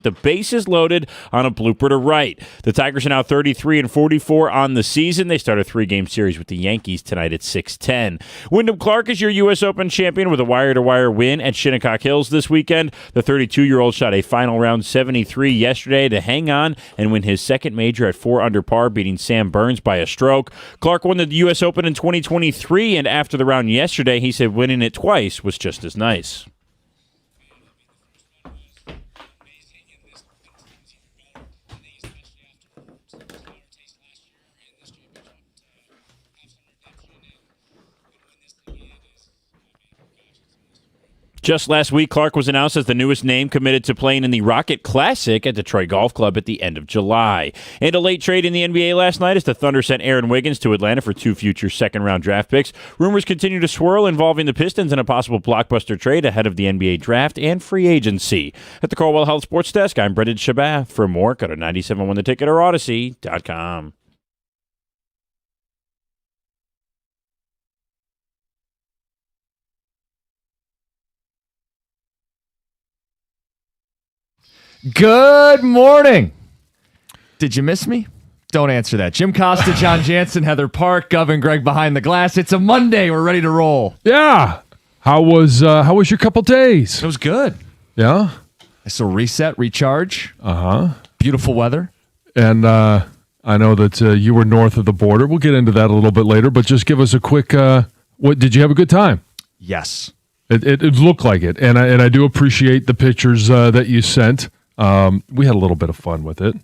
The bases loaded on a blooper to right. The Tigers are now 33-44 on the season. They start a 3-game series with the Yankees tonight at 6:10. Wyndham Clark is your U.S. Open champion with a wire-to-wire win at Shinnecock Hills this weekend. The 32-year-old shot a final round 73 yesterday to hang on and win his second major at 4 under par, beating Sam Burns by a stroke. Clark won the U.S. Open in 2023, and after the round yesterday, he said winning it twice was just as nice. Just last week, Clark was announced as the newest name committed to playing in the Rocket Classic at Detroit Golf Club at the end of July. And a late trade in the NBA last night as the Thunder sent Aaron Wiggins to Atlanta for 2 future second-round draft picks. Rumors continue to swirl involving the Pistons and a possible blockbuster trade ahead of the NBA draft and free agency. At the Caldwell Health Sports Desk, I'm Brendan Shabath. For more, go to 97.1theticket or Odyssey.com. Good morning. Did you miss me? Don't answer that. Jim Costa, John Jansen, Heather Park, Gov and Greg behind the glass. It's a Monday. We're ready to roll. Yeah. How was your couple days? It was good. Yeah. So reset, recharge. Uh-huh. Beautiful weather. And I know that you were north of the border. We'll get into that a little bit later, but just give us a quick what did you have a good time? Yes. It looked like it. And I do appreciate the pictures that you sent. We had a little bit of fun with it.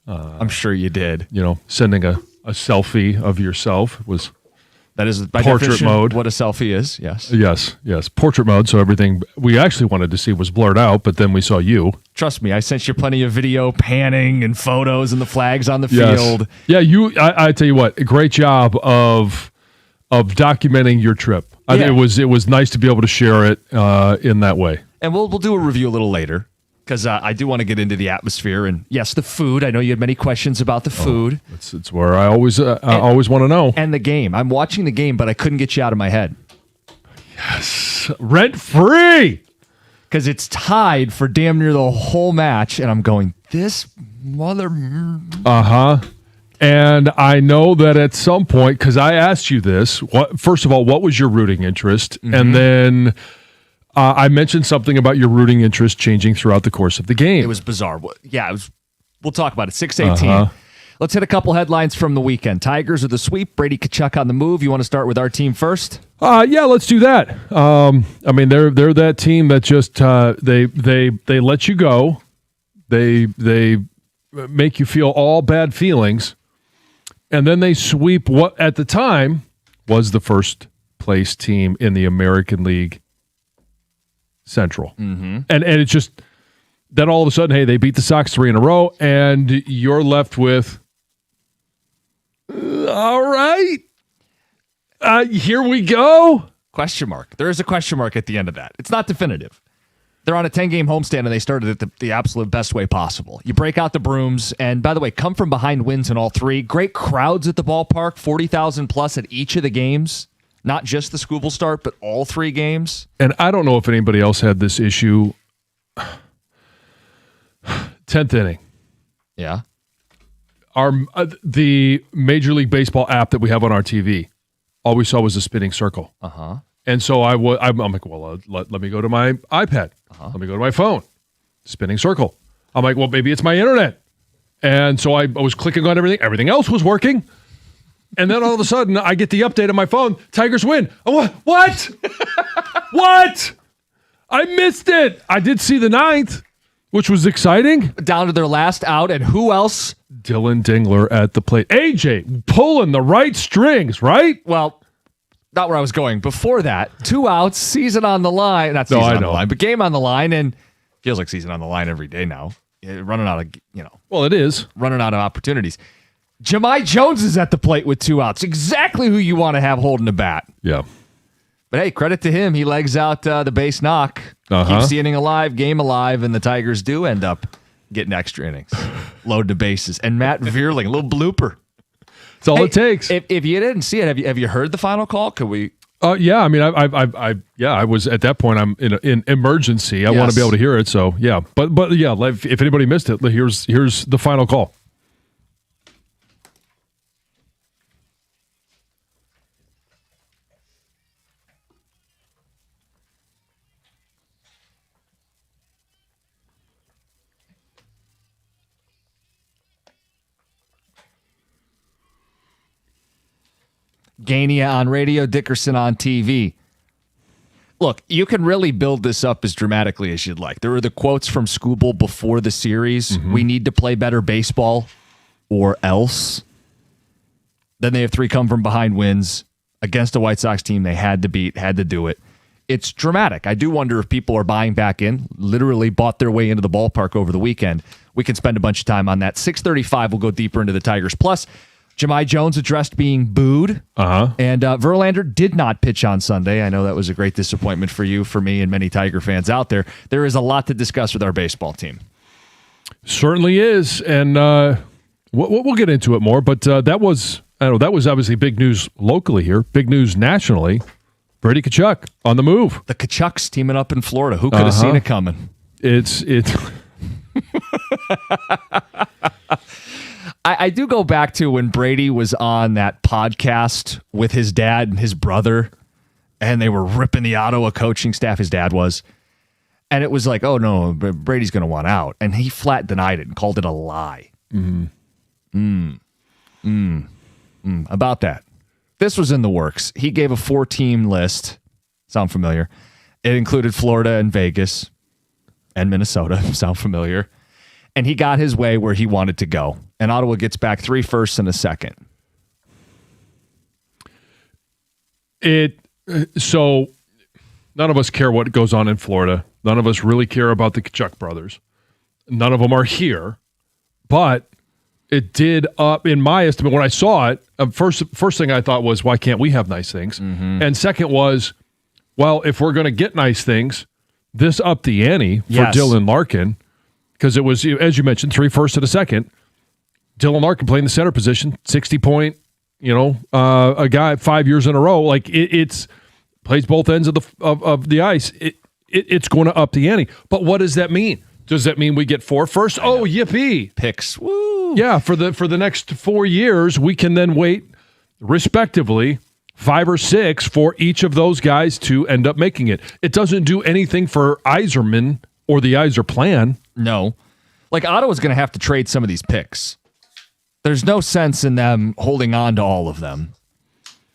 I'm sure you did. You know, sending a selfie of yourself was that is by portrait definition mode. What a selfie is. Yes. Yes. Portrait mode. So everything we actually wanted to see was blurred out, but then we saw you. Trust me, I sent you plenty of video panning and photos and the flags on the field. Yeah, I tell you what, a great job of documenting your trip. I think it was nice to be able to share it in that way. And we'll do a review a little later. Because I do want to get into the atmosphere and, yes, the food. I know you had many questions about the food. It's where I always want to know. And the game. I'm watching the game, but I couldn't get you out of my head. Yes. Rent-free! Because it's tied for damn near the whole match, and I'm going, this mother... Uh-huh. And I know that at some point, because I asked you this, first of all, what was your rooting interest? Mm-hmm. And then... I mentioned something about your rooting interest changing throughout the course of the game. It was bizarre. Yeah, we'll talk about it. 6:18. Let's hit a couple headlines from the weekend. Tigers with the sweep. Brady Tkachuk on the move. You want to start with our team first? Yeah, let's do that. I mean, they're that team that just they let you go. They make you feel all bad feelings, and then they sweep what at the time was the first place team in the American League Central. Mm-hmm. And it's just then all of a sudden, hey, they beat the Sox 3 in a row, and you're left with, all right, here we go. Question mark. There is a question mark at the end of that. It's not definitive. They're on a 10-game homestand, and they started it the absolute best way possible. You break out the brooms, and by the way, come from behind wins in all 3. Great crowds at the ballpark, 40,000 plus at each of the games. Not just the Scooble start, but all 3 games. And I don't know if anybody else had this issue. 10th inning. Yeah. The Major League Baseball app that we have on our TV, all we saw was a spinning circle. Uh-huh. And so I'm like, well, let me go to my iPad. Uh-huh. Let me go to my phone. Spinning circle. I'm like, well, maybe it's my internet. And so I was clicking on everything. Everything else was working. And then all of a sudden, I get the update on my phone. Tigers win. Oh, what? What? I missed it. I did see the 9th, which was exciting. Down to their last out, and who else? Dylan Dingler at the plate. AJ pulling the right strings, right? Well, not where I was going. Before that, 2 outs, season on the line. Not season on the line, but game on the line, and feels like season on the line every day now. Running out of, Well, it is. Running out of opportunities. Jahmai Jones is at the plate with 2 outs. Exactly who you want to have holding the bat. Yeah. But hey, credit to him. He legs out the base knock. Keeps the inning alive, game alive, and the Tigers do end up getting extra innings. Load the bases. And Matt Vierling, a little blooper. That's all it takes. If you didn't see it, have you heard the final call? Could we Yeah, I mean, I was at that point. I'm in emergency. I want to be able to hear it. So yeah, but yeah, if anybody missed it, here's the final call. Gania on radio, Dickerson on TV. Look, you can really build this up as dramatically as you'd like. There were the quotes from Skubal before the series. Mm-hmm. We need to play better baseball or else. Then they have 3 come from behind wins against a White Sox team they had to beat, had to do it. It's dramatic. I do wonder if people are buying back in, literally bought their way into the ballpark over the weekend. We can spend a bunch of time on that. 6:35, we'll go deeper into the Tigers. Plus, Jahmai Jones addressed being booed, and Verlander did not pitch on Sunday. I know that was a great disappointment for you, for me, and many Tiger fans out there. There is a lot to discuss with our baseball team. Certainly is, and we'll get into it more. But that was obviously big news locally here, big news nationally. Brady Tkachuk on the move. The Tkachuks teaming up in Florida. Who could have seen it coming? It's. I do go back to when Brady was on that podcast with his dad and his brother, and they were ripping the Ottawa coaching staff, his dad was. And it was like, oh, no, Brady's going to want out. And he flat denied it and called it a lie. About that. This was in the works. He gave a 4-team list. Sound familiar? It included Florida and Vegas and Minnesota. Sound familiar? And he got his way where he wanted to go. And Ottawa gets back 3 firsts and a second. So none of us care what goes on in Florida. None of us really care about the Tkachuk brothers. None of them are here. But it did up, in my estimate, when I saw it, first thing I thought was, why can't we have nice things? Mm-hmm. And second was, well, if we're going to get nice things, this upped the ante for Dylan Larkin. Because it was, as you mentioned, 3 firsts and a second. Dylan Larkin playing the center position, 60-point, a guy 5 years in a row. Like it's plays both ends of the ice. It's going to up the ante. But what does that mean? Does that mean we get 4 firsts? Oh, yippee! Picks. Woo! Yeah, for the next 4 years, we can then wait, respectively, 5 or 6 for each of those guys to end up making it. It doesn't do anything for Yzerman or the Yzer plan. No. Like, Ottawa's going to have to trade some of these picks. There's no sense in them holding on to all of them.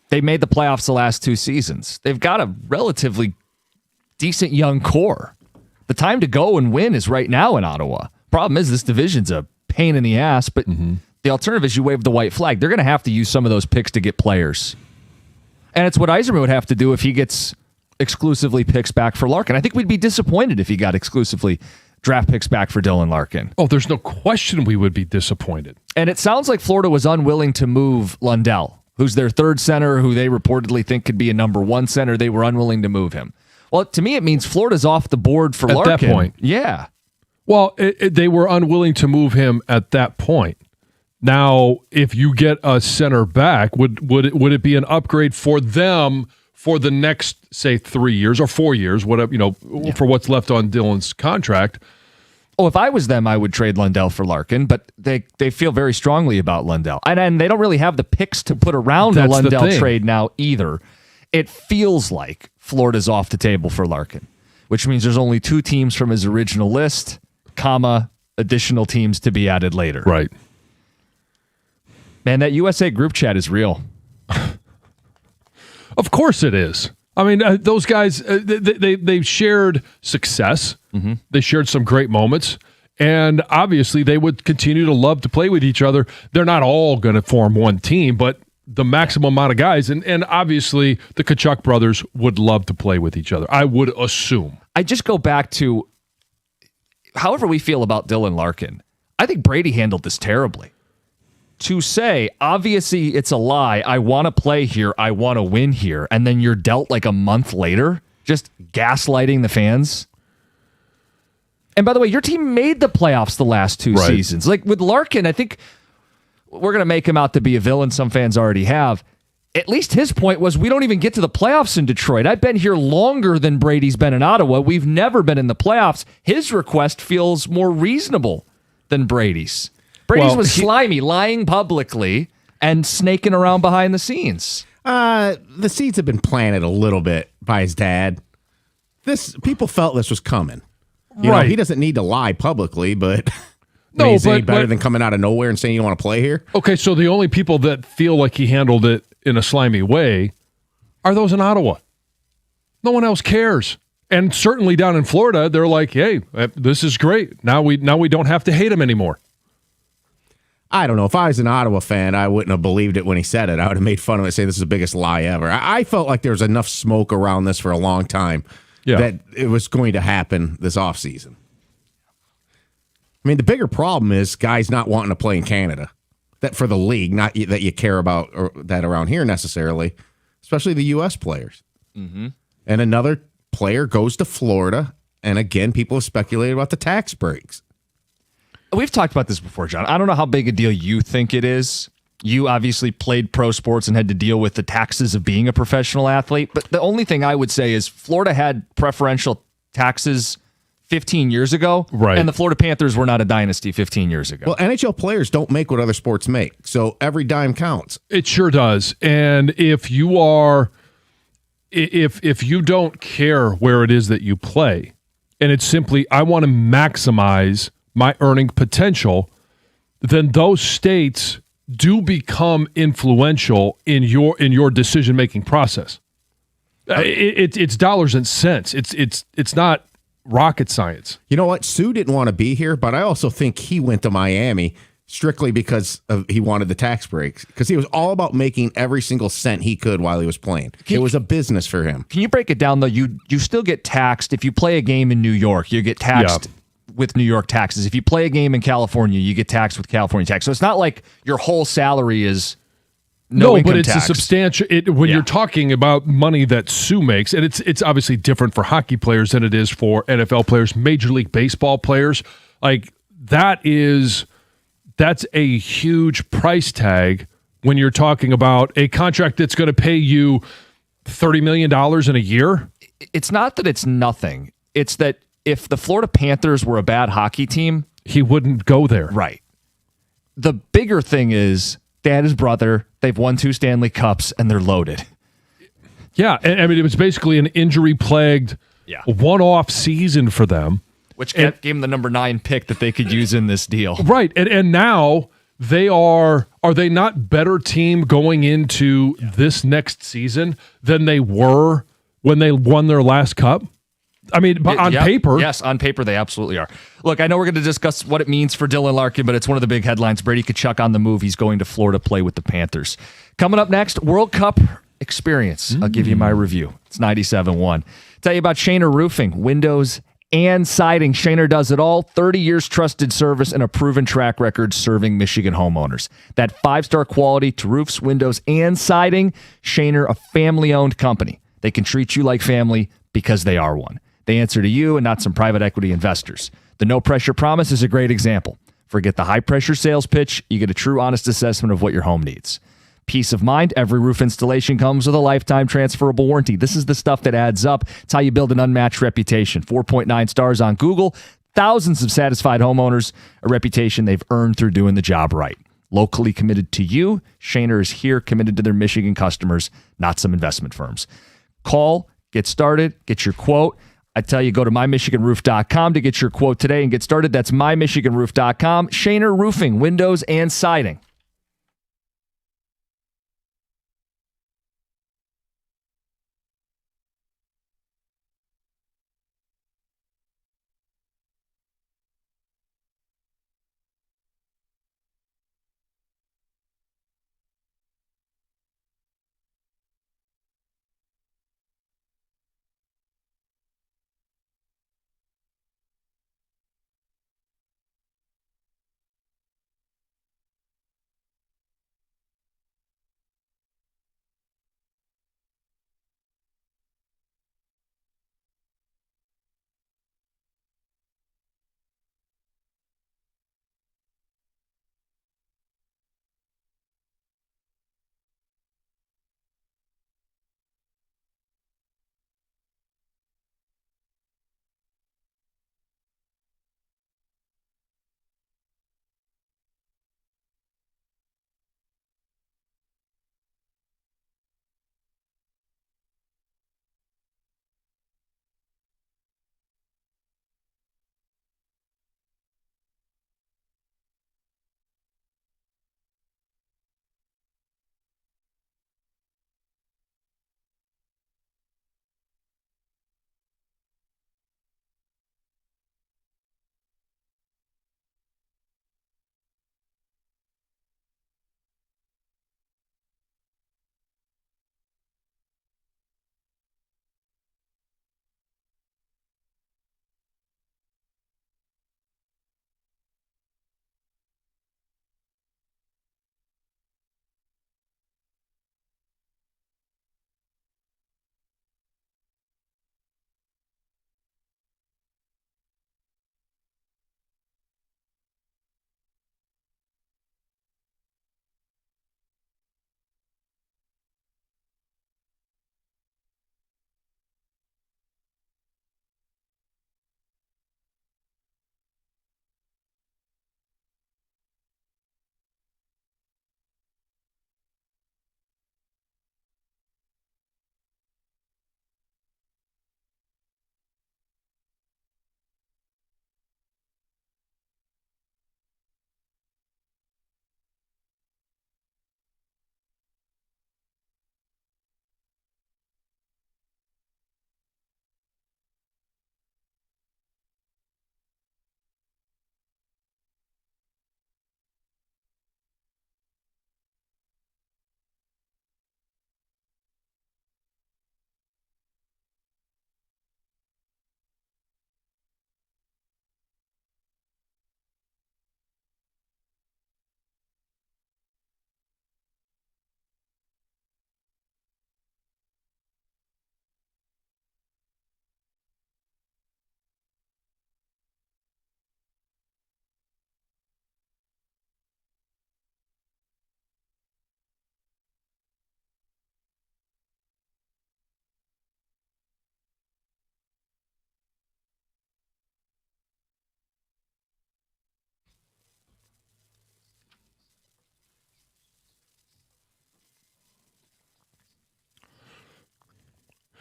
They made the playoffs the last 2 seasons. They've got a relatively decent young core. The time to go and win is right now in Ottawa. Problem is, this division's a pain in the ass, but the alternative is you wave the white flag. They're going to have to use some of those picks to get players. And it's what Yzerman would have to do if he gets exclusively picks back for Larkin. I think we'd be disappointed if he got exclusively draft picks back for Dylan Larkin. Oh, there's no question we would be disappointed. And it sounds like Florida was unwilling to move Lundell, who's their 3rd center, who they reportedly think could be a number 1 center. They were unwilling to move him. Well, to me, it means Florida's off the board for Larkin. At that point. Yeah. Well, they were unwilling to move him at that point. Now, if you get a center back, would it be an upgrade for them for the next, say, 3 years or 4 years, whatever, for what's left on Dylan's contract? Oh, if I was them, I would trade Lundell for Larkin, but they feel very strongly about Lundell. And they don't really have the picks to put around a Lundell trade now either. It feels like Florida's off the table for Larkin, which means there's only 2 teams from his original list, additional teams to be added later. Right. Man, that USA group chat is real. Of course it is. I mean, those guys, they've shared success. Mm-hmm. They shared some great moments. And obviously, they would continue to love to play with each other. They're not all going to form one team, but the maximum amount of guys. And obviously, the Tkachuk brothers would love to play with each other, I would assume. I just go back to, however we feel about Dylan Larkin, I think Brady handled this terribly. To say, obviously, it's a lie. I want to play here. I want to win here. And then you're dealt like a month later, just gaslighting the fans. And by the way, your team made the playoffs the last 2 seasons. Like with Larkin, I think we're going to make him out to be a villain. Some fans already have. at least his point was, we don't even get to the playoffs in Detroit. I've been here longer than Brady's been in Ottawa. We've never been in the playoffs. His request feels more reasonable than Brady's. Brady's was slimy, lying publicly and snaking around behind the scenes. The seeds have been planted a little bit by his dad. People felt this was coming. You know, he doesn't need to lie publicly, but no, is any better than coming out of nowhere and saying you want to play here? Okay, so the only people that feel like he handled it in a slimy way are those in Ottawa. No one else cares. And certainly down in Florida, they're like, hey, this is great. Now we don't have to hate him anymore. I don't know. If I was an Ottawa fan, I wouldn't have believed it when he said it. I would have made fun of it, say this is the biggest lie ever. I felt like there was enough smoke around this for a long time that it was going to happen this offseason. I mean, the bigger problem is guys not wanting to play in Canada. That for the league, not that you care about or that around here necessarily, especially the U.S. players. Mm-hmm. And another player goes to Florida, and again, people have speculated about the tax breaks. We've talked about this before, John. I don't know how big a deal you think it is. You obviously played pro sports and had to deal with the taxes of being a professional athlete. But the only thing I would say is Florida had preferential taxes 15 years ago. Right. And the Florida Panthers were not a dynasty 15 years ago. Well, NHL players don't make what other sports make. So every dime counts. It sure does. And if you are, if you don't care where it is that you play, and it's simply, I want to maximize my earning potential, then those states do become influential in your decision-making process. It's dollars and cents. It's not rocket science. You know what? Sue didn't want to be here, but I also think he went to Miami strictly because he wanted the tax breaks, because he was all about making every single cent he could while he was playing. It was a business for him. Can you break it down, though? You still get taxed. If you play a game in New York, you get taxed with New York taxes. If you play a game in California, you get taxed with California tax. So it's not like your whole salary is no income but it's tax. A substantial. When you're talking about money that Sue makes, and it's obviously different for hockey players than it is for NFL players, Major League Baseball players. Like that's a huge price tag when you're talking about a contract that's going to pay you $30 million in a year. It's not that it's nothing. It's that if the Florida Panthers were a bad hockey team, he wouldn't go there. Right. The bigger thing is they had his brother. They've won 2 Stanley Cups, and they're loaded. Yeah, and I mean, it was basically an injury-plagued one-off season for them. Which gave them the number 9 pick that they could use in this deal. Right, and now they are they not better team going into this next season than they were when they won their last cup? I mean, on paper. Yes, on paper, they absolutely are. Look, I know we're going to discuss what it means for Dylan Larkin, but it's one of the big headlines. Brady Tkachuk on the move. He's going to Florida to play with the Panthers. Coming up next, World Cup experience. I'll give you my review. It's 97.1. Tell you about Shaner Roofing, windows and siding. Shaner does it all. 30 years trusted service and a proven track record serving Michigan homeowners. That 5-star quality to roofs, windows, and siding. Shaner, a family-owned company. They can treat you like family because they are one. They answer to you and not some private equity investors. The no-pressure promise is a great example. Forget the high-pressure sales pitch. You get a true, honest assessment of what your home needs. Peace of mind. Every roof installation comes with a lifetime transferable warranty. This is the stuff that adds up. It's how you build an unmatched reputation. 4.9 stars on Google. Thousands of satisfied homeowners. A reputation they've earned through doing the job right. Locally committed to you. Shaner is here committed to their Michigan customers, not some investment firms. Call, get started, get your quote. I tell you, go to mymichiganroof.com to get your quote today and get started. That's mymichiganroof.com. Shaner Roofing, windows and siding.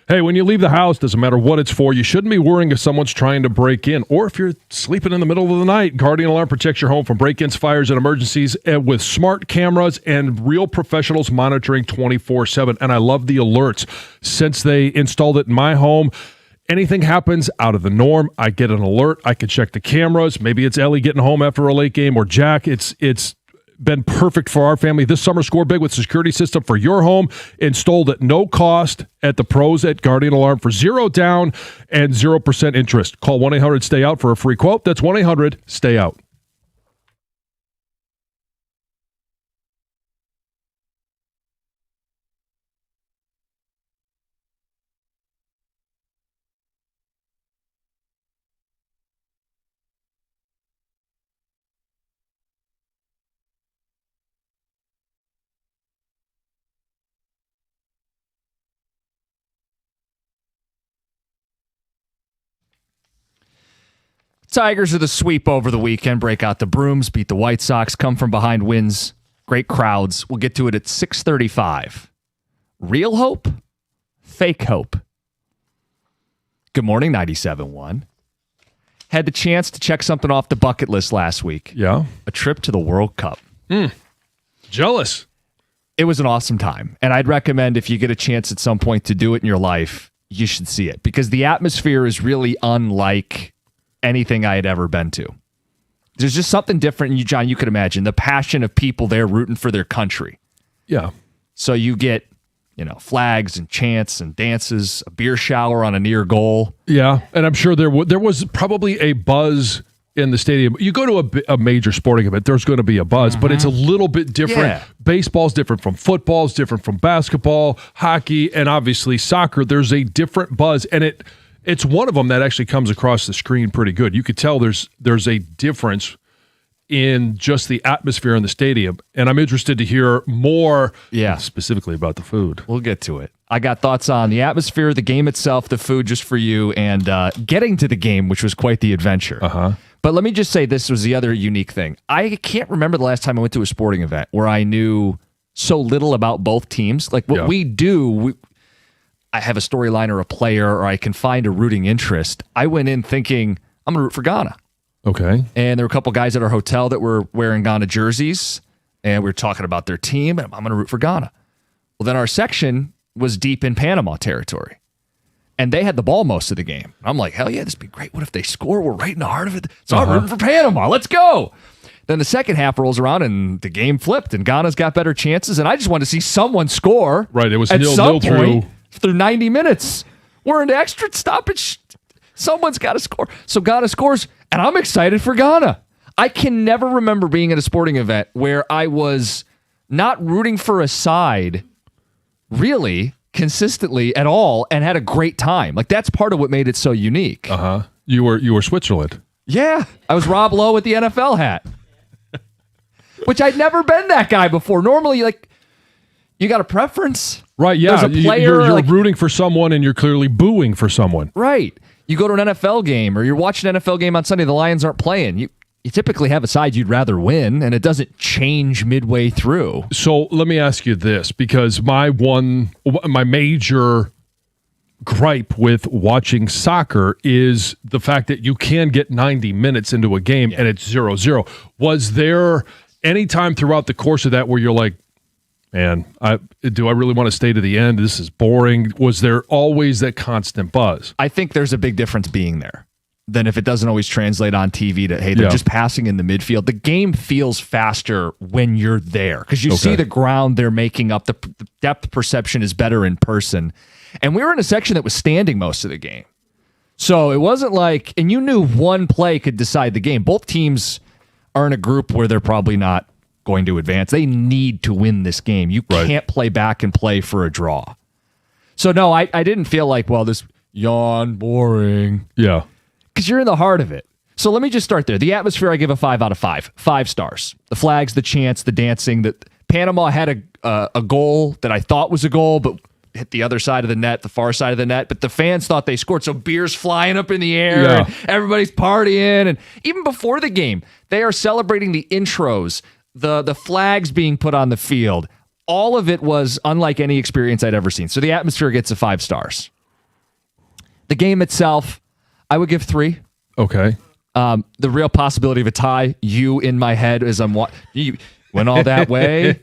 Hey, when you leave the house, doesn't matter what it's for, you shouldn't be worrying if someone's trying to break in or if you're sleeping in the middle of the night. Guardian Alarm protects your home from break-ins, fires, and emergencies with smart cameras and real professionals monitoring 24/7. And I love the alerts. Since they installed it in my home, anything happens out of the norm, I get an alert. I can check the cameras. Maybe it's Ellie getting home after a late game or Jack. It's been perfect for our family. This summer, score big with security system for your home. Installed at no cost at the pros at Guardian Alarm for 0 down and 0% interest. Call 1-800-STAY-OUT for a free quote. That's 1-800-STAY-OUT. Tigers are the sweep over the weekend, break out the brooms, beat the White Sox, come from behind wins, great crowds. We'll get to it at 6:35. Real hope? Fake hope? Good morning, 97.1. Had the chance to check something off the bucket list last week. Yeah. A trip to the World Cup. Jealous. It was an awesome time. And I'd recommend if you get a chance at some point to do it in your life, you should see it. Because the atmosphere is really unlike anything I had ever been to. There's just something different. And you, John, you could imagine the passion of people there rooting for their country. Yeah. So you get, flags and chants and dances, a beer shower on a near goal. Yeah. And I'm sure there was probably a buzz in the stadium. You go to a major sporting event, there's going to be a buzz, but it's a little bit different. Yeah. Baseball's different from football's different from basketball, hockey, and obviously soccer. There's a different buzz, and it's one of them that actually comes across the screen pretty good. You could tell there's a difference in just the atmosphere in the stadium, and I'm interested to hear more specifically about the food. We'll get to it. I got thoughts on the atmosphere, the game itself, the food just for you, and getting to the game, which was quite the adventure. But let me just say this was the other unique thing. I can't remember the last time I went to a sporting event where I knew so little about both teams. Like what we do, I have a storyline or a player, or I can find a rooting interest. I went in thinking, I'm going to root for Ghana. Okay. And there were a couple guys at our hotel that were wearing Ghana jerseys, and we were talking about their team, and I'm going to root for Ghana. Well, then our section was deep in Panama territory, and they had the ball most of the game. I'm like, hell yeah, this would be great. What if they score? We're right in the heart of it. So I'm rooting for Panama. Let's go. Then the second half rolls around, and the game flipped, and Ghana's got better chances, and I just wanted to see someone score. Right, it was at 0-0 some point through 90 minutes. We're into extra stoppage. Someone's got to score. So Ghana scores, and I'm excited for Ghana. I can never remember being at a sporting event where I was not rooting for a side really consistently at all and had a great time. Like, that's part of what made it so unique. You were Switzerland. Yeah. I was Rob Lowe with the NFL hat, which I'd never been that guy before. Normally, like, you got a preference. Right, yeah. There's a player, you're rooting for someone, and you're clearly booing for someone. Right. You go to an NFL game, or you're watching an NFL game on Sunday, the Lions aren't playing. You typically have a side you'd rather win, and it doesn't change midway through. So let me ask you this, because my major gripe with watching soccer is the fact that you can get 90 minutes into a game and it's 0-0. Was there any time throughout the course of that where you're like, man, do I really want to stay to the end? This is boring. Was there always that constant buzz? I think there's a big difference being there than if it doesn't always translate on TV to, hey, they're just passing in the midfield. The game feels faster when you're there because you see the ground they're making up. The depth perception is better in person. And we were in a section that was standing most of the game. So it wasn't like, and you knew one play could decide the game. Both teams are in a group where they're probably not going to advance. They need to win this game. You can't play back and play for a draw. So no, I didn't feel like, well, this yawn, boring. Yeah. Because you're in the heart of it. So let me just start there. The atmosphere, I give a 5 out of 5. 5 stars. The flags, the chants, the dancing. Panama had a goal that I thought was a goal, but hit the other side of the net, the far side of the net. But the fans thought they scored. So beers flying up in the air. Yeah. And everybody's partying. And even before the game, they are celebrating the intros, the flags being put on the field. All of it was unlike any experience I'd ever seen. So the atmosphere gets a 5 stars. The game itself, I would give 3. Okay. The real possibility of a tie, you in my head as you went all that way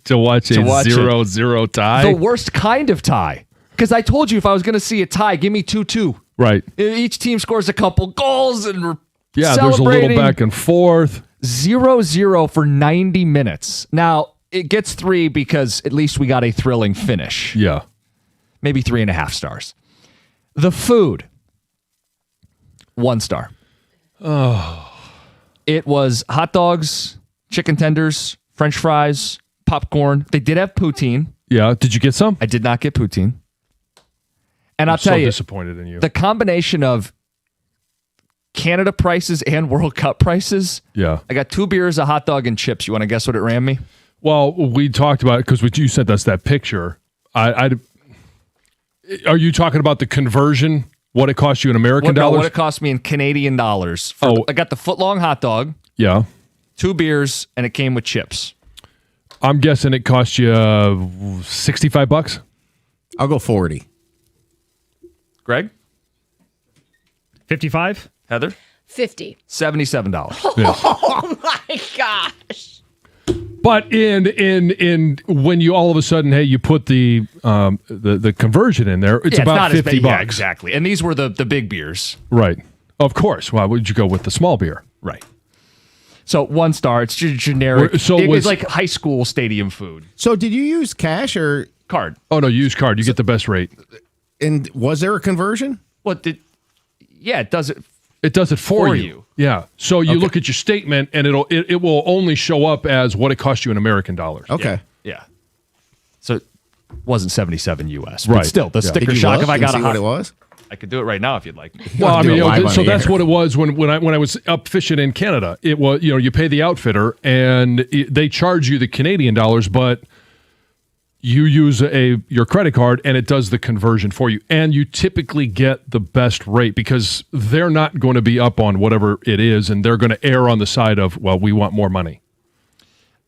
to watch a 0-0 tie. The worst kind of tie. Because I told you if I was going to see a tie, give me 2-2. Right. Each team scores a couple goals and we're there's a celebrating. little back and forth. 0-0 for 90 minutes. Now, it gets 3 because at least we got a thrilling finish. Yeah. Maybe 3.5 stars. The food, 1 star. Oh. It was hot dogs, chicken tenders, French fries, popcorn. They did have poutine. Yeah. Did you get some? I did not get poutine. And I'll so tell you, disappointed in you. The combination of Canada prices and World Cup prices. Yeah. I got 2 beers, a hot dog, and chips. You want to guess what it ran me? Well, we talked about it because you sent us that picture. Are you talking about the conversion? What it cost you in American dollars? What it cost me in Canadian dollars. I got the foot-long hot dog. Yeah. 2 beers, and it came with chips. I'm guessing it cost you $65. I'll go 40. Greg? 55? Heather? 50. $77. Yes. Oh my gosh. But in when you all of a sudden, hey, you put the conversion in there, it's about $50. Yeah, exactly. And these were the big beers. Right. Of course. Why would you go with the small beer? Right. So 1 star. It's generic. So it was was like high school stadium food. So did you use cash or Card. Oh no, use card. You get the best rate. and was there a conversion? What did? Yeah, it does it. It does it for you. Yeah. So you look at your statement, and it will only show up as what it cost you in American dollars. Okay. Yeah. So it wasn't 77 US. Right. But still, the Yeah. sticker Did you shock look if I and got see a what it was? I could do it right now if you'd like. Well, I do mean, it live on so the that's air. what it was when I was up fishing in Canada. It was, you pay the outfitter and they charge you the Canadian dollars, but you use your credit card and it does the conversion for you. And you typically get the best rate because they're not going to be up on whatever it is, and they're going to err on the side of, well, we want more money.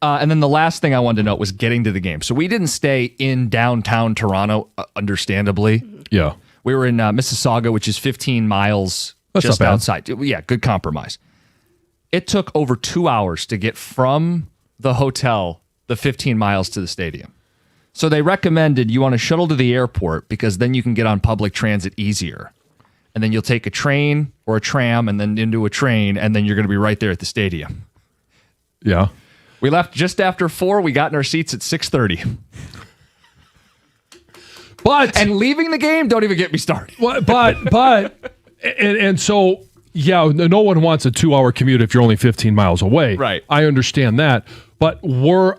And then the last thing I wanted to note was getting to the game. So we didn't stay in downtown Toronto, understandably. Yeah. We were in Mississauga, which is 15 miles That's just not bad. outside. Yeah, good compromise. It took over 2 hours to get from the hotel the 15 miles to the stadium. So they recommended you want to shuttle to the airport because then you can get on public transit easier. And then you'll take a train or a tram and then into a train, and then you're going to be right there at the stadium. Yeah. We left just after 4. We got in our seats at 6:30. But And leaving the game, don't even get me started. and so, yeah, no one wants a 2-hour commute if you're only 15 miles away. Right. I understand that. But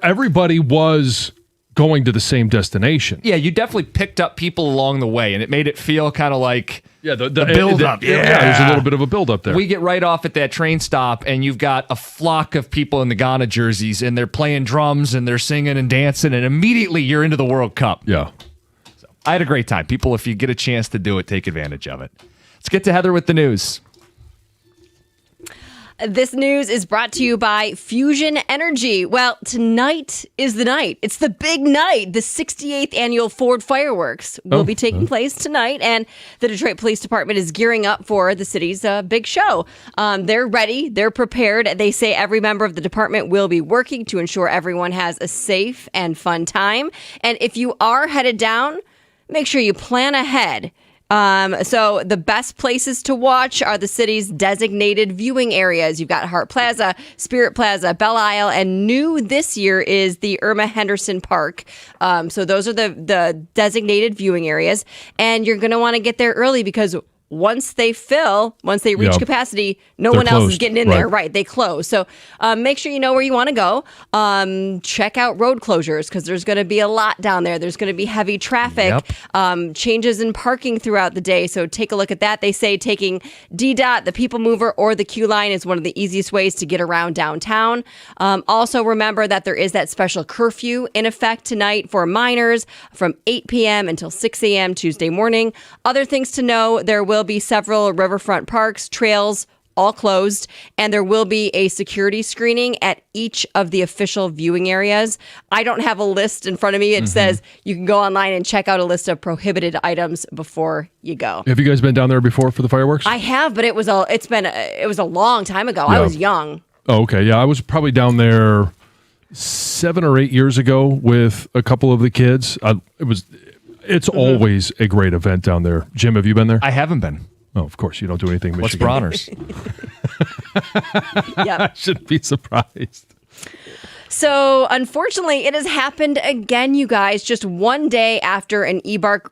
everybody was going to the same destination. Yeah, you definitely picked up people along the way, and it made it feel kind of like The build-up. Yeah, there's a little bit of a build-up there. we get right off at that train stop, and you've got a flock of people in the Ghana jerseys, and they're playing drums, and they're singing and dancing, and immediately you're into the World Cup. Yeah. I had a great time. People, if you get a chance to do it, take advantage of it. Let's get to Heather with the news. This news is brought to you by Fusion Energy. Well, tonight is the night. It's the big night. The 68th annual Ford Fireworks will be taking place tonight, and the Detroit Police Department is gearing up for the city's big show. They're ready. They're prepared. They say every member of the department will be working to ensure everyone has a safe and fun time. And if you are headed down, make sure you plan ahead. So the best places to watch are the city's designated viewing areas. You've got Hart Plaza, Spirit Plaza, Belle Isle, and new this year is the Irma Henderson Park. So those are the designated viewing areas. And you're going to want to get there early because once they reach capacity, no They're one else is closed. getting in there. Right. They close. So make sure you know where you want to go. Check out road closures because there's going to be a lot down there. There's going to be heavy traffic, changes in parking throughout the day. So take a look at that. They say taking DDOT, the People Mover, or the Q Line is one of the easiest ways to get around downtown. Also, remember that there is that special curfew in effect tonight for minors from 8 p.m. until 6 a.m. Tuesday morning. Other things to know, there will be several riverfront parks, trails, all closed, and there will be a security screening at each of the official viewing areas. I don't have a list in front of me. It says you can go online and check out a list of prohibited items before you go. Have you guys been down there before for the fireworks? I have, but it was a long time ago. I was young. Oh, okay. Yeah, I was probably down there 7 or 8 years ago with a couple of the kids. It's always a great event down there. Jim, have you been there? I haven't been. Oh, of course. You don't do anything What's Michigan. Bronner's? Yep. I shouldn't be surprised. So, unfortunately, it has happened again, you guys. Just one day after an e-bike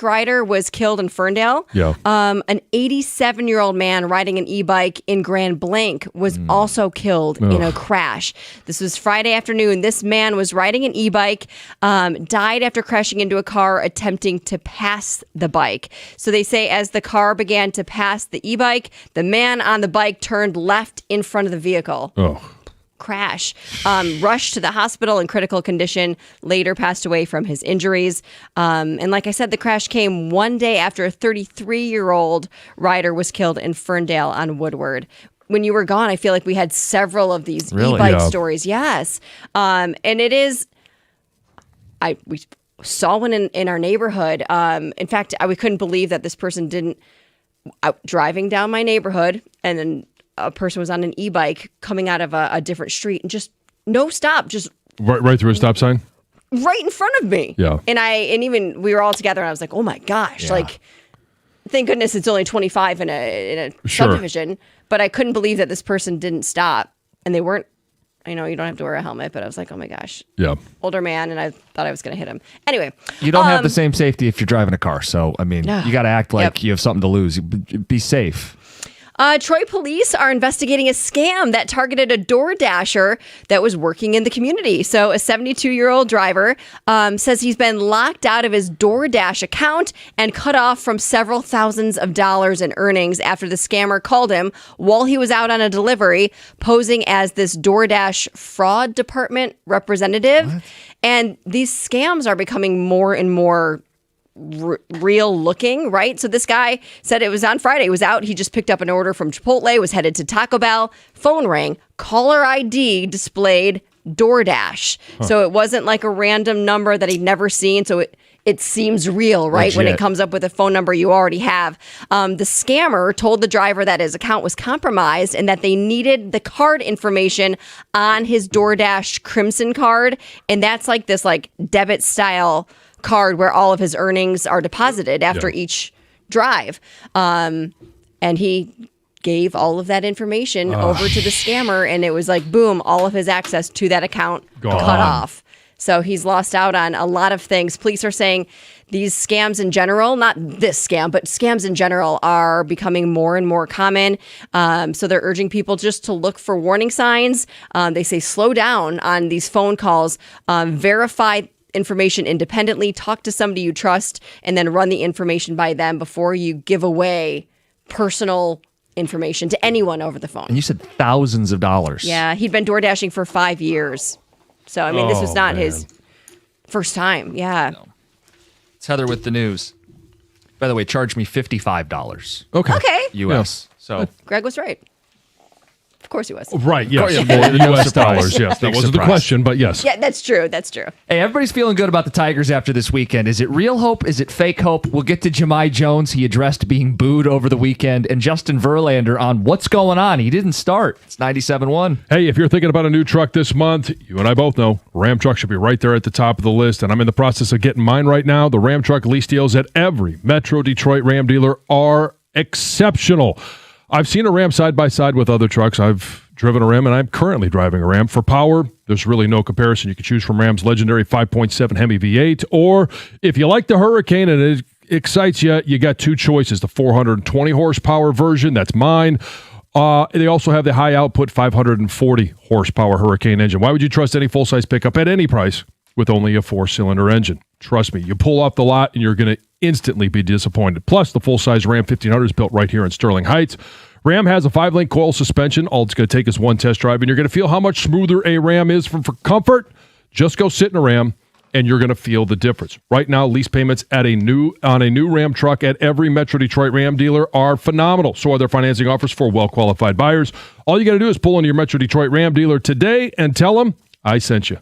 rider was killed in Ferndale. Yeah. An 87-year-old man riding an e-bike in Grand Blanc was also killed in a crash. This was Friday afternoon. This man was riding an e-bike, died after crashing into a car attempting to pass the bike. So they say as the car began to pass the e-bike, the man on the bike turned left in front of the vehicle. Oh. Crash, rushed to the hospital in critical condition, later passed away from his injuries. And like I said, the crash came one day after a 33-year-old rider was killed in Ferndale on Woodward. When you were gone, I feel like we had several of these e-bike stories. Yes. And it is, we saw one in our neighborhood. In fact, we couldn't believe that this person didn't, driving down my neighborhood, and then a person was on an e-bike coming out of a different street and just no stop, just right through a stop sign? Right in front of me. Yeah. And even we were all together and I was like, oh my gosh, like, thank goodness it's only 25 in a subdivision, but I couldn't believe that this person didn't stop, and they weren't, you don't have to wear a helmet, but I was like, oh my gosh. Yeah. Older man, and I thought I was going to hit him. Anyway. You don't have the same safety if you're driving a car. So, I mean, you got to act like you have something to lose. Be safe. Troy police are investigating a scam that targeted a DoorDasher that was working in the community. So a 72-year-old driver says he's been locked out of his DoorDash account and cut off from several thousands of dollars in earnings after the scammer called him while he was out on a delivery, posing as this DoorDash fraud department representative. What? And these scams are becoming more and more real looking, right? So this guy said it was on Friday. He was out. He just picked up an order from Chipotle, was headed to Taco Bell. Phone rang. Caller ID displayed DoorDash. So it wasn't like a random number that he'd never seen. So it seems real, right? Legit. When it comes up with a phone number you already have. The scammer told the driver that his account was compromised and that they needed the card information on his DoorDash Crimson card. And that's like this debit style card where all of his earnings are deposited after each drive. And he gave all of that information over to the scammer, and it was like, boom, all of his access to that account cut off. So he's lost out on a lot of things. Police are saying these scams in general, not this scam, but scams in general are becoming more and more common. So they're urging people just to look for warning signs. They say slow down on these phone calls, verify information independently, talk to somebody you trust, and then run the information by them before you give away personal information to anyone over the phone. And you said thousands of dollars. Yeah, he'd been door dashing for 5 years. So, I mean, this was not his first time. Yeah. No. It's Heather with the news. By the way, charge me $55. Okay. US. So Greg was right. Of course he was. Right, yes. No U.S. surprise. dollars, yes. That wasn't the question, but yes. Yeah, that's true. That's true. Hey, everybody's feeling good about the Tigers after this weekend. Is it real hope? Is it fake hope? We'll get to Jahmai Jones. He addressed being booed over the weekend. And Justin Verlander on what's going on. He didn't start. It's 97.1. Hey, if you're thinking about a new truck this month, you and I both know Ram Truck should be right there at the top of the list. And I'm in the process of getting mine right now. The Ram Truck lease deals at every Metro Detroit Ram dealer are exceptional. I've seen a Ram side by side with other trucks. I've driven a Ram, and I'm currently driving a Ram. For power, there's really no comparison. You can choose from Ram's legendary 5.7 Hemi V8, or if you like the Hurricane and it excites you, you got two choices. The 420 horsepower version, that's mine. They also have the high output 540 horsepower Hurricane engine. Why would you trust any full-size pickup at any price with only a 4-cylinder engine? Trust me, you pull off the lot and you're going to instantly be disappointed. Plus, the full-size Ram 1500 is built right here in Sterling Heights. Ram has a 5-link coil suspension. All it's going to take is one test drive, and you're going to feel how much smoother a Ram is for comfort. Just go sit in a Ram. and you're going to feel the difference. Right now, lease payments on a new Ram truck at every Metro Detroit Ram dealer are phenomenal. So are their financing offers for well-qualified buyers. All you got to do is pull into your Metro Detroit Ram dealer today and tell them I sent you.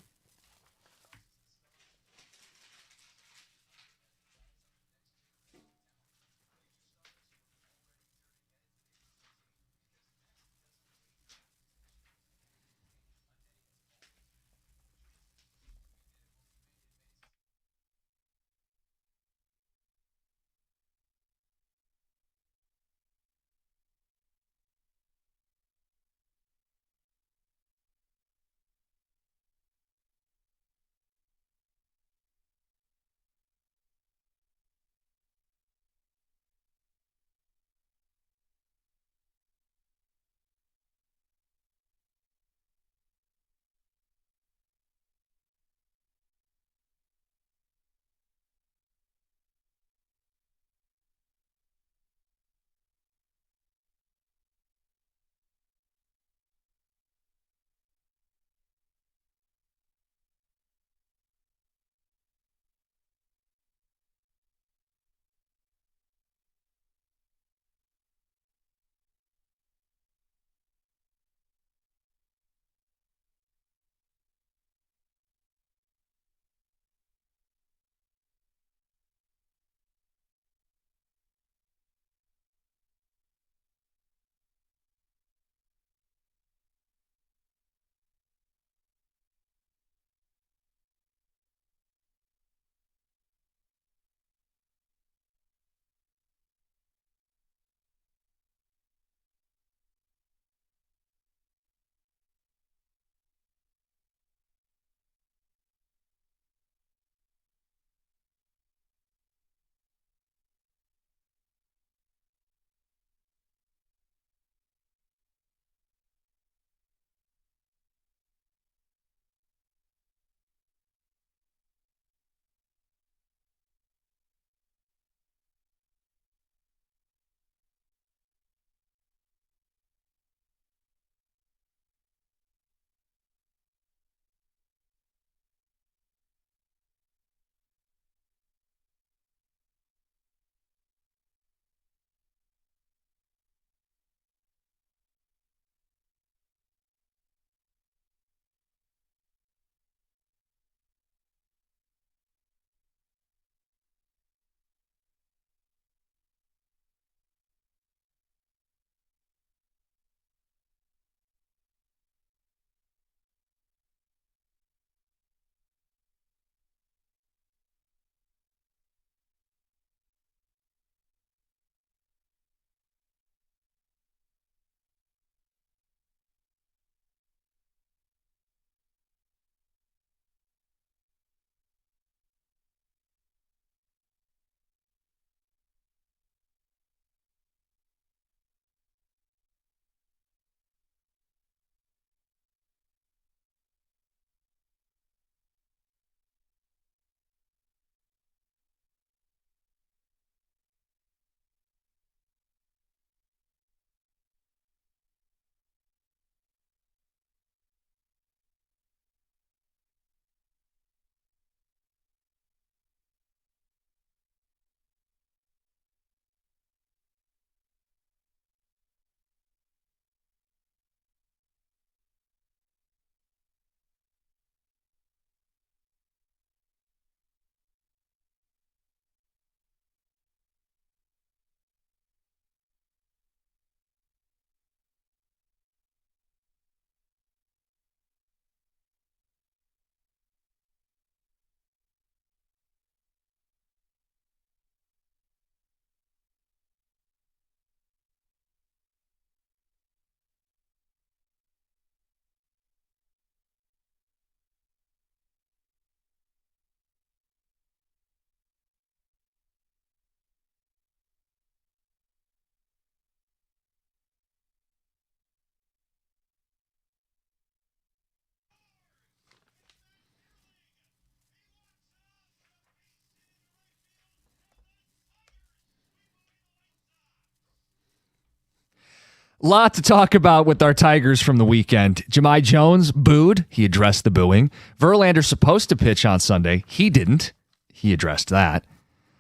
Lot to talk about with our Tigers from the weekend. Jahmai Jones booed. He addressed the booing. Verlander's supposed to pitch on Sunday. He didn't. He addressed that.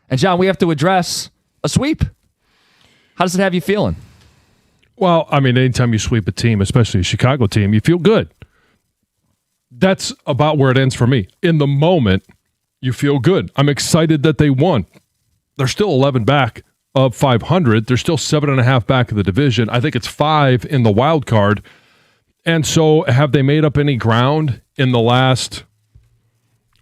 And, John, we have to address a sweep. How does it have you feeling? Well, I mean, anytime you sweep a team, especially a Chicago team, you feel good. That's about where it ends for me. In the moment, you feel good. I'm excited that they won. They're still 11 back of 500. They're still 7.5 back of the division. I think it's 5 in the wild card. And so have they made up any ground in the last,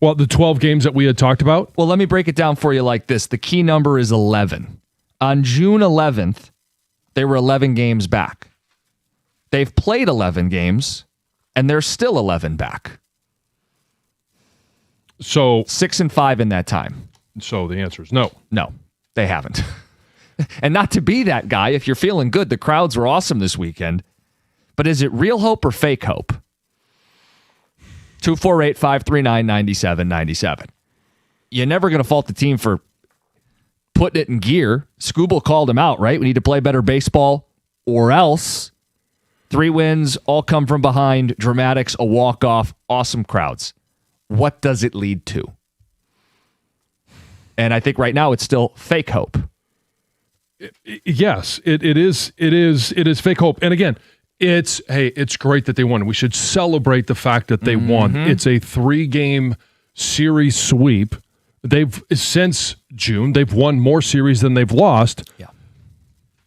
the 12 games that we had talked about? Well, let me break it down for you like this. The key number is 11. On June 11th, they were 11 games back. They've played 11 games, and they're still 11 back. So 6-5 in that time. So the answer is no. No, they haven't. And not to be that guy, if you're feeling good, the crowds were awesome this weekend. But is it real hope or fake hope? 248-539-9797. You're never going to fault the team for putting it in gear. Scooble called him out, right? We need to play better baseball or else. 3 wins, all come from behind, dramatics, a walk-off, awesome crowds. What does it lead to? And I think right now it's still fake hope. Yes, it is fake hope. And again, it's great that they won. We should celebrate the fact that they won. It's a 3-game series sweep. Since June, they've won more series than they've lost. Yeah.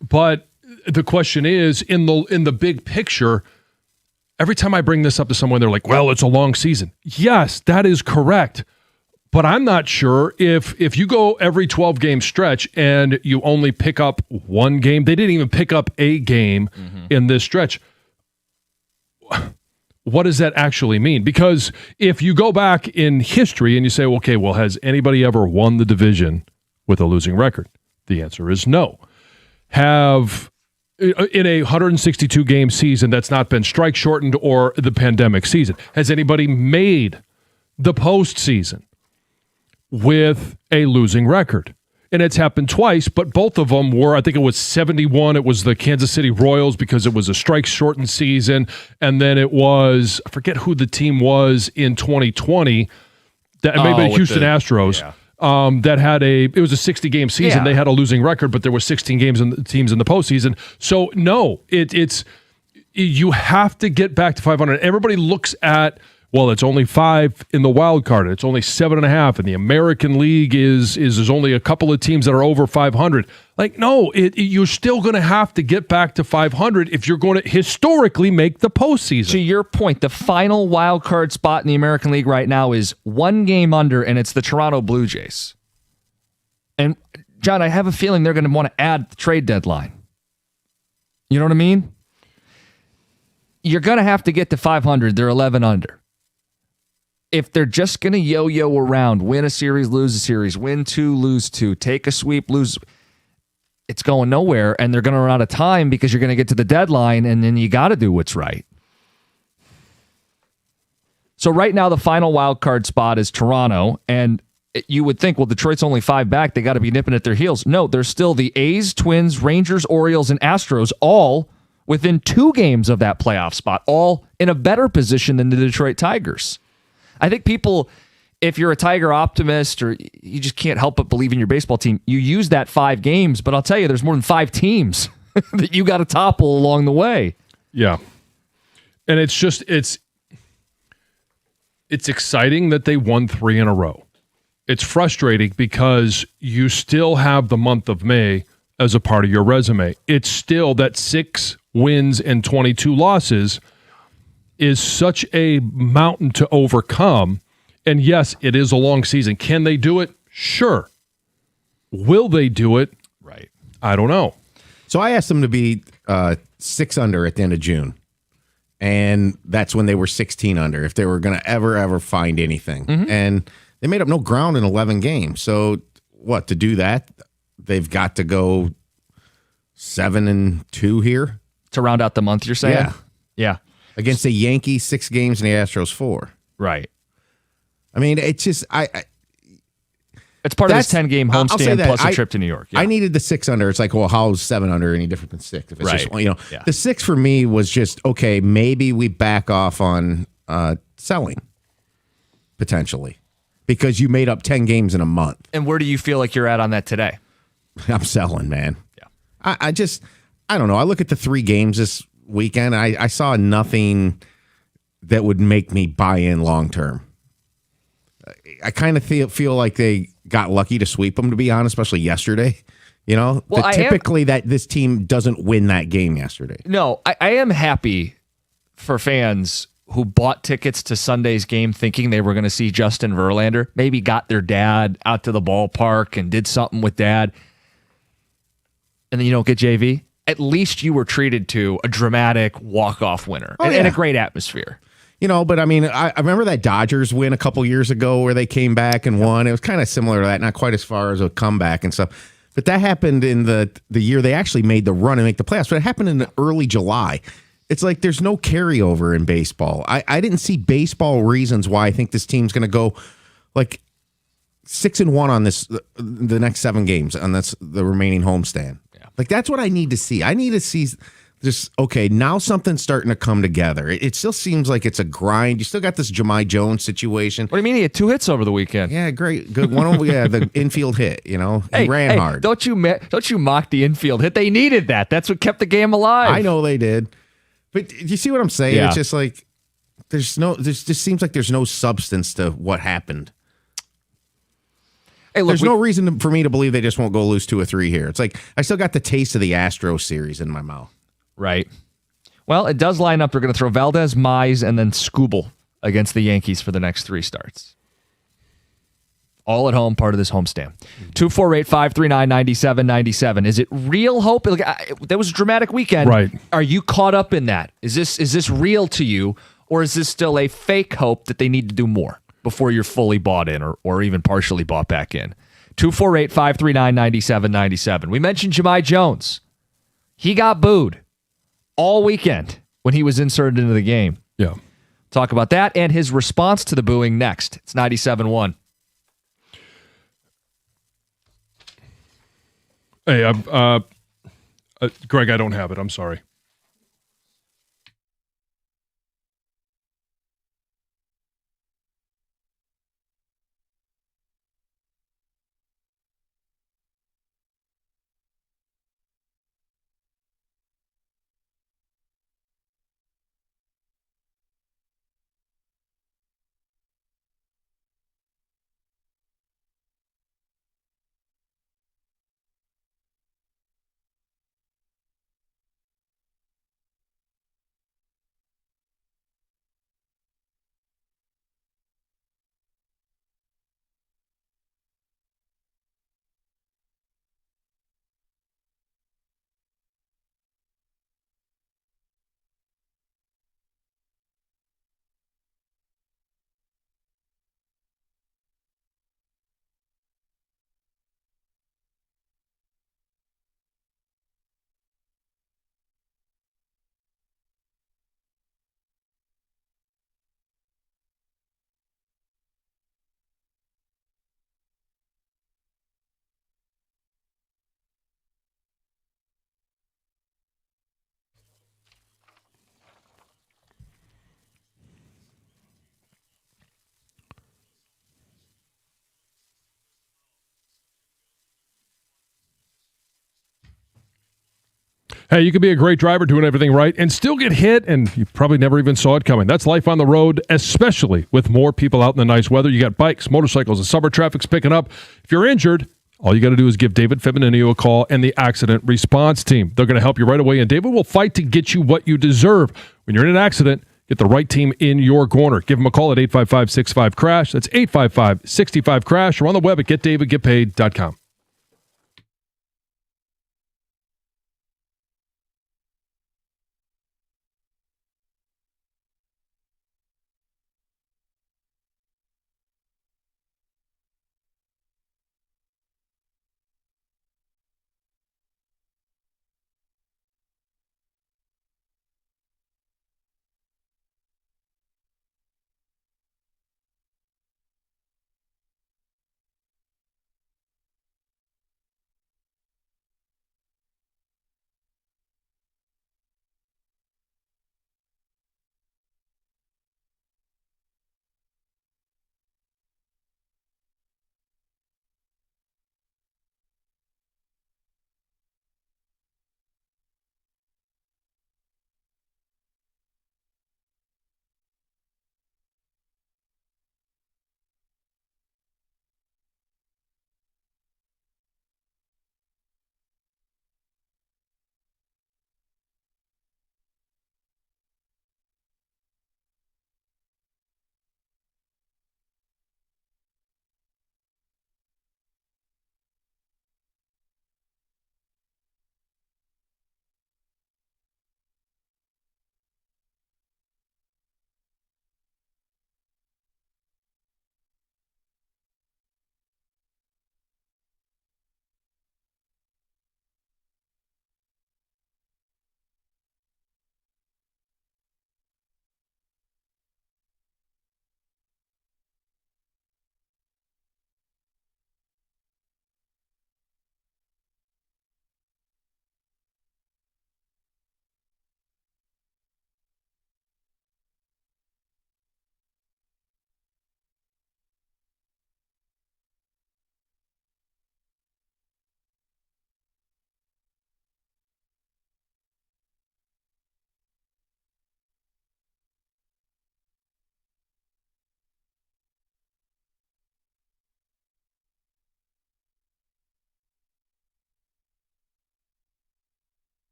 But the question is, in the big picture, every time I bring this up to someone, they're like, well, it's a long season. Yes, that is correct. But I'm not sure if you go every 12-game stretch and you only pick up 1 game. They didn't even pick up a game in this stretch. What does that actually mean? Because if you go back in history and you say, okay, well, has anybody ever won the division with a losing record? The answer is no. In a 162-game season that's not been strike-shortened or the pandemic season, has anybody made the postseason with a losing record? And it's happened twice, but both of them were, I think it was 71. It was the Kansas City Royals because it was a strike-shortened season. And then it was, I forget who the team was in 2020, maybe the Houston Astros. Yeah. That had it was a 60-game season. Yeah. They had a losing record, but there were 16 teams in the postseason. So no, it's you have to get back to 500. Everybody looks at, well, it's only 5 in the wild card. It's only 7.5 in the American League. There's only a couple of teams that are over 500. Like, no, you're still going to have to get back to 500 if you're going to historically make the postseason. To your point, the final wild card spot in the American League right now is 1 game under, and it's the Toronto Blue Jays. And, John, I have a feeling they're going to want to add the trade deadline. You know what I mean? You're going to have to get to 500. They're 11 under. If they're just going to yo-yo around, win a series, lose a series, win 2, lose 2, take a sweep, lose, it's going nowhere, and they're going to run out of time because you're going to get to the deadline, and then you got to do what's right. So right now, the final wild card spot is Toronto, and you would think, well, Detroit's only 5 back. They got to be nipping at their heels. No, there's still the A's, Twins, Rangers, Orioles, and Astros, all within 2 games of that playoff spot, all in a better position than the Detroit Tigers. I think people, if you're a Tiger optimist or you just can't help but believe in your baseball team, you use that 5 games, but I'll tell you, there's more than 5 teams that you got to topple along the way. Yeah. And it's just, it's exciting that they won 3 in a row. It's frustrating because you still have the month of May as a part of your resume. It's still that 6 wins and 22 losses is such a mountain to overcome. And yes, it is a long season. Can they do it? Sure. Will they do it? Right. I don't know. So I asked them to be 6 under at the end of June. And that's when they were 16 under, if they were going to ever find anything. And they made up no ground in 11 games. So what, to do that, they've got to go 7-2 here? To round out the month, you're saying? Yeah. Against the Yankees, 6 games, and the Astros 4. Right. I mean, it's just It's part of this 10-game I'll say homestand that. plus a trip to New York. Yeah. I needed the 6 under. It's like, well, how's 7 under any different than 6? If it's Right. just, Yeah. the 6 for me was just, okay, maybe we back off on selling potentially because you made up 10 games in a month. And where do you feel like you're at on that today? I'm selling, man. Yeah. I don't know. I look at the 3 games this weekend. I saw nothing that would make me buy in long term. I kind of feel like they got lucky to sweep them, to be honest, especially yesterday. Typically that this team doesn't win that game yesterday. No, I am happy for fans who bought tickets to Sunday's game thinking they were going to see Justin Verlander, maybe got their dad out to the ballpark and did something with dad, and then you don't get JV. At least you were treated to a dramatic walk-off winner and a great atmosphere. But I mean, I remember that Dodgers win a couple years ago where they came back and won. It was kind of similar to that, not quite as far as a comeback and stuff. But that happened in the year they actually made the run and make the playoffs. But it happened in early July. It's like there's no carryover in baseball. I didn't see baseball reasons why I think this team's going to go like 6-1 on the next 7 games on the remaining homestand. Yeah. Like that's what I need to see. I need to see. Just, okay, now something's starting to come together. It still seems like it's a grind. You still got this Jahmai Jones situation. What do you mean? He had 2 hits over the weekend. Yeah, great. Good. One of them, the infield hit, he ran hard. Don't you mock the infield hit. They needed that. That's what kept the game alive. I know they did. But do you see what I'm saying? Yeah. It's just like there just seems like there's no substance to what happened. Hey, look, there's no reason for me to believe they just won't go lose 2 or 3 here. It's like I still got the taste of the Astros series in my mouth. Right. Well, it does line up. They're going to throw Valdez, Mize, and then Skubal against the Yankees for the next 3 starts. All at home, part of this homestand. 248-539-9797. Is it real hope? That was a dramatic weekend. Right. Are you caught up in that? Is this real to you, or is this still a fake hope that they need to do more before you're fully bought in or even partially bought back in? 248-539-9797. We mentioned Jahmai Jones. He got booed all weekend when he was inserted into the game. Yeah. Talk about that and his response to the booing next. It's 97.1. Hey, Greg, I don't have it. I'm sorry. Hey, you could be a great driver doing everything right and still get hit, and you probably never even saw it coming. That's life on the road, especially with more people out in the nice weather. You got bikes, motorcycles, the summer traffic's picking up. If you're injured, all you got to do is give David Feminini a call and the accident response team. They're going to help you right away, and David will fight to get you what you deserve. When you're in an accident, get the right team in your corner. Give them a call at 855-65-CRASH. That's 855-65-CRASH, or on the web at getdavidgetpaid.com.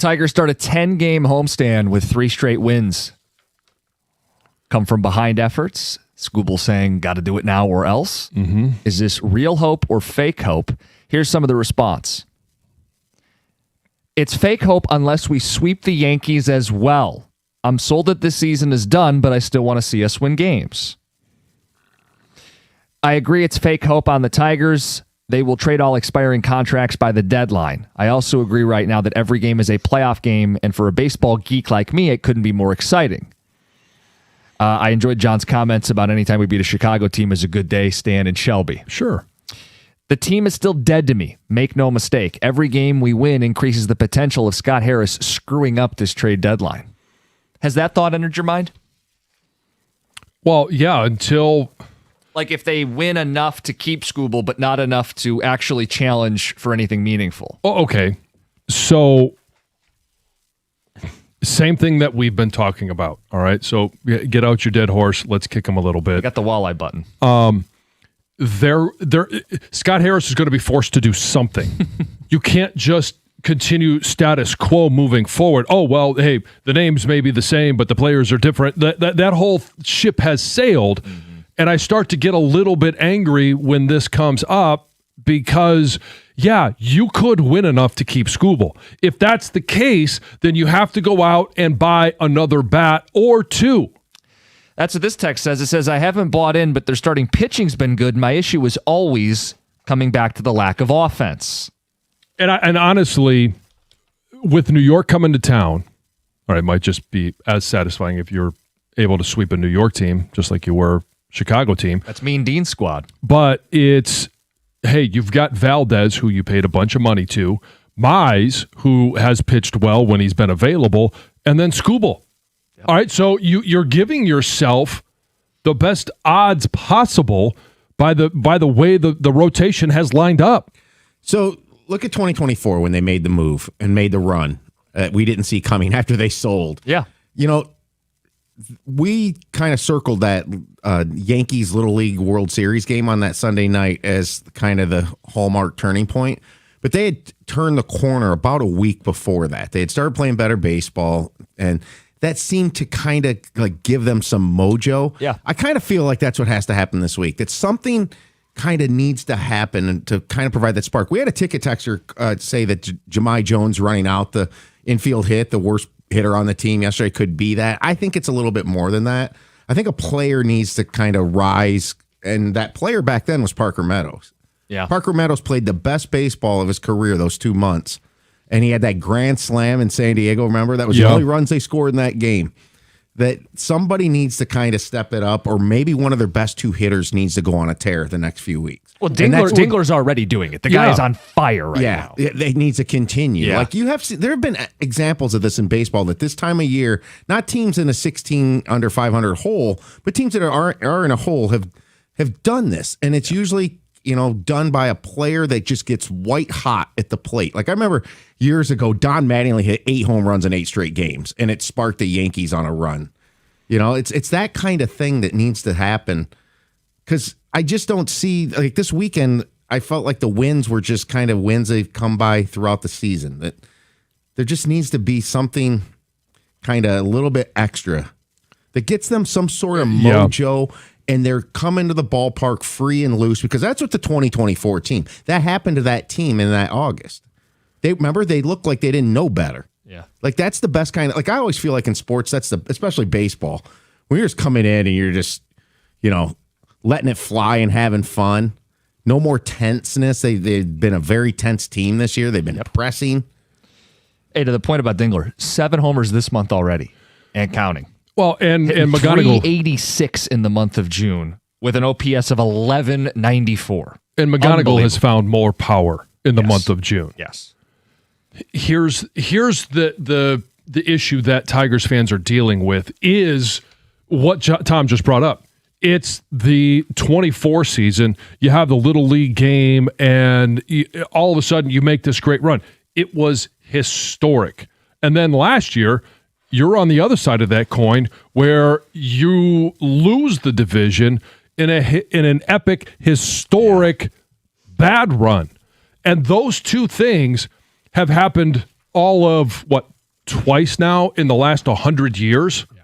Tigers start a 10-game homestand with 3 straight wins. Come from behind efforts. Skubal saying, got to do it now or else. Mm-hmm. Is this real hope or fake hope? Here's some of the response. It's fake hope unless we sweep the Yankees as well. I'm sold that this season is done, but I still want to see us win games. I agree it's fake hope on the Tigers. They will trade all expiring contracts by the deadline. I also agree right now that every game is a playoff game, and for a baseball geek like me, it couldn't be more exciting. I enjoyed John's comments about anytime we beat a Chicago team is a good day, Stan and Shelby. Sure. The team is still dead to me. Make no mistake. Every game we win increases the potential of Scott Harris screwing up this trade deadline. Has that thought entered your mind? Well, yeah, until... Like if they win enough to keep Skubal, but not enough to actually challenge for anything meaningful. Oh, okay. So, same thing that we've been talking about. All right. So, get out your dead horse. Let's kick him a little bit. I got the walleye button. Scott Harris is going to be forced to do something. You can't just continue status quo moving forward. Oh, well, hey, the names may be the same, but the players are different. That whole ship has sailed. Mm-hmm. And I start to get a little bit angry when this comes up because, yeah, you could win enough to keep Skubal. If that's the case, then you have to go out and buy another bat or 2. That's what this text says. It says, I haven't bought in, but their starting pitching's been good. My issue is always coming back to the lack of offense. And honestly, with New York coming to town, all right, it might just be as satisfying if you're able to sweep a New York team, just like you were Chicago team. That's Mean Dean squad. But it's, hey, you've got Valdez, who you paid a bunch of money to, Mize, who has pitched well when he's been available, and then Skubal. Yep. All right, so you're giving yourself the best odds possible by the way the rotation has lined up. So look at 2024 when they made the move and made the run that we didn't see coming after they sold. Yeah. You know, we kind of circled that Yankees Little League World Series game on that Sunday night as kind of the hallmark turning point. But they had turned the corner about a week before that. They had started playing better baseball, and that seemed to kind of like give them some mojo. Yeah. I kind of feel like that's what has to happen this week. That something kind of needs to happen to kind of provide that spark. We had a ticket texter say that Jahmai Jones running out the infield hit, the worst hitter on the team yesterday, could be that. I think it's a little bit more than that. I think a player needs to kind of rise, and that player back then was Parker Meadows. Yeah. Parker Meadows played the best baseball of his career those 2 months, and he had that grand slam in San Diego, remember? That was the only runs they scored in that game. That somebody needs to kind of step it up, or maybe one of their best 2 hitters needs to go on a tear the next few weeks. Well, Dingler's already doing it. The guy is on fire right now. Yeah, it needs to continue. Yeah. Like there have been examples of this in baseball that this time of year, not teams in a 16 under 500 hole, but teams that are in a hole have done this, and it's usually done by a player that just gets white hot at the plate. Like I remember years ago, Don Mattingly hit 8 home runs in 8 straight games, and it sparked the Yankees on a run. It's that kind of thing that needs to happen, because I just don't see, like this weekend, I felt like the wins were just kind of wins they've come by throughout the season. That there just needs to be something kind of a little bit extra that gets them some sort of mojo. Yeah. And they're coming to the ballpark free and loose, because that's what the 2024 team, that happened to that team in that August. They looked like they didn't know better. Yeah. Like that's the best kind of, like I always feel like in sports, especially baseball, when you're just coming in and you're just, letting it fly and having fun. No more tenseness. They've been a very tense team this year. They've been pressing. Hey, to the point about Dingler, 7 homers this month already and counting. Well, and McGonigal 386 in the month of June with an OPS of 1194. And McGonigal has found more power in the month of June. Yes. Here's the issue that Tigers fans are dealing with is what Tom just brought up. It's the 24 season. You have the Little League game, and all of a sudden you make this great run. It was historic. And then last year, you're on the other side of that coin where you lose the division in an epic, historic bad run. And those 2 things have happened all of, twice now in the last 100 years. Yeah.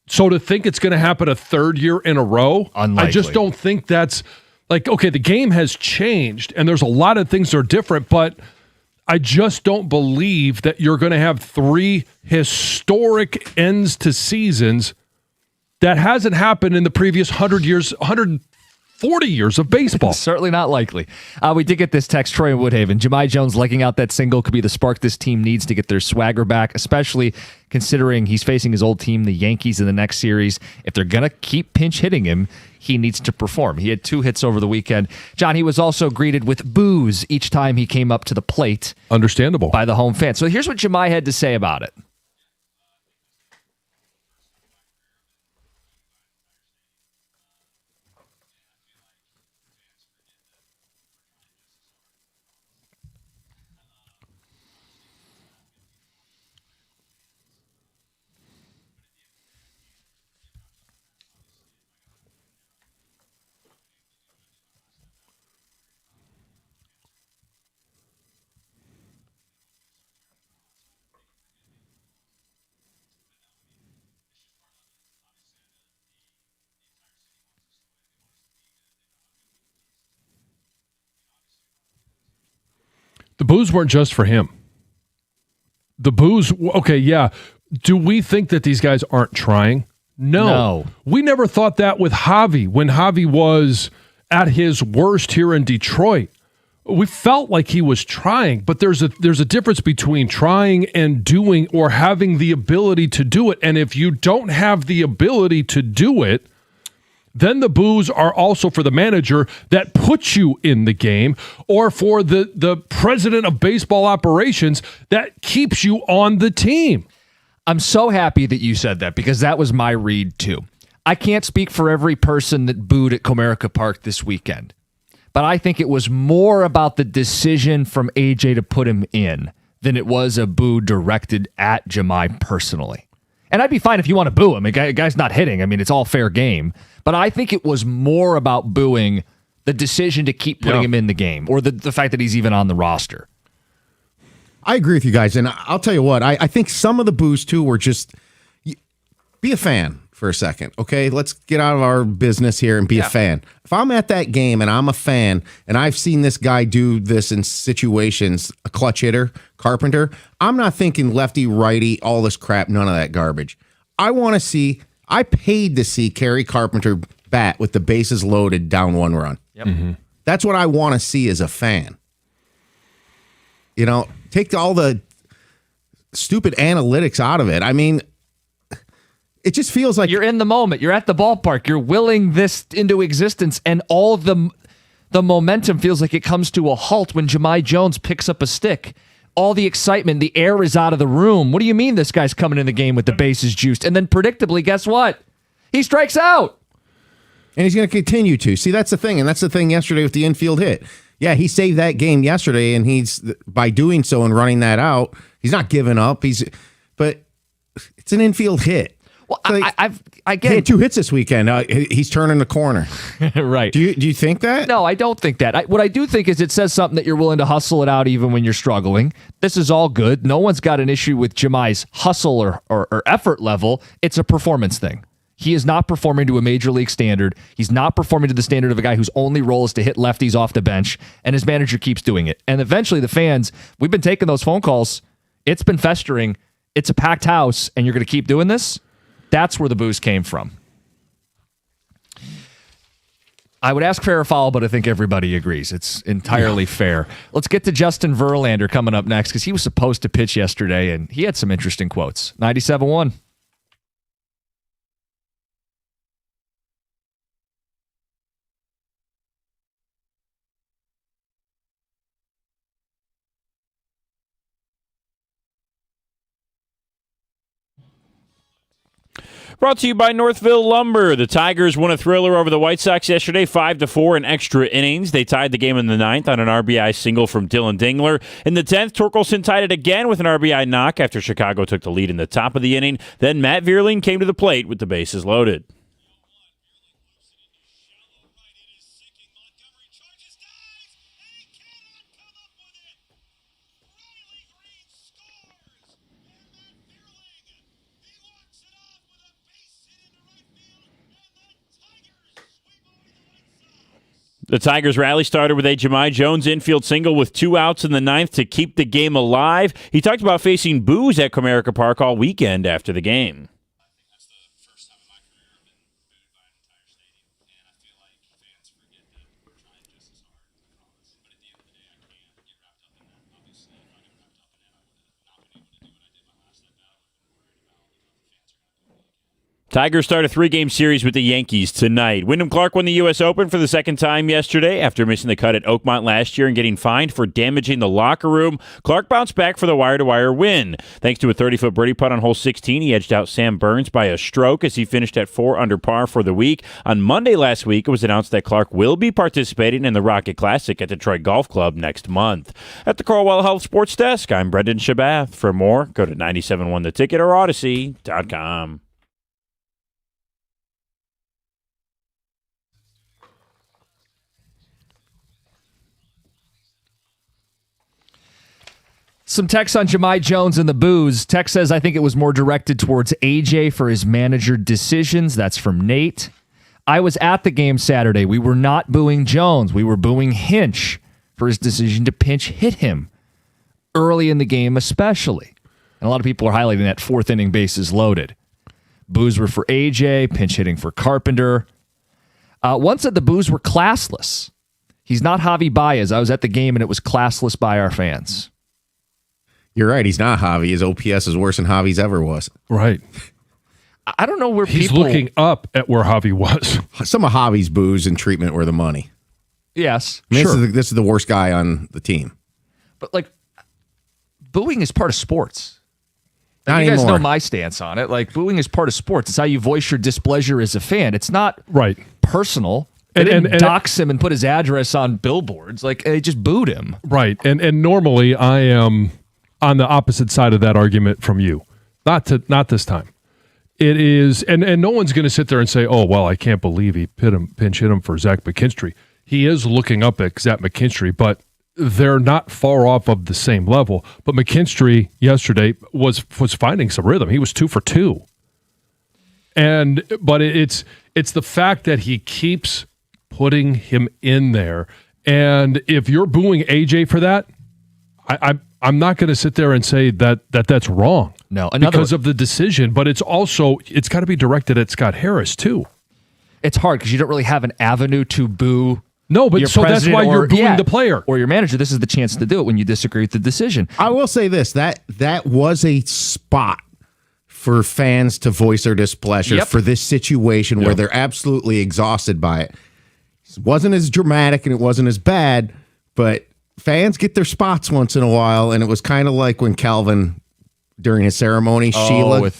So to think it's going to happen a third year in a row, unlikely. I just don't think that's like, okay, the game has changed and there's a lot of things that are different, but I just don't believe that you're going to have 3 historic ends to seasons. That hasn't happened in the previous 100 years, 140 years of baseball. Certainly not likely. We did get this text, Troy in Woodhaven. Jahmai Jones legging out that single could be the spark this team needs to get their swagger back, especially considering he's facing his old team, the Yankees, in the next series. If they're going to keep pinch hitting him, he needs to perform. He had 2 hits over the weekend. John, he was also greeted with boos each time he came up to the plate. Understandable. By the home fans. So here's what Jahmai had to say about it. The boos weren't just for him. The boos, okay, yeah. Do we think that these guys aren't trying? No. We never thought that with Javi when Javi was at his worst here in Detroit. We felt like he was trying, but there's a difference between trying and doing or having the ability to do it. And if you don't have the ability to do it, then the boos are also for the manager that puts you in the game or for the president of baseball operations that keeps you on the team. I'm so happy that you said that because that was my read too. I can't speak for every person that booed at Comerica Park this weekend, but I think it was more about the decision from AJ to put him in than it was a boo directed at Jahmai personally. And I'd be fine if you want to boo him. A guy's not hitting. I mean, it's all fair game. But I think it was more about booing the decision to keep putting him in the game or the fact that he's even on the roster. I agree with you guys. And I'll tell you what, I think some of the boos, too, were just be a fan for a second, okay? Let's get out of our business here and be a fan. If I'm at that game and I'm a fan and I've seen this guy do this in situations, a clutch hitter, Carpenter, I'm not thinking lefty, righty, all this crap, none of that garbage. I paid to see Kerry Carpenter bat with the bases loaded down 1 run. Yep. Mm-hmm. That's what I want to see as a fan. You know, take all the stupid analytics out of it. I mean, it just feels like you're in the moment. You're at the ballpark. You're willing this into existence, and all the momentum feels like it comes to a halt when Jahmai Jones picks up a stick. All the excitement, the air is out of the room. What do you mean this guy's coming in the game with the bases juiced? And then predictably, guess what? He strikes out. And he's going to continue to. See, that's the thing. And that's the thing yesterday with the infield hit. Yeah, he saved that game yesterday, and he's by doing so and running that out, he's not giving up. But it's an infield hit. Well, so I get he had 2 hits this weekend. He's turning the corner. Right. Do you think that? No, I don't think that. What I do think is it says something that you're willing to hustle it out even when you're struggling. This is all good. No one's got an issue with Jahmai's hustle or effort level. It's a performance thing. He is not performing to a major league standard. He's not performing to the standard of a guy whose only role is to hit lefties off the bench, and his manager keeps doing it. And eventually the fans, we've been taking those phone calls. It's been festering. It's a packed house, and you're going to keep doing this? That's where the boos came from. I would ask fair or foul, but I think everybody agrees. It's entirely fair. Let's get to Justin Verlander coming up next because he was supposed to pitch yesterday, and he had some interesting quotes. 97.1. Brought to you by Northville Lumber. The Tigers won a thriller over the White Sox yesterday, 5-4 in extra innings. They tied the game in the 9th on an RBI single from Dylan Dingler. In the 10th, Torkelson tied it again with an RBI knock after Chicago took the lead in the top of the inning. Then Matt Vierling came to the plate with the bases loaded. The Tigers rally started with a Jahmai Jones infield single with 2 outs in the ninth to keep the game alive. He talked about facing boos at Comerica Park all weekend after the game. Tigers start a 3-game series with the Yankees tonight. Wyndham Clark won the U.S. Open for the second time yesterday after missing the cut at Oakmont last year and getting fined for damaging the locker room. Clark bounced back for the wire-to-wire win. Thanks to a 30-foot birdie putt on hole 16, he edged out Sam Burns by a stroke as he finished at 4 under par for the week. On Monday last week, it was announced that Clark will be participating in the Rocket Classic at Detroit Golf Club next month. At the Corwell Health Sports Desk, I'm Brendan Shabath. For more, go to 971theticket or Odyssey.com. Some text on Jahmai Jones and the boos. Text says, I think it was more directed towards AJ for his manager decisions. That's from Nate. I was at the game Saturday. We were not booing Jones. We were booing Hinch for his decision to pinch hit him early in the game especially. And a lot of people are highlighting that 4th inning bases loaded. Boos were for AJ, pinch hitting for Carpenter. One said the boos were classless. He's not Javi Baez. I was at the game and it was classless by our fans. You're right. He's not Javi. His OPS is worse than Javi's ever was. Right. I don't know where he's looking up at where Javi was. Some of Javi's boos and treatment were the money. Yes. I mean, sure. This is the worst guy on the team. But, like, booing is part of sports. Not you guys anymore. know my stance on it. Like, booing is part of sports. It's how you voice your displeasure as a fan. It's not right personal. They didn't dox him and put his address on billboards. Like, they just booed him. Right. And normally I am on the opposite side of that argument from you. Not this time. It is, and no one's going to sit there and say, oh, well, I can't believe he pinch hit him for Zach McKinstry. He is looking up at Zach McKinstry, but they're not far off of the same level. But McKinstry yesterday was finding some rhythm. He was 2 for 2. But it's the fact that he keeps putting him in there. And if you're booing AJ for that, I'm not going to sit there and say that's wrong. No, because of the decision, but it's got to be directed at Scott Harris too. It's hard because you don't really have an avenue to boo. No, but so that's why you're booing the player or your manager. This is the chance to do it when you disagree with the decision. I will say this: that was a spot for fans to voice their displeasure for this situation where they're absolutely exhausted by it. It wasn't as dramatic and it wasn't as bad, but fans get their spots once in a while, and it was kind of like when Calvin, during his ceremony, Sheila,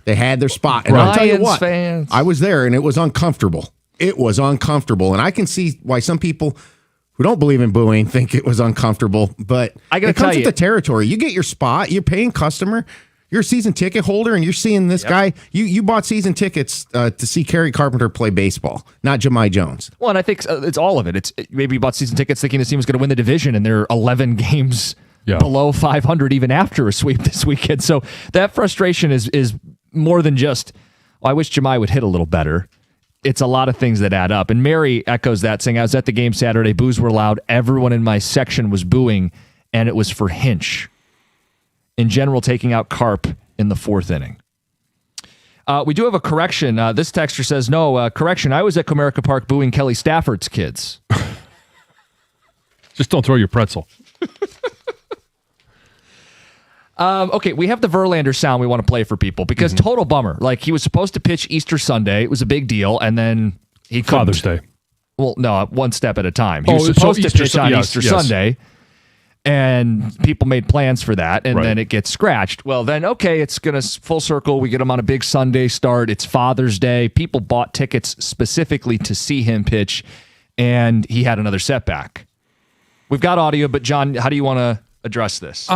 they had their spot. And I'll tell you what, fans. I was there, and it was uncomfortable. It was uncomfortable, and I can see why some people who don't believe in booing think it was uncomfortable, but it comes with the territory. You get your spot, you're paying customer, you're a season ticket holder, and you're seeing this guy. You bought season tickets to see Kerry Carpenter play baseball, not Jahmai Jones. Well, and I think it's all of it. Maybe you bought season tickets thinking this team was going to win the division, and they're 11 games below 500 even after a sweep this weekend. So that frustration is more than just, I wish Jahmai would hit a little better. It's a lot of things that add up. And Mary echoes that, saying, I was at the game Saturday. Boos were loud. Everyone in my section was booing, and it was for Hinch. In general, taking out Carp in the 4th inning. We do have a correction. This texter says, no, correction. I was at Comerica Park booing Kelly Stafford's kids. Just don't throw your pretzel. Okay, we have the Verlander sound we want to play for people because total bummer. Like, he was supposed to pitch Easter Sunday. It was a big deal, and then he couldn't. Father's Day. Well, no, one step at a time. He was supposed to pitch on Easter Sunday, and people made plans for that, and then it gets scratched. Well, then, okay, it's going to full circle. We get him on a big Sunday start. It's Father's Day. People bought tickets specifically to see him pitch, and he had another setback. We've got audio, but John, how do you want to address this?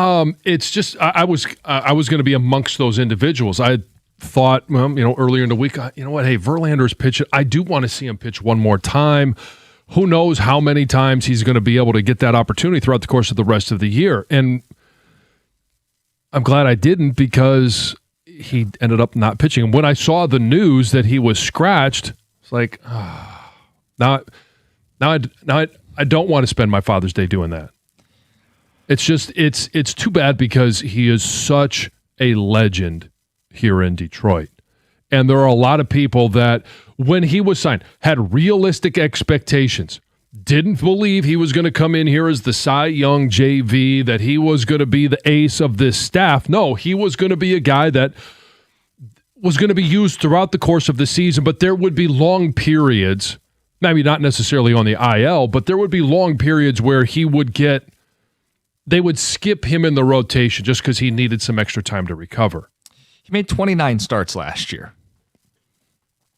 It's just I was going to be amongst those individuals. I thought, earlier in the week, you know what? Hey, Verlander's pitching. I do want to see him pitch one more time. Who knows how many times he's going to be able to get that opportunity throughout the course of the rest of the year? And I'm glad I didn't because he ended up not pitching. And when I saw the news that he was scratched, it's like, now Now I don't want to spend my Father's Day doing that. It's just it's too bad because he is such a legend here in Detroit. And there are a lot of people that, when he was signed, had realistic expectations, didn't believe he was going to come in here as the Cy Young JV, that he was going to be the ace of this staff. No, he was going to be a guy that was going to be used throughout the course of the season, but there would be long periods, maybe not necessarily on the IL, but there would be long periods where they would skip him in the rotation just because he needed some extra time to recover. He made 29 starts last year.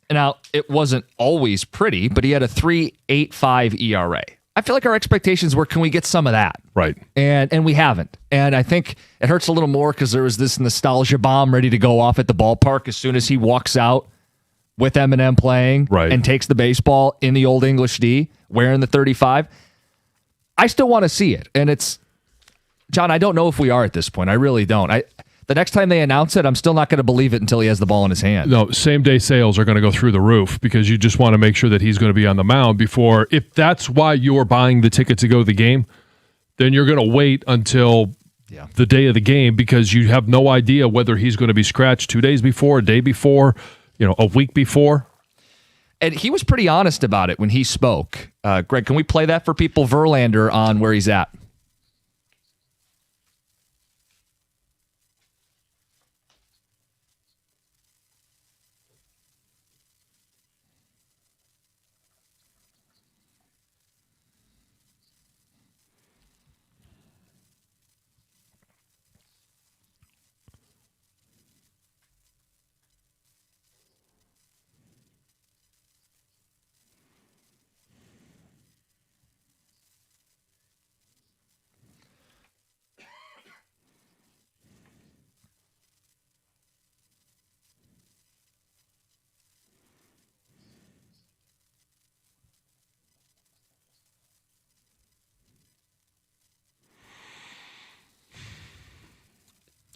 Now, it wasn't always pretty, but he had a 3.85 ERA. I feel like our expectations were, can we get some of that? Right. And we haven't. And I think it hurts a little more because there was this nostalgia bomb ready to go off at the ballpark as soon as he walks out with Eminem playing and takes the baseball in the Old English D, wearing the 35. I still want to see it. And it's, John, I don't know if we are at this point. I really don't. The next time they announce it, I'm still not going to believe it until he has the ball in his hand. No, same-day sales are going to go through the roof because you just want to make sure that he's going to be on the mound before. If that's why you're buying the ticket to go to the game, then you're going to wait until the day of the game because you have no idea whether he's going to be scratched 2 days before, a day before, a week before. And he was pretty honest about it when he spoke. Greg, can we play that for people? Verlander on where he's at.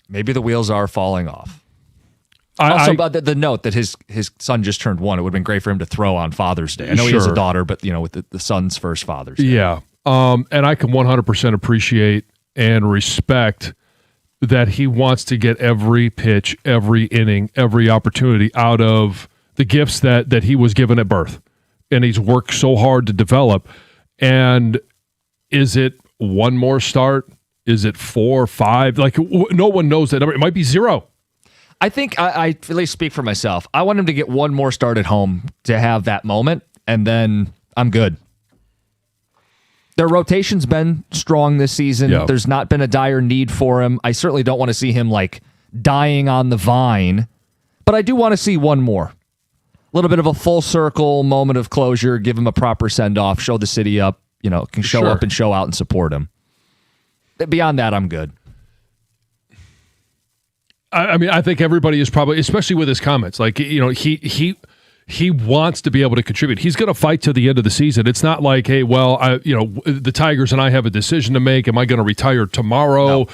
Maybe the wheels are falling off. Also, about the note that his son just turned 1, it would have been great for him to throw on Father's Day. I know he has a daughter, but with the son's first Father's Day. Yeah, and I can 100% appreciate and respect that he wants to get every pitch, every inning, every opportunity out of the gifts that he was given at birth, and he's worked so hard to develop. And is it one more start? Is it 4 or 5? Like, no one knows that number. It might be 0. I think I at least speak for myself. I want him to get one more start at home to have that moment, and then I'm good. Their rotation's been strong this season. Yep. There's not been a dire need for him. I certainly don't want to see him dying on the vine, but I do want to see one more. A little bit of a full circle moment of closure, give him a proper send-off, show the city up, can show up and show out and support him. Beyond that, I'm good. I mean, I think everybody is probably, especially with his comments, he wants to be able to contribute. He's going to fight to the end of the season. It's not like, hey, well, the Tigers and I have a decision to make. Am I going to retire tomorrow? No.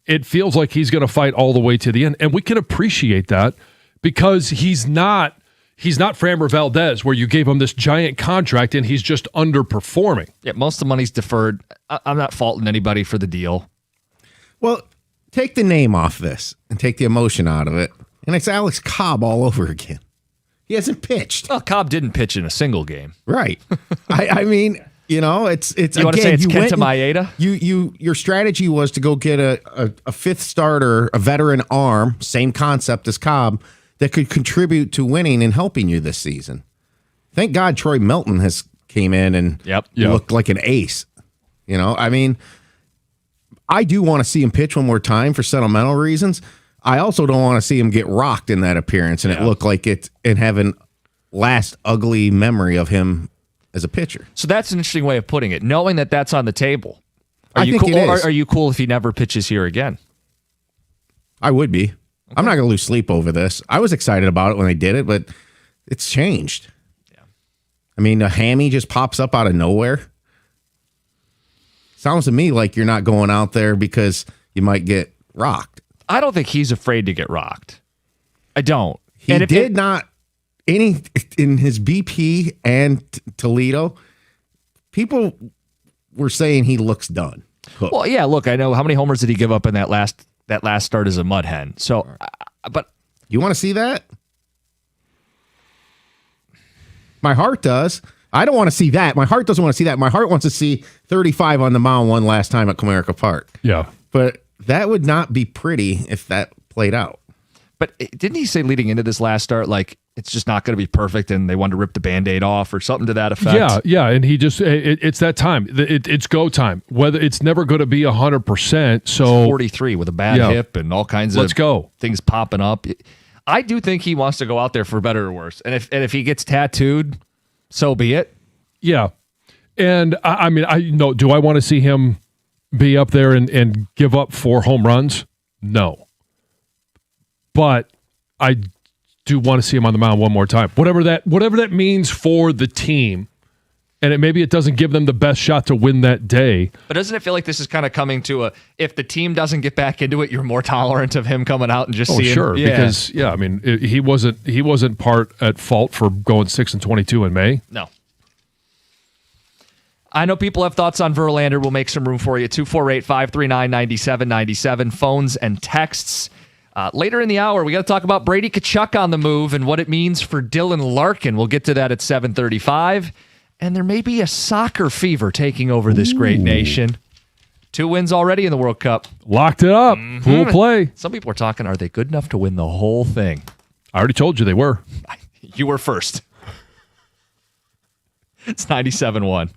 It feels like he's going to fight all the way to the end, and we can appreciate that because he's not Framber Valdez, where you gave him this giant contract and he's just underperforming. Yeah, most of the money's deferred. I'm not faulting anybody for the deal. Well, take the name off this and take the emotion out of it, and it's Alex Cobb all over again. He hasn't pitched. Well, Cobb didn't pitch in a single game. Right. I mean, it's. You want to say it's Kenta Maeda? Your strategy was to go get a fifth starter, a veteran arm, same concept as Cobb, that could contribute to winning and helping you this season. Thank God Troy Melton has came in and looked like an ace. I mean, I do want to see him pitch one more time for sentimental reasons. I also don't want to see him get rocked in that appearance and it look like it and have an last ugly memory of him as a pitcher. So that's an interesting way of putting it. Knowing that that's on the table. Are you cool if he never pitches here again? I would be. Okay. I'm not going to lose sleep over this. I was excited about it when they did it, but it's changed. Yeah. I mean, a hammy just pops up out of nowhere. Sounds to me like you're not going out there because you might get rocked. I don't think he's afraid to get rocked. I don't. He not in his BP and Toledo people were saying he looks done. Cook. Well, yeah. Look, I know how many homers did he give up in that last start as a mud hen. So, but you want to see that? My heart does. I don't want to see that. My heart doesn't want to see that. My heart wants to see 35 on the mound one last time at Comerica Park. Yeah. But that would not be pretty if that played out. But didn't he say leading into this last start, like, it's just not going to be perfect and they wanted to rip the Band-Aid off or something to that effect? Yeah. And he just, it's that time. It's go time. Whether it's never going to be 100%. So 43 with a bad hip and all kinds of things popping up. I do think he wants to go out there for better or worse. And if he gets tattooed, so be it. Yeah. And I mean, do I want to see him be up there and give up 4 home runs? No. But I do want to see him on the mound one more time. Whatever that means for the team. And maybe it doesn't give them the best shot to win that day. But doesn't it feel like this is kind of coming to if the team doesn't get back into it, you're more tolerant of him coming out and just seeing? Sure, because I mean, he wasn't part at fault for going 6-22 in May. No. I know people have thoughts on Verlander. We'll make some room for you. 248-539-9797. Phones and texts. Later in the hour, we got to talk about Brady Tkachuk on the move and what it means for Dylan Larkin. We'll get to that at 7:35. And there may be a soccer fever taking over this great nation. 2 wins already in the World Cup. Locked it up. Full play. Some people are talking, are they good enough to win the whole thing? I already told you they were. You were first. It's 97-1.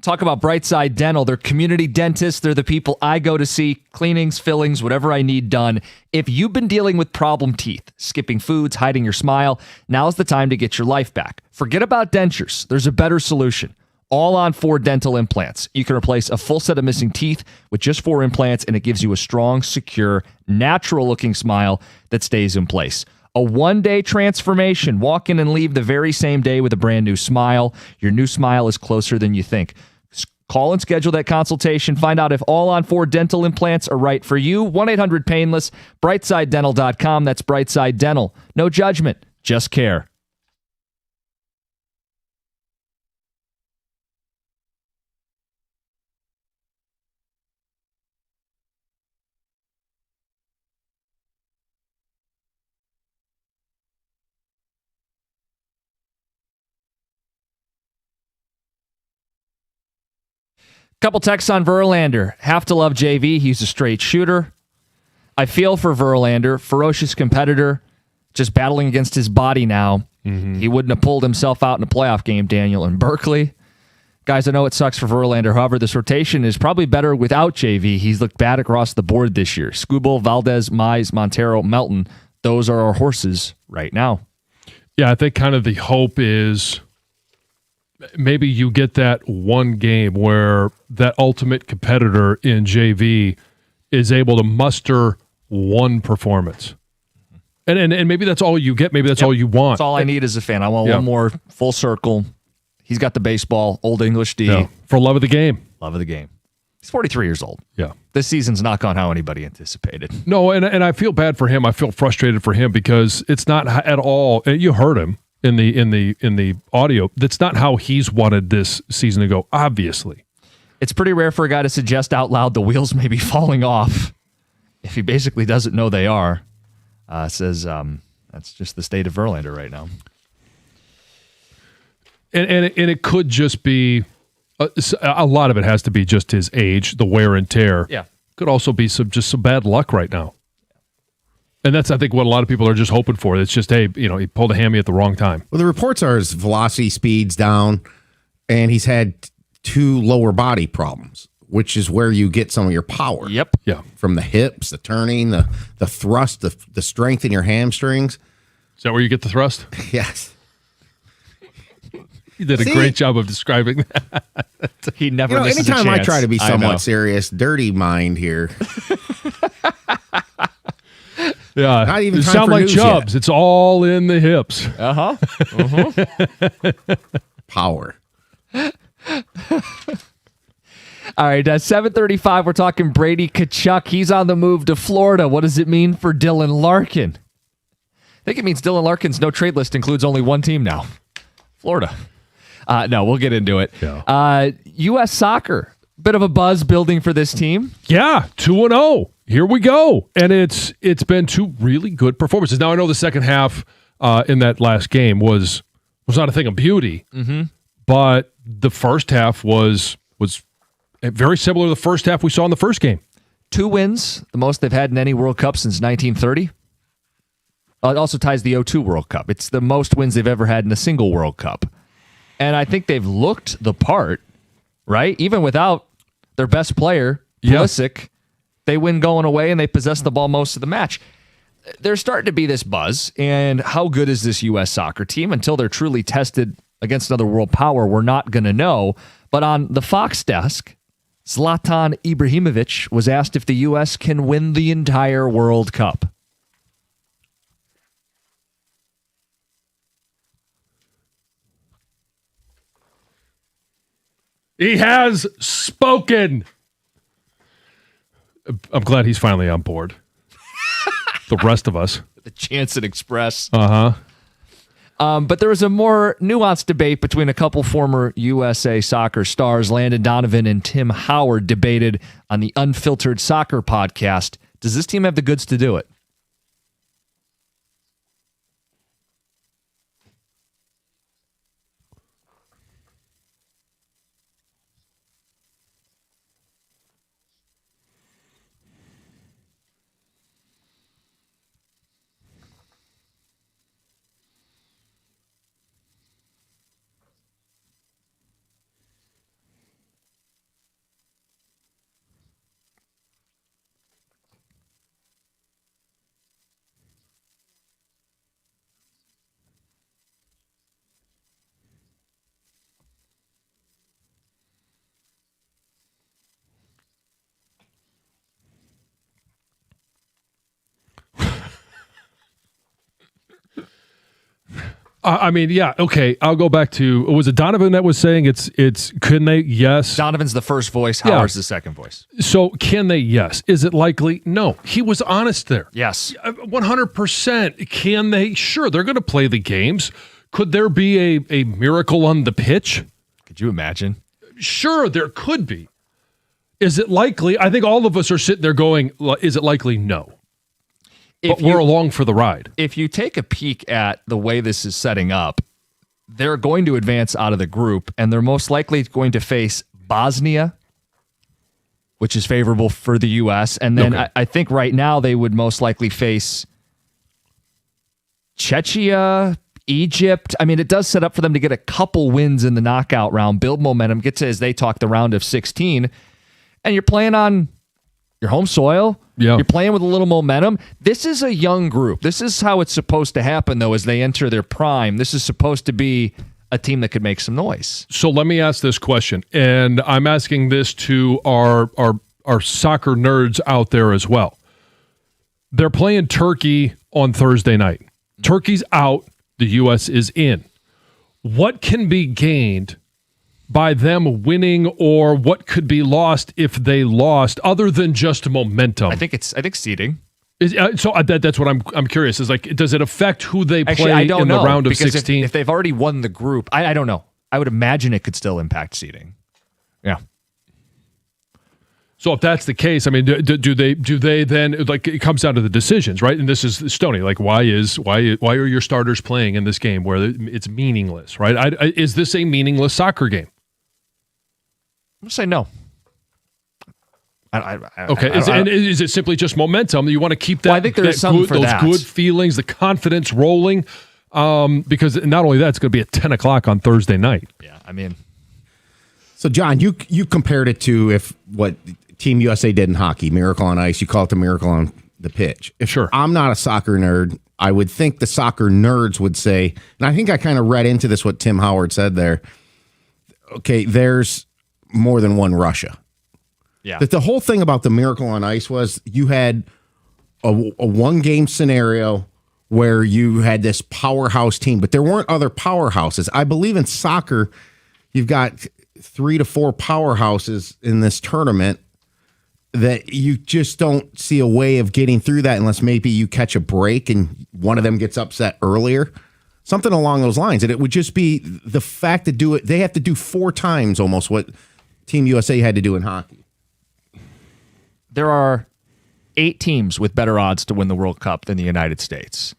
Talk about Brightside Dental. They're community dentists. They're the people I go to see. Cleanings, fillings, whatever I need done. If you've been dealing with problem teeth, skipping foods, hiding your smile, now's the time to get your life back. Forget about dentures. There's a better solution. All-on-4 dental implants. You can replace a full set of missing teeth with just 4 implants, and it gives you a strong, secure, natural-looking smile that stays in place. A one-day transformation. Walk in and leave the very same day with a brand new smile. Your new smile is closer than you think. Call and schedule that consultation. Find out if all-on-4 dental implants are right for you. 1-800-PAINLESS. BrightsideDental.com. That's Brightside Dental. No judgment, just care. Couple texts on Verlander. Have to love JV. He's a straight shooter. I feel for Verlander, ferocious competitor, just battling against his body now. He wouldn't have pulled himself out in a playoff game, Daniel, in Berkeley. Guys, I know it sucks for Verlander. However, this rotation is probably better without JV. He's looked bad across the board this year. Skubal, Valdez, Mize, Montero, Melton. Those are our horses right now. Yeah, I think kind of the hope is maybe you get that one game where that ultimate competitor in JV is able to muster one performance. And maybe that's all you get. Maybe that's all you want. That's all I need as a fan. I want one more full circle. He's got the baseball, old English D. Yeah. For love of the game. Love of the game. He's 43 years old. Yeah. This season's not gone how anybody anticipated. No, and I feel bad for him. I feel frustrated for him because it's not at all. You heard him in the audio. That's not how he's wanted this season to go, obviously. It's pretty rare for a guy to suggest out loud the wheels may be falling off if he basically doesn't know they are. Says that's just the state of Verlander right now. And it could just be a lot of it has to be just his age, the wear and tear. Yeah. Could also be some bad luck right now. And that's, I think, what a lot of people are just hoping for. It's just, hey, he pulled a hammy at the wrong time. Well, the reports are his velocity speed's down, and he's had 2 lower body problems, which is where you get some of your power. Yep. Yeah. From the hips, the turning, the thrust, the strength in your hamstrings. Is that where you get the thrust? Yes. You did a great job of describing that. He never misses anytime a chance. I try to be somewhat serious, dirty mind here. Yeah. Not even you time sound for like news Chubbs. yet. It's all in the hips. Power. All right, at 7:35, we're talking Brady Tkachuk. He's on the move to Florida. What does it mean for Dylan Larkin? I think it means Dylan Larkin's no trade list includes only one team now, Florida. No, we'll get into it. Yeah. U.S. Soccer, bit of a buzz building for this team. Yeah, 2-0. Here we go. And it's been 2 really good performances. Now, I know the second half in that last game was not a thing of beauty, but the first half was very similar to the first half we saw in the first game. 2 wins, the most they've had in any World Cup since 1930. It also ties the 2002 World Cup. It's the most wins they've ever had in a single World Cup. And I think they've looked the part, right? Even without their best player, Pulisic, they win going away and they possess the ball most of the match. There's starting to be this buzz. And how good is this U.S. soccer team? Until they're truly tested against another world power, we're not going to know. But on the Fox desk, Zlatan Ibrahimovic was asked if the U.S. can win the entire World Cup. He has spoken. I'm glad he's finally on board. The rest of us. The Janssen Express. Uh-huh. But there was a more nuanced debate between a couple former USA soccer stars. Landon Donovan and Tim Howard debated on the Unfiltered Soccer podcast. Does this team have the goods to do it? I mean, yeah, okay. I'll go back to, was it Donovan that was saying it's couldn't they? Yes. Donovan's the first voice. Howard's the second voice. So can they? Yes. Is it likely? No. He was honest there. Yes. 100%. Can they? Sure, they're going to play the games. Could there be a miracle on the pitch? Could you imagine? Sure, there could be. Is it likely? I think all of us are sitting there going, is it likely? No. But we're along for the ride. If you take a peek at the way this is setting up, they're going to advance out of the group, and they're most likely going to face Bosnia, which is favorable for the U.S., and then I think right now they would most likely face Czechia, Egypt. I mean, it does set up for them to get a couple wins in the knockout round, build momentum, get to, as they talk, the round of 16, and you're playing on your home soil. Yeah. You're playing with a little momentum. This is a young group. This is how it's supposed to happen, though, as they enter their prime. This is supposed to be a team that could make some noise. So let me ask this question, and I'm asking this to our soccer nerds out there as well. They're playing Turkey on Thursday night. Turkey's out. The U.S. is in. What can be gained by them winning, or what could be lost if they lost, other than just momentum? I think seeding. That's what I'm curious. Is like, does it affect who they play I don't in know, the round of because 16? If they've already won the group, I don't know. I would imagine it could still impact seeding. Yeah. So if that's the case, I mean, do they then, like, it comes down to the decisions, right? And this is Stoney. Like, why are your starters playing in this game where it's meaningless, right? Is this a meaningless soccer game? I'm gonna say no. Okay. Is it simply just momentum? You want to keep that? Well, I think there's something for those good feelings, the confidence rolling, because not only that, it's going to be at 10 o'clock on Thursday night. Yeah, I mean. So, John, you compared it to what Team USA did in hockey, Miracle on Ice. You call it the Miracle on the pitch. Sure. I'm not a soccer nerd. I would think the soccer nerds would say, and I think I kind of read into this what Tim Howard said there. Okay, there's more than one Russia. Yeah. That the whole thing about the Miracle on Ice was you had a one-game scenario where you had this powerhouse team, but there weren't other powerhouses. I believe in soccer, you've got 3 to 4 powerhouses in this tournament that you just don't see a way of getting through that unless maybe you catch a break and one of them gets upset earlier. Something along those lines. And it would just be the fact to do it. They have to do 4 times almost what Team USA had to do in hockey. There are 8 teams with better odds to win the World Cup than the United States.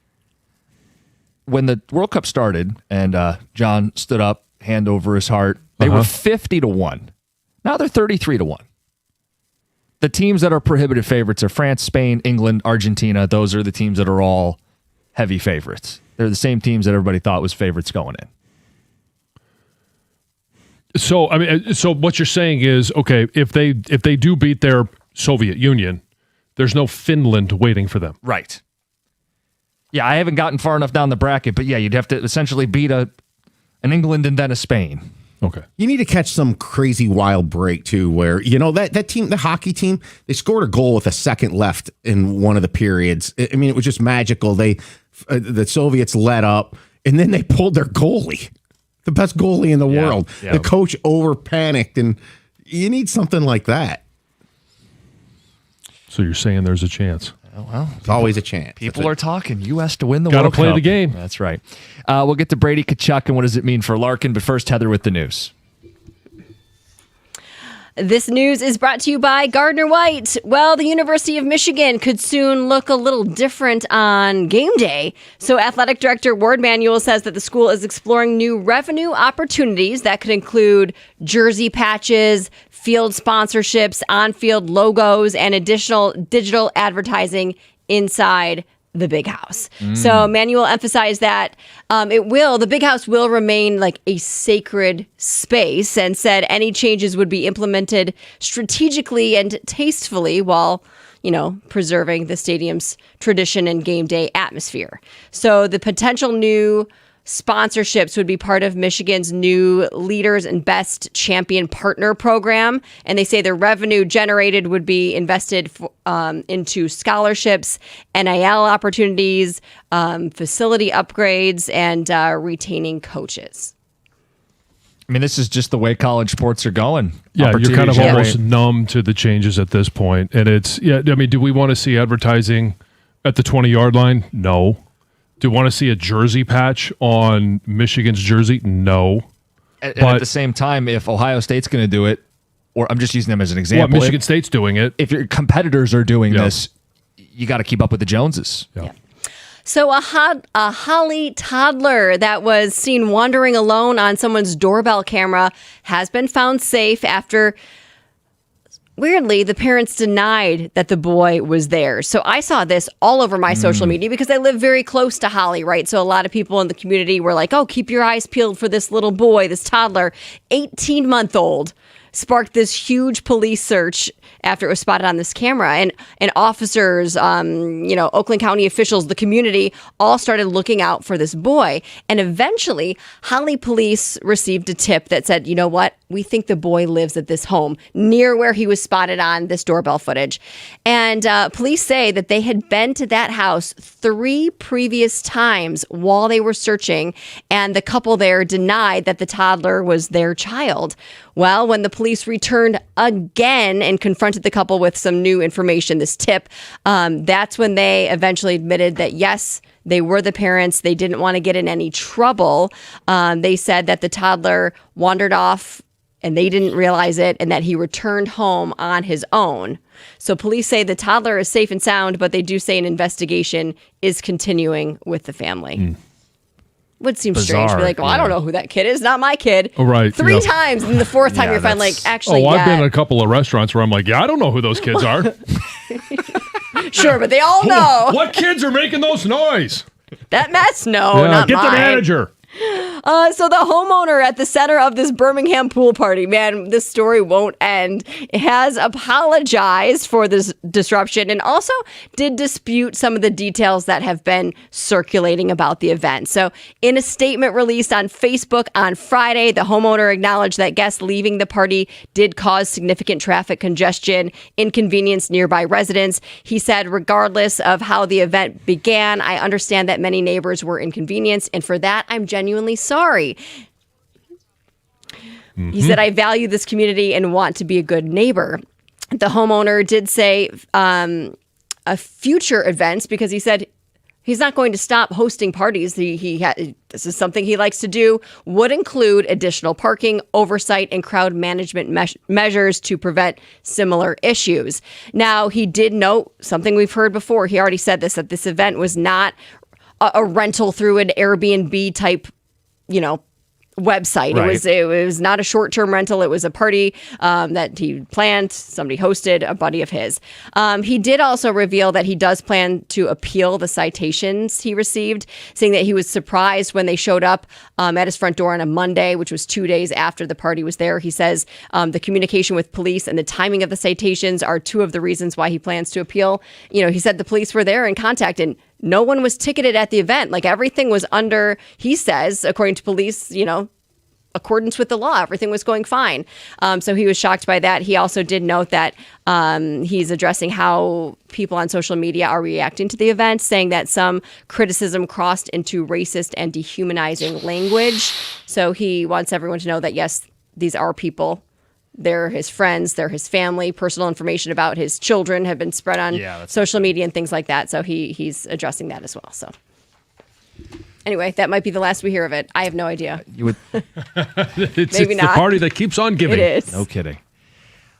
When the World Cup started and John stood up, hand over his heart, they were 50-1. Now they're 33-1. The teams that are prohibitive favorites are France, Spain, England, Argentina. Those are the teams that are all heavy favorites. They're the same teams that everybody thought was favorites going in. So, I mean, so what you're saying is, okay, if they do beat their Soviet Union, there's no Finland waiting for them. Right. Yeah, I haven't gotten far enough down the bracket, but yeah, you'd have to essentially beat an England and then a Spain. Okay. You need to catch some crazy wild break too, where that team, the hockey team, they scored a goal with a second left in one of the periods. I mean, it was just magical. The Soviets let up, and then they pulled their goalie, the best goalie in the world. Yeah. The coach over panicked, and you need something like that. So you're saying there's a chance? Well, it's always a chance. People are talking U.S. to win the World Cup. Got to play the game. That's right. We'll get to Brady Tkachuk and what does it mean for Larkin, but first, Heather with the news. This news is brought to you by Gardner White. Well, the University of Michigan could soon look a little different on game day. So athletic director Ward Manuel says that the school is exploring new revenue opportunities that could include jersey patches, field sponsorships, on-field logos, and additional digital advertising inside the Big House. So Manuel emphasized that the Big House will remain like a sacred space, and said any changes would be implemented strategically and tastefully while, preserving the stadium's tradition and game day atmosphere. So the potential new sponsorships would be part of Michigan's new Leaders and Best Champion Partner program. And they say the revenue generated would be invested into scholarships, NIL opportunities, facility upgrades, and retaining coaches. I mean, this is just the way college sports are going. Yeah, you're kind of almost numb to the changes at this point. And do we want to see advertising at the 20-yard line? No. Do we want to see a jersey patch on Michigan's jersey? No. And at the same time, if Ohio State's going to do it, or I'm just using them as an example. Well, Michigan State's doing it. If your competitors are doing this, you got to keep up with the Joneses. Yeah. So a Holly toddler that was seen wandering alone on someone's doorbell camera has been found safe after, weirdly, the parents denied that the boy was there. So I saw this all over my social media because I live very close to Holly, right? So a lot of people in the community were like, oh, keep your eyes peeled for this little boy, this toddler, 18-month-old. Sparked this huge police search after it was spotted on this camera. And officers, Oakland County officials, the community, all started looking out for this boy. And eventually, Holly police received a tip that said, you know what? We think the boy lives at this home near where he was spotted on this doorbell footage. And police say that they had been to that house 3 previous times while they were searching. And the couple there denied that the toddler was their child. Well, when the police returned again and confronted the couple with some new information, this tip, that's when they eventually admitted that, yes, they were the parents. They didn't want to get in any trouble. They said that the toddler wandered off and they didn't realize it and that he returned home on his own. So police say the toddler is safe and sound, but they do say an investigation is continuing with the family. Would seem strange to be like, well, I don't know who that kid is. Not my kid. Oh, right. 3 times, and the 4th time you're finally like, actually, I've been in a couple of restaurants where I'm like, I don't know who those kids are. Sure, but they all know. What kids are making those noise? That mess? No, not get mine. the manager. So the homeowner at the center of this Birmingham pool party, man, this story won't end, has apologized for this disruption and also did dispute some of the details that have been circulating about the event. So in a statement released on Facebook on Friday, the homeowner acknowledged that guests leaving the party did cause significant traffic congestion, inconvenience nearby residents. He said, regardless of how the event began, I understand that many neighbors were inconvenienced, and for that, I'm genuinely sorry. He said, I value this community and want to be a good neighbor. The homeowner did say a future events, because he said he's not going to stop hosting parties. This is something he likes to do, would include additional parking, oversight, and crowd management measures to prevent similar issues. Now, he did note something we've heard before. He already said this, that this event was not a rental through an Airbnb type, website. Right. It was not a short-term rental. It was a party that he planned. Somebody hosted, a buddy of his. He did also reveal that he does plan to appeal the citations he received, saying that he was surprised when they showed up at his front door on a Monday, which was 2 days after the party was there. He says the communication with police and the timing of the citations are 2 of the reasons why he plans to appeal. He said the police were there in contact and no one was ticketed at the event. Like, everything was under, he says, according to police, accordance with the law. Everything was going fine. So he was shocked by that. He also did note that he's addressing how people on social media are reacting to the event, saying that some criticism crossed into racist and dehumanizing language. So he wants everyone to know that, yes, these are people. They're his friends, they're his family. Personal information about his children have been spread on social media and things like that. So he's addressing that as well. So anyway, that might be the last we hear of it. I have no idea. You would. it's Maybe not. The party that keeps on giving. It is. No kidding.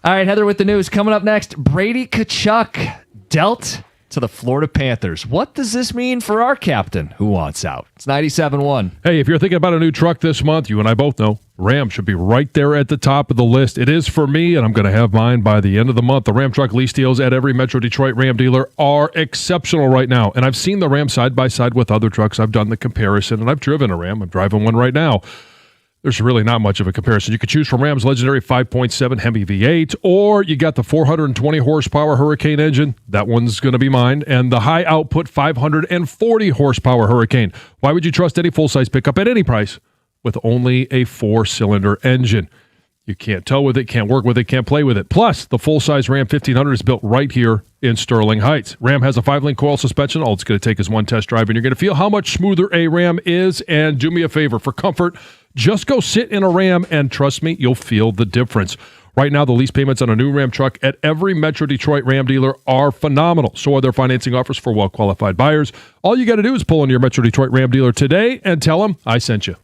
All right, Heather with the news. Coming up next, Brady Tkachuk dealt to the Florida Panthers. What does this mean for our captain who wants out? It's 97.1. Hey, if you're thinking about a new truck this month, you and I both know Ram should be right there at the top of the list. It is for me, and I'm going to have mine by the end of the month. The Ram truck lease deals at every Metro Detroit Ram dealer are exceptional right now. And I've seen the Ram side by side with other trucks. I've done the comparison, and I've driven a Ram. I'm driving one right now. there's really not much of a comparison. You could choose from Ram's legendary 5.7 Hemi V8, or you got the 420 horsepower Hurricane engine. That one's going to be mine. And the high output 540 horsepower Hurricane. Why would you trust any full-size pickup at any price with only a 4-cylinder engine? You can't tow with it, can't work with it, can't play with it. Plus, the full-size Ram 1500 is built right here in Sterling Heights. Ram has a 5-link coil suspension. All it's going to take is one test drive, and you're going to feel how much smoother a Ram is. And do me a favor, for comfort, just go sit in a Ram, and trust me, you'll feel the difference. Right now, the lease payments on a new Ram truck at every Metro Detroit Ram dealer are phenomenal. So are their financing offers for well-qualified buyers. All you got to do is pull into your Metro Detroit Ram dealer today and tell them I sent you.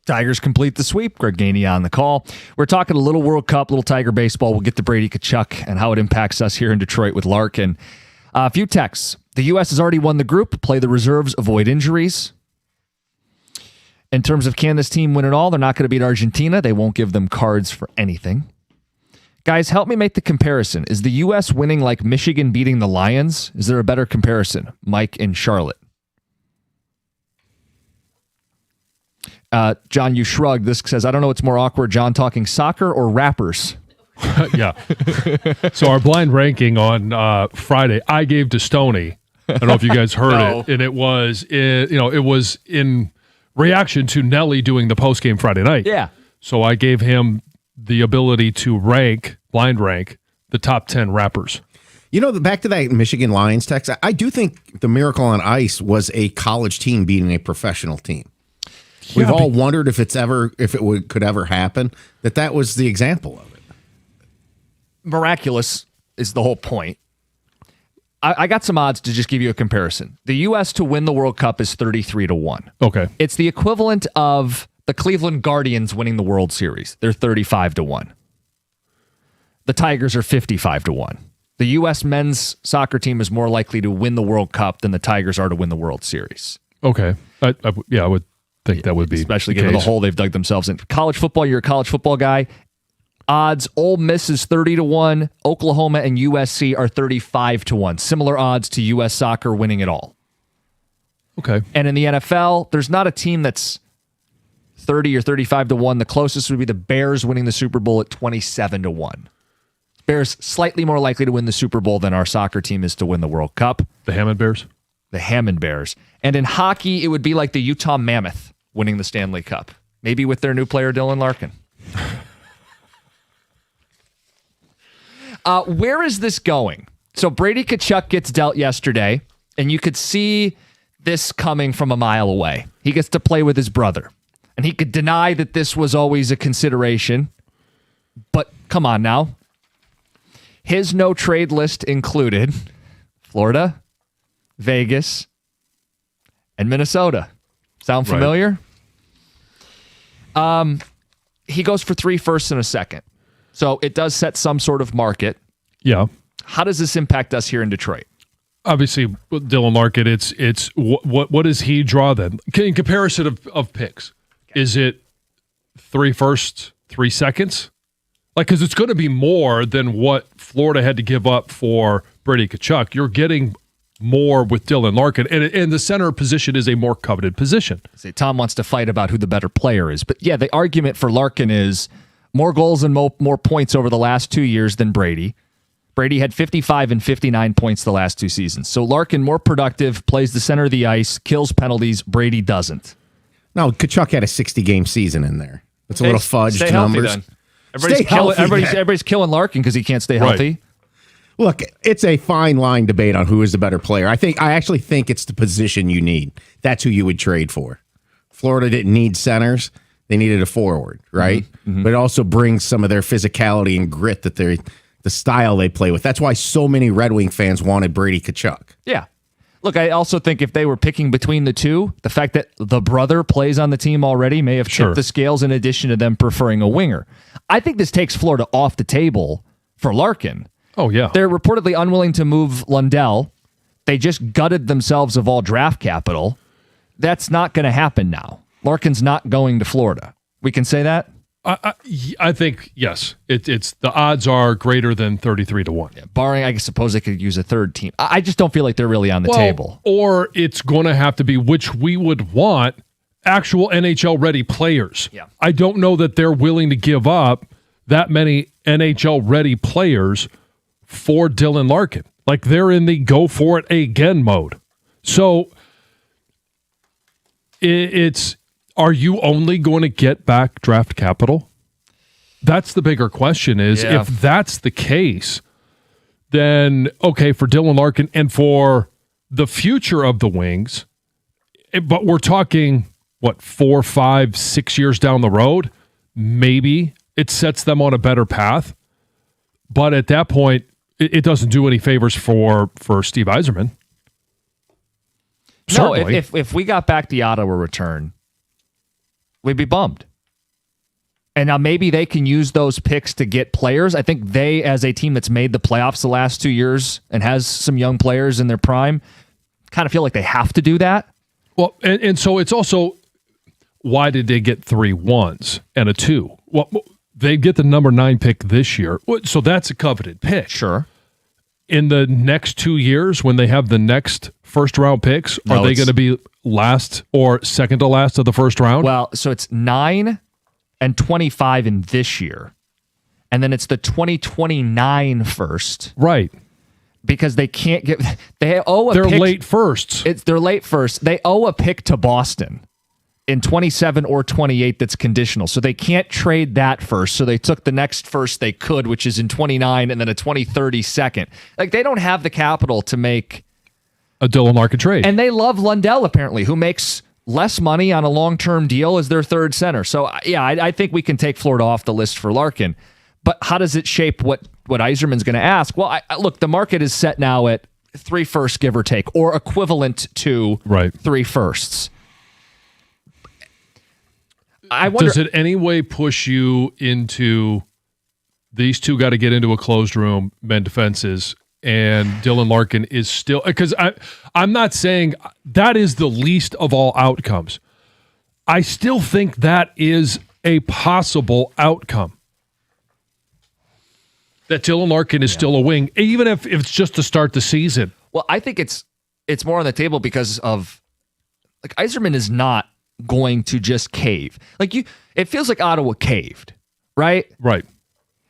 Tigers complete the sweep. Greg Gainey on the call. We're talking a little World Cup, little Tiger baseball. We'll get to Brady Tkachuk and how it impacts us here in Detroit with Larkin. A few texts. The U.S. has already won the group. Play the reserves. Avoid injuries. In terms of can this team win it all, they're not going to beat Argentina. They won't give them cards for anything. Guys, help me make the comparison. Is the U.S. winning like Michigan beating the Lions? Is there a better comparison? Mike in Charlotte. John, you shrugged. This says, I don't know what's more awkward, John talking soccer or rappers. Yeah. So our blind ranking on Friday, I gave to Stoney. I don't know if you guys heard it, and it was in reaction to Nelly doing the post-game Friday night. Yeah. So I gave him the ability to blind rank the top 10 rappers. Back to that Michigan Lions text, I do think the Miracle on Ice was a college team beating a professional team. We've all wondered if could ever happen. That was the example of it. Miraculous is the whole point. I got some odds to just give you a comparison. The U.S. to win the World Cup is 33-1. Okay. It's the equivalent of the Cleveland Guardians winning the World Series. They're 35-1. The Tigers are 55-1. The U.S. men's soccer team is more likely to win the World Cup than the Tigers are to win the World Series. Okay. I would think that would be especially given the hole they've dug themselves in. College football, you're a college football guy. Odds, Ole Miss is 30-1. Oklahoma and USC are 35-1. Similar odds to U.S. soccer winning it all. Okay. And in the NFL, there's not a team that's 30 or 35-1. The closest would be the Bears winning the Super Bowl at 27-1. Bears slightly more likely to win the Super Bowl than our soccer team is to win the World Cup. The Hammond Bears? The Hammond Bears. And in hockey, it would be like the Utah Mammoth winning the Stanley Cup. Maybe with their new player, Dylan Larkin. Where is this going? So Brady Tkachuk gets dealt yesterday, and you could see this coming from a mile away. He gets to play with his brother, and he could deny that this was always a consideration. But come on now. His no-trade list included Florida, Vegas, and Minnesota. Sound familiar? Right. He goes for 3 firsts and a second. So it does set some sort of market. Yeah. How does this impact us here in Detroit? Obviously, Dylan Larkin, it's what does he draw then? In comparison of picks, is it 3 firsts, 3 seconds? Because it's going to be more than what Florida had to give up for Brady Tkachuk. You're getting more with Dylan Larkin, and the center position is a more coveted position. Say Tom wants to fight about who the better player is, but yeah, the argument for Larkin is more goals and more points over the last 2 years than Brady. Brady had 55 and 59 points the last 2 seasons. So Larkin more productive, plays the center of the ice, kills penalties. Brady doesn't. No, Tkachuk had a 60-game season in there. It's a little fudged numbers. Healthy, everybody's killing Larkin because he can't stay healthy. Right. Look, it's a fine line debate on who is the better player. I actually think it's the position you need. That's who you would trade for. Florida didn't need centers. They needed a forward, right? Mm-hmm. But it also brings some of their physicality and grit that the style they play with. That's why so many Red Wing fans wanted Brady Tkachuk. Yeah. Look, I also think if they were picking between the two, the fact that the brother plays on the team already may have tipped the scales in addition to them preferring a winger. I think this takes Florida off the table for Larkin. Oh, yeah. They're reportedly unwilling to move Lundell. They just gutted themselves of all draft capital. That's not going to happen now. Larkin's not going to Florida. We can say that? I think, yes. It's the odds are greater than 33-1. Yeah, barring, I suppose they could use a third team. I just don't feel like they're really on the table. Or it's going to have to be, which we would want, actual NHL-ready players. Yeah. I don't know that they're willing to give up that many NHL-ready players for Dylan Larkin. Like, they're in the go-for-it-again mode. So, it's... Are you only going to get back draft capital? That's the bigger question is, if that's the case, then, okay, for Dylan Larkin and for the future of the Wings, but we're talking, 4, 5, 6 years down the road? Maybe it sets them on a better path. But at that point, it doesn't do any favors for Steve Yzerman. No, if we got back the Ottawa return, we'd be bummed. And now maybe they can use those picks to get players. I think they, as a team that's made the playoffs the last 2 years and has some young players in their prime, kind of feel like they have to do that. Well, and so it's also, why did they get 3 1s and a 2? Well, they get the number 9 pick this year, so that's a coveted pick. Sure. In the next 2 years, when they have the next first-round picks, are they going to be last or second to last of the first round? Well, so it's 9 and 25 in this year, and then it's the 2029 first. Right. Because they can't get, they owe a They're pick. late firsts. They're late first. They owe a pick to Boston in 27 or 28 that's conditional. So they can't trade that first. So they took the next first they could, which is in 29, and then a 2030 second. Like, they don't have the capital to make a Dylan Larkin trade. And they love Lundell, apparently, who makes less money on a long-term deal as their third center. So, yeah, I think we can take Florida off the list for Larkin. But how does it shape what Yzerman's going to ask? Well, look, the market is set now at 3 firsts, give or take, or equivalent to 3 firsts. I wonder, does it any way push you into these two got to get into a closed room, mend defenses, and Dylan Larkin is still, because I'm not saying that is the least of all outcomes. I still think that is a possible outcome. That Dylan Larkin is still a wing, even if it's just to start the season. Well, I think it's more on the table because of, like, Yzerman is not going to just cave. It feels like Ottawa caved, right? Right.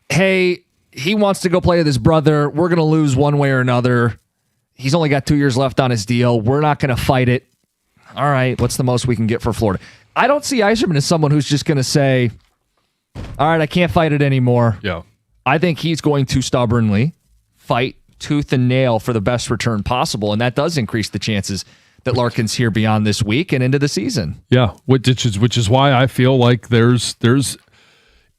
Hey, he wants to go play with his brother. We're going to lose one way or another. He's only got 2 years left on his deal. We're not going to fight it. All right, what's the most we can get for Florida? I don't see Yzerman as someone who's just going to say, all right, I can't fight it anymore. Yeah. I think he's going to stubbornly fight tooth and nail for the best return possible, and that does increase the chances that Larkin's here beyond this week and into the season. Yeah, which is why I feel like there's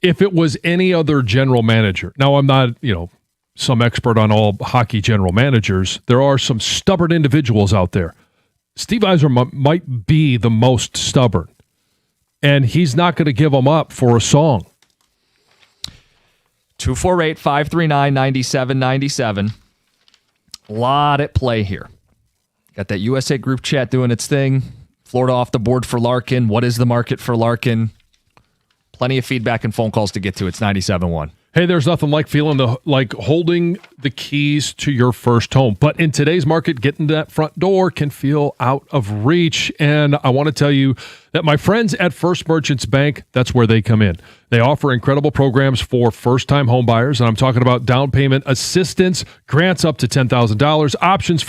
if it was any other general manager. Now, I'm not, some expert on all hockey general managers. There are some stubborn individuals out there. Steve Yzerman might be the most stubborn, and he's not going to give them up for a song. 248-539-9797. A lot at play here. Got that USA group chat doing its thing. Florida off the board for Larkin. What is the market for Larkin? Plenty of feedback and phone calls to get to. It's 97.1. Hey, there's nothing like holding the keys to your first home. But in today's market, getting to that front door can feel out of reach. And I want to tell you that my friends at First Merchants Bank, that's where they come in. They offer incredible programs for first-time home buyers, and I'm talking about down payment assistance, grants up to $10,000, options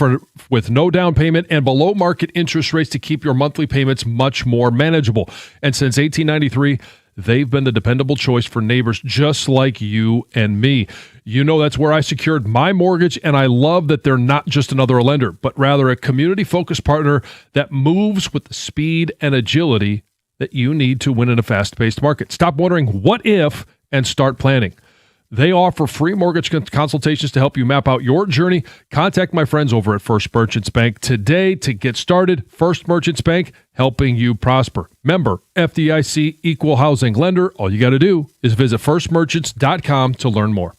with no down payment, and below-market interest rates to keep your monthly payments much more manageable. And since 1893, they've been the dependable choice for neighbors just like you and me. That's where I secured my mortgage, and I love that they're not just another lender, but rather a community-focused partner that moves with the speed and agility that you need to win in a fast-paced market. Stop wondering what if and start planning. They offer free mortgage consultations to help you map out your journey. Contact my friends over at First Merchants Bank today to get started. First Merchants Bank, helping you prosper. Member FDIC, equal housing lender. All you got to do is visit firstmerchants.com to learn more.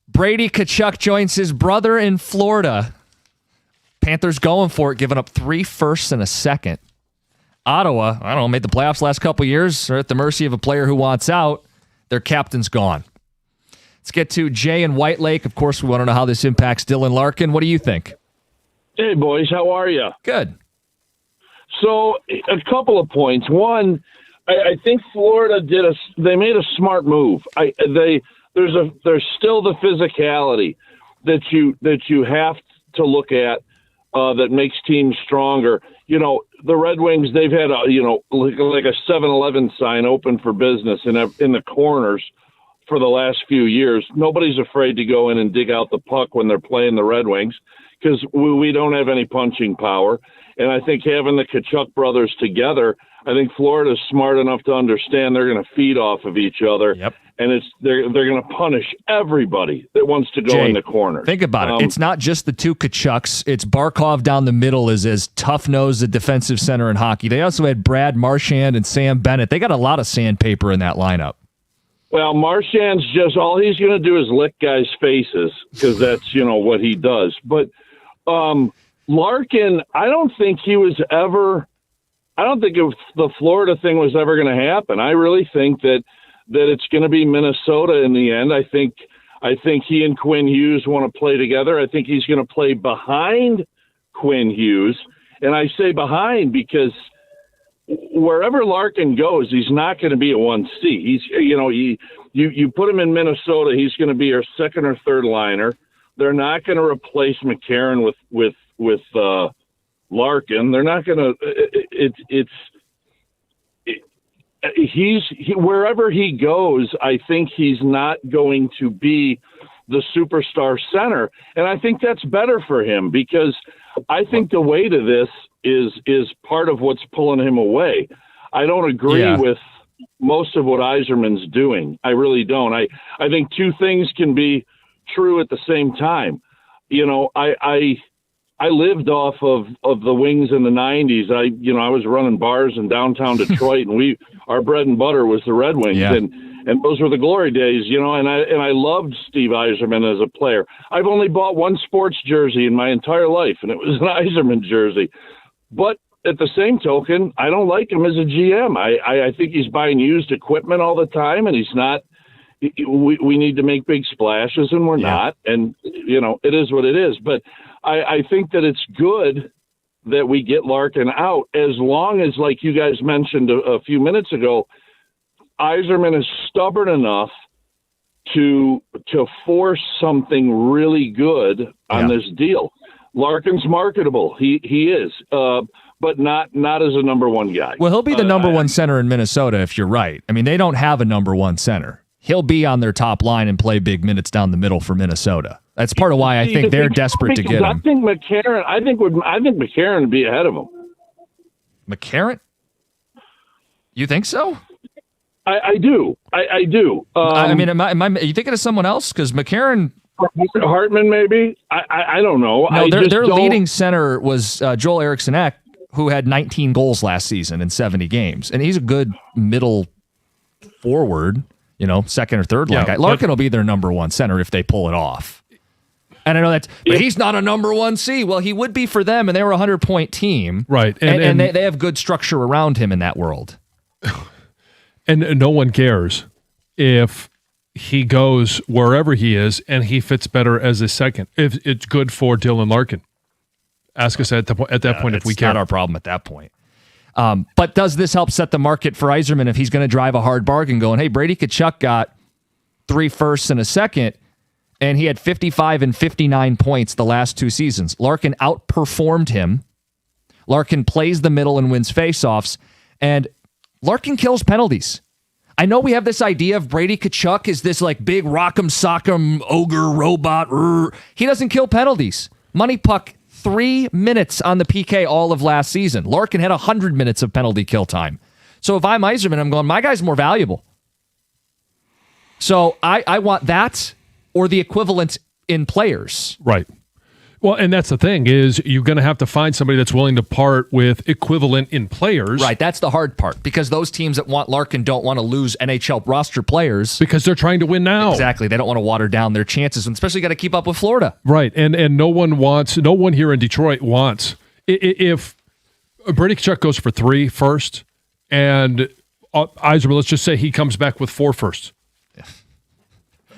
Brady Tkachuk joins his brother in Florida. Panthers going for it, giving up 3 firsts and a second. Ottawa, I don't know, made the playoffs last couple years. They're at the mercy of a player who wants out. Their captain's gone. Let's get to Jay in White Lake. Of course, we want to know how this impacts Dylan Larkin. What do you think? Hey, boys. How are you? Good. So, a couple of points. One, I think Florida they made a smart move. There's still the physicality that you have to look at that makes teams stronger. You know, the Red Wings, they've had like a 7-Eleven sign open for business in the corners for the last few years. Nobody's afraid to go in and dig out the puck when they're playing the Red Wings because we don't have any punching power. And I think having the Tkachuk brothers together, I think Florida's smart enough to understand they're going to feed off of each other. Yep. And they're going to punish everybody that wants to go in the corner. Think about it. It's not just the two Tkachuks. It's Barkov down the middle is as tough-nosed a defensive center in hockey. They also had Brad Marchand and Sam Bennett. They got a lot of sandpaper in that lineup. Well, Marchand's just all he's going to do is lick guys' faces because that's, what he does. But Larkin, I don't think the Florida thing was ever going to happen. I really think that it's going to be Minnesota in the end. I think he and Quinn Hughes want to play together. I think he's going to play behind Quinn Hughes. And I say behind because wherever Larkin goes, he's not going to be a 1C. He's, you put him in Minnesota, he's going to be your second or third liner. They're not going to replace McCarron with Larkin. They're not going to. Wherever he goes, I think he's not going to be the superstar center, and I think that's better for him because I think the weight of this is part of what's pulling him away. I don't agree with most of what Yzerman's doing. I really don't. I think two things can be true at the same time. I lived off of the Wings in the 90s. I was running bars in downtown Detroit, and our bread and butter was the Red Wings, and those were the glory days. And I loved Steve Yzerman as a player. I've only bought one sports jersey in my entire life, and it was an Yzerman jersey. But at the same token, I don't like him as a GM. I think he's buying used equipment all the time, and he's not. We need to make big splashes, and we're not. And it is what it is. But I think that it's good that we get Larkin out as long as, like you guys mentioned a few minutes ago, Yzerman is stubborn enough to force something really good on this deal. Larkin's marketable. He is, but not as a number one guy. Well, he'll be the number one center in Minnesota if you're right. I mean, they don't have a number one center. He'll be on their top line and play big minutes down the middle for Minnesota. That's part of why I think they're desperate to get him. I think McCarron would be ahead of him. McCarron? You think so? I do. I do. Are you thinking of someone else? Because McCarron, Hartman, maybe. I don't know. No, their leading center was Joel Eriksson-Ek, who had 19 goals last season in 70 games, and he's a good middle forward. Second or third line guy. Larkin will be their number one center if they pull it off. And I know but he's not a number 1C. Well, he would be for them, and they were a 100-point team. Right. And they have good structure around him in that world. And no one cares if he goes wherever he is and he fits better as a second. If it's good for Dylan Larkin. Ask us at that point if we care. It's not our problem at that point. But does this help set the market for Yzerman if he's going to drive a hard bargain going, hey, Brady Tkachuk got 3 firsts and a second, and he had 55 and 59 points the last 2 seasons. Larkin outperformed him. Larkin plays the middle and wins faceoffs, and Larkin kills penalties. I know we have this idea of Brady Tkachuk is this like big rock'em sock'em ogre robot. He doesn't kill penalties. Money puck 3 minutes on the PK all of last season. Larkin had 100 minutes of penalty kill time. So if I'm Yzerman, I'm going, my guy's more valuable. So I want that or the equivalent in players. Right. Well, and that's the thing is you're going to have to find somebody that's willing to part with equivalent in players. Right, that's the hard part because those teams that want Larkin don't want to lose NHL roster players because they're trying to win now. Exactly, they don't want to water down their chances, and especially got to keep up with Florida. Right, and no one here in Detroit wants if Brady Tkachuk goes for 3 first, and Yzerman, let's just say he comes back with 4 firsts.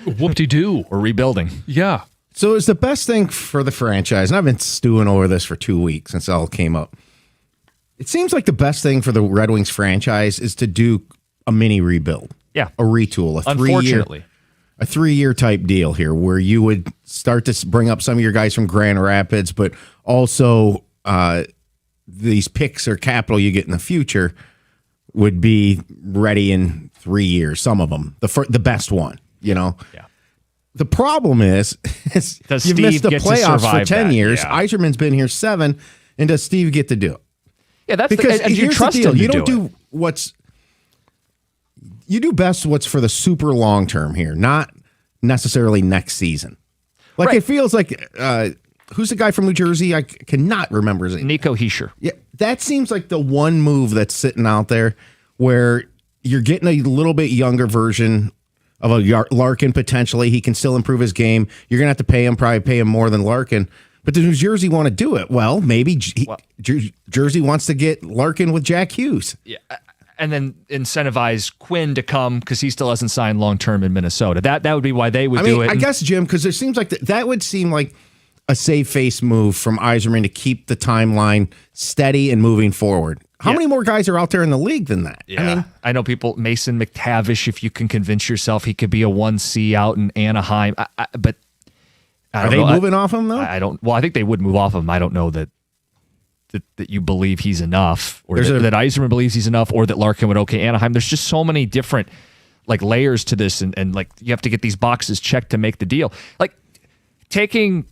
Whoop-de-doo. We're rebuilding. Yeah. So it's the best thing for the franchise, and I've been stewing over this for 2 weeks since it all came up. It seems like the best thing for the Red Wings franchise is to do a mini rebuild. Yeah. A retool, Unfortunately. a 3-year type deal here where you would start to bring up some of your guys from Grand Rapids, but also these picks or capital you get in the future would be ready in 3 years, some of them, the best one, Yeah. The problem is you've missed the playoffs for 10 years. Yeah. Yzerman's been here 7, and does Steve get to do it? Yeah, that's because and you here's trust the deal. him to You don't do it. You do best what's for the super long term here, not necessarily next season. Like Right. it feels like who's the guy from New Jersey? I cannot remember his name. Nico Hischier. Yeah, that seems like the one move that's sitting out there where you're getting a little bit younger version of a Larkin potentially. He can still improve his game. You're going to have to probably pay him more than Larkin. But does New Jersey want to do it? Well, maybe Jersey wants to get Larkin with Jack Hughes. Yeah, and then incentivize Quinn to come because he still hasn't signed long-term in Minnesota. That would be why they would do it. I guess, Jim, because there seems like that would seem like a save face move from Yzerman to keep the timeline steady and moving forward. How many more guys are out there in the league than that? Yeah. I know people, Mason McTavish, if you can convince yourself he could be a 1C out in Anaheim. But are they moving off him, though? I don't. Well, I think they would move off him. I don't know that you believe he's enough, or that Yzerman believes he's enough, or that Larkin would okay Anaheim. There's just so many different layers to this, and like you have to get these boxes checked to make the deal. Like taking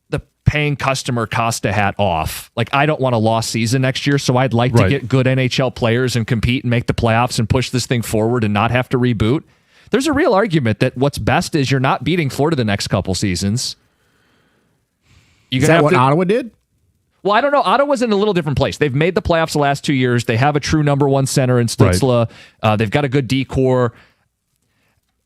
the paying customer Costa hat off. Like I don't want a lost season next year, so I'd like to get good NHL players and compete and make the playoffs and push this thing forward and not have to reboot. There's a real argument that what's best is you're not beating Florida the next couple seasons. Is that what Ottawa did? Well, I don't know. Ottawa's in a little different place. They've made the playoffs the last 2 years. They have a true number 1 center in Stützle. They've got a good D-core.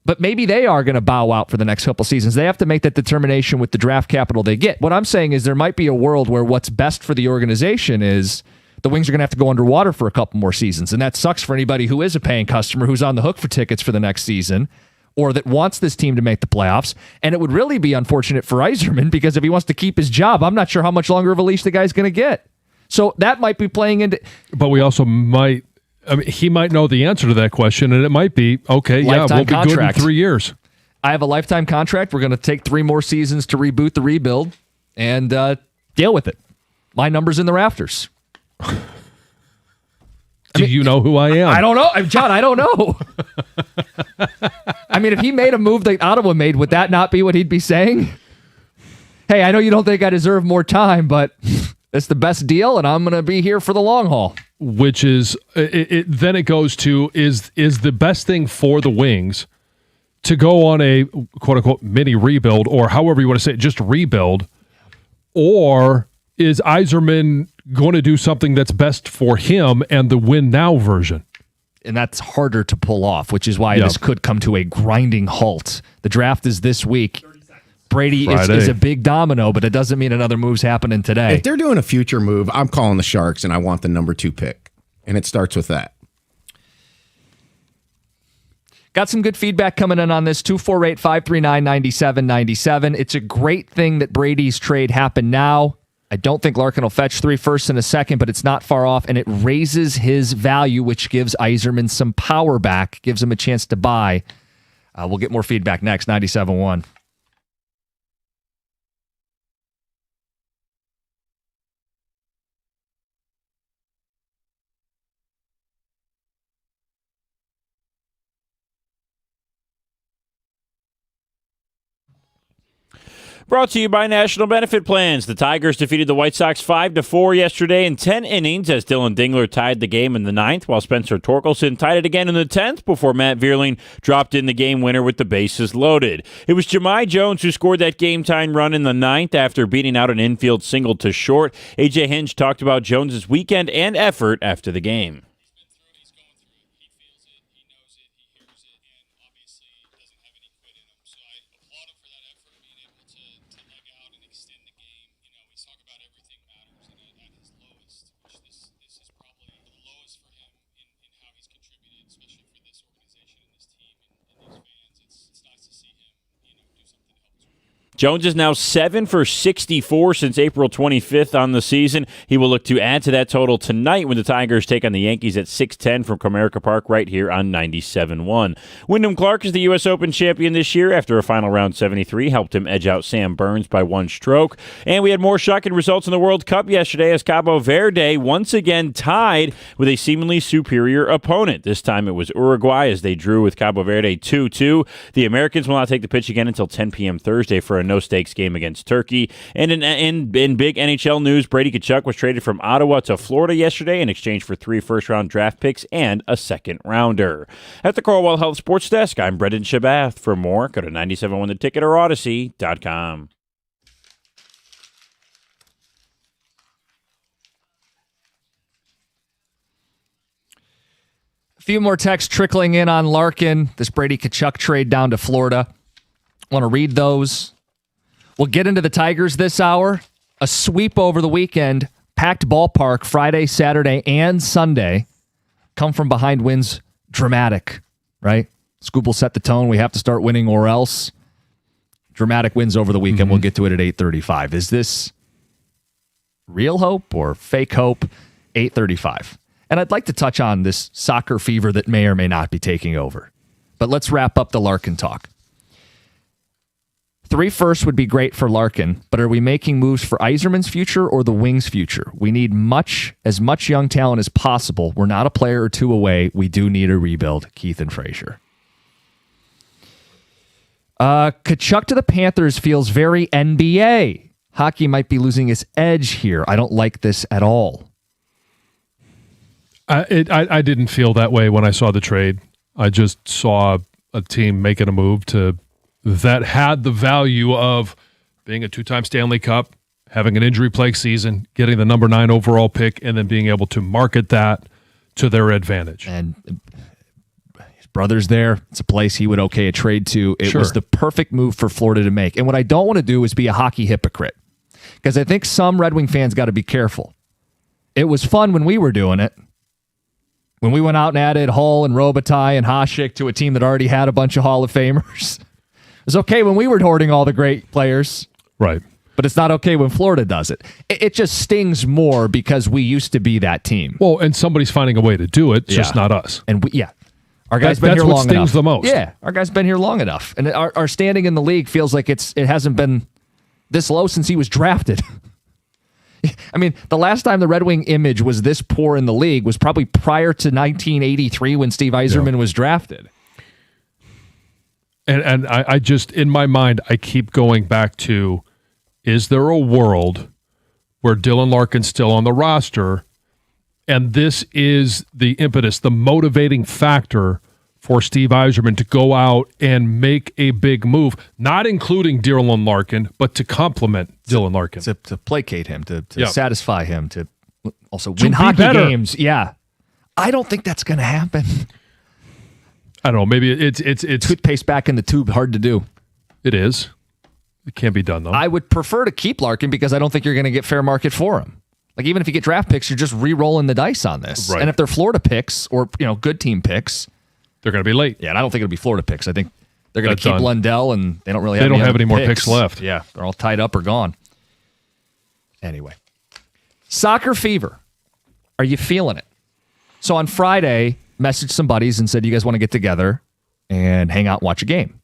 But maybe they are going to bow out for the next couple seasons. They have to make that determination with the draft capital they get. What I'm saying is there might be a world where what's best for the organization is the Wings are going to have to go underwater for a couple more seasons. And that sucks for anybody who is a paying customer who's on the hook for tickets for the next season or that wants this team to make the playoffs. And it would really be unfortunate for Yzerman because if he wants to keep his job, I'm not sure how much longer of a leash the guy's going to get. So that might be playing into... But we also might... I mean, he might know the answer to that question, and it might be, okay, lifetime we'll be contract. good in 3 years. I have a lifetime contract. We're going to take 3 more seasons to reboot the rebuild and deal with it. My number's in the rafters. Do you know who I am? I don't know. John, I don't know. I mean, if he made a move that Ottawa made, would that not be what he'd be saying? Hey, I know you don't think I deserve more time, but it's the best deal, and I'm going to be here for the long haul. Which is, then it goes to, is the best thing for the Wings to go on a quote-unquote mini rebuild, or however you want to say it, just rebuild, or is Yzerman going to do something that's best for him and the win now version? And that's harder to pull off, which is why this could come to a grinding halt. The draft is this week. Brady is a big domino, but it doesn't mean another move's happening today. If they're doing a future move, I'm calling the Sharks, and I want the number 2 pick. And it starts with that. Got some good feedback coming in on this. 248-539-9797. It's a great thing that Brady's trade happened now. I don't think Larkin will fetch 3 firsts and a second, but it's not far off, and it raises his value, which gives Yzerman some power back, gives him a chance to buy. We'll get more feedback next, 97.1. Brought to you by National Benefit Plans. The Tigers defeated the White Sox 5-4 yesterday in 10 innings as Dylan Dingler tied the game in the 9th, while Spencer Torkelson tied it again in the 10th before Matt Vierling dropped in the game winner with the bases loaded. It was Jahmai Jones who scored that game-time run in the 9th after beating out an infield single to short. A.J. Hinch talked about Jones's weekend and effort after the game. Jones is now 7 for 64 since April 25th on the season. He will look to add to that total tonight when the Tigers take on the Yankees at 6:10 from Comerica Park right here on 97.1. Wyndham Clark is the U.S. Open champion this year after a final round 73 helped him edge out Sam Burns by 1 stroke. And we had more shocking results in the World Cup yesterday as Cabo Verde once again tied with a seemingly superior opponent. This time it was Uruguay as they drew with Cabo Verde 2-2. The Americans will not take the pitch again until 10 p.m. Thursday for a no-stakes game against Turkey. And in big NHL news, Brady Tkachuk was traded from Ottawa to Florida yesterday in exchange for 3 first-round draft picks and a second-rounder. At the Cornwall Health Sports Desk, I'm Brendan Shabath. For more, go to 97.1 The Ticket or Odyssey.com. A few more texts trickling in on Larkin, this Brady Tkachuk trade down to Florida. Want to read those? We'll get into the Tigers this hour. A sweep over the weekend. Packed ballpark Friday, Saturday, and Sunday. Come from behind wins dramatic, right? Scoop will set the tone. We have to start winning or else. Dramatic wins over the weekend. Mm-hmm. We'll get to it at 8:35. Is this real hope or fake hope? 8:35. And I'd like to touch on this soccer fever that may or may not be taking over. But let's wrap up the Larkin talk. 3 firsts would be great for Larkin, but are we making moves for Yzerman's future or the Wings' future? We need as much young talent as possible. We're not a player or 2 away. We do need a rebuild. Keith and Frazier. Tkachuk to the Panthers feels very NBA. Hockey might be losing its edge here. I don't like this at all. I didn't feel that way when I saw the trade. I just saw a team making a move that had the value of being a 2-time Stanley Cup, having an injury-plagued season, getting the number 9 overall pick, and then being able to market that to their advantage. And his brother's there. It's a place he would okay a trade to. It was the perfect move for Florida to make. And what I don't want to do is be a hockey hypocrite, because I think some Red Wing fans got to be careful. It was fun when we were doing it. When we went out and added Hull and Robitaille and Hasek to a team that already had a bunch of Hall of Famers. It was okay when we were hoarding all the great players. Right. But it's not okay when Florida does it. It just stings more because we used to be that team. Well, and somebody's finding a way to do it, just not us. And our guys been here long enough. That's what stings the most. Yeah, our guys been here long enough. And our standing in the league feels like it hasn't been this low since he was drafted. I mean, the last time the Red Wing image was this poor in the league was probably prior to 1983 when Steve Yzerman was drafted. And I just, in my mind, I keep going back to, is there a world where Dylan Larkin's still on the roster, and this is the impetus, the motivating factor for Steve Yzerman to go out and make a big move, not including Dylan Larkin, but to complement Dylan Larkin. To placate him, to satisfy him, to also win hockey games. Yeah. I don't think that's going to happen. I don't know. Maybe it's toothpaste back in the tube. Hard to do. It is. It can't be done, though. I would prefer to keep Larkin because I don't think you're going to get fair market for him. Like, even if you get draft picks, you're just re-rolling the dice on this. Right. And if they're Florida picks or good team picks, they're going to be late. Yeah, and I don't think it'll be Florida picks. I think they're going to keep Lundell, and they don't really have any more picks left. Yeah, they're all tied up or gone. Anyway, soccer fever. Are you feeling it? So on Friday, messaged some buddies and said, you guys want to get together and hang out and watch a game?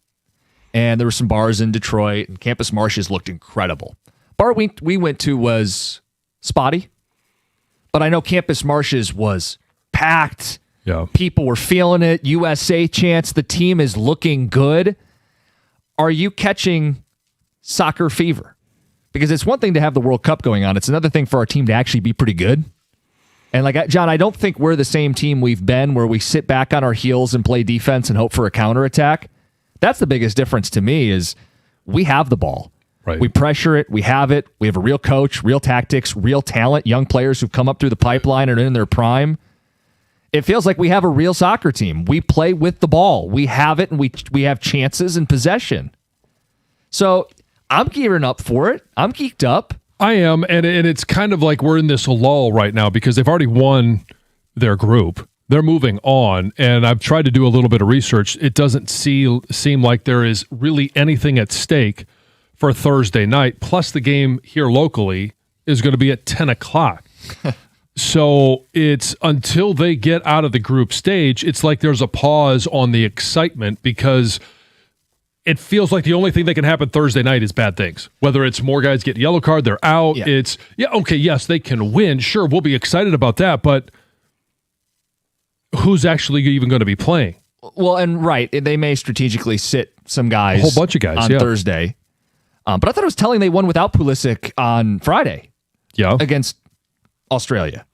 And there were some bars in Detroit, and Campus Martius looked incredible. Bar we went to was spotty, but I know Campus Martius was packed. Yeah. People were feeling it. USA chants. The team is looking good. Are you catching soccer fever. Because it's one thing to have the World Cup going on. It's another thing for our team to actually be pretty good. And like, John, I don't think we're the same team we've been where we sit back on our heels and play defense and hope for a counterattack. That's the biggest difference to me is we have the ball. Right. We pressure it. We have it. We have a real coach, real tactics, real talent, young players who've come up through the pipeline and are in their prime. It feels like we have a real soccer team. We play with the ball. We have it, and we have chances and possession. So I'm gearing up for it. I'm geeked up. I am, and it's kind of like we're in this lull right now because they've already won their group. They're moving on, and I've tried to do a little bit of research. It doesn't seem like there is really anything at stake for Thursday night. Plus, the game here locally is going to be at 10 o'clock. So it's until they get out of the group stage, it's like there's a pause on the excitement because it feels like the only thing that can happen Thursday night is bad things. Whether it's more guys get yellow card, they're out. Yeah. Yes, they can win. Sure, we'll be excited about that, but who's actually even going to be playing? Well, and right, they may strategically sit some guys, a whole bunch of guys on Thursday. But I thought it was telling they won without Pulisic on Friday. Yeah, against Australia.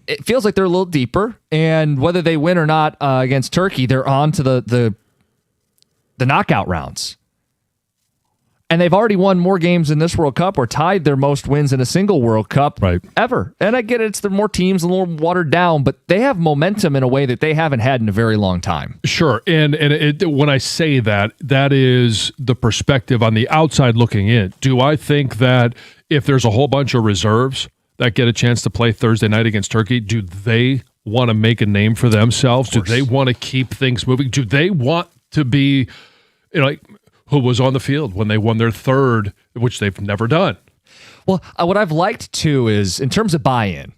It feels like they're a little deeper, and whether they win or not against Turkey, they're on to the knockout rounds. And they've already won more games in this World Cup or tied their most wins in a single World Cup ever. And I get it, it's the more teams, a little watered down, but they have momentum in a way that they haven't had in a very long time. Sure. And when I say that, that is the perspective on the outside looking in. Do I think that if there's a whole bunch of reserves that get a chance to play Thursday night against Turkey, do they want to make a name for themselves? Do they want to keep things moving? Do they want to be, like, who was on the field when they won their third, which they've never done? Well, what I've liked, too, is in terms of buy-in,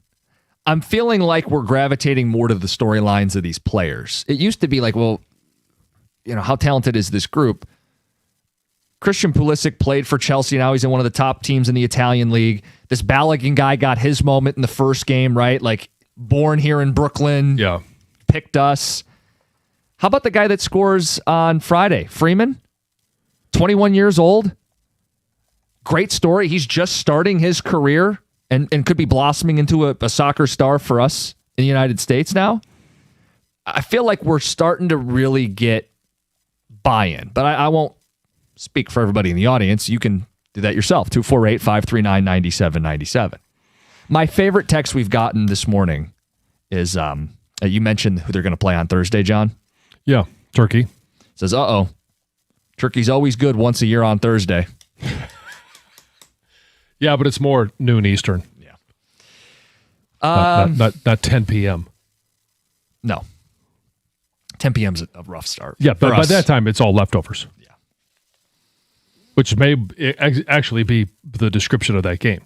I'm feeling like we're gravitating more to the storylines of these players. It used to be like, well, how talented is this group? Christian Pulisic played for Chelsea. Now he's in one of the top teams in the Italian league. This Balogun guy got his moment in the first game, right? Like, born here in Brooklyn. Yeah. Picked us. How about the guy that scores on Friday? Freeman? 21 years old. Great story. He's just starting his career and could be blossoming into a soccer star for us in the United States now. I feel like we're starting to really get buy-in, but I won't speak for everybody in the audience. You can do that yourself. 248-539-9797. My favorite text we've gotten this morning is you mentioned who they're going to play on Thursday, John. Yeah, Turkey. It says, Turkey's always good once a year on Thursday. Yeah, but it's more noon Eastern. Yeah. Not 10 p.m. No. 10 p.m. is a rough start. Yeah, but by that time, it's all leftovers. Yeah. Which may actually be the description of that game.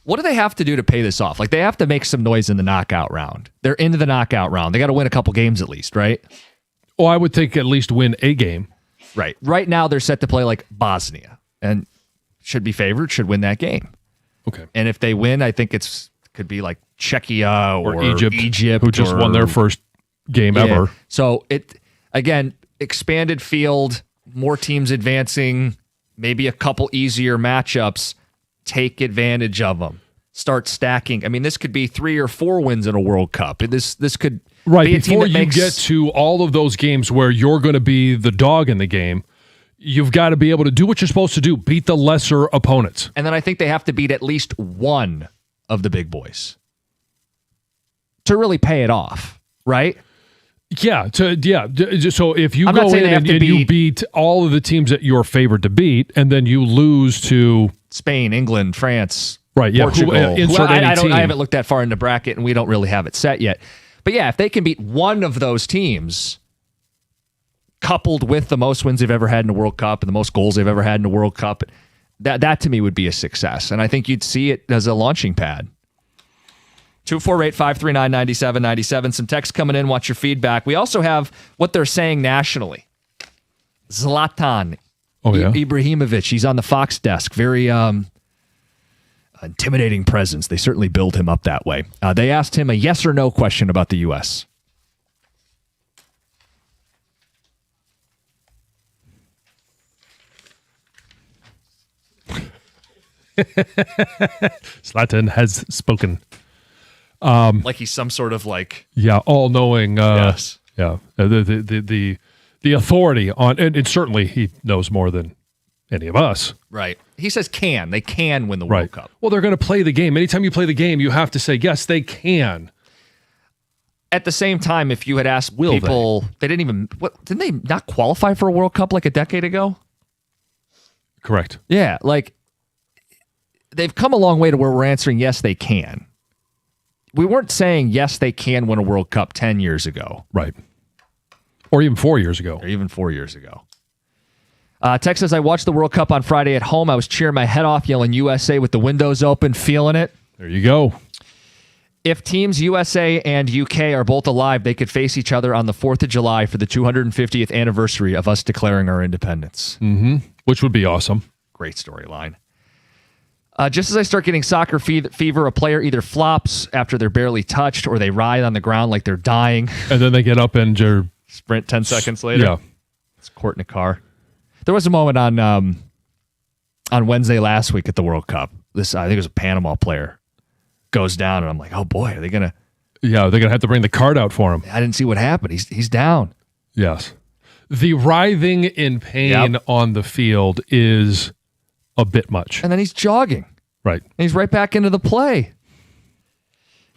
What do they have to do to pay this off? Like, they have to make some noise in the knockout round. They're into the knockout round. They got to win a couple games at least, right? Oh, I would think at least win a game. Right. Right now, they're set to play like Bosnia and should be favored, should win that game. Okay. And if they win, I think could be like Czechia or Egypt, who just won their first game ever. So again, expanded field, more teams advancing, maybe a couple easier matchups. Take advantage of them. Start stacking. I mean, this could be 3 or 4 wins in a World Cup. This could be a team before that you get to all of those games where you're going to be the dog in the game. You've got to be able to do what you're supposed to do, beat the lesser opponents. And then I think they have to beat at least one of the big boys to really pay it off, right? Yeah. So if you go in and you beat all of the teams that you're favored to beat, and then you lose to Spain, England, France, right? Yeah. Portugal. I haven't looked that far in the bracket, and we don't really have it set yet. But yeah, if they can beat one of those teams, coupled with the most wins they've ever had in a World Cup and the most goals they've ever had in a World Cup, that to me would be a success. And I think you'd see it as a launching pad. 248-539-9797. Some text coming in. Watch your feedback. We also have what they're saying nationally. Zlatan Ibrahimovic. He's on the Fox desk. Very intimidating presence. They certainly build him up that way. They asked him a yes or no question about the U.S. Zlatan has spoken. Like he's some sort of like all-knowing. Yes. Yeah, the authority on, and certainly he knows more than any of us. Right. He says they can win the World Cup. Well, they're going to play the game. Anytime you play the game, you have to say yes, they can. At the same time, if you had asked people, they didn't they not qualify for a World Cup like a decade ago? Correct. Yeah, like they've come a long way to where we're answering yes, they can. We weren't saying yes, they can win a World Cup 10 years ago. Right. Or even 4 years ago. Or even 4 years ago. Text says, I watched the World Cup on Friday at home. I was cheering my head off, yelling USA with the windows open, feeling it. There you go. If teams USA and UK are both alive, they could face each other on the 4th of July for the 250th anniversary of us declaring our independence. Mm-hmm. Which would be awesome. Great storyline. Just as I start getting soccer fever, a player either flops after they're barely touched or they writhe on the ground like they're dying. And then they get up and sprint 10 seconds later. Yeah. It's Court in a car. There was a moment on Wednesday last week at the World Cup. I think it was a Panama player goes down, and I'm like, oh boy, are they gonna? Yeah, they're gonna have to bring the card out for him. I didn't see what happened. He's down. Yes, the writhing in pain on the field is a bit much. And then he's jogging. Right. And he's right back into the play.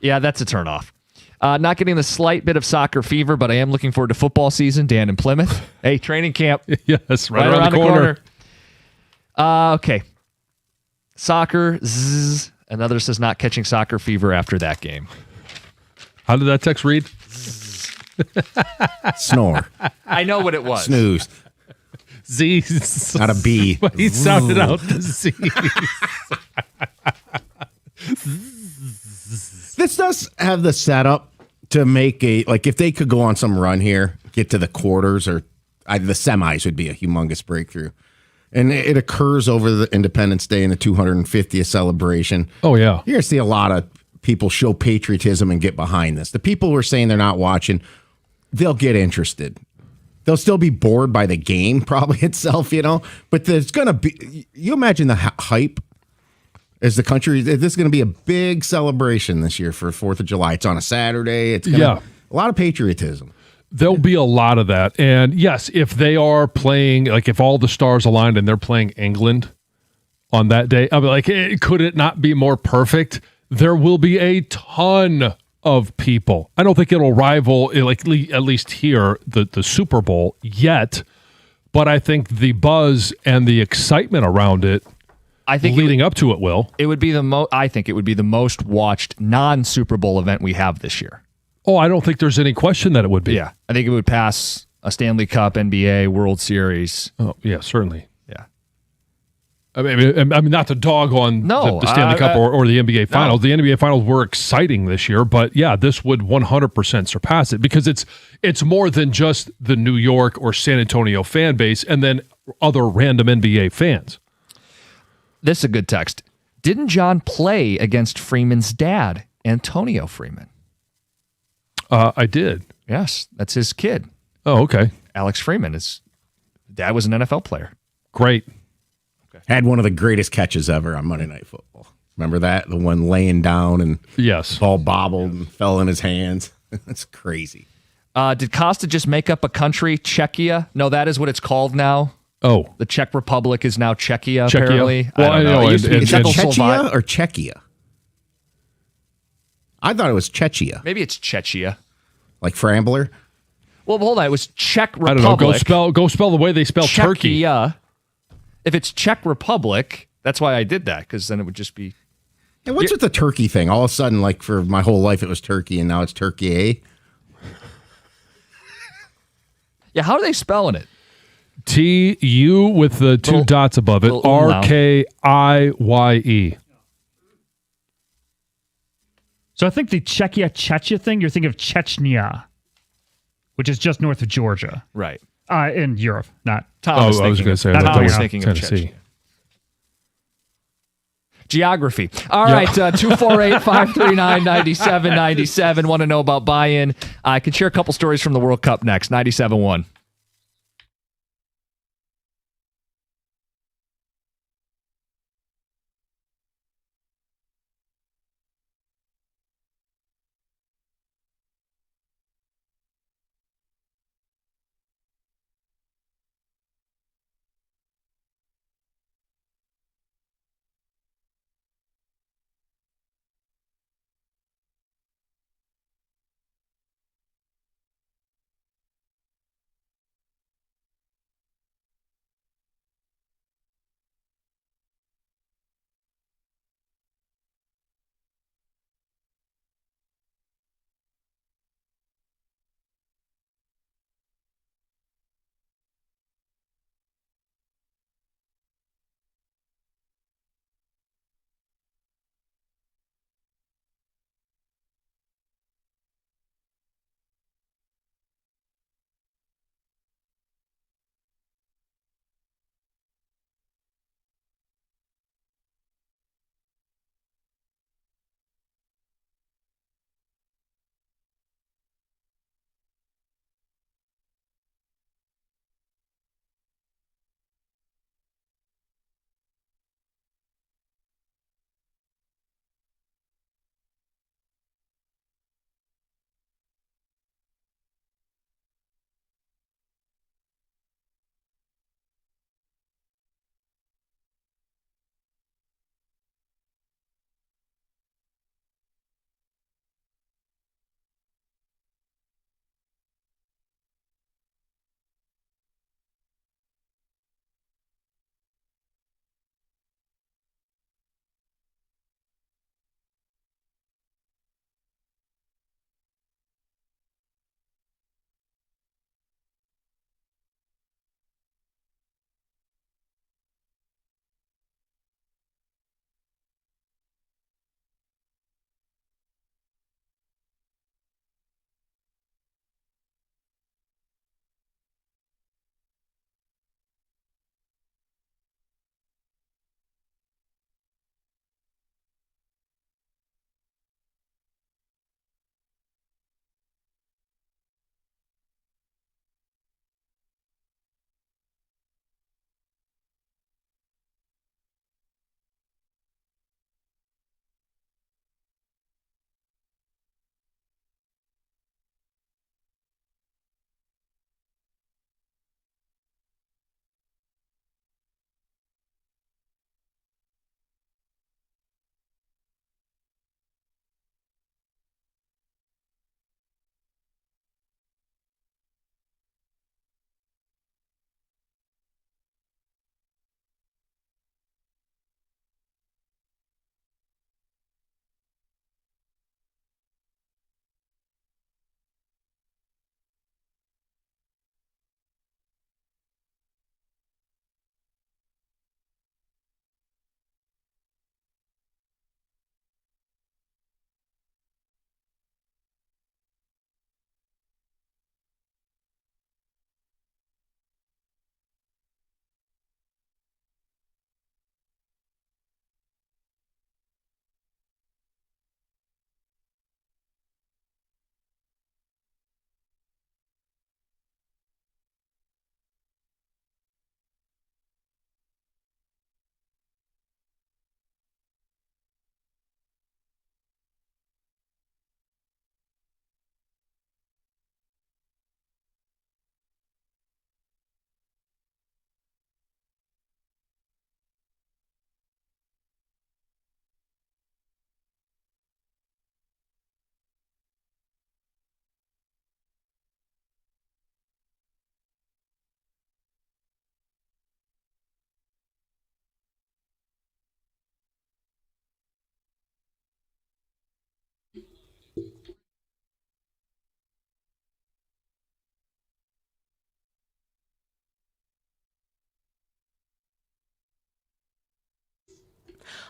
Yeah, that's a turnoff. Not getting the slight bit of soccer fever, but I am looking forward to football season. Dan in Plymouth. Hey, training camp. Yes, right around the corner. Okay. Soccer. Zzz. Another says not catching soccer fever after that game. How did that text read? Snore. I know what it was. Snooze. Z. Not a B. But he sounded out the Z. This does have the setup to make if they could go on some run here, get to the quarters or the semis would be a humongous breakthrough. And it occurs over the Independence Day and the 250th celebration. Oh, yeah. You're going to see a lot of people show patriotism and get behind this. The people who are saying they're not watching, they'll get interested. They'll still be bored by the game probably itself, but there's going to be, you imagine the hype as the country, this is going to be a big celebration this year for 4th of July. It's on a Saturday. It's a lot of patriotism. There'll be a lot of that. And yes, if they are playing, if all the stars aligned and they're playing England on that day, I'll be could it not be more perfect? There will be a ton of people. I don't think it'll rival, at least here, the Super Bowl yet, but I think the buzz and the excitement around it, I think leading up to it will. It would be I think it would be the most watched non-Super Bowl event we have this year. Oh, I don't think there's any question that it would be. Yeah, I think it would pass a Stanley Cup, NBA, World Series. Oh, yeah, certainly. Yeah. I mean, not to dog on the Stanley Cup or the NBA Finals. No. The NBA Finals were exciting this year, but yeah, this would 100% surpass it because it's more than just the New York or San Antonio fan base and then other random NBA fans. This is a good text. Didn't John play against Freeman's dad, Antonio Freeman? I did. Yes, that's his kid. Oh, okay. Alex Freeman. His dad was an NFL player. Great. Okay. Had one of the greatest catches ever on Monday Night Football. Remember that? The one laying down and ball bobbled and fell in his hands. That's crazy. Did Costa just make up a country, Czechia? No, that is what it's called now. Oh. The Czech Republic is now Czechia, apparently. Well, I know. Is it Czechia or Czechia? I thought it was Czechia. Maybe it's Czechia. Like Frambler? Well, hold on. It was Czech Republic. I don't know. Go spell the way they spell Turkey. Czechia. If it's Czech Republic, that's why I did that, because then it would just be... And what's with the turkey thing? All of a sudden, for my whole life, it was Turkey, and now it's Turkey, eh? Yeah, how are they spelling it? T-U with the two dots above it. R-K-I-Y-E. So I think the Czechia thing, you're thinking of Chechnya, which is just north of Georgia. Right. In Europe, not... I was going to say. I was thinking of Chechnya. Geography. All right, 248-539-9797. Want to know about buy-in? I can share a couple stories from the World Cup next. 97.1.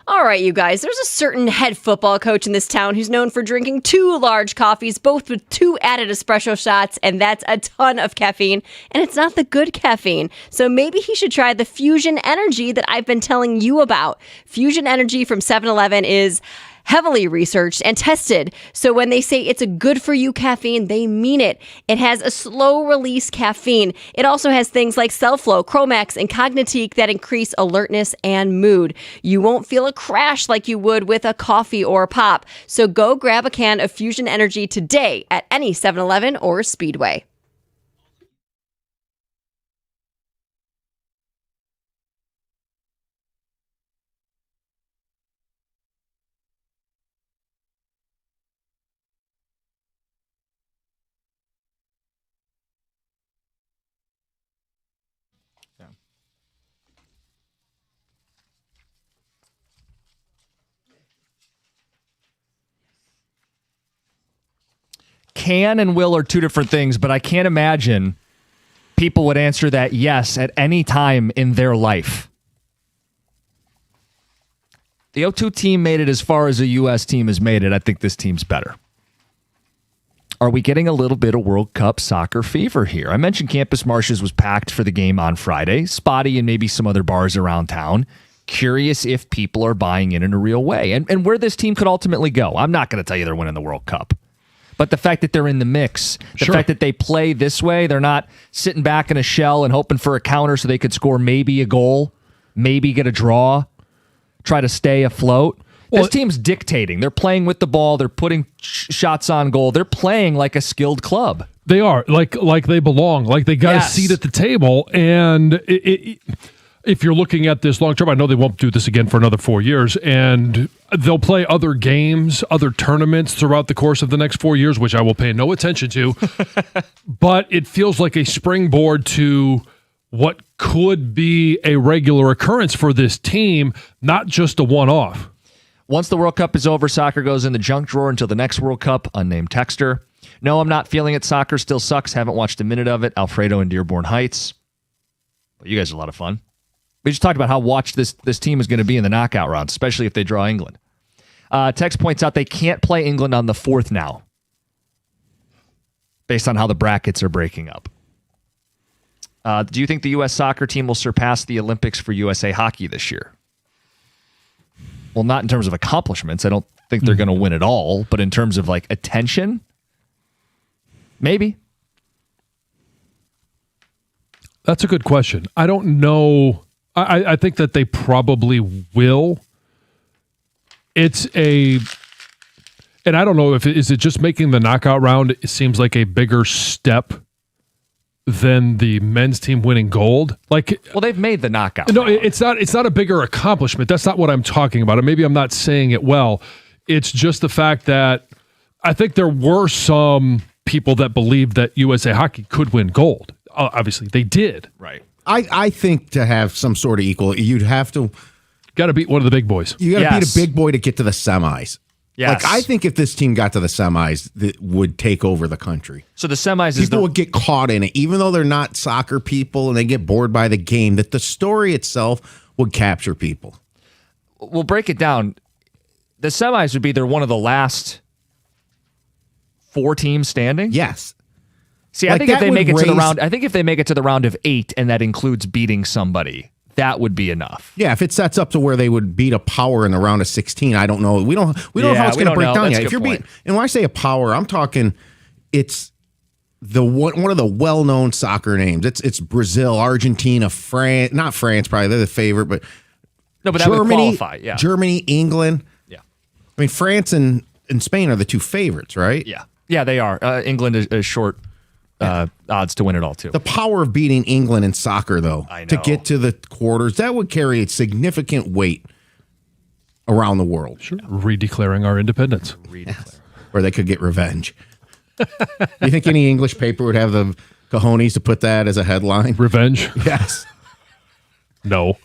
All right, you guys, there's a certain head football coach in this town who's known for drinking 2 large coffees, both with 2 added espresso shots, and that's a ton of caffeine, and it's not the good caffeine. So maybe he should try the Fusion Energy that I've been telling you about. Fusion Energy from 7-Eleven is heavily researched and tested. So when they say it's a good for you caffeine, they mean it. It has a slow release caffeine. It also has things like Cellflow, Chromax, and Cognitique that increase alertness and mood. You won't feel a crash like you would with a coffee or a pop. So go grab a can of Fusion Energy today at any 7-Eleven or Speedway. Can and will are 2 different things, but I can't imagine people would answer that yes at any time in their life. The O2 team made it as far as a U.S. team has made it. I think this team's better. Are we getting a little bit of World Cup soccer fever here? I mentioned Campus Martius was packed for the game on Friday. Spotty and maybe some other bars around town. Curious if people are buying in a real way and where this team could ultimately go. I'm not going to tell you they're winning the World Cup. But the fact that they're in the mix, the fact that they play this way, they're not sitting back in a shell and hoping for a counter so they could score maybe a goal, maybe get a draw, try to stay afloat. This team's dictating. They're playing with the ball. They're putting shots on goal. They're playing like a skilled club. They are, like they belong, like they got a seat at the table. And if you're looking at this long term, I know they won't do this again for another 4 years, and they'll play other games, other tournaments throughout the course of the next 4 years, which I will pay no attention to. But it feels like a springboard to what could be a regular occurrence for this team, not just a one-off. Once the World Cup is over, soccer goes in the junk drawer until the next World Cup. Unnamed texter. No, I'm not feeling it. Soccer still sucks. Haven't watched a minute of it. Alfredo in Dearborn Heights. But you guys are a lot of fun. We just talked about how watched this team is going to be in the knockout round, especially if they draw England. Tex points out they can't play England on the 4th now, based on how the brackets are breaking up. Do you think the U.S. soccer team will surpass the Olympics for USA hockey this year? Well, not in terms of accomplishments. I don't think they're going to win it all, but in terms of like attention, maybe. That's a good question. I don't know. I think that they probably will. And I don't know is it just making the knockout round? It seems like a bigger step than the men's team winning gold. Well, they've made the knockout. No, round. it's not a bigger accomplishment. That's not what I'm talking about. And maybe I'm not saying it well. It's just the fact that I think there were some people that believed that USA Hockey could win gold. Obviously, they did. Right. I think to have some sort of equal, you'd have to... Got to beat one of the big boys. You got to beat a big boy to get to the semis. Yes. I think if this team got to the semis, that would take over the country. So the semis people would get caught in it, even though they're not soccer people and they get bored by the game, that the story itself would capture people. We'll break it down. The semis would be they're one of the last 4 teams standing? Yes. See, I think if they make it to the round, I think if they make it to the round of 8 and that includes beating somebody, that would be enough. Yeah, if it sets up to where they would beat a power in the round of 16, I don't know. We don't know how it's going to break down yet. If you're beating, and when I say a power, I'm talking it's the one of the well-known soccer names. It's Brazil, Argentina, France, not France, probably they're the favorite, but no, but Germany, that would qualify. Yeah, Germany, England. Yeah, I mean France and Spain are the 2 favorites, right? Yeah, they are. England is short. Odds to win it all, too. The power of beating England in soccer, though, to get to the quarters, that would carry a significant weight around the world. Sure. Redeclaring our independence. Or they could get revenge. You think any English paper would have the cojones to put that as a headline? Revenge? Yes. No.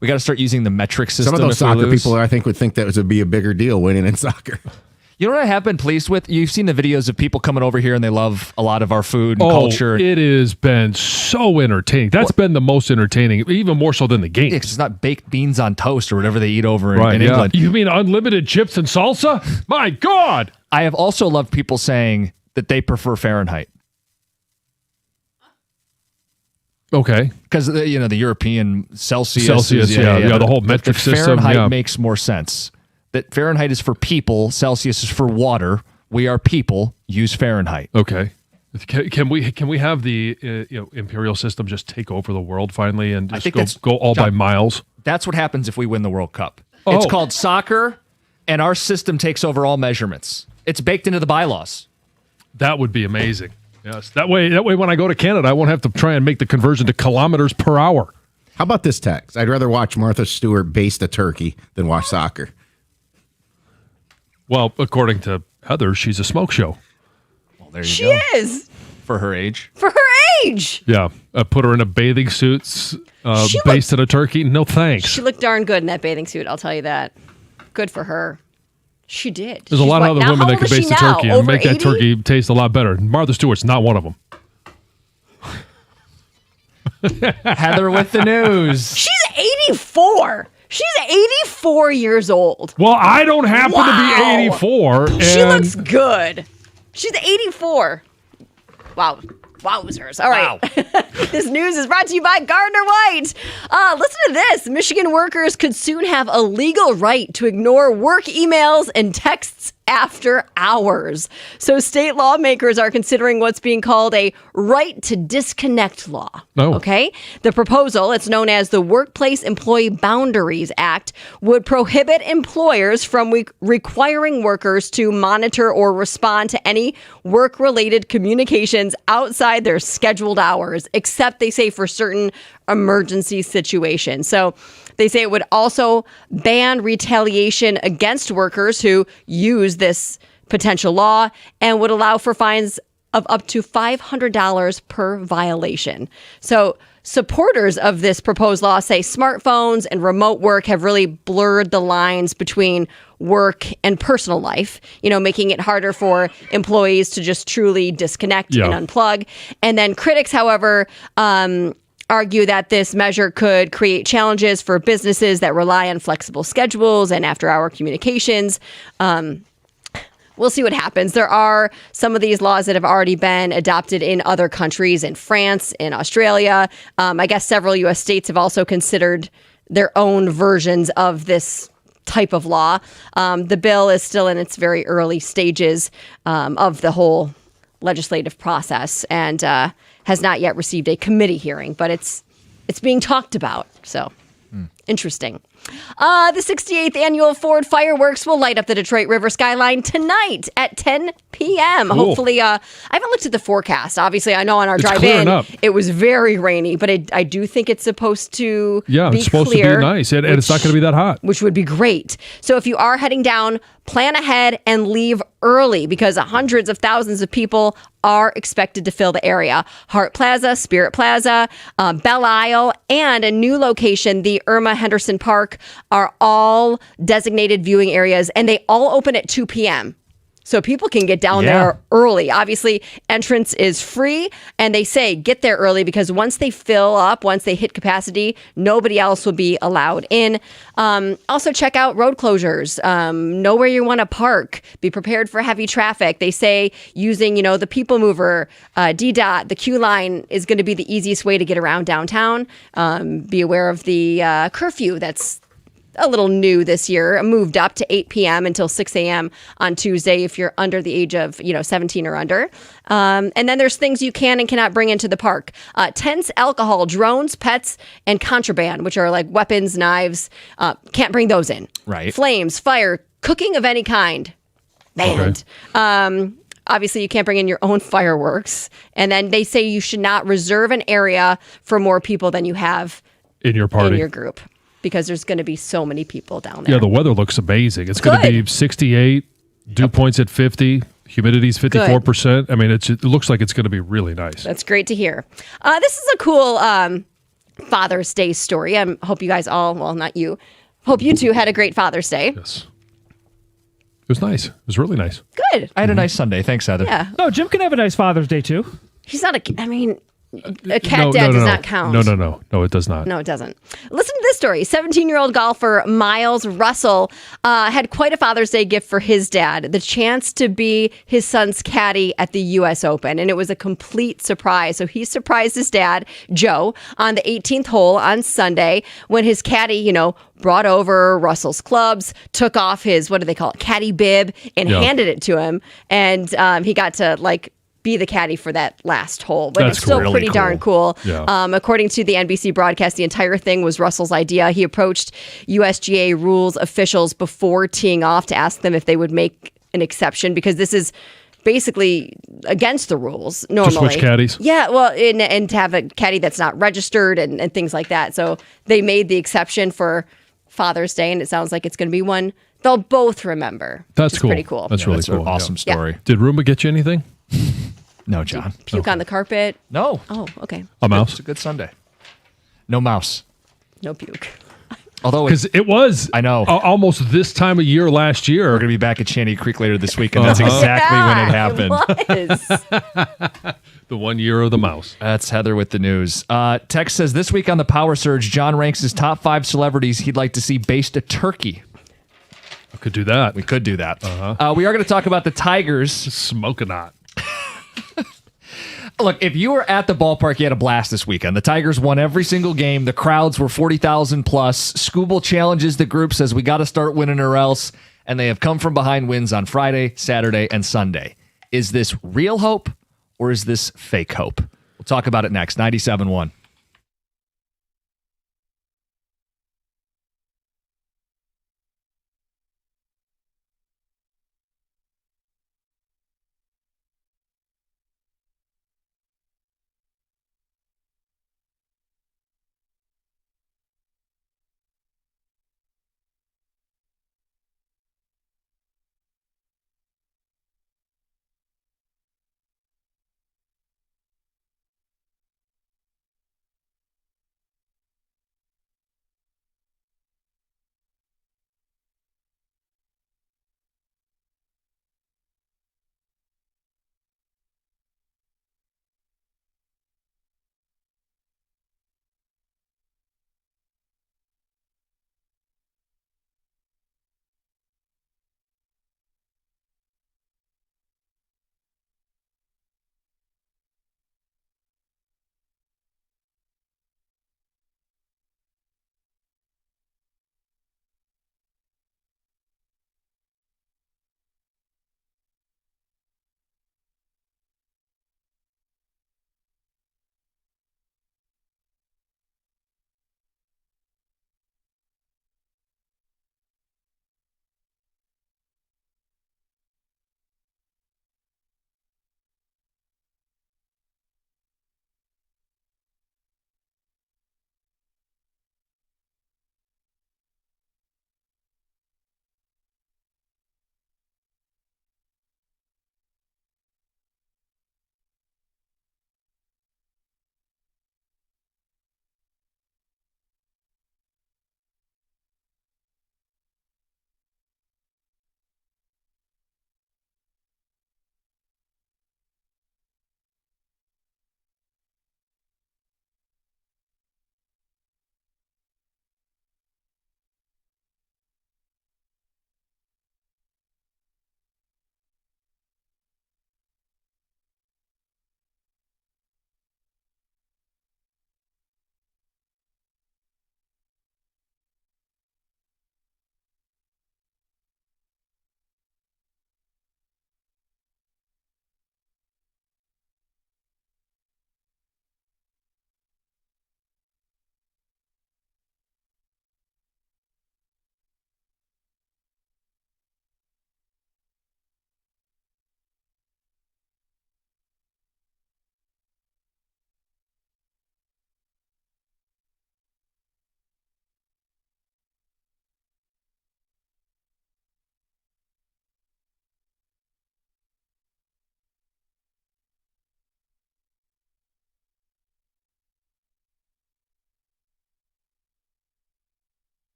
We got to start using the metric system. Some of those soccer people, I think, would think that would be a bigger deal winning in soccer. You know what I have been pleased with? You've seen the videos of people coming over here and they love a lot of our food and culture. It has been so entertaining. That's been the most entertaining, even more so than the game. It's not baked beans on toast or whatever they eat over in England. You mean unlimited chips and salsa? My God! I have also loved people saying that they prefer Fahrenheit. Okay. Because, the European Celsius. The whole metric system. Fahrenheit makes more sense. That Fahrenheit is for people, Celsius is for water. We are people, use Fahrenheit. Okay. Can we have the imperial system just take over the world finally and just go all by miles? That's what happens if we win the World Cup. It's called soccer, and our system takes over all measurements. It's baked into the bylaws. That would be amazing. Yes. That way when I go to Canada, I won't have to try and make the conversion to kilometers per hour. How about this text? I'd rather watch Martha Stewart baste a turkey than watch soccer. Well, according to Heather, she's a smoke show. Well, there you She go. is. For her age. For her age. Yeah. Put her in a bathing suit, basted a turkey. No thanks. She looked darn good in that bathing suit, I'll tell you that. Good for her. She did. There's a lot of other women that could baste a turkey and make that 80? turkey taste a lot better. Martha Stewart's not one of them. Heather with the news. She's 84. She's 84 years old. Well, I don't happen to be 84. She looks good. She's 84. Wow. Wowzers. All right. Wow. This news is brought to you by Gardner White. Listen to this. Michigan workers could soon have a legal right to ignore work emails and texts after hours. So state lawmakers are considering what's being called a right to disconnect law. Oh. Okay? The proposal, it's known as the Workplace Employee Boundaries Act, would prohibit employers from requiring workers to monitor or respond to any work-related communications outside their scheduled hours, except they say for certain emergency situations. So they say it would also ban retaliation against workers who use this potential law and would allow for fines of up to $500 per violation. So supporters of this proposed law say smartphones and remote work have really blurred the lines between work and personal life, making it harder for employees to just truly disconnect and unplug. And then critics, however, argue that this measure could create challenges for businesses that rely on flexible schedules and after-hour communications. We'll see what happens. There are some of these laws that have already been adopted in other countries, in France, in Australia. I guess several U.S. states have also considered their own versions of this type of law. The bill is still in its very early stages of the whole legislative process and has not yet received a committee hearing, but it's being talked about. So interesting. The 68th annual Ford fireworks will light up the Detroit River skyline tonight at 10 p.m. Cool. Hopefully, I haven't looked at the forecast. Obviously, I know on our drive in, it was very rainy, but I do think it's supposed to be it's supposed clear, to be nice, and it's not going to be that hot. Which would be great. So if you are heading down, plan ahead and leave early because hundreds of thousands of people are expected to fill the area. Hart Plaza, Spirit Plaza, Belle Isle, and a new location, the Irma Henderson Park, are all designated viewing areas, and they all open at 2 p.m. So people can get down there early. Obviously, entrance is free, and they say get there early because once they fill up, once they hit capacity, nobody else will be allowed in. Also, check out road closures. Know where you want to park. Be prepared for heavy traffic. They say using, the People Mover, DDOT, the Q line is going to be the easiest way to get around downtown. Be aware of the curfew that's a little new this year, moved up to 8 p.m. until 6 a.m. on Tuesday if you're under the age of 17 or under. And then there's things you can and cannot bring into the park. Tents, alcohol, drones, pets, and contraband, which are like weapons, knives. Can't bring those in. Right. Flames, fire, cooking of any kind. Banned. Okay. Obviously, you can't bring in your own fireworks. And then they say you should not reserve an area for more people than you have in your party, in your group. Because there's going to be so many people down there. Yeah, the weather looks amazing. It's going to be 68, dew points at 50, humidity's 54%. I mean, it looks like it's going to be really nice. That's great to hear. This is a cool Father's Day story. I hope you guys all, well, not you, hope you two had a great Father's Day. Yes. was nice. It was really nice. Good. I had a nice Sunday. Thanks, Heather. Yeah. No, Jim can have a nice Father's Day too. He's not a. I mean, a cat dad does not count. No, it does not. No, it doesn't. Listen to this story. 17-year-old golfer Miles Russell had quite a Father's Day gift for his dad, the chance to be his son's caddy at the U.S. Open. And it was a complete surprise. So he surprised his dad, Joe, on the 18th hole on Sunday when his caddy, brought over Russell's clubs, took off his, what do they call it, caddy bib, and handed it to him. And he got to, be the caddy for that last hole. But That's it's still really pretty cool. darn cool. Yeah. According to the NBC broadcast, the entire thing was Russell's idea. He approached USGA rules officials before teeing off to ask them if they would make an exception, because this is basically against the rules normally. To switch caddies? Yeah, well, and to have a caddy that's not registered and things like that. So they made the exception for Father's Day, and it sounds like it's going to be one they'll both remember. That's which is cool. pretty cool. That's really That's cool. an awesome story. Did Roomba get you anything? No, John. Puke on the carpet. No. Oh, okay. A mouse? It's a good Sunday. No mouse. No puke. Although Because it was, I know. almost this time of year last year. we're going to be back at Shanty Creek later this week, and that's exactly when it happened. It was. The 1 year of the mouse. That's Heather with the news. Tex says, this week on the Power Surge, John ranks his top 5 celebrities he'd like to see baste a turkey. I could do that. We could do that. We are going to talk about the Tigers. Smoke a knot. Look, if you were at the ballpark, you had a blast this weekend. The Tigers won every single game. The crowds were 40,000 plus. Scooble challenges the group, says we got to start winning or else. And they have come from behind wins on Friday, Saturday, and Sunday. Is this real hope or is this fake hope? We'll talk about it next. 97.1.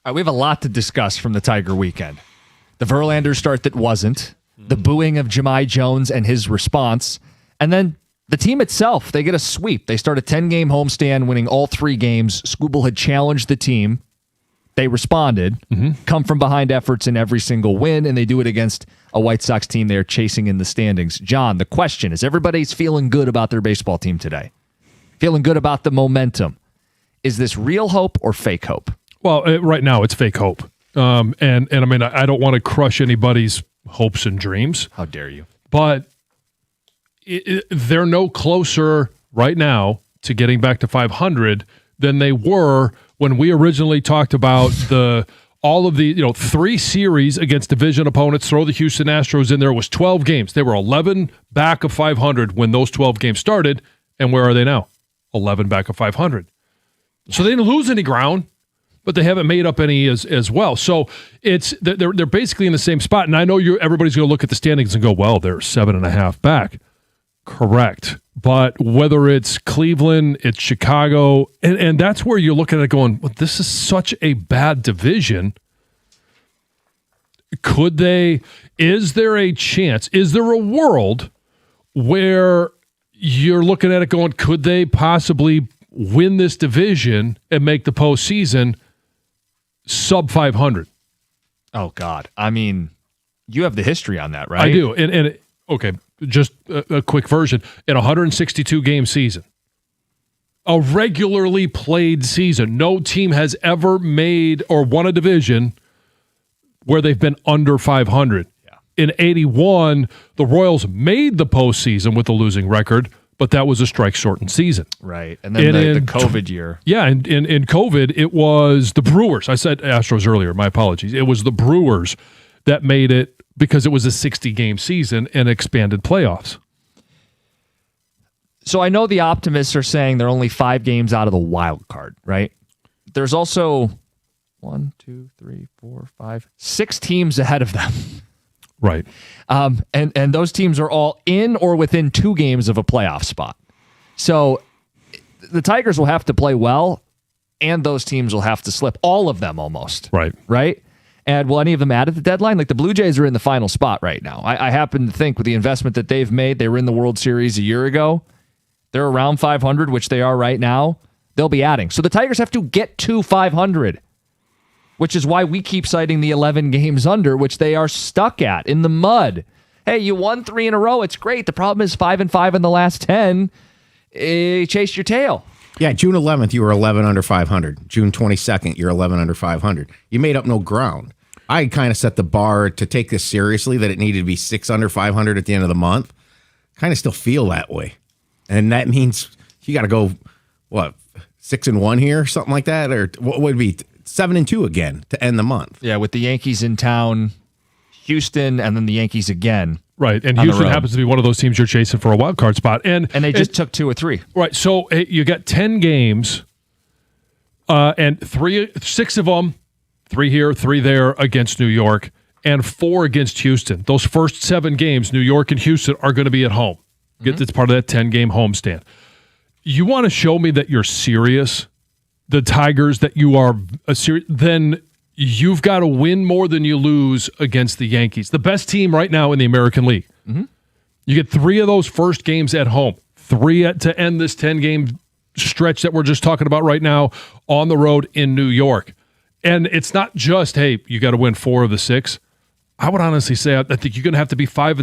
All right, we have a lot to discuss from the Tiger weekend. The Verlander start that wasn't, the booing of Jahmai Jones and his response, and then the team itself. They get a sweep. They start a 10-game homestand, winning all 3 games. Skubal had challenged the team. They responded, come from behind efforts in every single win, and they do it against a White Sox team they're chasing in the standings. John, the question is, everybody's feeling good about their baseball team today. Feeling good about the momentum. Is this real hope or fake hope? Well, right now it's fake hope. And I mean, I don't want to crush anybody's hopes and dreams. How dare you? But they're no closer right now to getting back to 500 than they were when we originally talked about all of the 3 series against division opponents. Throw the Houston Astros in there. It was 12 games. They were 11 back of 500 when those 12 games started. And where are they now? 11 back of 500. So they didn't lose any ground, but they haven't made up any as well. So they're basically in the same spot. And I know everybody's going to look at the standings and go, well, they're 7.5 back. Correct. But whether it's Cleveland, it's Chicago, and that's where you're looking at it going, well, this is such a bad division. Is there a chance, is there a world where you're looking at it going, could they possibly win this division and make the postseason sub 500? Oh, God. I mean, you have the history on that, right? I do. Okay, just a quick version. In a 162-game season, a regularly played season, no team has ever made or won a division where they've been under 500. Yeah. In 81, the Royals made the postseason with a losing record, but that was a strike-shortened season. Right, and then the COVID year. Yeah, in COVID, it was the Brewers. I said Astros earlier, my apologies. It was the Brewers that made it because it was a 60-game season and expanded playoffs. So I know the optimists are saying they're only 5 games out of the wild card, right? There's also 6 teams ahead of them. Right. And those teams are all in or within 2 games of a playoff spot. So the Tigers will have to play well, and those teams will have to slip. All of them almost. Right. Right? And will any of them add at the deadline? Like the Blue Jays are in the final spot right now. I happen to think with the investment that they've made, they were in the World Series a year ago. They're around 500, which they are right now. They'll be adding. So the Tigers have to get to 500, which is why we keep citing the 11 games under, which they are stuck at in the mud. Hey, you won 3 in a row. It's great. The problem is 5-5 in the last 10. Chase your tail. Yeah, June 11th, you were 11 under 500. June 22nd, you're 11 under 500. You made up no ground. I kind of set the bar to take this seriously, that it needed to be 6 under 500 at the end of the month. Kind of still feel that way. And that means you got to go, 6-1 here, something like that? Or what would it be 7-2 again to end the month? Yeah, with the Yankees in town, Houston, and then the Yankees again. Right, and Houston happens to be one of those teams you're chasing for a wild card spot. And they just took 2 or 3. Right, so you got 10 games, and 6 of them, 3 here, 3 there against New York, and 4 against Houston. Those first 7 games, New York and Houston are going to be at home. It's part of that 10-game homestand. You want to show me that you're serious, the Tigers, that you are serious, then you've got to win more than you lose against the Yankees, the best team right now in the American League. Mm-hmm. You get 3 of those first games at home, 3 to end this 10-game stretch that we're just talking about right now on the road in New York. And it's not just, hey, you got to win 4 of the 6. I would honestly say I think you're going to have to be 5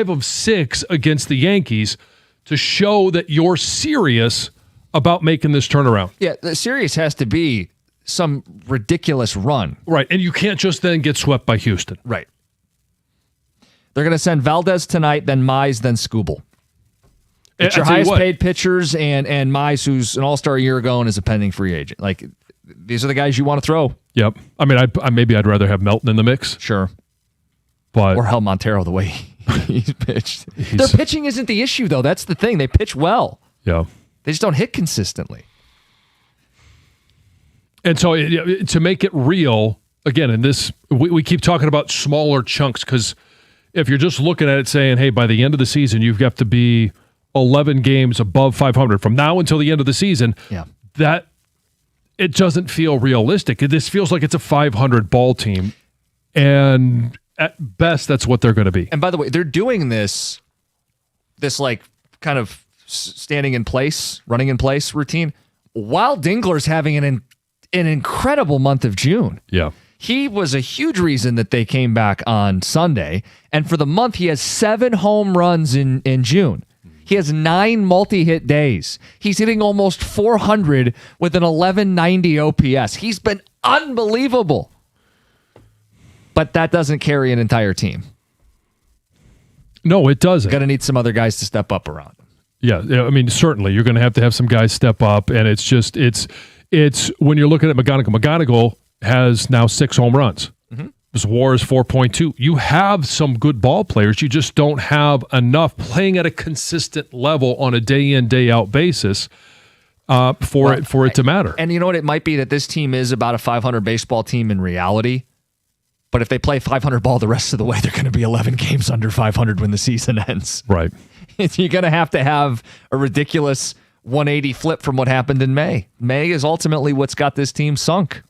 of 6 against the Yankees to show that you're serious about making this turnaround. Yeah, the serious has to be some ridiculous run. Right, and you can't just then get swept by Houston. Right. They're going to send Valdez tonight, then Mize, then Skubal. It's your highest paid pitchers, and Mize, who's an all-star a year ago and is a pending free agent. Like, these are the guys you want to throw. Yep. I mean, I'd rather have Melton in the mix. Sure. But or Hel Montero, the way he's pitched. Their pitching isn't the issue, though. That's the thing. They pitch well. Yeah. They just don't hit consistently. And so to make it real, again, in this, we keep talking about smaller chunks, because if you're just looking at it saying, hey, by the end of the season, you've got to be 11 games above 500 from now until the end of the season, yeah, that it doesn't feel realistic. This feels like it's a 500 ball team, and at best, that's what they're going to be. And by the way, they're doing this like kind of standing in place, running in place routine, while Dingler's having an incredible month of June. Yeah. He was a huge reason that they came back on Sunday. And for the month, he has 7 home runs in June. He has 9 multi-hit days. He's hitting almost 400 with an 1190 OPS. He's been unbelievable. But that doesn't carry an entire team. No, it doesn't. Going to need some other guys to step up around him. Yeah, I mean, certainly you're going to have some guys step up, and it's when you're looking at McGonigal has now 6 home runs. Mm-hmm. His WAR is 4.2. You have some good ball players. You just don't have enough playing at a consistent level on a day in, day out basis for it to matter. And you know what? It might be that this team is about a 500 baseball team in reality. But if they play 500 ball the rest of the way, they're going to be 11 games under 500 when the season ends. Right. You're going to have a ridiculous 180 flip from what happened in May. May is ultimately what's got this team sunk.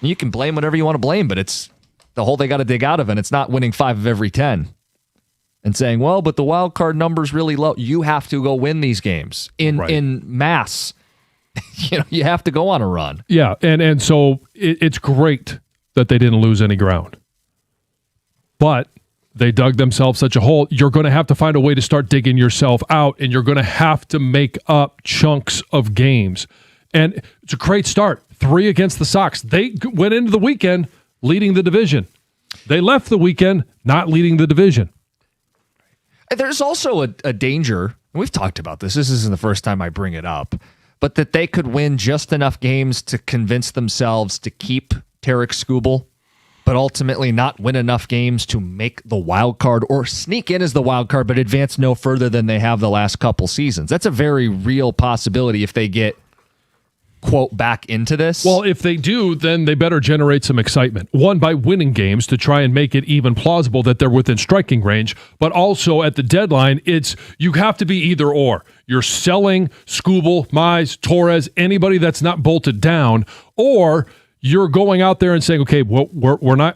You can blame whatever you want to blame, but it's the hole they got to dig out of, and it's not winning 5 of every 10 and saying, well, but the wild card number's really low. You have to go win these games in mass. You have to go on a run. Yeah, and so it's great that they didn't lose any ground. But they dug themselves such a hole. You're going to have to find a way to start digging yourself out, and you're going to have to make up chunks of games. And it's a great start. 3 against the Sox. They went into the weekend leading the division. They left the weekend not leading the division. There's also a danger, and we've talked about this. This isn't the first time I bring it up, but that they could win just enough games to convince themselves to keep Tarik Skubal, but ultimately not win enough games to make the wild card or sneak in as the wild card, but advance no further than they have the last couple seasons. That's a very real possibility if they get, quote, back into this. Well, if they do, then they better generate some excitement. One, by winning games to try and make it even plausible that they're within striking range, but also at the deadline, you have to be either or. You're selling Skubal, Mize, Torres, anybody that's not bolted down, or you're going out there and saying, okay, well,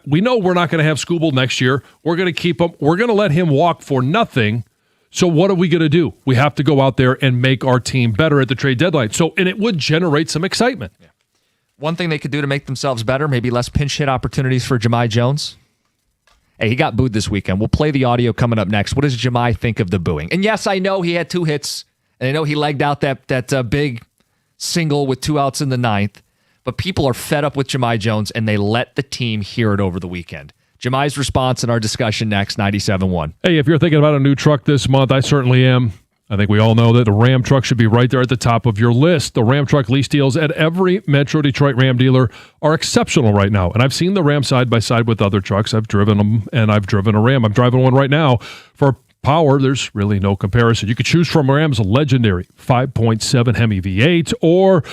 we know we're not going to have Skubal next year. We're going to keep him. We're going to let him walk for nothing. So what are we going to do? We have to go out there and make our team better at the trade deadline. And it would generate some excitement. Yeah. One thing they could do to make themselves better, maybe less pinch hit opportunities for Jahmai Jones. Hey, he got booed this weekend. We'll play the audio coming up next. What does Jahmai think of the booing? And yes, I know he had 2 hits, and I know he legged out that big single with 2 outs in the 9th. But people are fed up with Jahmai Jones, and they let the team hear it over the weekend. Jahmai's response in our discussion next, 97.1. Hey, if you're thinking about a new truck this month, I certainly am. I think we all know that the Ram truck should be right there at the top of your list. The Ram truck lease deals at every Metro Detroit Ram dealer are exceptional right now. And I've seen the Ram side by side with other trucks. I've driven them, and I've driven a Ram. I'm driving one right now. For power, there's really no comparison. You could choose from Ram's legendary 5.7 Hemi V8, or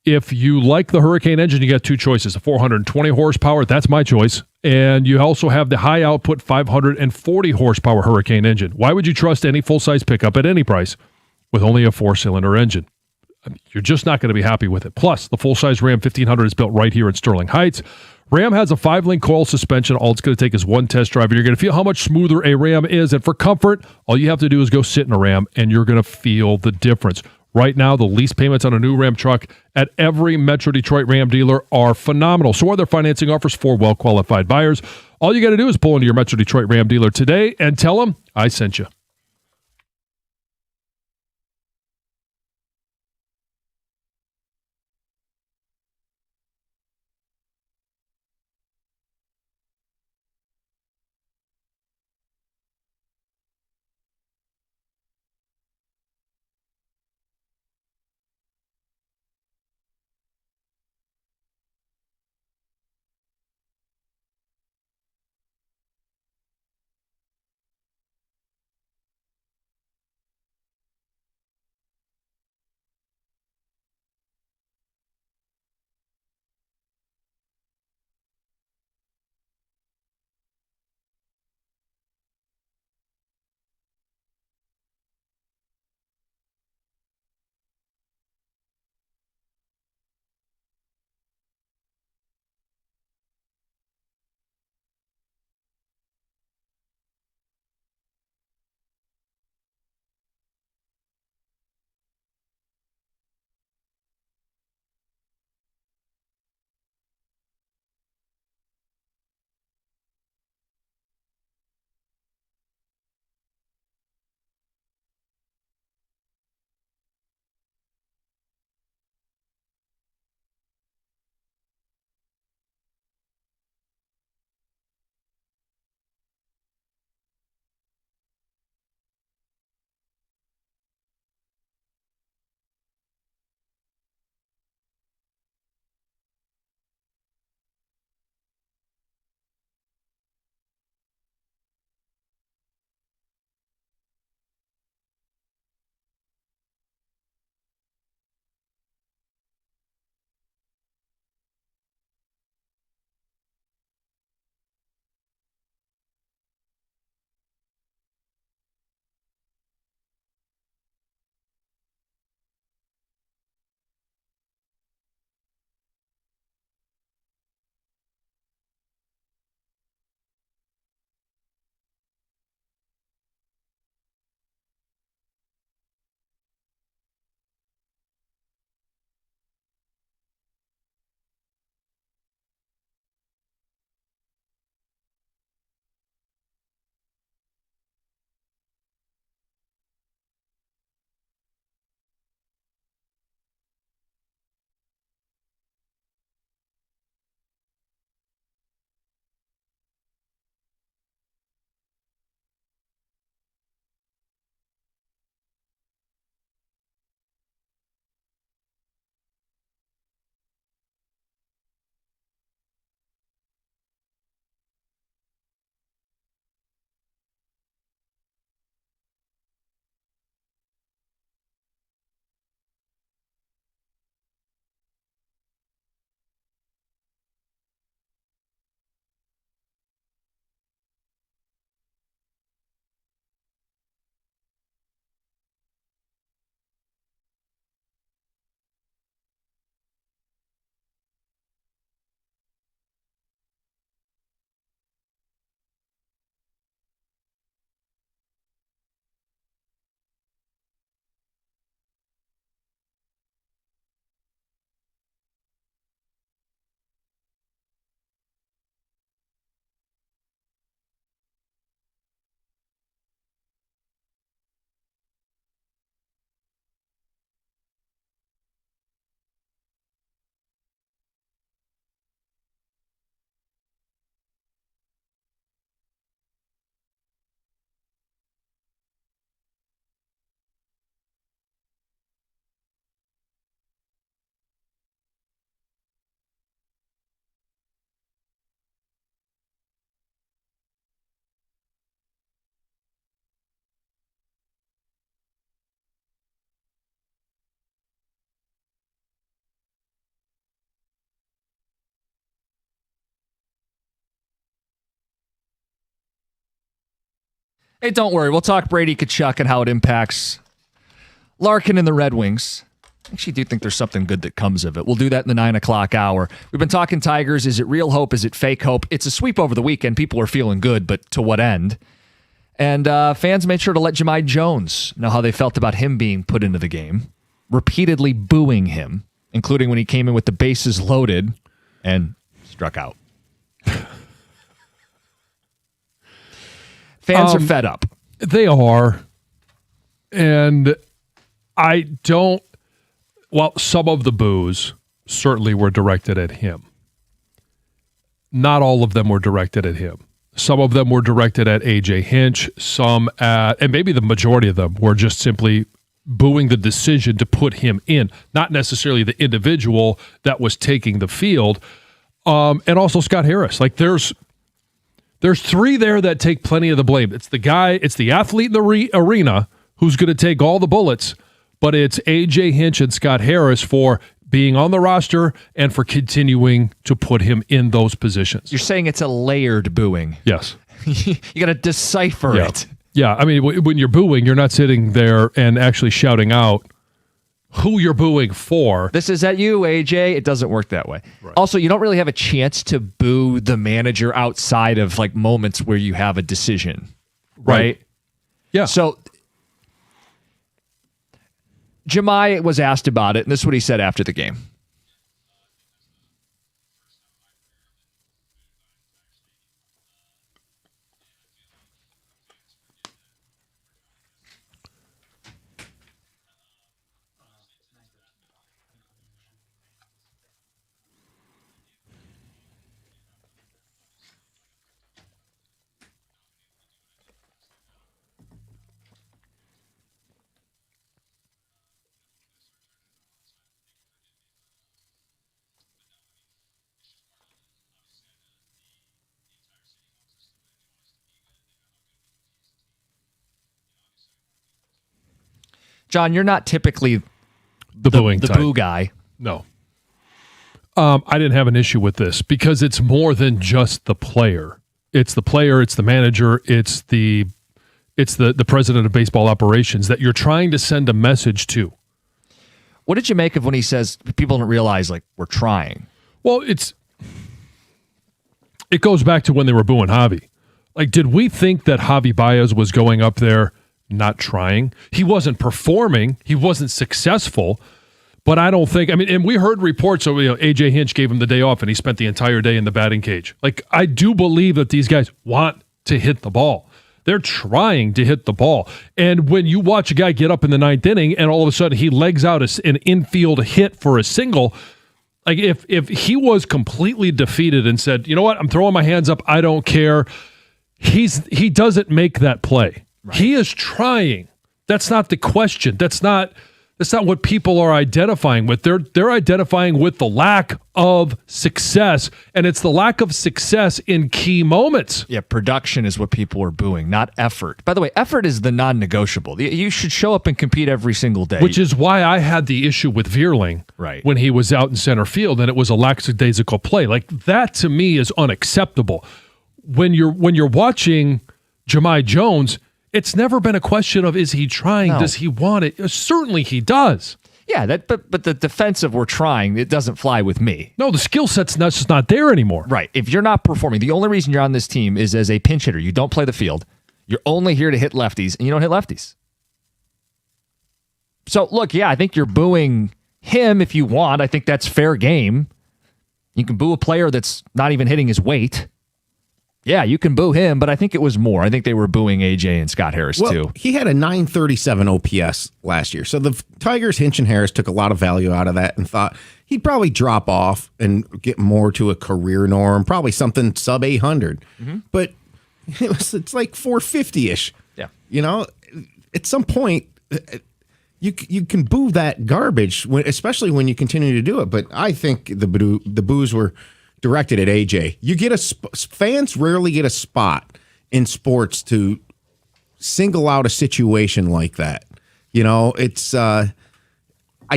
if you like the Hurricane engine, you got 2 choices. A 420 horsepower, that's my choice. And you also have the high output 540 horsepower Hurricane engine. Why would you trust any full-size pickup at any price with only a 4-cylinder engine? You're just not going to be happy with it. Plus, the full-size Ram 1500 is built right here in Sterling Heights. Ram has a 5-link coil suspension. All it's going to take is one test drive, and you're going to feel how much smoother a Ram is. And for comfort, all you have to do is go sit in a Ram, and you're going to feel the difference. Right now, the lease payments on a new Ram truck at every Metro Detroit Ram dealer are phenomenal. So are their financing offers for well-qualified buyers. All you got to do is pull into your Metro Detroit Ram dealer today and tell them I sent you. Hey, don't worry. We'll talk Brady Tkachuk and how it impacts Larkin and the Red Wings. I actually do think there's something good that comes of it. We'll do that in the 9 o'clock hour. We've been talking Tigers. Is it real hope? Is it fake hope? It's a sweep over the weekend. People are feeling good, but to what end? And fans made sure to let Jahmai Jones know how they felt about him being put into the game, repeatedly booing him, including when he came in with the bases loaded and struck out. Fans are fed up. They are. And I don't... Well, some of the boos certainly were directed at him. Not all of them were directed at him. Some of them were directed at A.J. Hinch. Some at... And maybe the majority of them were just simply booing the decision to put him in. Not necessarily the individual that was taking the field. And also Scott Harris. Like, there's three there that take plenty of the blame. It's the guy, it's the athlete in the arena who's going to take all the bullets, but it's A.J. Hinch and Scott Harris for being on the roster and for continuing to put him in those positions. You're saying it's a layered booing. Yes. You got to decipher it. Yeah, I mean, when you're booing, you're not sitting there and actually shouting out who you're booing for. This is at you, AJ. It doesn't work that way. Right. Also, you don't really have a chance to boo the manager outside of like moments where you have a decision, right? Yeah. So Jahmai was asked about it, and this is what he said after the game. John, you're not typically the boo guy. No. I didn't have an issue with this because it's more than just the player. It's the player, it's the manager, it's the president of baseball operations that you're trying to send a message to. What did you make of when he says people don't realize, like, we're trying? Well, it goes back to when they were booing Javi. Like, did we think that Javi Baez was going up there not trying? He wasn't performing. He wasn't successful. But I don't think, I mean, and we heard reports of, A.J. Hinch gave him the day off and he spent the entire day in the batting cage. Like, I do believe that these guys want to hit the ball. They're trying to hit the ball. And when you watch a guy get up in the ninth inning and all of a sudden he legs out an infield hit for a single, like if he was completely defeated and said, you know what, I'm throwing my hands up, I don't care, he doesn't make that play. Right. He is trying. That's not the question. That's not what people are identifying with. They're identifying with the lack of success, and it's the lack of success in key moments. Yeah, production is what people are booing, not effort. By the way, effort is the non-negotiable. You should show up and compete every single day. Which is why I had the issue with Vierling when he was out in center field, and it was a lackadaisical play. Like, that to me is unacceptable. When you're watching Jahmai Jones, it's never been a question of, is he trying? No. Does he want it? Certainly he does. Yeah, but the defensive we're trying, it doesn't fly with me. No, the skill set's just not there anymore. Right. If you're not performing, the only reason you're on this team is as a pinch hitter. You don't play the field. You're only here to hit lefties, and you don't hit lefties. So, look, yeah, I think you're booing him if you want. I think that's fair game. You can boo a player that's not even hitting his weight. Yeah, you can boo him, but I think it was more. I think they were booing AJ and Scott Harris, too. He had a 937 OPS last year. So the Tigers, Hinch and Harris, took a lot of value out of that and thought he'd probably drop off and get more to a career norm, probably something sub 800. Mm-hmm. But it's like 450-ish. Yeah. You know, at some point, you can boo that garbage, especially when you continue to do it. But I think the boos were directed at AJ. You get fans rarely get a spot in sports to single out a situation like that. You know, it's I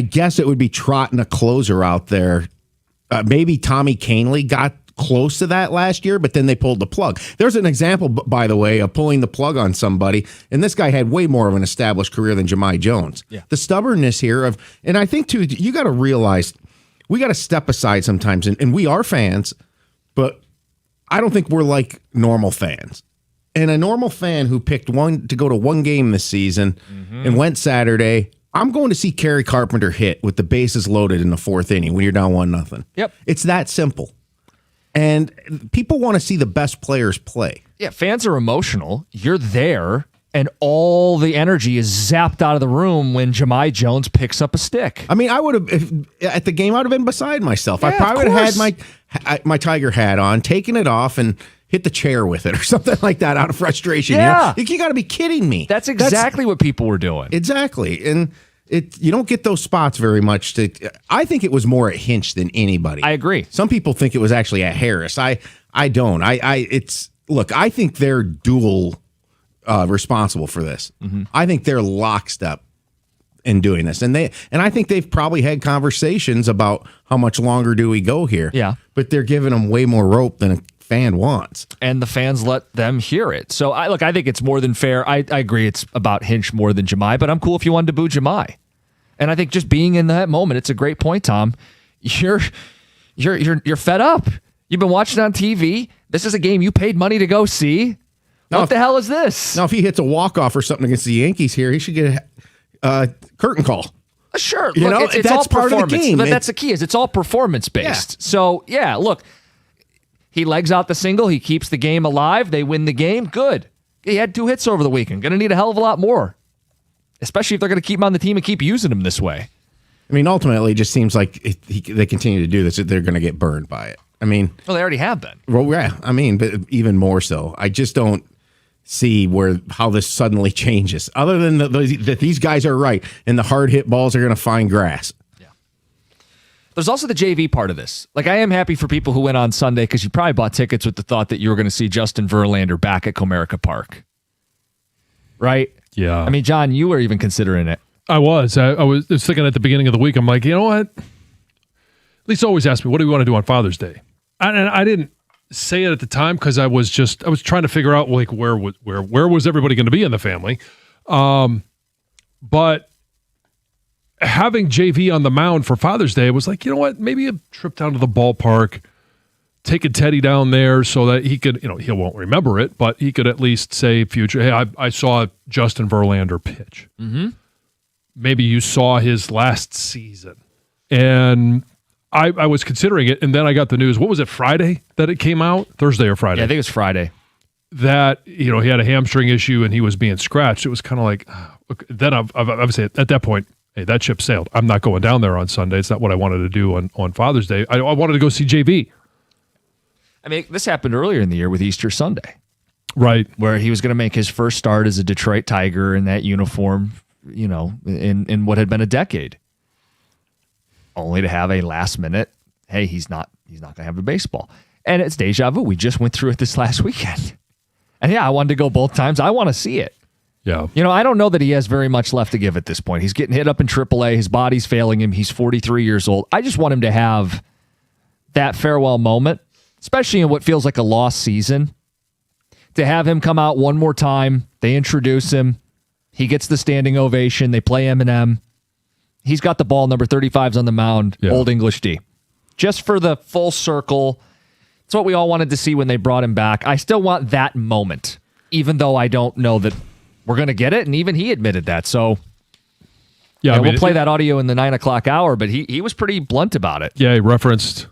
guess it would be trotting a closer out there. Maybe Tommy Kahnle got close to that last year, but then they pulled the plug. There's an example, by the way, of pulling the plug on somebody, and this guy had way more of an established career than Jahmai Jones. Yeah. The stubbornness here and I think too, you got to realize we got to step aside sometimes, and we are fans, but I don't think we're like normal fans. And a normal fan who picked to go to one game this season and went Saturday, I'm going to see Kerry Carpenter hit with the bases loaded in the fourth inning when you're down 1-0. Yep. It's that simple. And people want to see the best players play. Yeah, fans are emotional. You're there, and all the energy is zapped out of the room when Jahmai Jones picks up a stick. I mean, I would have at the game. I would have been beside myself. Yeah, I probably of would have course. had my Tiger hat on, taken it off, and hit the chair with it or something like that out of frustration. Yeah. You got to be kidding me. That's exactly what people were doing. Exactly. And you don't get those spots very much. I think it was more at Hinch than anybody. I agree. Some people think it was actually at Harris. I don't. Look, I think they're dual responsible for this. I think they're lockstep in doing this. And I think they've probably had conversations about how much longer do we go here. Yeah. But they're giving them way more rope than a fan wants. And the fans let them hear it. So I think it's more than fair. I agree it's about Hinch more than Jahmai, but I'm cool if you wanted to boo Jahmai. And I think just being in that moment, it's a great point, Tom. You're fed up. You've been watching on TV. This is a game you paid money to go see. What the hell is this? Now, if he hits a walk-off or something against the Yankees here, he should get a curtain call. Sure. You know, it's that's all part of the performance. game. But that's the key, is it's all performance-based. Yeah. So, yeah, look, he legs out the single. He keeps the game alive. They win the game. Good. He had 2 hits over the weekend. Going to need a hell of a lot more, especially if they're going to keep him on the team and keep using him this way. I mean, ultimately, it just seems like they continue to do this, they're going to get burned by it. I mean, Well, they already have been. well, yeah. I mean, but even more so. I just don't see how this suddenly changes. Other than that these guys are right, and the hard hit balls are going to find grass. There's also the JV part of this. Like, I am happy for people who went on Sunday because you probably bought tickets with the thought that you were going to see Justin Verlander back at Comerica Park. Right? Yeah. I mean, John, you were even considering it. I was thinking at the beginning of the week, I'm like, you know what? Lisa always asked me, what do we want to do on Father's Day? And I didn't say it at the time because I was trying to figure out like where was everybody going to be in the family. But having JV on the mound for Father's Day, it was like, you know what? Maybe a trip down to the ballpark, taking Teddy down there so that he could, he won't remember it, but he could at least say future, hey, I saw Justin Verlander pitch. Mm-hmm. Maybe you saw his last season. And I was considering it, and then I got the news. What was it, Friday that it came out? Thursday or Friday? Yeah, I think it was Friday. That, he had a hamstring issue and he was being scratched. It was kind of like, then obviously at that point, hey, that ship sailed. I'm not going down there on Sunday. It's not what I wanted to do on Father's Day. I wanted to go see JV. I mean, this happened earlier in the year with Easter Sunday. Right. Where he was going to make his first start as a Detroit Tiger in that uniform, in what had been a decade. Only to have a last minute, hey, he's not going to have a baseball. And it's deja vu. We just went through it this last weekend. And yeah, I wanted to go both times. I want to see it. Yeah. I don't know that he has very much left to give at this point. He's getting hit up in AAA. His body's failing him. He's 43 years old. I just want him to have that farewell moment, especially in what feels like a lost season. To have him come out one more time, they introduce him. He gets the standing ovation. They play Eminem. He's got the ball, number 35's on the mound, Old English D. Just for the full circle. It's what we all wanted to see when they brought him back. I still want that moment, even though I don't know that we're going to get it, and even he admitted that. So, we'll play that audio in the 9 o'clock hour, but he was pretty blunt about it. Yeah, he referenced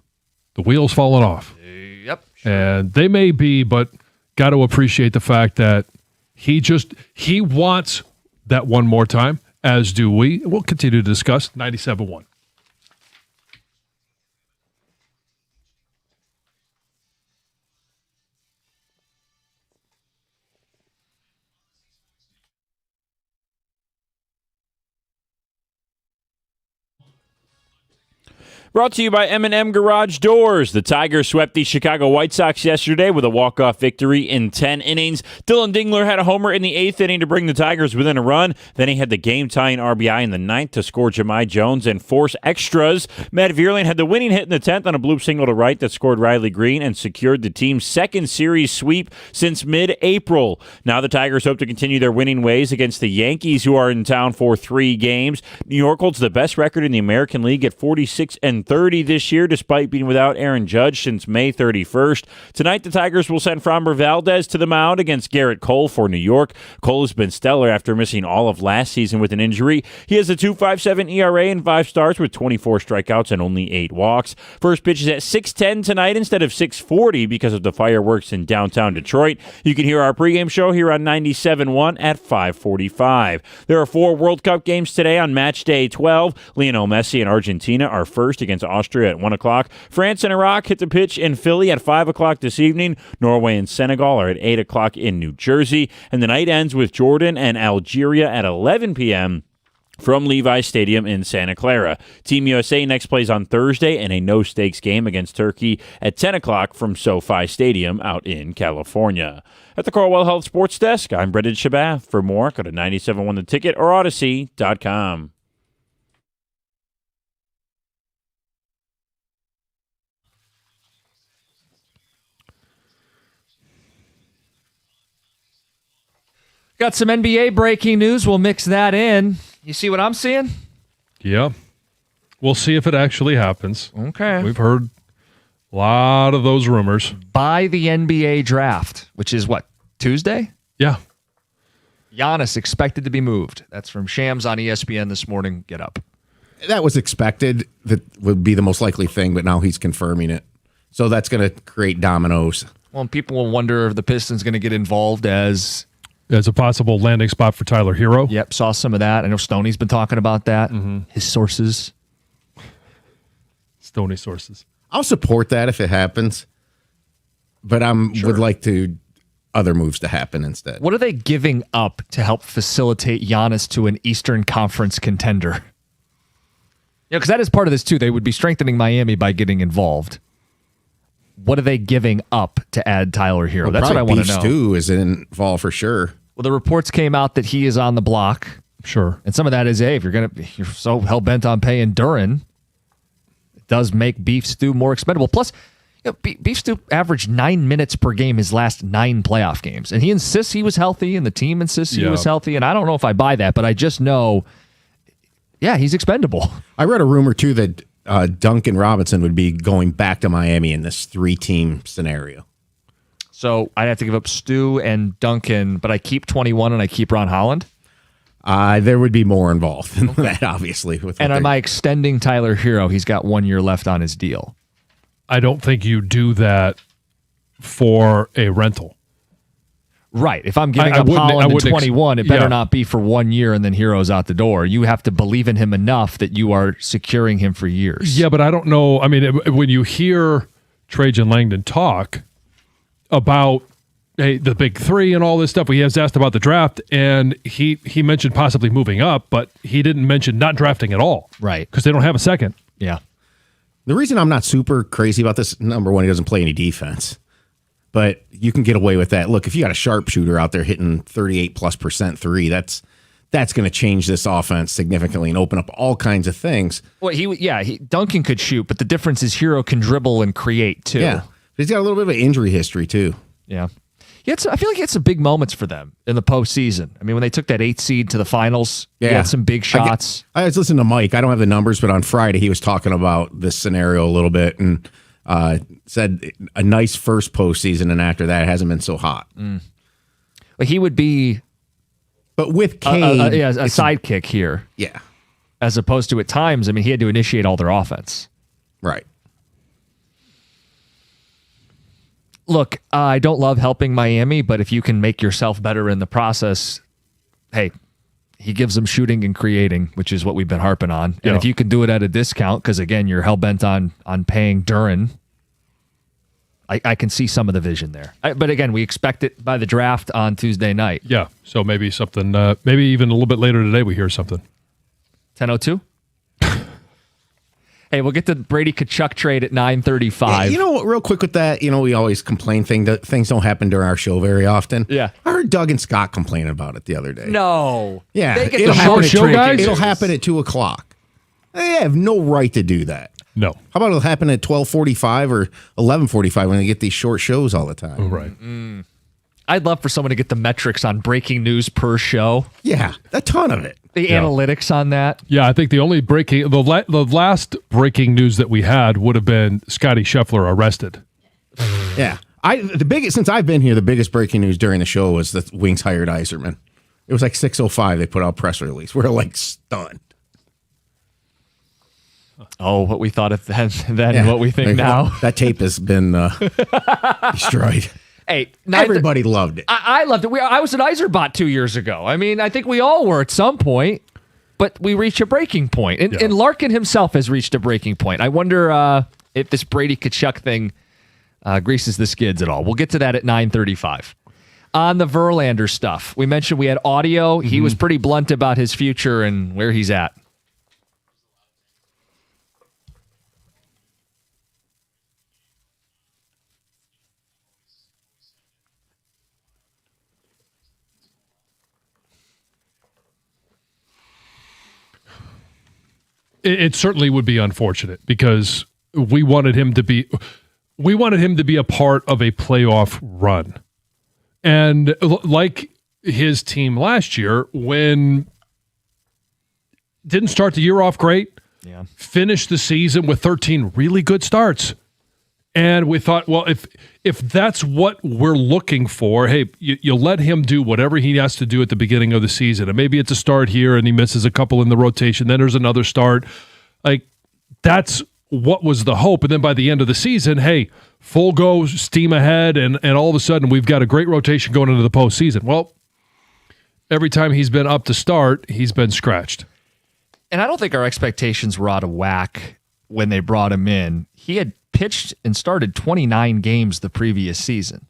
the wheels falling off. Yep. Sure. And they may be, but got to appreciate the fact that he wants that one more time, as do we. We'll continue to discuss 97.1. Brought to you by M&M Garage Doors. The Tigers swept the Chicago White Sox yesterday with a walk-off victory in 10 innings. Dylan Dingler had a homer in the 8th inning to bring the Tigers within a run. Then he had the game-tying RBI in the 9th to score Jahmai Jones and force extras. Matt Vierling had the winning hit in the 10th on a bloop single to right that scored Riley Green and secured the team's second series sweep since mid-April. Now the Tigers hope to continue their winning ways against the Yankees, who are in town for 3 games. New York holds the best record in the American League at 46-30 this year, despite being without Aaron Judge since May 31st. Tonight, the Tigers will send Framber Valdez to the mound against Garrett Cole for New York. Cole has been stellar after missing all of last season with an injury. He has a 2.57 ERA in 5 starts with 24 strikeouts and only 8 walks. First pitch is at 6:10 tonight instead of 6:40 because of the fireworks in downtown Detroit. You can hear our pregame show here on 97.1 at 5:45. There are 4 World Cup games today on match day 12. Lionel Messi and Argentina are first against Austria at 1 o'clock. France and Iraq hit the pitch in Philly at 5 o'clock this evening. Norway and Senegal are at 8 o'clock in New Jersey. And the night ends with Jordan and Algeria at 11 p.m. from Levi Stadium in Santa Clara. Team USA next plays on Thursday in a no-stakes game against Turkey at 10 o'clock from SoFi Stadium out in California. At the Corwell Health Sports Desk, I'm Brendan Shabath. For more, go to 97.1 The Ticket or Odyssey.com. Got some NBA breaking news. We'll mix that in. You see what I'm seeing? Yeah. We'll see if it actually happens. Okay. We've heard a lot of those rumors. By the NBA draft, which is what, Tuesday? Yeah. Giannis expected to be moved. That's from Shams on ESPN this morning. Get up. That was expected. That would be the most likely thing, but now he's confirming it. So that's going to create dominoes. Well, and people will wonder if the Pistons going to get involved as a possible landing spot for Tyler Hero. Yep, saw some of that. I know Stoney's been talking about that. Mm-hmm. His sources. Stoney sources. I'll support that if it happens, but would like to other moves to happen instead. What are they giving up to help facilitate Giannis to an Eastern Conference contender? Because that is part of this too. They would be strengthening Miami by getting involved. What are they giving up to add Tyler Hero? Well, that's what I want to know. Stew is involved for sure. Well, the reports came out that he is on the block. Sure. And some of that is, if you're so hell bent on paying Duren, it does make Beef Stew more expendable. Plus, Beef Stew averaged 9 minutes per game his last 9 playoff games, and he insists he was healthy, and the team insists he was healthy. And I don't know if I buy that, but I just know, he's expendable. I read a rumor too that Duncan Robinson would be going back to Miami in this 3-team scenario. So I'd have to give up Stu and Duncan, but I keep 21 and I keep Ron Holland? There would be more involved than that, obviously. And am I extending Tyler Hero? He's got 1 year left on his deal. I don't think you do that for a rental. Right. If I'm giving up Holland in 21, it better not be for 1 year and then Hero's out the door. You have to believe in him enough that you are securing him for years. Yeah, but I don't know. I mean, when you hear Trajan Langdon talk about the big 3 and all this stuff, he has asked about the draft, and he mentioned possibly moving up, but he didn't mention not drafting at all. Right. Because they don't have a second. Yeah. The reason I'm not super crazy about this, number one, he doesn't play any defense. But you can get away with that. Look, if you got a sharpshooter out there hitting 38+% 3, that's going to change this offense significantly and open up all kinds of things. Well, Duncan could shoot, but the difference is Hero can dribble and create too. Yeah, he's got a little bit of an injury history too. Yeah, I feel like he had some big moments for them in the postseason. I mean, when they took that 8th seed to the finals, he had some big shots. I was listening to Mike. I don't have the numbers, but on Friday he was talking about this scenario a little bit and said a nice first postseason, and after that it hasn't been so hot. Well, he would be, but with Kane, a sidekick here. Yeah, as opposed to at times, I mean, he had to initiate all their offense. Right. Look, I don't love helping Miami, but if you can make yourself better in the process, hey, he gives them shooting and creating, which is what we've been harping on. And if you can do it at a discount, because again, you're hell-bent on paying Duren, I can see some of the vision there. But again, we expect it by the draft on Tuesday night. Yeah, so maybe something, maybe even a little bit later today we hear something. 10:02? Hey, we'll get the Brady Tkachuk trade at 9:35. You know what? Real quick with that, we always complain that things don't happen during our show very often. Yeah. I heard Doug and Scott complaining about it the other day. No. Yeah. They get it'll the happen show, guys? It'll happen at 2:00. They have no right to do that. No. How about it'll happen at 12:45 or 11:45 when they get these short shows all the time? Right. I'd love for someone to get the metrics on breaking news per show. Yeah, a ton of it. The analytics on that. Yeah, I think the only the last breaking news that we had would have been Scotty Scheffler arrested. Yeah. Since I've been here, the biggest breaking news during the show was that Wings hired Yzerman. It was like 6:05. They put out a press release. We're like stunned. Oh, what we thought of then what we think now. That tape has been destroyed. Hey, everybody loved it. I loved it. I was an Yzerbot 2 years ago. I mean, I think we all were at some point, but we reached a breaking point. And Larkin himself has reached a breaking point. I wonder if this Brady Tkachuk thing greases the skids at all. We'll get to that at 9:35. On the Verlander stuff, we mentioned we had audio. He was pretty blunt about his future and where he's at. It certainly would be unfortunate because we wanted him to be a part of a playoff run. And like his team last year, when didn't start the year off great, finished the season with 13 really good starts. And we thought, well, if that's what we're looking for, hey, you let him do whatever he has to do at the beginning of the season. And maybe it's a start here and he misses a couple in the rotation. Then there's another start. Like, that's what was the hope. And then by the end of the season, hey, full go, steam ahead. And all of a sudden, we've got a great rotation going into the postseason. Well, every time he's been up to start, he's been scratched. And I don't think our expectations were out of whack when they brought him in. He had pitched and started 29 games the previous season.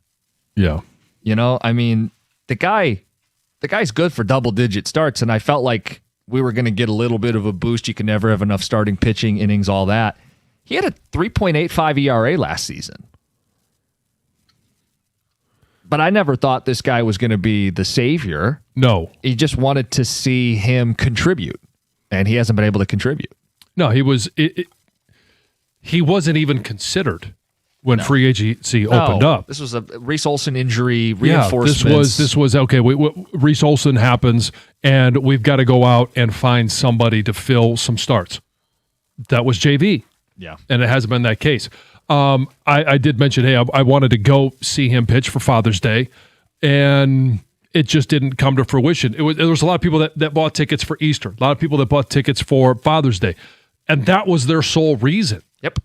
Yeah. I mean, the guy's good for double-digit starts, and I felt like we were going to get a little bit of a boost. You can never have enough starting pitching, innings, all that. He had a 3.85 ERA last season. But I never thought this guy was going to be the savior. No. He just wanted to see him contribute, and he hasn't been able to contribute. No, he was... He wasn't even considered when free agency opened up. This was a Reese Olson injury reinforcement. Yeah, this was okay. Reese Olson happens, and we've got to go out and find somebody to fill some starts. That was JV. Yeah, and it hasn't been that case. I did mention, hey, I wanted to go see him pitch for Father's Day, and it just didn't come to fruition. There was a lot of people that bought tickets for Easter, a lot of people that bought tickets for Father's Day, and that was their sole reason. Yep.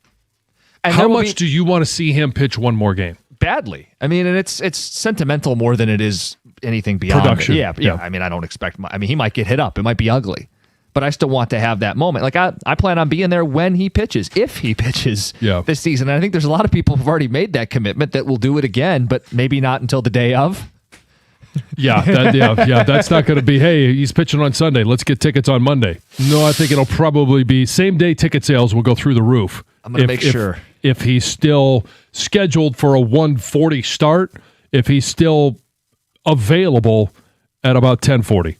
And how much do you want to see him pitch one more game? Badly. I mean, and it's sentimental more than it is anything beyond production. Yeah. I mean, I don't expect. He might get hit up. It might be ugly, but I still want to have that moment. Like I plan on being there when he pitches, if he pitches this season. And I think there's a lot of people who've already made that commitment that will do it again, but maybe not until the day of. That's not going to be, hey, he's pitching on Sunday. Let's get tickets on Monday. No, I think it'll probably be same day ticket sales will go through the roof. I'm going to make sure. If he's still scheduled for a 1:40 start, if he's still available at about 10:40.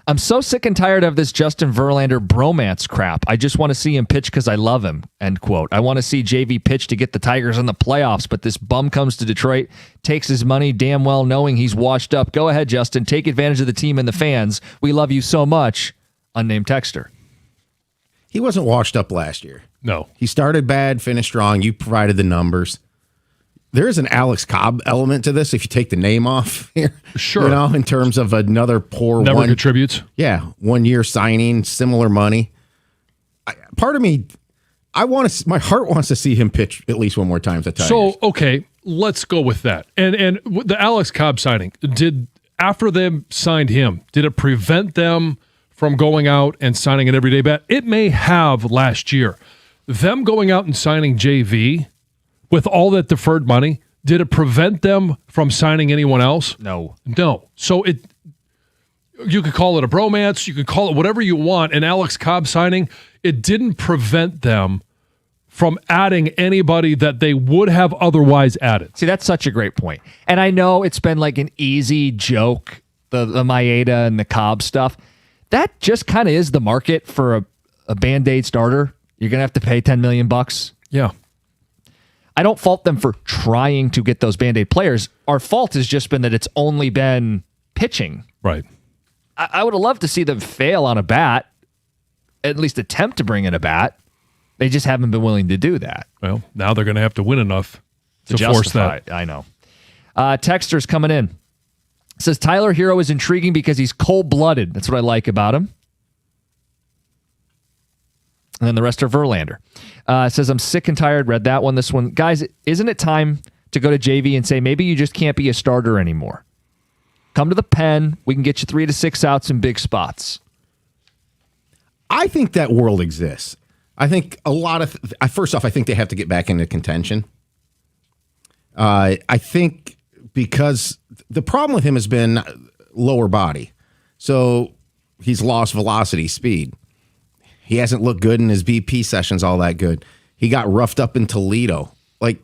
I'm so sick and tired of this Justin Verlander bromance crap. I just want to see him pitch because I love him, end quote. I want to see JV pitch to get the Tigers in the playoffs, but this bum comes to Detroit, takes his money damn well knowing he's washed up. Go ahead, Justin. Take advantage of the team and the fans. We love you so much. Unnamed texter. He wasn't washed up last year. No. He started bad, finished strong. You provided the numbers. There is an Alex Cobb element to this if you take the name off here. Sure. In terms of another poor Never contributes. Yeah, 1 year signing, similar money. Part of me, my heart wants to see him pitch at least one more time at the Tigers. So, okay, let's go with that. And the Alex Cobb signing, after they signed him, did it prevent them from going out and signing an everyday bat? It may have last year. Them going out and signing JV with all that deferred money, did it prevent them from signing anyone else? No. So You could call it a bromance. You could call it whatever you want. And Alex Cobb signing, it didn't prevent them from adding anybody that they would have otherwise added. See, that's such a great point. And I know it's been like an easy joke, the Maeda and the Cobb stuff. That just kind of is the market for a Band-Aid starter. You're going to have to pay $10 million. Yeah. I don't fault them for trying to get those Band-Aid players. Our fault has just been that it's only been pitching. Right. I would have loved to see them fail on a bat, at least attempt to bring in a bat. They just haven't been willing to do that. Well, now they're going to have to win enough to justify force that. It. I know. Texter's coming in. Says Tyler Hero is intriguing because he's cold-blooded. That's what I like about him. And then the rest are Verlander. Says, I'm sick and tired. Read that one. This one. Guys, isn't it time to go to JV and say, maybe you just can't be a starter anymore? Come to the pen. We can get you 3 to 6 outs in big spots. I think that world exists. I think a lot of first off, I think they have to get back into contention. I think because the problem with him has been lower body, so he's lost velocity, speed. He hasn't looked good in his BP sessions, all that good. He got roughed up in Toledo. Like,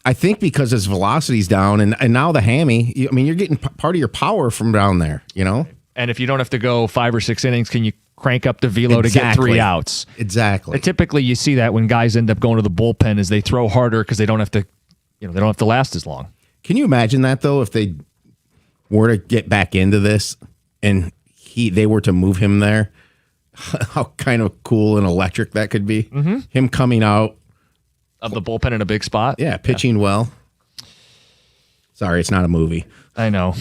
I think because his velocity's down, and now the hammy. I mean, you're getting part of your power from down there, you know. And if you don't have to go 5 or 6 innings, can you crank up the velo to get 3 outs? Exactly. And typically, you see that when guys end up going to the bullpen, is they throw harder because they don't have to, they don't have to last as long. Can you imagine that though? If they were to get back into this, and they were to move him there, how kind of cool and electric that could be. Mm-hmm. Him coming out of the bullpen in a big spot. Yeah, pitching well. Sorry, it's not a movie. I know.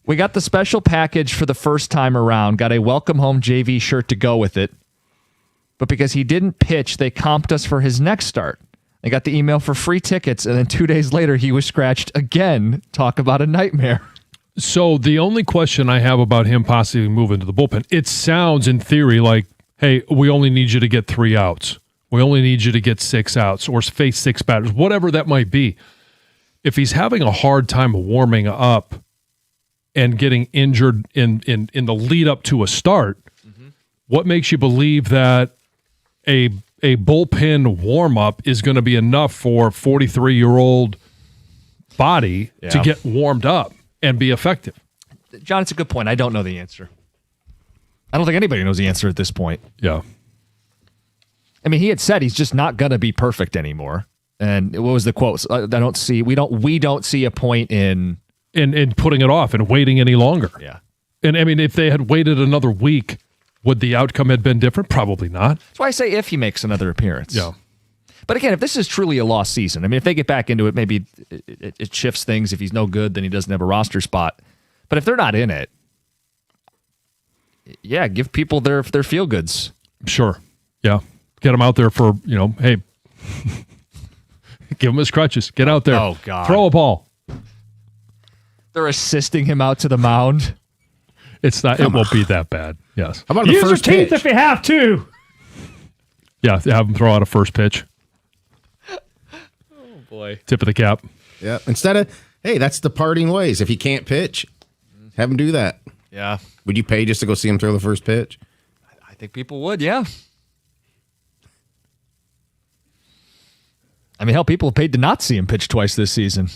We got the special package for the first time around. Got a welcome home JV shirt to go with it. But because he didn't pitch, they comped us for his next start. They got the email for free tickets, and then 2 days later, he was scratched again. Talk about a nightmare. So the only question I have about him possibly moving to the bullpen, it sounds in theory like, hey, we only need you to get 3 outs. We only need you to get 6 outs or face 6 batters, whatever that might be. If he's having a hard time warming up and getting injured in the lead up to a start, what makes you believe that a bullpen warm up is going to be enough for a 43-year-old body to get warmed up and be effective? John, it's a good point. I don't know the answer. I don't think anybody knows the answer at this point. Yeah. I mean, he had said he's just not going to be perfect anymore. And what was the quote? We don't see a point in putting it off and waiting any longer. Yeah. And I mean, if they had waited another week, would the outcome have been different? Probably not. That's why I say if he makes another appearance. Yeah. But again, if this is truly a lost season, I mean, if they get back into it, maybe it shifts things. If he's no good, then he doesn't have a roster spot. But if they're not in it, yeah, give people their feel goods. Sure. Yeah. Get him out there for, hey, give him his crutches. Get out there. Oh, God. Throw a ball. They're assisting him out to the mound. It won't be that bad. Yes. How about the Use your first teeth pitch? if you have to. Yeah, have him throw out a first pitch. Oh, boy. Tip of the cap. Yeah. Instead of, hey, that's the parting ways. If he can't pitch, have him do that. Yeah. Would you pay just to go see him throw the first pitch? I think people would, yeah. I mean, hell, people have paid to not see him pitch twice this season.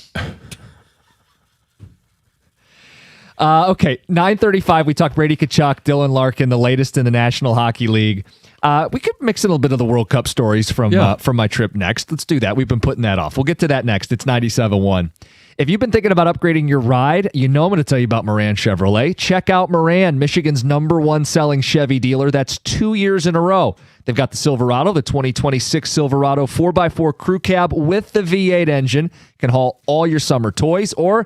Okay, 9:35. We talked Brady Tkachuk, Dylan Larkin, the latest in the National Hockey League. We could mix in a little bit of the World Cup stories from my trip next. Let's do that. We've been putting that off. We'll get to that next. It's 97.1. If you've been thinking about upgrading your ride, I'm going to tell you about Moran Chevrolet. Check out Moran, Michigan's #1 selling Chevy dealer. That's 2 years in a row. They've got the Silverado, the 2026 Silverado 4x4 crew cab with the V8 engine. Can haul all your summer toys, or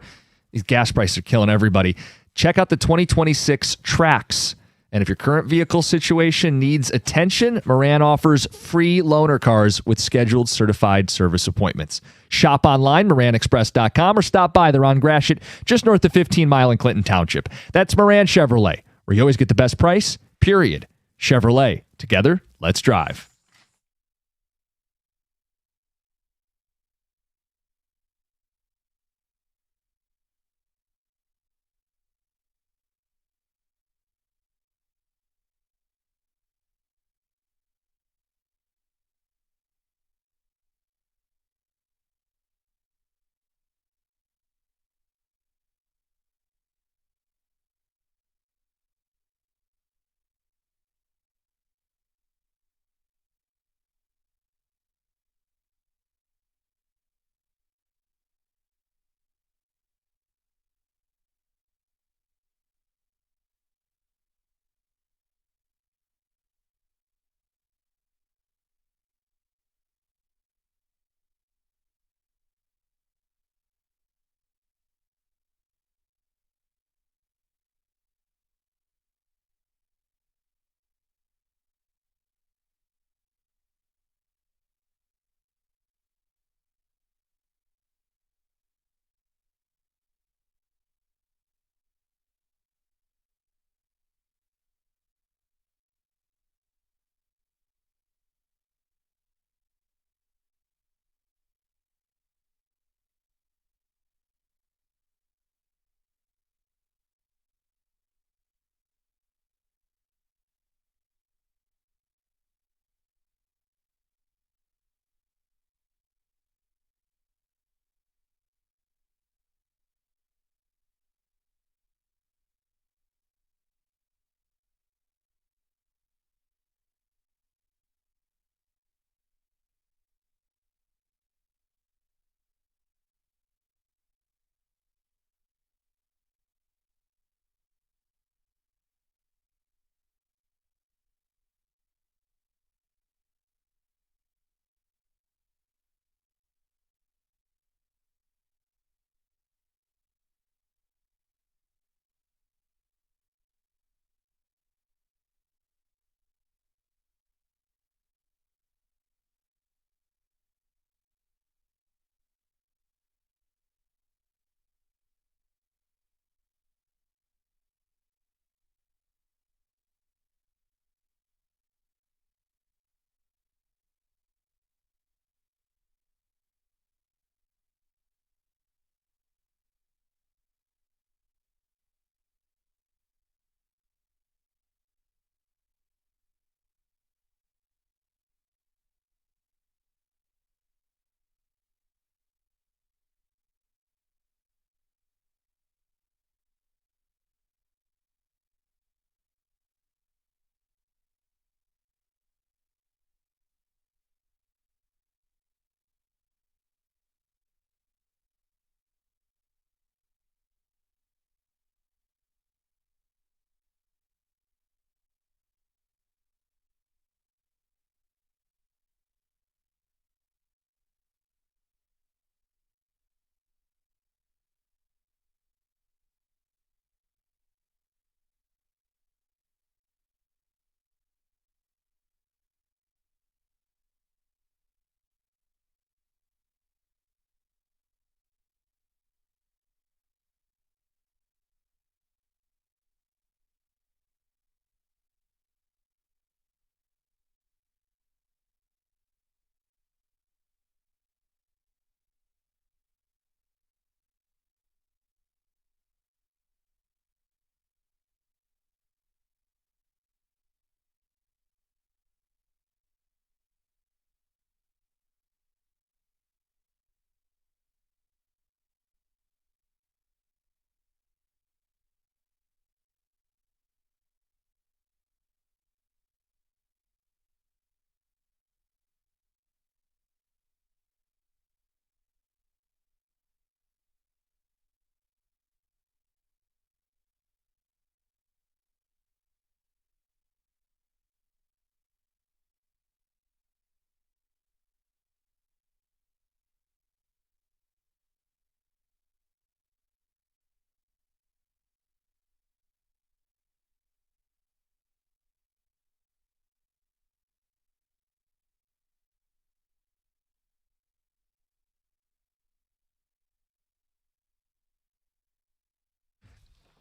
these gas prices are killing everybody. Check out the 2026 Trax. And if your current vehicle situation needs attention, Moran offers free loaner cars with scheduled certified service appointments. Shop online, moranexpress.com, or stop by. They're on Gratiot, just north of 15 Mile in Clinton Township. That's Moran Chevrolet, where you always get the best price, period. Chevrolet. Together, let's drive.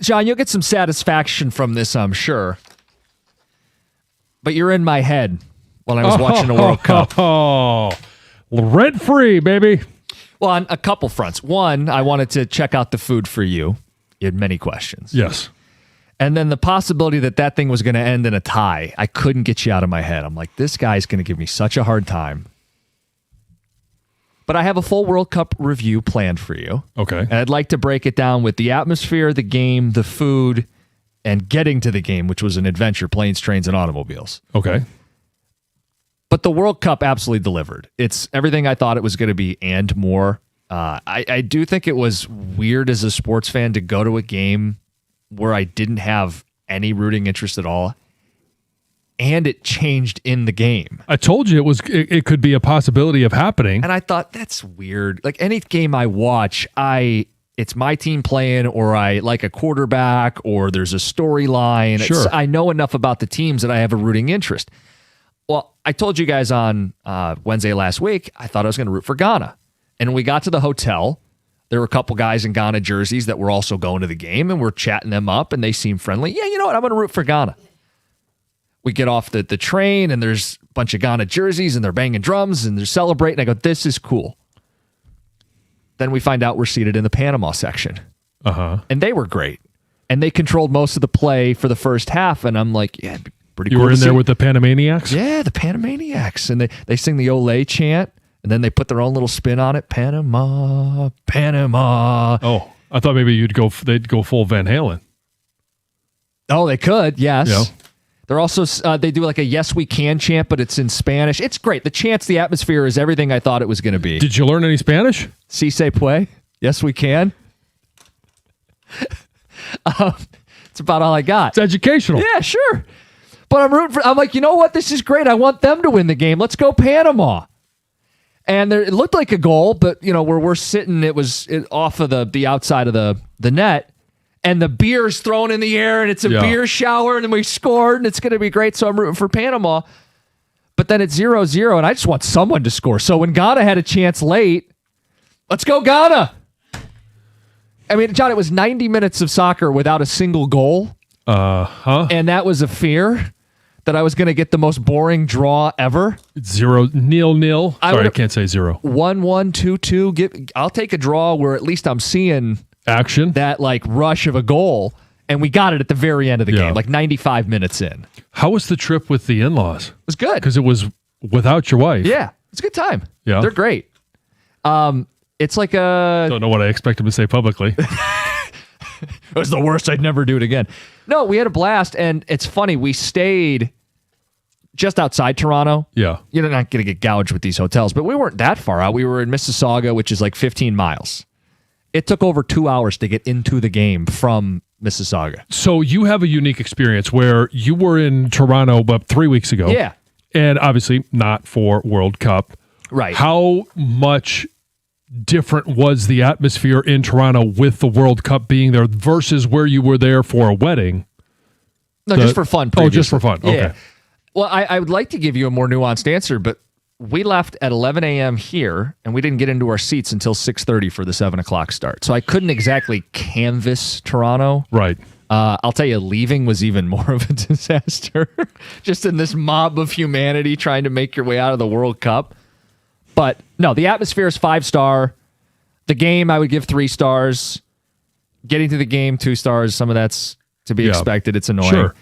John, you'll get some satisfaction from this, I'm sure. But you're in my head when I was watching the World Cup. Oh, rent free, baby. Well, on a couple fronts. One, I wanted to check out the food for you. You had many questions. Yes. And then the possibility that thing was going to end in a tie. I couldn't get you out of my head. I'm like, this guy's going to give me such a hard time. But I have a full World Cup review planned for you. Okay. And I'd like to break it down with the atmosphere, the game, the food, and getting to the game, which was an adventure, planes, trains, and automobiles. Okay. But the World Cup absolutely delivered. It's everything I thought it was going to be and more. I do think it was weird as a sports fan to go to a game where I didn't have any rooting interest at all, and it changed in the game. I told you it could be a possibility of happening. And I thought, that's weird. Like any game I watch, it's my team playing, or I like a quarterback, or there's a storyline. Sure. I know enough about the teams that I have a rooting interest. Well, I told you guys on Wednesday last week, I thought I was going to root for Ghana. And when we got to the hotel, there were a couple guys in Ghana jerseys that were also going to the game, and we're chatting them up, and they seemed friendly. Yeah, you know what? I'm going to root for Ghana. We get off the train, and there's a bunch of Ghana jerseys, and they're banging drums, and they're celebrating. I go, this is cool. Then we find out we're seated in the Panama section. Uh-huh. And they were great. And they controlled most of the play for the first half, and I'm like, yeah, pretty cool. You were in there with the Panamaniacs? Yeah, the Panamaniacs. And they sing the Olé chant, and then they put their own little spin on it. Panama, Panama. Oh, I thought maybe they'd go full Van Halen. Oh, they could, yes. Yeah. They're also, they do like a Yes We Can chant, but it's in Spanish. It's great. The chants, the atmosphere is everything I thought it was going to be. Did you learn any Spanish? Si se puede. Yes, we can. It's about all I got. It's educational. Yeah, sure. But I'm rooting for, I'm like, you know what? This is great. I want them to win the game. Let's go Panama. And it looked like a goal, but where we're sitting, it was off of the outside of the net, and the beer's thrown in the air, and it's a beer shower, and then we scored, and it's going to be great. So I'm rooting for Panama. But then it's 0-0, and I just want someone to score. So when Ghana had a chance late, let's go Ghana. I mean, John, it was 90 minutes of soccer without a single goal. And that was a fear that I was going to get the most boring draw ever. 0-0. Sorry, I can't say 0. 1-1, 2-2. I'll take a draw where at least I'm seeing action, that like rush of a goal, and we got it at the very end of the game, like 95 minutes in. How was the trip with the in-laws? It was good. Because it was without your wife. Yeah, it's a good time. Yeah. They're great. It's like a... Don't know what I expect him to say publicly. It was the worst. I'd never do it again. No, we had a blast, and it's funny. We stayed just outside Toronto. Yeah. You're not going to get gouged with these hotels, but we weren't that far out. We were in Mississauga, which is like 15 miles. It took over 2 hours to get into the game from Mississauga. So you have a unique experience where you were in Toronto about 3 weeks ago. Yeah. And obviously not for World Cup. Right. How much different was the atmosphere in Toronto with the World Cup being there versus where you were there for a wedding? No, just for fun. Previously. Oh, just for fun. Yeah. Okay. Well, I would like to give you a more nuanced answer, but we left at 11 a.m. here, and we didn't get into our seats until 6:30 for the 7 o'clock start. So I couldn't exactly canvass Toronto. Right. I'll tell you, leaving was even more of a disaster. Just in this mob of humanity trying to make your way out of the World Cup. But no, the atmosphere is 5-star. The game, I would give 3 stars. Getting to the game, 2 stars. Some of that's to be expected. It's annoying. Sure.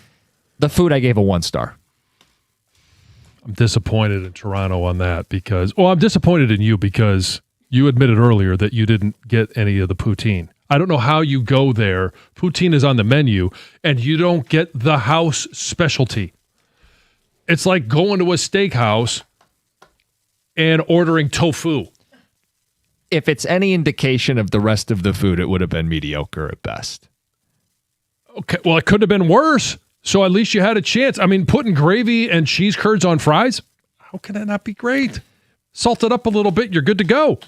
The food, I gave a 1 star. I'm disappointed in Toronto on that because, I'm disappointed in you because you admitted earlier that you didn't get any of the poutine. I don't know how you go there. Poutine is on the menu and you don't get the house specialty. It's like going to a steakhouse and ordering tofu. If it's any indication of the rest of the food, it would have been mediocre at best. Okay, well, it could have been worse. So at least you had a chance. I mean, putting gravy and cheese curds on fries, how can that not be great? Salt it up a little bit, you're good to go.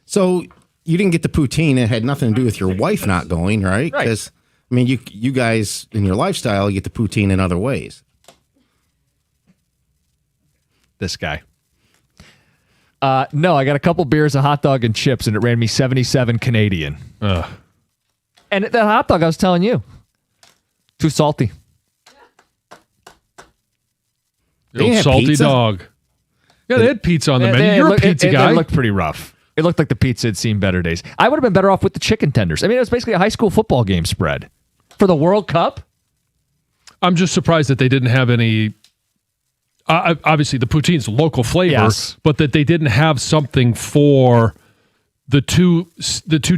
So you didn't get the poutine. It had nothing to do with your wife not going, right? Right. Because, I mean, you guys, in your lifestyle, you get the poutine in other ways. This guy. No, I got a couple beers, a hot dog, and chips, and it ran me 77 Canadian. And the hot dog, I was telling you, too salty. The old salty pizza? dog. Yeah, they had pizza on the menu. You're a pizza guy. It looked pretty rough. It looked like the pizza had seen better days. I would have been better off with the chicken tenders. I mean, it was basically a high school football game spread. For the World Cup? I'm just surprised that they didn't have any. Obviously, the poutine's local flavor, Yes. but that they didn't have something for the two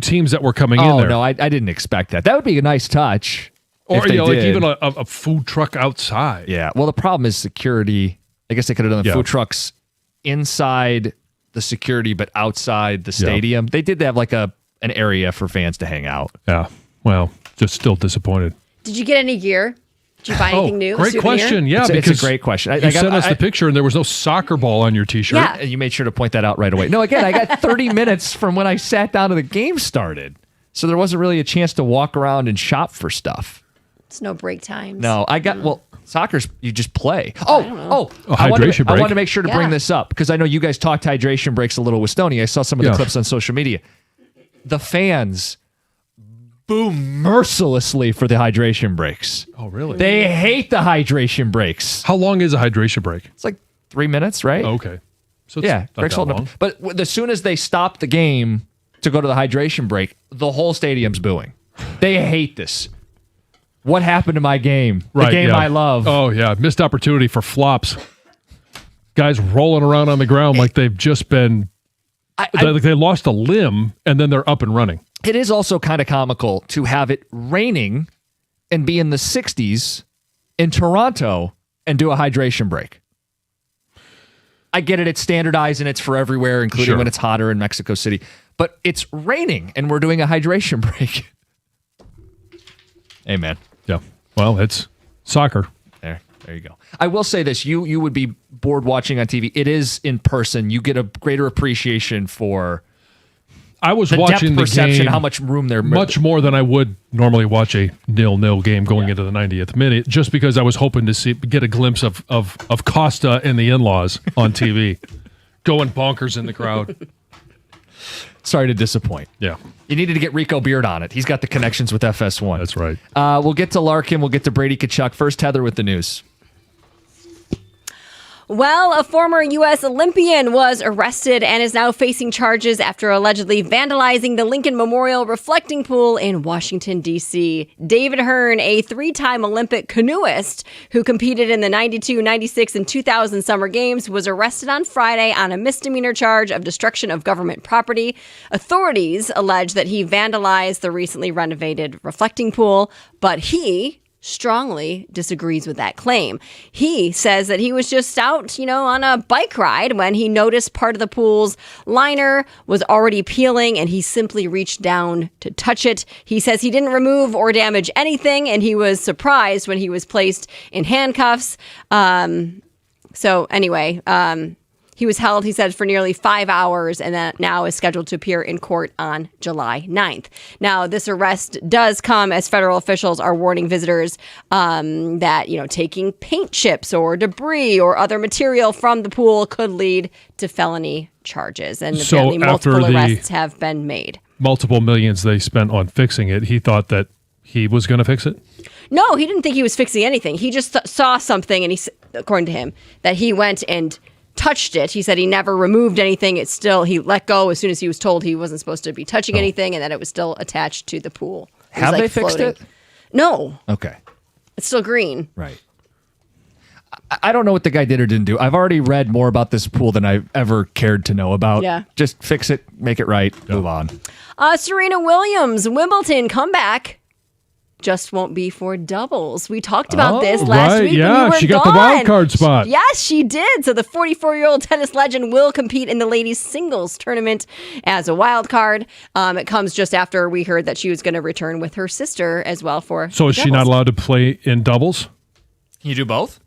teams that were coming in Oh, there. no, I didn't expect that. That would be a nice touch. Or if they like did. even a food truck outside. Yeah. Well, the problem is security. I guess they could have done the Yeah. food trucks inside the security, but outside the stadium. They did have like an area for fans to hang out. Yeah. Well, just still disappointed. Did you get any gear? Did you buy anything new? Great Souvenir? question. Yeah, It's because a great question. You sent us the picture, and there was no soccer ball on your T-shirt. Yeah. And you made sure to point that out right away. No, again, I got 30 minutes from when I sat down to the game started. So there wasn't really a chance to walk around and shop for stuff. It's no break times. No, I got, well, soccer's, you just play. I hydration break. wanted to make sure to bring Yeah. this up because I know you guys talked hydration breaks a little with Stoney. I saw some of the Yeah. clips on social media. The fans boo mercilessly for the hydration breaks. Oh, really? They hate the hydration breaks. How long is a hydration break? It's like 3 minutes, right? Oh, okay. So it's Yeah, not breaks that holding long. up. But as soon as they stop the game to go to the hydration break, the whole stadium's booing. They hate this. What happened to my game? The game yeah. I love. Oh, yeah. Missed opportunity for flops. Guys rolling around on the ground like they've just been, like they lost a limb, and then they're up and running. It is also kind of comical to have it raining and be in the 60s in Toronto and do a hydration break. I get it. It's standardized and it's for everywhere, including Sure. when it's hotter in Mexico City. But it's raining and we're doing a hydration break. Amen. Yeah. Well, it's soccer. There you go. I will say this: you would be bored watching on TV. It is in person. You get a greater appreciation for I was the watching depth the perception, game how much room there. much more than I would normally watch a 0-0 game going into the 90th minute, just because I was hoping to get a glimpse of Costa and the in-laws on TV, going bonkers in the crowd. Sorry to disappoint. Yeah, You needed to get Rico Beard on it. He's got the connections with FS1. that's right. We'll get to Larkin. We'll get to Brady Tkachuk. First, Heather with the news. Well, a former U.S. Olympian was arrested and is now facing charges after allegedly vandalizing the Lincoln Memorial reflecting pool in Washington, D.C. David Hearn, a three-time Olympic canoeist who competed in the 92, 96, and 2000 Summer Games, was arrested on Friday on a misdemeanor charge of destruction of government property. Authorities allege that he vandalized the recently renovated reflecting pool, but he strongly disagrees with that claim. He says that he was just out, on a bike ride when he noticed part of the pool's liner was already peeling and he simply reached down to touch it. He says he didn't remove or damage anything and he was surprised when he was placed in handcuffs. He was held, he said, for nearly 5 hours and that now is scheduled to appear in court on July 9th. Now, this arrest does come as federal officials are warning visitors that, taking paint chips or debris or other material from the pool could lead to felony charges. And So apparently multiple after the- arrests have been made. Multiple millions they spent on fixing it. He thought that he was going to fix it. No, he didn't think he was fixing anything. He just saw something and according to him, that he went and touched it. He said he never removed anything. He let go as soon as he was told he wasn't supposed to be touching anything and that it was still attached to the pool. It was Have they fixed floating. it? No, Okay. it's still green. Right. I don't know what the guy did or didn't do. I've already read more about this pool than I've ever cared to know about. Yeah. Just fix it, make it right, move on. Serena Williams, Wimbledon comeback. Just won't be for doubles. We talked about this last right, week. yeah, when you were she got the gone. wild card spot. Yes, she did. So the 44-year-old tennis legend will compete in the ladies singles tournament as a wild card. It comes just after we heard that she was going to return with her sister as well for. So is she not allowed to play in doubles? Can you do both?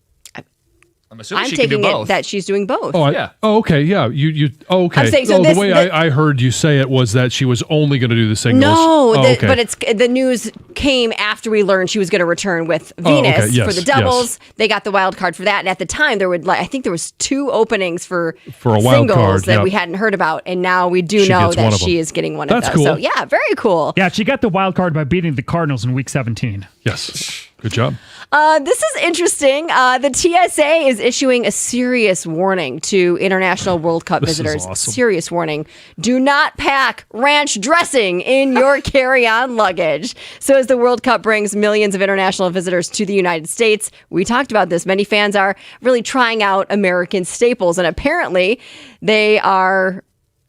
I'm assuming I'm she can do taking it both. that she's doing both. Yeah. Okay. Yeah. You. Okay. I'm saying, so the way I heard you say it was that she was only going to do the singles. No, okay. but the news came after we learned she was going to return with Venus okay. Yes, for the doubles. yes. They got the wild card for that, and at the time I think there was 2 openings for a wild singles card, that yep. we hadn't heard about, and now we do She know gets one that of them. she is getting one That's of those. cool. So yeah, very cool. Yeah, she got the wild card by beating the Cardinals in Week 17. Yes. Good job. This is interesting. The TSA is issuing a serious warning to international World Cup This is visitors. awesome. Serious warning. Do not pack ranch dressing in your carry-on luggage. So as the World Cup brings millions of international visitors to the United States, we talked about this. Many fans are really trying out American staples, and apparently they are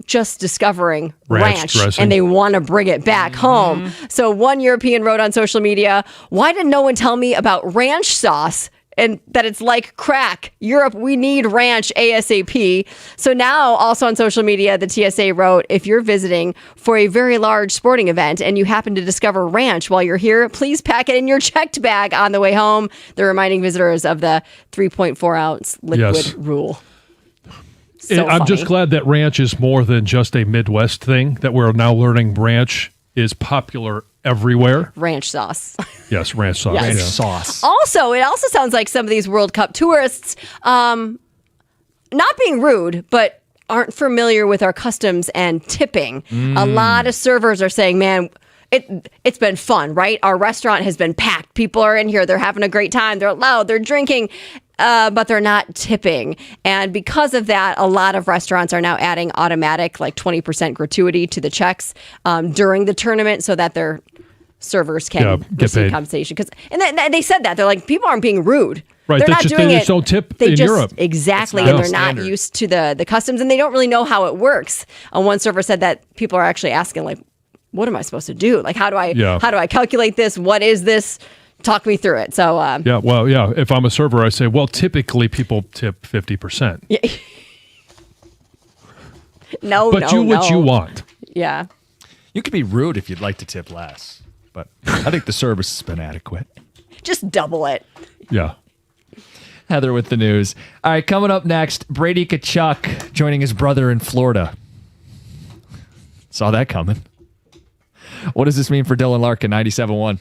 just discovering ranch dressing. and they want to bring it back home. So one European wrote on social media, "Why did no one tell me about ranch sauce and that it's like crack? Europe, we need ranch ASAP." So now also on social media, the TSA wrote, "If you're visiting for a very large sporting event and you happen to discover ranch while you're here, please pack it in your checked bag on the way home." They're reminding visitors of the 3.4 ounce liquid Yes. rule. So I'm just funny. glad that ranch is more than just a Midwest thing, that we're now learning ranch is popular everywhere. Ranch sauce. Yes, ranch sauce. Yes. Ranch yeah. sauce. Also, it also sounds like some of these World Cup tourists, not being rude, but aren't familiar with our customs and tipping. A lot of servers are saying, man, it's been fun, right? Our restaurant has been packed. People are in here. They're having a great time. They're loud. They're drinking, but they're not tipping. And because of that, a lot of restaurants are now adding automatic, like 20% gratuity to the checks during the tournament so that their servers can get receive paid. compensation. And they said that. They're like, people aren't being rude. Right, They're they not just- doing they it. just don't tip They in just, Europe. Exactly. It's And not they're not standard. used to the customs, and they don't really know how it works. One server said that people are actually asking, like, what am I supposed to do? Like, how do I calculate this? What is this? Talk me through it. So, Yeah, well, yeah. If I'm a server, I say, well, typically people tip 50%. no, But no, do what no. you want. Yeah. You could be rude if you'd like to tip less, but I think the service has been adequate. Just double it. Yeah. Heather with the news. All right, coming up next, Brady Kachuk joining his brother in Florida. Saw that coming. What does this mean for Dylan Larkin, 97.1?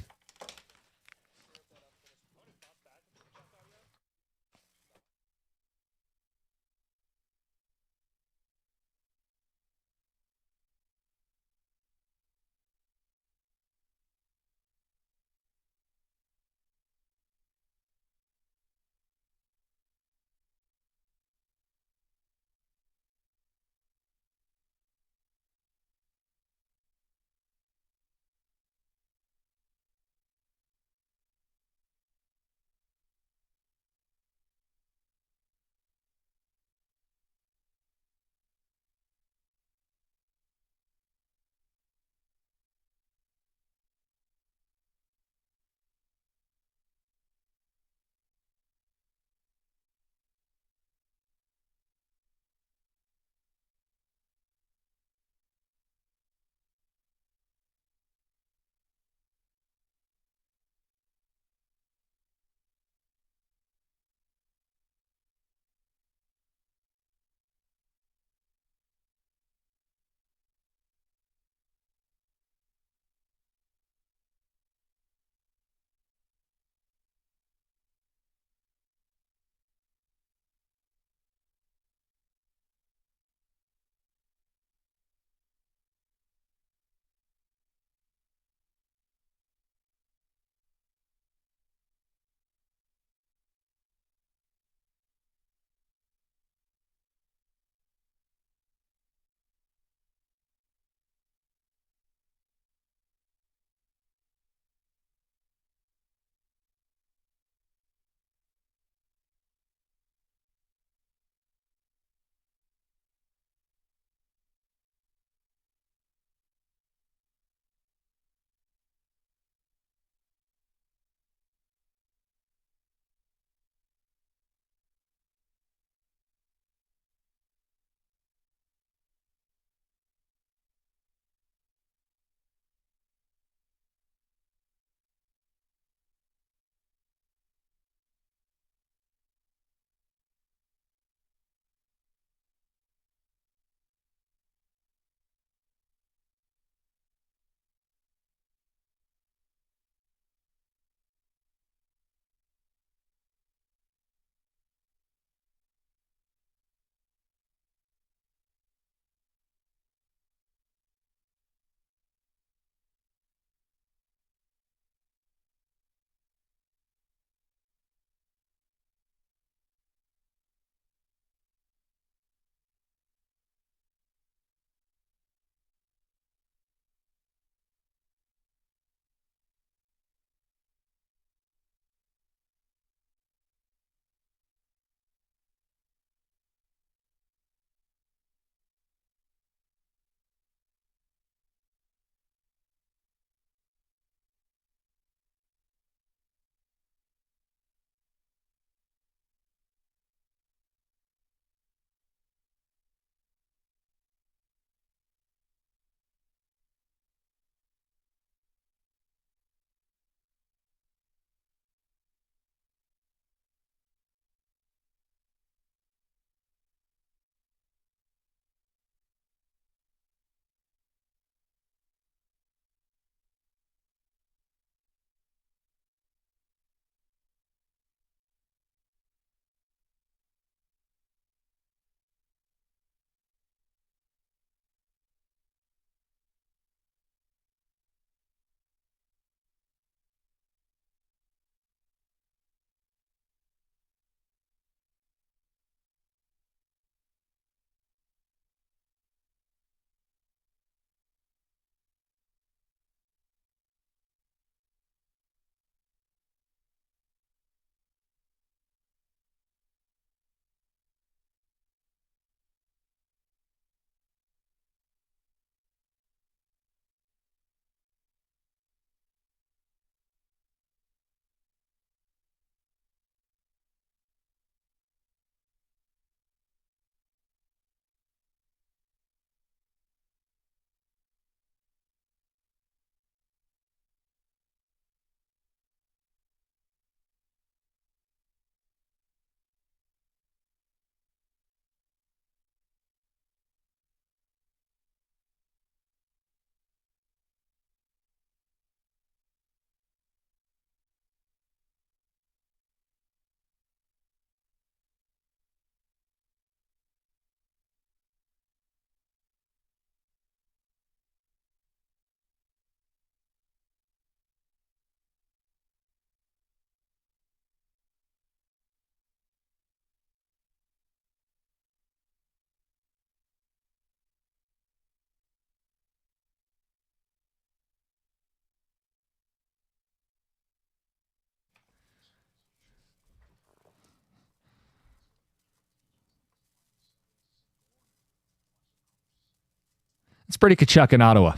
It's Brady Tkachuk in Ottawa.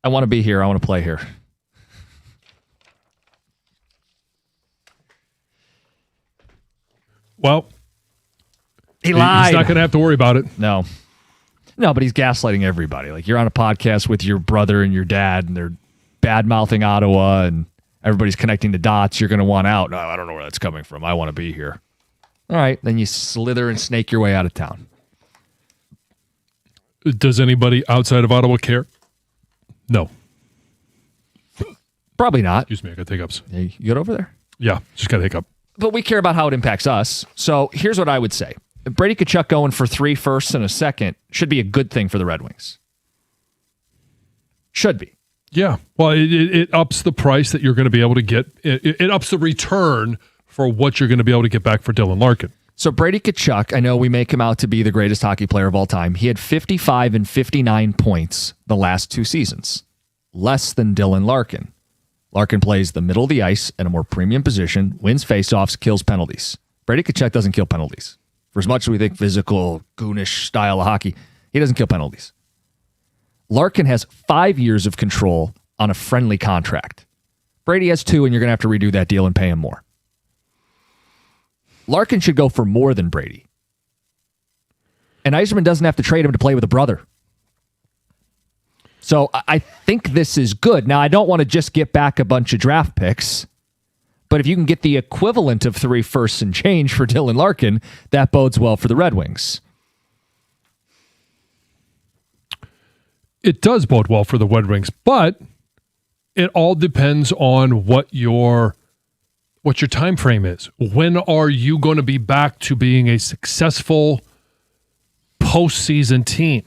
I want to be here. I want to play here. Well, he lied. He's not going to have to worry about it. No, but he's gaslighting everybody. Like, you're on a podcast with your brother and your dad, and they're bad-mouthing Ottawa, and everybody's connecting the dots. You're going to want out. No, I don't know where that's coming from. I want to be here. All right, then you slither and snake your way out of town. Does anybody outside of Ottawa care? No. Probably not. Excuse me, I got hiccups. Hey, you good over there? Yeah, just got a hiccup. But we care about how it impacts us. So here's what I would say. Brady Tkachuk going for 3 firsts and a second should be a good thing for the Red Wings. Should be. Yeah. Well, it ups the price that you're going to be able to get. It ups the return for what you're going to be able to get back for Dylan Larkin. So Brady Tkachuk, I know we make him out to be the greatest hockey player of all time. He had 55 and 59 points the last 2 seasons. Less than Dylan Larkin. Larkin plays the middle of the ice in a more premium position, wins faceoffs, kills penalties. Brady Tkachuk doesn't kill penalties. For as much as we think physical, goonish style of hockey, he doesn't kill penalties. Larkin has 5 years of control on a friendly contract. Brady has 2, and you're going to have to redo that deal and pay him more. Larkin should go for more than Brady. And Yzerman doesn't have to trade him to play with a brother. So I think this is good. Now, I don't want to just get back a bunch of draft picks, but if you can get the equivalent of 3 firsts and change for Dylan Larkin, that bodes well for the Red Wings. It does bode well for the Red Wings, but it all depends on what your time frame is. When are you going to be back to being a successful postseason team?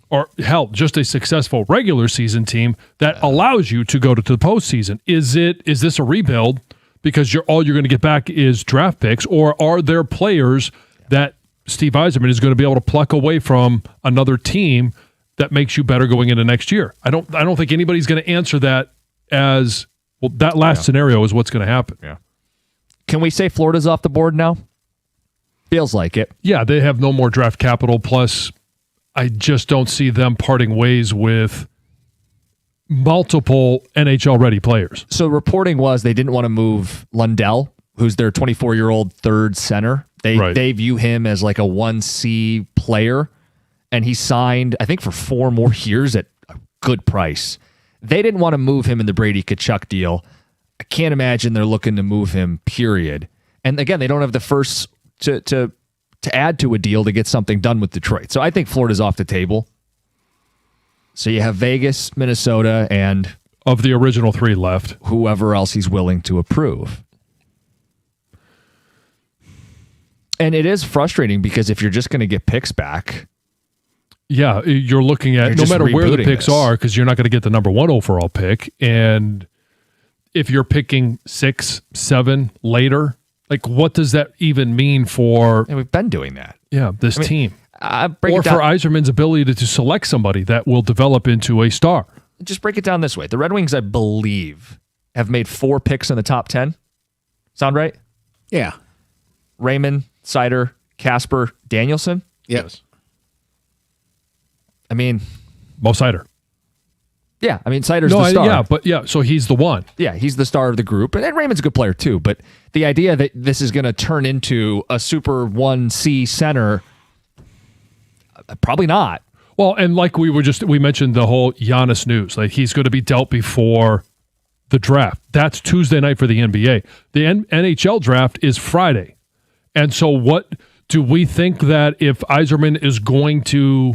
Or hell, just a successful regular season team that allows you to go to the postseason. Is this a rebuild because all you're going to get back is draft picks, or are there players that Steve Yzerman is going to be able to pluck away from another team that makes you better going into next year? I don't think anybody's going to answer that as well. That last scenario is what's going to happen. Yeah. Can we say Florida's off the board now? Feels like it. Yeah, they have no more draft capital. Plus, I just don't see them parting ways with multiple NHL-ready players. So reporting was they didn't want to move Lundell, who's their 24-year-old third center. They view him as like a 1C player, and he signed, I think, for 4 more years at a good price. They didn't want to move him in the Brady Tkachuk deal. I can't imagine they're looking to move him, period. And again, they don't have the first to add to a deal to get something done with Detroit. So I think Florida's off the table. So you have Vegas, Minnesota, and of the original 3 left, whoever else he's willing to approve. And it is frustrating because if you're just going to get picks back, yeah, you're looking at no matter where the picks are, because you're not going to get the number 1 overall pick. And if you're picking 6, 7 later, like, what does that even mean for... And we've been doing that. Yeah, this team. Or for Yzerman's ability to select somebody that will develop into a star. Just break it down this way. The Red Wings, I believe, have made 4 picks in the top 10. Sound right? Yeah. Raymond, Seider, Kasper, Danielson? Yes. I mean... Mo Seider. Yeah, I mean, Seider's the star. So he's the one. Yeah, he's the star of the group. And Raymond's a good player too, but the idea that this is going to turn into a super 1C center, probably not. Well, and like we mentioned the whole Giannis news. Like, he's going to be dealt before the draft. That's Tuesday night for the NBA. The NHL draft is Friday. And so what do we think that if Yzerman is going to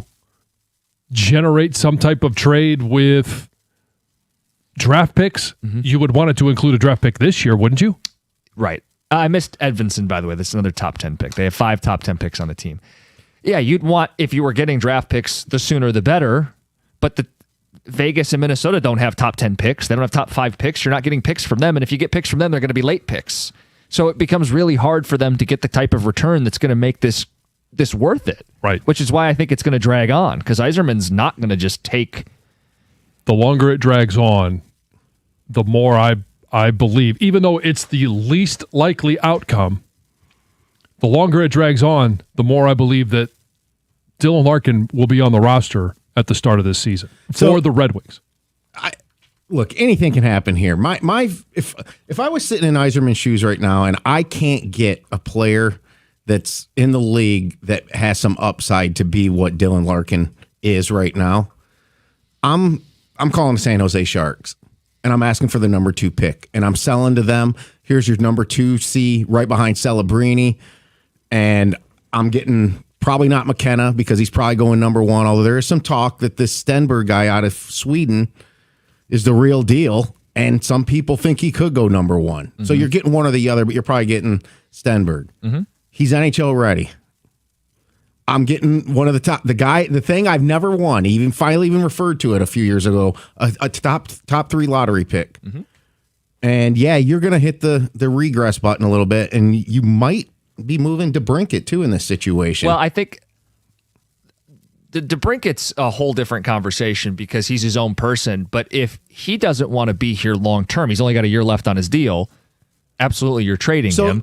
generate some type of trade with draft picks, you would want it to include a draft pick this year, wouldn't you? Right. I missed Edvinsson, by the way. This is another top 10 pick. They have 5 top 10 picks on the team. Yeah, you'd want, if you were getting draft picks, the sooner the better, but the Vegas and Minnesota don't have top 10 picks. They don't have top 5 picks. You're not getting picks from them, and if you get picks from them, they're going to be late picks. So it becomes really hard for them to get the type of return that's going to make this worth it. Right. Which is why I think it's going to drag on, because Yzerman's not going to just take... The longer it drags on, the more I believe, even though it's the least likely outcome, the longer it drags on, the more I believe that Dylan Larkin will be on the roster at the start of this season for the Red Wings. Look, anything can happen here. If I was sitting in Yzerman's shoes right now and I can't get a player that's in the league that has some upside to be what Dylan Larkin is right now, I'm calling the San Jose Sharks and I'm asking for the number 2 pick and I'm selling to them. Here's your number 2C right behind Celebrini, and I'm getting probably not McKenna because he's probably going number 1. Although there is some talk that this Stenberg guy out of Sweden is the real deal, and some people think he could go number 1. Mm-hmm. So you're getting one or the other, but you're probably getting Stenberg. Mm-hmm. He's NHL ready. I'm getting one of the top, the thing I've never won, finally referred to it a few years ago, a top 3 lottery pick. Mm-hmm. And yeah, you're going to hit the regress button a little bit, and you might be moving DeBrincat too in this situation. Well, I think DeBrincat's a whole different conversation because he's his own person. But if he doesn't want to be here long term, he's only got a year left on his deal. Absolutely, you're trading him.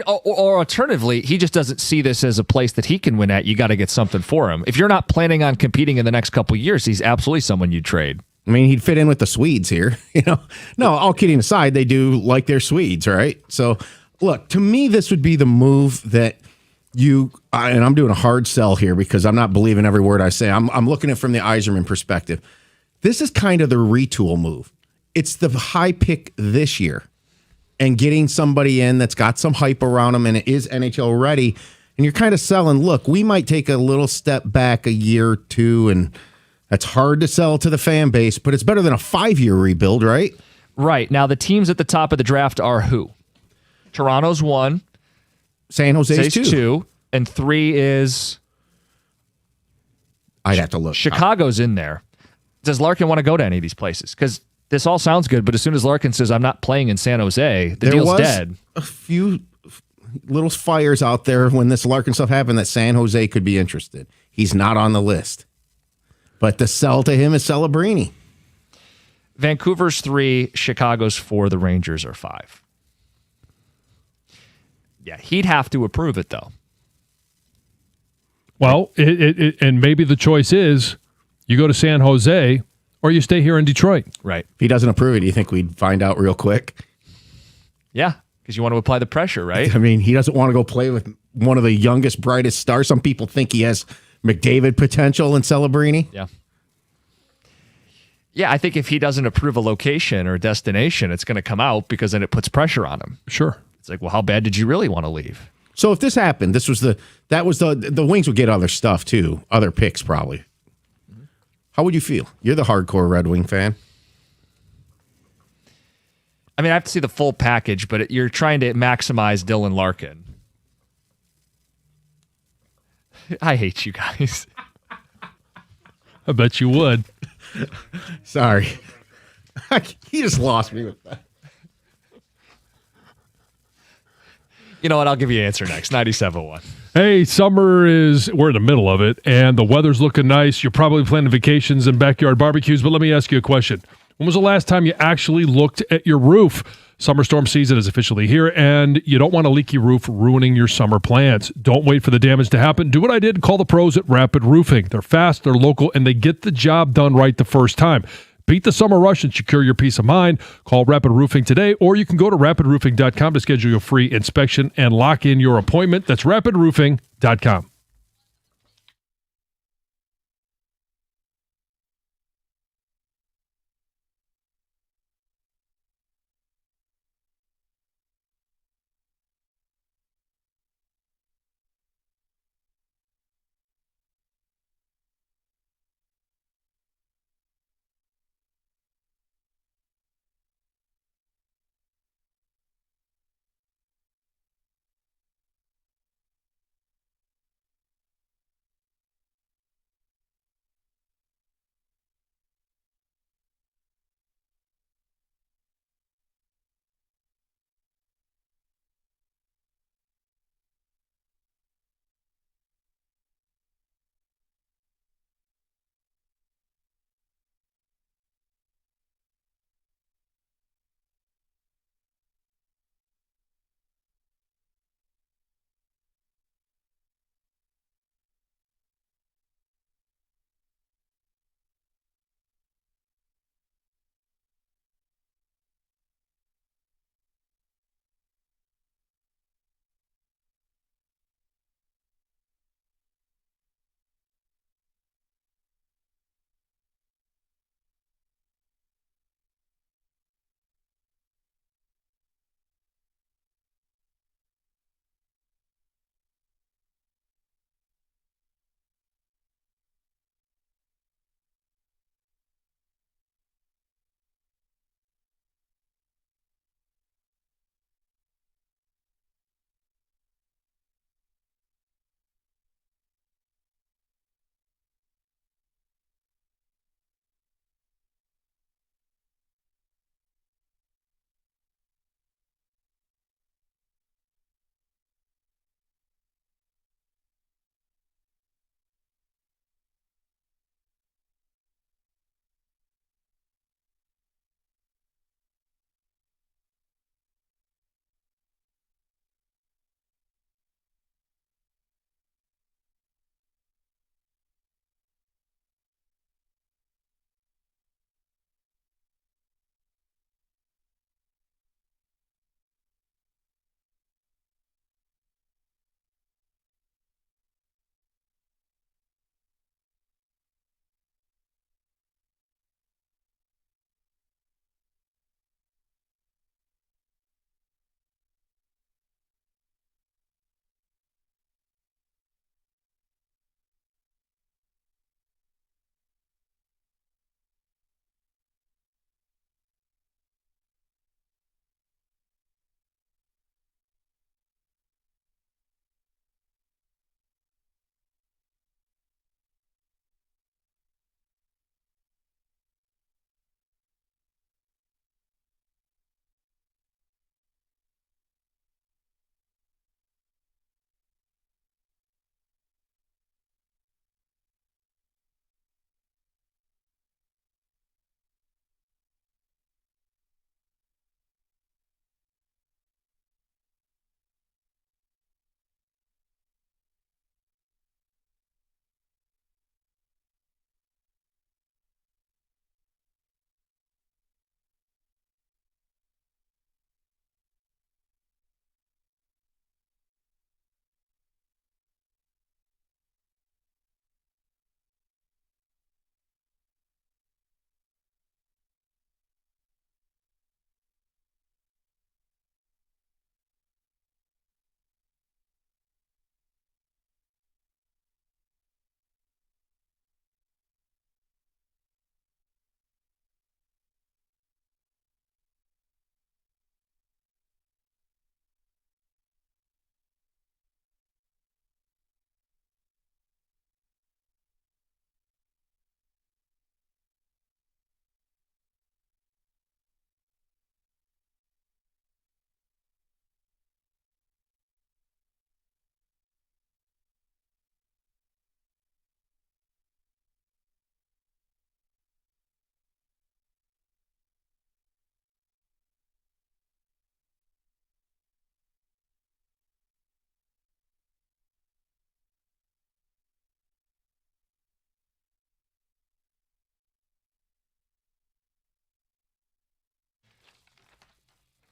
Or alternatively, he just doesn't see this as a place that he can win at. You got to get something for him. If you're not planning on competing in the next couple of years, he's absolutely someone you'd trade. I mean, he'd fit in with the Swedes here. No, all kidding aside, they do like their Swedes, right? So, look, to me, this would be the move that and I'm doing a hard sell here because I'm not believing every word I say. I'm looking at it from the Yzerman perspective. This is kind of the retool move. It's the high pick this year and getting somebody in that's got some hype around them and it is NHL ready. And you're kind of selling, look, we might take a little step back a year or two, and that's hard to sell to the fan base, but it's better than a 5-year rebuild, right? Right. Now, the teams at the top of the draft are who? Toronto's 1. San Jose's 2. And 3 is... I'd have to look. Chicago's in there. Does Larkin want to go to any of these places? Because this all sounds good, but as soon as Larkin says, I'm not playing in San Jose, the deal's dead. A few little fires out there when this Larkin stuff happened that San Jose could be interested. He's not on the list. But the sell to him is Celebrini. Vancouver's 3, Chicago's 4, the Rangers are 5. Yeah, he'd have to approve it, though. Well, and maybe the choice is you go to San Jose or you stay here in Detroit. Right. If he doesn't approve it, do you think we'd find out real quick? Yeah, because you want to apply the pressure, right? I mean, he doesn't want to go play with one of the youngest, brightest stars. Some people think he has McDavid potential in Celebrini. Yeah. Yeah, I think if he doesn't approve a location or a destination, it's going to come out because then it puts pressure on him. Sure. It's like, well, how bad did you really want to leave? So if this happened, the Wings would get other stuff too, other picks probably. How would you feel? You're the hardcore Red Wing fan. I mean, I have to see the full package, but you're trying to maximize Dylan Larkin. I hate you guys. I bet you would. Sorry. He just lost me with that. You know what? I'll give you an answer next. 97.1. Hey, we're in the middle of it, and the weather's looking nice. You're probably planning vacations and backyard barbecues, but let me ask you a question. When was the last time you actually looked at your roof? Summer storm season is officially here, and you don't want a leaky roof ruining your summer plans. Don't wait for the damage to happen. Do what I did. Call the pros at Rapid Roofing. They're fast, they're local, and they get the job done right the first time. Beat the summer rush and secure your peace of mind. Call Rapid Roofing today, or you can go to rapidroofing.com to schedule your free inspection and lock in your appointment. That's rapidroofing.com.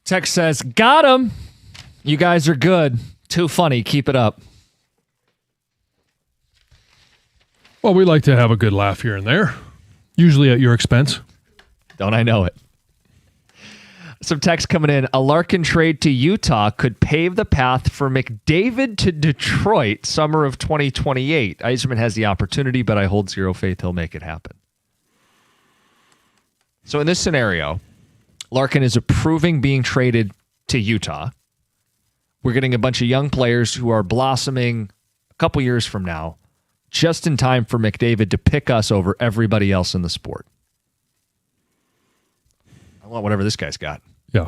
Text says, got him. You guys are good. Too funny. Keep it up. Well, we like to have a good laugh here and there, usually at your expense. Don't I know it? Some text coming in. A Larkin trade to Utah could pave the path for McDavid to Detroit summer of 2028. Yzerman has the opportunity, but I hold zero faith he'll make it happen. So in this scenario, Larkin is approving being traded to Utah. We're getting a bunch of young players who are blossoming a couple years from now, just in time for McDavid to pick us over everybody else in the sport. I want whatever this guy's got. Yeah.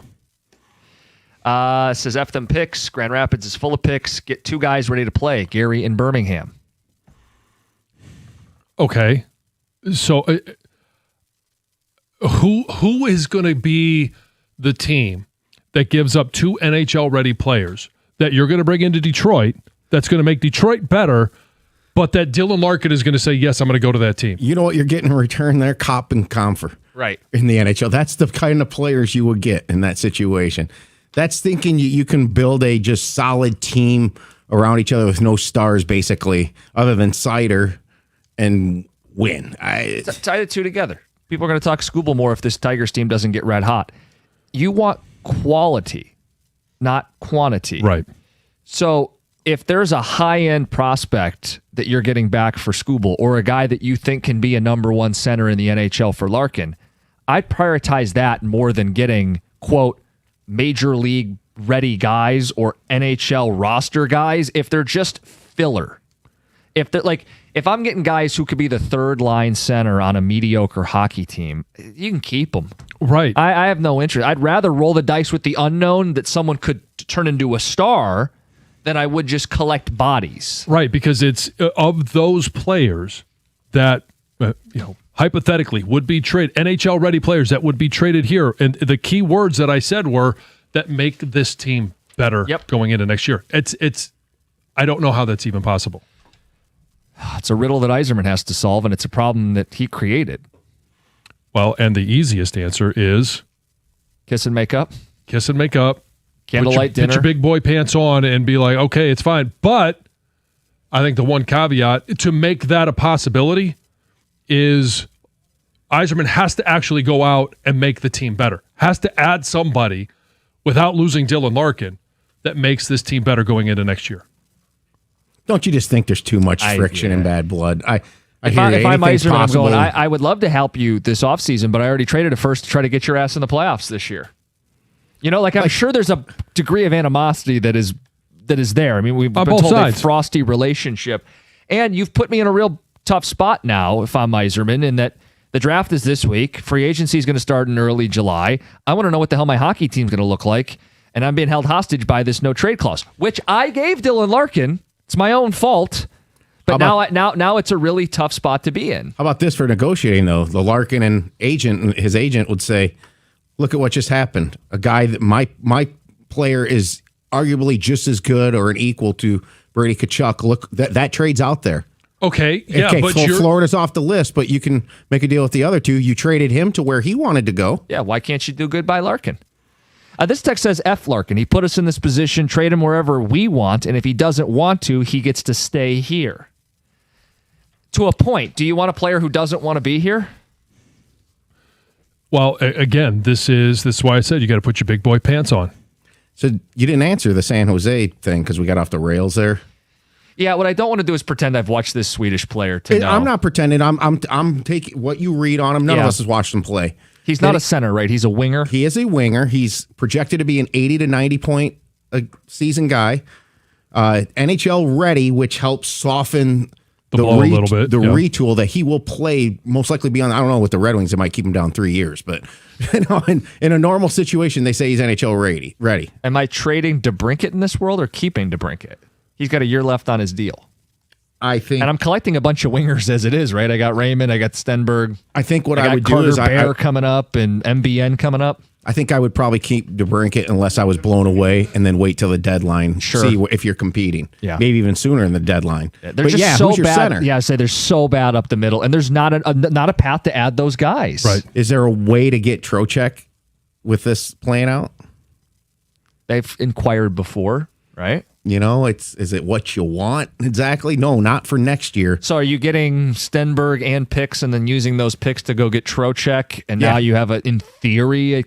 Says F them picks. Grand Rapids is full of picks. Get two guys ready to play. Gary in Birmingham. Okay. So who is going to be the team that gives up two NHL-ready players that you're going to bring into Detroit that's going to make Detroit better, but that Dylan Larkin is going to say, yes, I'm going to go to that team? You know what you're getting in return there? Cop and Comfer. Right. In the NHL. That's the kind of players you would get in that situation. That's thinking you can build a just solid team around each other with no stars, basically, other than Seider, and win. Tie the two together. People are going to talk Scooble more if this Tigers team doesn't get red hot. You want quality, not quantity. Right. So if there's a high-end prospect that you're getting back for Scooble or a guy that you think can be a number one center in the NHL for Larkin, I'd prioritize that more than getting, quote, major league ready guys or NHL roster guys if they're just filler. If they're like, if I'm getting guys who could be the third line center on a mediocre hockey team, you can keep them. Right. I have no interest. I'd rather roll the dice with the unknown that someone could turn into a star than I would just collect bodies. Right, because it's of those players that, hypothetically would be traded, NHL-ready players that would be traded here. And the key words that I said were that make this team better going into next year. It's. I don't know how that's even possible. It's a riddle that Yzerman has to solve, and it's a problem that he created. Well, and the easiest answer is kiss and make up. Kiss and make up. Candlelight dinner. Put your big boy pants on and be like, okay, it's fine. But I think the one caveat to make that a possibility is Yzerman has to actually go out and make the team better. Has to add somebody without losing Dylan Larkin that makes this team better going into next year. Don't you just think there's too much friction and bad blood? If I'm Yzerman, I'm going, I would love to help you this offseason, but I already traded a first to try to get your ass in the playoffs this year. I'm sure there's a degree of animosity that is there. I mean, we've been told a frosty relationship. And you've put me in a real tough spot now if I'm Yzerman, in that the draft is this week. Free agency is going to start in early July. I want to know what the hell my hockey team's going to look like. And I'm being held hostage by this no trade clause, which I gave Dylan Larkin. It's my own fault. But now it's a really tough spot to be in. How about this for negotiating, though? The Larkin and his agent would say, look at what just happened. A guy that my player is arguably just as good or an equal to Brady Tkachuk. Look, that trade's out there. Okay, yeah, okay, but Florida's off the list, but you can make a deal with the other two. You traded him to where he wanted to go. Yeah, why can't you do good by Larkin? This text says F Larkin. He put us in this position, trade him wherever we want, and if he doesn't want to, he gets to stay here. To a point, do you want a player who doesn't want to be here? Well, again, this is why I said you got to put your big boy pants on. So you didn't answer the San Jose thing because we got off the rails there. Yeah, what I don't want to do is pretend I've watched this Swedish player to know. I'm not pretending. I'm taking what you read on him. None of us has watched him play. He's not a center, right? He's a winger. He is a winger. He's projected to be an 80 to 90 point a season guy. NHL ready, which helps soften the blow a little bit. The retool that he will play, most likely be on. I don't know, with the Red Wings, it might keep him down 3 years, but in a normal situation, they say he's NHL ready. Am I trading DeBrincat in this world or keeping DeBrincat? He's got a year left on his deal. I think, and I'm collecting a bunch of wingers as it is, right? I got Raymond, I got Stenberg. I think what I would Carter do is Bear coming up and MBN coming up. I think I would probably keep DeBrincat unless I was blown away, and then wait till the deadline. Sure. See if you're competing. Yeah. Maybe even sooner in the deadline. They're just so who's your bad. center? Yeah, I say they're so bad up the middle, and there's not a path to add those guys. Right? Is there a way to get Trocheck with this playing out? They've inquired before, right? Is it what you want exactly? No, not for next year. So are you getting Stenberg and picks and then using those picks to go get Trocheck? And now you have, in theory,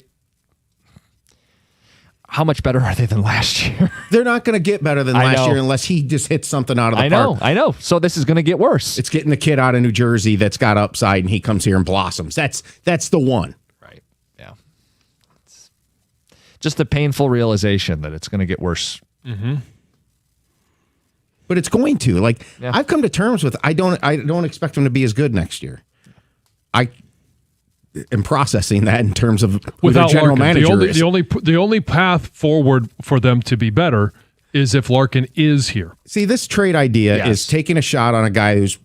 how much better are they than last year? They're not going to get better than last year unless he just hits something out of the park. I know. So this is going to get worse. It's getting the kid out of New Jersey that's got upside and he comes here and blossoms. That's the one. Right. Yeah. It's just a painful realization that it's going to get worse. Mm-hmm. But it's going to. I've come to terms with I don't expect him to be as good next year. I am processing that in terms of who the general manager is. The only path forward for them to be better is if Larkin is here. See, this trade idea is taking a shot on a guy who's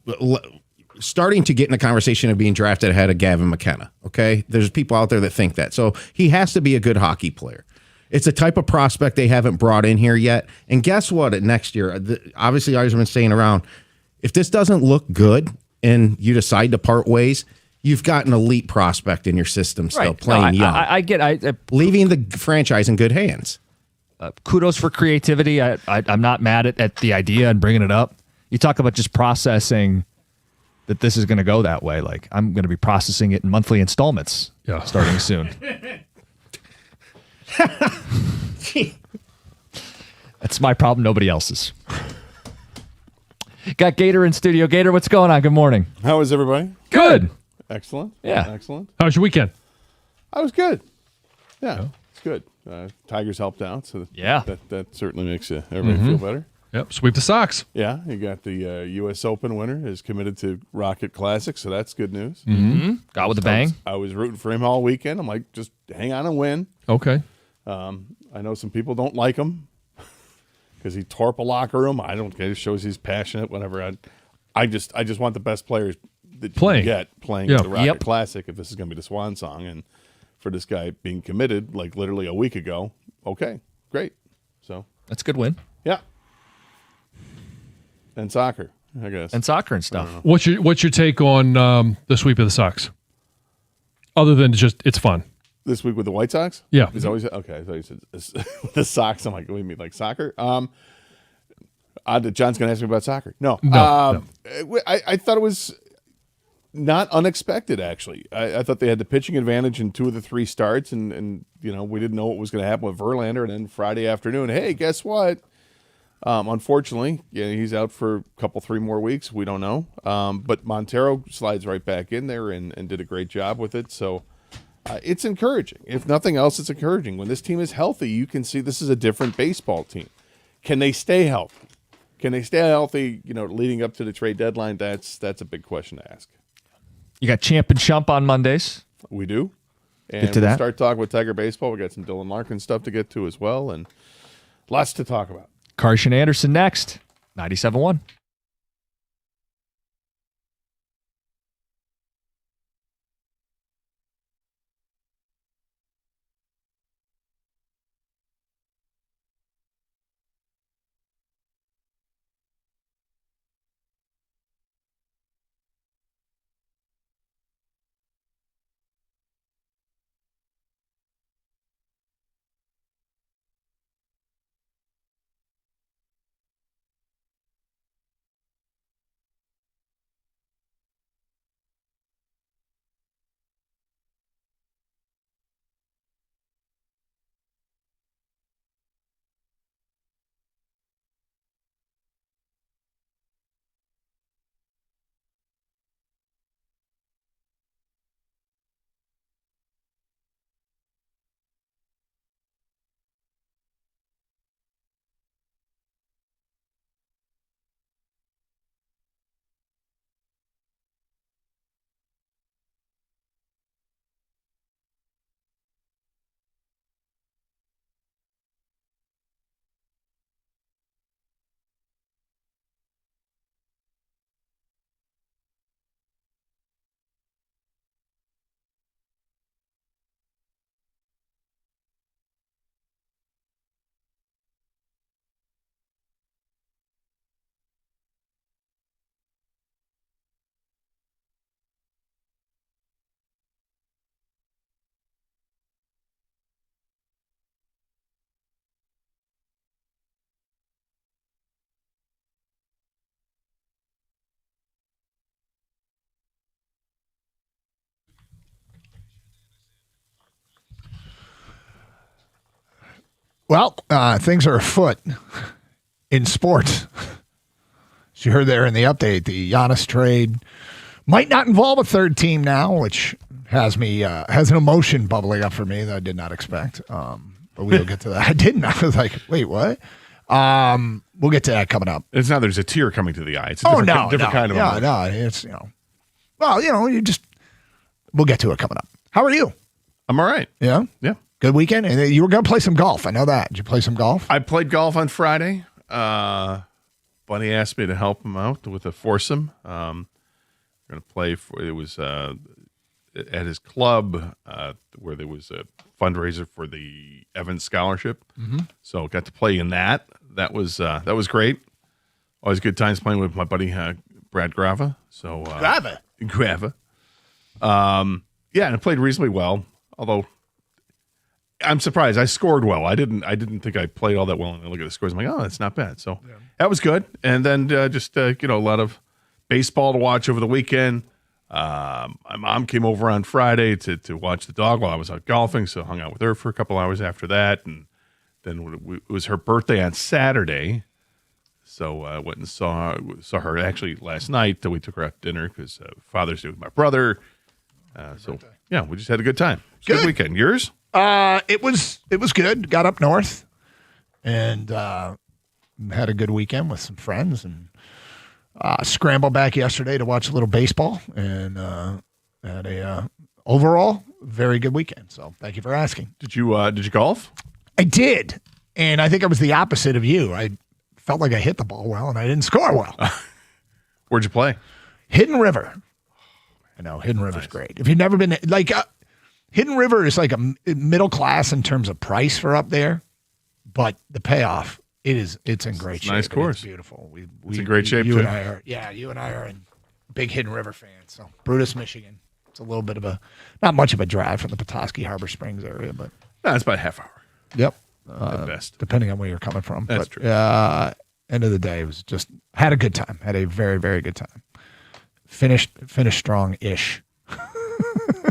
starting to get in the conversation of being drafted ahead of Gavin McKenna. Okay, there's people out there that think that, so he has to be a good hockey player. It's a type of prospect they haven't brought in here yet. And guess what? Next year, obviously, Yzerman's staying around. If this doesn't look good and you decide to part ways, you've got an elite prospect in your system still playing young. I get leaving the franchise in good hands. Kudos for creativity. I'm not mad at the idea and bringing it up. You talk about just processing that this is going to go that way. Like, I'm going to be processing it in monthly installments starting soon. That's my problem, nobody else's. Got Gator in studio. Gator, what's going on? Good morning. How is everybody? Good. Excellent. Yeah. Excellent. How was your weekend? I was good. Yeah, it's good. Tigers helped out, so that certainly makes everybody feel better. Yep, sweep the Sox. Yeah, you got the U.S. Open winner is committed to Rocket Classic, so that's good news. Mm-hmm. Got with a bang. I was rooting for him all weekend. I'm like, just hang on and win. Okay. I know some people don't like him because he tore up a locker room. I don't care. It shows he's passionate, whatever. I just want the best players that you can get playing at the Rocket Classic if this is going to be the swan song. And for this guy being committed, like literally a week ago, okay, great. So that's a good win. Yeah. And soccer, I guess. And soccer and stuff. What's your take on the sweep of the Sox? Other than just it's fun. This week with the White Sox? Yeah. He's always okay. I thought you said the Sox. I'm like, what do you mean, like soccer? John's gonna ask me about soccer. No. I thought it was not unexpected, actually. I thought they had the pitching advantage in 2 of the 3 starts, and we didn't know what was going to happen with Verlander. And then Friday afternoon, hey, guess what? Unfortunately, he's out for a couple, 3 more weeks. We don't know. But Montero slides right back in there and did a great job with it. So it's encouraging. If nothing else, it's encouraging. When this team is healthy, you can see this is a different baseball team. Can they stay healthy? Leading up to the trade deadline? That's a big question to ask. You got Champ and Shump on Mondays. We do. And get to that. Start talking with Tiger Baseball. We got some Dylan Larkin stuff to get to as well, and lots to talk about. Karsch Anderson next. 97.1. Well, things are afoot in sports. As you heard there in the update, the Giannis trade might not involve a third team now, which has an emotion bubbling up for me that I did not expect. But we'll get to that. I didn't. I was like, wait, what? We'll get to that coming up. It's not there's a tear coming to the eye. It's a different kind of emotion. No, it's, well, we'll get to it coming up. How are you? I'm all right. Yeah? Yeah. Good weekend? And you were going to play some golf. I know that. Did you play some golf? I played golf on Friday. Buddy asked me to help him out with a foursome. We're going to play at his club where there was a fundraiser for the Evans Scholarship. Mm-hmm. So got to play in that. That was great. Always good times playing with my buddy Brad Grava. So Grava. Yeah, and I played reasonably well. Although I'm surprised I scored well. I didn't think I played all that well. And I look at the scores, I'm like, oh, that's not bad. So that was good. And then just a lot of baseball to watch over the weekend. My mom came over on Friday to watch the dog while I was out golfing, so hung out with her for a couple hours after that. And then it was her birthday on Saturday, so I went and saw her actually last night. We took her out to dinner because Father's Day with my brother. Yeah, we just had a good time. Good weekend. Yours? It was good. Got up north and had a good weekend with some friends and scrambled back yesterday to watch a little baseball and had a overall very good weekend. So thank you for asking. Did you golf? I did, and I think I was the opposite of you. I felt like I hit the ball well and I didn't score well. Where'd you play? Hidden River. I know Hidden River's great. If you've never been Hidden River is like a middle class in terms of price for up there, but the payoff it's in great shape. Nice course. It's beautiful. It's in great shape you too. And I are big Hidden River fans. So Brutus, Michigan. It's a little bit of not much of a drive from the Petoskey Harbor Springs area, but it's about a half hour. Yep. At best, depending on where you're coming from. That's true. End of the day, it was just had a good time. Had a very, very good time. Finished strong-ish.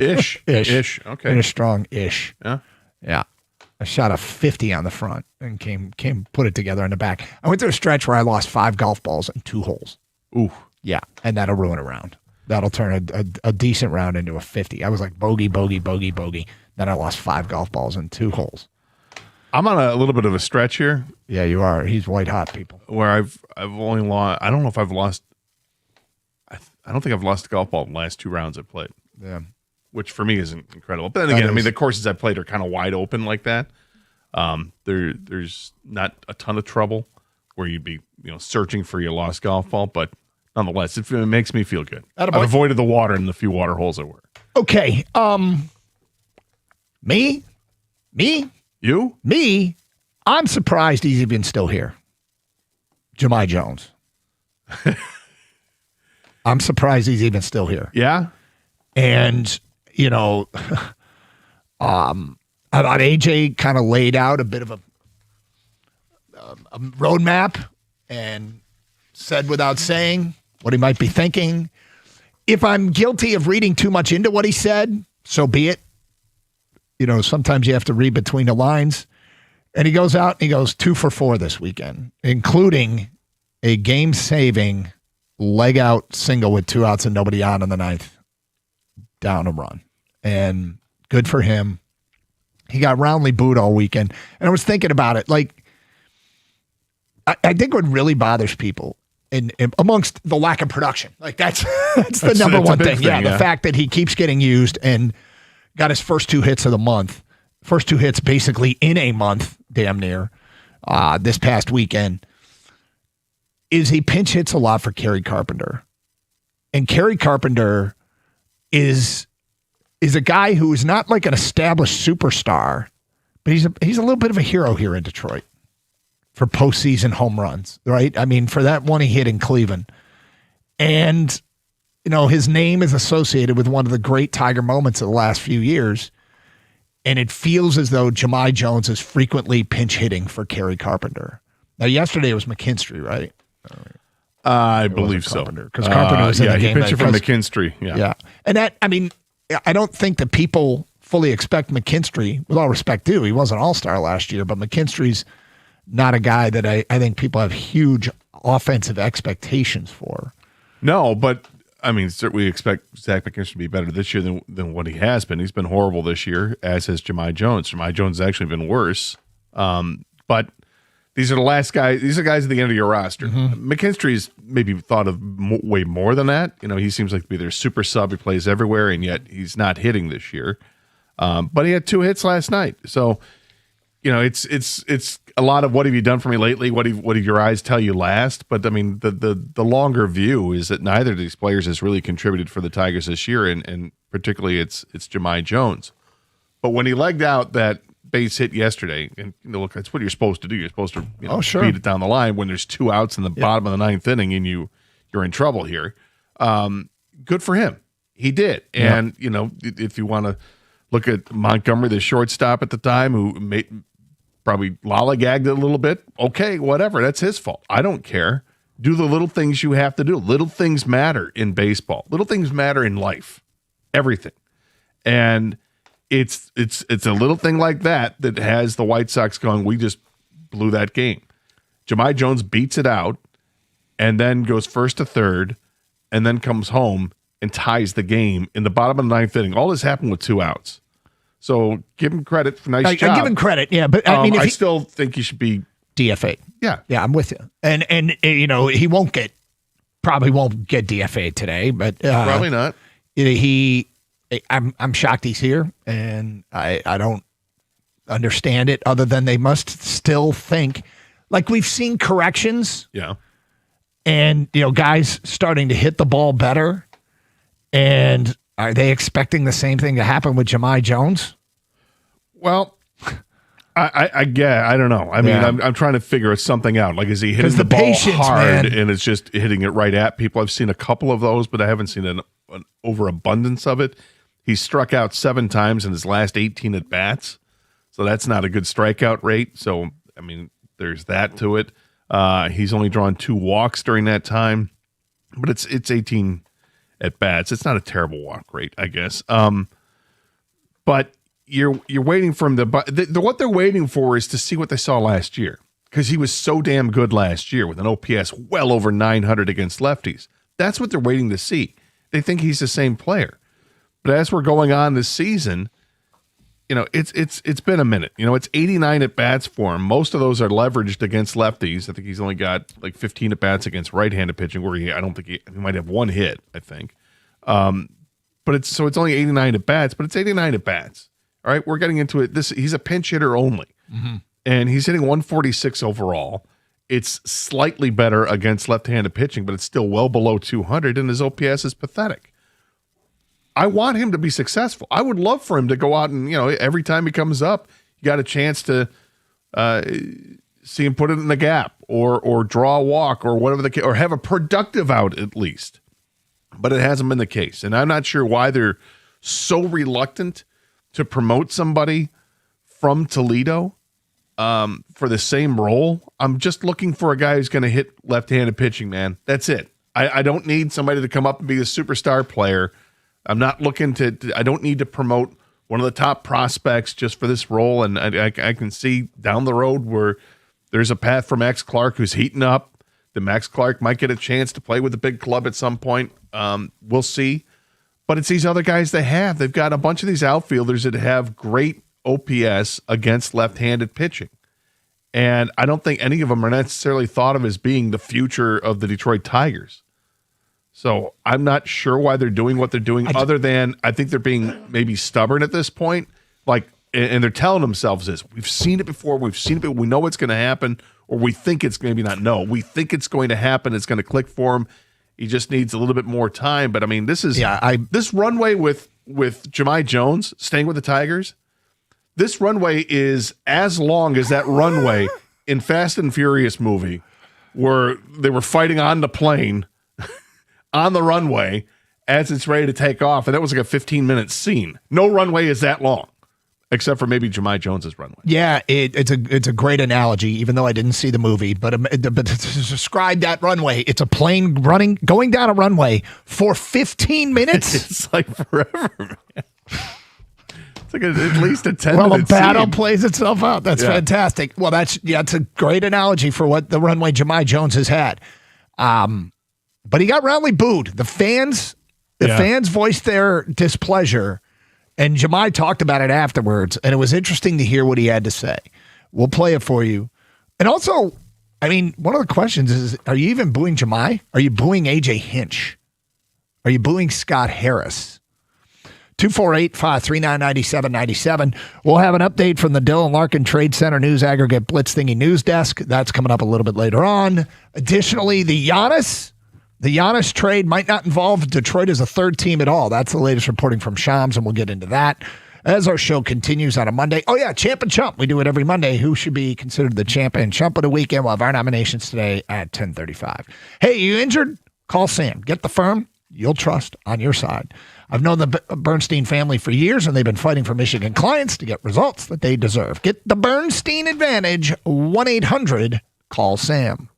Ish. Okay. Finished strong-ish. Yeah. Yeah. I shot a 50 on the front and came put it together on the back. I went through a stretch where I lost 5 golf balls in 2 holes. Ooh. Yeah, and that'll ruin a round. That'll turn a decent round into a 50. I was like bogey, bogey, bogey, bogey. Then I lost 5 golf balls in 2 holes. I'm on a little bit of a stretch here. Yeah, you are. He's white hot, people. Where I've only lost. I don't know if I've lost. I don't think I've lost a golf ball in the last 2 rounds I've played. Yeah. Which for me is incredible. But then again, I mean, the courses I played are kind of wide open like that. There's not a ton of trouble where you'd be searching for your lost golf ball, but nonetheless, it makes me feel good. I've avoided the water in the few water holes there were. Okay. Me? You? Me? I'm surprised he's even still here. Jahmai Jones. I'm surprised he's even still here. Yeah? And, I thought AJ kind of laid out a bit of a roadmap and said without saying what he might be thinking. If I'm guilty of reading too much into what he said, so be it. Sometimes you have to read between the lines. And he goes out and he goes 2 for 4 this weekend, including a game-saving leg-out single with 2 outs and nobody on in the 9th. Down a run. And good for him. He got roundly booed all weekend. And I was thinking about it. Like, I think what really bothers people in amongst the lack of production, like that's the number one thing. Yeah, the fact that he keeps getting used and got his first 2 hits of the month. First 2 hits basically in a month, damn near, this past weekend, is he pinch hits a lot for Kerry Carpenter. And Kerry Carpenter is a guy who is not like an established superstar, but he's a little bit of a hero here in Detroit for postseason home runs, right? I mean, for that one he hit in Cleveland. And, his name is associated with one of the great Tiger moments of the last few years. And it feels as though Jahmai Jones is frequently pinch hitting for Kerry Carpenter. Now, yesterday it was McKinstry, right? I believe so. Because Carpenter was in the game. He pitched it for McKinstry. Yeah. And that, I mean, I don't think that people fully expect McKinstry, with all respect due, he was an all-star last year, but McKinstry's not a guy that I think people have huge offensive expectations for. No, but I mean, we expect Zach McKinstry to be better this year than what he has been. He's been horrible this year, as has Jahmai Jones. Jahmai Jones has actually been worse. But these are the last guys. These are guys at the end of your roster. McKinstry's maybe thought of way more than that. You know, he seems like to be their super sub. He plays everywhere, and yet he's not hitting this year. But he had 2 hits last night. So, you know, it's a lot of what have you done for me lately? What did your eyes tell you last? But I mean, the longer view is that neither of these players has really contributed for the Tigers this year, and particularly it's Jahmai Jones. But when he legged out that base hit yesterday, and look, that's what you're supposed to do. You're supposed to beat it down the line when there's 2 outs in the bottom of the 9th inning, and you're in trouble here. Good for him. He did, and you know, if you want to look at Montgomery, the shortstop at the time, who probably lollygagged it a little bit. Okay, whatever. That's his fault. I don't care. Do the little things you have to do. Little things matter in baseball. Little things matter in life. Everything. And it's a little thing like that has the White Sox going, we just blew that game. Jahmai Jones beats it out and then goes first to third and then comes home and ties the game in the bottom of the 9th inning. All this happened with 2 outs. So give him credit for nice job. I give him credit, yeah, but I mean, I still think he should be DFA'd. Yeah, I'm with you. And you know, he probably won't get DFA'd today, but probably not. I'm shocked he's here, and I don't understand it. Other than they must still think, like we've seen corrections, and you know, guys starting to hit the ball better, and. Are they expecting the same thing to happen with Jahmai Jones? Well, I don't know. I mean, I'm trying to figure something out. Like, is he hitting the ball hard and it's just hitting it right at people? I've seen a couple of those, but I haven't seen an overabundance of it. He struck out 7 times in his last 18 at bats, so that's not a good strikeout rate. So, I mean, there's that to it. He's only drawn 2 walks during that time, but it's 18 at bats. It's not a terrible walk rate, I guess. But you're waiting for him to. What they're waiting for is to see what they saw last year, because he was so damn good last year with an OPS well over 900 against lefties. That's what they're waiting to see. They think he's the same player. But as we're going on this season, you know, it's been a minute. You know, it's 89 at bats for him. Most of those are leveraged against lefties. I think he's only got like 15 at bats against right-handed pitching, where I don't think he might have 1 hit, I think. But it's only 89 at bats, but it's 89 at bats. All right, we're getting into it. He's a pinch hitter only, and he's hitting 146 overall. It's slightly better against left-handed pitching, but it's still well below 200, and his OPS is pathetic. I want him to be successful. I would love for him to go out and, you know, every time he comes up, you got a chance to see him put it in the gap or draw a walk or whatever the case, or have a productive out at least. But it hasn't been the case. And I'm not sure why they're so reluctant to promote somebody from Toledo for the same role. I'm just looking for a guy who's going to hit left-handed pitching, man. That's it. I don't need somebody to come up and be a superstar player. I'm not looking I don't need to promote one of the top prospects just for this role. And I can see down the road where there's a path for Max Clark, who's heating up. The Max Clark might get a chance to play with the big club at some point. We'll see. But it's these other guys they have. They've got a bunch of these outfielders that have great OPS against left-handed pitching. And I don't think any of them are necessarily thought of as being the future of the Detroit Tigers. So I'm not sure why they're doing what they're doing, other than I think they're being maybe stubborn at this point. Like, and they're telling themselves this: we've seen it before, we know it's going to happen, or we think it's maybe not. No, we think it's going to happen. It's going to click for him. He just needs a little bit more time. But I mean, this is this runway with Jahmai Jones staying with the Tigers. This runway is as long as that runway in Fast and Furious movie, where they were fighting on the plane. On the runway as it's ready to take off. And that was like a 15-minute scene. No runway is that long, except for maybe Jahmai Jones's runway. Yeah, it's a great analogy, even though I didn't see the movie. But to describe that runway, it's a plane going down a runway for 15 minutes. It's like forever, man. It's like at least a 10. Well, the battle plays itself out. That's fantastic. Well, that's a great analogy for what the runway Jahmai Jones has had. But he got roundly booed. The fans voiced their displeasure, and Jahmai talked about it afterwards, and it was interesting to hear what he had to say. We'll play it for you. And also, I mean, one of the questions is, are you even booing Jahmai? Are you booing A.J. Hinch? Are you booing Scott Harris? 248-539-9797. We'll have an update from the Dylan Larkin Trade Center News Aggregate Blitz Thingy News Desk. That's coming up a little bit later on. Additionally, the Giannis trade might not involve Detroit as a third team at all. That's the latest reporting from Shams, and we'll get into that as our show continues on a Monday. Oh, yeah, Champ and Chump. We do it every Monday. Who should be considered the champ and chump of the weekend? We'll have our nominations today at 10:35. Hey, you injured? Call Sam. Get the firm you'll trust on your side. I've known the Bernstein family for years, and they've been fighting for Michigan clients to get results that they deserve. Get the Bernstein advantage. 1-800-CALL-SAM.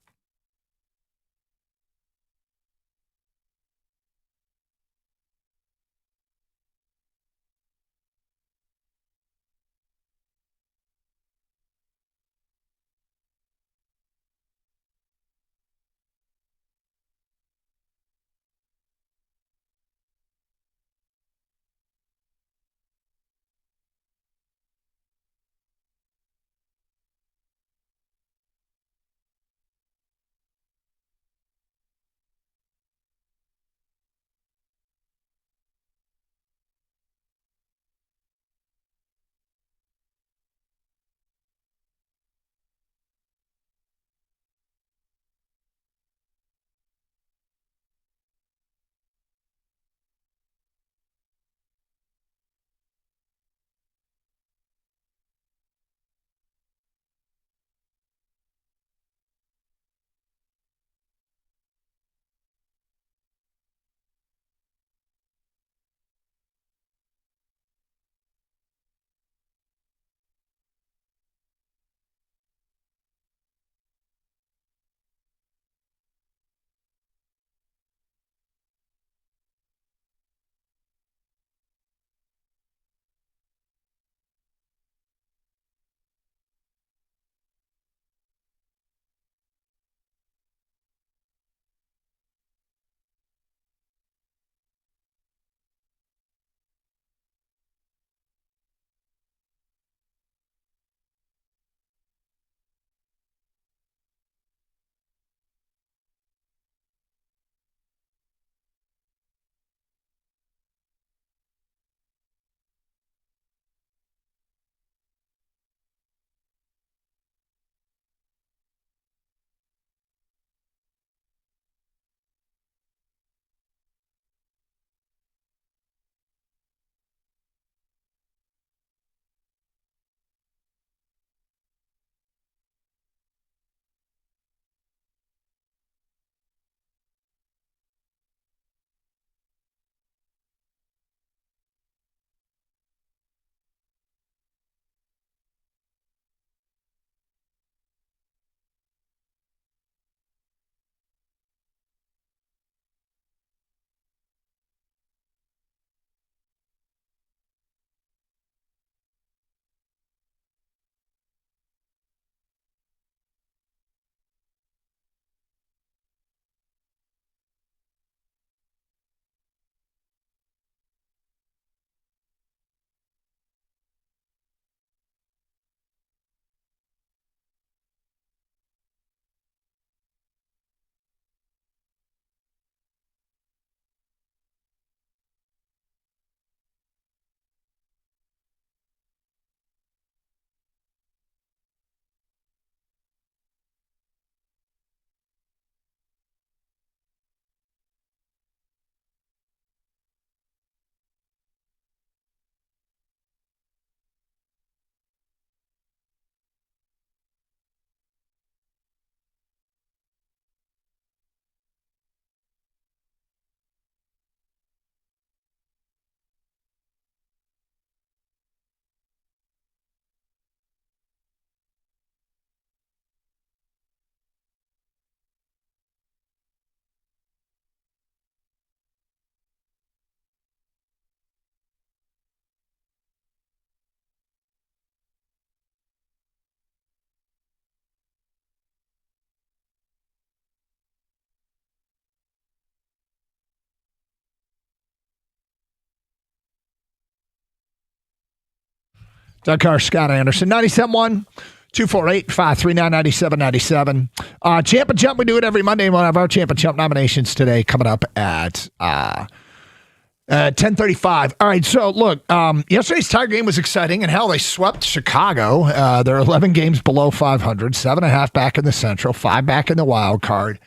Doug Carr, Scott Anderson, 97.1. 248-539-9797. Champ and Chump, we do it every Monday. We'll have our Champ and Chump nominations today coming up at 10:35. All right, so look, yesterday's Tiger game was exciting, and hell, they swept Chicago. They're 11 games below 500, 7.5 back in the Central, 5 back in the wild card.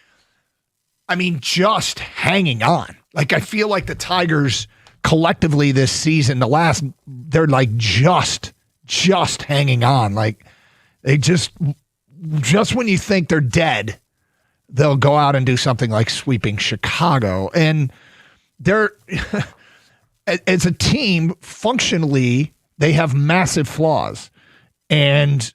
I mean, just hanging on. Like, I feel like the Tigers collectively this season, they're like just hanging on. Like, they just when you think they're dead, they'll go out and do something like sweeping Chicago. And they're, as a team, functionally, they have massive flaws. And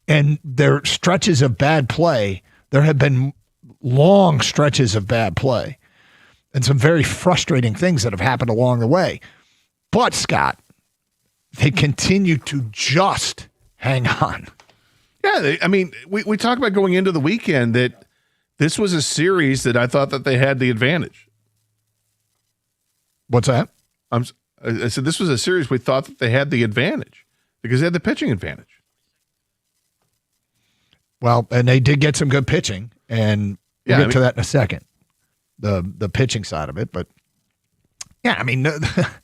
their stretches of bad play, there have been long stretches of bad play and some very frustrating things that have happened along the way. But, Scott, they continue to just hang on. Yeah, we talked about going into the weekend that this was a series that I thought that they had the advantage. What's that? I said this was a series we thought that they had the advantage because they had the pitching advantage. Well, and they did get some good pitching, and we'll get to that in a second, the pitching side of it. But, yeah, I mean, the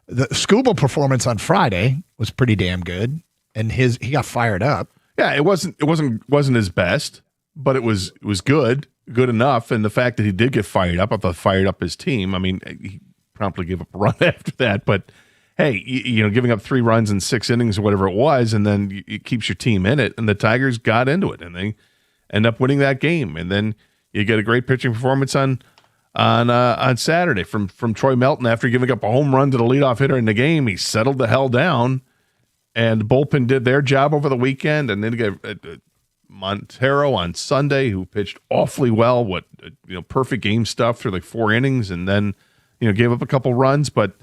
Skubal performance on Friday was pretty damn good. And he got fired up. Yeah, it wasn't his best, but it was good enough. And the fact that he did get fired up, I thought fired up his team. I mean, he promptly gave up a run after that. But hey, giving up 3 runs in 6 innings or whatever it was, and then it keeps your team in it. And the Tigers got into it, and they end up winning that game. And then you get a great pitching performance on Saturday from Troy Melton after giving up a home run to the leadoff hitter in the game. He settled the hell down. And the bullpen did their job over the weekend, and then you got Montero on Sunday, who pitched awfully well. Perfect game stuff through like 4 innings, and then gave up a couple runs. But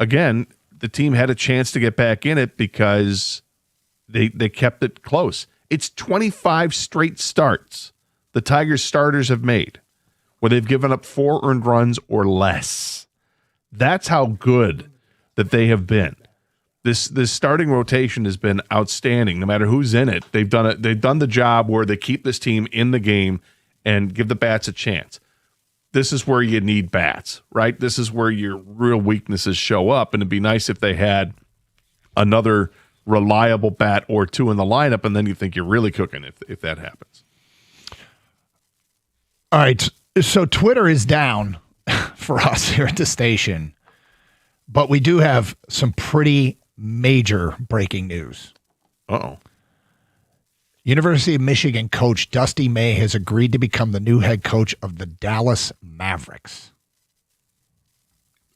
again, the team had a chance to get back in it because they kept it close. It's 25 straight starts the Tigers starters have made where they've given up 4 earned runs or less. That's how good that they have been. This starting rotation has been outstanding. No matter who's in it, they've done it. They've done the job where they keep this team in the game and give the bats a chance. This is where you need bats, right? This is where your real weaknesses show up, and it'd be nice if they had another reliable bat or 2 in the lineup, and then you think you're really cooking if that happens. All right, so Twitter is down for us here at the station, but we do have some pretty major breaking news. Uh-oh. University of Michigan coach Dusty May has agreed to become the new head coach of the Dallas Mavericks.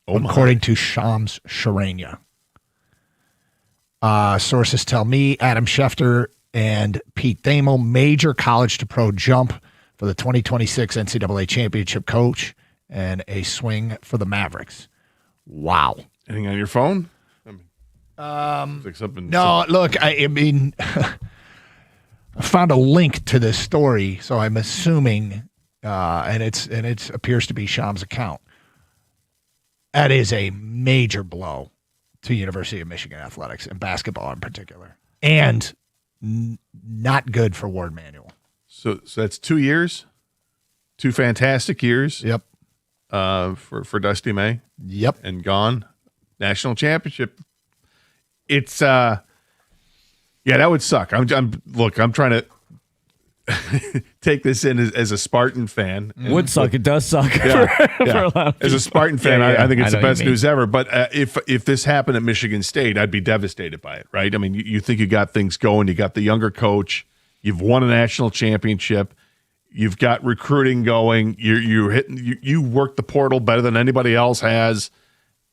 According to Shams Charania. Sources tell me Adam Schefter and Pete Thamel, major college to pro jump for the 2026 NCAA championship coach and a swing for the Mavericks. Wow. Anything on your phone? No, look, I mean, I found a link to this story, so I'm assuming, and it appears to be Sham's account. That is a major blow to University of Michigan athletics and basketball in particular, and not good for Ward Manuel. So that's 2 years, 2 fantastic years. Yep. For Dusty May. Yep. And gone. National championship. It's that would suck. I'm trying to take this in as a Spartan fan. Would suck. It does suck. Yeah. As a Spartan fan, I think it's the best news ever. But if this happened at Michigan State, I'd be devastated by it, right? I mean, you think you got things going. You got the younger coach. You've won a national championship. You've got recruiting going. You're hitting. You work the portal better than anybody else has,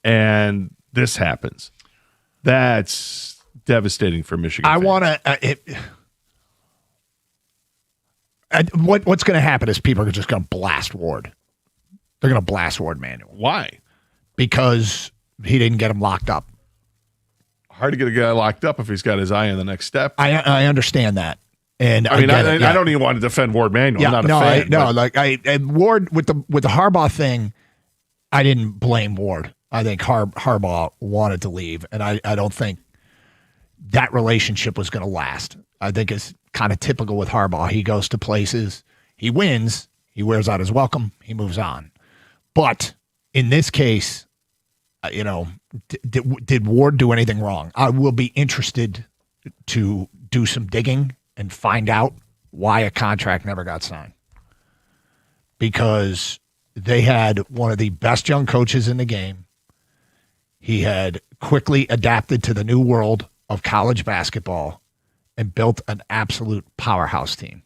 and this happens. That's devastating for Michigan. I want to. What's going to happen is people are just going to blast Ward. They're going to blast Ward Manuel. Why? Because he didn't get him locked up. Hard to get a guy locked up if he's got his eye on the next step. I understand that. And I don't even want to defend Ward Manuel. Yeah, I'm not a fan. fan. Ward with the Harbaugh thing, I didn't blame Ward. I think Harbaugh wanted to leave, and I don't think that relationship was going to last. I think it's kind of typical with Harbaugh. He goes to places, he wins, he wears out his welcome, he moves on. But in this case, did Ward do anything wrong? I will be interested to do some digging and find out why a contract never got signed. Because they had one of the best young coaches in the game. He had quickly adapted to the new world of college basketball and built an absolute powerhouse team.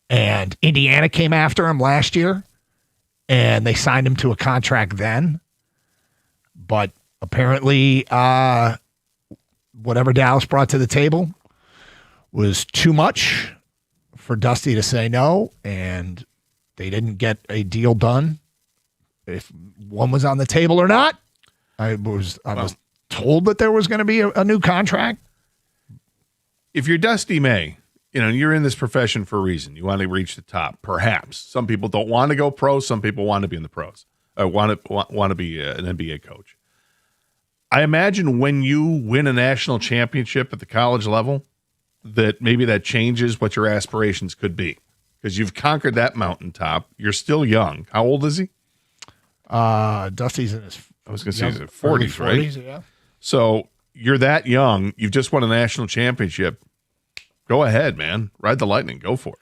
And Indiana came after him last year, and they signed him to a contract then. But apparently, whatever Dallas brought to the table was too much for Dusty to say no, and they didn't get a deal done. If one was on the table or not, I was told that there was going to be a new contract. If you're Dusty May, you're in this profession for a reason. You want to reach the top, perhaps. Some people don't want to go pro. Some people want to be in the pros. Want to be an NBA coach. I imagine when you win a national championship at the college level, that maybe that changes what your aspirations could be, because you've conquered that mountaintop. You're still young. How old is he? Dusty's in his, I was going to say he's in 40s, right? Yeah. So you're that young. You've just won a national championship. Go ahead, man. Ride the lightning. Go for it.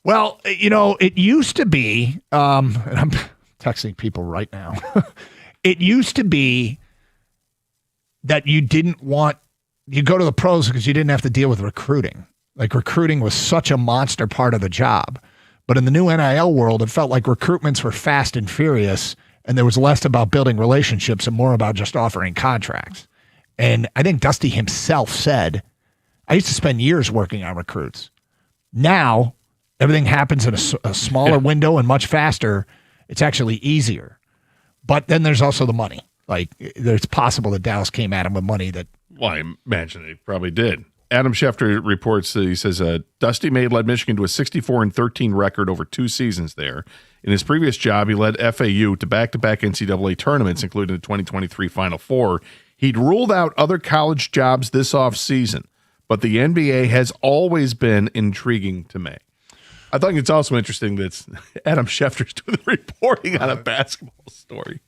Well, it used to be, and I'm texting people right now. It used to be that you go to the pros because you didn't have to deal with recruiting. Like, recruiting was such a monster part of the job. But in the new NIL world, it felt like recruitments were fast and furious, and there was less about building relationships and more about just offering contracts. And I think Dusty himself said, I used to spend years working on recruits. Now, everything happens in a smaller window and much faster. It's actually easier. But then there's also the money. Like, it's possible that Dallas came at him with money that... Well, I imagine they probably did. Adam Schefter reports, he says, Dusty May led Michigan to a 64-13 record over 2 seasons there. In his previous job, he led FAU to back-to-back NCAA tournaments, including the 2023 Final Four. He'd ruled out other college jobs this offseason, but the NBA has always been intriguing to May. I think it's also interesting that Adam Schefter's doing the reporting on a basketball story.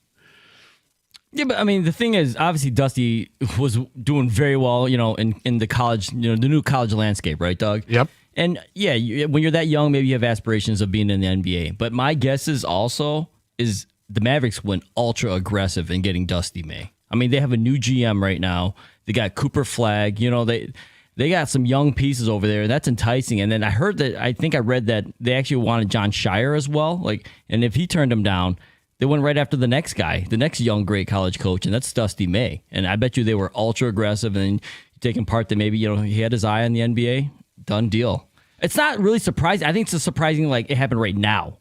Yeah, but I mean, the thing is, obviously, Dusty was doing very well, in the college, the new college landscape, right, Doug? Yep. And yeah, when you're that young, maybe you have aspirations of being in the NBA. But my guess is the Mavericks went ultra aggressive in getting Dusty May. I mean, they have a new GM right now. They got Cooper Flagg. They got some young pieces over there. That's enticing. And then I read that they actually wanted John Shire as well. And if he turned them down, they went right after the next guy, the next young, great college coach, and that's Dusty May. And I bet you they were ultra aggressive and taking part that maybe, he had his eye on the NBA. Done deal. It's not really surprising. I think it's surprising it happened right now.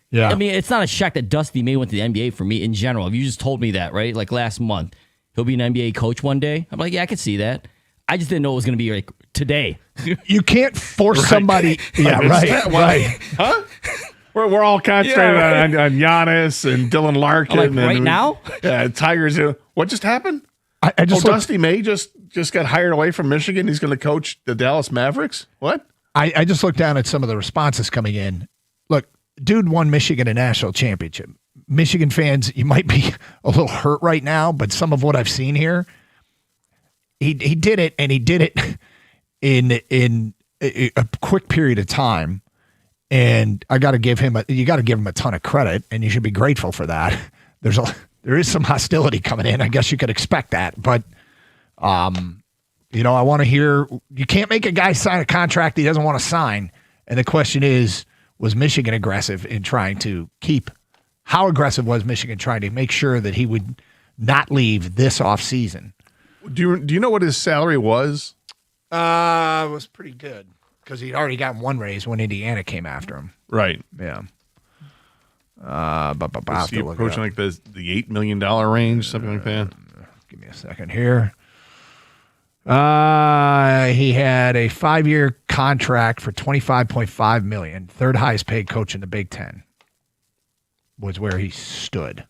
Yeah. I mean, it's not a shock that Dusty May went to the NBA for me in general. If you just told me that, right? Like last month, he'll be an NBA coach one day. I'm like, yeah, I could see that. I just didn't know it was going to be like today. You can't force somebody. Yeah, right. Huh? We're all concentrated on Giannis and Dylan Larkin. Right now? Yeah, Tigers. What just happened? Dusty May just got hired away from Michigan. He's going to coach the Dallas Mavericks? What? I just looked down at some of the responses coming in. Look, dude won Michigan a national championship. Michigan fans, you might be a little hurt right now, but some of what I've seen here, he did it, and he did it in a quick period of time. And you got to give him a ton of credit, and you should be grateful for that. There is some hostility coming in. I guess you could expect that, but I want to hear. You can't make a guy sign a contract he doesn't want to sign. And the question is, was Michigan aggressive in trying to keep? How aggressive was Michigan trying to make sure that he would not leave this offseason? Do you know what his salary was? It was pretty good. Because he'd already gotten one raise when Indiana came after him. Right. Yeah. Is he approaching like the $8 million range, something like that? Give me a second here. He had a 5-year contract for $25.5 million. Third highest paid coach in the Big Ten was where he stood,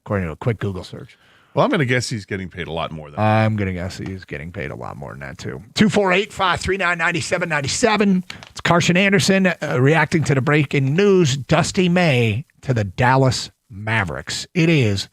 according to a quick Google search. Well, I'm going to guess he's getting paid a lot more than that. I'm going to guess he's getting paid a lot more than that, too. 248-539-9797. It's Carson Anderson reacting to the breaking news. Dusty May to the Dallas Mavericks. It is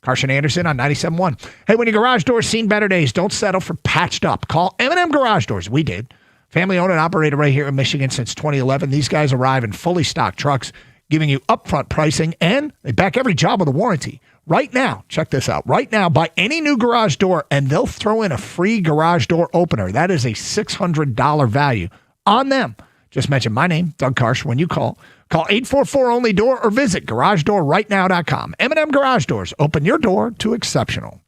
Carson Anderson on 97.1. Hey, when your garage door's seen better days, don't settle for patched up. Call M&M Garage Doors. We did. Family owned and operated right here in Michigan since 2011. These guys arrive in fully stocked trucks, giving you upfront pricing, and they back every job with a warranty. Right now, check this out. Right now, buy any new garage door, and they'll throw in a free garage door opener. That is a $600 value on them. Just mention my name, Doug Karsch, when you call. Call 844-ONLY-DOOR or visit GarageDoorRightNow.com. M&M Garage Doors. Open your door to exceptional.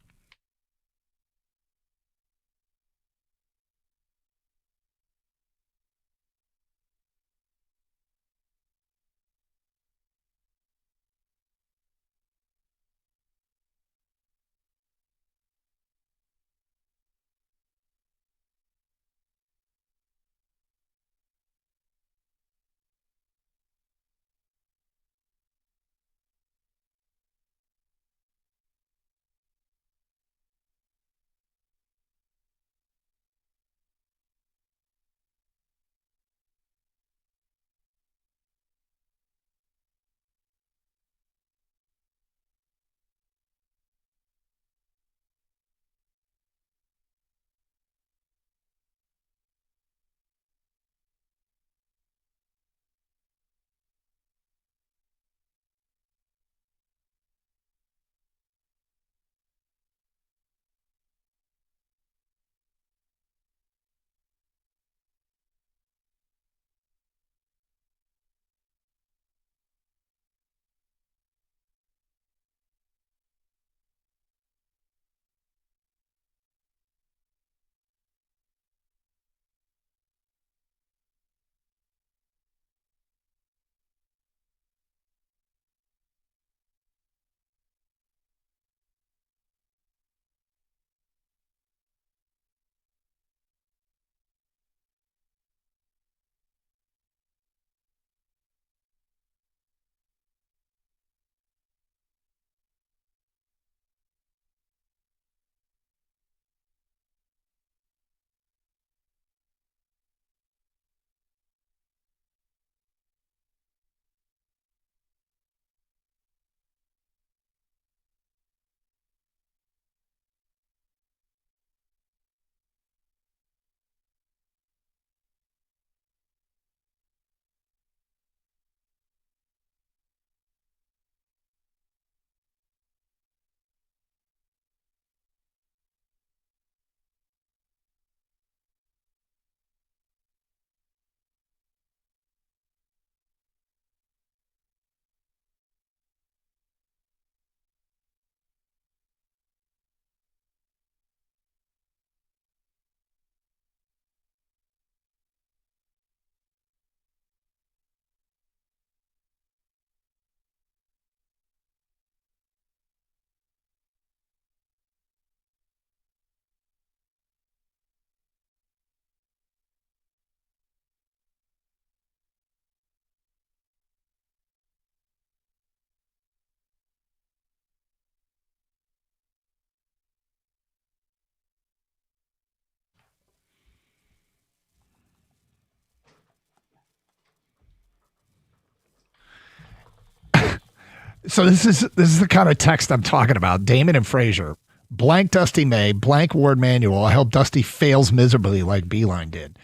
So this is the kind of text I'm talking about. Damon and Frazier, blank Dusty May, blank Ward Manuel. I hope Dusty fails miserably like Beeline did.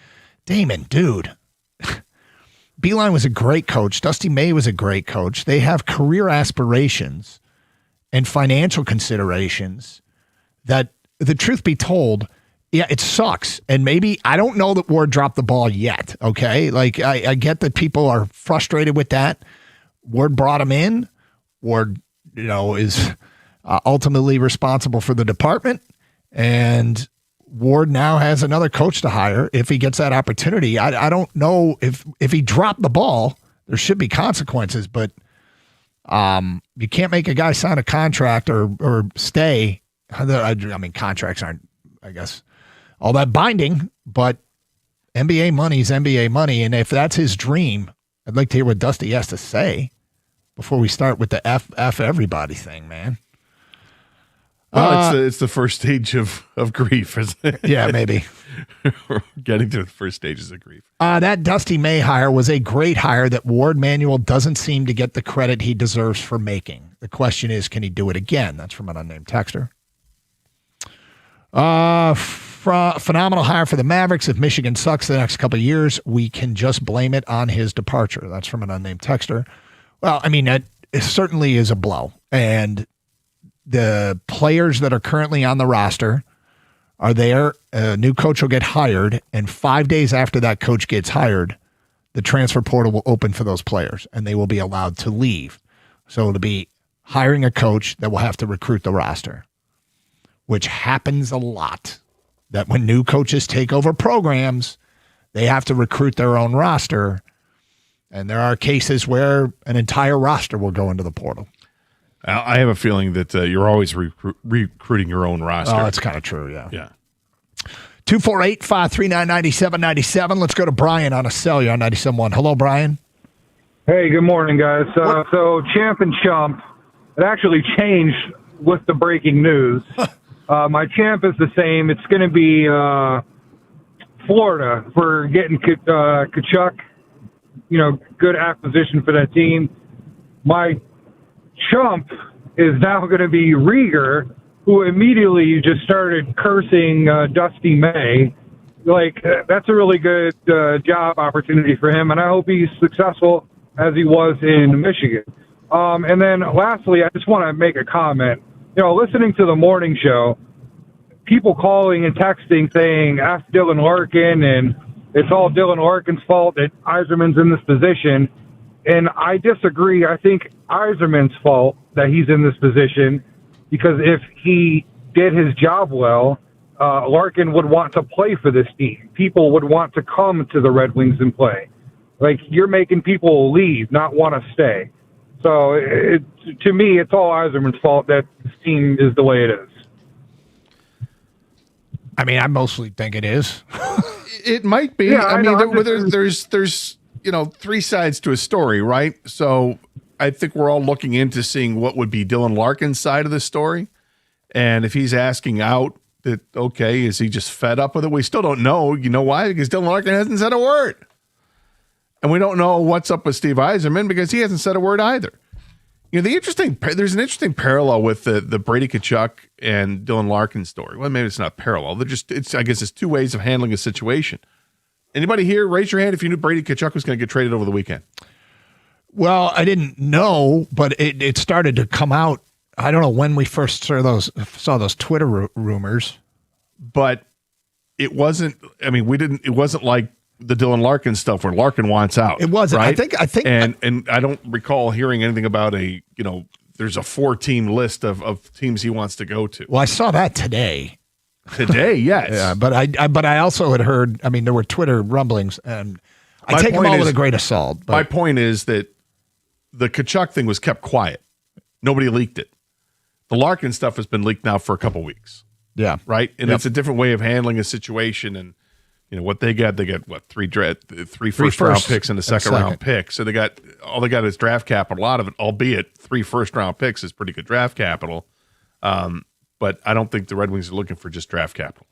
Damon, dude. Beeline was a great coach. Dusty May was a great coach. They have career aspirations and financial considerations that, the truth be told, yeah, it sucks. And maybe, I don't know that Ward dropped the ball yet, okay? Like, I get that people are frustrated with that. Ward brought him in. Ward, is ultimately responsible for the department. And Ward now has another coach to hire if he gets that opportunity. I don't know if he dropped the ball, there should be consequences, but you can't make a guy sign a contract or stay. I mean, contracts aren't, I guess, all that binding, but NBA money is NBA money. And if that's his dream, I'd like to hear what Dusty has to say before we start with the F everybody thing, man. Well, it's the first stage of grief, isn't it? Yeah, maybe. We're getting to the first stages of grief. That Dusty May hire was a great hire that Ward Manuel doesn't seem to get the credit he deserves for making. The question is, can he do it again? That's from an unnamed texter. Phenomenal hire for the Mavericks. If Michigan sucks the next couple of years, we can just blame it on his departure. That's from an unnamed texter. Well, I mean, it certainly is a blow. And the players that are currently on the roster are there. A new coach will get hired, and 5 days after that coach gets hired, the transfer portal will open for those players, and they will be allowed to leave. So it'll be hiring a coach that will have to recruit the roster, which happens a lot. That when new coaches take over programs, they have to recruit their own roster, and there are cases where an entire roster will go into the portal. I have a feeling that you're always recruiting your own roster. Oh, that's kind of true, yeah. Yeah. 248-539-9797. Let's go to Brian on a cell. You're on 97.1. Hello, Brian. Hey, good morning, guys. So Champ and Chump, it actually changed with the breaking news. My champ is the same. It's going to be Florida for getting Tkachuk. Good acquisition for that team. My chump is now going to be Rieger, who immediately just started cursing Dusty May. That's a really good job opportunity for him, and I hope he's successful as he was in Michigan. And then lastly, I just want to make a comment. Listening to the morning show, people calling and texting saying, ask Dylan Larkin, and it's all Dylan Larkin's fault that Yzerman's in this position. And I disagree. I think Yzerman's fault that he's in this position, because if he did his job well, Larkin would want to play for this team. People would want to come to the Red Wings and play. You're making people leave, not want to stay. So to me, it's all Yzerman's fault that this team is the way it is. I mean, I mostly think it is. It might be. Yeah, I mean, there's three sides to a story, right? So I think we're all looking into seeing what would be Dylan Larkin's side of the story. And if he's asking out, is he just fed up with it? We still don't know. You know why? Because Dylan Larkin hasn't said a word. And we don't know what's up with Steve Yzerman because he hasn't said a word either. There's an interesting parallel with the Brady Tkachuk and Dylan Larkin story. Well, maybe it's not parallel. I guess it's two ways of handling a situation. Anybody here, raise your hand if you knew Brady Tkachuk was going to get traded over the weekend. Well, I didn't know, but it started to come out. I don't know when we first saw those Twitter rumors. But it wasn't, it wasn't like the Dylan Larkin stuff where Larkin wants out. It wasn't. Right? I think and I don't recall hearing anything about there's a 4-team list of teams he wants to go to. Well, I saw that today. Today, yes. Yeah, but I also had heard, there were Twitter rumblings, and I take them all with a grain of salt. But my point is that the Tkachuk thing was kept quiet. Nobody leaked it. The Larkin stuff has been leaked now for a couple weeks. Yeah. Right? And it's a different way of handling a situation. And, what they got what, three first-round picks and a second-round pick. So they got is draft capital out of it, albeit 3 first-round picks is pretty good draft capital. But I don't think the Red Wings are looking for just draft capital.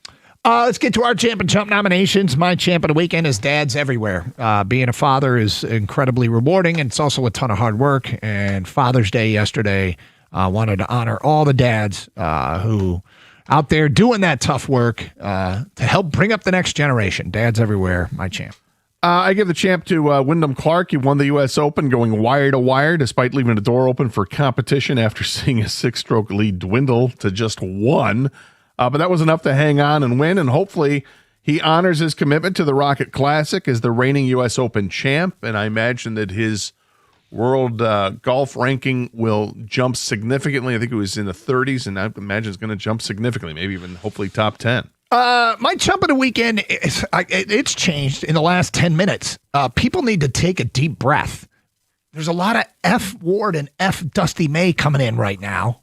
Let's get to our Champ and Chump nominations. My champ of the weekend is dads everywhere. Being a father is incredibly rewarding, and it's also a ton of hard work. And Father's Day yesterday, wanted to honor all the dads who out there doing that tough work to help bring up the next generation. Dads everywhere, my champ. I give the champ to Wyndham Clark. He won the U.S. Open going wire to wire despite leaving the door open for competition after seeing a 6-stroke lead dwindle to just 1. But that was enough to hang on and win, and hopefully he honors his commitment to the Rocket Classic as the reigning U.S. Open champ, and I imagine that his world golf ranking will jump significantly. I think it was in the 30s, and I imagine it's going to jump significantly, maybe even hopefully top 10. My chump of the weekend, it's changed in the last 10 minutes. People need to take a deep breath. There's a lot of F Ward and F Dusty May coming in right now.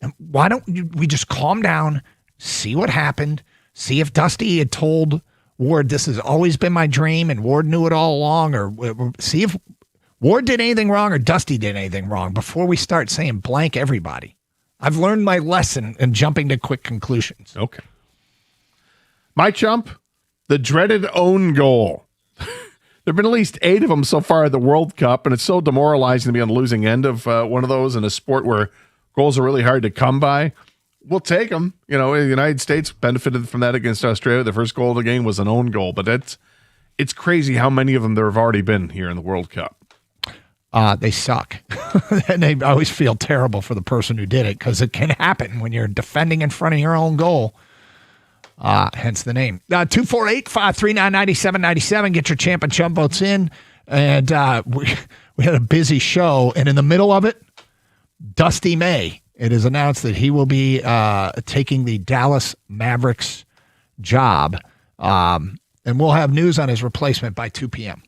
And why don't we just calm down, see what happened, see if Dusty had told Ward this has always been my dream and Ward knew it all along, or see if Ward did anything wrong or Dusty did anything wrong before we start saying blank everybody. I've learned my lesson in jumping to quick conclusions. Okay. My chump, the dreaded own goal. There have been at least 8 of them so far at the World Cup, and it's so demoralizing to be on the losing end of one of those in a sport where goals are really hard to come by. We'll take them. You know, the United States benefited from that against Australia. The first goal of the game was an own goal, but it's crazy how many of them there have already been here in the World Cup. They suck. And I always feel terrible for the person who did it because it can happen when you're defending in front of your own goal. Hence the name. 248-539-9797. Get your champ and chump votes in. And we had a busy show, and in the middle of it, Dusty May. It is announced that he will be taking the Dallas Mavericks job, and we'll have news on his replacement by 2 p.m.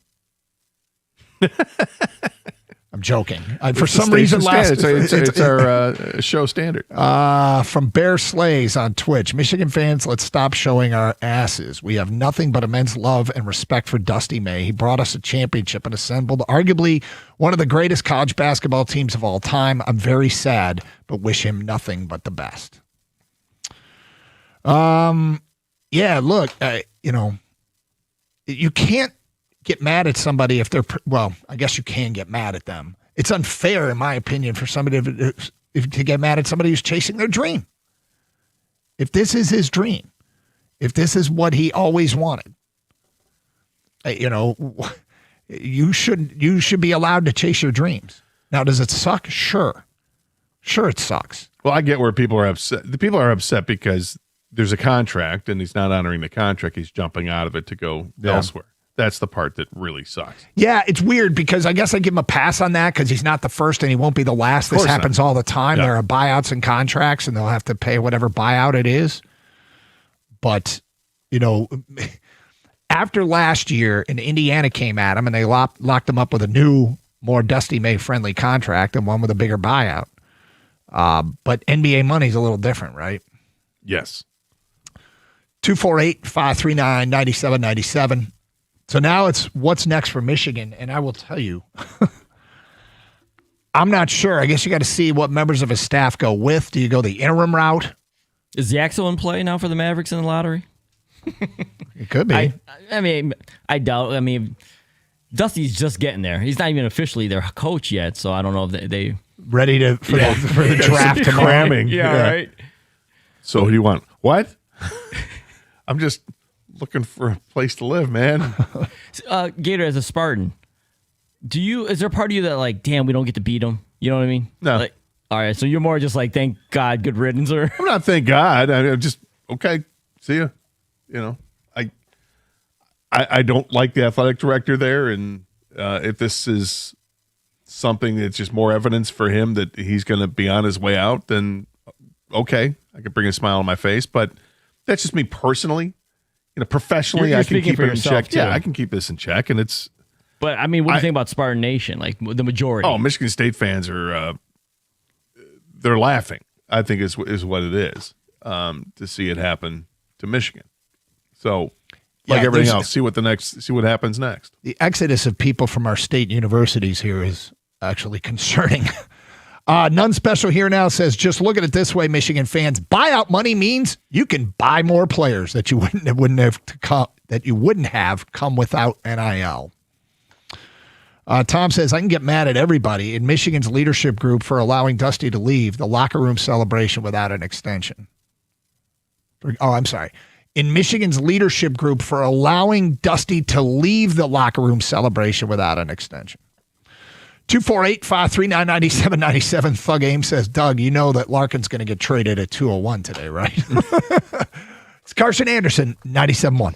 I'm joking. For some reason, it's our show standard. From Bear Slays on Twitch, Michigan fans, let's stop showing our asses. We have nothing but immense love and respect for Dusty May. He brought us a championship and assembled arguably one of the greatest college basketball teams of all time. I'm very sad, but wish him nothing but the best. Yeah, look, you can't get mad at somebody if they're, well, I guess you can get mad at them. It's unfair, in my opinion, for somebody to get mad at somebody who's chasing their dream. If this is his dream, if this is what he always wanted, you should be allowed to chase your dreams. Now, does it suck? Sure it sucks. Well, I get where people are upset. The people are upset because there's a contract and he's not honoring the contract. He's jumping out of it to go elsewhere. That's the part that really sucks. Yeah, it's weird because I guess I give him a pass on that because he's not the first and he won't be the last. This happens all the time. Yeah. There are buyouts and contracts and they'll have to pay whatever buyout it is. But, after last year and Indiana came at him and they locked him up with a new, more Dusty May friendly contract and one with a bigger buyout. But NBA money's a little different, right? Yes. 248-539-9797. So now it's what's next for Michigan, and I will tell you, I'm not sure. I guess you got to see what members of his staff go with. Do you go the interim route? Is Yaxel in play now for the Mavericks in the lottery? It could be. I doubt. I mean, Dusty's just getting there. He's not even officially their coach yet, so I don't know if they ready for the draft tomorrow. Cramming. Yeah, right. So who do you want? What? I'm just looking for a place to live, man. Gator, as a Spartan, is there a part of you that like, damn, we don't get to beat them? You know what I mean? No. Like, all right, so you're more just like, thank God, good riddance, or I'm not thank God. I'm just okay. See ya. I don't like the athletic director there, and if this is something that's just more evidence for him that he's going to be on his way out, then okay, I can bring a smile on my face. But that's just me personally. Professionally, I can keep it in check. Too. Yeah, I can keep this in check, and it's. But I mean, what do you think about Spartan Nation? Like the majority. Oh, Michigan State fans are they're laughing. I think is what it is to see it happen to Michigan. So, like everything else, see what happens next. The exodus of people from our state universities here is actually concerning. None Special here now says, just look at it this way, Michigan fans. Buyout money means you can buy more players that you wouldn't have come without NIL. Tom says, I can get mad at everybody in Michigan's leadership group for allowing Dusty to leave the locker room celebration without an extension. Oh, I'm sorry. In Michigan's leadership group for allowing Dusty to leave the locker room celebration without an extension. 248-539-9797. Thug Aim says, Doug, you know that Larkin's going to get traded at 201 today, right? It's Carson Anderson, 97.1.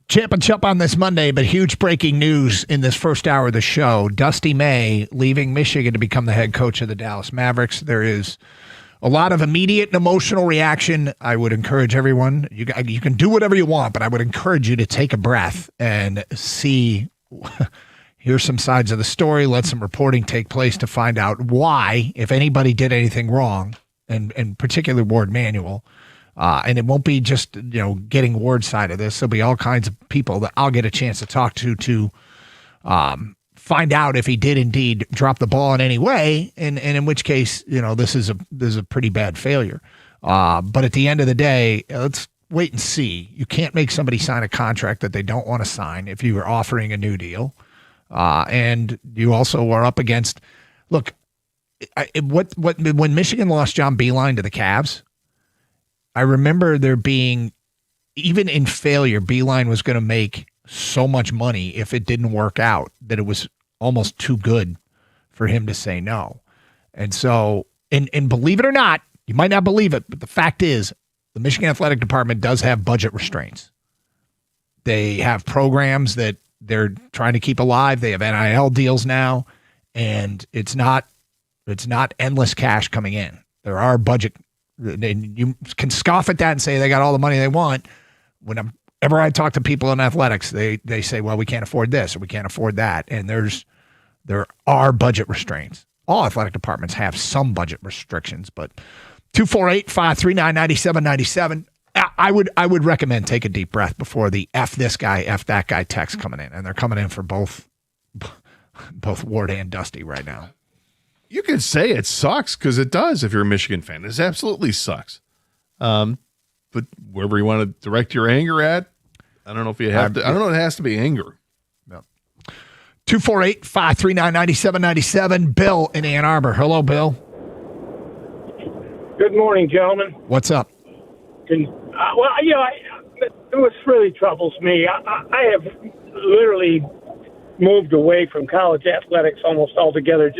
Champ and Chup on this Monday, but huge breaking news in this first hour of the show. Dusty May leaving Michigan to become the head coach of the Dallas Mavericks. There is a lot of immediate and emotional reaction. I would encourage everyone, you can do whatever you want, but I would encourage you to take a breath and hear some sides of the story, let some reporting take place to find out why, if anybody did anything wrong, and particularly Ward Manuel. And it won't be just, getting Ward's side of this. There'll be all kinds of people that I'll get a chance to talk to find out if he did indeed drop the ball in any way, and in which case, this is a pretty bad failure. But at the end of the day, let's wait and see. You can't make somebody sign a contract that they don't want to sign if you are offering a new deal. And you also are up against, look, when Michigan lost John Beilein to the Cavs, I remember there being, even in failure, Beilein was going to make so much money if it didn't work out that it was almost too good for him to say no. And so, and believe it or not, you might not believe it, but the fact is the Michigan Athletic Department does have budget restraints. They have programs that they're trying to keep alive. They have NIL deals now, and it's not endless cash coming in. There are budget. You can scoff at that and say they got all the money they want. Whenever I talk to people in athletics, they say, well, we can't afford this or we can't afford that. And there are budget restraints. All athletic departments have some budget restrictions, but 248-539-9797. I would recommend take a deep breath before the F this guy, F that guy text coming in. And they're coming in for both Ward and Dusty right now. You could say it sucks because it does if you're a Michigan fan. This absolutely sucks. But wherever you want to direct your anger at, I don't know if you have to. I don't know. It has to be anger. No. 248-539-9797. Bill in Ann Arbor. Hello, Bill. Good morning, gentlemen. What's up? What really troubles me, I have literally moved away from college athletics almost altogether.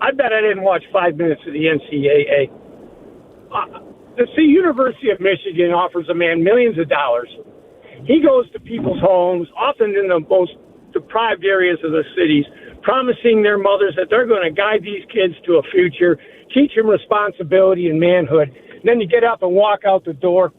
I bet I didn't watch 5 minutes of the NCAA. The University of Michigan offers a man millions of dollars. He goes to people's homes, often in the most deprived areas of the cities, promising their mothers that they're going to guide these kids to a future, teach them responsibility and manhood. And then you get up and walk out the door.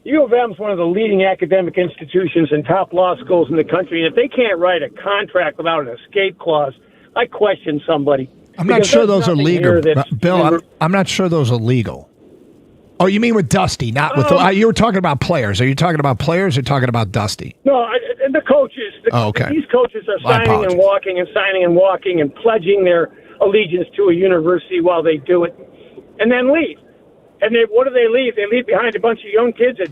U of M is one of the leading academic institutions and top law schools in the country. And if they can't write a contract without an escape clause, I question somebody. I'm not sure those are legal. Bill, I'm not sure those are legal. Oh, you mean with Dusty, not with you were talking about players. Are you talking about players or talking about Dusty? No, the coaches. Okay. These coaches are signing and walking and signing and walking and pledging their allegiance to a university while they do it and then leave. And what do they leave? They leave behind a bunch of young kids that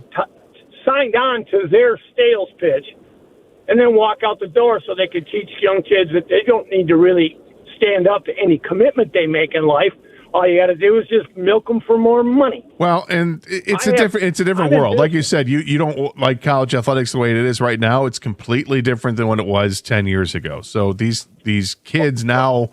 signed on to their sales pitch and then walk out the door so they could teach young kids that they don't need to really stand up to any commitment they make in life. All you got to do is just milk them for more money. Well, and it's a different world. Like you said, you don't like college athletics the way it is right now. It's completely different than what it was 10 years ago. So these kids now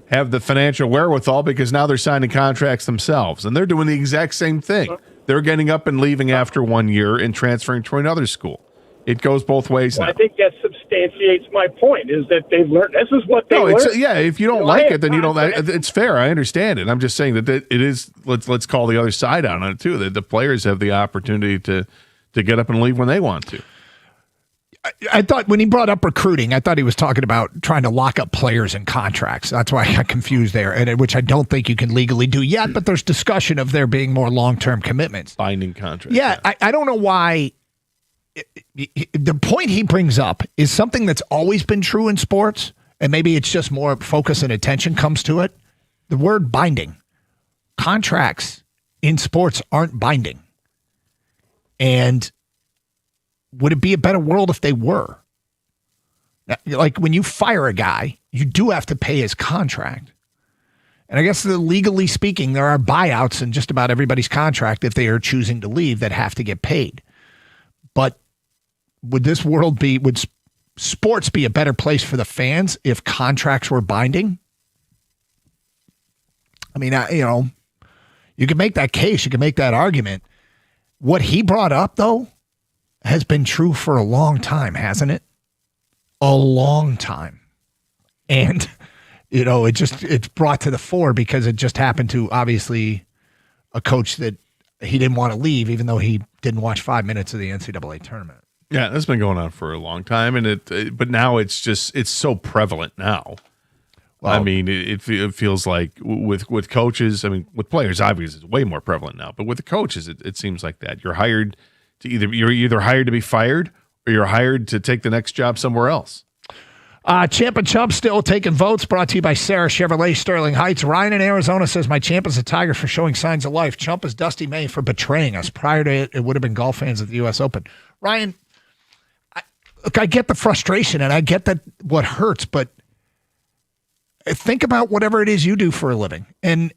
have the financial wherewithal because now they're signing contracts themselves, and they're doing the exact same thing. They're getting up and leaving after 1 year and transferring to another school. It goes both ways now. I think that substantiates my point, is that they've learned. This is what they learned. If you don't like it, then you don't. It's fair. I understand it. I'm just saying that it is. Let's call the other side out on it too. That the players have the opportunity to get up and leave when they want to. I thought when he brought up recruiting, I thought he was talking about trying to lock up players in contracts. That's why I got confused there, and which I don't think you can legally do yet. But there's discussion of there being more long-term commitments, binding contracts. Yeah. I don't know why. The point he brings up is something that's always been true in sports, and maybe it's just more focus and attention comes to it. The word binding. Contracts in sports aren't binding. And would it be a better world if they were? Like when you fire a guy, you do have to pay his contract. And I guess legally speaking, there are buyouts in just about everybody's contract if they are choosing to leave that have to get paid. But would sports be a better place for the fans if contracts were binding? I mean, you can make that case, you can make that argument. What he brought up, though, has been true for a long time, hasn't it? A long time. And, it's brought to the fore because it just happened to, obviously, a coach that he didn't want to leave, even though he didn't watch 5 minutes of the NCAA tournament. Yeah, that's been going on for a long time, and but now it's so prevalent now. Well, I mean, it feels like with coaches, I mean, with players, obviously, it's way more prevalent now. But with the coaches, it seems like that you're either hired to be fired or you're hired to take the next job somewhere else. Champ and Chump still taking votes. Brought to you by Sarah Chevrolet, Sterling Heights. Ryan in Arizona says, my Champ is a Tiger for showing signs of life. Chump is Dusty May for betraying us. Prior to it would have been golf fans at the U.S. Open. Ryan, I get the frustration and I get that what hurts, but think about whatever it is you do for a living. And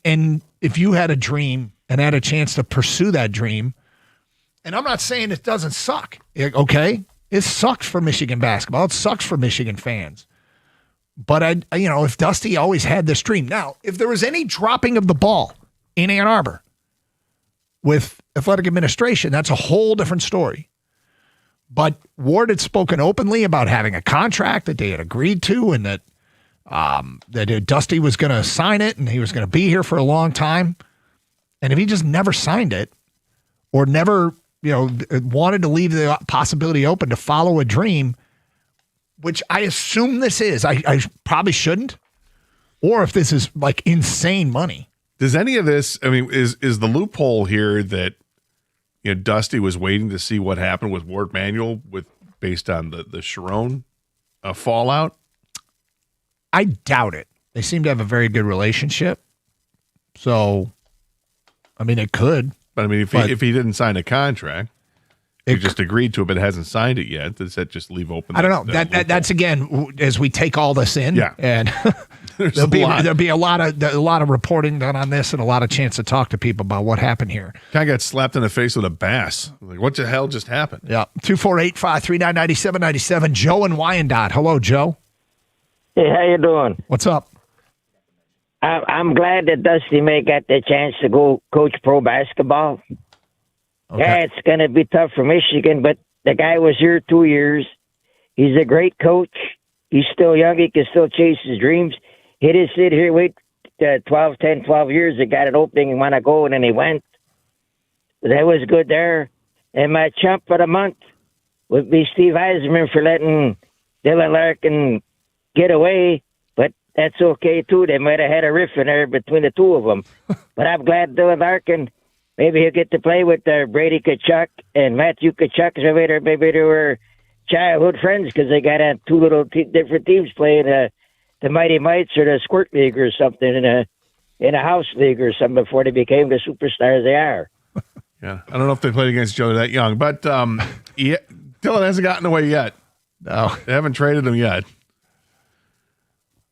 if you had a dream and had a chance to pursue that dream, and I'm not saying it doesn't suck, okay? It sucks for Michigan basketball. It sucks for Michigan fans. But, if Dusty always had this dream. Now, if there was any dropping of the ball in Ann Arbor with athletic administration, that's a whole different story. But Ward had spoken openly about having a contract that they had agreed to and that Dusty was going to sign it and he was going to be here for a long time. And if he just never signed it or never wanted to leave the possibility open to follow a dream, which I assume this is. I probably shouldn't. Or if this is like insane money. Does any of this, I mean, is the loophole here that Dusty was waiting to see what happened with Ward Manuel based on the Sharon fallout? I doubt it. They seem to have a very good relationship. So, I mean, it could. But I mean, if he didn't sign a contract, he just agreed to it, but hasn't signed it yet. Does that just leave open? I don't know. That's again as we take all this in. Yeah, and there'll be a lot of reporting done on this and a lot of chance to talk to people about what happened here. Guy got slapped in the face with a bass. Like, what the hell just happened? Yeah, 248-539-9797. Joe and Wyandotte. Hello, Joe. Hey, how you doing? What's up? I'm glad that Dusty May got the chance to go coach pro basketball. Okay. Yeah, it's going to be tough for Michigan, but the guy was here 2 years. He's a great coach. He's still young. He can still chase his dreams. He didn't sit here, wait 10, 12 years. He got an opening and want to go, and then he went. That was good there. And my chump for the month would be Steve Eisenman for letting Dylan Larkin get away. That's okay, too. They might have had a riff in there between the two of them. But I'm glad Dylan Larkin, maybe he'll get to play with Brady Tkachuk and Matthew Tkachuk. Maybe they were childhood friends because they got on two little different teams playing the Mighty Mites or the Squirt League or something in a house league or something before they became the superstars they are. Yeah, I don't know if they played against each other that young, but Dylan hasn't gotten away yet. No. They haven't traded him yet.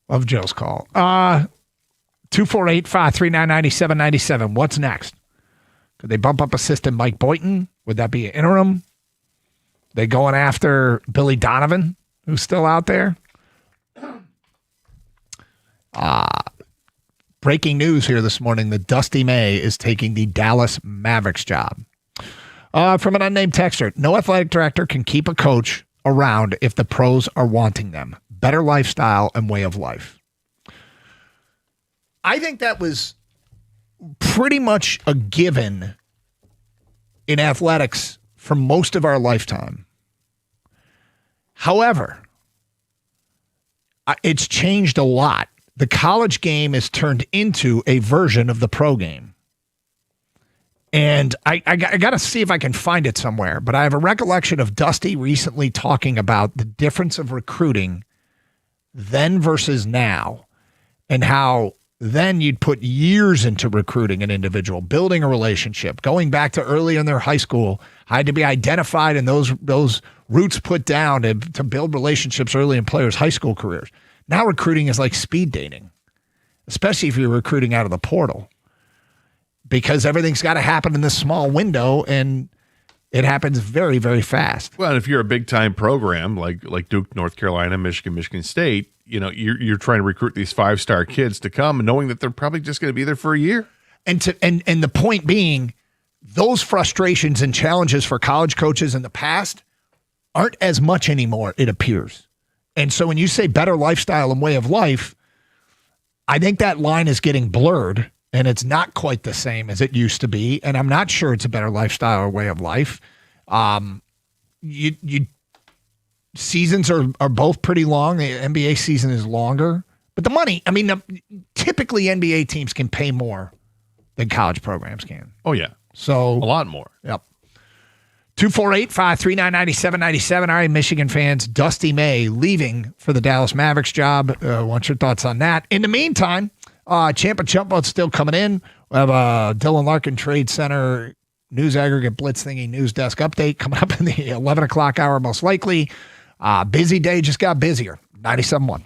Love Joe's call. 248-539-9797. What's next? Could they bump up assistant Mike Boynton? Would that be an interim? They going after Billy Donovan, who's still out there? Breaking news here this morning that Dusty May is taking the Dallas Mavericks job. From an unnamed texter, no athletic director can keep a coach around if the pros are wanting them. Better lifestyle and way of life. I think that was pretty much a given in athletics for most of our lifetime. However, it's changed a lot. The college game is turned into a version of the pro game. And I got to see if I can find it somewhere, but I have a recollection of Dusty recently talking about the difference of recruiting then versus now, and how then you'd put years into recruiting an individual, building a relationship, going back to early in their high school, had to be identified and those roots put down to build relationships early in players' high school careers. Now recruiting is like speed dating, especially if you're recruiting out of the portal, because everything's got to happen in this small window, and it happens very, very fast. Well, and if you're a big-time program like Duke, North Carolina, Michigan State, you're trying to recruit these 5-star kids to come, knowing that they're probably just going to be there for a year. And the point being, those frustrations and challenges for college coaches in the past aren't as much anymore, it appears. And so when you say better lifestyle and way of life, I think that line is getting blurred, and it's not quite the same as it used to be. And I'm not sure it's a better lifestyle or way of life. Seasons are both pretty long. The NBA season is longer. But the money, I mean, typically NBA teams can pay more than college programs can. Oh, yeah. So a lot more. Yep. 248-539-9797. All right, Michigan fans, Dusty May leaving for the Dallas Mavericks job. What's your thoughts on that? In the meantime, Champ and Chump still coming in. We have a Dylan Larkin Trade Center news aggregate blitz thingy news desk update coming up in the 11 o'clock hour, most likely. Busy day just got busier. 97.1.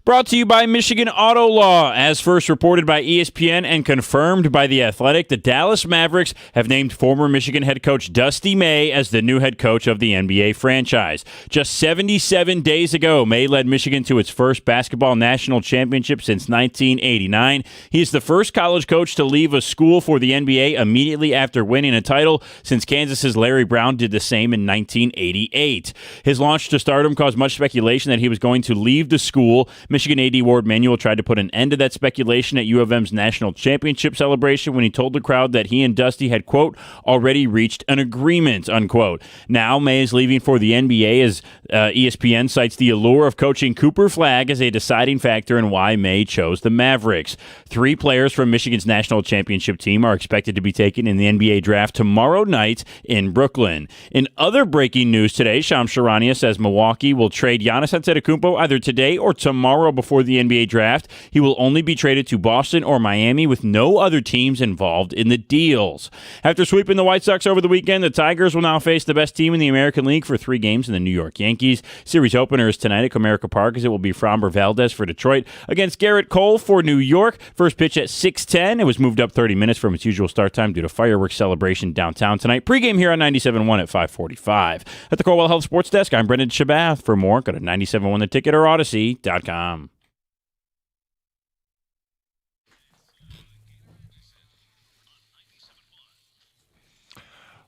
Brought to you by Michigan Auto Law. As first reported by ESPN and confirmed by The Athletic, the Dallas Mavericks have named former Michigan head coach Dusty May as the new head coach of the NBA franchise. Just 77 days ago, May led Michigan to its first basketball national championship since 1989. He is the first college coach to leave a school for the NBA immediately after winning a title, since Kansas's Larry Brown did the same in 1988. His launch to stardom caused much speculation that he was going to leave the school. Michigan AD Ward Manuel tried to put an end to that speculation at U of M's national championship celebration when he told the crowd that he and Dusty had, quote, already reached an agreement, unquote. Now May is leaving for the NBA as ESPN cites the allure of coaching Cooper Flagg as a deciding factor in why May chose the Mavericks. 3 players from Michigan's national championship team are expected to be taken in the NBA draft tomorrow night in Brooklyn. In other breaking news today, Shams Charania says Milwaukee will trade Giannis Antetokounmpo either today or tomorrow before the NBA draft. He will only be traded to Boston or Miami, with no other teams involved in the deals. After sweeping the White Sox over the weekend, the Tigers will now face the best team in the American League for 3 games in the New York Yankees. Series opener is tonight at Comerica Park, as it will be Framber Valdez for Detroit against Garrett Cole for New York. First pitch at 6:10. It was moved up 30 minutes from its usual start time due to fireworks celebration downtown tonight. Pre-game here on 97.1 at 5:45. At the Corewell Health Sports Desk, I'm Brendan Shabath. For more, go to 97.1theticket or Odyssey.com.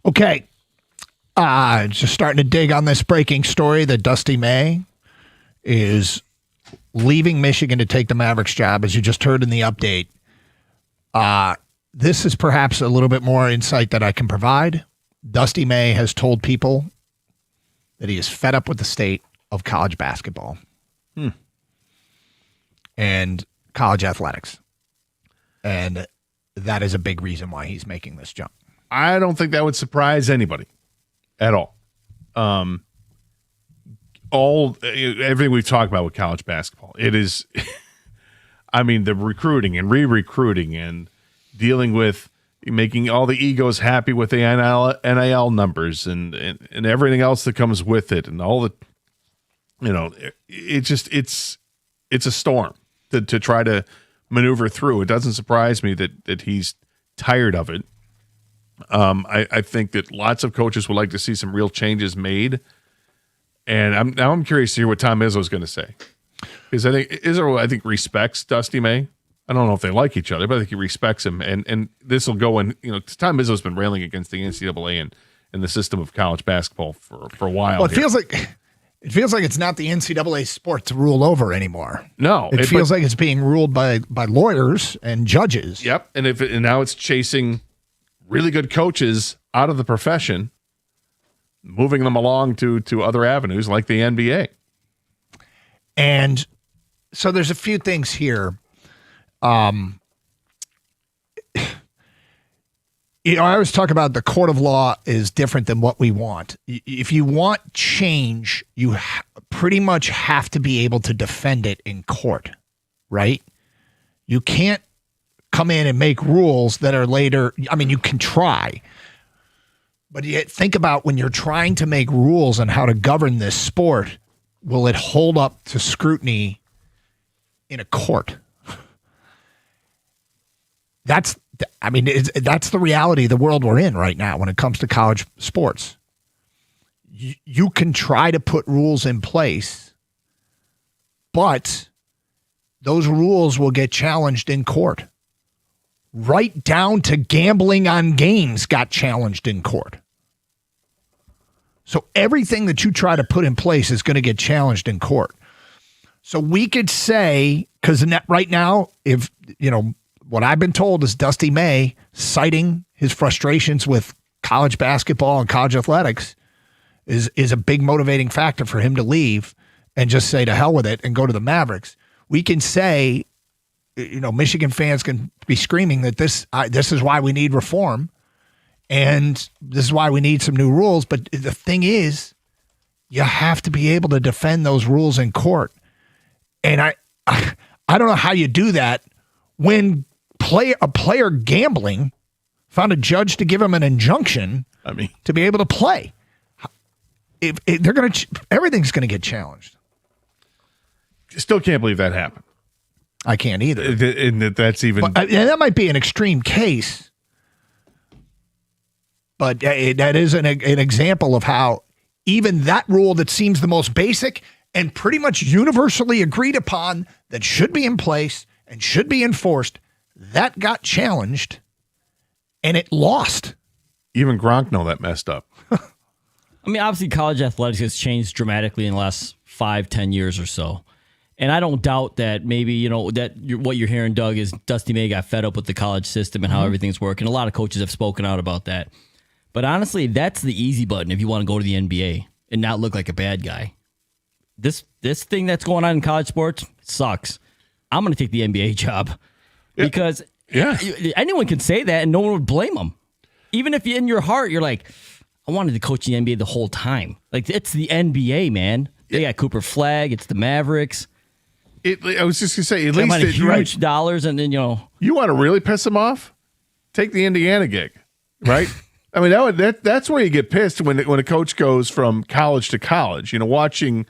Okay. Just starting to dig on this breaking story that Dusty May is leaving Michigan to take the Mavericks job, as you just heard in the update. This is perhaps a little bit more insight that I can provide. Dusty May has told people that he is fed up with the state of college basketball and college athletics. And that is a big reason why he's making this jump. I don't think that would surprise anybody at all. Everything we've talked about with college basketball, it is, I mean, the recruiting and re-recruiting and dealing with making all the egos happy with the NIL numbers and everything else that comes with it, and all the, it's a storm to try to maneuver through. It doesn't surprise me that he's tired of it. I think that lots of coaches would like to see some real changes made, and I'm curious to hear what Tom Izzo is going to say, because I think Izzo respects Dusty May. I don't know if they like each other, but I think he respects him, and this will go in. Tom Izzo's been railing against the NCAA and the system of college basketball for a while. Well, it feels like it's not the NCAA sport to rule over anymore. No, it feels like it's being ruled by lawyers and judges. Yep, and now it's chasing really good coaches out of the profession, moving them along to other avenues like the NBA. And so there's a few things here. I always talk about the court of law is different than what we want. If you want change, you pretty much have to be able to defend it in court, right? You can't come in and make rules that are later. I mean, you can try, but you think about when you're trying to make rules on how to govern this sport, will it hold up to scrutiny in a court? That's the reality of the world we're in right now when it comes to college sports. You can try to put rules in place, but those rules will get challenged in court. Right down to gambling on games got challenged in court. So everything that you try to put in place is going to get challenged in court. So we could say, because right now, if, what I've been told is Dusty May, citing his frustrations with college basketball and college athletics, is a big motivating factor for him to leave and just say to hell with it and go to the Mavericks. We can say, Michigan fans can be screaming that this is why we need reform and this is why we need some new rules. But the thing is, you have to be able to defend those rules in court. And I don't know how you do that when a player gambling found a judge to give him an injunction to be able to play. Everything's going to get challenged. still can't believe that happened. I can't either. And that's even. And that might be an extreme case, but that is an example of how even that rule that seems the most basic and pretty much universally agreed upon that should be in place and should be enforced, that got challenged and it lost. Even Gronk know that messed up. I mean, obviously, college athletics has changed dramatically in the last 5-10 years or so. And I don't doubt that maybe, what you're hearing, Doug, is Dusty May got fed up with the college system and how everything's working. A lot of coaches have spoken out about that. But honestly, that's the easy button if you want to go to the NBA and not look like a bad guy. This thing that's going on in college sports sucks. I'm going to take the NBA job because anyone can say that and no one would blame them. Even if in your heart you're like, I wanted to coach the NBA the whole time. Like, it's the NBA, man. They got Cooper Flag. It's the Mavericks. I was just going to say, at they least huge dollars, and then you want to really piss them off? Take the Indiana gig, right? I mean, that's where you get pissed when a coach goes from college to college. Watching,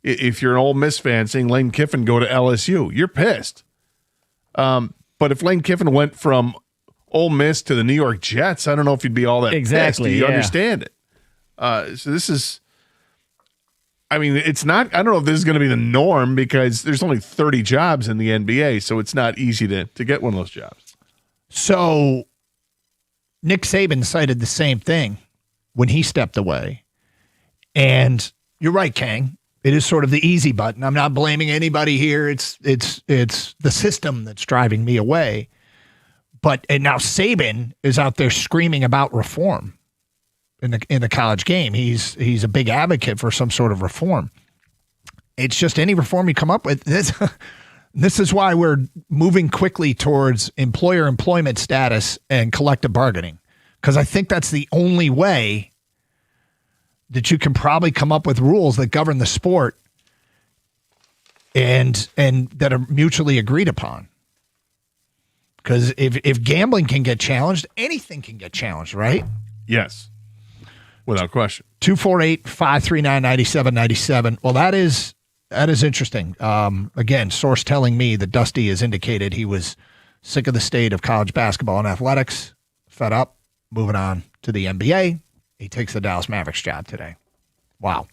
if you're an Ole Miss fan, seeing Lane Kiffin go to LSU, you're pissed. But if Lane Kiffin went from Ole Miss to the New York Jets, I don't know if you'd be all that pissed. You understand it. So this is. I mean, it's not. I don't know if this is going to be the norm because there's only 30 jobs in the NBA, so it's not easy to get one of those jobs. So Nick Saban cited the same thing when he stepped away. And you're right, Kang. It is sort of the easy button. I'm not blaming anybody here. It's the system that's driving me away. And now Saban is out there screaming about reform. In the college game, he's a big advocate for some sort of reform. It's just any reform you come up with. This is why we're moving quickly towards employer employment status and collective bargaining, because I think that's the only way that you can probably come up with rules that govern the sport and that are mutually agreed upon. Because if gambling can get challenged, anything can get challenged, right? Yes. Without question. 248-539-9797. Well, that is interesting. Again, source telling me that Dusty has indicated he was sick of the state of college basketball and athletics, fed up, moving on to the NBA. He takes the Dallas Mavericks job today. Wow.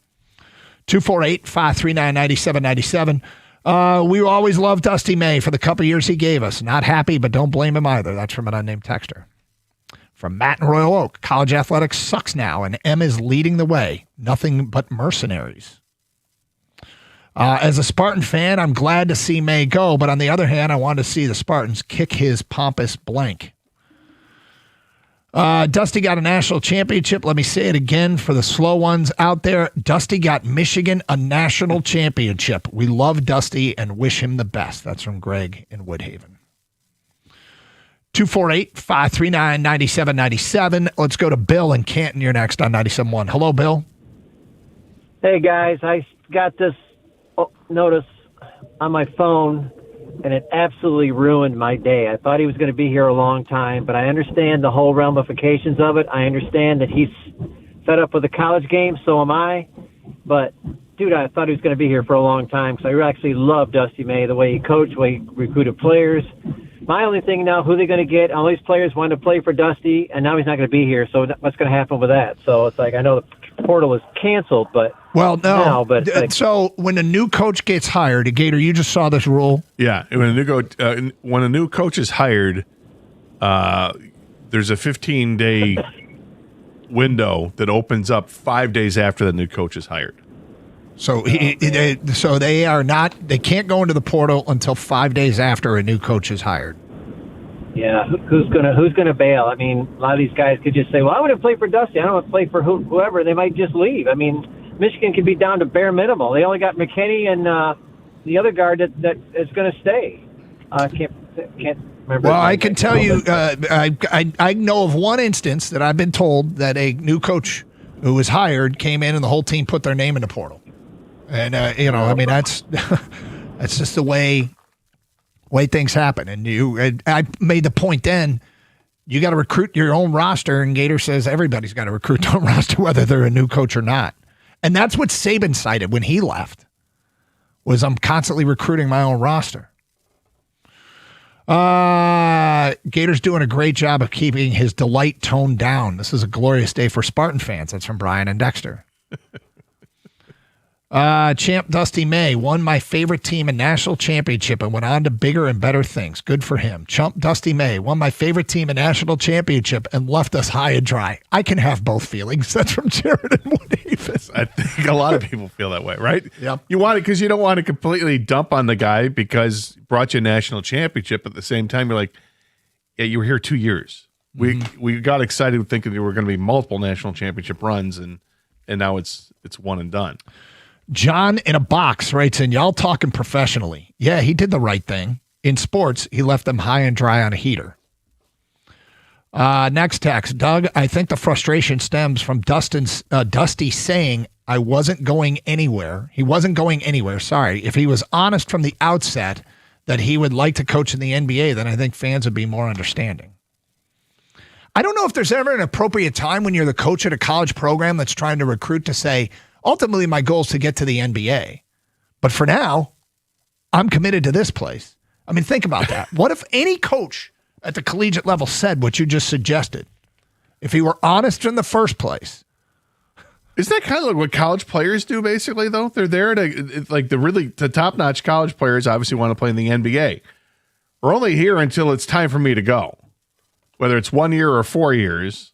248-539-9797. We always loved Dusty May for the couple years he gave us. Not happy, but don't blame him either. That's from an unnamed texter. From Matt in Royal Oak, college athletics sucks now, and M is leading the way. Nothing but mercenaries. As a Spartan fan, I'm glad to see May go, but on the other hand, I want to see the Spartans kick his pompous blank. Dusty got a national championship. Let me say it again for the slow ones out there. Dusty got Michigan a national championship. We love Dusty and wish him the best. That's from Greg in Woodhaven. 248-539-9797. Let's go to Bill in Canton. You're next on 97.1. Hello, Bill. Hey, guys. I got this notice on my phone, and it absolutely ruined my day. I thought he was going to be here a long time, but I understand the whole ramifications of it. I understand that he's fed up with the college game. So am I. But, dude, I thought he was going to be here for a long time because I actually love Dusty May, the way he coached, the way he recruited players. My only thing now, who they're going to get, all these players want to play for Dusty, and now he's not going to be here, so what's going to happen with that? So it's like, I know the portal is canceled, but... Well, no. So when a new coach gets hired, Gator, you just saw this rule? Yeah. When a new coach is hired, there's a 15-day window that opens up 5 days after the new coach is hired. So they can't go into the portal until 5 days after a new coach is hired. Yeah, who's gonna bail? I mean, a lot of these guys could just say, "Well, I want to play for Dusty. I don't want to play for whoever." They might just leave. I mean, Michigan could be down to bare minimal. They only got McKinney and the other guard that is going to stay. Can't remember. Well, I can tell you, I know of one instance that I've been told that a new coach who was hired came in and the whole team put their name in the portal. And, I mean, that's just the way things happen. And I made the point then, you got to recruit your own roster, and Gator says everybody's got to recruit their own roster, whether they're a new coach or not. And that's what Saban cited when he left, was I'm constantly recruiting my own roster. Gator's doing a great job of keeping his delight tone down. This is a glorious day for Spartan fans. That's from Brian and Dexter. Champ Dusty May won my favorite team a national championship and went on to bigger and better things. Good for him. Chump Dusty May won my favorite team a national championship and left us high and dry. I can have both feelings. That's from Jared and Woodhaven. I think a lot of people feel that way, right? Yep. You want it because you don't want to completely dump on the guy because he brought you a national championship. At the same time, you're like, yeah, you were here 2 years. We got excited thinking there were going to be multiple national championship runs, and now it's one and done. John in a box writes in, y'all talking professionally. Yeah, he did the right thing. In sports, he left them high and dry on a heater. Next text, Doug, I think the frustration stems from Dusty saying I wasn't going anywhere. He wasn't going anywhere, sorry. If he was honest from the outset that he would like to coach in the NBA, then I think fans would be more understanding. I don't know if there's ever an appropriate time when you're the coach at a college program that's trying to recruit to say, ultimately, my goal is to get to the NBA. But for now, I'm committed to this place. I mean, think about that. What if any coach at the collegiate level said what you just suggested? If he were honest in the first place. Isn't that kind of like what college players do, basically, though? They're there to, like, the top-notch college players obviously want to play in the NBA. We're only here until it's time for me to go. Whether it's 1 year or 4 years.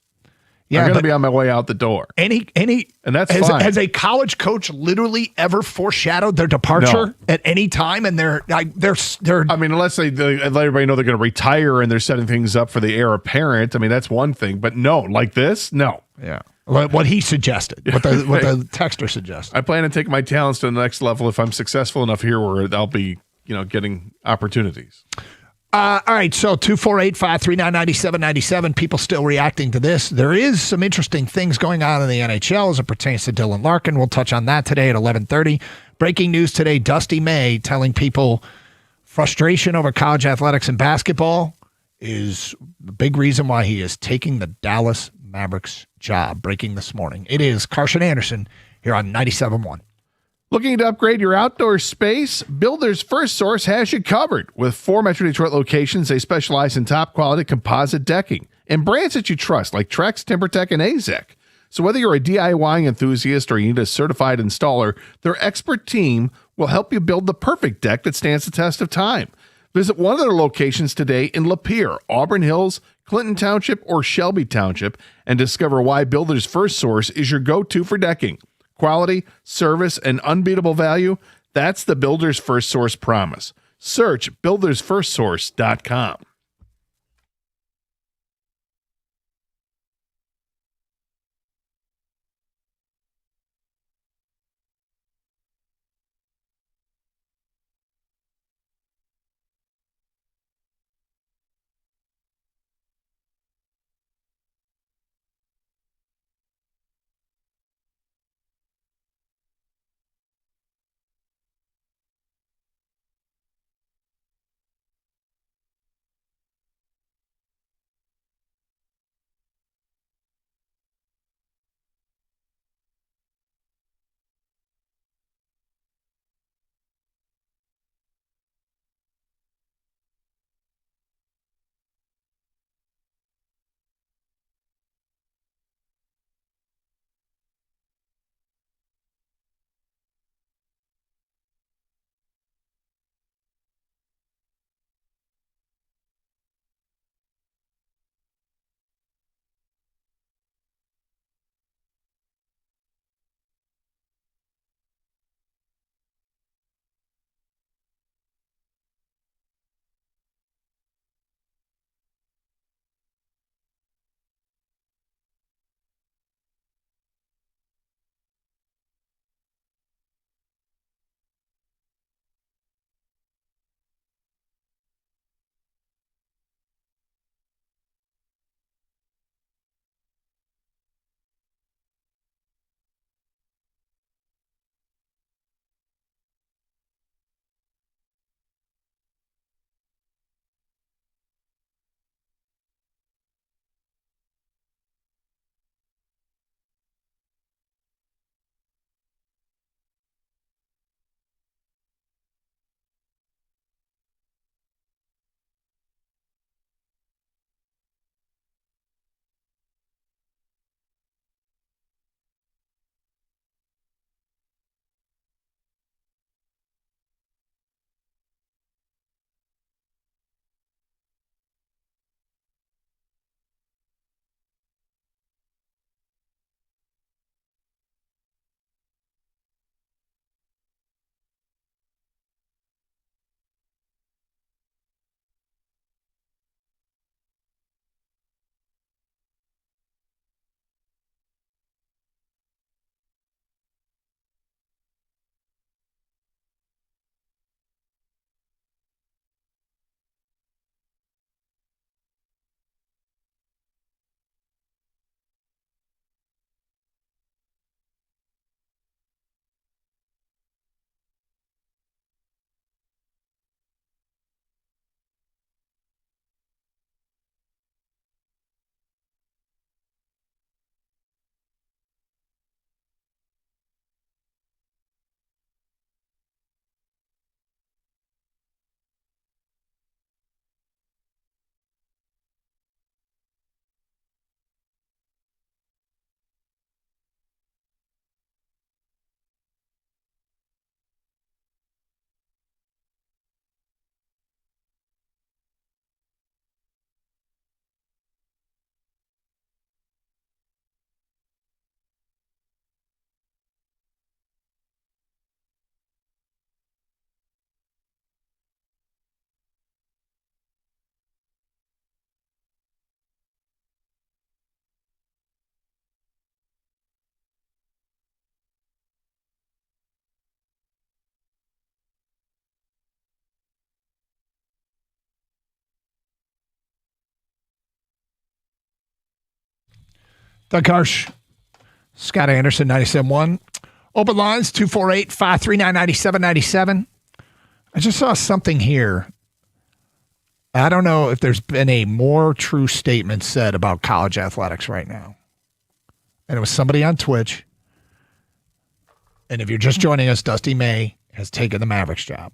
Yeah, I'm going to be on my way out the door. And that's fine. fine. Has a college coach literally ever foreshadowed their departure at any time? And they're. I mean, unless they let everybody know they're going to retire and they're setting things up for the heir apparent. I mean, that's one thing. But no, like this, no. Yeah. What he suggested, what the texter suggested. I plan to take my talents to the next level if I'm successful enough here where I'll be, getting opportunities. All right, so 248-539-9797. People still reacting to this. There is some interesting things going on in the NHL as it pertains to Dylan Larkin. We'll touch on that today at 11:30. Breaking news today, Dusty May telling people frustration over college athletics and basketball is the big reason why he is taking the Dallas Mavericks job. Breaking this morning. It is Carson Anderson here on 97.1. Looking to upgrade your outdoor space? Builders First Source has you covered. With 4 Metro Detroit locations, they specialize in top-quality composite decking and brands that you trust, like Trex, TimberTech, and AZEK. So whether you're a DIY enthusiast or you need a certified installer, their expert team will help you build the perfect deck that stands the test of time. Visit one of their locations today in Lapeer, Auburn Hills, Clinton Township, or Shelby Township, and discover why Builders First Source is your go-to for decking. Quality, service, and unbeatable value, that's the Builders First Source promise. Search buildersfirstsource.com. Doug Harsh, Scott Anderson, 97.1. Open lines, 248-539-9797. I just saw something here. I don't know if there's been a more true statement said about college athletics right now. And it was somebody on Twitch. And if you're just joining us, Dusty May has taken the Mavericks job.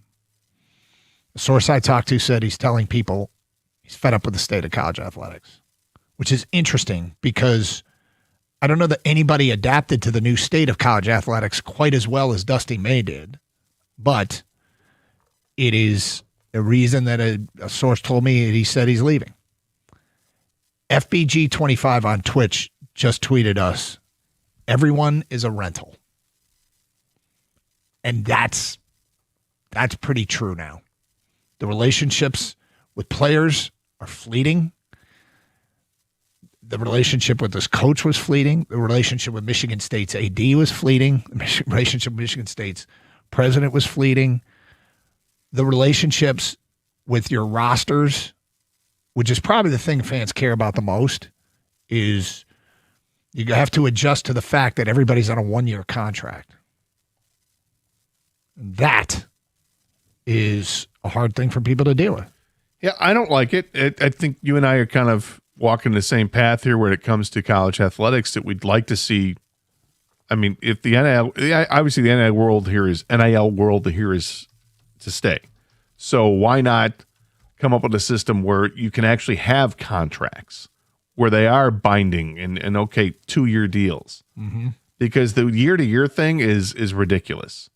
The source I talked to said he's telling people he's fed up with the state of college athletics, which is interesting because I don't know that anybody adapted to the new state of college athletics quite as well as Dusty May did, but it is a reason that a source told me he said he's leaving. FBG25 on Twitch just tweeted us, everyone is a rental. And that's pretty true now. The relationships with players are fleeting. The relationship with this coach was fleeting. The relationship with Michigan State's AD was fleeting. The relationship with Michigan State's president was fleeting. The relationships with your rosters, which is probably the thing fans care about the most, is you have to adjust to the fact that everybody's on a one-year contract. That is a hard thing for people to deal with. Yeah, I don't like it. I think you and I are kind of walking the same path here when it comes to college athletics, that we'd like to see. I mean, if the NIL, obviously the NIL world here is to stay. So why not come up with a system where you can actually have contracts where they are binding and 2-year deals? Mm-hmm. Because the year-to-year thing is ridiculous.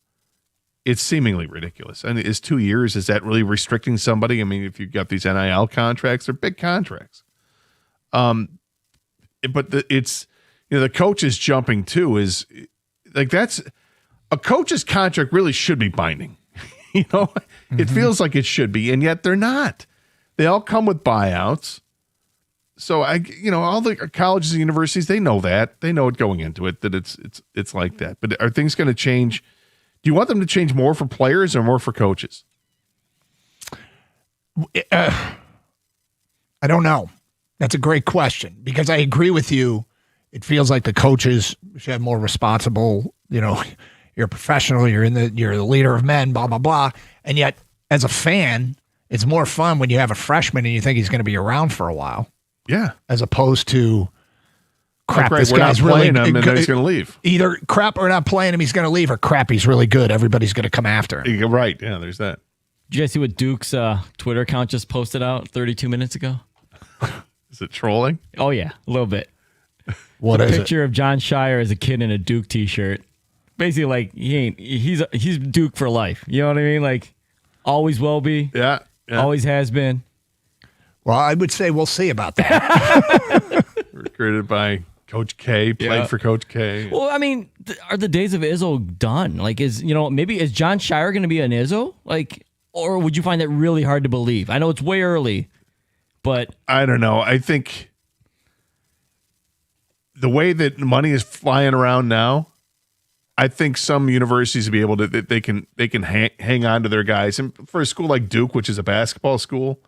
It's seemingly ridiculous. And is 2 years, is that really restricting somebody? I mean, if you've got these NIL contracts, they're big contracts. But the coach is jumping too, is like, that's a coach's contract really should be binding. It feels like it should be, and yet they're not. They all come with buyouts. So all the colleges and universities, they know that. They know it going into it, that it's like that. But are things going to change? Do you want them to change more for players or more for coaches? I don't know. That's a great question, because I agree with you. It feels like the coaches should have more responsible, you're a professional, you're the leader of men, blah, blah, blah. And yet, as a fan, it's more fun when you have a freshman and you think he's going to be around for a while. Yeah. As opposed to, crap, right, this we're guy's not really playing him and good. He's going to leave. Either crap, we're not playing him, he's going to leave, or crap, he's really good. Everybody's going to come after him. You're right. Yeah, there's that. Did you guys see what Duke's Twitter account just posted out 32 minutes ago? Is it trolling? Oh, yeah, a little bit. What is it? Picture of John Shire as a kid in a Duke t-shirt. Basically, like, he's Duke for life. You know what I mean? Like, always will be. Yeah. Always has been. Well, I would say we'll see about that. Recruited by Coach K, played for Coach K. Well, I mean, are the days of Izzo done? Like, is John Shire going to be an Izzo? Like, or would you find that really hard to believe? I know it's way early, but I don't know. I think the way that money is flying around now, I think some universities will be able to, they can hang on to their guys. And for a school like Duke, which is a basketball school,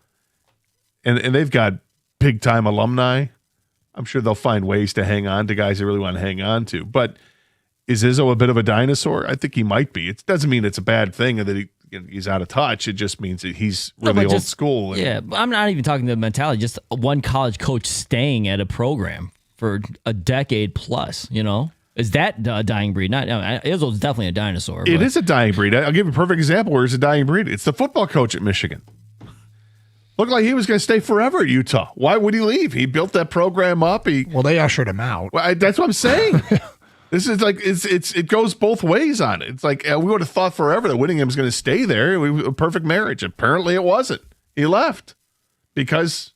and they've got big time alumni, I'm sure they'll find ways to hang on to guys they really want to hang on to. But is Izzo a bit of a dinosaur? I think he might be. It doesn't mean it's a bad thing that he's out of touch. It just means that he's really old school. Yeah, I'm not even talking the mentality. Just one college coach staying at a program for a decade plus, Is that a dying breed? Izzo's definitely a dinosaur. It is a dying breed. I'll give you a perfect example where it's a dying breed. It's the football coach at Michigan. Looked like he was going to stay forever at Utah. Why would he leave? He built that program up. Well, they ushered him out. Well, that's what I'm saying. This is like it goes both ways on it. It's like we would have thought forever that Whittingham was going to stay there. A perfect marriage. Apparently, it wasn't. He left because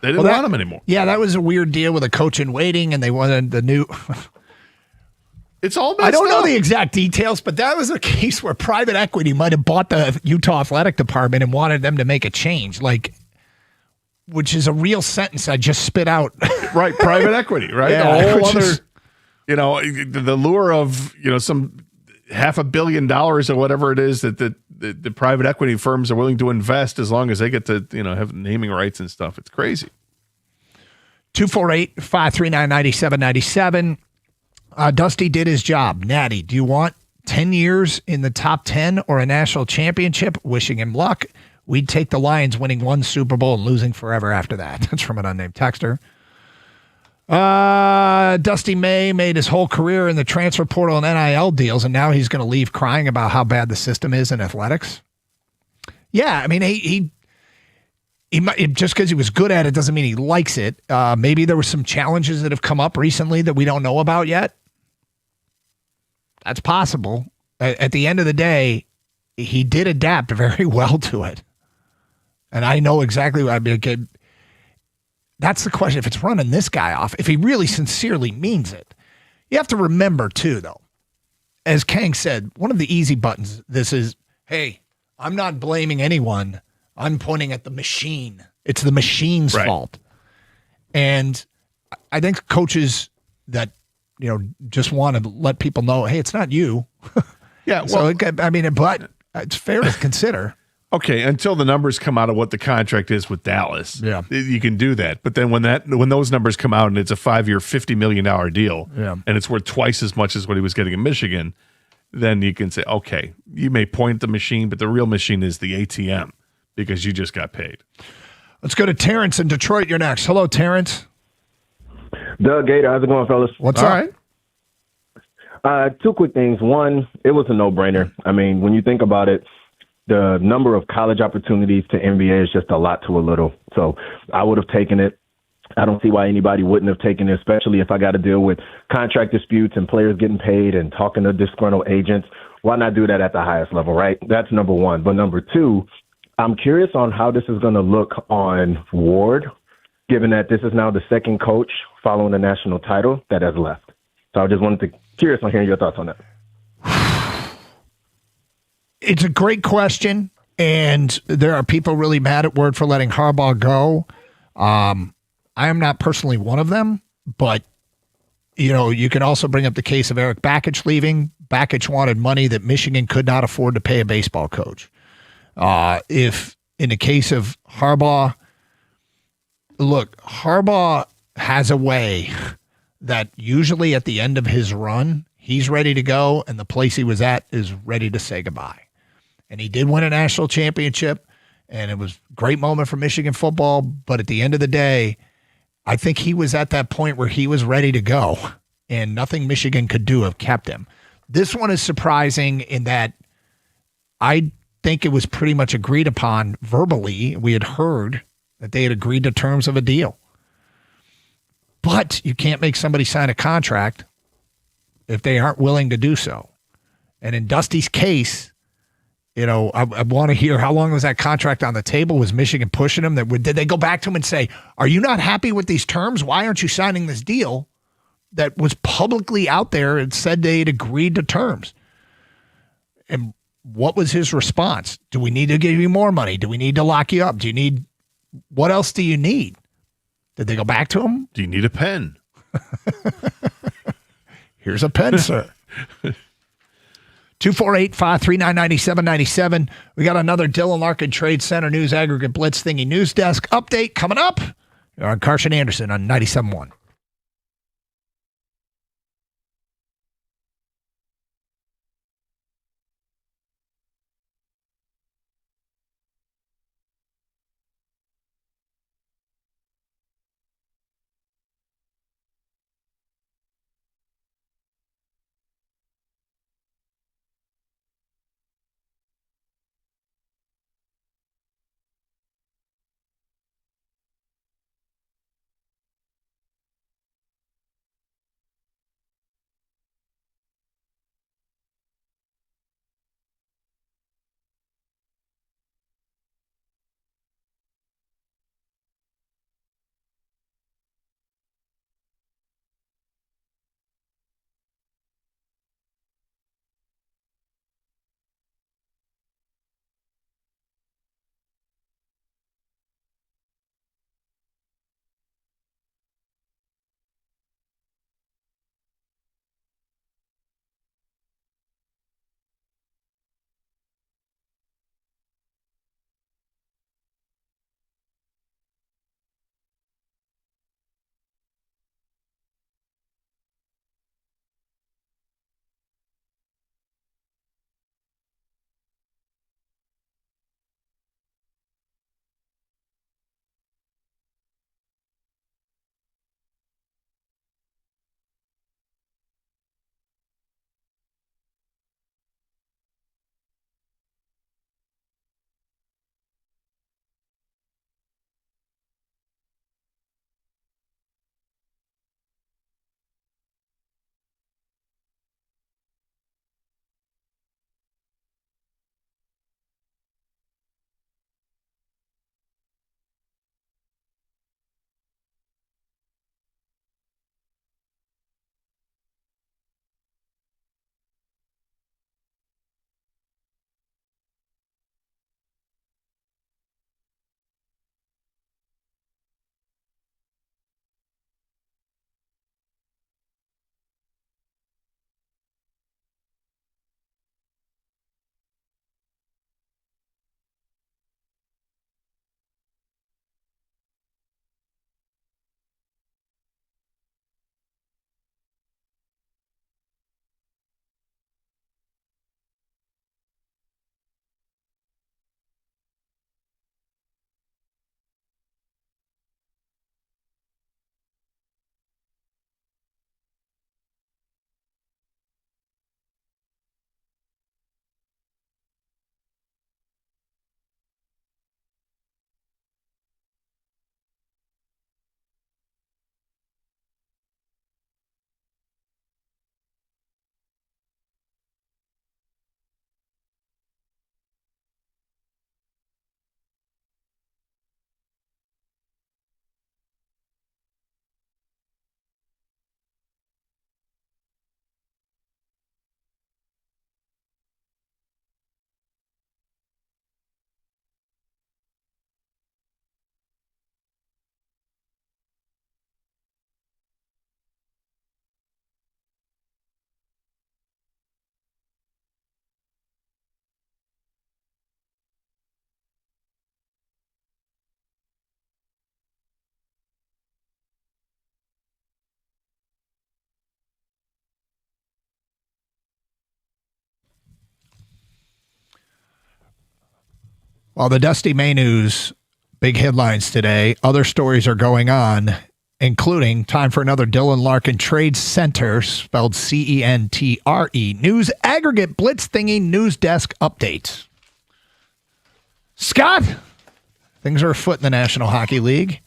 they didn't want him anymore. Yeah, that was a weird deal with a coach in waiting, and they wanted the new. It's all messed I don't know up. the exact details, but that was a case where private equity might have bought the Utah Athletic Department and wanted them to make a change, which is a real sentence I just spit out. Right, private equity, right? Yeah, a whole other, the lure of, some $500 million or whatever it is that the private equity firms are willing to invest as long as they get to, have naming rights and stuff. It's crazy. 248-539-9797. Dusty did his job. Natty, do you want 10 years in the top 10 or a national championship? Wishing him luck. We'd take the Lions winning one Super Bowl and losing forever after that. That's from an unnamed texter. Dusty May made his whole career in the transfer portal and NIL deals, and now he's going to leave crying about how bad the system is in athletics. Yeah, I mean, he might, just because he was good at it doesn't mean he likes it. Maybe there were some challenges that have come up recently that we don't know about yet. That's possible. At the end of the day, he did adapt very well to it. And I know exactly what I mean. That's the question. If it's running this guy off, if he really sincerely means it, you have to remember too, though, as Kang said, one of the easy buttons, this is, hey, I'm not blaming anyone. I'm pointing at the machine. It's the machine's fault. And I think coaches that, just want to let people know, hey, it's not you. Yeah. Well, but it's fair to consider. Okay, until the numbers come out of what the contract is with Dallas, you can do that. But then when those numbers come out and it's a 5-year, $50 million deal, and it's worth twice as much as what he was getting in Michigan, then you can say, okay, you may point the machine, but the real machine is the ATM because you just got paid. Let's go to Terrence in Detroit. You're next. Hello, Terrence. Doug Gator, how's it going, fellas? What's up? Two quick things. One, it was a no-brainer. I mean, when you think about it, the number of college opportunities to NBA is just a lot to a little. So I would have taken it. I don't see why anybody wouldn't have taken it, especially if I got to deal with contract disputes and players getting paid and talking to disgruntled agents. Why not do that at the highest level, right? That's number one. But number two, I'm curious on how this is going to look on Ward, given that this is now the second coach following the national title that has left. So I just curious on hearing your thoughts on that. It's a great question, and there are people really mad at Ward for letting Harbaugh go. I am not personally one of them, but you can also bring up the case of Eric Bakich leaving. Bakich wanted money that Michigan could not afford to pay a baseball coach. If in the case of Harbaugh, look, Harbaugh has a way that usually at the end of his run, he's ready to go, and the place he was at is ready to say goodbye. And he did win a national championship, and it was a great moment for Michigan football. But at the end of the day, I think he was at that point where he was ready to go, and nothing Michigan could do have kept him. This one is surprising in that I think it was pretty much agreed upon verbally. We had heard that they had agreed to terms of a deal. But you can't make somebody sign a contract if they aren't willing to do so. And in Dusty's case, I want to hear how long was that contract on the table? Was Michigan pushing him? Did they go back to him and say, are you not happy with these terms? Why aren't you signing this deal that was publicly out there and said they'd agreed to terms? And what was his response? Do we need to give you more money? Do we need to lock you up? What else do you need? Did they go back to him? Do you need a pen? Here's a pen, sir. 248-539-9797. We got another Dylan Larkin Trade Center News Aggregate Blitz Thingy News Desk update coming up. You're on Carson Anderson on 97.1. Well, the Dusty May news, big headlines today. Other stories are going on, including time for another Dylan Larkin trade center, spelled CENTRE. News aggregate blitz thingy news desk updates. Scott, things are afoot in the National Hockey League.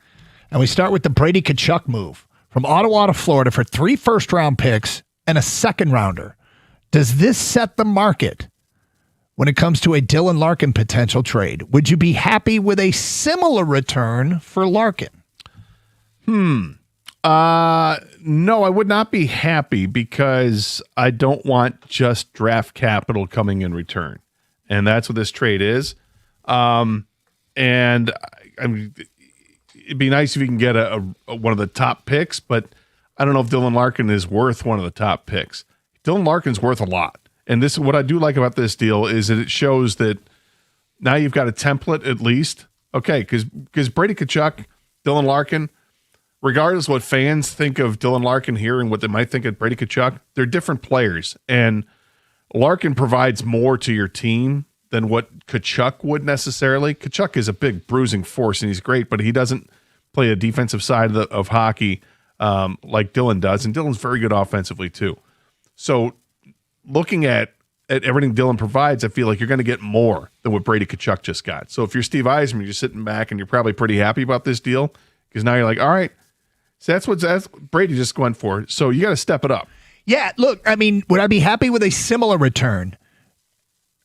And we start with the Brady Tkachuk move from Ottawa to Florida for 3 first-round picks and a second-rounder. Does this set the market when it comes to a Dylan Larkin potential trade? Would you be happy with a similar return for Larkin? No, I would not be happy because I don't want just draft capital coming in return. And that's what this trade is. And I mean, it'd be nice if you can get a one of the top picks, but I don't know if Dylan Larkin is worth one of the top picks. Dylan Larkin's worth a lot. And this, what I do like about this deal is that it shows that now you've got a template at least. Okay, because Brady Tkachuk, Dylan Larkin, regardless of what fans think of Dylan Larkin here and what they might think of Brady Tkachuk, they're different players. And Larkin provides more to your team than what Tkachuk would necessarily. Tkachuk is a big bruising force, and he's great, but he doesn't play a defensive side of hockey like Dylan does, and Dylan's very good offensively too. So looking at everything Dylan provides, I feel like you're going to get more than what Brady Tkachuk just got. So if you're Steve Yzerman, you're sitting back and you're probably pretty happy about this deal because now you're like, all right, so that's what Brady just went for. So you got to step it up. Yeah, look, I mean, would I be happy with a similar return?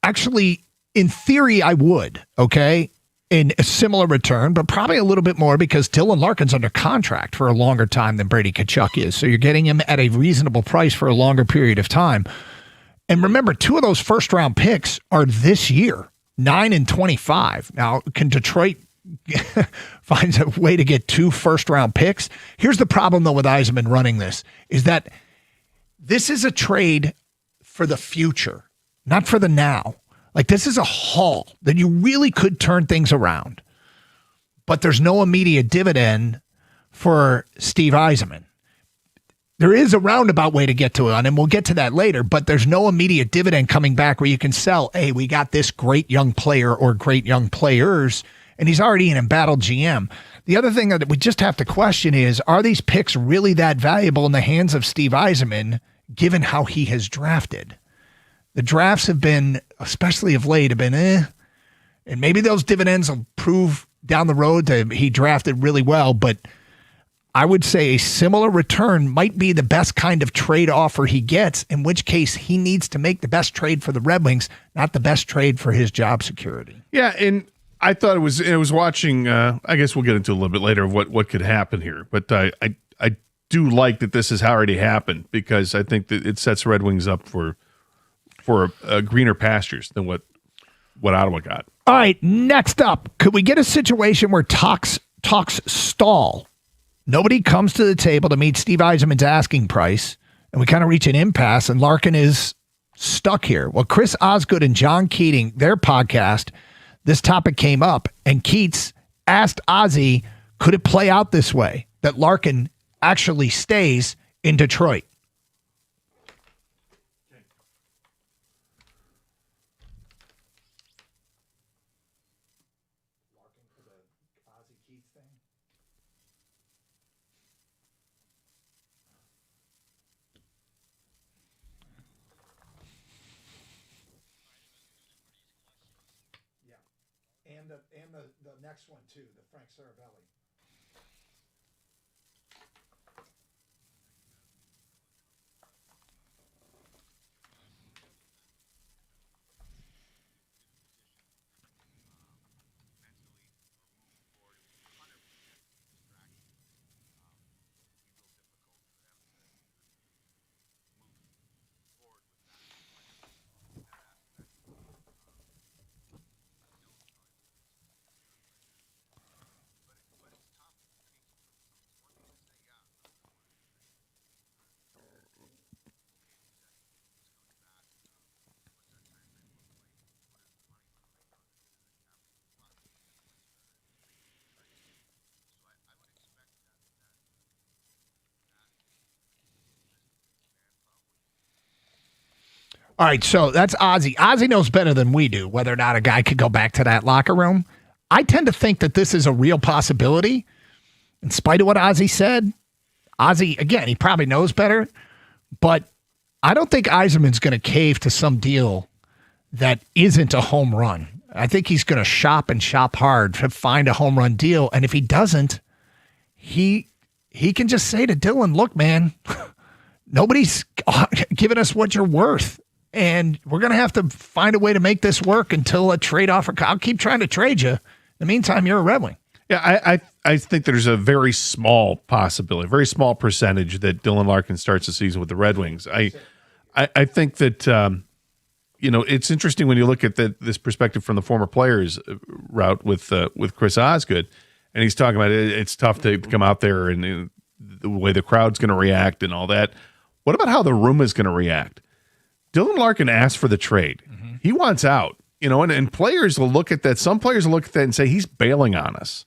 Actually, in theory, I would, okay, in a similar return, but probably a little bit more because Dylan Larkin's under contract for a longer time than Brady Tkachuk is. So you're getting him at a reasonable price for a longer period of time. And remember, 2 of those first-round picks are this year, 9 and 25. Now, can Detroit find a way to get 2 first-round picks? Here's the problem, though, with Yzerman running this, is that this is a trade for the future, not for the now. Like, this is a haul that you really could turn things around, but there's no immediate dividend for Steve Yzerman. There is a roundabout way to get to it, and we'll get to that later, but there's no immediate dividend coming back where you can sell, hey, we got this great young player or great young players, and he's already an embattled GM. The other thing that we just have to question is, are these picks really that valuable in the hands of Steve Yzerman, given how he has drafted? The drafts have been, especially of late, have been and maybe those dividends will prove down the road that he drafted really well, but I would say a similar return might be the best kind of trade offer he gets, in which case he needs to make the best trade for the Red Wings, not the best trade for his job security. Yeah, and I thought it was watching, I guess we'll get into a little bit later of what could happen here, but I do like that this has already happened because I think that it sets Red Wings up for greener pastures than what Ottawa got. All right, next up, could we get a situation where talks stall? Nobody comes to the table to meet Steve Yzerman's asking price, and we kind of reach an impasse, and Larkin is stuck here. Well, Chris Osgood and John Keating, their podcast, this topic came up, and Keats asked Ozzy, could it play out this way, that Larkin actually stays in Detroit? And the next one, too, the Frank Saravelli. All right, so that's Ozzy. Ozzy knows better than we do whether or not a guy could go back to that locker room. I tend to think that this is a real possibility. In spite of what Ozzy said, Ozzy, again, he probably knows better, but I don't think Yzerman's going to cave to some deal that isn't a home run. I think he's going to shop hard to find a home run deal, and if he doesn't, he can just say to Dylan, look, man, nobody's giving us what you're worth. And we're going to have to find a way to make this work until a trade offer. I'll keep trying to trade you. In the meantime, you're a Red Wing. Yeah, I think there's a very small possibility, very small percentage that Dylan Larkin starts the season with the Red Wings. I think that, it's interesting when you look at this perspective from the former players route with Chris Osgood, and he's talking about it's tough to come out there and the way the crowd's going to react and all that. What about how the room is going to react? Dylan Larkin asked for the trade. Mm-hmm. He wants out, and players will look at that. Some players will look at that and say, he's bailing on us.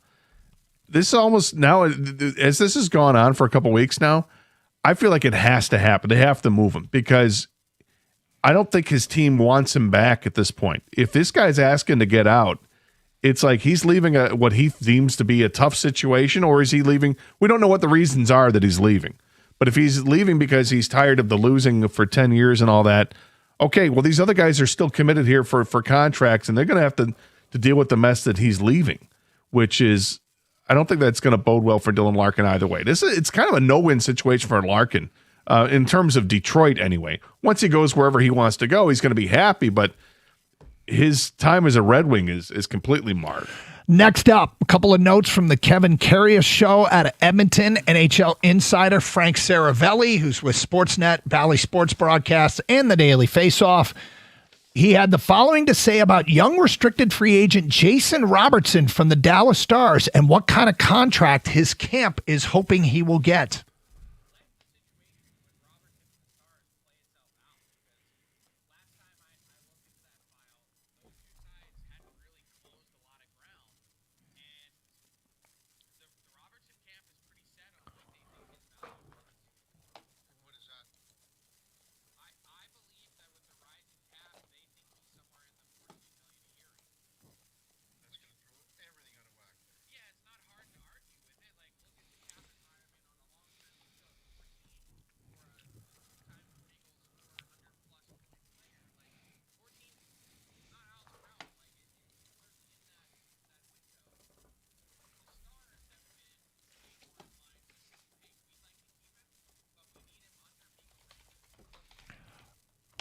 This is almost now, as this has gone on for a couple weeks now, I feel like it has to happen. They have to move him because I don't think his team wants him back at this point. If this guy's asking to get out, it's like he's leaving what he deems to be a tough situation, or is he leaving? We don't know what the reasons are that he's leaving. But if he's leaving because he's tired of the losing for 10 years and all that, okay, well, these other guys are still committed here for contracts, and they're going to have to deal with the mess that he's leaving, which is, I don't think that's going to bode well for Dylan Larkin either way. It's kind of a no-win situation for Larkin in terms of Detroit anyway. Once he goes wherever he wants to go, he's going to be happy, but his time as a Red Wing is completely marred. Next up, a couple of notes from the Kevin Karius show out of Edmonton. NHL insider Frank Saravelli, who's with Sportsnet, Valley Sports Broadcasts, and the Daily Faceoff. He had the following to say about young restricted free agent Jason Robertson from the Dallas Stars and what kind of contract his camp is hoping he will get.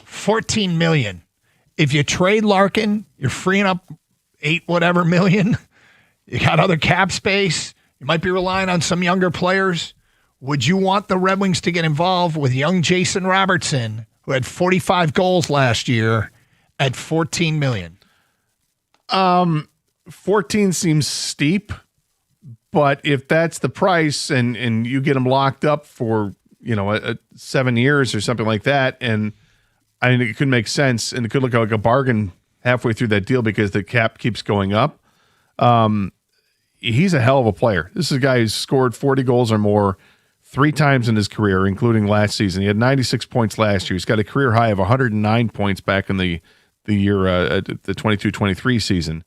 $14 million. If you trade Larkin, you're freeing up $8 million. You got other cap space. You might be relying on some younger players. Would you want the Red Wings to get involved with young Jason Robertson, who had 45 goals last year, at $14 million? 14 seems steep, but if that's the price and you get him locked up for 7 years or something like that, and I think it could make sense, and it could look like a bargain halfway through that deal because the cap keeps going up. He's a hell of a player. This is a guy who's scored 40 goals or more 3 times in his career, including last season. He had 96 points last year. He's got a career high of 109 points back in the year, the 22-23 season.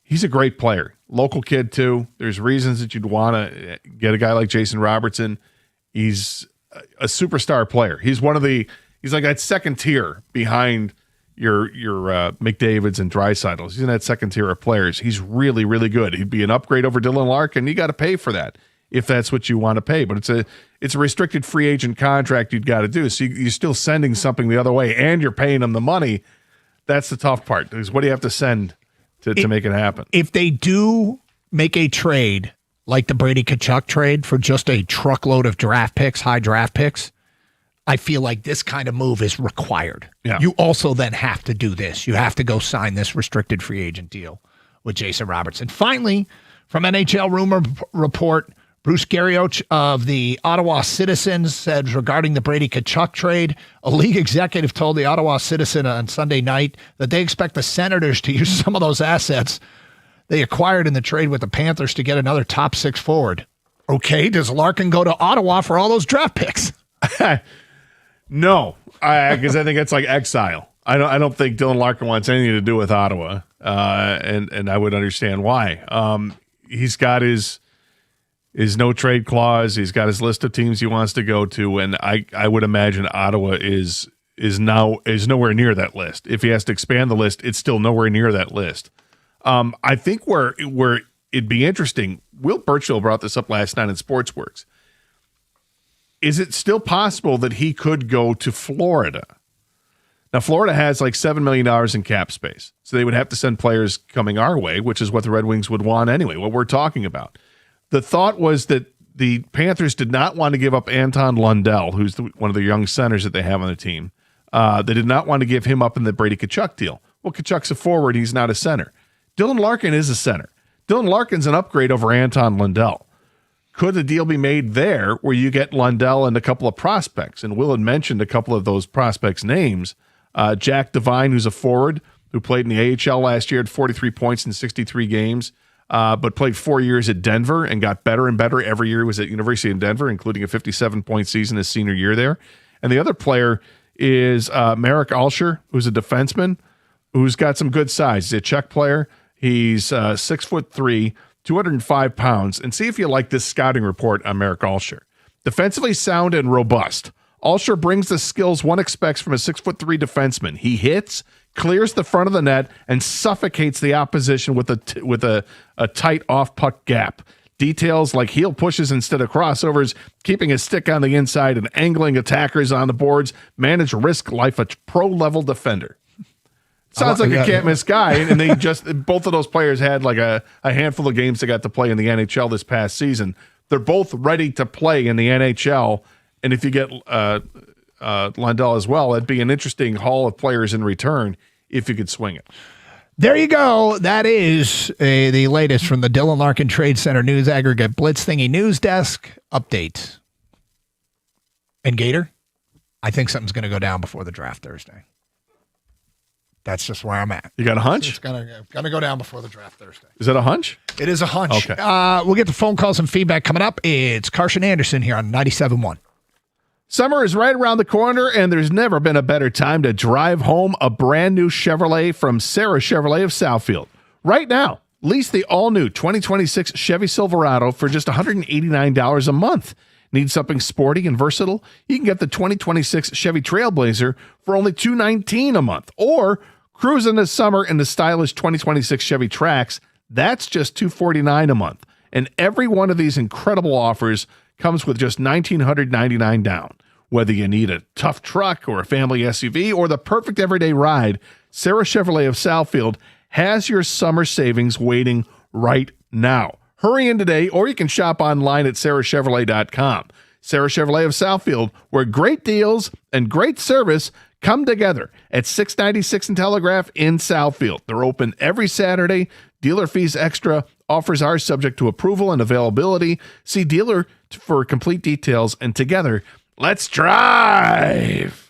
He's a great player. Local kid, too. There's reasons that you'd want to get a guy like Jason Robertson. He's a superstar player. He's like that second tier behind your McDavids and Dreisaitl's. He's in that second tier of players. He's really, really good. He'd be an upgrade over Dylan Larkin. You got to pay for that if that's what you want to pay. But it's a restricted free agent contract you'd got to do. So you're still sending something the other way, and you're paying them the money. That's the tough part. Is what do you have to send to make it happen? If they do make a trade like the Brady Tkachuk trade for just a truckload of draft picks, high draft picks, I feel like this kind of move is required. Yeah. You also then have to do this. You have to go sign this restricted free agent deal with Jason Robertson. Finally, from NHL Rumor Report, Bruce Garrioch of the Ottawa Citizens said regarding the Brady Tkachuk trade, a league executive told the Ottawa Citizen on Sunday night that they expect the Senators to use some of those assets they acquired in the trade with the Panthers to get another top 6 forward. Okay, does Larkin go to Ottawa for all those draft picks? No, because I think it's like exile. I don't think Dylan Larkin wants anything to do with Ottawa, and I would understand why. He's got his no trade clause. He's got his list of teams he wants to go to, and I would imagine Ottawa is nowhere near that list. If he has to expand the list, it's still nowhere near that list. I think where it'd be interesting. Will Burchell brought this up last night in Sportsworks. Is it still possible that he could go to Florida? Now, Florida has like $7 million in cap space, so they would have to send players coming our way, which is what the Red Wings would want anyway, what we're talking about. The thought was that the Panthers did not want to give up Anton Lundell, who's one of the young centers that they have on the team. They did not want to give him up in the Brady Tkachuk deal. Well, Tkachuk's a forward. He's not a center. Dylan Larkin is a center. Dylan Larkin's an upgrade over Anton Lundell. Could a deal be made there where you get Lundell and a couple of prospects? And Will had mentioned a couple of those prospects' names. Jack Devine, who's a forward, who played in the AHL last year, had 43 points in 63 games, but played 4 years at Denver and got better and better every year he was at University of Denver, including a 57-point season his senior year there. And the other player is Marek Alsher, who's a defenseman, who's got some good size. He's a Czech player. He's 6'3", 205 pounds. And see if you like this scouting report on Marek Alsher. Defensively sound and robust. Alsher brings the skills one expects from a 6'3" defenseman. He hits, clears the front of the net, and suffocates the opposition with a tight off-puck gap. Details like heel pushes instead of crossovers, keeping his stick on the inside and angling attackers on the boards, manage risk life a pro-level defender. Sounds like a can't-miss guy, and they both of those players had like a handful of games they got to play in the NHL this past season. They're both ready to play in the NHL. And if you get Lundell as well, that'd be an interesting haul of players in return if you could swing it. There you go. That is the latest from the Dylan Larkin Trade Center News Aggregate Blitz Thingy News Desk update. And Gator, I think something's going to go down before the draft Thursday. That's just where I'm at. You got a hunch? It's gonna go down before the draft Thursday. Is that a hunch? It is a hunch. Okay. We'll get the phone calls and feedback coming up. It's Carson Anderson here on 97.1. Summer is right around the corner, and there's never been a better time to drive home a brand new Chevrolet from Sarah Chevrolet of Southfield. Right now, lease the all-new 2026 Chevy Silverado for just $189 a month. Need something sporty and versatile? You can get the 2026 Chevy Trailblazer for only $219 a month. Or cruise in the summer in the stylish 2026 Chevy Trax. That's just $249 a month. And every one of these incredible offers comes with just $1,999 down. Whether you need a tough truck or a family SUV or the perfect everyday ride, Sarah Chevrolet of Southfield has your summer savings waiting right now. Hurry in today, or you can shop online at sarahchevrolet.com. Sarah Chevrolet of Southfield, where great deals and great service come together at 696 and Telegraph in Southfield. They're open every Saturday. Dealer fees extra. Offers are subject to approval and availability. See dealer for complete details. And together, let's drive.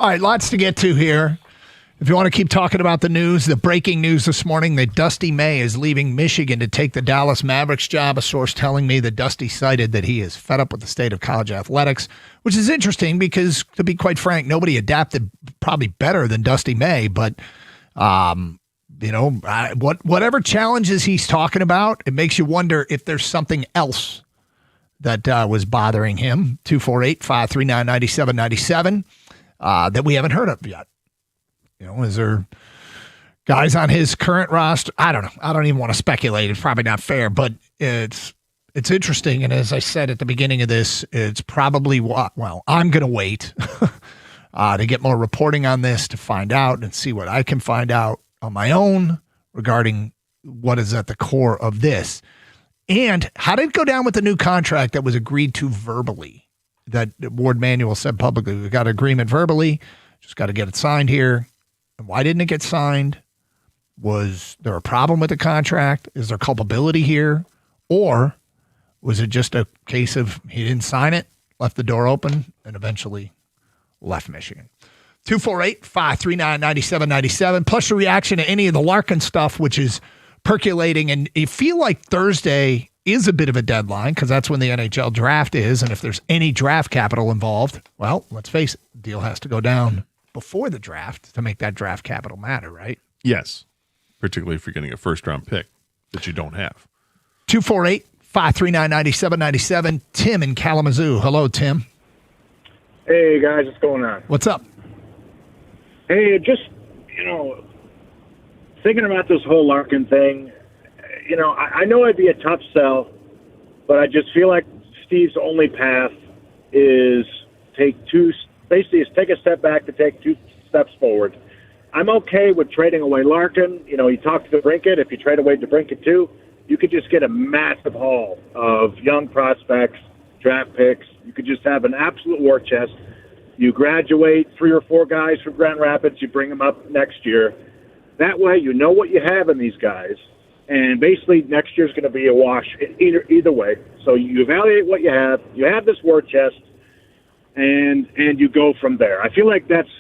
All right, lots to get to here. If you want to keep talking about the news, the breaking news this morning that Dusty May is leaving Michigan to take the Dallas Mavericks job. A source telling me that Dusty cited that he is fed up with the state of college athletics, which is interesting because, to be quite frank, nobody adapted probably better than Dusty May. But, whatever challenges he's talking about, it makes you wonder if there's something else that was bothering him. 248-539-9797 that we haven't heard of yet. Is there guys on his current roster? I don't know. I don't even want to speculate. It's probably not fair, but it's interesting. And as I said at the beginning of this, it's probably I'm going to wait to get more reporting on this to find out and see what I can find out on my own regarding what is at the core of this. And how did it go down with the new contract that was agreed to verbally? That Ward Manuel said publicly, we got an agreement verbally, just got to get it signed here. And why didn't it get signed? Was there a problem with the contract? Is there culpability here? Or was it just a case of he didn't sign it, left the door open, and eventually left Michigan? 248-539-9797. Plus your reaction to any of the Larkin stuff, which is percolating. And you feel like Thursday is a bit of a deadline because that's when the NHL draft is. And if there's any draft capital involved, well, let's face it, the deal has to go down before the draft to make that draft capital matter, right? Yes, particularly if you're getting a first-round pick that you don't have. 248-539-9797. Tim in Kalamazoo. Hello, Tim. Hey, guys, what's going on? What's up? Hey, just, thinking about this whole Larkin thing, I know it'd be a tough sell, but I just feel like Steve's only path is take a step back to take 2 steps forward. I'm okay with trading away Larkin. He talked to DeBrincat. If you trade away DeBrincat too, you could just get a massive haul of young prospects, draft picks. You could just have an absolute war chest. You graduate 3 or 4 guys from Grand Rapids. You bring them up next year. That way you know what you have in these guys. And basically next year's going to be a wash either way. So you evaluate what you have. You have this war chest. And you go from there. I feel like that's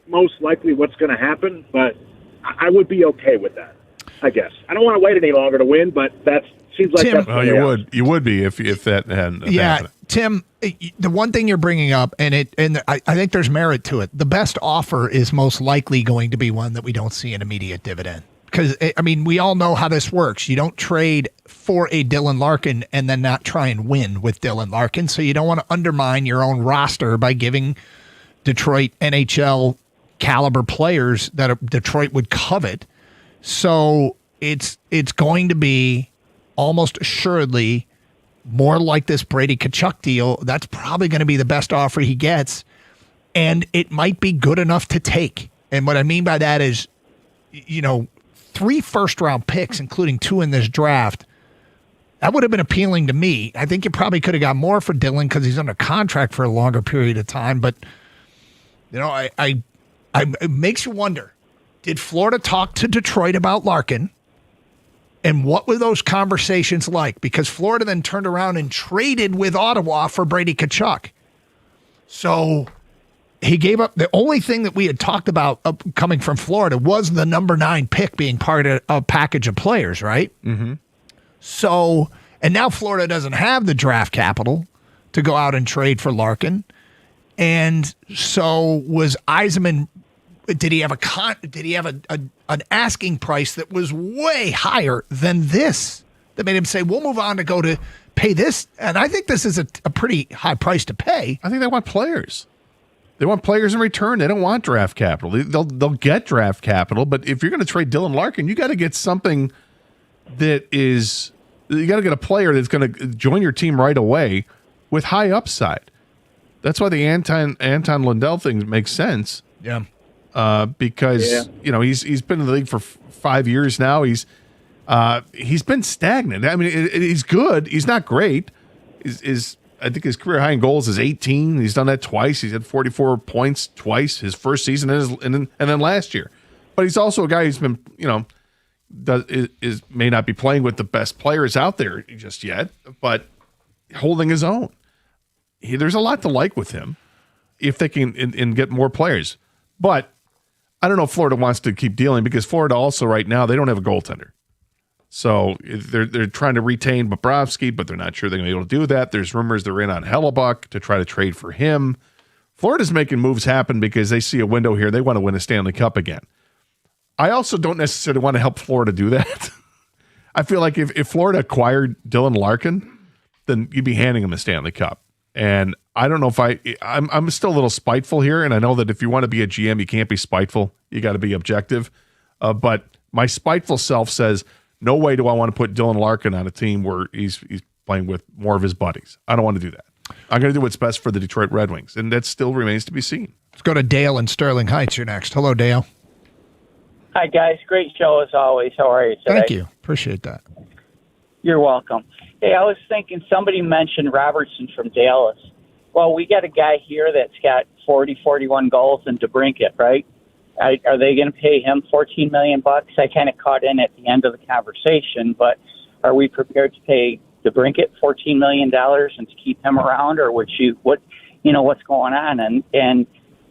most likely what's going to happen, but I would be okay with that, I guess. I don't want to wait any longer to win, but that seems like Tim, that's you would be if that hadn't happened. Tim, the one thing you're bringing up, and I think there's merit to it. The best offer is most likely going to be one that we don't see an immediate dividend. Because, we all know how this works. You don't trade for a Dylan Larkin and then not try and win with Dylan Larkin. So you don't want to undermine your own roster by giving Detroit NHL caliber players that Detroit would covet. So it's going to be almost assuredly more like this Brady Tkachuk deal. That's probably going to be the best offer he gets. And it might be good enough to take. And what I mean by that is, 3 first-round picks, including 2 in this draft, that would have been appealing to me. I think you probably could have got more for Dylan because he's under contract for a longer period of time. But, it makes you wonder, did Florida talk to Detroit about Larkin? And what were those conversations like? Because Florida then turned around and traded with Ottawa for Brady Tkachuk. So he gave up. The only thing that we had talked about coming from Florida was the number 9 pick being part of a package of players, right? Mm-hmm. So, and now Florida doesn't have the draft capital to go out and trade for Larkin. And so was Yzerman. Did he have an asking price that was way higher than this that made him say, we'll move on to go to pay this? And I think this is a pretty high price to pay. I think they want players. They want players in return. They don't want draft capital. They'll get draft capital, but if you're going to trade Dylan Larkin, you got to get something that is – you got to get a player that's going to join your team right away with high upside. That's why the Anton Lundell thing makes sense. Yeah. Because he's been in the league for 5 years now. He's been stagnant. He's good. He's not great. I think his career high in goals is 18. He's done that twice. He's had 44 points twice his first season and then last year. But he's also a guy who's been may not be playing with the best players out there just yet, but holding his own. There's a lot to like with him. if they can and get more players. But I don't know if Florida wants to keep dealing because Florida also right now, they don't have a goaltender. So they're trying to retain Bobrovsky, but they're not sure they're going to be able to do that. There's rumors they're in on Hellebuck to try to trade for him. Florida's making moves happen because they see a window here. They want to win a Stanley Cup again. I also don't necessarily want to help Florida do that. I feel like if Florida acquired Dylan Larkin, then you'd be handing him a Stanley Cup. And I don't know if I'm still a little spiteful here, and I know that if you want to be a GM, you can't be spiteful. You got to be objective. But my spiteful self says, no way do I want to put Dylan Larkin on a team where he's playing with more of his buddies. I don't want to do that. I'm going to do what's best for the Detroit Red Wings, and that still remains to be seen. Let's go to Dale in Sterling Heights. You're next. Hello, Dale. Hi, guys. Great show as always. How are you today? Thank you. Appreciate that. You're welcome. Hey, I was thinking somebody mentioned Robertson from Dallas. Well, we got a guy here that's got 41 goals in DeBrincat, right? Are they going to pay him $14 million? I kind of caught in at the end of the conversation, but are we prepared to pay DeBrincat $14 million and to keep him around, or what's going on? And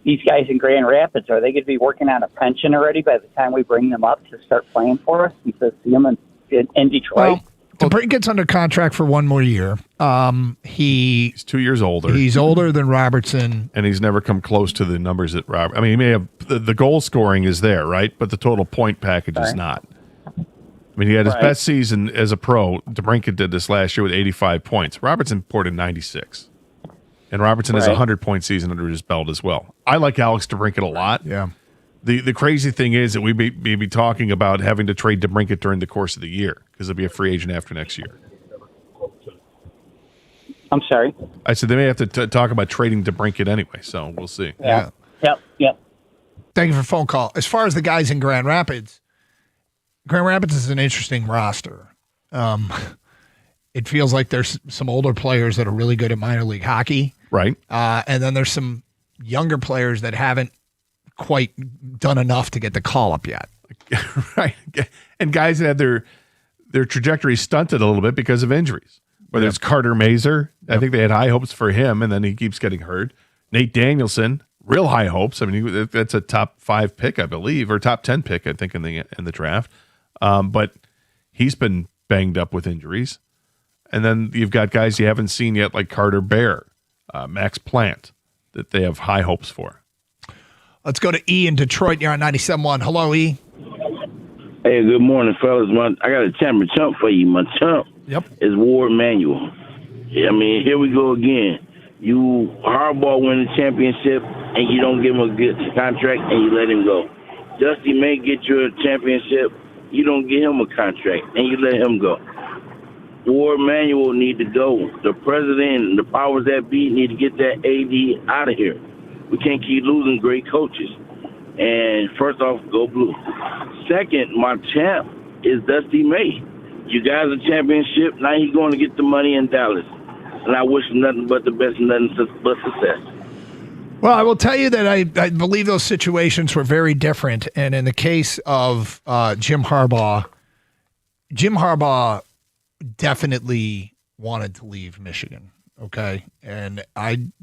these guys in Grand Rapids, are they going to be working on a pension already by the time we bring them up to start playing for us and to see them in Detroit? Well, DeBrincat's under contract for one more year. He's 2 years older. He's older than Robertson. And he's never come close to the numbers that Robert. I mean, he may have the goal scoring is there, right? But the total point package is not. I mean, he had his best season as a pro. DeBrincat did this last year with 85 points. Robertson poured in 96. And Robertson has a 100-point season under his belt as well. I like Alex DeBrincat a lot. Yeah. The crazy thing is that we may be talking about having to trade DeBrincat during the course of the year because he'll be a free agent after next year. I'm sorry? I said they may have to talk about trading DeBrincat anyway, so we'll see. Yeah. Yep. Thank you for the phone call. As far as the guys in Grand Rapids is an interesting roster. It feels like there's some older players that are really good at minor league hockey. Right. And then there's some younger players that haven't quite done enough to get the call up yet. Right. And guys that had their trajectory stunted a little bit because of injuries. Whether it's Carter Mazer, I think they had high hopes for him, and then he keeps getting hurt. Nate Danielson, real high hopes. I mean, that's a top 5 pick, I believe, or top 10 pick, I think, in the draft. But he's been banged up with injuries. And then you've got guys you haven't seen yet, like Carter Bear, Max Plant, that they have high hopes for. Let's go to E in Detroit. You're on 97.1. Hello, E. Hey, good morning, fellas. I got a champion chump for you. My chump is Ward Manuel. I mean, here we go again. You hardball win the championship, and you don't give him a good contract, and you let him go. Dusty May get you a championship, you don't give him a contract, and you let him go. Ward Manuel need to go. The president and the powers that be need to get that AD out of here. We can't keep losing great coaches. And first off, go blue. Second, my champ is Dusty May. You guys are championship. Now he's going to get the money in Dallas. And I wish him nothing but the best and nothing but success. Well, I will tell you that I believe those situations were very different. And in the case of Jim Harbaugh definitely wanted to leave Michigan. Okay. And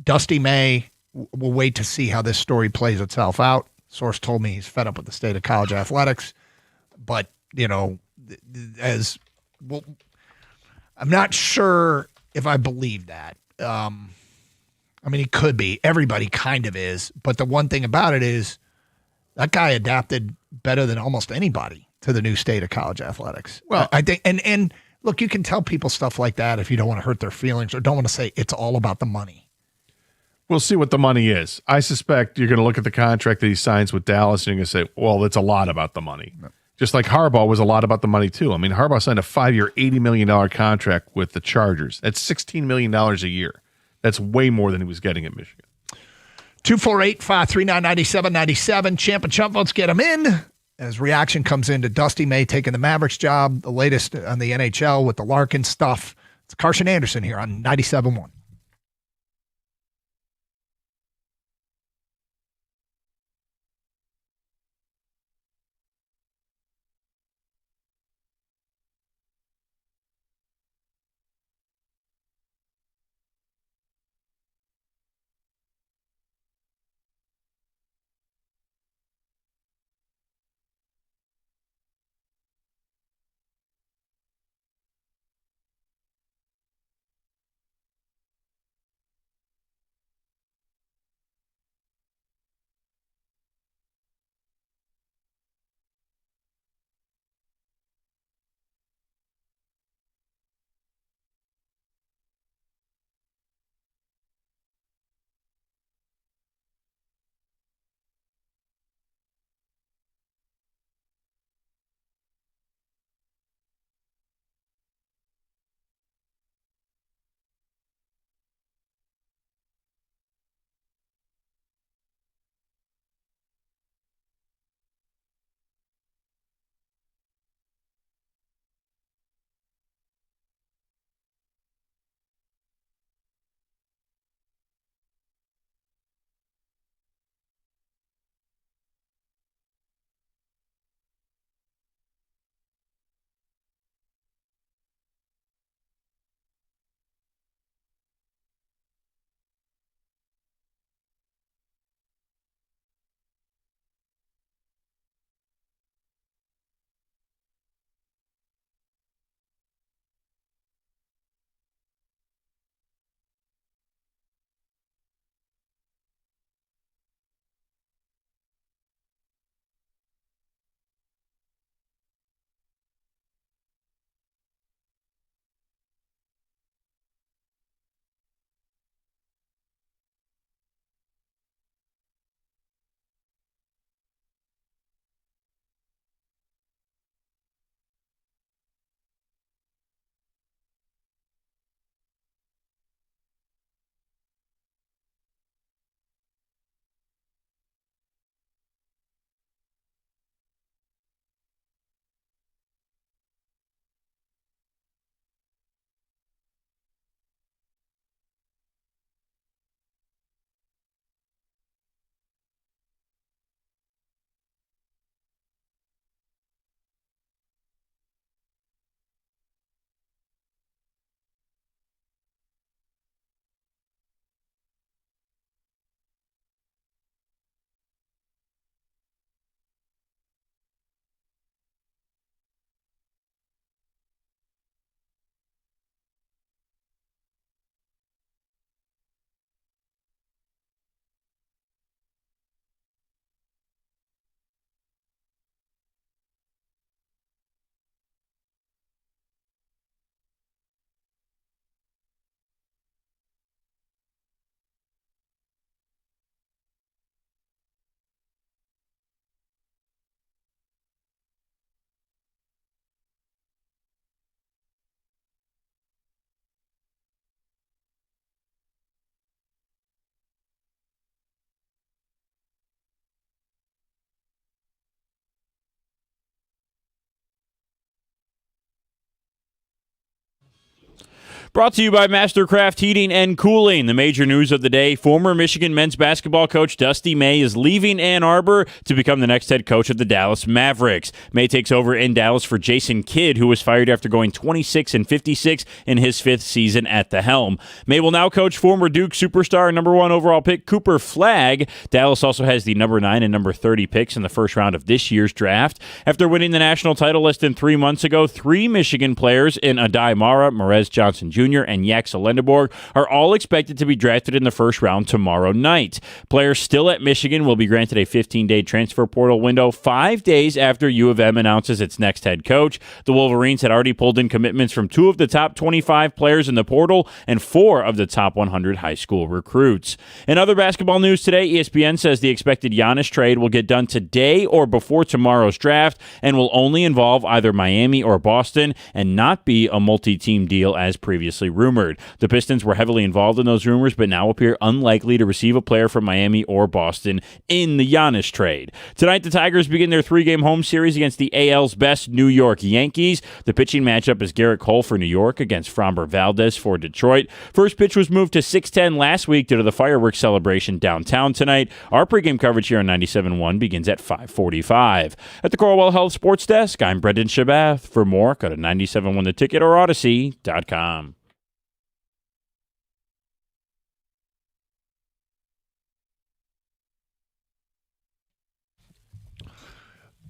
Dusty May, we'll wait to see how this story plays itself out. Source told me he's fed up with the state of college athletics. But, I'm not sure if I believe that. I mean, he could be. Everybody kind of is. But the one thing about it is that guy adapted better than almost anybody to the new state of college athletics. Well, I think, and look, you can tell people stuff like that if you don't want to hurt their feelings or don't want to say it's all about the money. We'll see what the money is. I suspect you're going to look at the contract that he signs with Dallas and you're going to say, well, it's a lot about the money. No. Just like Harbaugh was a lot about the money, too. I mean, Harbaugh signed a 5-year, $80 million contract with the Chargers. That's $16 million a year. That's way more than he was getting at Michigan. 248-539-9797. Champ and Chump votes get him in. As reaction comes in to Dusty May taking the Mavericks job, the latest on the NHL with the Larkin stuff. It's Carson Anderson here on 97.1. Brought to you by Mastercraft Heating and Cooling. The major news of the day, former Michigan men's basketball coach Dusty May is leaving Ann Arbor to become the next head coach of the Dallas Mavericks. May takes over in Dallas for Jason Kidd, who was fired after going 26-56 in his 5th season at the helm. May will now coach former Duke superstar and number 1 overall pick Cooper Flagg. Dallas also has the number 9 and number 30 picks in the first round of this year's draft. After winning the national title less than 3 months ago, 3 Michigan players in Adai Mara, Morez Johnson Jr., and Jaxa Lendeborg are all expected to be drafted in the first round tomorrow night. Players still at Michigan will be granted a 15-day transfer portal window 5 days after U of M announces its next head coach. The Wolverines had already pulled in commitments from 2 of the top 25 players in the portal and 4 of the top 100 high school recruits. In other basketball news today, ESPN says the expected Giannis trade will get done today or before tomorrow's draft and will only involve either Miami or Boston and not be a multi-team deal as previously rumored. The Pistons were heavily involved in those rumors, but now appear unlikely to receive a player from Miami or Boston in the Giannis trade. Tonight, the Tigers begin their 3-game home series against the AL's best New York Yankees. The pitching matchup is Garrett Cole for New York against Framber Valdez for Detroit. First pitch was moved to 6:10 last week due to the fireworks celebration downtown tonight. Our pregame coverage here on 97.1 begins at 5:45. At the Corwell Health Sports Desk, I'm Brendan Shabath. For more, go to 97.1 The Ticket or Odyssey.com.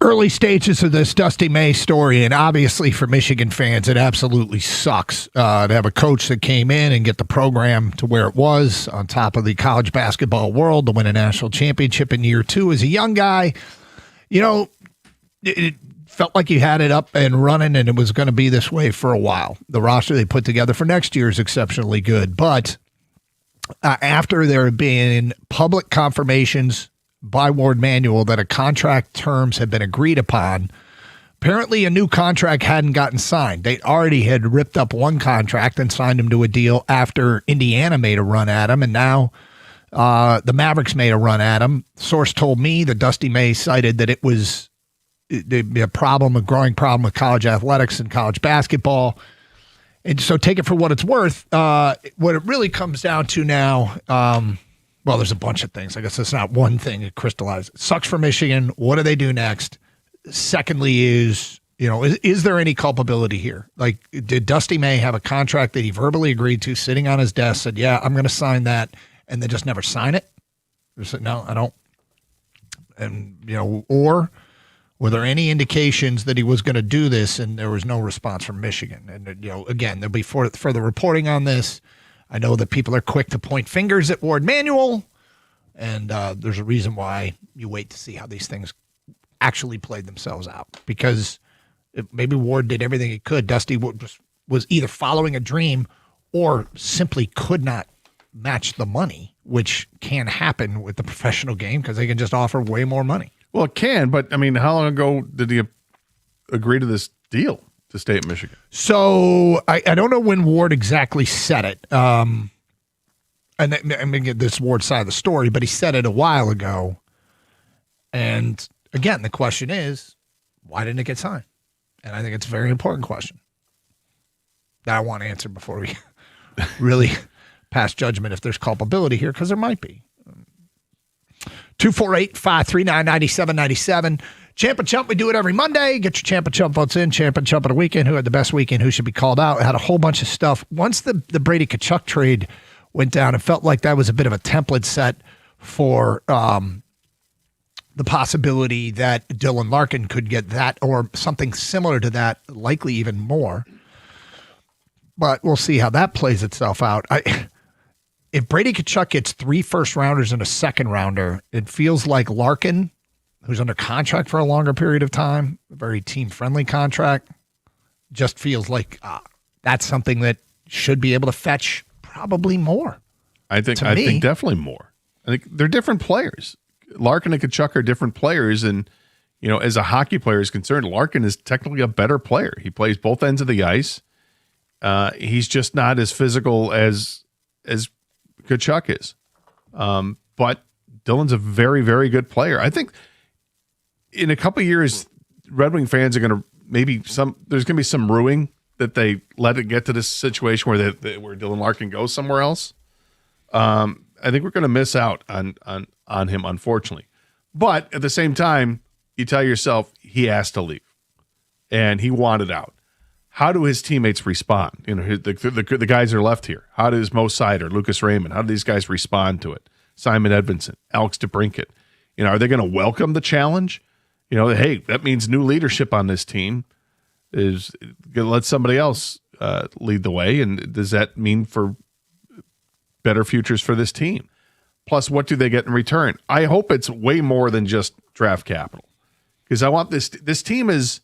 Early stages of this Dusty May story, and obviously for Michigan fans, it absolutely sucks to have a coach that came in and get the program to where it was on top of the college basketball world to win a national championship in year 2 as a young guy. You know, it felt like you had it up and running, and it was going to be this way for a while. The roster they put together for next year is exceptionally good, but after there have been public confirmations by Ward Manuel that a contract terms had been agreed upon, apparently a new contract hadn't gotten signed. They already had ripped up one contract and signed him to a deal after Indiana made a run at him, and now the Mavericks made a run at him. Source told me that Dusty May cited that it was a growing problem with college athletics and college basketball. And so take it for what it's worth. What it really comes down to now, well, there's a bunch of things. I guess it's not one thing that crystallizes. It sucks for Michigan. What do they do next? Secondly is there any culpability here? Like, did Dusty May have a contract that he verbally agreed to sitting on his desk, said, yeah, I'm going to sign that, and then just never sign it? Or said, no, I don't. And, or were there any indications that he was going to do this and there was no response from Michigan? And, again, there'll be further reporting on this. I know that people are quick to point fingers at Ward Manuel, and there's a reason why you wait to see how these things actually played themselves out. Because maybe Ward did everything he could. Dusty was either following a dream or simply could not match the money, which can happen with the professional game because they can just offer way more money. Well, it can, but I mean, how long ago did he agree to this deal to stay at Michigan? So I don't know when Ward exactly said it. And I'm going to get this Ward side of the story, but he said it a while ago. And again, the question is, why didn't it get signed? And I think it's a very important question that I want to answer before we really pass judgment if there's culpability here, because there might be. 248-539-9797. Champ and Chump, we do it every Monday. Get your Champ and Chump votes in. Champ and Chump of the weekend. Who had the best weekend? Who should be called out? Had a whole bunch of stuff. Once the Brady Tkachuk trade went down, it felt like that was a bit of a template set for the possibility that Dylan Larkin could get that or something similar to that, likely even more. But we'll see how that plays itself out. If Brady Tkachuk gets 3 first-rounders and a second-rounder, it feels like Larkin, who's under contract for a longer period of time, a very team-friendly contract, just feels like that's something that should be able to fetch probably more. I think definitely more. I think they're different players. Larkin and Tkachuk are different players, and as a hockey player is concerned, Larkin is technically a better player. He plays both ends of the ice. He's just not as physical as Tkachuk is. But Dylan's a very, very good player. I think in a couple of years, Red Wing fans are going to there's going to be some rueing that they let it get to this situation where where Dylan Larkin goes somewhere else. I think we're going to miss out on him, unfortunately. But at the same time, you tell yourself he has to leave, and he wanted out. How do his teammates respond? The guys that are left here. How does Mo Sider, Lucas Raymond, how do these guys respond to it? Simon Edvinson, Alex DeBrincat. Are they going to welcome the challenge? Hey, that means new leadership on this team is going to let somebody else lead the way. And does that mean for better futures for this team? Plus, what do they get in return? I hope it's way more than just draft capital, because I want this team is,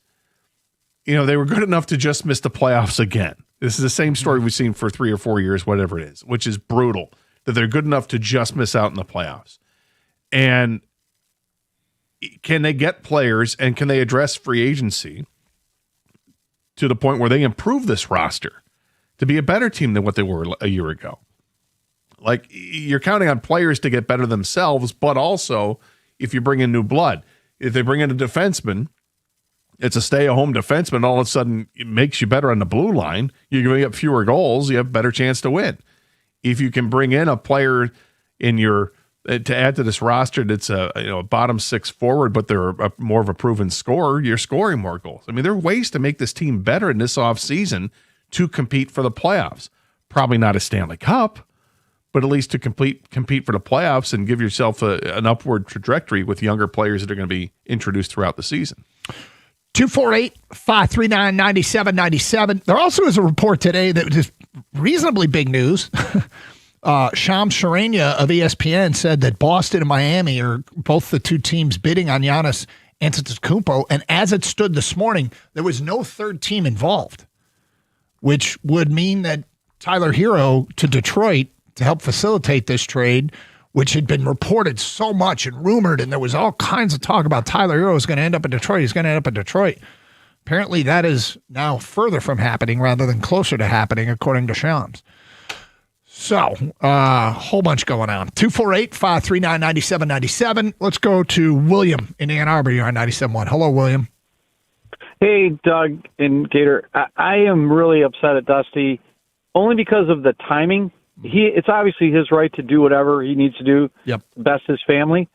they were good enough to just miss the playoffs again. This is the same story we've seen for 3 or 4 years, whatever it is, which is brutal, that they're good enough to just miss out in the playoffs. And can they get players and can they address free agency to the point where they improve this roster to be a better team than what they were a year ago? Like, you're counting on players to get better themselves, but also if you bring in new blood. If they bring in a defenseman, it's a stay-at-home defenseman, all of a sudden it makes you better on the blue line. You're giving up fewer goals, you have a better chance to win. If you can bring in a player in your to add to this roster that's a bottom 6 forward, but they're more of a proven scorer, you're scoring more goals. I mean, there are ways to make this team better in this offseason to compete for the playoffs. Probably not a Stanley Cup, but at least to compete for the playoffs and give yourself an upward trajectory with younger players that are going to be introduced throughout the season. 248-539-9797. There also is a report today that was reasonably big news. Shams Charania of ESPN said that Boston and Miami are both the two teams bidding on Giannis Antetokounmpo, and as it stood this morning, there was no third team involved, which would mean that Tyler Hero to Detroit to help facilitate this trade, which had been reported so much and rumored, and there was all kinds of talk about Tyler Hero is going to end up in Detroit. He's going to end up in Detroit. Apparently, that is now further from happening rather than closer to happening, according to Shams. So, a whole bunch going on. 248-539-9797. Let's go to William in Ann Arbor. You're on 97.1. Hello, William. Hey, Doug and Gator. I am really upset at Dusty, only because of the timing. It's obviously his right to do whatever he needs to do, best his family.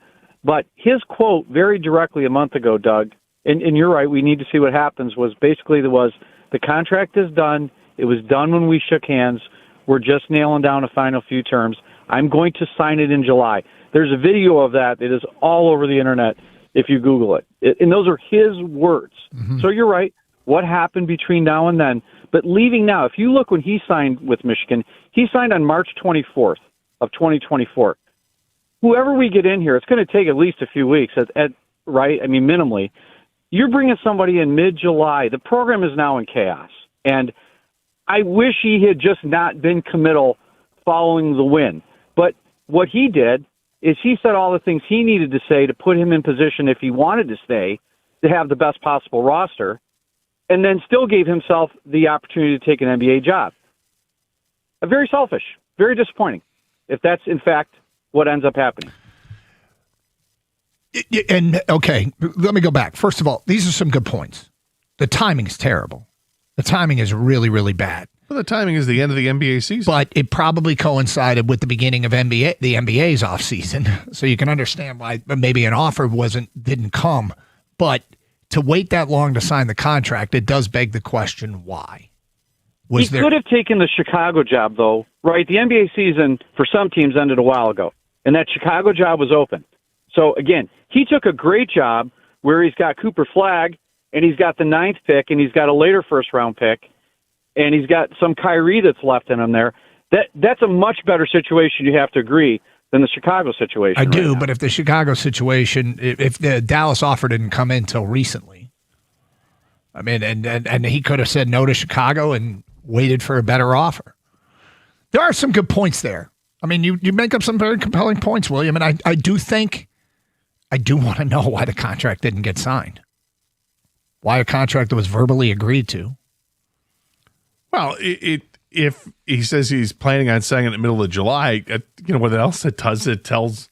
But his quote very directly a month ago, Doug, and you're right, we need to see what happens, was basically the contract is done. It was done when we shook hands. We're just nailing down a final few terms. I'm going to sign it in July. There's a video of that. It is all over the internet if you Google it. And those are his words. Mm-hmm. So you're right. What happened between now and then? But leaving now, if you look when he signed with Michigan, he signed on March 24th of 2024. Whoever we get in here, it's going to take at least a few weeks, right? I mean, minimally. You're bringing somebody in mid-July. The program is now in chaos. And I wish he had just not been committal following the win. But what he did is he said all the things he needed to say to put him in position, if he wanted to stay, to have the best possible roster, and then still gave himself the opportunity to take an NBA job. Very selfish, very disappointing, if that's, in fact, what ends up happening. And, okay, let me go back. First of all, these are some good points. The timing is terrible. The timing is really, really bad. Well, the timing is the end of the NBA season. But it probably coincided with the beginning of the NBA's offseason. So you can understand why maybe an offer didn't come. But to wait that long to sign the contract, it does beg the question, why? He could have taken the Chicago job, though, right? The NBA season for some teams ended a while ago, and that Chicago job was open. So, again, he took a great job where he's got Cooper Flagg, and he's got the 9th pick, and he's got a later first-round pick, and he's got some Kyrie that's left in him there. That's a much better situation, you have to agree, than the Chicago situation. I do, but if the Chicago situation, if the Dallas offer didn't come in until recently, I mean, and he could have said no to Chicago and waited for a better offer. There are some good points there. I mean, you make up some very compelling points, William, and I do want to know why the contract didn't get signed. Why a contract that was verbally agreed to. Well, if he says he's planning on signing in the middle of July, what else it does? It tells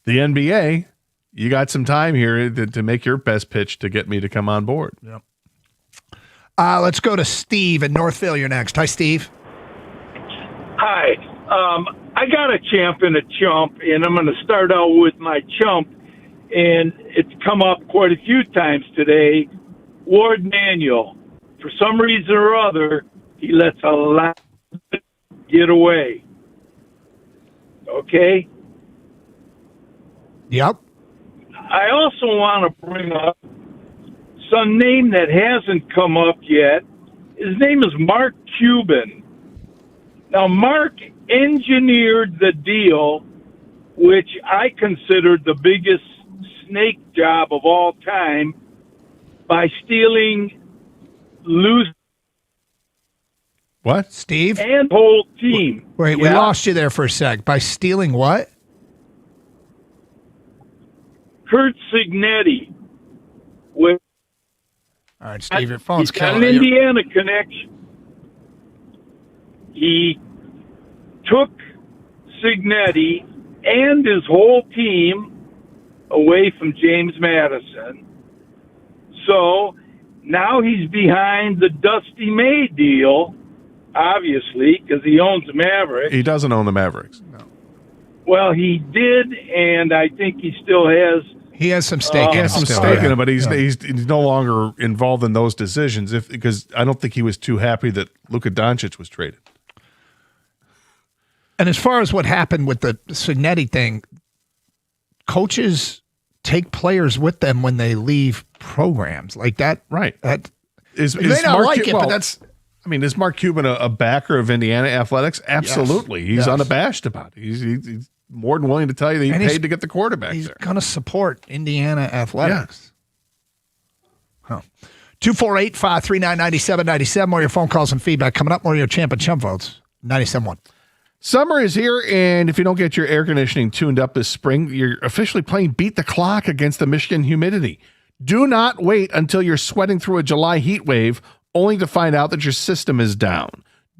the NBA, you got some time here to make your best pitch to get me to come on board. Yep. Let's go to Steve in Northville. You're next. Hi, Steve. Hi. I got a champ and a chump, and I'm going to start out with my chump, and it's come up quite a few times today. Ward Manuel. For some reason or other, he lets a lot get away. Okay? Yep. I also want to bring up some name that hasn't come up yet. His name is Mark Cuban. Now, Mark engineered the deal, which I considered the biggest snake job of all time, by stealing What? Steve? And whole team. Wait, we lost you there for a sec. By stealing what? Kurt Signetti. With All right, Steve, your phone's he's got killing an you. Indiana connection. He took Signetti and his whole team away from James Madison. So now he's behind the Dusty May deal, obviously, because he owns the Mavericks. He doesn't own the Mavericks. Well, he did, and I think he still has. He has some stake. He has some stake in it, but he's no longer involved in those decisions because I don't think he was too happy that Luka Doncic was traded. And as far as what happened with the Signetti thing, coaches take players with them when they leave programs like that. Right. That Is they may not Mark like Cu- it, well, but that's. I mean, is Mark Cuban a backer of Indiana athletics? Absolutely. Yes. He's Yes. unabashed about it. He's more than willing to tell you that he And he's- paid to get the quarterback He's there. going to support Indiana athletics. Huh. 248-539-9797. More of your phone calls and feedback coming up. More of your champ and chump votes. 97.1. Summer is here, and if you don't get your air conditioning tuned up this spring, you're officially playing beat the clock against the Michigan humidity. Do not wait until you're sweating through a July heat wave only to find out that your system is down.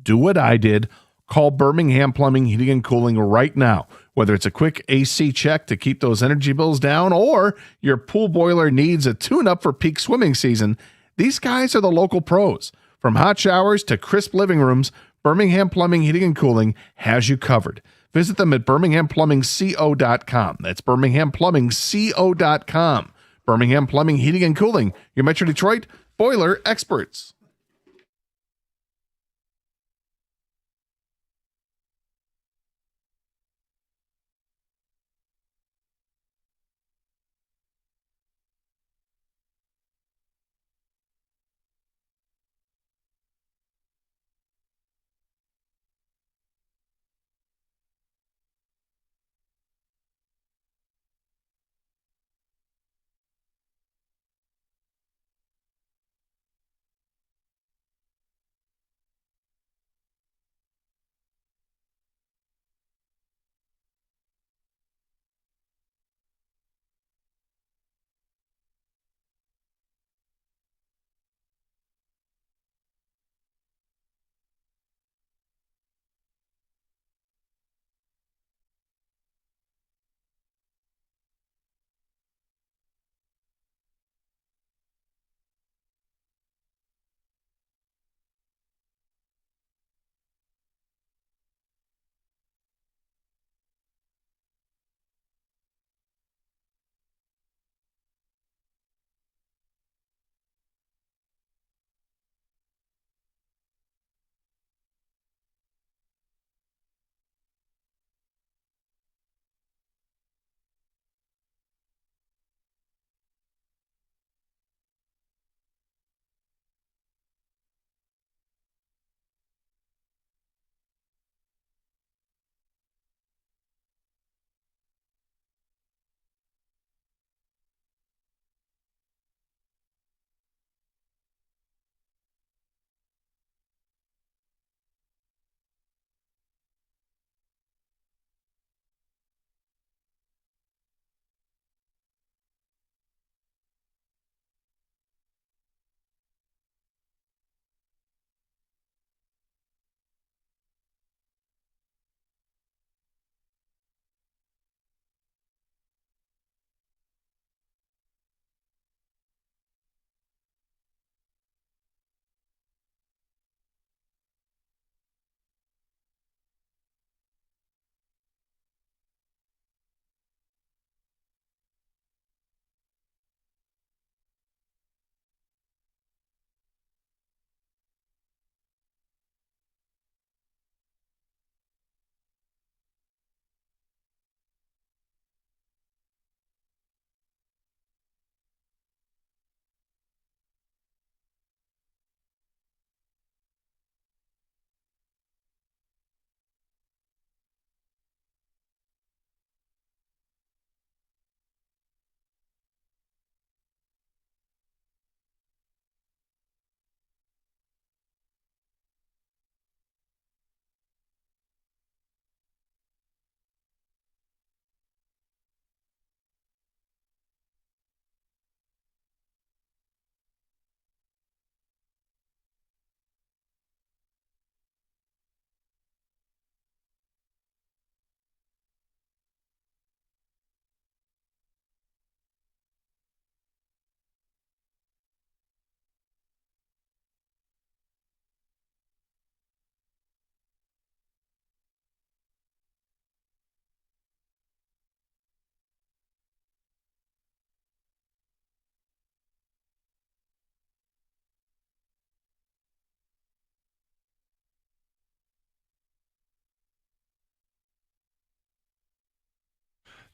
Do what I did. Call Birmingham Plumbing, Heating, and Cooling right now. Whether it's a quick AC check to keep those energy bills down or your pool boiler needs a tune-up for peak swimming season, these guys are the local pros. From hot showers to crisp living rooms, Birmingham Plumbing, Heating, and Cooling has you covered. Visit them at birminghamplumbingco.com. That's birminghamplumbingco.com. Birmingham Plumbing, Heating, and Cooling, your Metro Detroit boiler experts.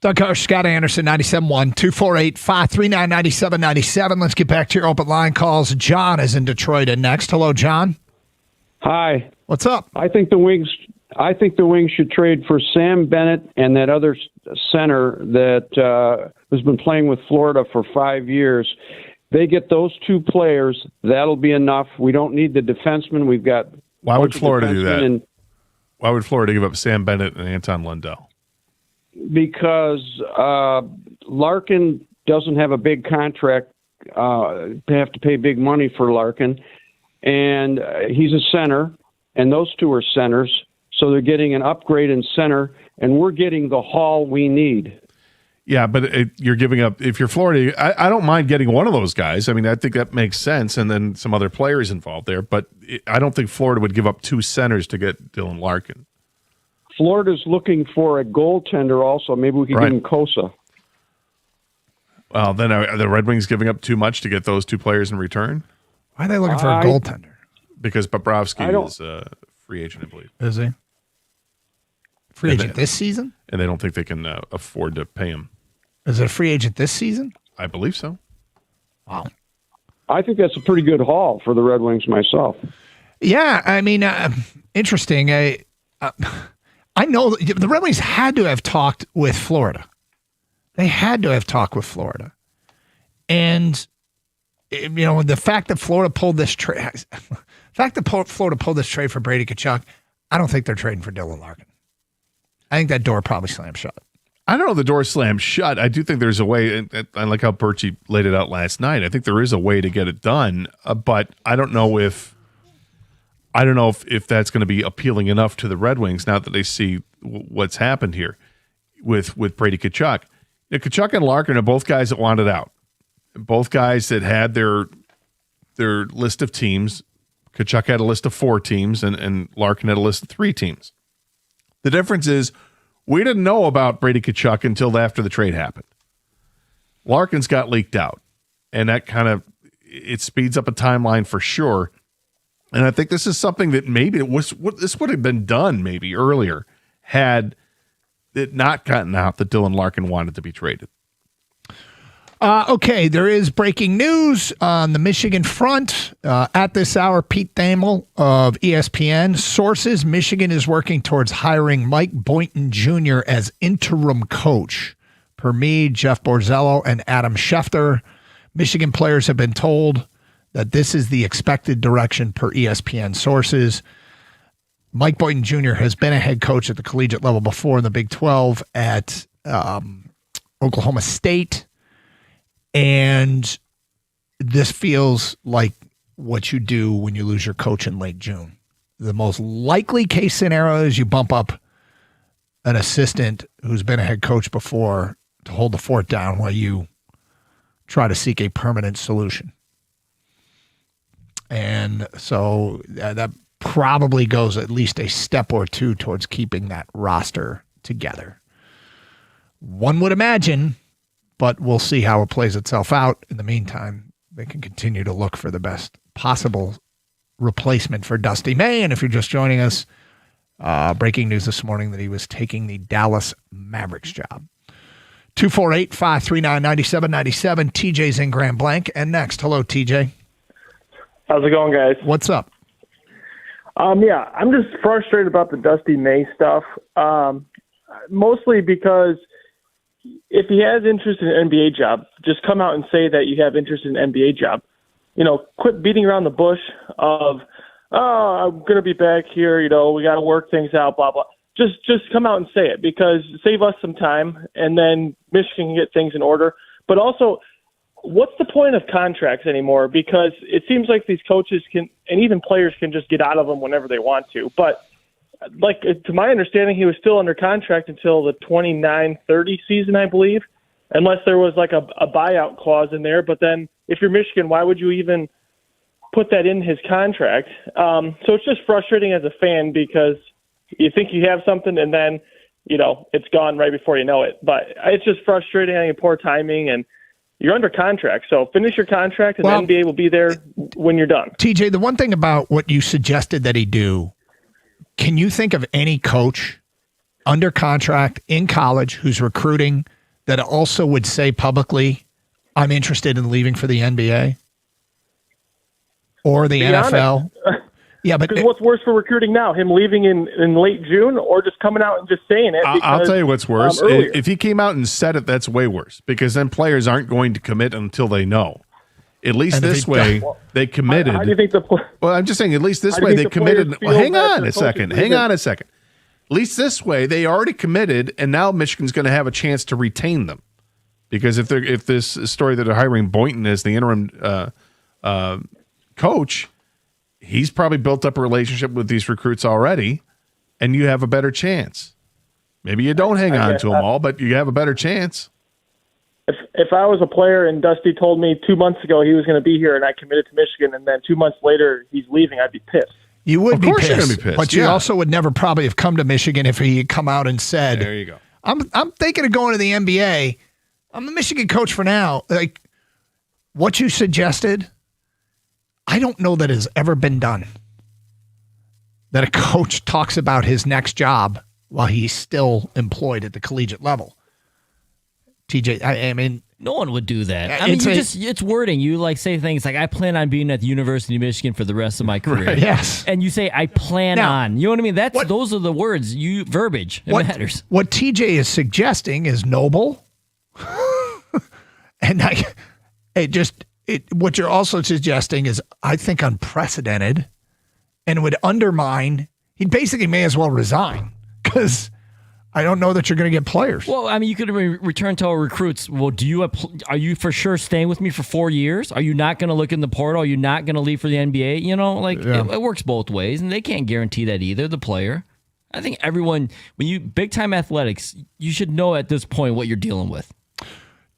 Doug Harsh, Scott Anderson, 97.1, 248-539-9797. Let's get back to your open line calls. John is in Detroit and next. Hello, John. Hi. What's up? I think the Wings should trade for Sam Bennett and that other center that has been playing with Florida for 5 years. They get those two players, that'll be enough. We don't need the defenseman. We've got. Why would Florida do that? Why would Florida give up Sam Bennett and Anton Lundell? Because Larkin doesn't have a big contract. They have to pay big money for Larkin, and he's a center, and those two are centers, so they're getting an upgrade in center, and we're getting the haul we need. Yeah, but you're giving up. If you're Florida, I don't mind getting one of those guys. I mean, I think that makes sense, and then some other players involved there. But I don't think Florida would give up two centers to get Dylan Larkin. Florida's looking for a goaltender also. Maybe we could give him Kosa. Well, then are the Red Wings giving up too much to get those two players in return? Why are they looking for a goaltender? Because Bobrovsky is a free agent, I believe. Is he? Free agent this season? And they don't think they can afford to pay him. Is it a free agent this season? I believe so. Wow. I think that's a pretty good haul for the Red Wings myself. Yeah, I mean, interesting. I know the Red Wings had to have talked with Florida. They had to have talked with Florida. And, the fact that Florida pulled this trade, Florida pulled this trade for Brady Tkachuk, I don't think they're trading for Dylan Larkin. I think that door probably slammed shut. I don't know if the door slammed shut. I do think there's a way, and I like how Birchie laid it out last night. I think there is a way to get it done, but I don't know if that's going to be appealing enough to the Red Wings now that they see what's happened here with Brady Tkachuk. Tkachuk and Larkin are both guys that wanted out. Both guys that had their list of teams. Tkachuk had a list of 4 teams, and Larkin had a list of 3 teams. The difference is we didn't know about Brady Tkachuk until after the trade happened. Larkin's got leaked out, and that it speeds up a timeline for sure. And I think this is something that maybe this would have been done maybe earlier had it not gotten out that Dylan Larkin wanted to be traded. Okay, there is breaking news on the Michigan front. At this hour, Pete Thamel of ESPN. Sources, Michigan is working towards hiring Mike Boynton Jr. as interim coach. Per me, Jeff Borzello, and Adam Schefter. Michigan players have been told that this is the expected direction per ESPN sources. Mike Boynton Jr. has been a head coach at the collegiate level before in the Big 12 at Oklahoma State. And this feels like what you do when you lose your coach in late June. The most likely case scenario is you bump up an assistant who's been a head coach before to hold the fort down while you try to seek a permanent solution. And so that probably goes at least a step or two towards keeping that roster together. One would imagine, but we'll see how it plays itself out. In the meantime, they can continue to look for the best possible replacement for Dusty May. And if you're just joining us, breaking news this morning that he was taking the Dallas Mavericks job. 248-539-9797. TJ's in Grand Blanc. And next, hello, TJ. How's it going, guys? What's up? Yeah, I'm just frustrated about the Dusty May stuff, mostly because if he has interest in an NBA job, just come out and say that you have interest in an NBA job. Quit beating around the bush of, I'm going to be back here, we got to work things out, blah, blah. Just come out and say it, because save us some time, and then Michigan can get things in order. But also, what's the point of contracts anymore? Because it seems like these coaches can, and even players can just get out of them whenever they want to. But to my understanding, he was still under contract until the 29-30 season, I believe, unless there was like a buyout clause in there. But then if you're Michigan, why would you even put that in his contract? So it's just frustrating as a fan, because you think you have something and then, it's gone right before you know it. But it's just frustrating, having poor timing, and you're under contract. So finish your contract, and the NBA will be there when you're done. TJ, the one thing about what you suggested that he do, can you think of any coach under contract in college who's recruiting that also would say publicly, I'm interested in leaving for the NBA or the NFL? Yeah, but because what's worse for recruiting now? Him leaving in late June or just coming out and just saying it? I'll tell you what's worse. Earlier. If he came out and said it, that's way worse because then players aren't going to commit until they know. At least this way, they committed. How do you think well, I'm just saying, at least this way, they committed. Well, hang on a second. Hang on a second. At least this way, they already committed, and now Michigan's going to have a chance to retain them. Because if this story that they're hiring Boynton as the interim coach, he's probably built up a relationship with these recruits already, and you have a better chance. Maybe you don't hang on to them all, but you have a better chance. If I was a player and Dusty told me 2 months ago he was going to be here and I committed to Michigan and then 2 months later he's leaving, I'd be pissed. You would Of be course you're pissed, gonna be pissed, but you yeah. also would never probably have come to Michigan if he had come out and said, "There you go. I'm thinking of going to the NBA. I'm the Michigan coach for now." Like what you suggested, I don't know that has ever been done. That a coach talks about his next job while he's still employed at the collegiate level. TJ, I mean, no one would do that. I mean, it's wording. You like say things like, I plan on being at the University of Michigan for the rest of my career. Right. Yes. And you say, I plan Now, on. You know what I mean? Those are the words, verbiage. It matters. What TJ is suggesting is noble. And what you're also suggesting is, I think, unprecedented and would undermine. He basically may as well resign because I don't know that you're going to get players. Well, I mean, you could return to our recruits. Well, are you for sure staying with me for 4 years? Are you not going to look in the portal? Are you not going to leave for the NBA? You know, it works both ways, and they can't guarantee that either, the player. I think everyone, big-time athletics, you should know at this point what you're dealing with.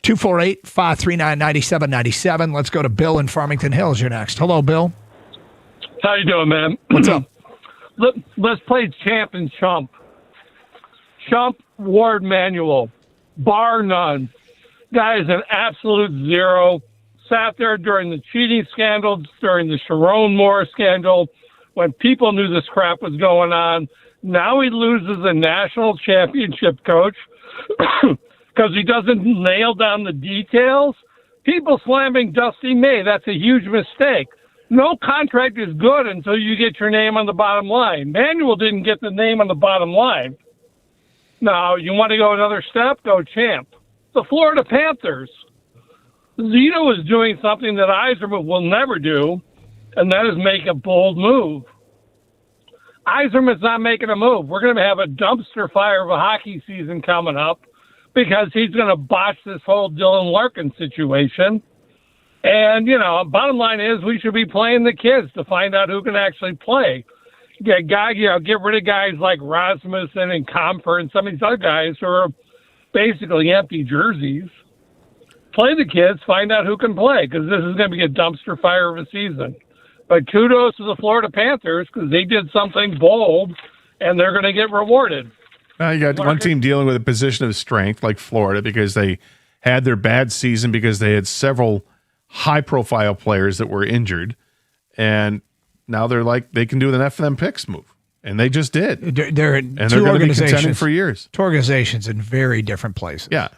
248-539-9797. Let's go to Bill in Farmington Hills. You're next. Hello, Bill. How you doing, man? What's up? Let's play champ and chump. Chump, Ward, Manuel, bar none. Guy is an absolute zero. Sat there during the cheating scandals, during the Sharon Moore scandal, when people knew this crap was going on. Now he loses a national championship coach because he doesn't nail down the details. People slamming Dusty May, that's a huge mistake. No contract is good until you get your name on the bottom line. Manuel didn't get the name on the bottom line. Now, you want to go another step? Go champ. The Florida Panthers. Zito is doing something that Yzerman will never do, and that is make a bold move. Yzerman's not making a move. We're going to have a dumpster fire of a hockey season coming up because he's going to botch this whole Dylan Larkin situation. And, bottom line is we should be playing the kids to find out who can actually play. Get rid of guys like Rasmussen and Comfort and some of these other guys who are basically empty jerseys. Play the kids, find out who can play, because this is going to be a dumpster fire of a season. But kudos to the Florida Panthers because they did something bold, and they're going to get rewarded. You got one team dealing with a position of strength like Florida because they had their bad season because they had several high-profile players that were injured, and now they're like they can do an F&M picks move, and they just did. They're going to be contending for years. Two organizations in very different places. Yeah.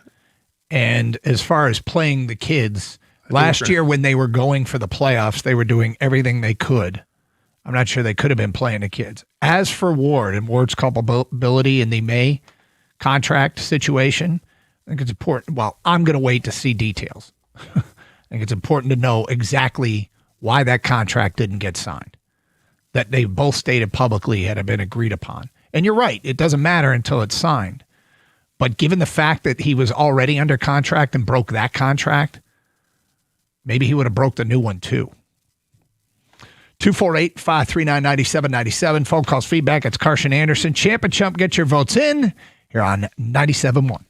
And as far as playing the kids, last year when they were going for the playoffs, they were doing everything they could. I'm not sure they could have been playing the kids. As for Ward and Ward's culpability in the May contract situation, I think it's important. Well, I'm going to wait to see details. I think it's important to know exactly why that contract didn't get signed, that they both stated publicly had been agreed upon. And you're right, it doesn't matter until it's signed. But given the fact that he was already under contract and broke that contract, maybe he would have broke the new one too. 248-539-9797. Phone calls, feedback. It's Carson Anderson. Champ and Chump, get your votes in here on 97.1.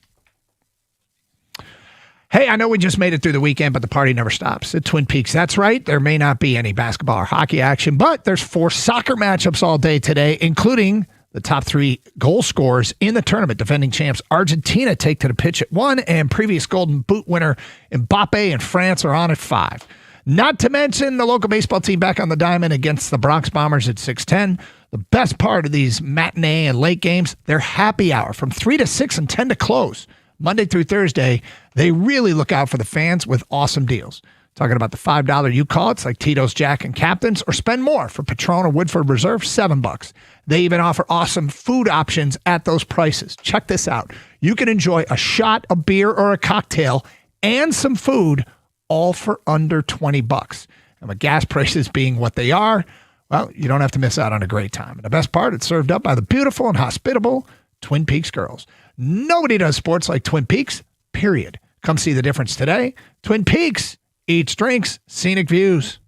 Hey, I know we just made it through the weekend, but the party never stops at Twin Peaks. That's right. There may not be any basketball or hockey action, but there's 4 soccer matchups all day today, including the top 3 goal scorers in the tournament. Defending champs Argentina take to the pitch at 1, and previous Golden Boot winner Mbappe and France are on at 5. Not to mention the local baseball team back on the diamond against the Bronx Bombers at 6:10. The best part of these matinee and late games, they're happy hour from 3 to 6 and 10 to close. Monday through Thursday, they really look out for the fans with awesome deals. Talking about the $5 you call it's like Tito's Jack and Captain's, or spend more for Patron or Woodford Reserve, $7. They even offer awesome food options at those prices. Check this out. You can enjoy a shot, a beer, or a cocktail and some food all for under $20. And with gas prices being what they are, well, you don't have to miss out on a great time. And the best part, it's served up by the beautiful and hospitable Twin Peaks girls. Nobody does sports like Twin Peaks, period. Come see the difference today. Twin Peaks, eats, drinks, scenic views.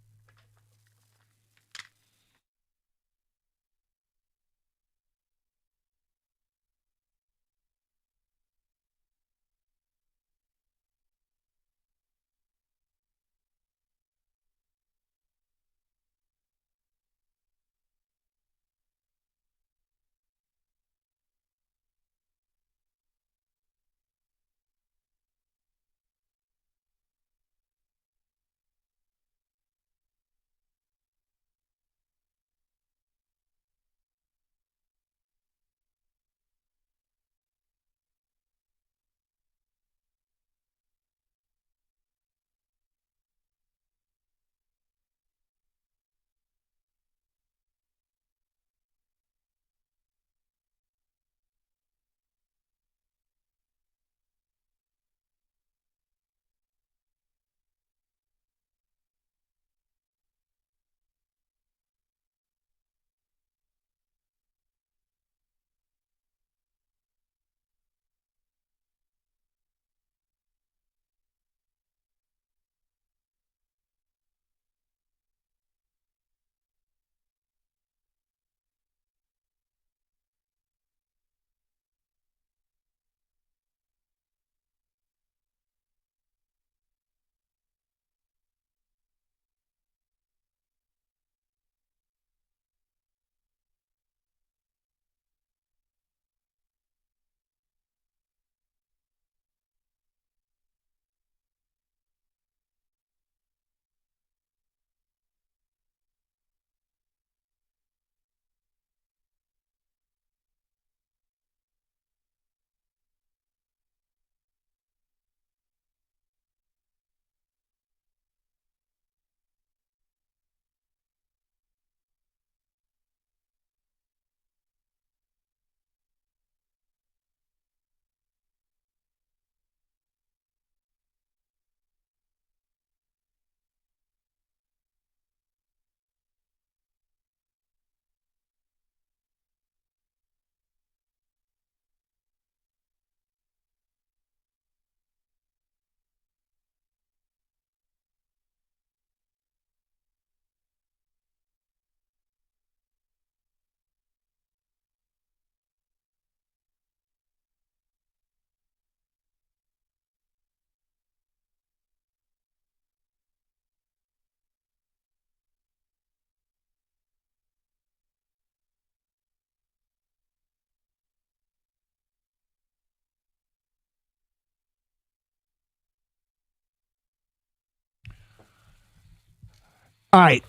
All right.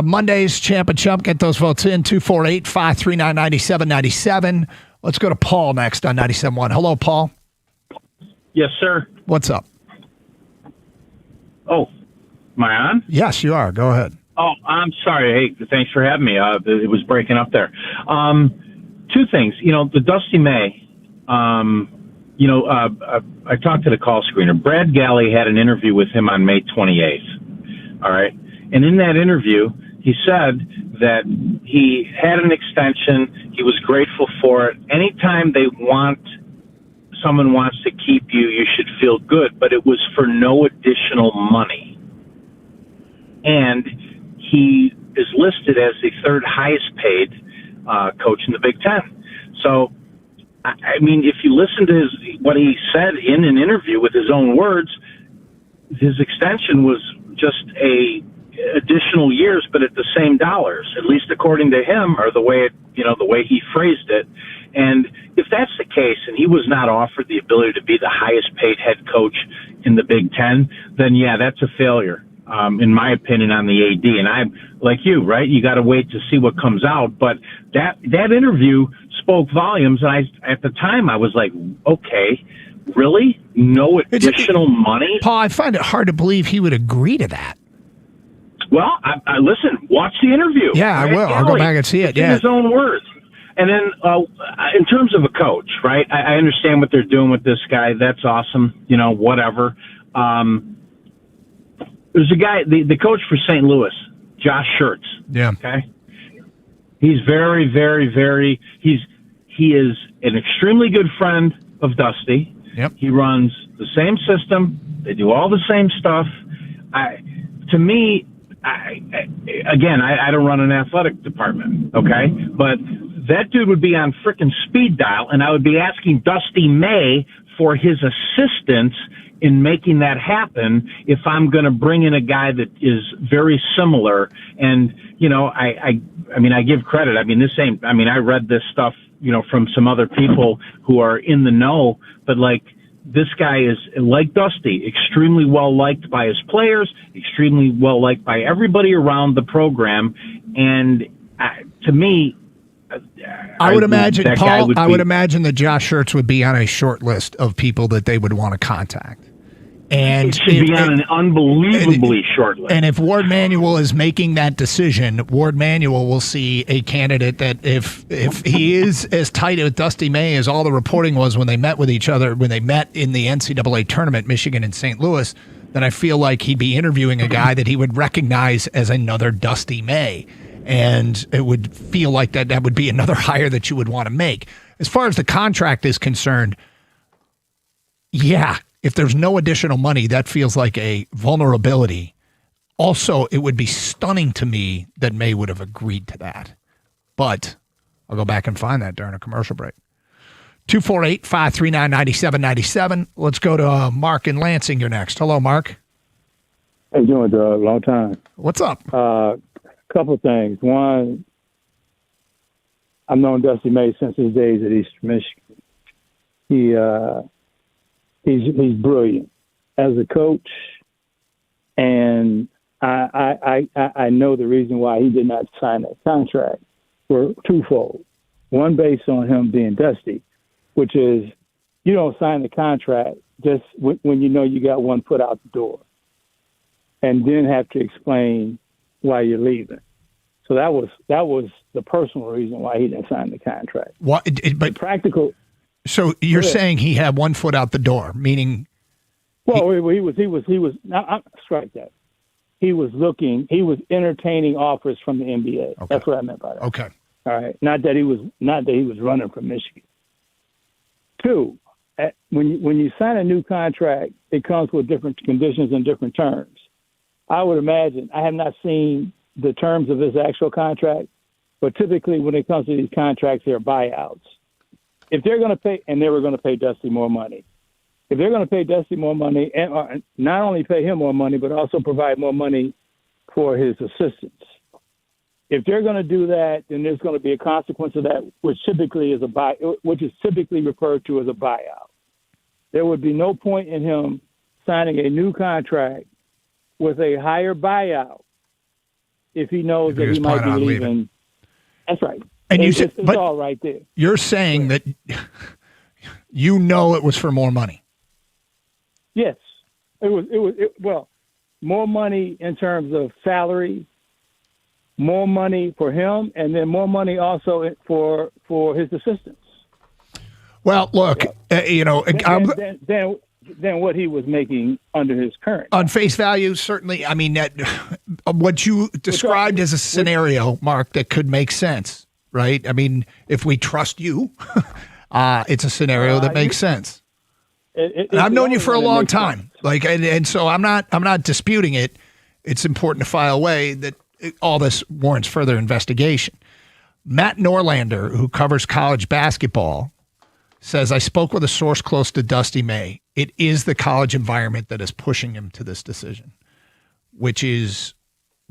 Monday's Champ and Chump. Get those votes in. 248-539-9797. Let's go to Paul next on 97.1. Hello, Paul. Yes, sir. What's up? Oh, am I on? Yes, you are. Go ahead. Oh, I'm sorry. Hey, thanks for having me. It was breaking up there. Two things. The Dusty May, I talked to the call screener. Brad Galley had an interview with him on May 28th. All right. And in that interview, he said that he had an extension. He was grateful for it. Anytime someone wants to keep you, you should feel good, but it was for no additional money. And he is listed as the third highest paid coach in the Big Ten. So, I mean, if you listen to what he said in an interview with his own words, his extension was just additional years, but at the same dollars, at least according to him, or the way he phrased it. And if that's the case, and he was not offered the ability to be the highest paid head coach in the Big Ten, then yeah, that's a failure. in my opinion, on the AD. And I'm like you, right? You got to wait to see what comes out. But that interview spoke volumes. And at the time, I was like, okay, really? No additional money? Paul, I find it hard to believe he would agree to that. Well, I listen, watch the interview. Yeah, I will. I'll go back and see it. In his own words. And then in terms of a coach, right, I understand what they're doing with this guy. That's awesome. You know, whatever. There's a guy, the coach for St. Louis, Josh Schertz. Yeah. Okay. He's very, very, very, he is an extremely good friend of Dusty. Yep. He runs the same system. They do all the same stuff. To me, I don't run an athletic department, okay? But that dude would be on frickin' speed dial, and I would be asking Dusty May for his assistance in making that happen if I'm going to bring in a guy that is very similar. And, you know, I mean, I give credit. I mean, I read this stuff, you know, from some other people who are in the know, but like, this guy is, like Dusty, extremely well liked by his players, extremely well liked by everybody around the program. And to me, I would imagine, Paul, I would imagine that Josh Schertz would be on a short list of people that they would want to contact. And it should be on an unbelievably short list. And if Ward Manuel is making that decision, Ward Manuel will see a candidate that if he is as tight with Dusty May as all the reporting was when they met with each other, when they met in the NCAA tournament, Michigan and St. Louis, then I feel like he'd be interviewing a guy that he would recognize as another Dusty May. And it would feel like that would be another hire that you would want to make. As far as the contract is concerned, yeah, if there's no additional money, that feels like a vulnerability. Also, it would be stunning to me that May would have agreed to that. But I'll go back and find that during a commercial break. 248-539-9797. Let's go to Mark in Lansing. You're next. Hello, Mark. How you doing, Doug? Long time. What's up? Couple things. One, I've known Dusty May since his days at Eastern Michigan. He's brilliant as a coach, and I know the reason why he did not sign that contract were twofold. One, based on him being Dusty, which is you don't sign the contract just when you know you got one foot out the door, and then have to explain why you're leaving. So that was the personal reason why he didn't sign the contract. What? But practical. So you're saying he had one foot out the door, meaning? Well, he was. Now, strike that. He was entertaining offers from the NBA. Okay. That's what I meant by that. Okay. All right. Not that he was running from Michigan. Two, when you sign a new contract, it comes with different conditions and different terms. I would imagine, I have not seen the terms of his actual contract, but typically when it comes to these contracts, they're buyouts. If they're going to pay, and they were going to pay Dusty more money, if they're going to pay Dusty more money, and not only pay him more money, but also provide more money for his assistants. If they're going to do that, then there's going to be a consequence of that, which is typically referred to as a buyout. There would be no point in him signing a new contract with a higher buyout if he knows that he might be leaving. That's right. And it's all right there. You're saying that you know it was for more money. Yes, it was more money in terms of salary, more money for him, and then more money also for his assistants. Well, look, than what he was making under his current. On face value, certainly. I mean, what you described as a scenario, Mark, that could make sense, right? I mean, if we trust you, it's a scenario that makes sense. I've known you for a long time, and so I'm not disputing it. It's important to file away that all this warrants further investigation. Matt Norlander, who covers college basketball, says, I spoke with a source close to Dusty May. It is the college environment that is pushing him to this decision, which is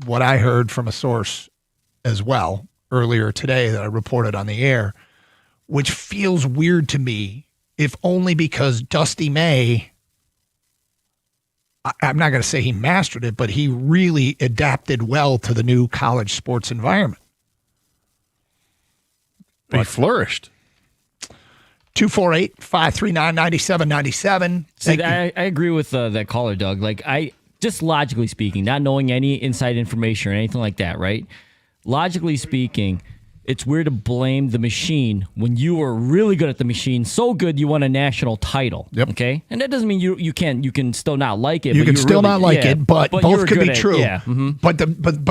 what I heard from a source as well earlier today that I reported on the air, which feels weird to me, if only because Dusty May I'm not going to say he mastered it, but he really adapted well to the new college sports environment. He flourished. 248-539-9797. See, I agree with that caller, Doug. Like, just logically speaking, not knowing any inside information or anything like that, right? Logically speaking, it's weird to blame the machine when you were really good at the machine, so good you won a national title. Yep. Okay, and that doesn't mean you can still not like it. You but can still not like yeah, it, but you both were could good be at- true. Yeah. mhm. But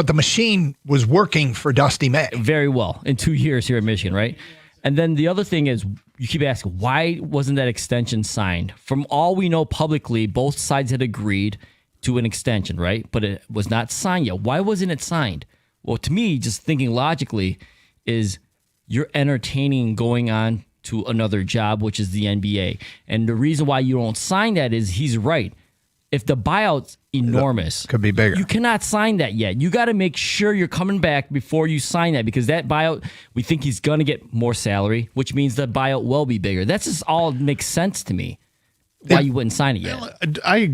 the machine was working for Dusty May very well in 2 years here at Michigan, right? And then the other thing is, you keep asking, why wasn't that extension signed? From all we know publicly, both sides had agreed to an extension, right? But it was not signed yet. Why wasn't it signed? Well, to me, just thinking logically, is you're entertaining going on to another job, which is the NBA. And the reason why you don't sign that is he's right. If the buyout's enormous, could be bigger. You cannot sign that yet. You got to make sure you're coming back before you sign that, because that buyout, we think he's going to get more salary, which means that buyout will be bigger. That's just all makes sense to me. Why you wouldn't sign it yet? I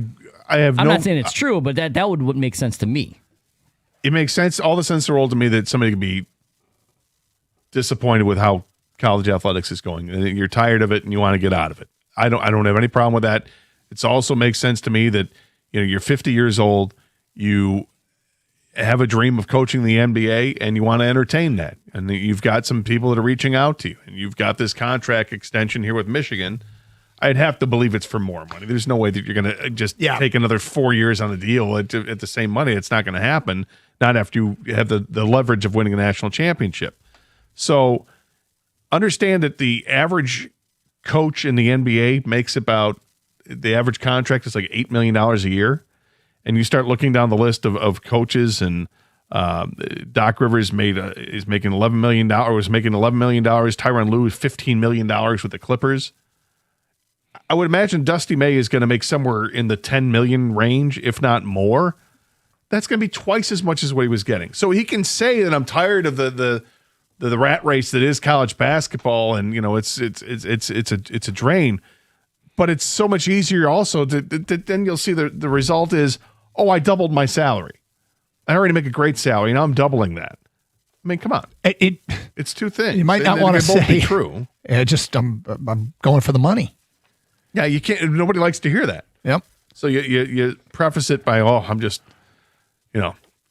have I'm no. not saying it's true, but that would make sense to me. It makes sense. All the sense in the world to me that somebody could be disappointed with how college athletics is going, and you're tired of it and you want to get out of it. I don't have any problem with that. It also makes sense to me that you're 50 years old, you have a dream of coaching the NBA, and you want to entertain that, and you've got some people that are reaching out to you, and you've got this contract extension here with Michigan. I'd have to believe it's for more money. There's no way that you're going to just take another 4 years on the deal at the same money. It's not going to happen. Not after you have the leverage of winning a national championship. So understand that the average coach in the NBA makes about, the average contract is like $8 million a year. And you start looking down the list of coaches, and Doc Rivers is making $11 million, or was making $11 million. Tyronn Lue is $15 million with the Clippers. I would imagine Dusty May is going to make somewhere in the 10 million range, if not more. That's going to be twice as much as what he was getting. So he can say that I'm tired of the rat race that is college basketball, and it's a drain. But it's so much easier also to then you'll see the result is, I doubled my salary. I already make a great salary, and I'm doubling that. I mean, come on. It's two things. You might not want to both say be true. I'm going for the money. Yeah, you can't. Nobody likes to hear that. Yep. So you preface it by, I'm just,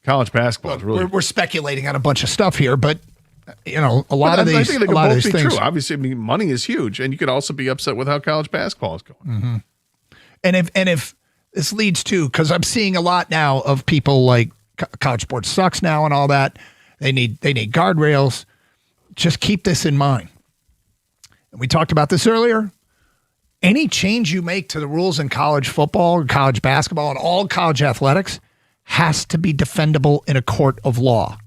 college basketball is really. We're speculating on a bunch of stuff here, but a lot of these, I think they a could lot of both these be things. true. Obviously, money is huge, and you could also be upset with how college basketball is going. Mm-hmm. And if this leads to, because I'm seeing a lot now of people like college sports sucks now and all that. They need guardrails. Just keep this in mind. And we talked about this earlier. Any change you make to the rules in college football, college basketball, and all college athletics has to be defendable in a court of law.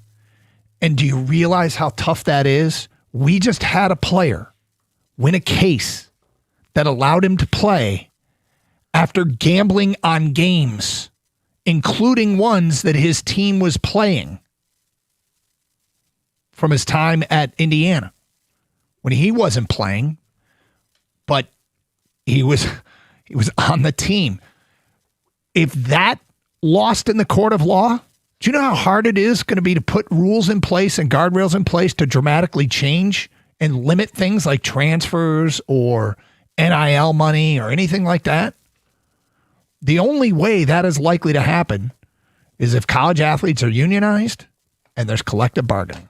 And do you realize how tough that is? We just had a player win a case that allowed him to play after gambling on games, including ones that his team was playing from his time at Indiana, when he wasn't playing, but he was on the team. If that lost in the court of law, do you know how hard it is going to be to put rules in place and guardrails in place to dramatically change and limit things like transfers or NIL money or anything like that? The only way that is likely to happen is if college athletes are unionized and there's collective bargaining.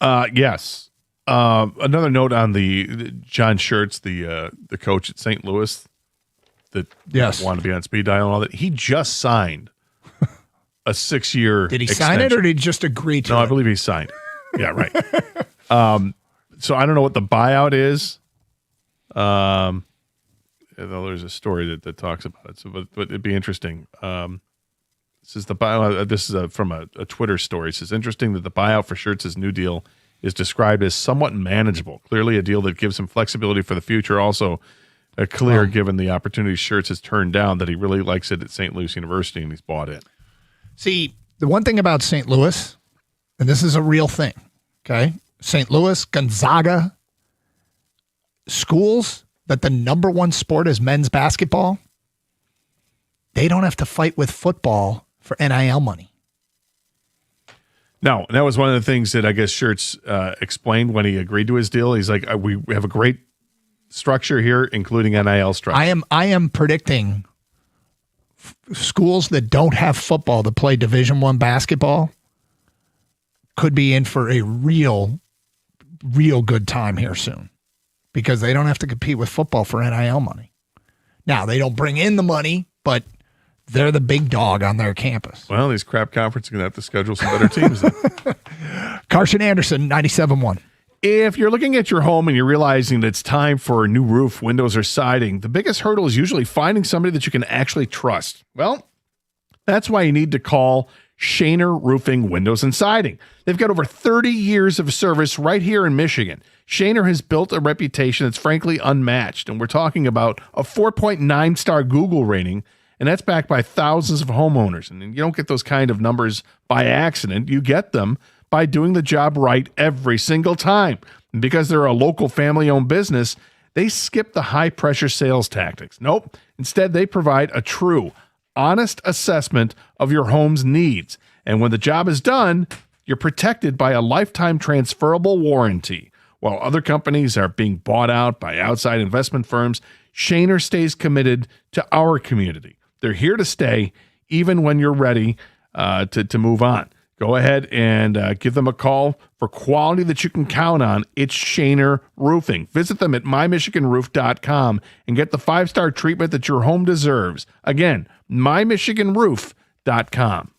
Yes. Another note on the John Schertz, the coach at St. Louis, that wanted to be on speed dial and all that. He just signed a 6-year. Did he sign it, or did he just agree to it? No, I believe he signed it. Yeah, right. So I don't know what the buyout is. Though there's a story that talks about it. So, but it'd be interesting. This is the buyout. This is from a Twitter story. It says, interesting that the buyout for Schertz's new deal is described as somewhat manageable. Clearly a deal that gives him flexibility for the future. Also clear, given the opportunity Schertz has turned down, that he really likes it at St. Louis University and he's bought in. See, the one thing about St. Louis, and this is a real thing, okay? St. Louis, Gonzaga, schools that the number one sport is men's basketball, They don't have to fight with football for NIL money. No, and that was one of the things that I guess Schertz explained when he agreed to his deal. He's like, we have a great structure here, including NIL structure. I am predicting schools that don't have football to play Division I basketball could be in for a real good time here soon because they don't have to compete with football for NIL money. Now, they don't bring in the money, but they're the big dog on their campus. Well, these crap conferences are going to have to schedule some better teams then. Carson Anderson, 97.1. If you're looking at your home and you're realizing that it's time for a new roof, windows, or siding, the biggest hurdle is usually finding somebody that you can actually trust. Well, that's why you need to call Shaner Roofing Windows and Siding. They've got over 30 years of service right here in Michigan. Shaner has built a reputation that's frankly unmatched, and we're talking about a 4.9-star Google rating, and that's backed by thousands of homeowners. And you don't get those kind of numbers by accident. You get them by doing the job right every single time. And because they're a local family-owned business, they skip the high-pressure sales tactics. Nope. Instead, they provide a true, honest assessment of your home's needs. And when the job is done, you're protected by a lifetime transferable warranty. While other companies are being bought out by outside investment firms, Shaner stays committed to our community. They're here to stay even when you're ready to move on. Go ahead and give them a call for quality that you can count on. It's Shaner Roofing. Visit them at mymichiganroof.com and get the 5-star treatment that your home deserves. Again, mymichiganroof.com.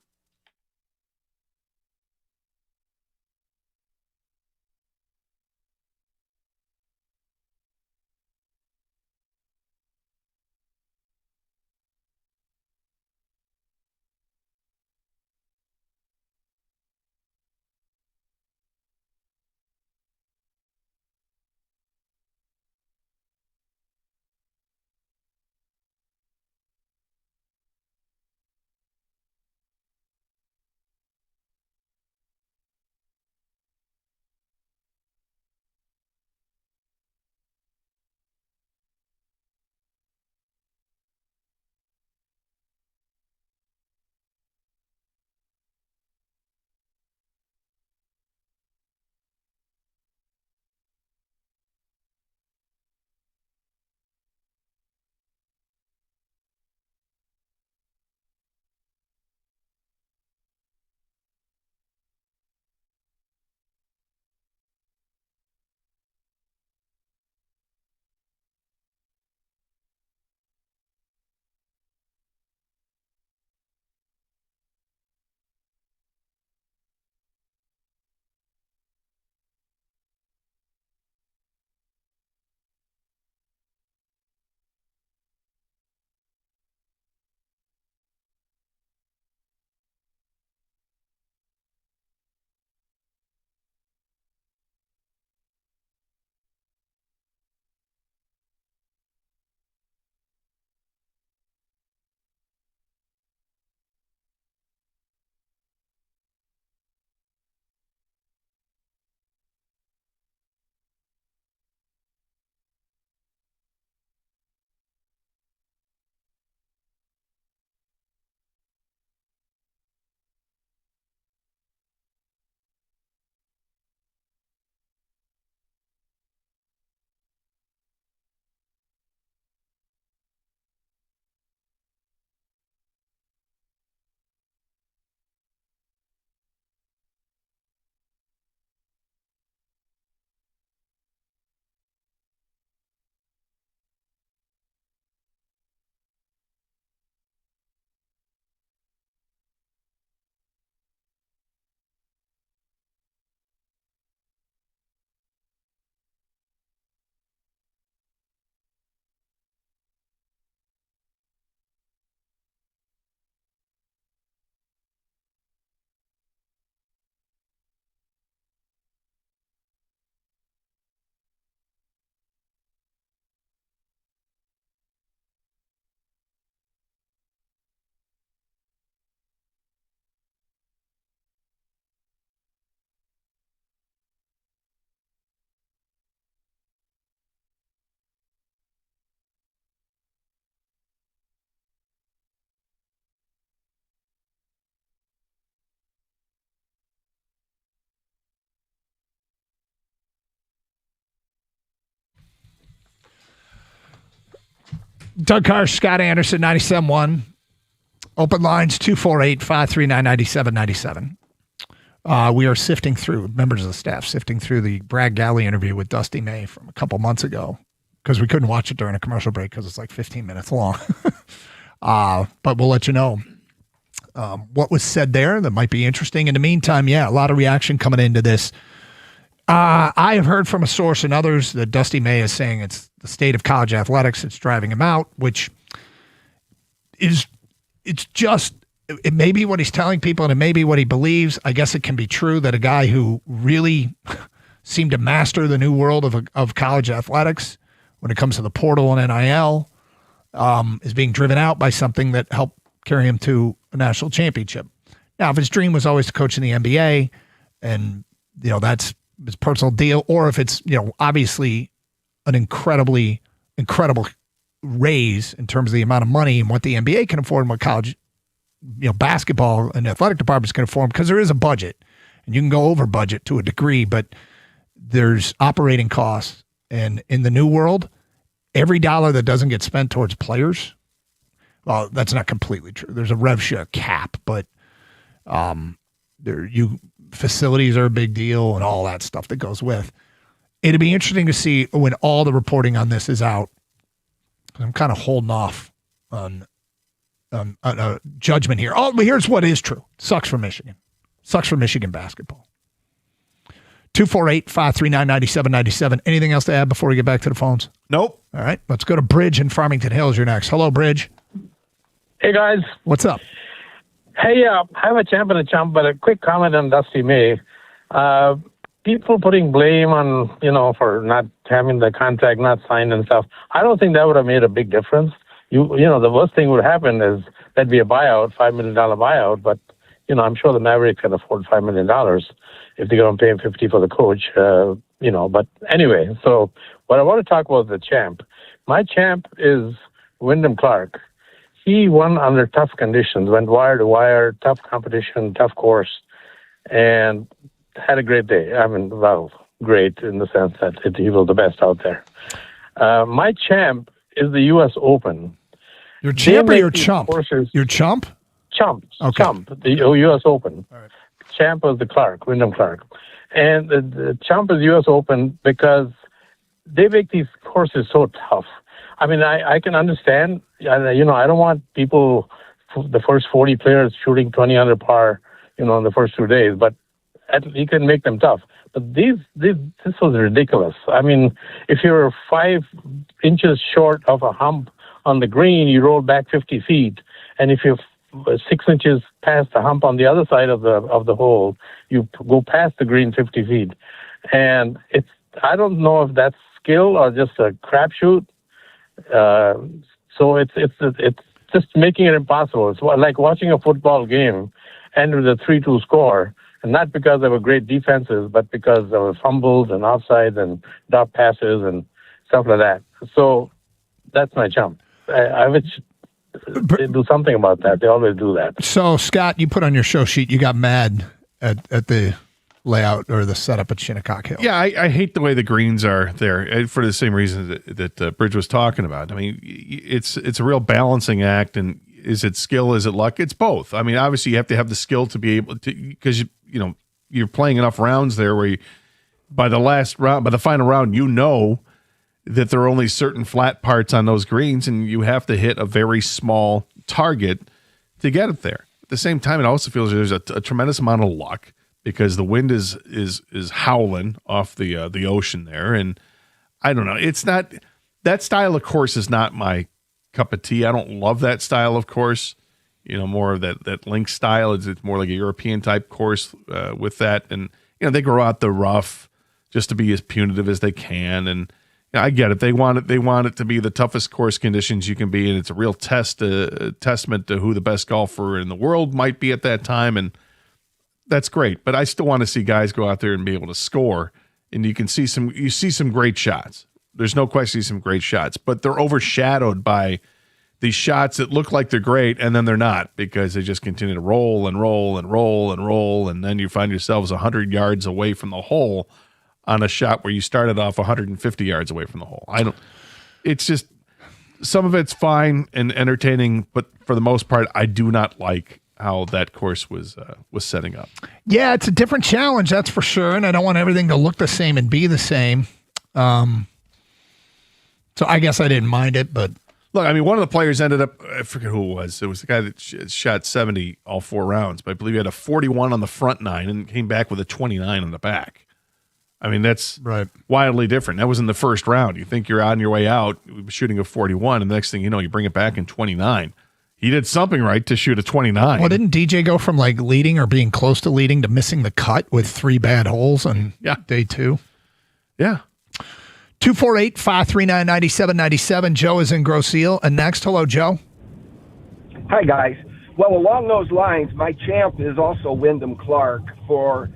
Doug Karsch, Scott Anderson, 97.1. Open lines 248-539-9797. We are sifting through, members of the staff, sifting through the Brad Galley interview with Dusty May from a couple months ago because we couldn't watch it during a commercial break because it's like 15 minutes long. But we'll let you know what was said there that might be interesting. In the meantime, a lot of reaction coming into this. I have heard from a source and others that Dusty May is saying it's the state of college athletics that's driving him out, which is, it may be what he's telling people and it may be what he believes. I guess it can be true that a guy who really seemed to master the new world of college athletics when it comes to the portal and NIL is being driven out by something that helped carry him to a national championship. Now, if his dream was always to coach in the NBA and, that's his personal deal, or if it's, obviously an incredible raise in terms of the amount of money and what the NBA can afford and what college, basketball and athletic departments can afford, because there is a budget and you can go over budget to a degree, but there's operating costs. And in the new world, every dollar that doesn't get spent towards players, well, that's not completely true. There's a rev share cap, but facilities are a big deal and all that stuff that goes with. It'd be interesting to see when all the reporting on this is out. I'm kind of holding off on a judgment here. Oh, but here's what is true. Sucks for Michigan. Sucks for Michigan basketball. 248-539-9797. Anything else to add before we get back to the phones? Nope. All right. Let's go to Bridge in Farmington Hills. You're next. Hello, Bridge. Hey, guys. What's up? Hey, I have a champ and a chump, but a quick comment on Dusty May. People putting blame on, for not having the contract not signed and stuff. I don't think that would have made a big difference. The worst thing would happen is there'd be a buyout, $5 million buyout, but, I'm sure the Mavericks can afford $5 million if they're going to pay him $50 for the coach, but anyway, so what I want to talk about is the champ. My champ is Wyndham Clark. He won under tough conditions, went wire to wire, tough competition, tough course, and had a great day. Great in the sense that he was the best out there. My champ is the U.S. Open. Your champ or your chump? Your chump? Chump. Okay. Chump, the U.S. Open. All right. Champ was Wyndham Clark. And the chump is U.S. Open because they make these courses so tough. I can understand. I don't want people, the first 40 players shooting 20 under par, in the first 2 days, but you can make them tough. But this was ridiculous. If you're 5 inches short of a hump on the green, you roll back 50 feet. And if you're 6 inches past the hump on the other side of the hole, you go past the green 50 feet. And I don't know if that's skill or just a crapshoot. So it's just making it impossible. It's like watching a football game end with a 3-2 score, and not because they were great defenses, but because there were fumbles and offsides and drop passes and stuff like that. So that's my chump. I wish they do something about that. They always do that. So, Scott, you put on your show sheet, you got mad at the layout or the setup at Shinnecock Hill. Yeah, I hate the way the greens are there for the same reason that Bridge was talking about. It's a real balancing act, and is it skill? Is it luck? It's both. Obviously you have to have the skill to be able to, because you're playing enough rounds there where by the final round, that there are only certain flat parts on those greens, and you have to hit a very small target to get it there. At the same time, it also feels there's a tremendous amount of luck, because the wind is howling off the ocean there, and I don't know. It's not that style of course is not my cup of tea. I don't love that style of course. More of that link style. It's more like a European type course with that, and they go out the rough just to be as punitive as they can. And I get it. They want it to be the toughest course conditions you can be, and it's a real testament to who the best golfer in the world might be at that time, and that's great. But I still want to see guys go out there and be able to score, and you see some great shots. There's no question, some great shots, but they're overshadowed by these shots that look like they're great, and then they're not, because they just continue to roll and roll and roll and roll, and then you find yourselves 100 yards away from the hole on a shot where you started off 150 yards away from the hole. It's just some of it's fine and entertaining, but for the most part, I do not like how that course was setting up. Yeah, it's a different challenge, that's for sure, and I don't want everything to look the same and be the same. So I guess I didn't mind it, but look, I mean, one of the players ended up, I forget who it was. It was the guy that shot 70 all 4 rounds, but I believe he had a 41 on the front 9 and came back with a 29 on the back. I mean, that's wildly different. That was in the first round. You think you're on your way out shooting a 41, and the next thing you know, you bring it back in 29. He did something right to shoot a 29. Well, didn't DJ go from like leading or being close to leading to missing the cut with 3 bad holes on day 2? Yeah. 248-539-9797. Joe is in Grosse Ile. And next, hello, Joe. Hi, guys. Well, along those lines, my champ is also Wyndham Clark for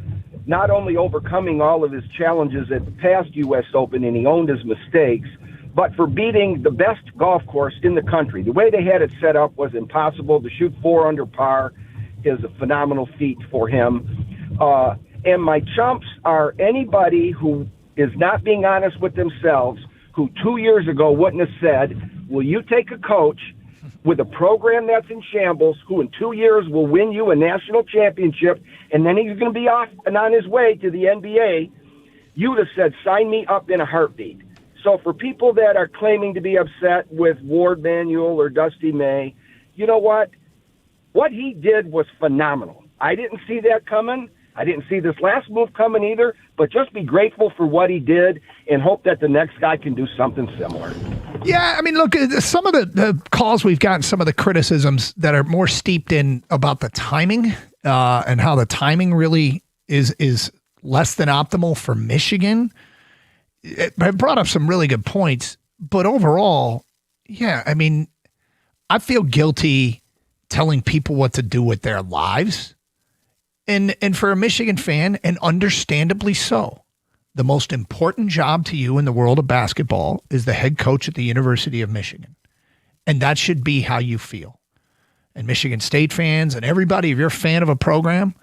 not only overcoming all of his challenges at the past U.S. Open, and he owned his mistakes, but for beating the best golf course in the country. The way they had it set up was impossible. To shoot 4 under par is a phenomenal feat for him. And my chumps are anybody who is not being honest with themselves, who 2 years ago wouldn't have said, will you take a coach with a program that's in shambles, who in 2 years will win you a national championship, and then he's going to be off and on his way to the NBA, you'd have said, sign me up in a heartbeat. So for people that are claiming to be upset with Ward Manuel or Dusty May, you know what? What he did was phenomenal. I didn't see that coming. I didn't see this last move coming either, but just be grateful for what he did and hope that the next guy can do something similar. Yeah, I mean, look, some of the calls we've gotten, some of the criticisms that are more steeped in about the timing and how the timing really is less than optimal for Michigan. I brought up some really good points, but overall, yeah, I mean, I feel guilty telling people what to do with their lives. And for a Michigan fan, and understandably so, the most important job to you in the world of basketball is the head coach at the University of Michigan. And that should be how you feel. And Michigan State fans and everybody, if you're a fan of a program,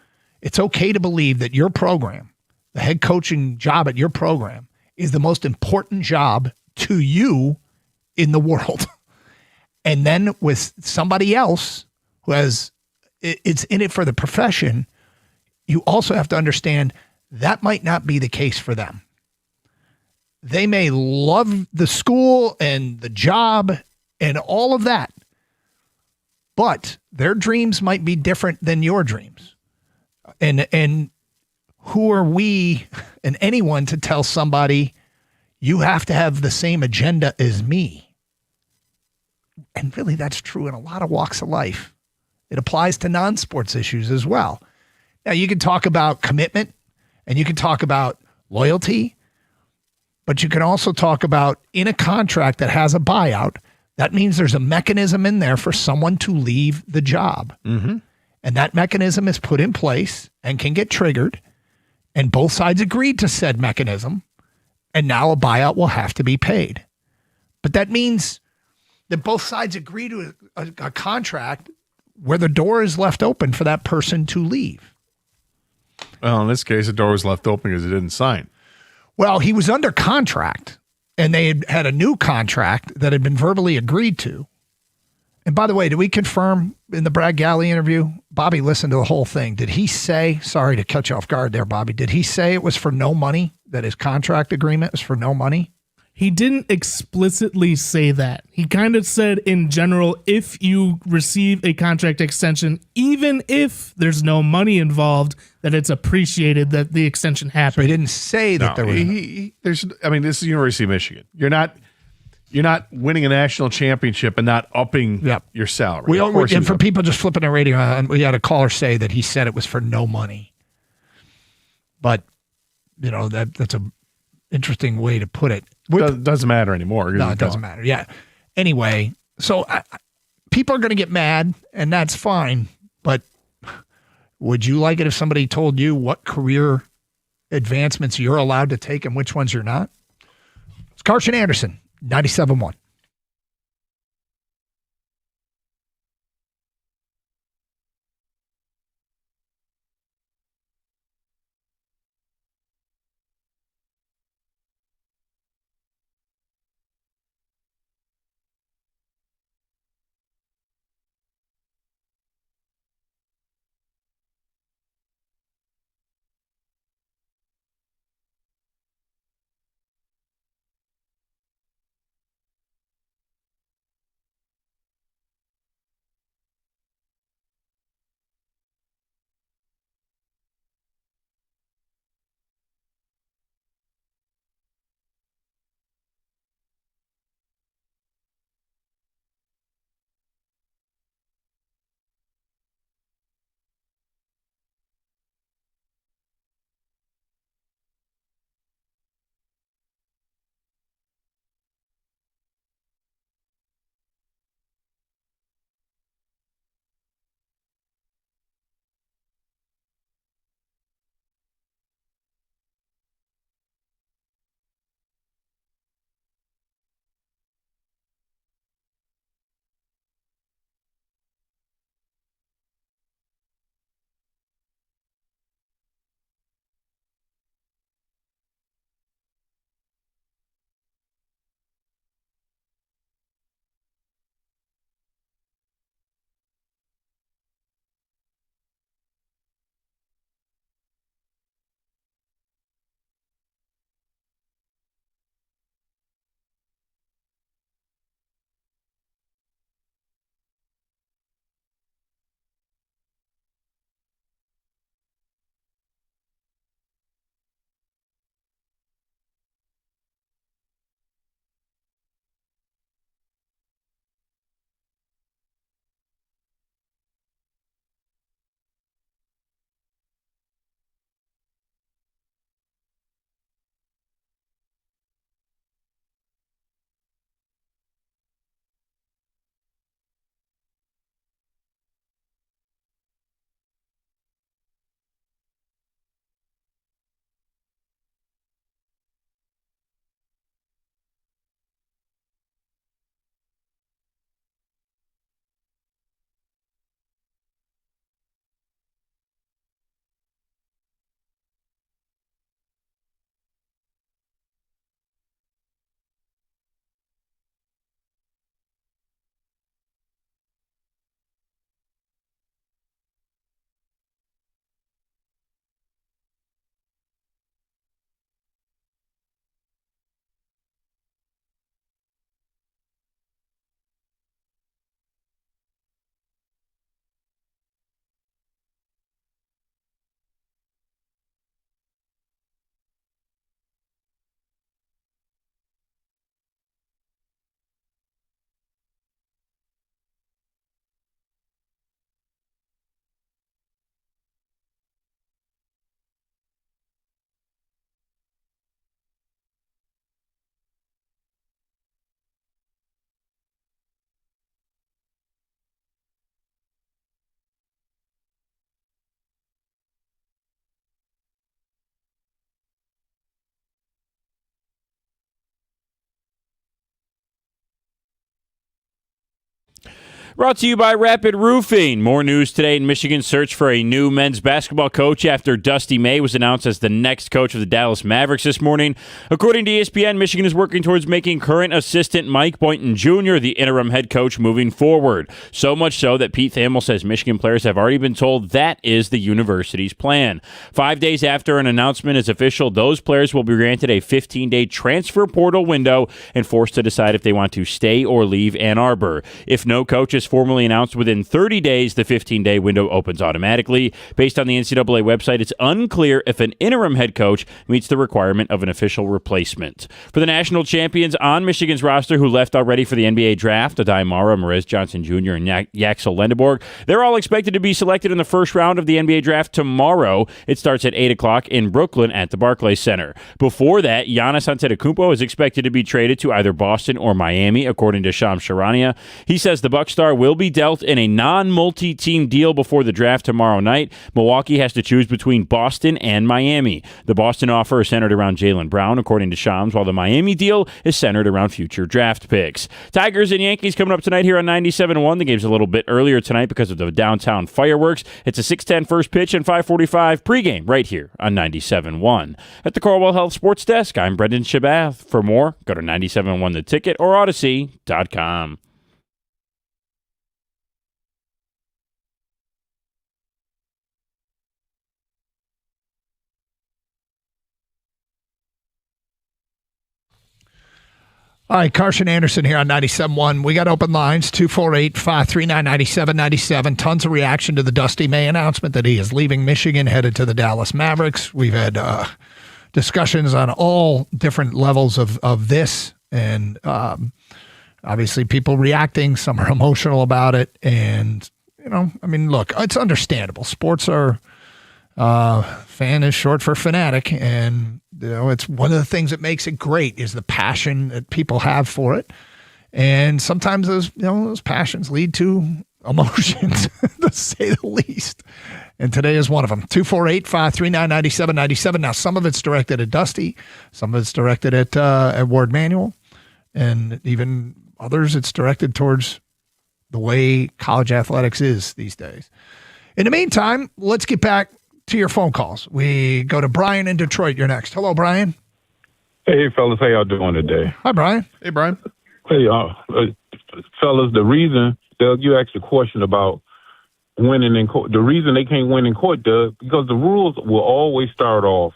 it's okay to believe that your program, the head coaching job at your program, is the most important job to you in the world. And then with somebody else who has, it's in it for the profession, you also have to understand that might not be the case for them. They may love the school and the job and all of that, but their dreams might be different than your dreams. And who are we and anyone to tell somebody you have to have the same agenda as me? And really, that's true in a lot of walks of life. It applies to non-sports issues as well. Now, you can talk about commitment and you can talk about loyalty, but you can also talk about in a contract that has a buyout, that means there's a mechanism in there for someone to leave the job. Mm-hmm. And that mechanism is put in place and can get triggered, and both sides agreed to said mechanism, and now a buyout will have to be paid. But that means that both sides agree to a contract where the door is left open for that person to leave. Well, in this case, the door was left open because he didn't sign. Well, he was under contract, and they had a new contract that had been verbally agreed to. And by the way, did we confirm in the Brad Galley interview, Bobby listened to the whole thing. Did he say, sorry to cut you off guard there, Bobby, did he say it was for no money, that his contract agreement was for no money? He didn't explicitly say that. He kind of said in general, if you receive a contract extension, even if there's no money involved, that it's appreciated that the extension happened. So he didn't say that there was. I mean, this is the University of Michigan. You're not winning a national championship and not upping your salary. And for people just flipping the radio on, we had a caller say that he said it was for no money. But, you know, that's a interesting way to put it. Doesn't matter anymore. No, it doesn't matter. Yeah. Anyway, so people are going to get mad, and that's fine. But would you like it if somebody told you what career advancements you're allowed to take and which ones you're not? It's Karsch and Anderson, 97.1. Brought to you by Rapid Roofing. More news today in Michigan's search for a new men's basketball coach after Dusty May was announced as the next coach of the Dallas Mavericks this morning. According to ESPN, Michigan is working towards making current assistant Mike Boynton Jr. the interim head coach moving forward. So much so that Pete Thamel says Michigan players have already been told that is the university's plan. 5 days after an announcement is official, those players will be granted a 15-day transfer portal window and forced to decide if they want to stay or leave Ann Arbor. If no coach is formally announced within 30 days, the 15-day window opens automatically. Based on the NCAA website, it's unclear if an interim head coach meets the requirement of an official replacement. For the national champions on Michigan's roster who left already for the NBA draft, Adai Mara, Marez Johnson Jr., and Yaxel Lendeborg, they're all expected to be selected in the first round of the NBA draft tomorrow. It starts at 8 o'clock in Brooklyn at the Barclays Center. Before that, Giannis Antetokounmpo is expected to be traded to either Boston or Miami, according to Shams Charania. He says the Buck star will be dealt in a non-multi-team deal before the draft tomorrow night. Milwaukee has to choose between Boston and Miami. The Boston offer is centered around Jaylen Brown, according to Shams, while the Miami deal is centered around future draft picks. Tigers and Yankees coming up tonight here on 97.1. The game's a little bit earlier tonight because of the downtown fireworks. It's a 6:10 first pitch and 5:45 pregame right here on 97.1. At the Corwell Health Sports Desk, I'm Brendan Shabath. For more, go to 97.1 The Ticket or Odyssey.com. All right, Carson Anderson here on 97.1. We got open lines, 248-539-9797. Tons of reaction to the Dusty May announcement that he is leaving Michigan, headed to the Dallas Mavericks. We've had discussions on all different levels of this, and obviously people reacting. Some are emotional about it, and, look, it's understandable. Sports are, fan is short for fanatic, and it's one of the things that makes it great is the passion that people have for it. And sometimes those passions lead to emotions, to say the least. And today is one of them. 248-539-9797. Now, some of it's directed at Dusty. Some of it's directed at Ward Manuel. And even others, it's directed towards the way college athletics is these days. In the meantime, let's get back to your phone calls. We go to Brian in Detroit. You're next. Hello, Brian. Hey, fellas. How y'all doing today? Hi, Brian. Hey, Brian. Hey, fellas, the reason, Doug, you asked a question about winning in court. The reason they can't win in court, Doug, because the rules will always start off,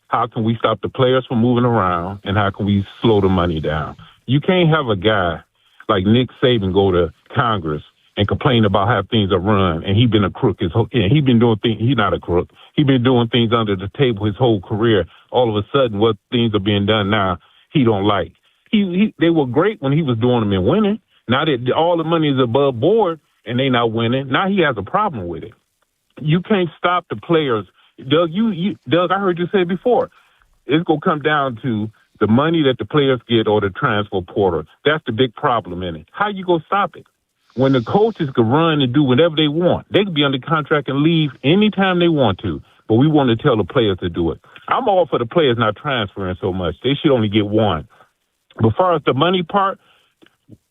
how can we stop the players from moving around, and how can we slow the money down? You can't have a guy like Nick Saban go to Congress and complain about how things are run, and he's been a crook his whole, and he's been doing things, he's not a crook. He's been doing things under the table his whole career. All of a sudden, what things are being done now, he don't like. They were great when he was doing them and winning. Now that all the money is above board and they not winning, now he has a problem with it. You can't stop the players. Doug, Doug, I heard you say before, it's going to come down to the money that the players get or the transfer portal. That's the big problem in it. How you going to stop it? When the coaches can run and do whatever they want, they can be under contract and leave anytime they want to. But we want to tell the players to do it. I'm all for the players not transferring so much. They should only get one. But as far as the money part,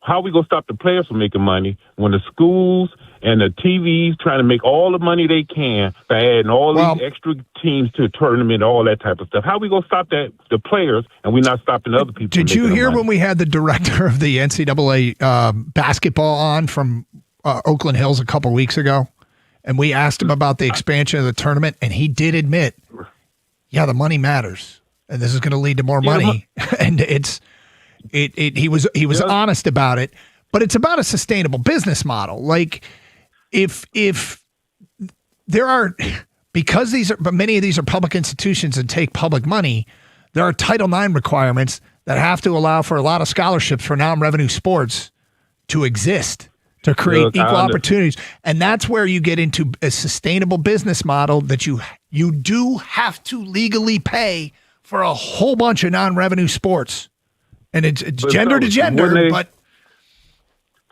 how we going to stop the players from making money when the schools and the TVs trying to make all the money they can by adding all these extra teams to a tournament, all that type of stuff? How we going to stop that, the players, and we're not stopping other people? Did you hear when we had the director of the NCAA basketball on from Oakland Hills a couple weeks ago? And we asked him about the expansion of the tournament, and he did admit, yeah, the money matters, and this is going to lead to more money. And he was honest about it, but it's about a sustainable business model. Like if there are, because many of these are public institutions and take public money, there are Title IX requirements that have to allow for a lot of scholarships for non-revenue sports to exist, to create equal opportunities. And that's where you get into a sustainable business model that you do have to legally pay for a whole bunch of non-revenue sports. And it's gender to gender, but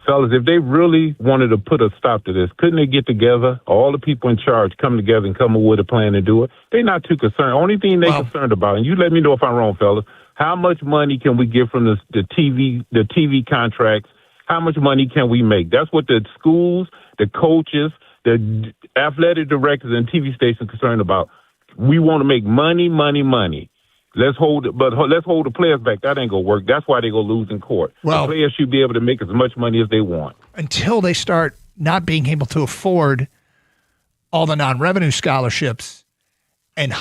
fellas, if they really wanted to put a stop to this, couldn't they get together, all the people in charge come together and come up with a plan to do it? They're not too concerned. Only thing they're concerned about, and you let me know if I'm wrong, fellas, how much money can we get from the TV contracts how much money can we make? That's what the schools, the coaches, the athletic directors, and TV stations are concerned about. We want to make money, money, money. Let's hold the players back. That ain't gonna work. That's why they go lose in court. Well, the players should be able to make as much money as they want until they start not being able to afford all the non-revenue scholarships and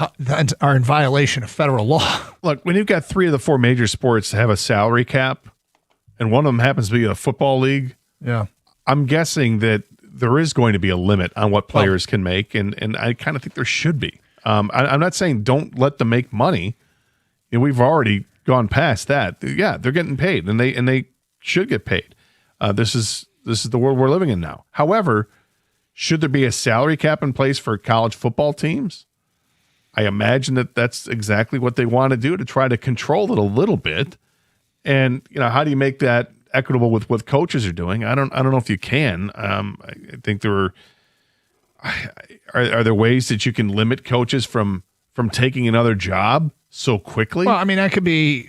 are in violation of federal law. Look, when you've got 3 of the 4 major sports to have a salary cap, and one of them happens to be a football league, yeah, I'm guessing that there is going to be a limit on what players can make, and I kind of think there should be. I'm not saying don't let them make money. And we've already gone past that. Yeah, they're getting paid, and they should get paid. This is the world we're living in now. However, should there be a salary cap in place for college football teams? I imagine that's exactly what they want to do, to try to control it a little bit. And how do you make that equitable with what coaches are doing? I don't know if you can. I think are there ways that you can limit coaches from taking another job so quickly? Well, I mean, that could be,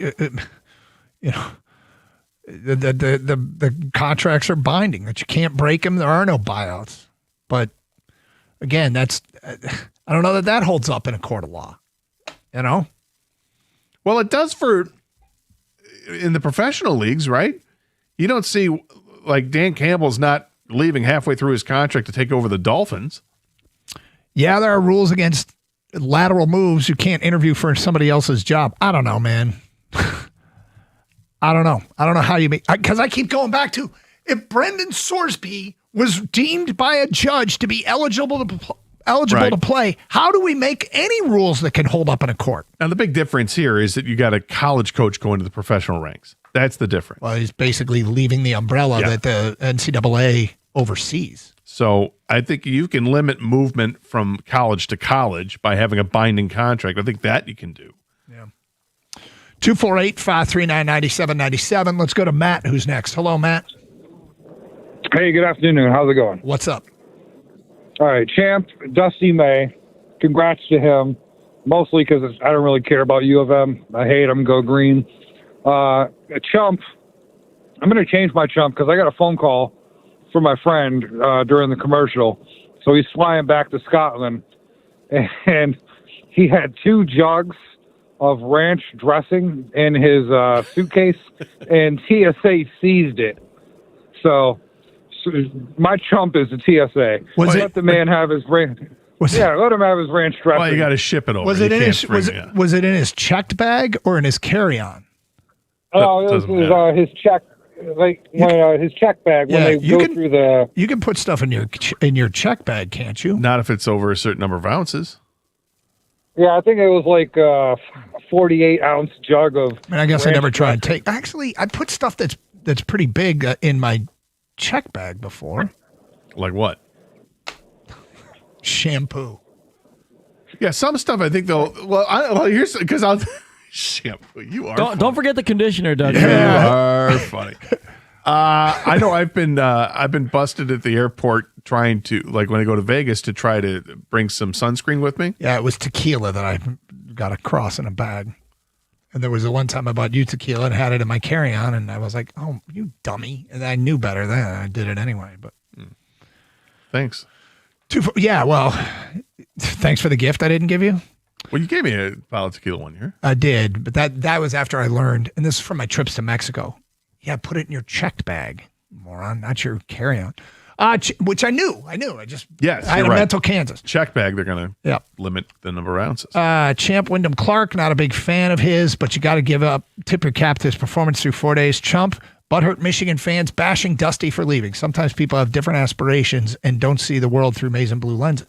the contracts are binding, that you can't break them. There are no buyouts. But again, I don't know that holds up in a court of law. Well, it does in the professional leagues, right? You don't see, like, Dan Campbell's not leaving halfway through his contract to take over the Dolphins. Yeah, there are rules against lateral moves. You can't interview for somebody else's job. I don't know, man. I don't know how you make, because I keep going back to, if Brendan Sorsby was deemed by a judge to be eligible to play, how do we make any rules that can hold up in a court? Now, the big difference here is that you got a college coach going to the professional ranks. That's the difference. Well, he's basically leaving the umbrella that the NCAA oversees. So I think you can limit movement from college to college by having a binding contract. I think that you can do. Yeah. 248-539-9797. Let's go to Matt, who's next. Hello, Matt. Hey, good afternoon. How's it going? What's up? All right, champ, Dusty May. Congrats to him, mostly because I don't really care about U of M. I hate them. Go green. Chump, I'm going to change my chump because I got a phone call from my friend during the commercial. So he's flying back to Scotland, and he had 2 jugs of ranch dressing in his suitcase, and TSA seized it. So my chump is the TSA. Let the man have his ranch. Let him have his ranch dressing. Well, you got to ship it over. Was it in his checked bag or in his carry-on? Oh, it was his check. His check bag when they go through the. You can put stuff in your check bag, can't you? Not if it's over a certain number of ounces. Yeah, I think it was like a 48-ounce jug of. I guess I never tried to take. Actually, I put stuff that's pretty big in my check bag before. Like what? Shampoo. Yeah, some stuff I think they'll. Well, here's because I'll. Shampoo. You are. Don't forget the conditioner, Doug. You are funny. I know I've been busted at the airport trying to, like, when I go to Vegas, to try to bring some sunscreen with me. Yeah, it was tequila that I got across in a bag. And there was the one time I bought you tequila and had it in my carry-on, and I was like, "Oh, you dummy!" And I knew better then. I did it anyway. But thanks. Yeah, well, thanks for the gift I didn't give you. Well, you gave me a bottle of tequila one year. I did, but that was after I learned, and this is from my trips to Mexico. Yeah, put it in your checked bag, moron, not your carry-on. Which I knew. I just I had a mental Kansas. Check bag, they're going to limit the number of ounces. Champ Wyndham Clark, not a big fan of his, but you got to tip your cap to his performance through 4 days. Chump, butthurt Michigan fans bashing Dusty for leaving. Sometimes people have different aspirations and don't see the world through maize and blue lenses.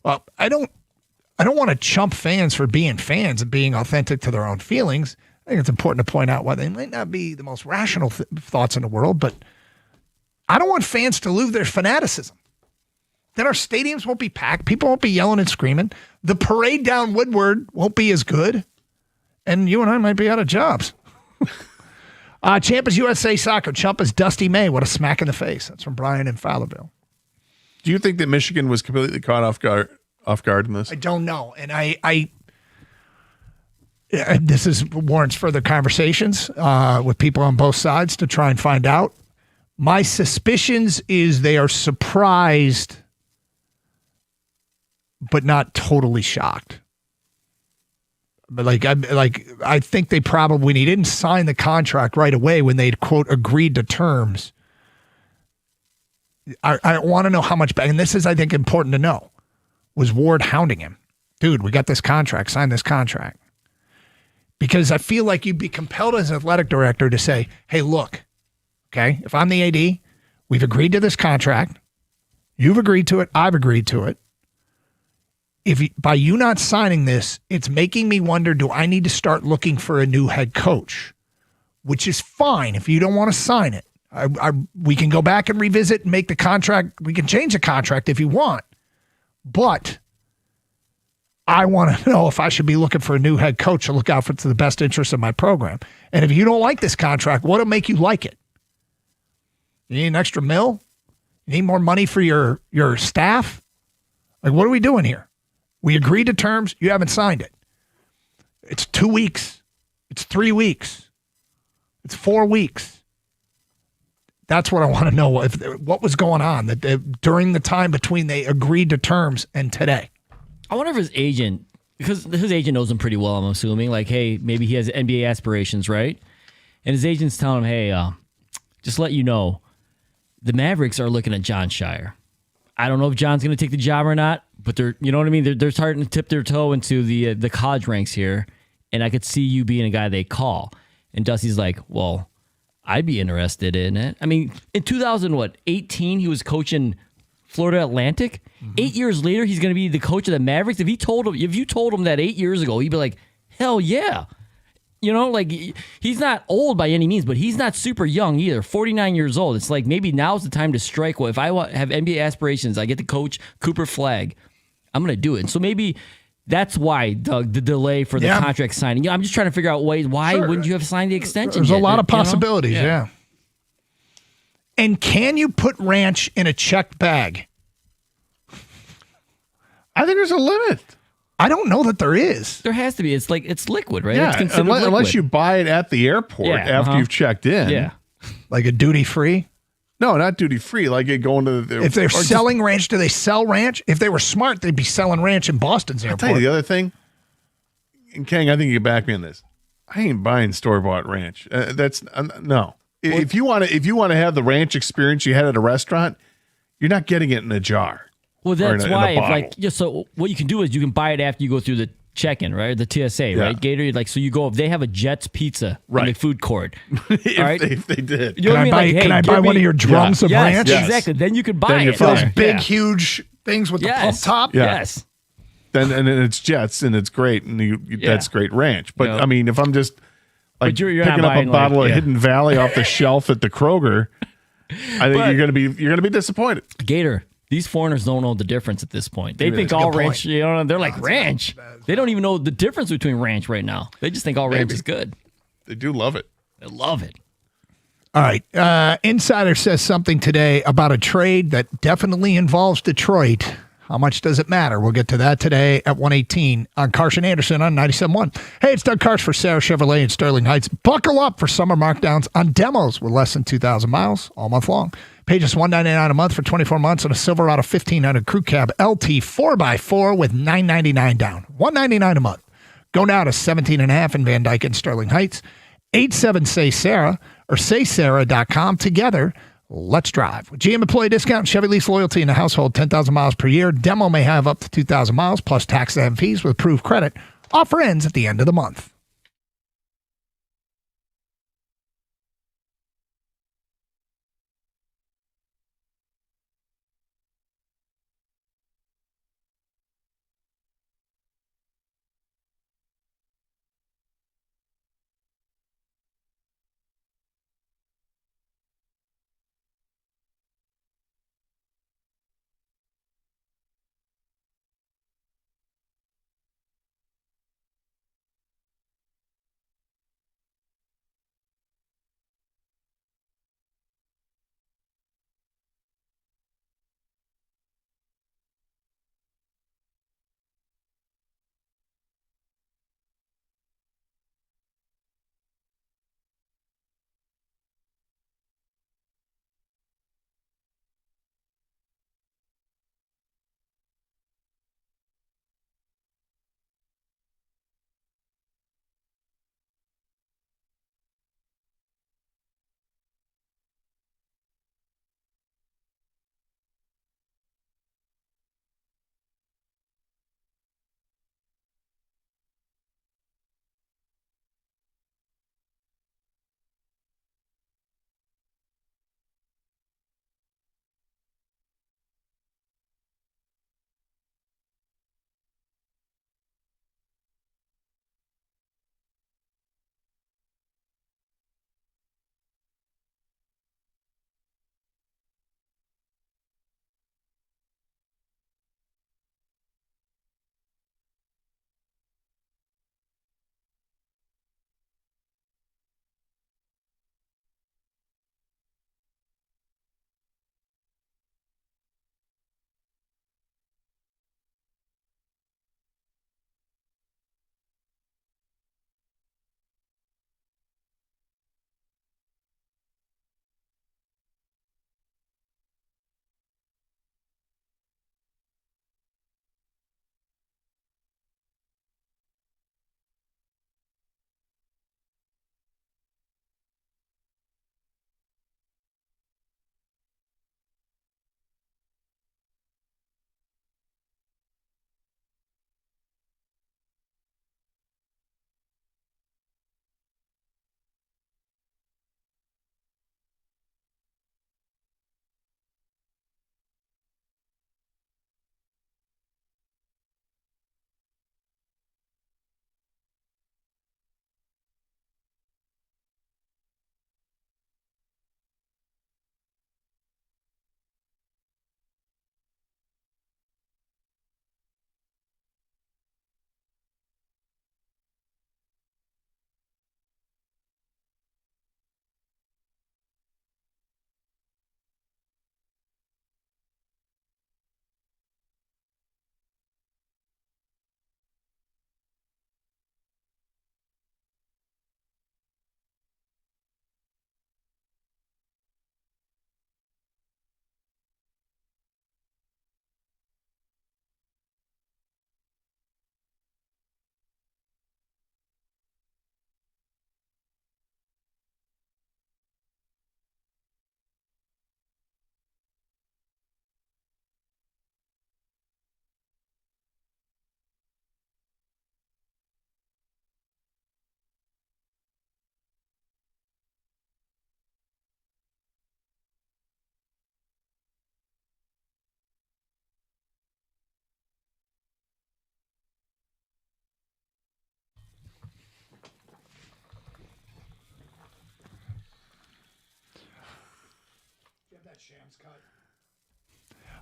Well, I don't want to chump fans for being fans and being authentic to their own feelings. I think it's important to point out why they might not be the most rational thoughts in the world, but I don't want fans to lose their fanaticism. Then our stadiums won't be packed. People won't be yelling and screaming. The parade down Woodward won't be as good. And you and I might be out of jobs. Champ is USA Soccer. Chump is Dusty May. What a smack in the face. That's from Brian in Fowlerville. Do you think that Michigan was completely caught off guard in this? I don't know. And this warrants further conversations with people on both sides to try and find out. My suspicions is they are surprised, but not totally shocked. But I think they probably, when he didn't sign the contract right away, when they quote agreed to terms, I want to know how much back. And this is, I think, important to know. Was Ward hounding him? Dude, we got this contract. Sign this contract. Because I feel like you'd be compelled as an athletic director to say, hey, look, okay, if I'm the AD, we've agreed to this contract. You've agreed to it. I've agreed to it. By you not signing this, it's making me wonder, do I need to start looking for a new head coach? Which is fine if you don't want to sign it. We can go back and revisit and make the contract. We can change the contract if you want. But I want to know if I should be looking for a new head coach to look out for the best interest of my program. And if you don't like this contract, what'll make you like it? You need an extra $1 You need more money for your staff? Like, what are we doing here? We agreed to terms. You haven't signed it. It's 2 weeks. It's 3 weeks. It's 4 weeks. That's what I want to know. What was going on during the time between they agreed to terms and today? I wonder if his agent, because his agent knows him pretty well, I'm assuming, like, hey, maybe he has NBA aspirations, right? And his agent's telling him, hey, just let you know, the Mavericks are looking at Jon Scheyer. I don't know if John's going to take the job or not, but they're, you know what I mean? They're starting to tip their toe into the college ranks here, and I could see you being a guy they call. And Dusty's like, well, I'd be interested in it. I mean, in 2018, he was coaching Florida Atlantic. 8 years later, he's going to be the coach of the Mavericks. If you told him that 8 years ago, he'd be like, hell yeah. You know, like, he's not old by any means, but he's not super young either. 49 years old. It's like, maybe now's the time to strike. Well, if I have NBA aspirations, I get to coach Cooper Flagg, I'm going to do it. And so maybe that's why, Doug, the delay for the contract signing. I'm just trying to figure out why wouldn't you have signed the extension There's yet? a lot of possibilities, yeah. And can you put ranch in a checked bag? I think there's a limit. I don't know that there is. There has to be. It's like, it's liquid, right? Yeah, It's considered unless liquid. you buy it at the airport after you've checked in. Yeah. Like a duty free? No, not duty free. Like it going to the. If they're selling ranch, do they sell ranch? If they were smart, they'd be selling ranch in Boston's I'll airport. tell you the other thing. And Kang, I think you can back me on this. I ain't buying store bought ranch. That's no. If you want to have the ranch experience you had at a restaurant, you're not getting it in a jar. Well, that's why. In a If like, so what you can do is you can buy it after you go through the check-in, right? The TSA, right? Gator, like, so you go. If they have a Jets pizza in the food court, if they did, you know what I mean? Like, Can I buy one of your drums of ranch? Yes, exactly. Then you can buy it. Those big, huge things with the pump top. Yeah. Yes. Then and it's Jets and it's great and that's great ranch. But I mean, if I'm just like you're picking not up a buying, bottle like, of Hidden Valley off the shelf at the Kroger, I think you're gonna be disappointed. Gator. These foreigners don't know the difference at this point. They Maybe think that's a all good ranch, point. you know, they're like, ranch. They don't even know the difference between ranch right now. They just think all ranch is good. They do love it. They love it. All right. Insider says something today about a trade that definitely involves Detroit. How much does it matter? We'll get to that today at 1:18 on Carson Anderson on 97.1. Hey, it's Doug Karsch for Sarah Chevrolet in Sterling Heights. Buckle up for summer markdowns on demos with less than 2,000 miles all month long. Pay just $199 a month for 24 months on a Silverado 1500 Crew Cab LT 4x4 with $999 down. $199 a month. Go now to 17.5 in Van Dyke and Sterling Heights. 87-SAY-SARAH or saysarah.com. Together, let's drive. With GM employee discount, Chevy lease loyalty in the household, 10,000 miles per year. Demo may have up to 2,000 miles plus taxes and fees with approved credit. Offer ends at the end of the month.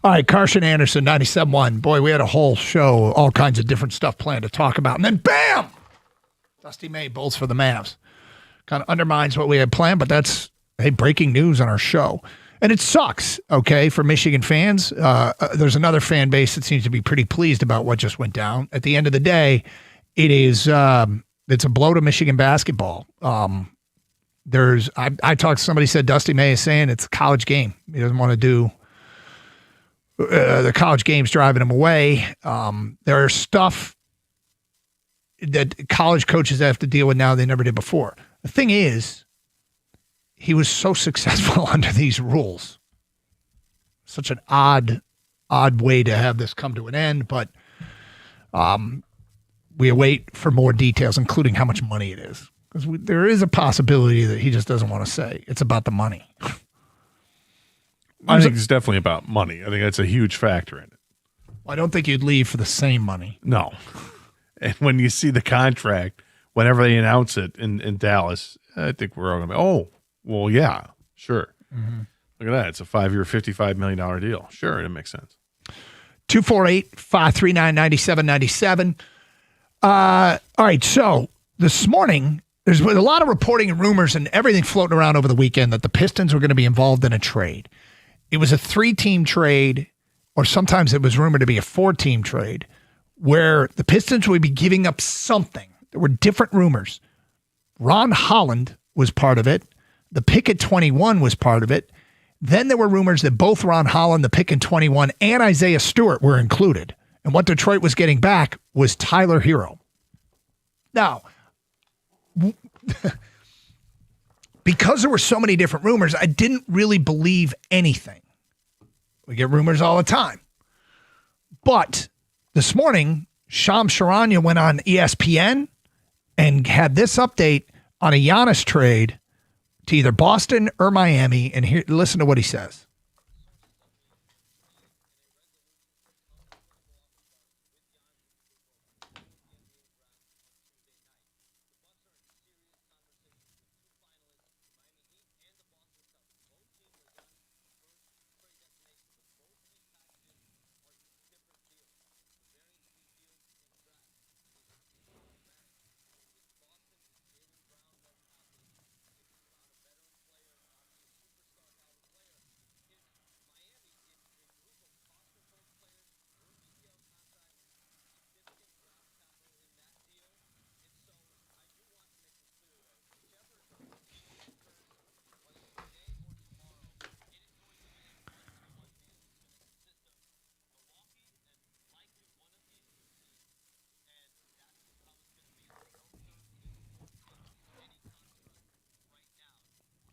All right, Carson Anderson, 97.1. Boy, we had a whole show, all kinds of different stuff planned to talk about. And then, bam! Dusty May bolts for the Mavs. Kind of undermines what we had planned, but that's, hey, breaking news on our show. And it sucks, okay, for Michigan fans. There's another fan base that seems to be pretty pleased about what just went down. At the end of the day, it's a blow to Michigan basketball. I talked to somebody said Dusty May is saying it's a college game. He doesn't want to do the college game's driving him away. There are stuff that college coaches have to deal with now they never did before. The thing is, he was so successful under these rules. Such an odd way to have this come to an end, but we await for more details, including how much money it is. Because there is a possibility that he just doesn't want to say. It's about the money. I think it's definitely about money. I think that's a huge factor in it. I don't think you'd leave for the same money. No. And when you see the contract, whenever they announce it in Dallas, I think we're all going to be, oh, well, yeah, sure. Mm-hmm. Look at that. It's a 5-year, $55 million deal. Sure, it makes sense. 248-539-9797. All right, so this morning, there's been a lot of reporting and rumors and everything floating around over the weekend that the Pistons were going to be involved in a trade. It was a 3-team trade, or sometimes it was rumored to be a 4-team trade, where the Pistons would be giving up something. There were different rumors. Ron Holland was part of it. The pick at 21 was part of it. Then there were rumors that both Ron Holland, the pick at 21, and Isaiah Stewart were included. And what Detroit was getting back was Tyler Hero. Now, because there were so many different rumors, I didn't really believe anything. We get rumors all the time. But this morning, Shams Charania went on ESPN and had this update on a Giannis trade to either Boston or Miami. And here, listen to what he says.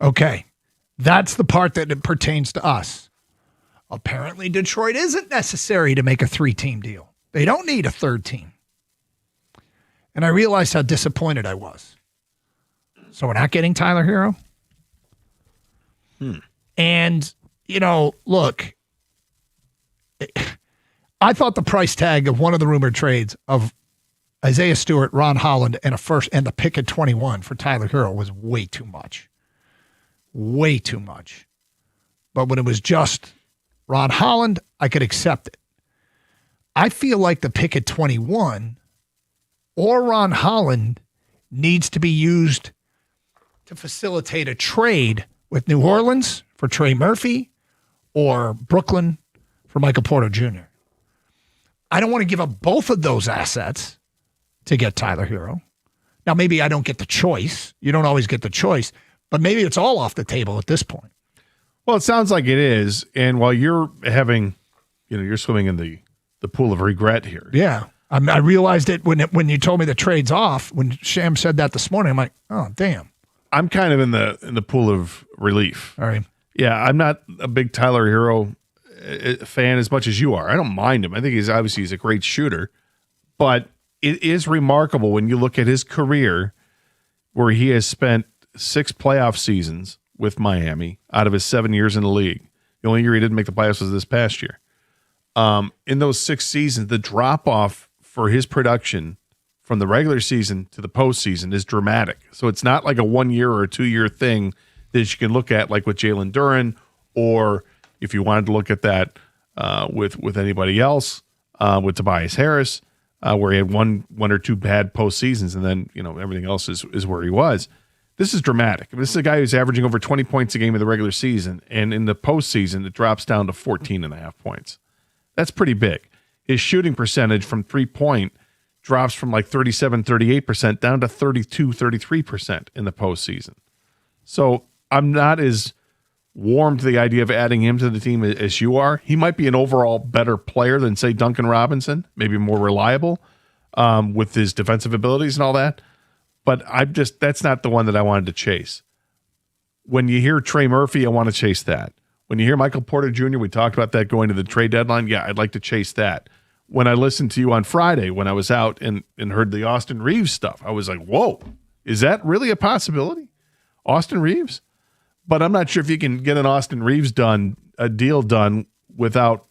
Okay, that's the part that it pertains to us. Apparently, Detroit isn't necessary to make a 3-team deal. They don't need a third team. And I realized how disappointed I was. So we're not getting Tyler Hero? And, look, I thought the price tag of one of the rumored trades of Isaiah Stewart, Ron Holland, and a first and the pick at 21 for Tyler Hero was way too much. Way too much. But when it was just Ron Holland, I could accept it. I feel like the pick at 21 or Ron Holland needs to be used to facilitate a trade with New Orleans for Trey Murphy or Brooklyn for Michael Porter Jr. I don't want to give up both of those assets to get Tyler Hero. Now, maybe I don't get the choice. You don't always get the choice. But maybe it's all off the table at this point. Well, it sounds like it is. And while you're having, you're swimming in the pool of regret here. Yeah. I realized it when you told me the trade's off. When Sham said that this morning, I'm like, oh, damn. I'm kind of in the pool of relief. All right. Yeah, I'm not a big Tyler Hero fan as much as you are. I don't mind him. I think he's a great shooter. But it is remarkable when you look at his career where he has spent 6 playoff seasons with Miami out of his 7 years in the league. The only year he didn't make the playoffs was this past year. In those 6 seasons, the drop-off for his production from the regular season to the postseason is dramatic. So it's not like a 1 year or a 2 year thing that you can look at like with Jalen Duren or If you wanted to look at that with anybody else, with Tobias Harris, where he had one or two bad postseasons, and then everything else is where he was. This is dramatic. This is a guy who's averaging over 20 points a game in the regular season, and in the postseason, it drops down to 14.5 points. That's pretty big. His shooting percentage from 3-point drops from like 37-38% down to 32-33% in the postseason. So I'm not as warm to the idea of adding him to the team as you are. He might be an overall better player than, say, Duncan Robinson, maybe more reliable with his defensive abilities and all that. But that's not the one that I wanted to chase. When you hear Trey Murphy, I want to chase that. When you hear Michael Porter Jr., we talked about that going to the trade deadline. Yeah, I'd like to chase that. When I listened to you on Friday, when I was out and heard the Austin Reeves stuff, I was like, whoa, is that really a possibility? Austin Reeves? But I'm not sure if you can get an Austin Reeves deal done without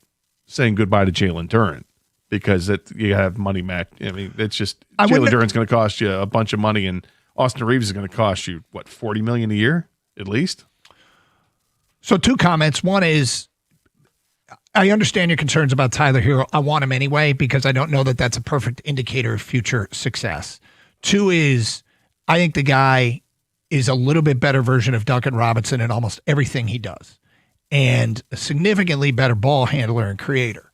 saying goodbye to Jalen Duren, because you have money match. I mean, it's just Jalen Duren's going to cost you a bunch of money, and Austin Reeves is going to cost you $40 million a year at least. So 2 comments. One is, I understand your concerns about Tyler Hero. I want him anyway because I don't know that that's a perfect indicator of future success. 2 is, I think the guy is a little bit better version of Duncan Robinson in almost everything he does, and a significantly better ball handler and creator.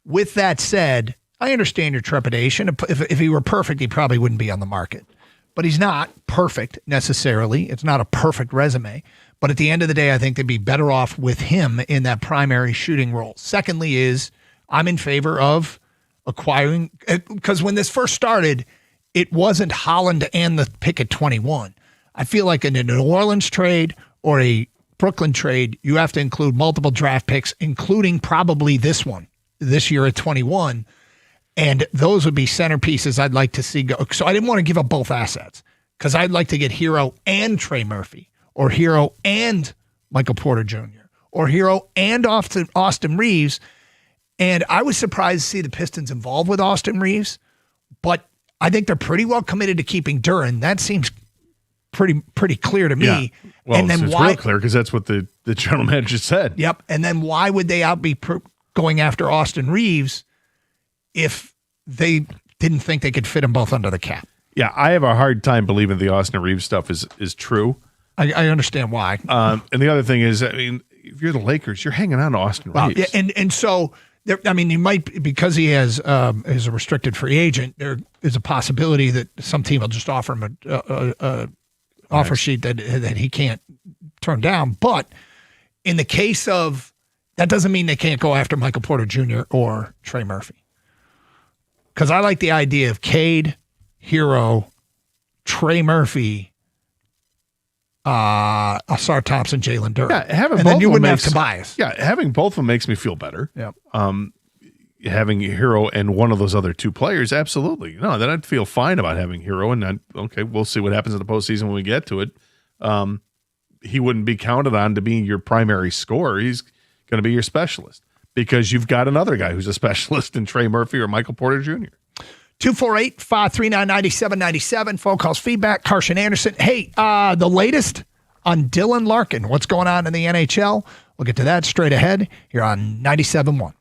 With that said, I understand your trepidation. If he were perfect, he probably wouldn't be on the market. But he's not perfect necessarily. It's not a perfect resume. But at the end of the day, I think they'd be better off with him in that primary shooting role. Secondly is, I'm in favor of acquiring, because when this first started, it wasn't Holland and the pick at 21. I feel like in a New Orleans trade or a Brooklyn trade, you have to include multiple draft picks, including probably this one, this year at 21. And those would be centerpieces I'd like to see go. So I didn't want to give up both assets because I'd like to get Hero and Trey Murphy, or Hero and Michael Porter Jr., or Hero and Austin Reeves. And I was surprised to see the Pistons involved with Austin Reeves, but I think they're pretty well committed to keeping Duren. That seems pretty clear to me. Yeah. Well, and then it's real clear because that's what the general manager said. Yep. And then why would they be going after Austin Reeves if they didn't think they could fit them both under the cap? Yeah, I have a hard time believing the Austin Reeves stuff is true. I understand why. And the other thing is, I mean, if you're the Lakers, you're hanging on to Austin Reeves. Yeah, and so he might, because he is a restricted free agent. There is a possibility that some team will just offer him a offer sheet that he can't turn down. But in the case of, that doesn't mean they can't go after Michael Porter Jr. or Trey Murphy. Because I like the idea of Cade, Hero, Trey Murphy, Ausar Thompson, Jalen Duren. Yeah, and then you wouldn't have Tobias. Yeah, having both of them makes me feel better. Yep. Having Hero and one of those other 2 players, absolutely. No, then I'd feel fine about having Hero, and okay, we'll see what happens in the postseason when we get to it. He wouldn't be counted on to be your primary scorer. He's going to be your specialist because you've got another guy who's a specialist in Trey Murphy or Michael Porter Jr. 248-539-9797. Phone calls, feedback. Carson Anderson. Hey, the latest on Dylan Larkin. What's going on in the NHL? We'll get to that straight ahead here on 97.1.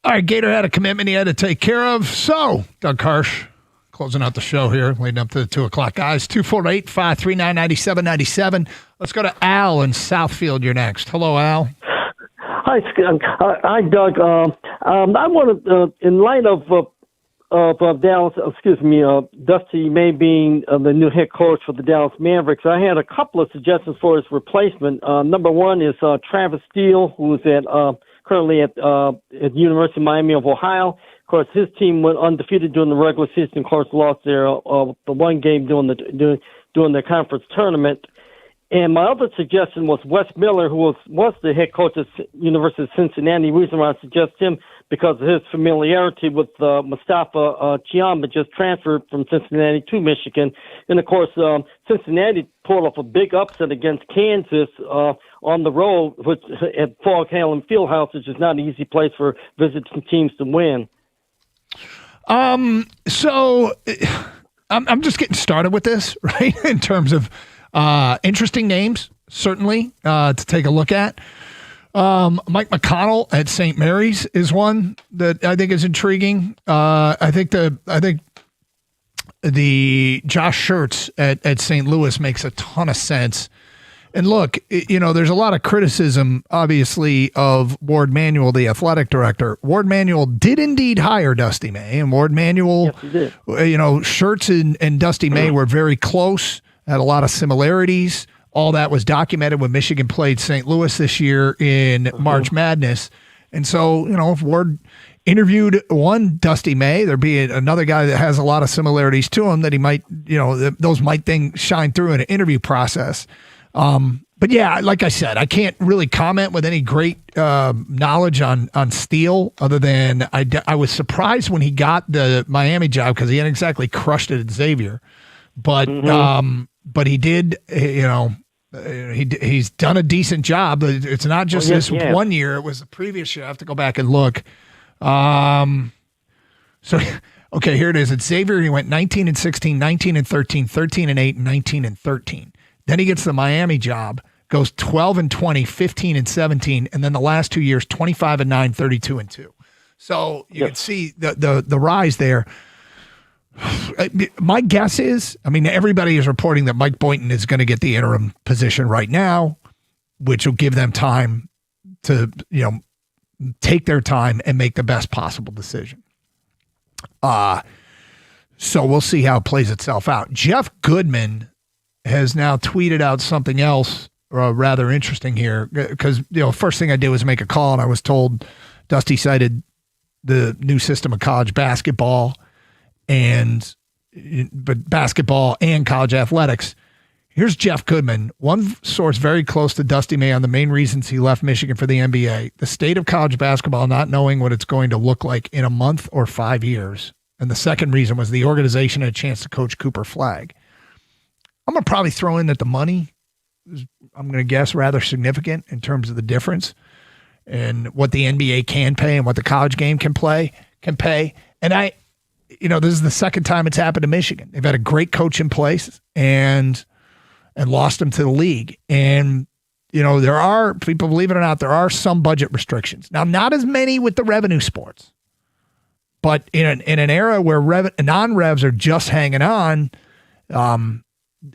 All right, Gator had a commitment he had to take care of. So, Doug Harsh, closing out the show here, leading up to the 2 o'clock, guys. 248-539-9797. Let's go to Al in Southfield. You're next. Hello, Al. Hi, Doug. I want to, in light of Dallas, Dusty May being the new head coach for the Dallas Mavericks, I had a couple of suggestions for his replacement. Number one is Travis Steele, who is currently at the University of Miami of Ohio. Of course, his team went undefeated during the regular season. Of course, lost their the one game during the conference tournament. And my other suggestion was Wes Miller, who was the head coach at University of Cincinnati. The reason why I suggest him, because of his familiarity with Mustafa Chiamba, just transferred from Cincinnati to Michigan. And, of course, Cincinnati pulled off a big upset against Kansas on the road which, at Fog Hallen Fieldhouse, which is not an easy place for visiting teams to win. So I'm just getting started with this, right, in terms of interesting names, certainly, to take a look at. Mike McConnell at St. Mary's is one that I think is intriguing. I think the Josh Schertz at St. Louis makes a ton of sense. And look, there's a lot of criticism, obviously, of Ward Manuel, the athletic director. Ward Manuel did indeed hire Dusty May, and Ward Manuel, yes, he did. Schertz and Dusty May were very close, had a lot of similarities. All that was documented when Michigan played St. Louis this year in March Madness. And so, if Ward interviewed one Dusty May, there'd be another guy that has a lot of similarities to him that he might, those might shine through in an interview process. But yeah, like I said, I can't really comment with any great knowledge on Steele, other than I was surprised when he got the Miami job because he hadn't exactly crushed it at Xavier. But but he did, he's done a decent job. It's not just this 1 year; it was the previous year. I have to go back and look. So, okay, here it is. At Xavier, he went 19-16, 19-13, 13-8, 19-13. Then he gets the Miami job, goes 12-20, 15-17, and then the last 2 years, 25-9, 32-2. So you can see the rise there. My guess is, everybody is reporting that Mike Boynton is going to get the interim position right now, which will give them time to, take their time and make the best possible decision. So we'll see how it plays itself out. Jeff Goodman has now tweeted out something else rather interesting here, because, first thing I did was make a call, and I was told Dusty cited the new system of college basketball, but basketball and college athletics. Here's Jeff Goodman, one source very close to Dusty May on the main reasons he left Michigan for the NBA. The state of college basketball not knowing what it's going to look like in a month or 5 years. And the second reason was the organization had a chance to coach Cooper Flagg. I'm going to probably throw in that the money is, I'm going to guess, rather significant in terms of the difference and what the NBA can pay and what the college game can pay. And this is the second time it's happened to Michigan. They've had a great coach in place and lost him to the league. And, there are, people believe it or not, there are some budget restrictions. Now, not as many with the revenue sports, but in an era where non-revs are just hanging on,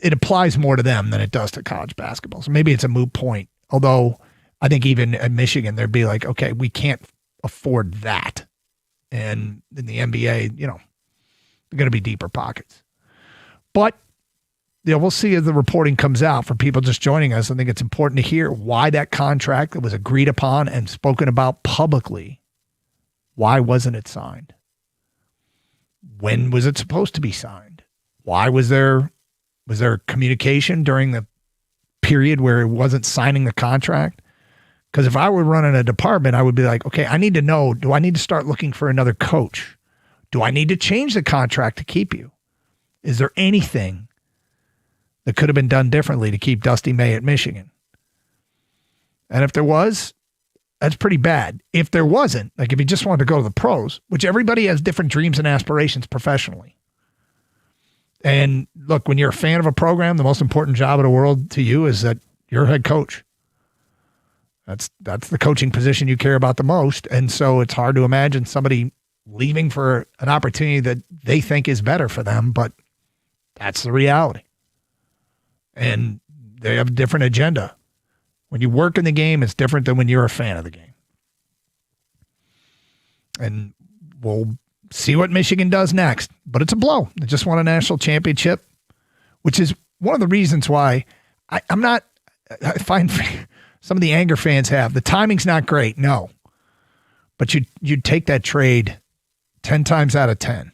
it applies more to them than it does to college basketball. So maybe it's a moot point. Although I think even at Michigan, they'd be like, okay, we can't afford that. And in the NBA, they're going to be deeper pockets. But, we'll see as the reporting comes out. For people just joining us, I think it's important to hear why that contract that was agreed upon and spoken about publicly, why wasn't it signed? When was it supposed to be signed? Why was there communication during the period where it wasn't signing the contract? Because if I were running a department, I would be like, okay, I need to know, do I need to start looking for another coach? Do I need to change the contract to keep you? Is there anything that could have been done differently to keep Dusty May at Michigan? And if there was, that's pretty bad. If there wasn't, like if he just wanted to go to the pros, which everybody has different dreams and aspirations professionally. And look, when you're a fan of a program, the most important job in the world to you is that you're a head coach. That's the coaching position you care about the most. And so it's hard to imagine somebody leaving for an opportunity that they think is better for them, but that's the reality. And they have a different agenda. When you work in the game, it's different than when you're a fan of the game. And we'll see what Michigan does next. But it's a blow. They just won a national championship, which is one of the reasons why I find some of the anger fans have. The timing's not great, no. But you'd take that trade 10 times out of 10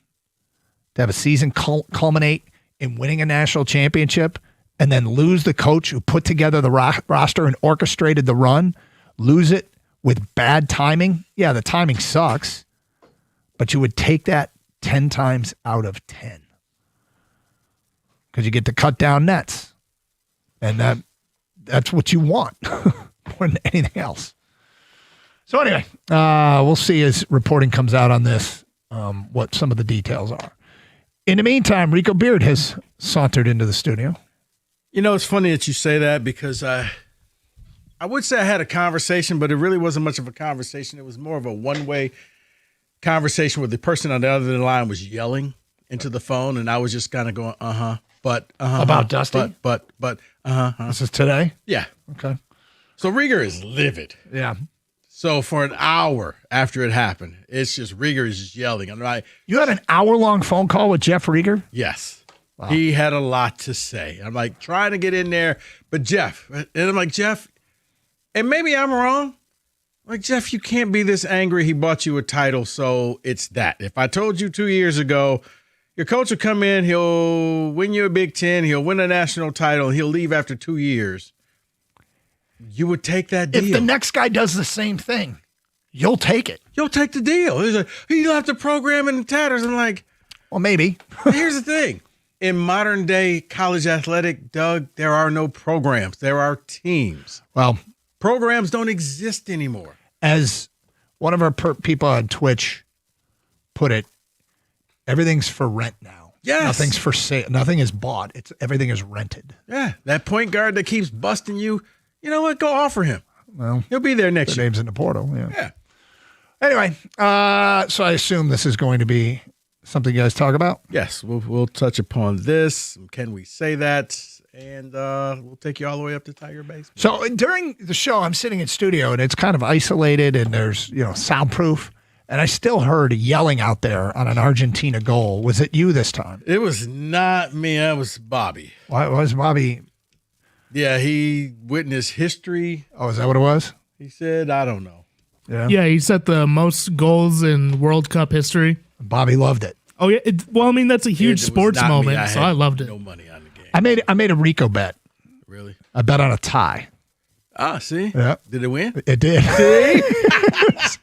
to have a season culminate in winning a national championship and then lose the coach who put together the roster and orchestrated the run, lose it with bad timing. Yeah, the timing sucks, but you would take that 10 times out of 10 because you get to cut down nets, and that's what you want more than anything else. So anyway, we'll see as reporting comes out on this what some of the details are. In the meantime, Rico Beard has sauntered into the studio. You know, it's funny that you say that because I would say I had a conversation, but it really wasn't much of a conversation. It was more of a one-way conversation where the person on the other line was yelling into the phone, and I was just kind of going, but, About Dusty? But, This is today? Yeah. Okay. So Rieger is livid. Yeah. So for an hour after it happened, it's just Rieger is just yelling. I'm like, You had an hour-long phone call with Jeff Rieger? yes. Wow. He had a lot to say. I'm like trying to get in there, but Jeff, and I'm like, Jeff, and maybe I'm wrong. Like, Jeff, you can't be this angry. He bought you a title, so it's that. If I told you 2 years ago, your coach will come in, he'll win you a Big Ten, he'll win a national title, and he'll leave after 2 years, you would take that deal. If the next guy does the same thing, you'll take it. You'll take the deal. He's like, he left the program in tatters. I'm like, well, maybe. Here's the thing. In modern day college athletic, Doug, there are no programs. There are teams. Well, programs don't exist anymore. As one of our people on Twitch put it, everything's for rent now. Yes. Nothing's for sale. Nothing is bought. Everything is rented. Yeah. That point guard that keeps busting you, you know what? Go offer him. Well, he'll be there next their year. name's in the portal. Yeah. Yeah. Anyway, so I assume this is going to be something you guys talk about? Yes, we'll touch upon this. Can we say that? And we'll take you all the way up to Tiger Base. So during the show, I'm sitting in studio and it's kind of isolated and there's, soundproof. And I still heard yelling out there on an Argentina goal. Was it you this time? It was not me. That was Bobby. Why was Bobby? Yeah, he witnessed history. Oh, is that what it was? He said, I don't know. Yeah, he set the most goals in World Cup history. Bobby loved it. Oh yeah, that's a huge sports moment. I loved it. No money on the game. I made a Rico bet. Really? I bet on a tie. Ah, see? Yeah. Did it win? It did. See?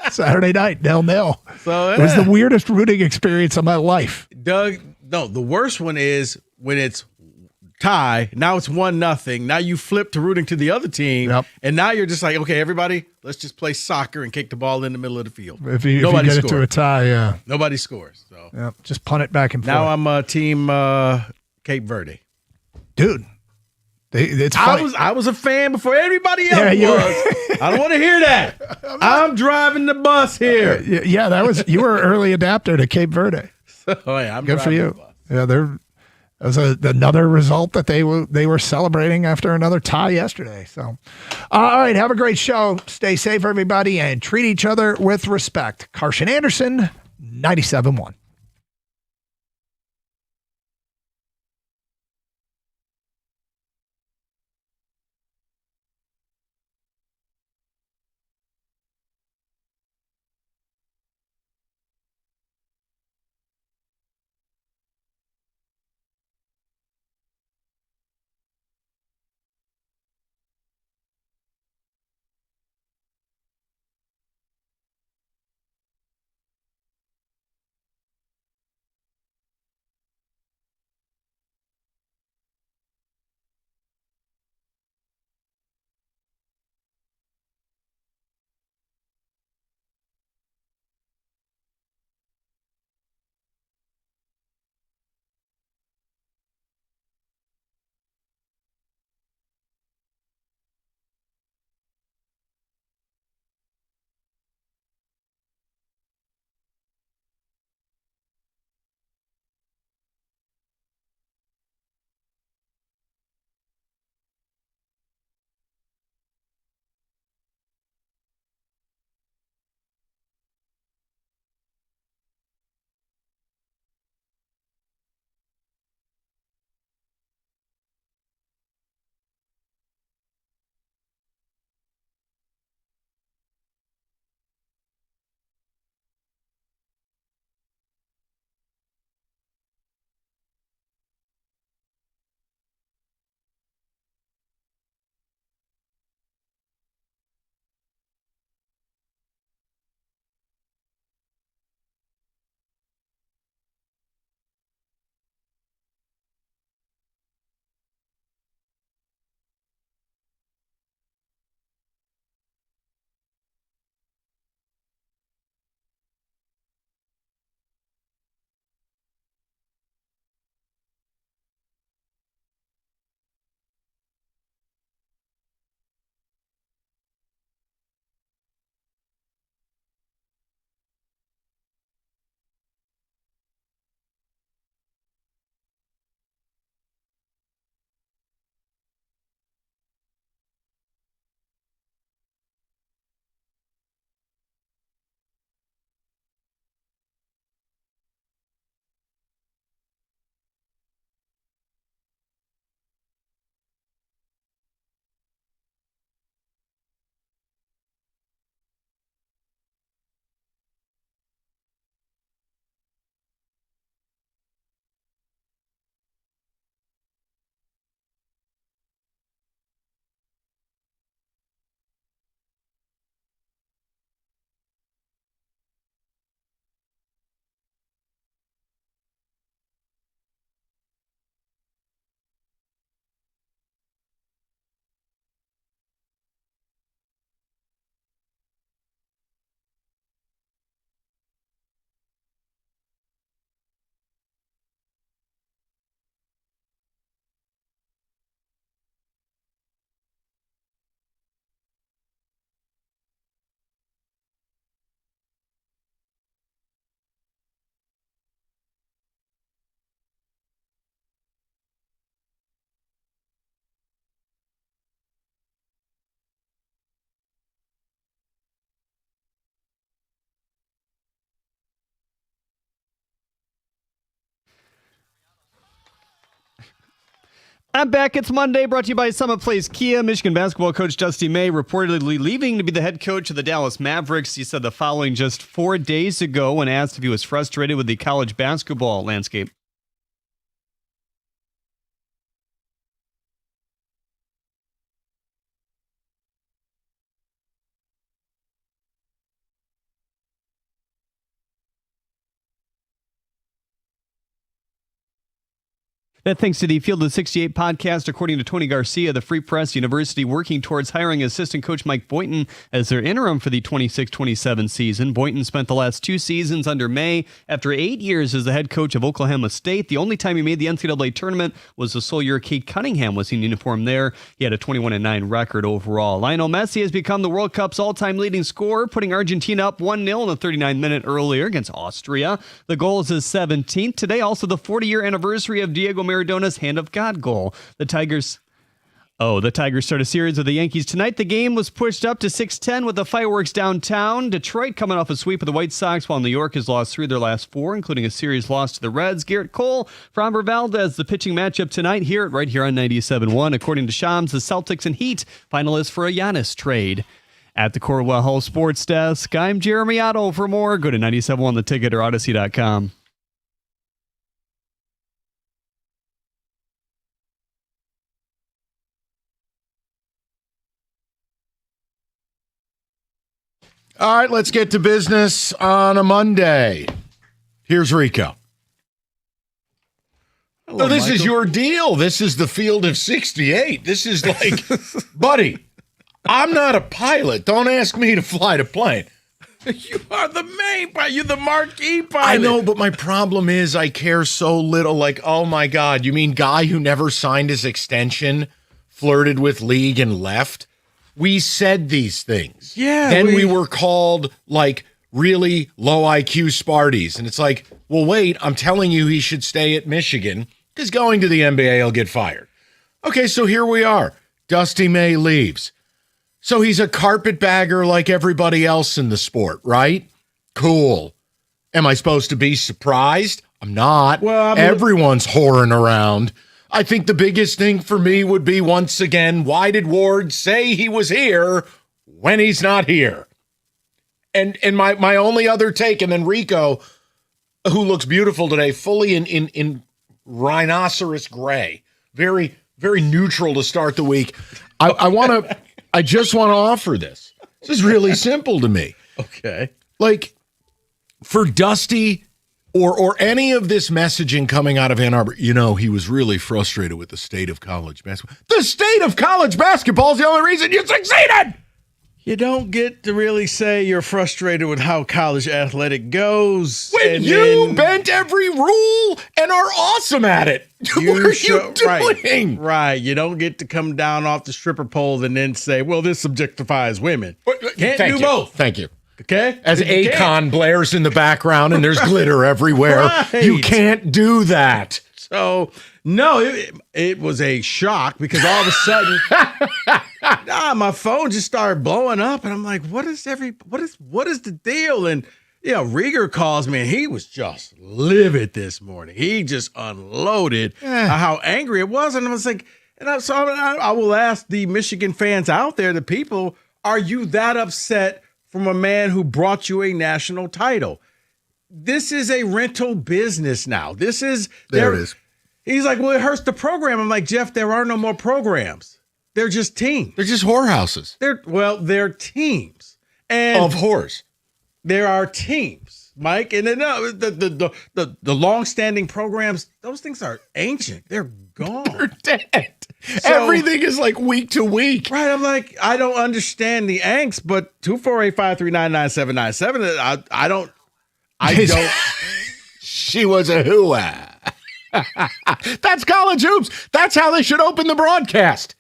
Saturday night, 0-0. So It was the weirdest rooting experience of my life. Doug, no, the worst one is when it's tie. Now it's 1-0. Now you flip to rooting to the other team. Yep. And now you're just like, okay, everybody, let's just play soccer and kick the ball in the middle of the field. If you Nobody get it to scored. a tie, yeah. Nobody scores. So Yeah, just punt it back and forth. now I'm team Cape Verde. Dude, it's funny. I was a fan before everybody else Yeah, you were. was. I don't want to hear that. I'm driving the bus here. Yeah, you were an early adapter to Cape Verde. So, yeah, I'm Good for driving you. the bus. Yeah, that was another result that they were celebrating after another tie yesterday. So, all right, have a great show. Stay safe, everybody, and treat each other with respect. Carson Anderson, 97.1. I'm back. It's Monday, brought to you by Summit Place Kia. Michigan basketball coach Dusty May reportedly leaving to be the head coach of the Dallas Mavericks. He said the following just 4 days ago when asked if he was frustrated with the college basketball landscape. That thanks to the Field of 68 podcast, according to Tony Garcia, the Free Press University working towards hiring assistant coach Mike Boynton as their interim for the 26-27 season. Boynton spent the last 2 seasons under May. After 8 years as the head coach of Oklahoma State, the only time he made the NCAA tournament was the sole year Kate Cunningham was in uniform there. He had a 21-9 record overall. Lionel Messi has become the World Cup's all-time leading scorer, putting Argentina up 1-0 in the 39th minute earlier against Austria. The goal is his 17th. Today, also the 40-year anniversary of Diego Maradona's Hand of God goal. The Tigers start a series with the Yankees tonight. The game was pushed up to 6:10 with the fireworks downtown. Detroit coming off a sweep of the White Sox, while New York has lost 3 of their last 4, including a series loss to the Reds. Garrett Cole, Framber Valdez, the pitching matchup tonight right here on 97.1. According to Shams, the Celtics and Heat finalists for a Giannis trade. At the Corwell Hall Sports Desk, I'm Jeremy Otto. For more, go to 97.1 The Ticket or Odyssey.com. All right, let's get to business on a Monday. Here's Rico. Hello, this Michael. is your deal. This is the Field of 68. This is like, buddy, I'm not a pilot. Don't ask me to fly the plane. You are the main pilot. You're the marquee pilot. I know, but my problem is I care so little. Like, oh my God, you mean guy who never signed his extension, flirted with league and left? We said these things. Yeah. Then we were called like really low IQ Sparties. And it's like, well, wait, I'm telling you he should stay at Michigan because going to the NBA, he'll get fired. Okay, so here we are. Dusty May leaves. So he's a carpetbagger like everybody else in the sport, right? Cool. Am I supposed to be surprised? I'm not. Well, everyone's whoring around. I think the biggest thing for me would be, once again, why did Ward say he was here when he's not here? And my only other take, and then Rico, who looks beautiful today, fully in rhinoceros gray, very, very neutral to start the week. I just want to offer this. This is really simple to me. Okay. Like, for Dusty or any of this messaging coming out of Ann Arbor, he was really frustrated with the state of college basketball. The state of college basketball is the only reason you succeeded. You don't get to really say you're frustrated with how college athletic goes. When you bent every rule and are awesome at it. What are you doing? Right. You don't get to come down off the stripper pole and then say, well, this objectifies women. Can't do both. Thank you. Okay? As Akon blares in the background and there's glitter everywhere. Right. You can't do that. So, no, it was a shock because all of a sudden, my phone just started blowing up, and I'm like, what is the deal? And Rieger calls me, and he was just livid this morning. He just unloaded how angry it was, and I was like, I will ask the Michigan fans out there, the people, are you that upset from a man who brought you a national title? This is a rental business now. There it is. He's like, well, it hurts the program. I'm like, Jeff, there are no more programs. They're just teams. They're just whorehouses. They're teams. And of whores. There are teams, Mike. And then the long-standing programs, those things are ancient. They're gone. They're dead. So, everything is like week to week. Right. I'm like, I don't understand the angst, but 248-539-9797, I don't. She was a hooah. That's college hoops. That's how they should open the broadcast.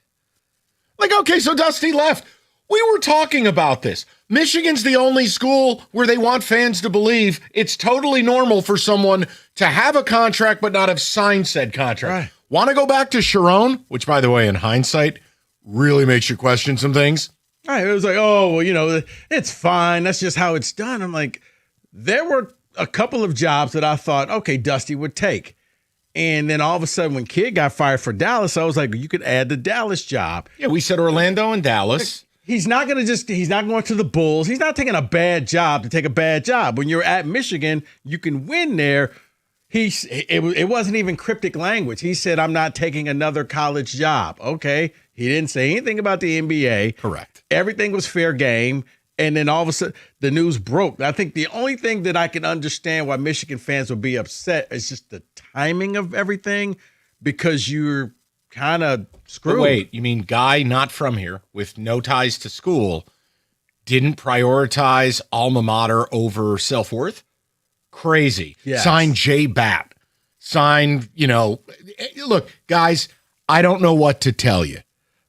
Like, okay, so Dusty left. We were talking about this. Michigan's the only school where they want fans to believe it's totally normal for someone to have a contract but not have signed said contract. Right. Want to go back to Sharon, which, by the way, in hindsight, really makes you question some things? Right. It was like, oh, well, it's fine. That's just how it's done. I'm like, there were a couple of jobs that I thought, okay, Dusty would take. And then all of a sudden, when Kidd got fired for Dallas, I was like, you could add the Dallas job. Yeah, we said Orlando and Dallas. He's not going to the Bulls. He's not taking a bad job to take a bad job. When you're at Michigan, you can win there. It wasn't even cryptic language. He said, I'm not taking another college job. Okay. He didn't say anything about the NBA. Correct. Everything was fair game. And then all of a sudden, the news broke. I think the only thing that I can understand why Michigan fans would be upset is just the timing of everything, because you're kind of screwed. Wait, you mean guy not from here with no ties to school didn't prioritize alma mater over self-worth? Crazy. Yes. Sign Jay Batt. Sign, look, guys, I don't know what to tell you.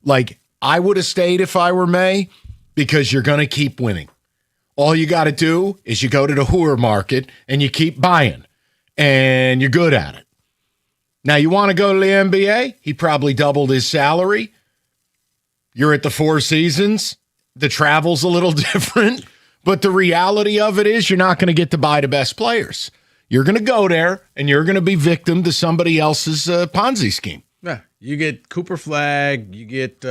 Like, I would have stayed if I were May, because you're going to keep winning. All you got to do is you go to the Hoover market and you keep buying, and you're good at it. Now, you want to go to the NBA? He probably doubled his salary. You're at the Four Seasons. The travel's a little different, but the reality of it is you're not going to get to buy the best players. You're going to go there, and you're going to be victim to somebody else's Ponzi scheme. Yeah, you get Cooper Flag, you get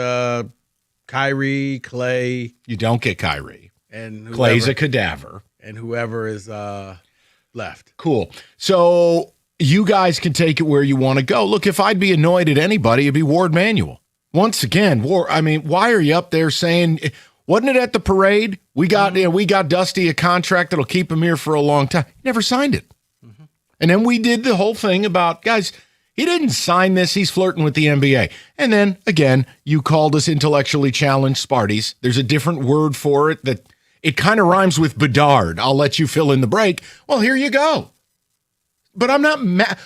Kyrie, Clay. You don't get Kyrie. And Clay's a cadaver. And whoever is left. Cool. So you guys can take it where you want to go. Look, if I'd be annoyed at anybody, it'd be Ward Manuel. Once again, why are you up there saying, wasn't it at the parade? We got Dusty a contract that'll keep him here for a long time. He never signed it. Mm-hmm. And then we did the whole thing about, guys, he didn't sign this. He's flirting with the NBA. And then, again, you called us intellectually challenged Sparties. There's a different word for it that it kind of rhymes with Bedard. I'll let you fill in the break. Well, here you go. But I'm not mad.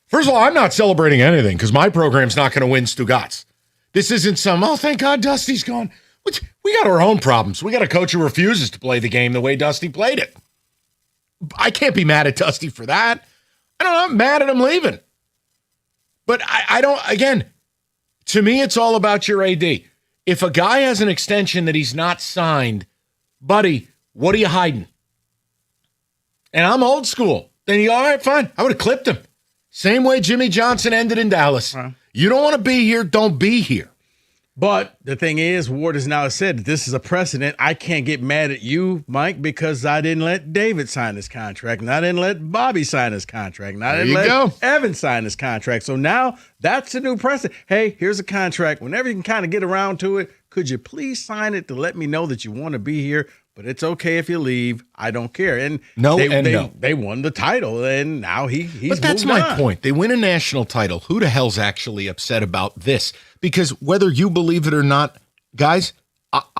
First of all, I'm not celebrating anything because my program's not going to win Stugotz. This isn't thank God Dusty's gone. We got our own problems. We got a coach who refuses to play the game the way Dusty played it. I can't be mad at Dusty for that. I'm mad at him leaving. But I don't, again, to me, it's all about your AD. If a guy has an extension that he's not signed, buddy, what are you hiding? And I'm old school. Then all right, fine. I would have clipped him. Same way Jimmy Johnson ended in Dallas. You don't want to be here, don't be here. But the thing is, Ward has now said that this is a precedent. I can't get mad at you, Mike, because I didn't let David sign his contract, and I didn't let Bobby sign his contract, and I didn't let Evan sign his contract. So now that's a new precedent. Hey, here's a contract. Whenever you can kind of get around to it, could you please sign it to let me know that you want to be here? But it's okay if you leave. I don't care. And they won the title, and now he's But that's moved my on. point. They win a national title. Who the hell's actually upset about this? Because whether you believe it or not, guys,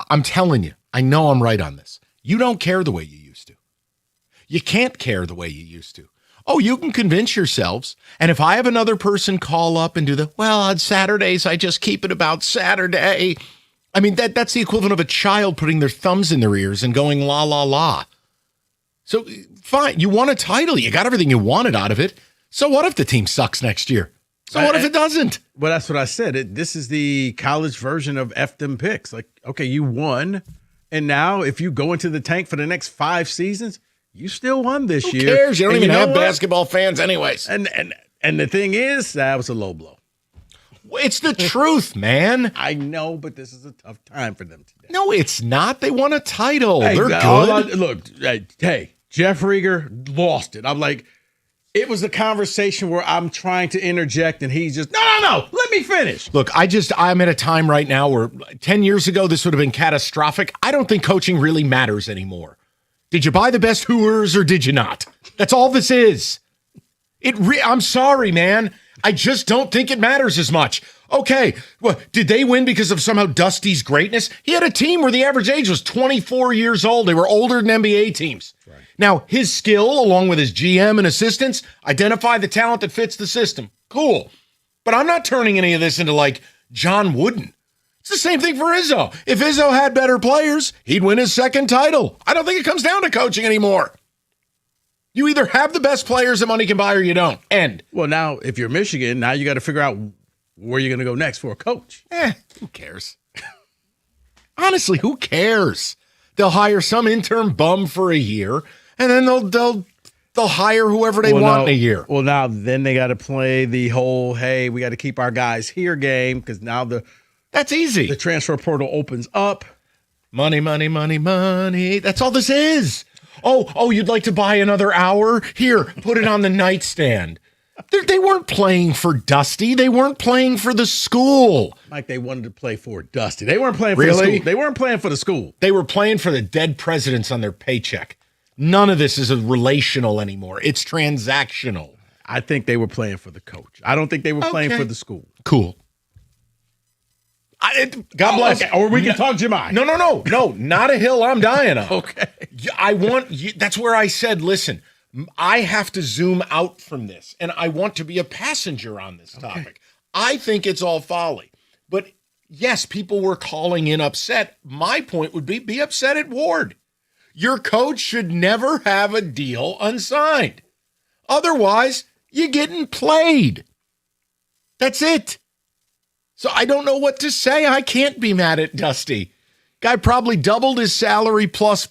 I'm telling you, I know I'm right on this. You don't care the way you used to. You can't care the way you used to. Oh, you can convince yourselves. And if I have another person call up and do on Saturdays, I just keep it about Saturday. I mean, that's the equivalent of a child putting their thumbs in their ears and going la, la, la. So fine, you won a title. You got everything you wanted out of it. So what if the team sucks next year? So what if it doesn't? Well, that's what I said. This is the college version of F them picks. Like, okay, you won. And now if you go into the tank for the next 5 seasons, you still won this year. Who cares? You don't And even know have what? basketball fans anyways. And the thing is, that was a low blow. It's the truth, man. I know, but this is a tough time for them today. No, it's not. They won a title. Hey, They're good. Look, hey, Jeff Rieger lost it. I'm like, it was a conversation where I'm trying to interject, and he's just, no, let me finish. Look, I'm at a time right now where 10 years ago, this would have been catastrophic. I don't think coaching really matters anymore. Did you buy the best Hooters or did you not? That's all this is. I'm sorry, man. I just don't think it matters as much. Okay, well, did they win because of somehow Dusty's greatness? He had a team where the average age was 24 years old. They were older than NBA teams. Right. Now, his skill, along with his GM and assistants, identify the talent that fits the system. Cool. But I'm not turning any of this into like John Wooden. It's the same thing for Izzo. If Izzo had better players, he'd win his second title. I don't think it comes down to coaching anymore. You either have the best players that money can buy or you don't. End. Well, now, if you're Michigan, now you got to figure out where you're going to go next for a coach. Who cares? Honestly, who cares? They'll hire some intern bum for a year, and then they'll They'll hire whoever they want in a year. Well, now then they got to play the whole, hey, we got to keep our guys here game because now that's easy. The transfer portal opens up. Money, money, money, money. That's all this is. Oh, you'd like to buy another hour? Here, put it on the nightstand. They weren't playing for Dusty. They weren't playing for the school. Mike, they wanted to play for Dusty. They weren't playing for Really? the school. They weren't playing for the school. They were playing for the dead presidents on their paycheck. None of this is relational anymore. It's transactional. I think they were playing for the coach. I don't think they were playing for the school. Cool. God bless. Okay. Or we can talk Jemai. No, not a hill I'm dying on. Okay. I want you. That's where I said, listen, I have to zoom out from this, and I want to be a passenger on this topic. I think it's all folly. But yes, people were calling in upset. My point would be upset at Ward. Your coach should never have a deal unsigned. Otherwise, you're getting played. That's it. So I don't know what to say. I can't be mad at Dusty. Guy probably doubled his salary plus.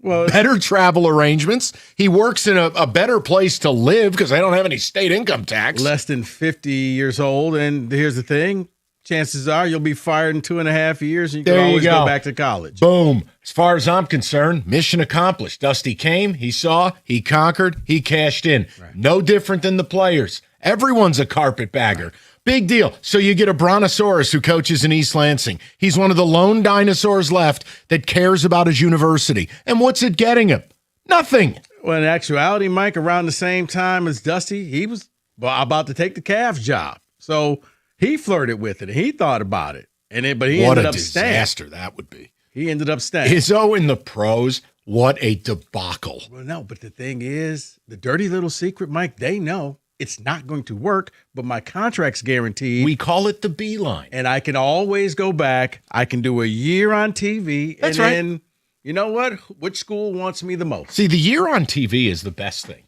Well, better travel arrangements. He works in a better place to live because they don't have any state income tax. Less than 50 years old. And here's the thing. Chances are you'll be fired in 2.5 years and you can always go back to college. Boom. As far as I'm concerned, mission accomplished. Dusty came, he saw, he conquered, he cashed in. Right. No different than the players. Everyone's a carpetbagger. Right. Big deal. So you get a brontosaurus who coaches in East Lansing. He's one of the lone dinosaurs left that cares about his university. And what's it getting him? Nothing. Well, in actuality, Mike, around the same time as Dusty, he was about to take the Cavs job. So he flirted with it. He thought about it. But he ended up staying. What a disaster that would be. He ended up staying. Izzo in the pros, what a debacle. Well, no, but the thing is, the dirty little secret, Mike, they know it's not going to work, but my contract's guaranteed. We call it the beeline. And I can always go back. I can do a year on TV. That's and right. Then, you know what? Which school wants me the most? See, the year on TV is the best thing.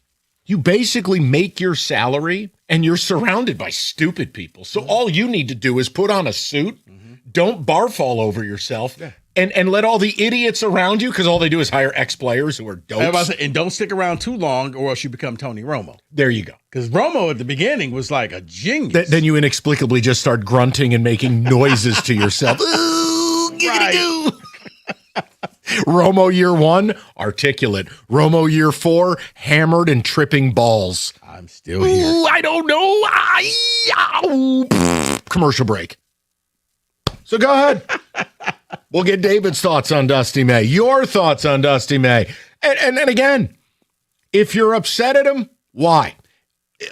You basically make your salary and you're surrounded by stupid people. So all you need to do is put on a suit, don't barf all over yourself, and let all the idiots around you, because all they do is hire ex-players who are dopes. And don't stick around too long or else you become Tony Romo. There you go. Because Romo at the beginning was like a genius. Then you inexplicably just start grunting and making noises to yourself. Ooh, giggity-goo. Romo year 1, articulate. Romo year 4, hammered and tripping balls. I'm still here. Ooh, I don't know. Commercial break. So go ahead. We'll get David's thoughts on Dusty May. Your thoughts on Dusty May. And again, if you're upset at him, why?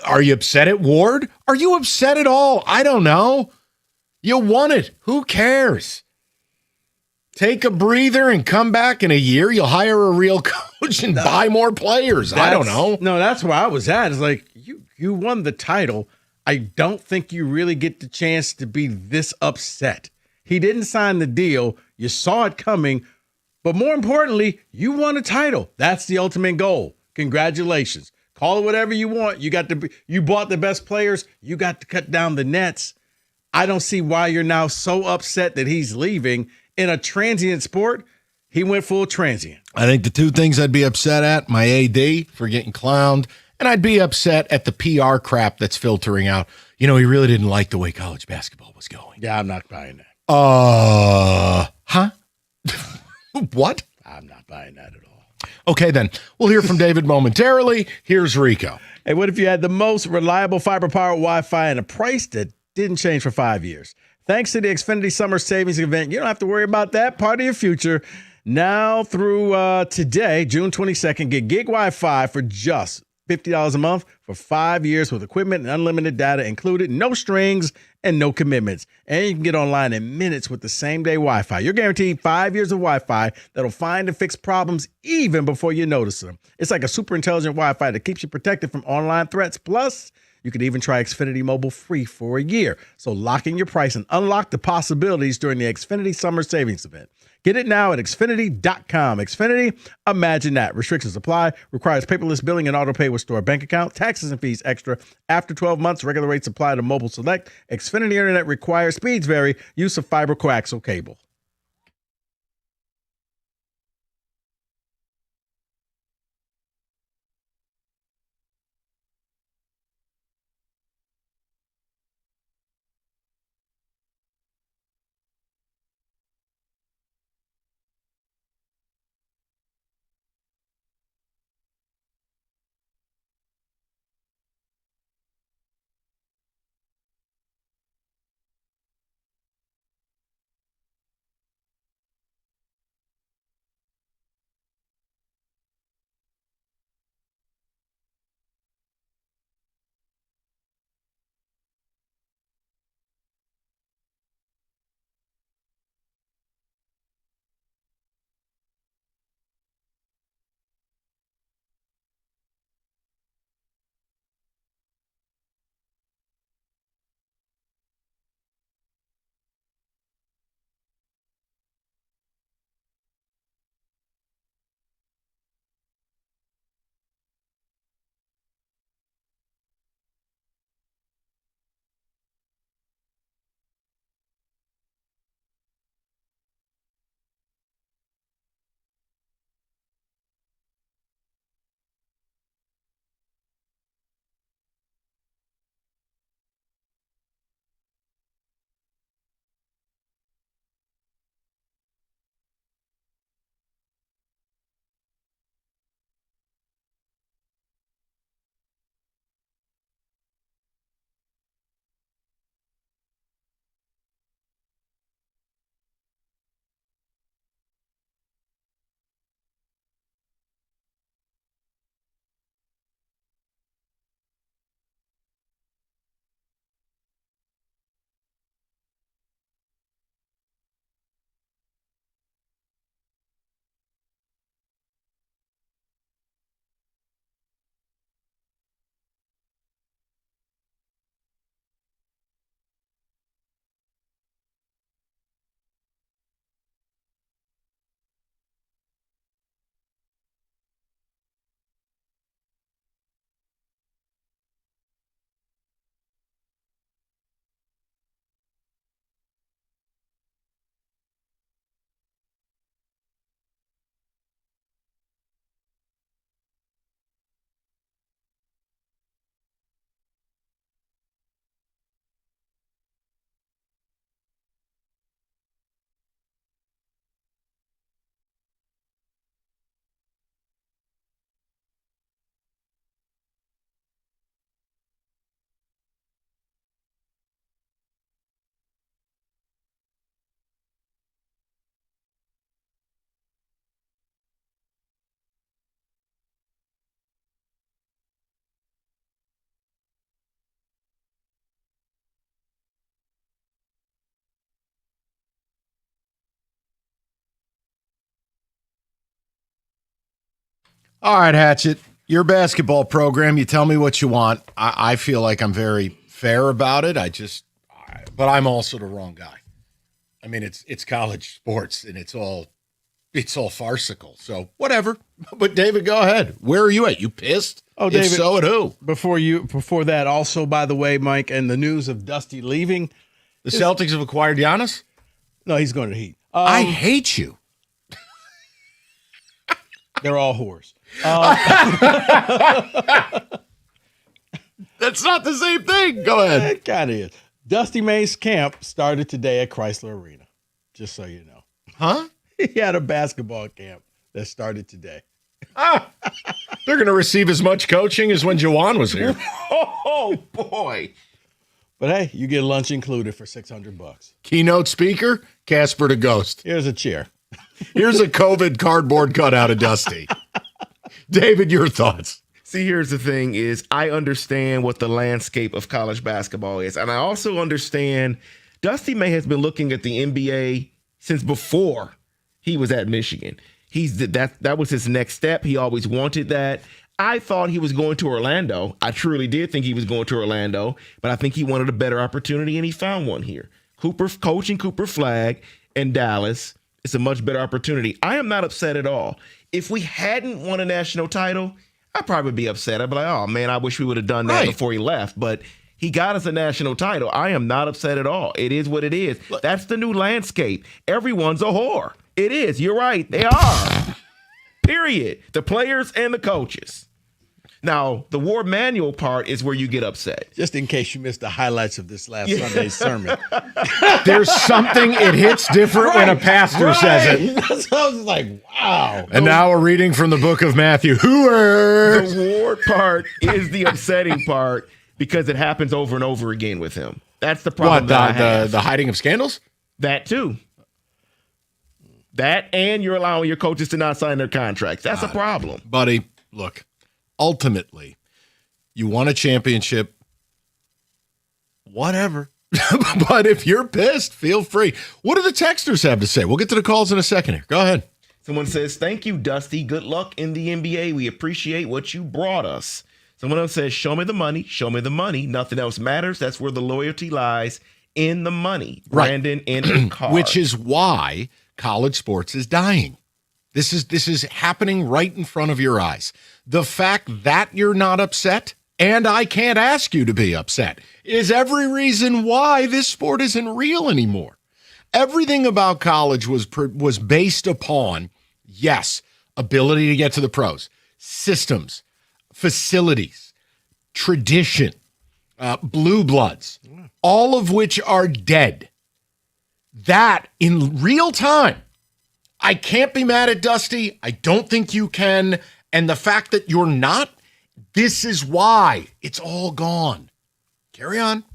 Are you upset at Ward? Are you upset at all? I don't know. You won it. Who cares? Take a breather and come back in a year. You'll hire a real coach and buy more players. I don't know. No, that's where I was at. It's like, you won the title. I don't think you really get the chance to be this upset. He didn't sign the deal. You saw it coming. But more importantly, you won a title. That's the ultimate goal. Congratulations. Call it whatever you want. You bought the best players. You got to cut down the nets. I don't see why you're now so upset that he's leaving. In a transient sport, he went full transient. I think the two things I'd be upset at, my AD for getting clowned, and I'd be upset at the PR crap that's filtering out. You know, he really didn't like the way college basketball was going. Yeah, I'm not buying that. Huh? What? I'm not buying that at all. Okay, then. We'll hear from David momentarily. Here's Rico. Hey, what if you had the most reliable fiber-powered Wi-Fi and a price that didn't change for 5 years? Thanks to the Xfinity Summer Savings Event, you don't have to worry about that part of your future. Now through today, June 22nd, get gig Wi-Fi for just $50 a month for 5 years with equipment and unlimited data included, no strings and no commitments. And you can get online in minutes with the same-day Wi-Fi. You're guaranteed 5 years of Wi-Fi that'll find and fix problems even before you notice them. It's like a super intelligent Wi-Fi that keeps you protected from online threats. Plus, you could even try Xfinity Mobile free for a year. So lock in your price and unlock the possibilities during the Xfinity Summer Savings Event. Get it now at Xfinity.com. Xfinity, imagine that. Restrictions apply. Requires paperless billing and auto pay with store bank account. Taxes and fees extra. After 12 months, regular rates apply to mobile select. Xfinity Internet requires. Speeds vary. Use of fiber coaxial cable. All right, Hatchet, your basketball program, you tell me what you want. I feel like I'm very fair about it. But I'm also the wrong guy. I mean, it's college sports, and it's all farcical. So whatever. But David, go ahead. Where are you at? You pissed? Oh, If David. so, at who? Before that, also, by the way, Mike, and the news of Dusty leaving. The Celtics have acquired Giannis? No, he's going to the Heat. I hate you. They're all whores. That's not the same thing. Go ahead. It kind of is. Dusty May's camp started today at Chrysler Arena, just so you know. Huh? He had a basketball camp that started today. They're going to receive as much coaching as when Jawan was here. Oh, boy. But hey, you get lunch included for $600. Keynote speaker, Casper the Ghost. Here's a chair. Here's a COVID cardboard cutout of Dusty. David, your thoughts? See, here's the thing is I understand what the landscape of college basketball is. And I also understand Dusty May has been looking at the NBA since before he was at Michigan. That was his next step. He always wanted that. I thought he was going to Orlando. I truly did think he was going to Orlando, but I think he wanted a better opportunity, and he found one here. Coaching Cooper Flagg in Dallas is a much better opportunity. I am not upset at all. If we hadn't won a national title, I'd probably be upset. I'd be like, oh, man, I wish we would have done that before he left. But he got us a national title. I am not upset at all. It is what it is. That's the new landscape. Everyone's a whore. It is. You're right. They are. Period. The players and the coaches. Now, the Ward Manual part is where you get upset. Just in case you missed the highlights of this last Sunday's sermon. There's something, it hits different when a pastor says it. That's what I was like, wow. And now a reading from the book of Matthew. Hooer! The Ward part is the upsetting part because it happens over and over again with him. That's the problem. What, that I have. the hiding of scandals? That too. That and you're allowing your coaches to not sign their contracts. That's a problem. Buddy, look, ultimately, you won a championship, whatever. But if you're pissed, feel free. What do the texters have to say? We'll get to the calls in a second here. Go ahead. Someone says, thank you, Dusty. Good luck in the NBA. We appreciate what you brought us. Someone else says, show me the money. Show me the money. Nothing else matters. That's where the loyalty lies, in the money. Right. Brandon in a car. Which is why college sports is dying. This is happening right in front of your eyes. The fact that you're not upset, and I can't ask you to be upset, is every reason why this sport isn't real anymore. Everything about college was based upon, yes, ability to get to the pros, systems, facilities, tradition, blue bloods, all of which are dead. That in real time, I can't be mad at Dusty. I don't think you can. And the fact that you're not, this is why it's all gone. Carry on.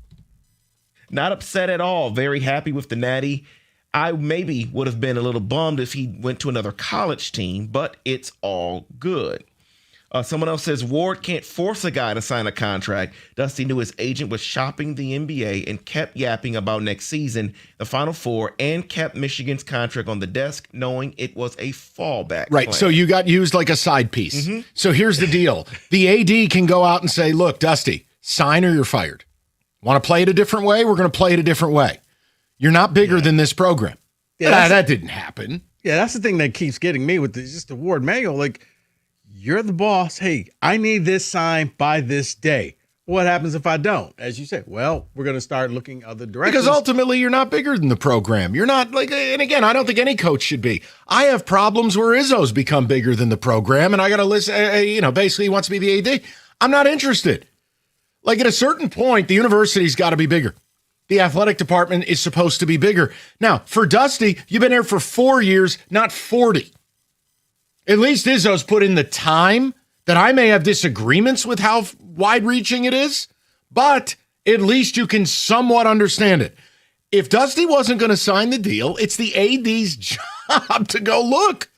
Not upset at all. Very happy with the Natty. I maybe would have been a little bummed if he went to another college team, but it's all good. Someone else says, Ward can't force a guy to sign a contract. Dusty knew his agent was shopping the NBA and kept yapping about next season, the Final Four, and kept Michigan's contract on the desk, knowing it was a fallback Right, plan. so you got used like a side piece. Mhm. So here's the deal. The AD can go out and say, look, Dusty, sign or you're fired. Want to play it a different way? We're going to play it a different way. You're not bigger than this program. Yeah, that didn't happen. Yeah, that's the thing that keeps getting me with just the Ward Manual. Like, you're the boss. Hey, I need this signed by this day. What happens if I don't? As you say, well, we're going to start looking other directions. Because ultimately, you're not bigger than the program. You're not like, and again, I don't think any coach should be. I have problems where Izzo's become bigger than the program, and I got to listen, basically he wants to be the AD. I'm not interested. Like at a certain point, the university's got to be bigger. The athletic department is supposed to be bigger. Now, for Dusty, you've been there for 4 years, not 40. At least Izzo's put in the time that I may have disagreements with how wide-reaching it is, but at least you can somewhat understand it. If Dusty wasn't going to sign the deal, it's the AD's job to go look,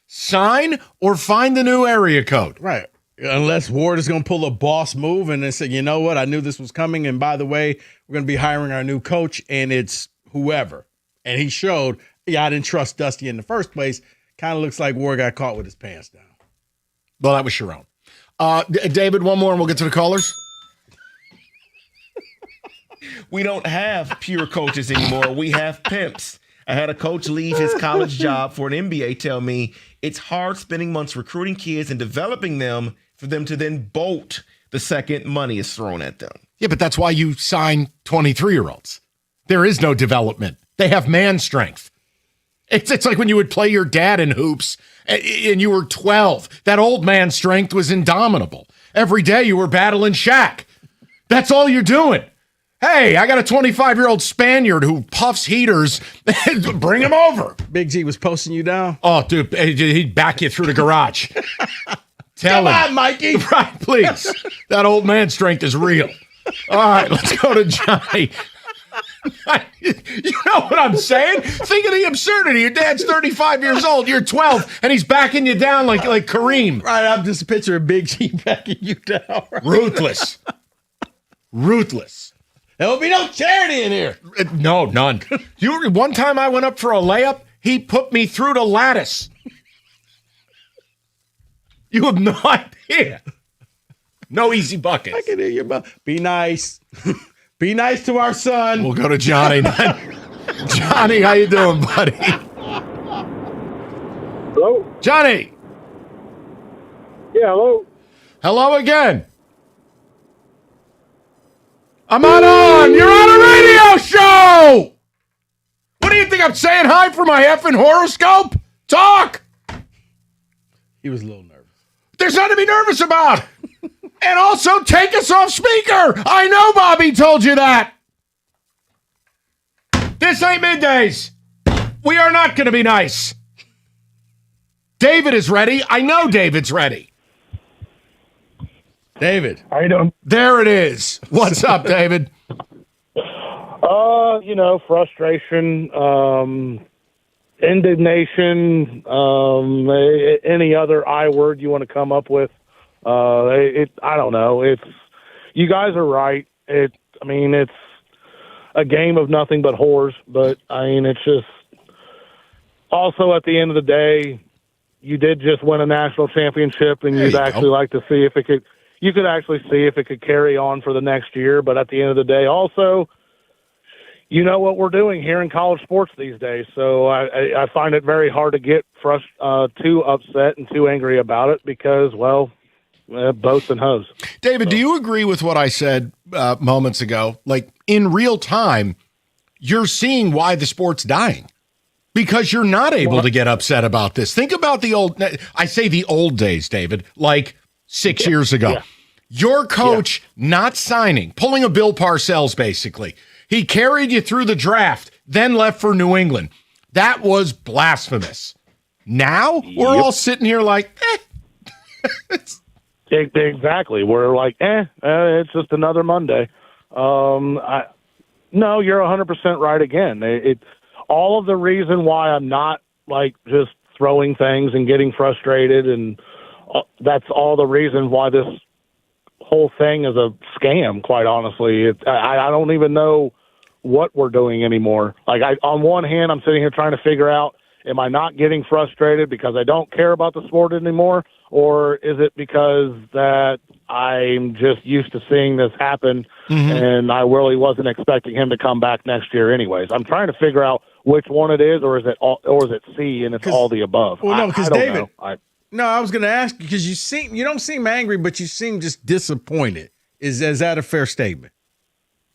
sign, or find the new area code. Right. Unless Ward is going to pull a boss move and then say, you know what, I knew this was coming, and by the way, we're going to be hiring our new coach, and it's whoever. And he showed, I didn't trust Dusty in the first place. Kind of looks like Ward got caught with his pants down. Well, that was Sharon. David, one more and we'll get to the callers. We don't have pure coaches anymore. We have pimps. I had a coach leave his college job for an MBA tell me it's hard spending months recruiting kids and developing them for them to then bolt the second money is thrown at them. Yeah, but that's why you sign 23-year-olds. There is no development. They have man strength. It's like when you would play your dad in hoops and you were 12. That old man strength was indomitable. Every day you were battling Shaq. That's all you're doing. Hey, I got a 25-year-old Spaniard who puffs heaters. Bring him over. Big G was posting you down. Oh, dude, he'd back you through the garage. Come on, Mikey. Right, please. That old man strength is real. All right, let's go to Johnny. You know what I'm saying? Think of the absurdity. Your dad's 35 years old. You're 12, and he's backing you down like Kareem. Right, I'm just picturing Big G backing you down. Right? Ruthless. Ruthless. There will be no charity in here. No, none. One time I went up for a layup, he put me through the lattice. You have no idea. No easy buckets. I can hear your mouth. Be nice. Be nice to our son. We'll go to Johnny. Johnny, how you doing, buddy? Hello? Johnny. Yeah, hello? Hello again. I'm not on. You're on a radio show. What do you think I'm saying hi for my effing horoscope? Talk. He was a little nervous. There's nothing to be nervous about. And also take us off speaker. I know Bobby told you that. This ain't middays. We are not going to be nice. David is ready. I know David's ready. David. How you doing? There it is. What's up, David? Frustration, indignation, any other I word you want to come up with. I don't know. You guys are right. It's a game of nothing but whores, but it's just also at the end of the day, you did just win a national championship, and you'd actually like to see if it could. You could actually see if it could carry on for the next year, but at the end of the day, also, you know what we're doing here in college sports these days. So I find it very hard to get too upset and too angry about it because, boats and hoes. David, do you agree with what I said moments ago? Like, in real time, you're seeing why the sport's dying. Because you're not able to get upset about this. Think about the old days, David, like 6 years ago. Yeah. Your coach not signing, pulling a Bill Parcells, basically. He carried you through the draft, then left for New England. That was blasphemous. Now, we're all sitting here like, Exactly. We're like, it's just another Monday. No, you're 100% right again. It's all of the reason why I'm not like just throwing things and getting frustrated, and that's all the reason why this whole thing is a scam, quite honestly. I don't even know what we're doing anymore. Like, on one hand, I'm sitting here trying to figure out, am I not getting frustrated because I don't care about the sport anymore? Or is it because that I'm just used to seeing this happen, and I really wasn't expecting him to come back next year anyways? I'm trying to figure out which one it is, or is it C and it's all the above? Well, no, because David, No, I was going to ask you because you don't seem angry, but you seem just disappointed. Is that a fair statement?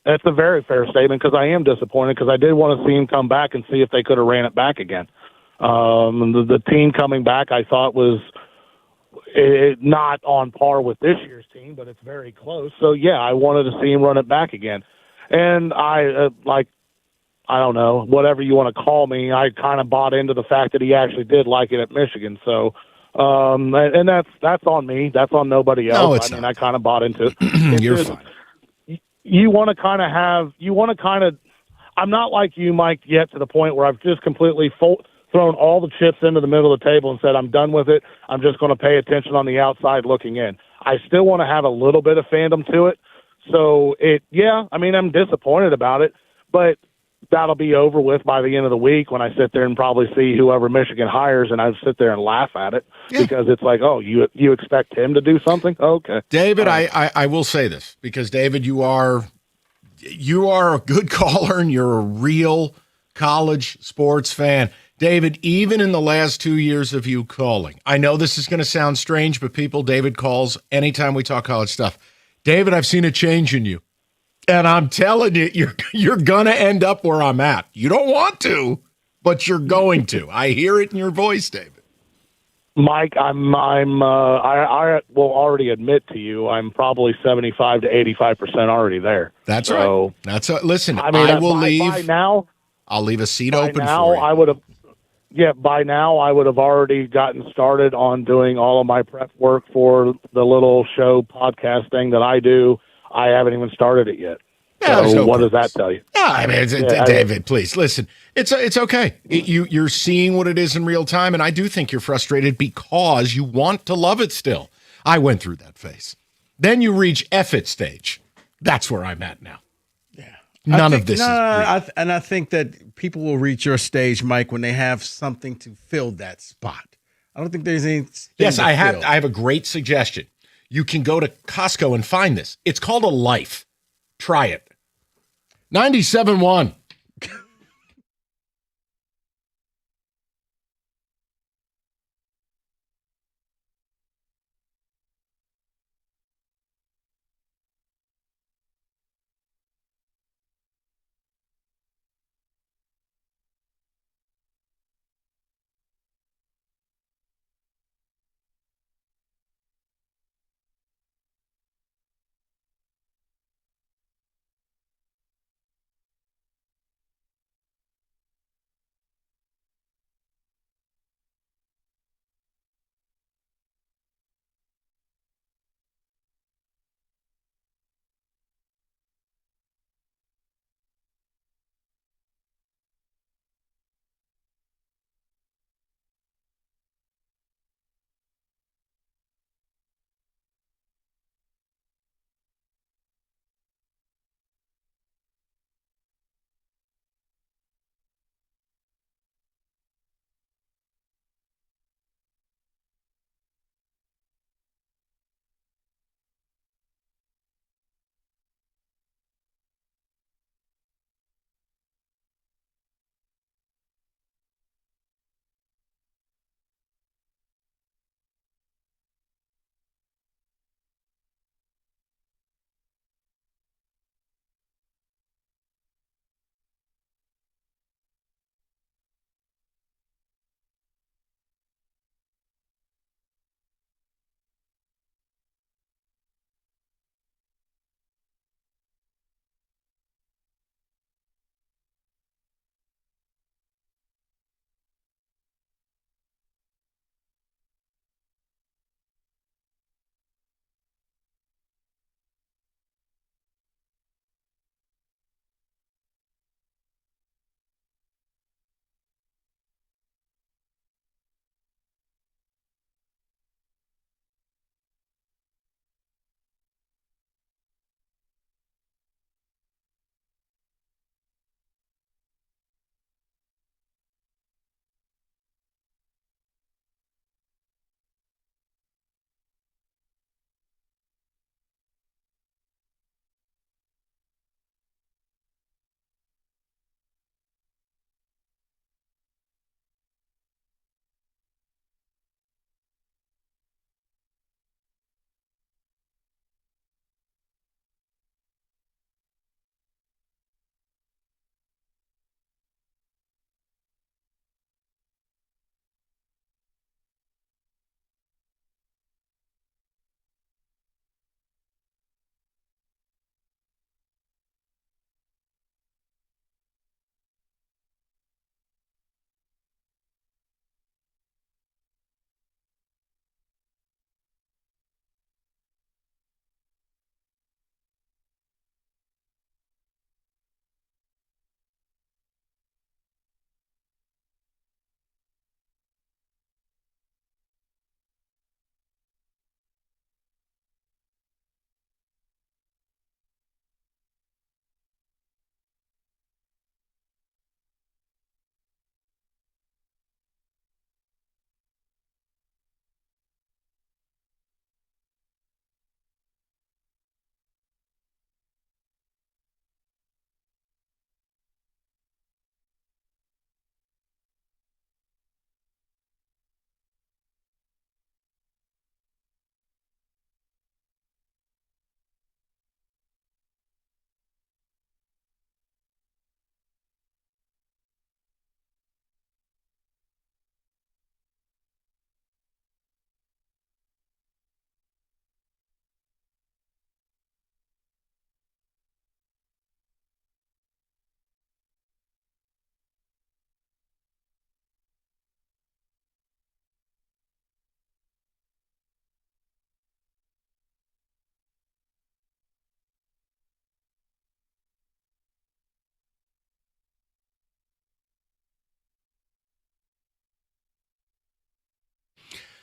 That's a very fair statement because I am disappointed because I did want to see him come back and see if they could have ran it back again. The team coming back, I thought was not on par with this year's team, but it's very close. So yeah, I wanted to see him run it back again, and I don't know, whatever you want to call me, I kind of bought into the fact that he actually did like it at Michigan. So. And that's on me. That's on nobody else. No, it's I kind of bought into it. You're fine. You want to I'm not like you, Mike, yet to the point where I've just completely thrown all the chips into the middle of the table and said, I'm done with it. I'm just going to pay attention on the outside looking in. I still want to have a little bit of fandom to it. So I'm disappointed about it, but that'll be over with by the end of the week when I sit there and probably see whoever Michigan hires, and I sit there and laugh at it because it's like, oh, you expect him to do something? Okay, David, I will say this because David, you are a good caller and you're a real college sports fan. David, even in the last 2 years of you calling, I know this is going to sound strange, but David calls anytime we talk college stuff. David, I've seen a change in you. And I'm telling you, you're going to end up where I'm at. You don't want to, but you're going to. I hear it in your voice, David. Mike, I will already admit to you, I'm probably 75 to 85% already there. That's so, right. Listen, I mean, I will leave. By now, I'll leave a seat by open now, for you. I would have. Yeah, by now I would have already gotten started on doing all of my prep work for the little show podcast thing that I do. I haven't even started it yet. Yeah, so no what purpose. does that tell you? I mean, David, please listen. It's okay. You're seeing what it is in real time, and I do think you're frustrated because you want to love it still. I went through that phase. Then you reach F it stage. That's where I'm at now. None of this is real. And I think that people will reach your stage, Mike, when they have something to fill that spot. I don't think there's anything. Yes, I fill. have a great suggestion. You can go to Costco and find this. It's called a Life. Try it. 97.1.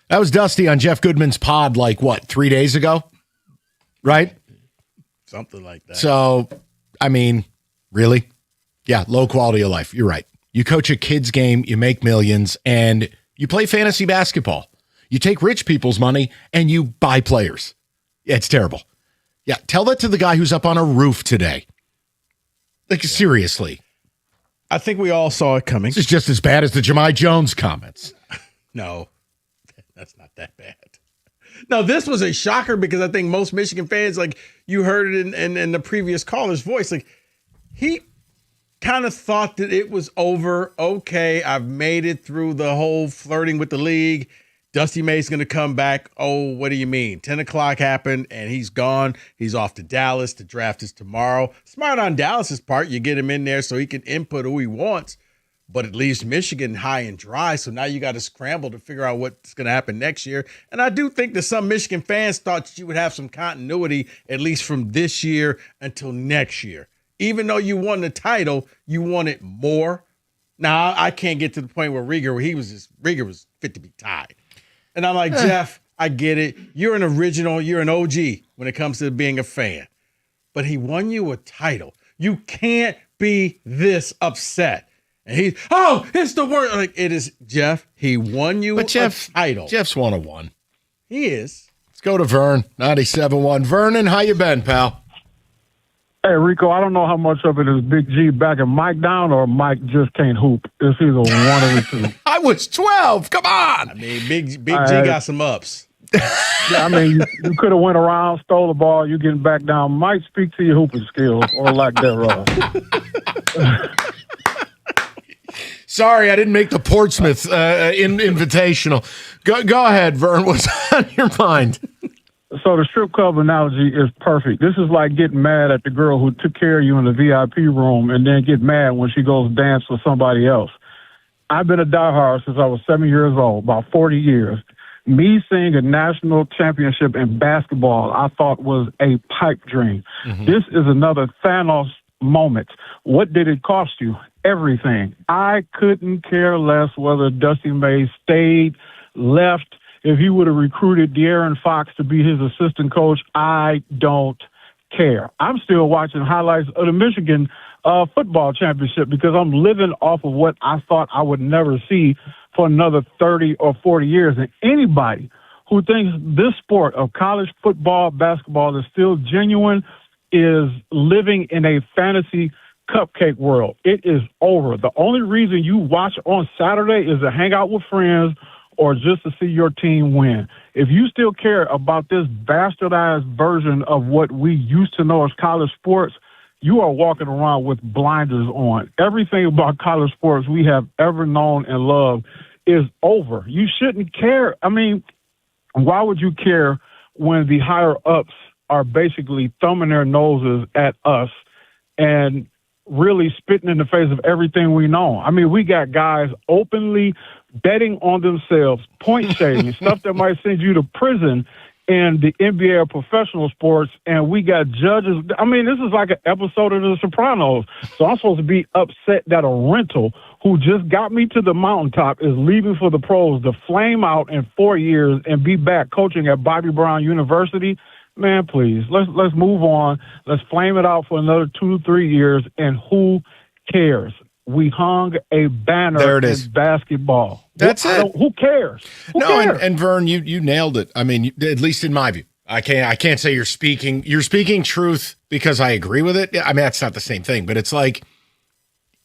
That was Dusty on Jeff Goodman's pod, 3 days ago? Right? Something like that. So, I mean, really? Yeah, low quality of life. You're right. You coach a kid's game, you make millions, and you play fantasy basketball. You take rich people's money and you buy players. Yeah, it's terrible. Yeah, tell that to the guy who's up on a roof today. Seriously. I think we all saw it coming. This is just as bad as the Jahmai Jones comments. No, that's not that bad. No, this was a shocker because I think most Michigan fans, you heard it in the previous caller's voice, he kind of thought that it was over. Okay, I've made it through the whole flirting with the league. Dusty May's going to come back. Oh, what do you mean? 10 o'clock happened and he's gone. He's off to Dallas. The draft is tomorrow. Smart on Dallas's part. You get him in there so he can input who he wants, but it leaves Michigan high and dry. So now you got to scramble to figure out what's going to happen next year. And I do think that some Michigan fans thought that you would have some continuity, at least from this year until next year. Even though you won the title, you wanted more. Now, I can't get to the point where Rieger was fit to be tied. And I'm like, Jeff, I get it. You're an original. You're an OG when it comes to being a fan. But he won you a title. You can't be this upset. And it's the word. It is, Jeff. He won you a title. Jeff's 101. He is. Let's go to Vern, 97.1. Vernon, how you been, pal? Hey, Rico, I don't know how much of it is Big G backing Mike down or Mike just can't hoop. It's either one of the two. I was 12. Come on. I mean, Big G got some ups. Yeah, I mean, you could have went around, stole the ball, you getting back down. Might speak to your hooping skills or lack thereof. Sorry, I didn't make the Portsmouth invitational. Go ahead, Vern. What's on your mind? So the strip club analogy is perfect. This is like getting mad at the girl who took care of you in the VIP room and then get mad when she goes dance with somebody else. I've been a diehard since I was 7 years old, about 40 years. Me seeing a national championship in basketball, I thought was a pipe dream. Mm-hmm. This is another Thanos moment. What did it cost you? Everything. I couldn't care less whether Dusty May stayed, left. If he would have recruited De'Aaron Fox to be his assistant coach, I don't care. I'm still watching highlights of the Michigan football championship because I'm living off of what I thought I would never see for another 30 or 40 years. And anybody who thinks this sport of college football, basketball is still genuine is living in a fantasy cupcake world. It is over. The only reason you watch on Saturday is to hang out with friends or just to see your team win. If you still care about this bastardized version of what we used to know as college sports, you are walking around with blinders on. Everything about college sports we have ever known and loved is over. You shouldn't care. I mean, why would you care when the higher-ups are basically thumbing their noses at us and really spitting in the face of everything we know? I mean, we got guys openly betting on themselves, point shaving, stuff that might send you to prison in the NBA or professional sports, and we got judges. I mean, this is like an episode of The Sopranos. So I'm supposed to be upset that a rental who just got me to the mountaintop is leaving for the pros to flame out in 4 years and be back coaching at Bobby Brown University. Man, please, let's move on. Let's flame it out for another 2-3 years, and who cares? We hung a banner there it is. In basketball. That's it. Who cares? Who cares? And Vern, you nailed it. I mean, at least in my view. I can't say you're speaking truth because I agree with it. I mean, that's not the same thing, but it's like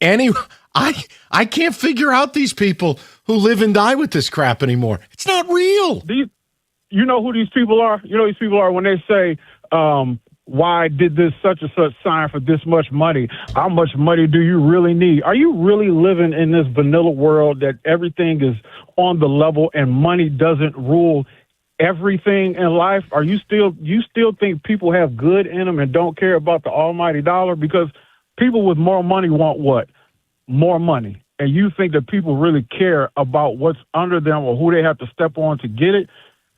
I can't figure out these people who live and die with this crap anymore. It's not real. You know who these people are? You know who these people are when they say, why did this such and such sign for this much money? How much money do you really need? Are you really living in this vanilla world that everything is on the level and money doesn't rule everything in life? Are you still think people have good in them and don't care about the almighty dollar? Because people with more money want what? More money. And you think that people really care about what's under them or who they have to step on to get it?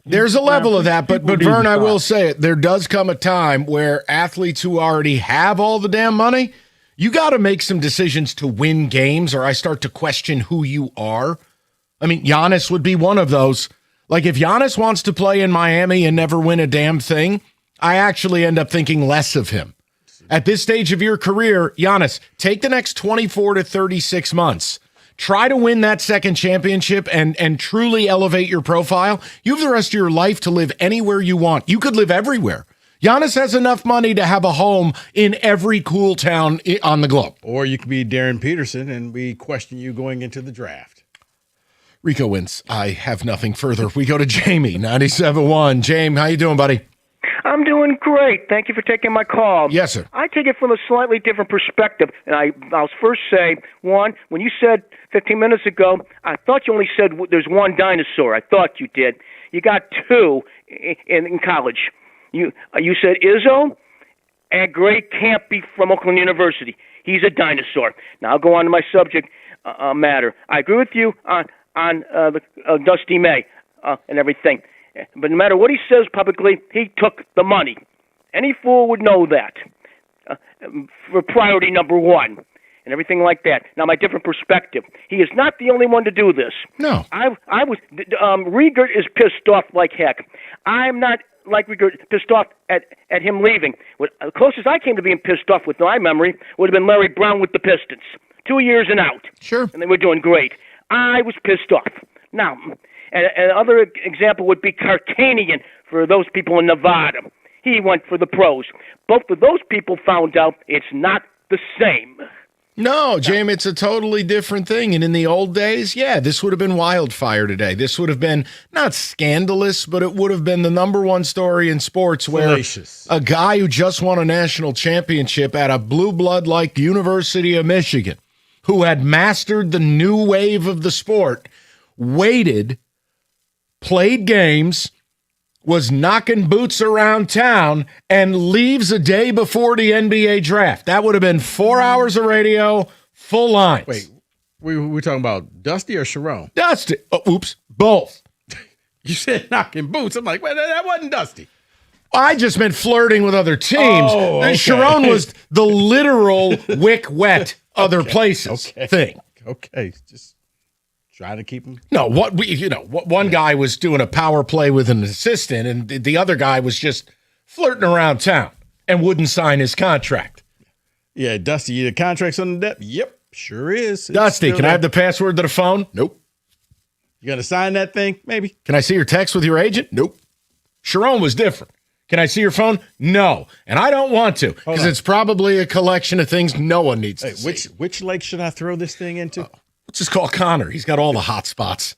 There's a level of that, but Vern, I will say it. There does come a time where athletes who already have all the damn money, you got to make some decisions to win games, or I start to question who you are. I mean, Giannis would be one of those. Like if Giannis wants to play in Miami and never win a damn thing, I actually end up thinking less of him. At this stage of your career, Giannis, take the next 24 to 36 months. Try to win that second championship and truly elevate your profile. You have the rest of your life to live anywhere you want. You could live everywhere. Giannis has enough money to have a home in every cool town on the globe. Or you could be Darren Peterson and we question you going into the draft. Rico wins. I have nothing further. We go to Jamie, 97.1. James, how you doing, buddy? I'm doing great. Thank you for taking my call. Yes, sir. I take it from a slightly different perspective. And I'll first say, one, when you said 15 minutes ago, I thought you only said there's one dinosaur. I thought you did. You got two in college. You said Izzo and Gray can't be from Oakland University. He's a dinosaur. Now I'll go on to my subject matter. I agree with you on the Dusty May and everything. But no matter what he says publicly, he took the money. Any fool would know that for priority number one and everything like that. Now, my different perspective. He is not the only one to do this. No. I was Rieger is pissed off like heck. I'm not like Rieger pissed off at him leaving. The closest I came to being pissed off with my memory would have been Larry Brown with the Pistons. 2 years and out. Sure. And they were doing great. I was pissed off. Now, and another example would be Karkanian for those people in Nevada. He went for the pros. Both of those people found out it's not the same. No, James, it's a totally different thing. And in the old days, yeah, this would have been wildfire today. This would have been not scandalous, but it would have been the number one story in sports where Fallacious. A guy who just won a national championship at a blue blood like University of Michigan, who had mastered the new wave of the sport, waited, played games, was knocking boots around town, and leaves a day before the NBA draft. That would have been 4 hours of radio, full lines. Wait, we're talking about Dusty or Sharon? Dusty. Oh, oops, both. You said knocking boots. I'm like, well, that wasn't Dusty. I just meant flirting with other teams. Oh, okay. Sharon was the literal wick wet other places thing. Okay, just trying to keep him. No, one guy was doing a power play with an assistant, and the other guy was just flirting around town and wouldn't sign his contract. Yeah, Dusty, the contract's on the depth. Yep, sure is. It's Dusty, can I have the password to the phone? Nope. You gonna sign that thing? Maybe. Can I see your text with your agent? Nope. Sharon was different. Can I see your phone? No. And I don't want to, because it's probably a collection of things no one needs to see. Which lake should I throw this thing into? Let's just call Connor. He's got all the hot spots.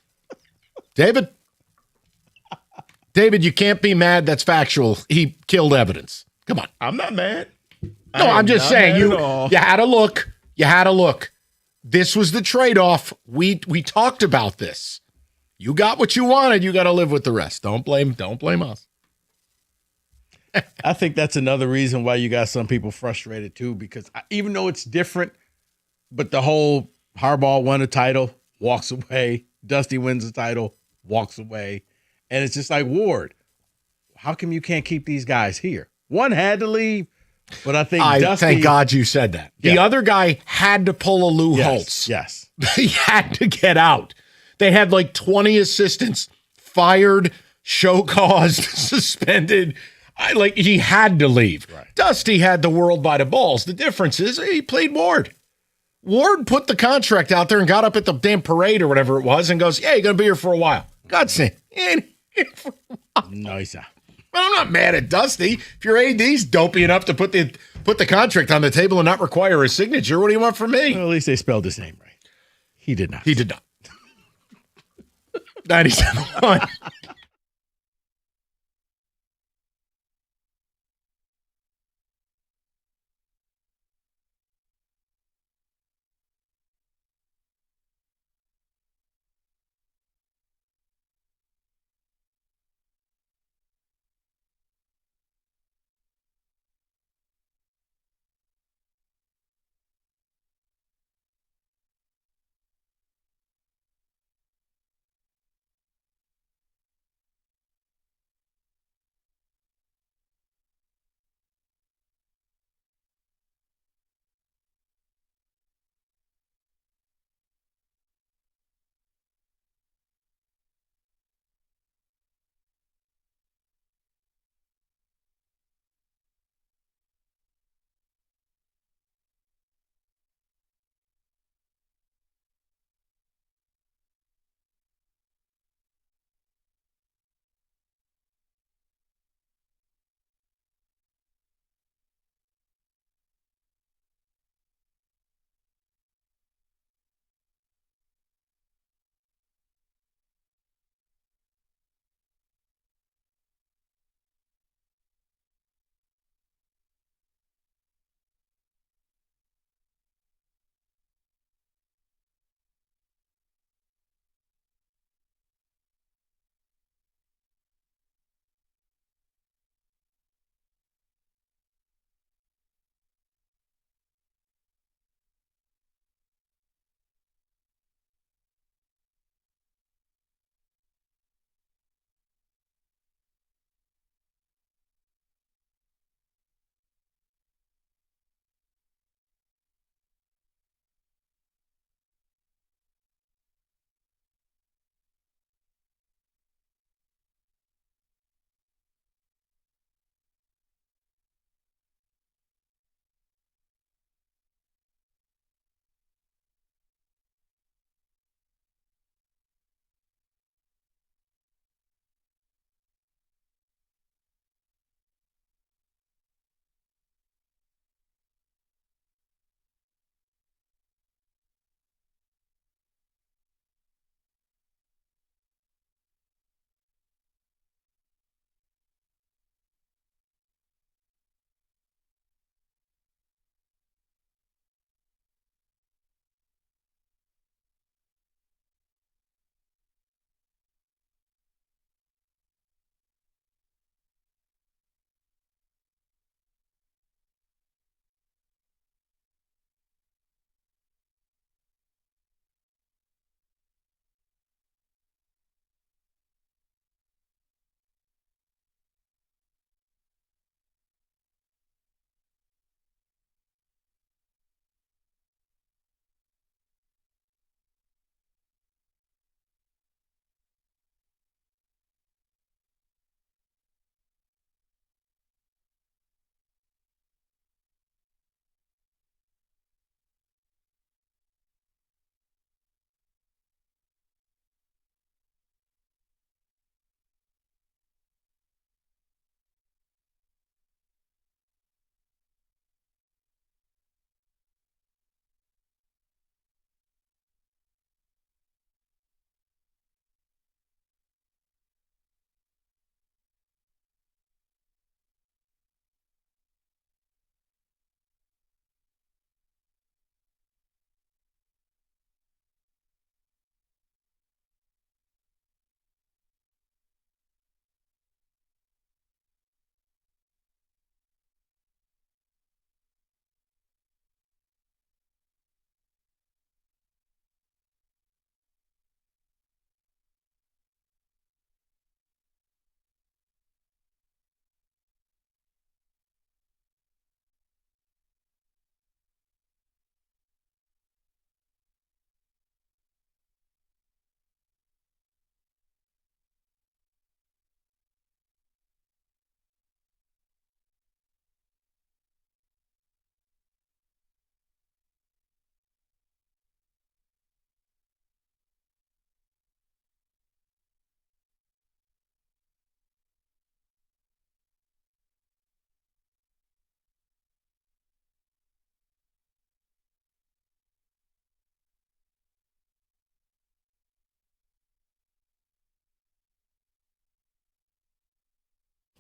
David, you can't be mad. That's factual. He killed evidence. Come on. I'm not mad. No, I'm just saying you had a look. You had a look. This was the trade-off. We talked about this. You got what you wanted. You got to live with the rest. Don't blame us. I think that's another reason why you got some people frustrated too, because even though it's different, but the whole Harbaugh won a title, walks away. Dusty wins the title, walks away. And it's just like, Ward, how come you can't keep these guys here? One had to leave, but I think Dusty. Thank God you said that. The other guy had to pull a Lou Holtz. Yes. He had to get out. They had like 20 assistants fired, show caused, suspended. He had to leave. Right. Dusty had the world by the balls. The difference is he played Ward. Ward put the contract out there and got up at the damn parade or whatever it was and goes, yeah, you're going to be here for a while. God sake. Nice. Well, I'm not mad at Dusty. If your AD's dopey enough to put the contract on the table and not require a signature, what do you want from me? Well, at least they spelled his name right. He did not. He did not. 97.1.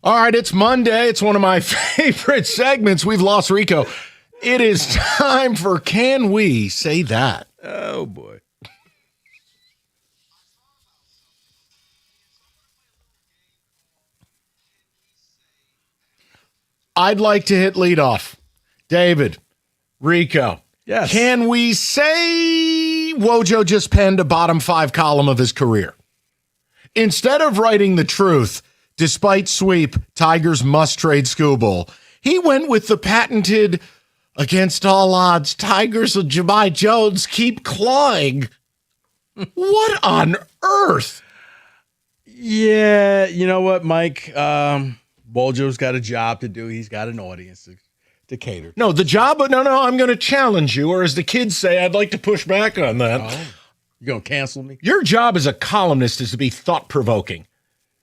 All right, it's Monday. It's one of my favorite segments. We've lost Rico. It is time for Can We Say That? Oh, boy. I'd like to hit leadoff. David, Rico. Yes. Can we say Wojo just penned a bottom 5 column of his career? Instead of writing the truth, despite sweep, Tigers must trade Skubal, he went with the patented, against all odds, Tigers of Jahmai Jones keep clawing. What on earth? Yeah, you know what, Mike? Wojo's got a job to do. He's got an audience to cater. No, the job, no, I'm going to challenge you, or as the kids say, I'd like to push back on that. Oh, you going to cancel me? Your job as a columnist is to be thought-provoking,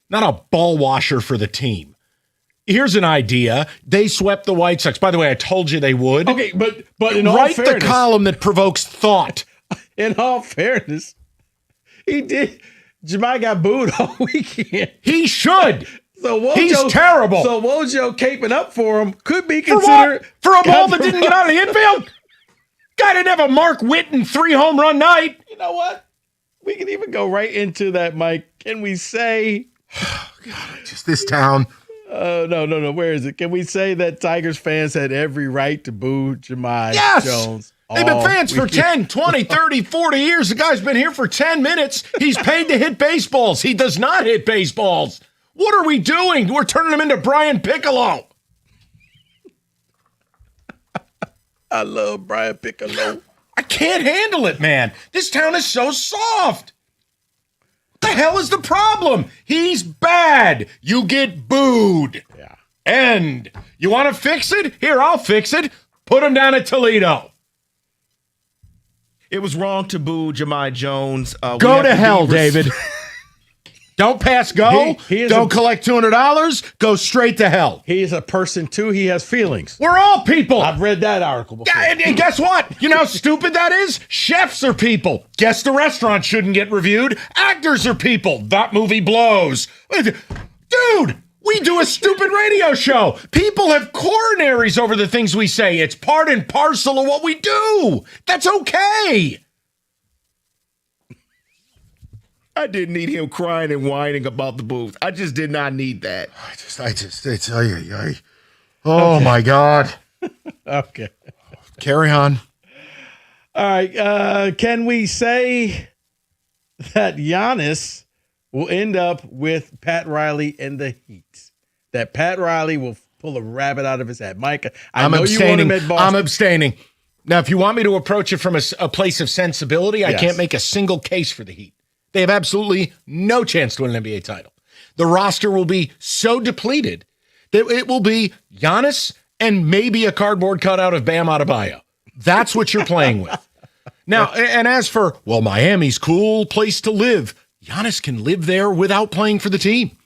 not a ball washer for the team. Here's an idea. They swept the White Sox. By the way, I told you they would. Okay, but in all write fairness, the column that provokes thought. In all fairness, he did. Jahmai got booed all weekend. He should. So Wojo, he's terrible. So Wojo caping up for him could be considered for a ball that didn't get out of the infield. Guy didn't have a Mark Whitten 3-home run night. You know what? We can even go right into that, Mike. Can we say? Oh, God, just this town. No. Where is it? Can we say that Tigers fans had every right to boo Jahmai Jones? They've been fans for 10, 20, 30, 40 years. The guy's been here for 10 minutes. He's paid to hit baseballs. He does not hit baseballs. What are we doing? We're turning him into Brian Piccolo. I love Brian Piccolo. I can't handle it, man. This town is so soft. What the hell is the problem? He's bad. You get booed. Yeah. End. You want to fix it? Here, I'll fix it. Put him down at Toledo. It was wrong to boo Jahmai Jones. Go to hell, David. Don't pass go. Don't collect $200. Go straight to hell. He is a person, too. He has feelings. We're all people. I've read that article before. Yeah, and guess what? You know how stupid that is? Chefs are people. Guess the restaurant shouldn't get reviewed. Actors are people. That movie blows. Dude, we do a stupid radio show. People have coronaries over the things we say. It's part and parcel of what we do. That's okay. I didn't need him crying and whining about the booth. I just did not need that. Oh, my God. Okay. Carry on. All right. Can we say that Giannis will end up with Pat Riley in the Heat? That Pat Riley will pull a rabbit out of his hat. Mike, I'm know abstaining. you want him at Boston. I'm abstaining. Now, if you want me to approach it from a place of sensibility, I can't make a single case for the Heat. They have absolutely no chance to win an NBA title. The roster will be so depleted that it will be Giannis and maybe a cardboard cutout of Bam Adebayo. That's what you're playing with. Now, and as for, well, Miami's cool place to live. Giannis can live there without playing for the team.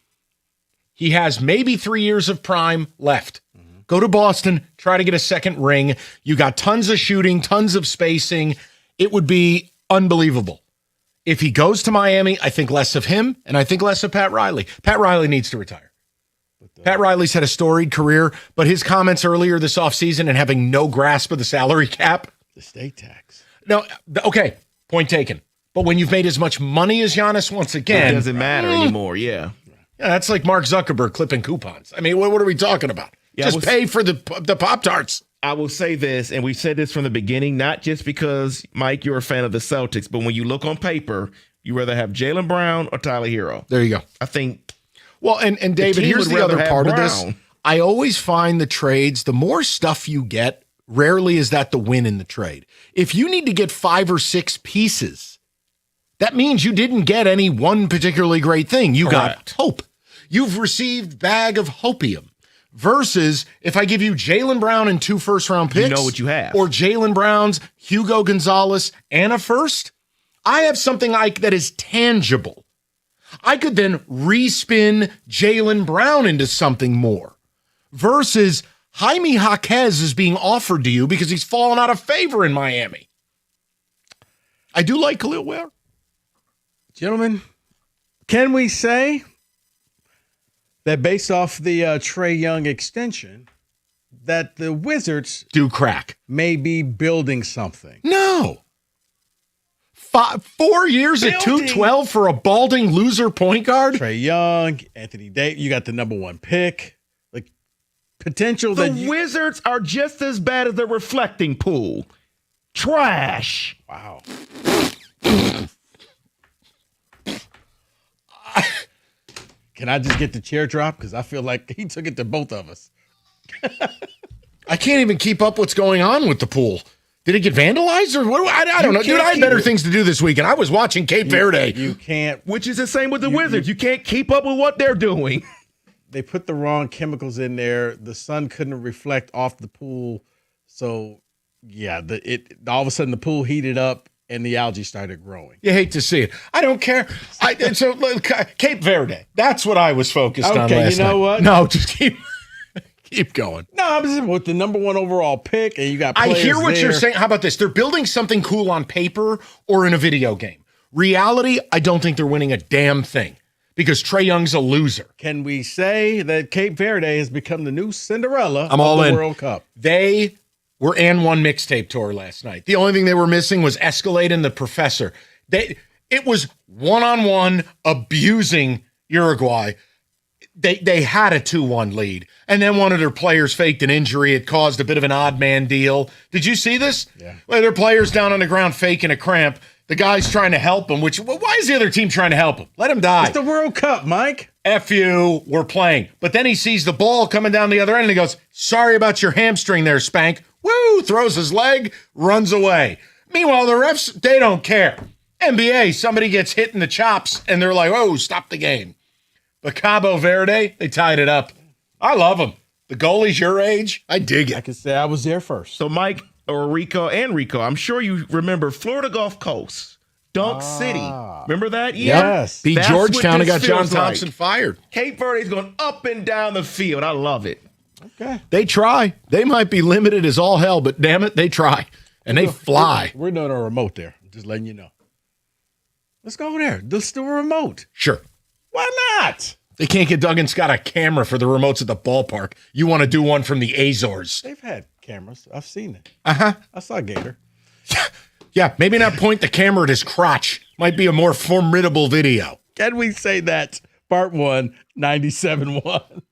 He has maybe 3 years of prime left. Go to Boston, try to get a second ring. You got tons of shooting, tons of spacing. It would be unbelievable. If he goes to Miami, I think less of him, and I think less of Pat Riley. Pat Riley needs to retire. Pat Riley's had a storied career, but his comments earlier this offseason and having no grasp of the salary cap. The state tax. No, okay, point taken. But when you've made as much money as Giannis once again. It doesn't matter anymore, yeah. Yeah, that's like Mark Zuckerberg clipping coupons. I mean, what are we talking about? Yeah, Just pay for the Pop-Tarts. I will say this, and we've said this from the beginning, not just because, Mike, you're a fan of the Celtics, but when you look on paper, you rather have Jaylen Brown or Tyler Hero. There you go. I think. Well, and David, here's the other part of this. I always find the trades, the more stuff you get, rarely is that the win in the trade. If you need to get 5 or 6 pieces, that means you didn't get any one particularly great thing. You got hope. You've received bag of hopium. Versus if I give you Jaylen Brown and 2 first-round picks. You know what you have. Or Jaylen Brown's, Hugo Gonzalez, and a first. I have something like that is tangible. I could then respin Jaylen Brown into something more. Versus Jaime Jaquez is being offered to you because he's fallen out of favor in Miami. I do like Khalil Ware. Gentlemen, can we say that based off the Trae Young extension, that the Wizards do crack. May be building something. No. 4 years at 212 for a balding loser point guard? Trae Young, Anthony Davis, you got the number 1 pick. Like, potential The that Wizards are just as bad as the reflecting pool. Trash. Wow. Can I just get the chair drop? Because I feel like he took it to both of us. I can't even keep up what's going on with the pool. Did it get vandalized or what? I don't know. Dude, I had better things to do this weekend. I was watching Cape Verde. You can't. Which is the same with the Wizards. You can't keep up with what they're doing. They put the wrong chemicals in there. The sun couldn't reflect off the pool. So, yeah, all of a sudden the pool heated up and the algae started growing. You hate to see it. I don't care. So Cape Verde. That's what I was focused on last night. Okay, you know what? No, just keep going. No, I'm just with the number 1 overall pick, and you got I players hear what there. you're saying. How about this? They're building something cool on paper or in a video game. Reality, I don't think they're winning a damn thing because Trae Young's a loser. Can we say that Cape Verde has become the new Cinderella I'm all of the in. World Cup? They were and one mixtape tour last night. The only thing they were missing was Escalade and the Professor. It was one-on-one abusing Uruguay. They had a 2-1 lead, and then one of their players faked an injury. It caused a bit of an odd man deal. Did you see this? Yeah. Well, their player's down on the ground faking a cramp. The guy's trying to help him, why is the other team trying to help him? Let him die. It's the World Cup, Mike. F you, we're playing. But then he sees the ball coming down the other end, and he goes, sorry about your hamstring there, Spank. Woo, throws his leg, runs away. Meanwhile, the refs, they don't care. NBA, somebody gets hit in the chops, and they're like, oh, stop the game. But Cabo Verde, they tied it up. I love them. The goalie's your age. I dig it. I can say I was there first. So Mike or Rico, I'm sure you remember Florida Gulf Coast, Dunk City. Remember that? Yes. Beat That's Georgetown and what got this John feels like. Thompson fired. Cape Verde's going up and down the field. I love it. Okay. They try. They might be limited as all hell, but damn it, they try. And they fly. We're doing a remote there. Just letting you know. Let's go over there. Let's do a remote. Sure. Why not? They can't get Duggan Scott a camera for the remotes at the ballpark. You want to do one from the Azores. They've had cameras. I've seen it. Uh-huh. I saw Gator. Yeah, maybe not point the camera at his crotch. Might be a more formidable video. Can we say that? Part 1, 97.1.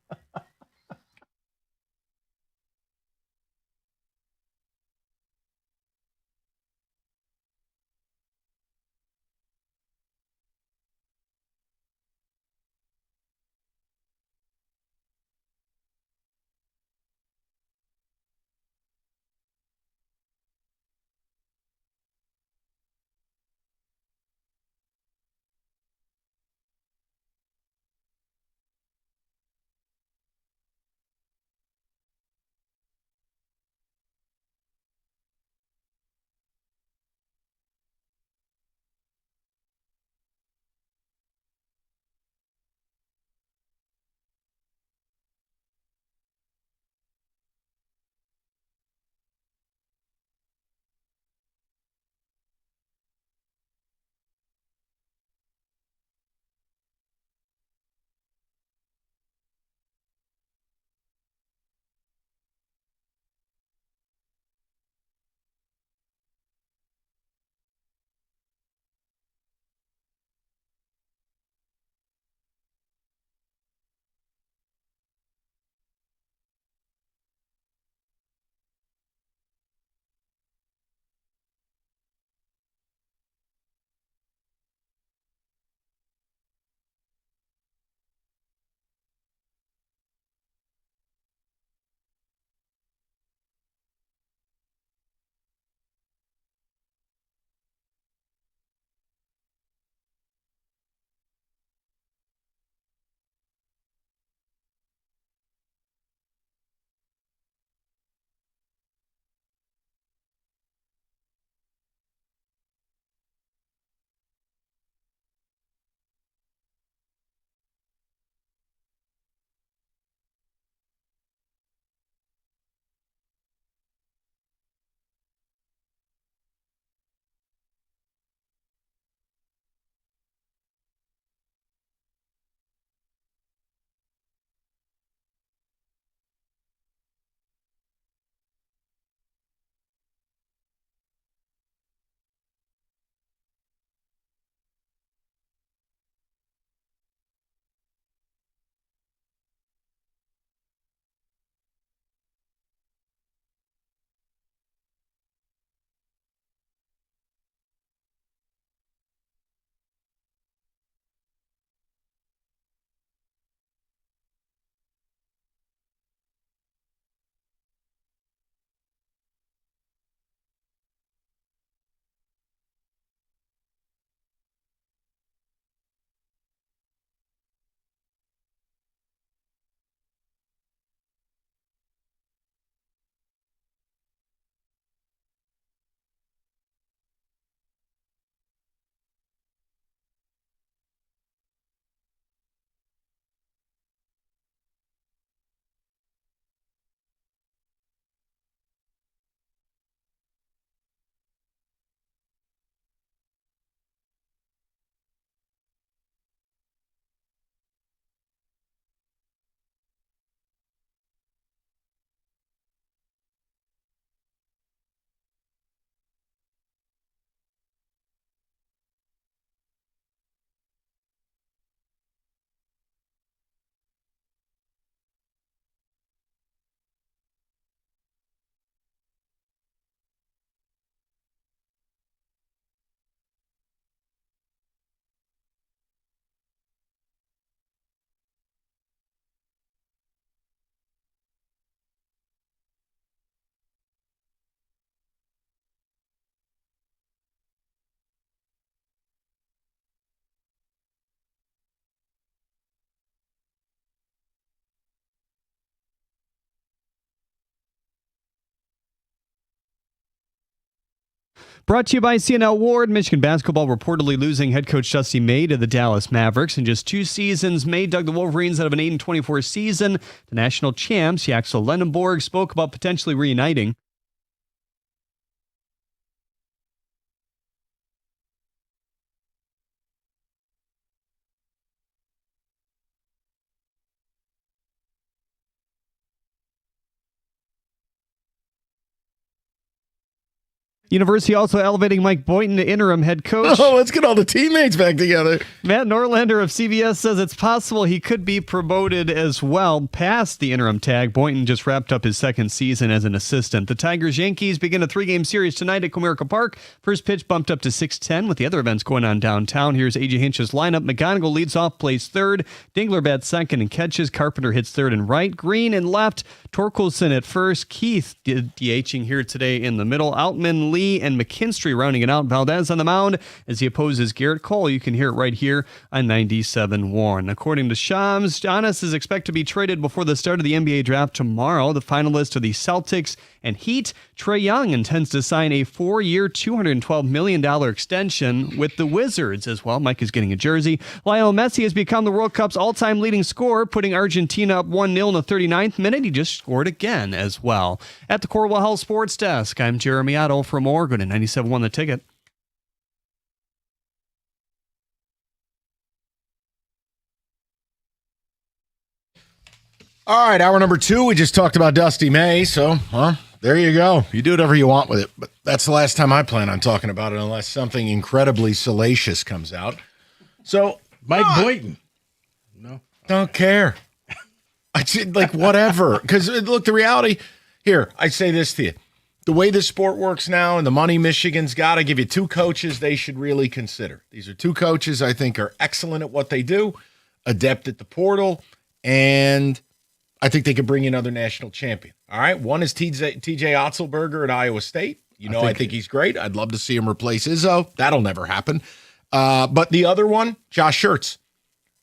Brought to you by CNL Ward. Michigan basketball reportedly losing head coach Dusty May to the Dallas Mavericks in just 2 seasons. May dug the Wolverines out of an 8-24 season. The national champs, Yaxel Lendenborg, spoke about potentially reuniting. University also elevating Mike Boynton to interim head coach. Oh, let's get all the teammates back together. Matt Norlander of CBS says it's possible he could be promoted as well past the interim tag. Boynton just wrapped up his 2nd season as an assistant. The Tigers-Yankees begin a 3-game series tonight at Comerica Park. First pitch bumped up to 6:10 with the other events going on downtown. Here's A.J. Hinch's lineup. McGonigal leads off, plays 3rd. Dingler bats 2nd and catches. Carpenter hits 3rd and right. Green and left. Torkelson at 1st. Keith DHing here today in the middle. Outman, Lee, and McKinstry rounding it out. Valdez on the mound as he opposes Garrett Cole. You can hear it right here on 97.1. According to Shams, Giannis is expected to be traded before the start of the NBA draft tomorrow. The finalists are the Celtics and Heat. Trae Young intends to sign a 4-year, $212 million extension with the Wizards as well. Mike is getting a jersey. Lionel Messi has become the World Cup's all-time leading scorer, putting Argentina up 1-0 in the 39th minute. He just scored again as well. At the Corwell Health Sports Desk, I'm Jeremy Otto. For more, go to 97.1 The Ticket. All right, hour number 2. We just talked about Dusty May, so there you go. You do whatever you want with it, but that's the last time I plan on talking about it unless something incredibly salacious comes out. So Mike Boynton. No. Don't care. I said, like, whatever. Because, look, the reality here, I say this to you. The way this sport works now and the money Michigan's got, I give you 2 coaches they should really consider. These are 2 coaches I think are excellent at what they do, adept at the portal, and I think they could bring in another national champion. All right, one is TJ Otzelberger at Iowa State. I think he's great. I'd love to see him replace Izzo. That'll never happen. But the other one, Josh Schertz,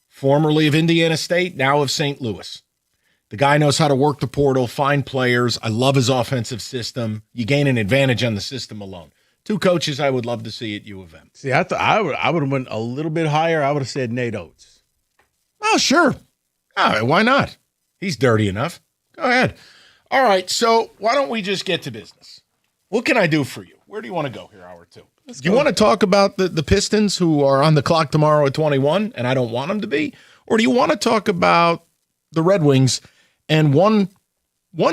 formerly of Indiana State, now of St. Louis. The guy knows how to work the portal, find players. I love his offensive system. You gain an advantage on the system alone. 2 coaches I would love to see at U of M. See, I thought I would have went a little bit higher. I would have said Nate Oates. Oh, sure. All right, why not? He's dirty enough. Go ahead. All right, so why don't we just get to business? What can I do for you? Where do you want to go here, hour 2? Do you want to talk about the Pistons who are on the clock tomorrow at 21, and I don't want them to be? Or do you want to talk about the Red Wings and one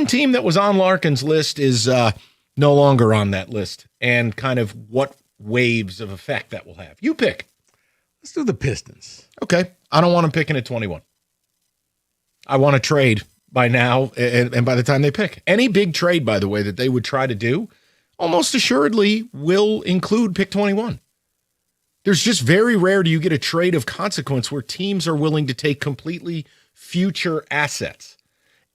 team that was on Larkin's list is no longer on that list, and kind of what waves of effect that will have? You pick. Let's do the Pistons. Okay. I don't want them picking at 21. I want to trade by now, and by the time they pick. Any big trade, by the way, that they would try to do, almost assuredly will include pick 21. There's just very rare do you get a trade of consequence where teams are willing to take completely future assets.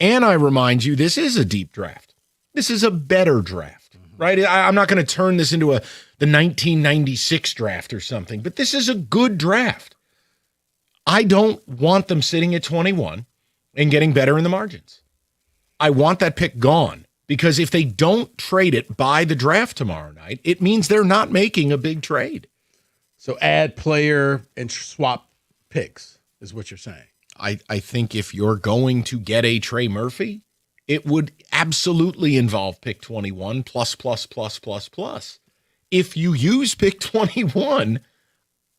And I remind you, this is a deep draft. This is a better draft, right? I'm not going to turn this into the 1996 draft or something, but this is a good draft. I don't want them sitting at 21 and getting better in the margins. I want that pick gone, because if they don't trade it by the draft tomorrow night, it means they're not making a big trade. So add player and swap picks is what you're saying. I think if you're going to get a Trey Murphy, it would absolutely involve pick 21 plus. If you use pick 21,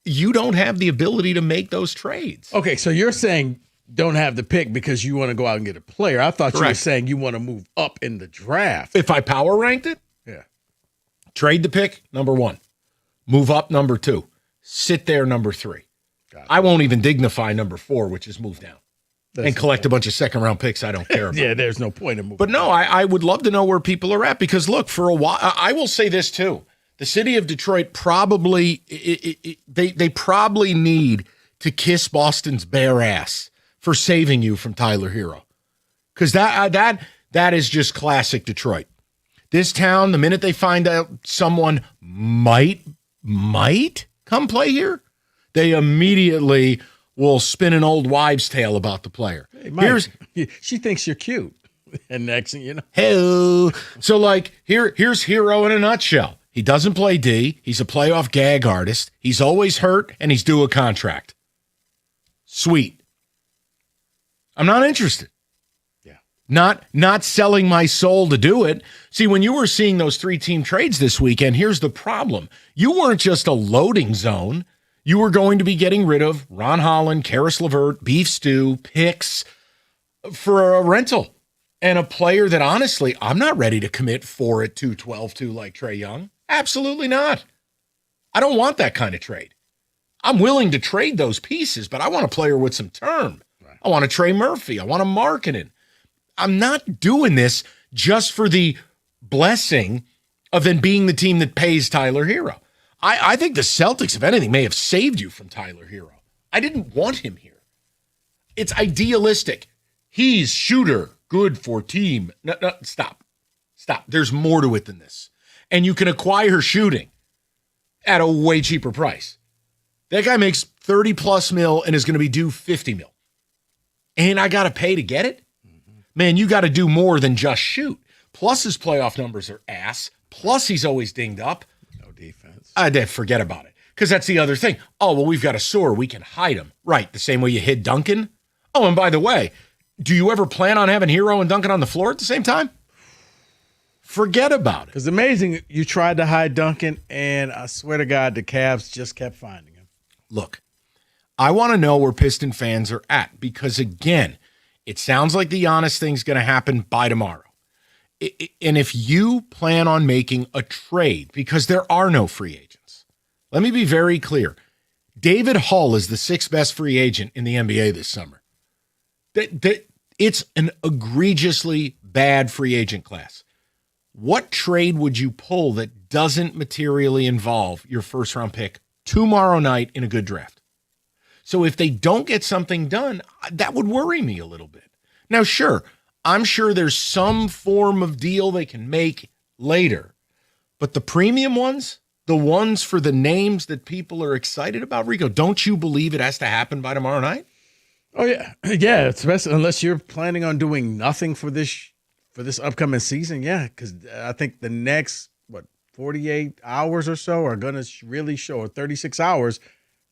you don't have the ability to make those trades. Okay, so you're saying don't have the pick because you want to go out and get a player. I thought you were saying you want to move up in the draft. If I power ranked it? Yeah. Trade the pick, number 1. Move up, number 2. Sit there, number 3. I won't even dignify number 4, which is move down. And collect a bunch of second-round picks I don't care about. Yeah, there's no point in moving. But no, I would love to know where people are at, because, look, for a while, I will say this, too. The city of Detroit probably, they probably need to kiss Boston's bare ass for saving you from Tyler Hero. Because that is just classic Detroit. This town, the minute they find out someone might come play here, they immediately will spin an old wives' tale about the player. Hey, Mike, she thinks you're cute. And next thing you know. Hey. So, like, here's Hero in a nutshell. He doesn't play D. He's a playoff gag artist. He's always hurt, and he's due a contract. Sweet. I'm not interested. Not selling my soul to do it. See, when you were seeing those 3-team trades this weekend, here's the problem. You weren't just a loading zone. You were going to be getting rid of Ron Holland, Karis LeVert, Beef Stew, picks for a rental. And a player that, honestly, I'm not ready to commit 4 at 212 to like Trae Young. Absolutely not. I don't want that kind of trade. I'm willing to trade those pieces, but I want a player with some term. Right. I want a Trey Murphy. I want a Markkanen. I'm not doing this just for the blessing of then being the team that pays Tyler Hero. I think the Celtics, if anything, may have saved you from Tyler Hero. I didn't want him here. It's idealistic. He's shooter, good for team. No, stop. There's more to it than this. And you can acquire shooting at a way cheaper price. That guy makes 30 plus mil and is going to be due 50 mil. And I got to pay to get it? Man, you got to do more than just shoot. Plus, his playoff numbers are ass. Plus, he's always dinged up. No defense. Forget about it. Because that's the other thing. Oh, well, we've got a sore. We can hide him. Right, the same way you hid Duncan. Oh, and by the way, do you ever plan on having Hero and Duncan on the floor at the same time? Forget about it. It's amazing you tried to hide Duncan, and I swear to God, the Cavs just kept finding him. Look, I want to know where Piston fans are at because, again, it sounds like the Giannis thing's going to happen by tomorrow. And if you plan on making a trade, because there are no free agents, let me be very clear. David Hull is the 6th best free agent in the NBA this summer. It's an egregiously bad free agent class. What trade would you pull that doesn't materially involve your first-round pick tomorrow night in a good draft? So if they don't get something done, that would worry me a little bit. Now, sure, I'm sure there's some form of deal they can make later. But the premium ones, the ones for the names that people are excited about, Rico, don't you believe it has to happen by tomorrow night? Oh, yeah. Yeah, especially unless you're planning on doing nothing for this upcoming season. Yeah, because I think the next, 48 hours or so are going to really show, or 36 hours,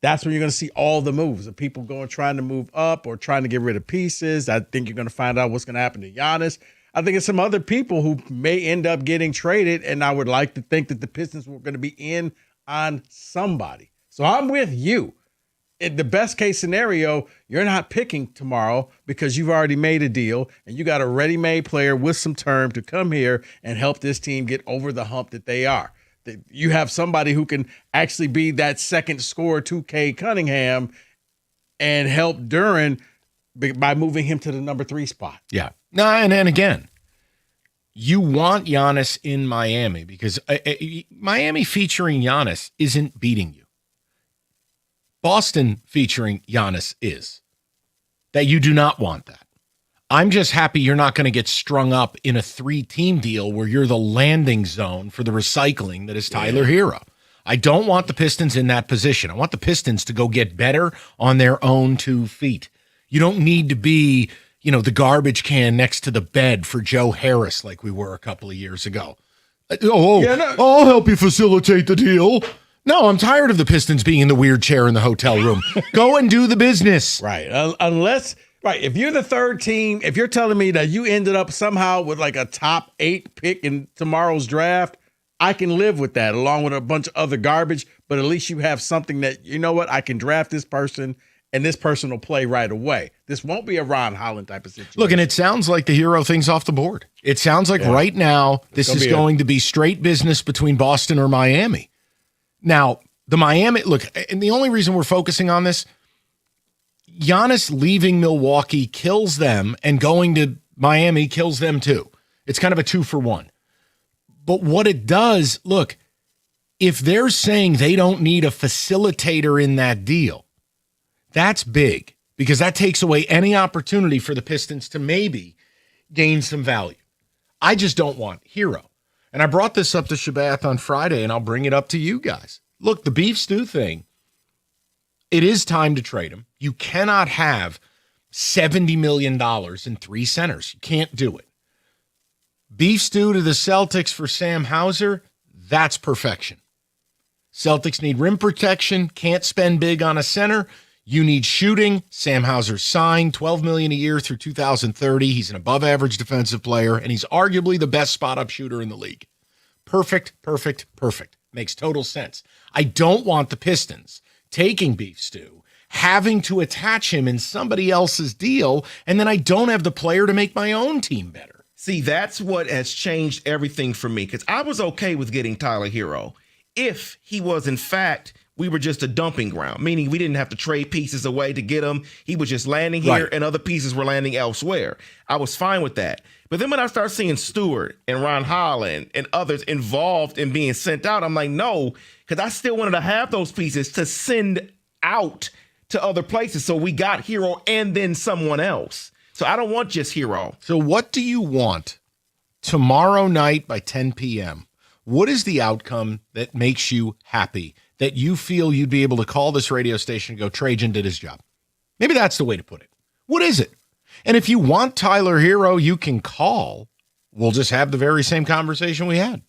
that's when you're going to see all the moves of people trying to move up or trying to get rid of pieces. I think you're going to find out what's going to happen to Giannis. I think it's some other people who may end up getting traded, and I would like to think that the Pistons were going to be in on somebody. So I'm with you. In the best case scenario, you're not picking tomorrow because you've already made a deal and you got a ready-made player with some term to come here and help this team get over the hump that they are. You have somebody who can actually be that second scorer to Cade Cunningham and help Duren by moving him to the number 3 spot. Yeah. No, and again, you want Giannis in Miami because Miami featuring Giannis isn't beating you. Boston featuring Giannis is. That you do not want that. I'm just happy you're not going to get strung up in a 3-team deal where you're the landing zone for the recycling that is Tyler Hero. I don't want the Pistons in that position. I want the Pistons to go get better on their own 2 feet. You don't need to be, the garbage can next to the bed for Joe Harris like we were a couple of years ago. I'll help you facilitate the deal. No, I'm tired of the Pistons being in the weird chair in the hotel room. Go and do the business. Right. If you're the 3rd team, if you're telling me that you ended up somehow with like a top 8 pick in tomorrow's draft, I can live with that along with a bunch of other garbage, but at least you have something that, I can draft this person and this person will play right away. This won't be a Ron Holland type of situation. Look, and it sounds like the Hero thing's off the board. It sounds like right now this is going to be straight business between Boston or Miami. Now, the Miami, and the only reason we're focusing on this, Giannis leaving Milwaukee kills them and going to Miami kills them too. It's kind of a 2-for-1. But what it does, look, if they're saying they don't need a facilitator in that deal, that's big because that takes away any opportunity for the Pistons to maybe gain some value. I just don't want Hero. And I brought this up to Shabbat on Friday, and I'll bring it up to you guys. Look, the Beef Stew thing, it is time to trade him. You cannot have $70 million in 3 centers. You can't do it. Beef Stew to the Celtics for Sam Hauser, That's perfection. Celtics need rim protection, can't spend big on a center. You need shooting. Sam Hauser's signed $12 million a year through 2030. He's an above-average defensive player, and he's arguably the best spot-up shooter in the league. Perfect. Makes total sense. I don't want the Pistons taking Beef Stew, having to attach him in somebody else's deal, and then I don't have the player to make my own team better. See, that's what has changed everything for me, because I was okay with getting Tyler Hero if he was, in fact, we were just a dumping ground, meaning we didn't have to trade pieces away to get him. He was just landing here, and other pieces were landing elsewhere. I was fine with that. But then when I start seeing Stewart and Ron Holland and others involved in being sent out, I'm like, no, because I still wanted to have those pieces to send out to other places. So we got Hero and then someone else. So I don't want just Hero. So what do you want tomorrow night by 10 p.m.? What is the outcome that makes you happy, that you feel you'd be able to call this radio station and go, Trajan did his job? Maybe that's the way to put it. What is it? And if you want Tyler Hero, you can call. We'll just have the very same conversation we had.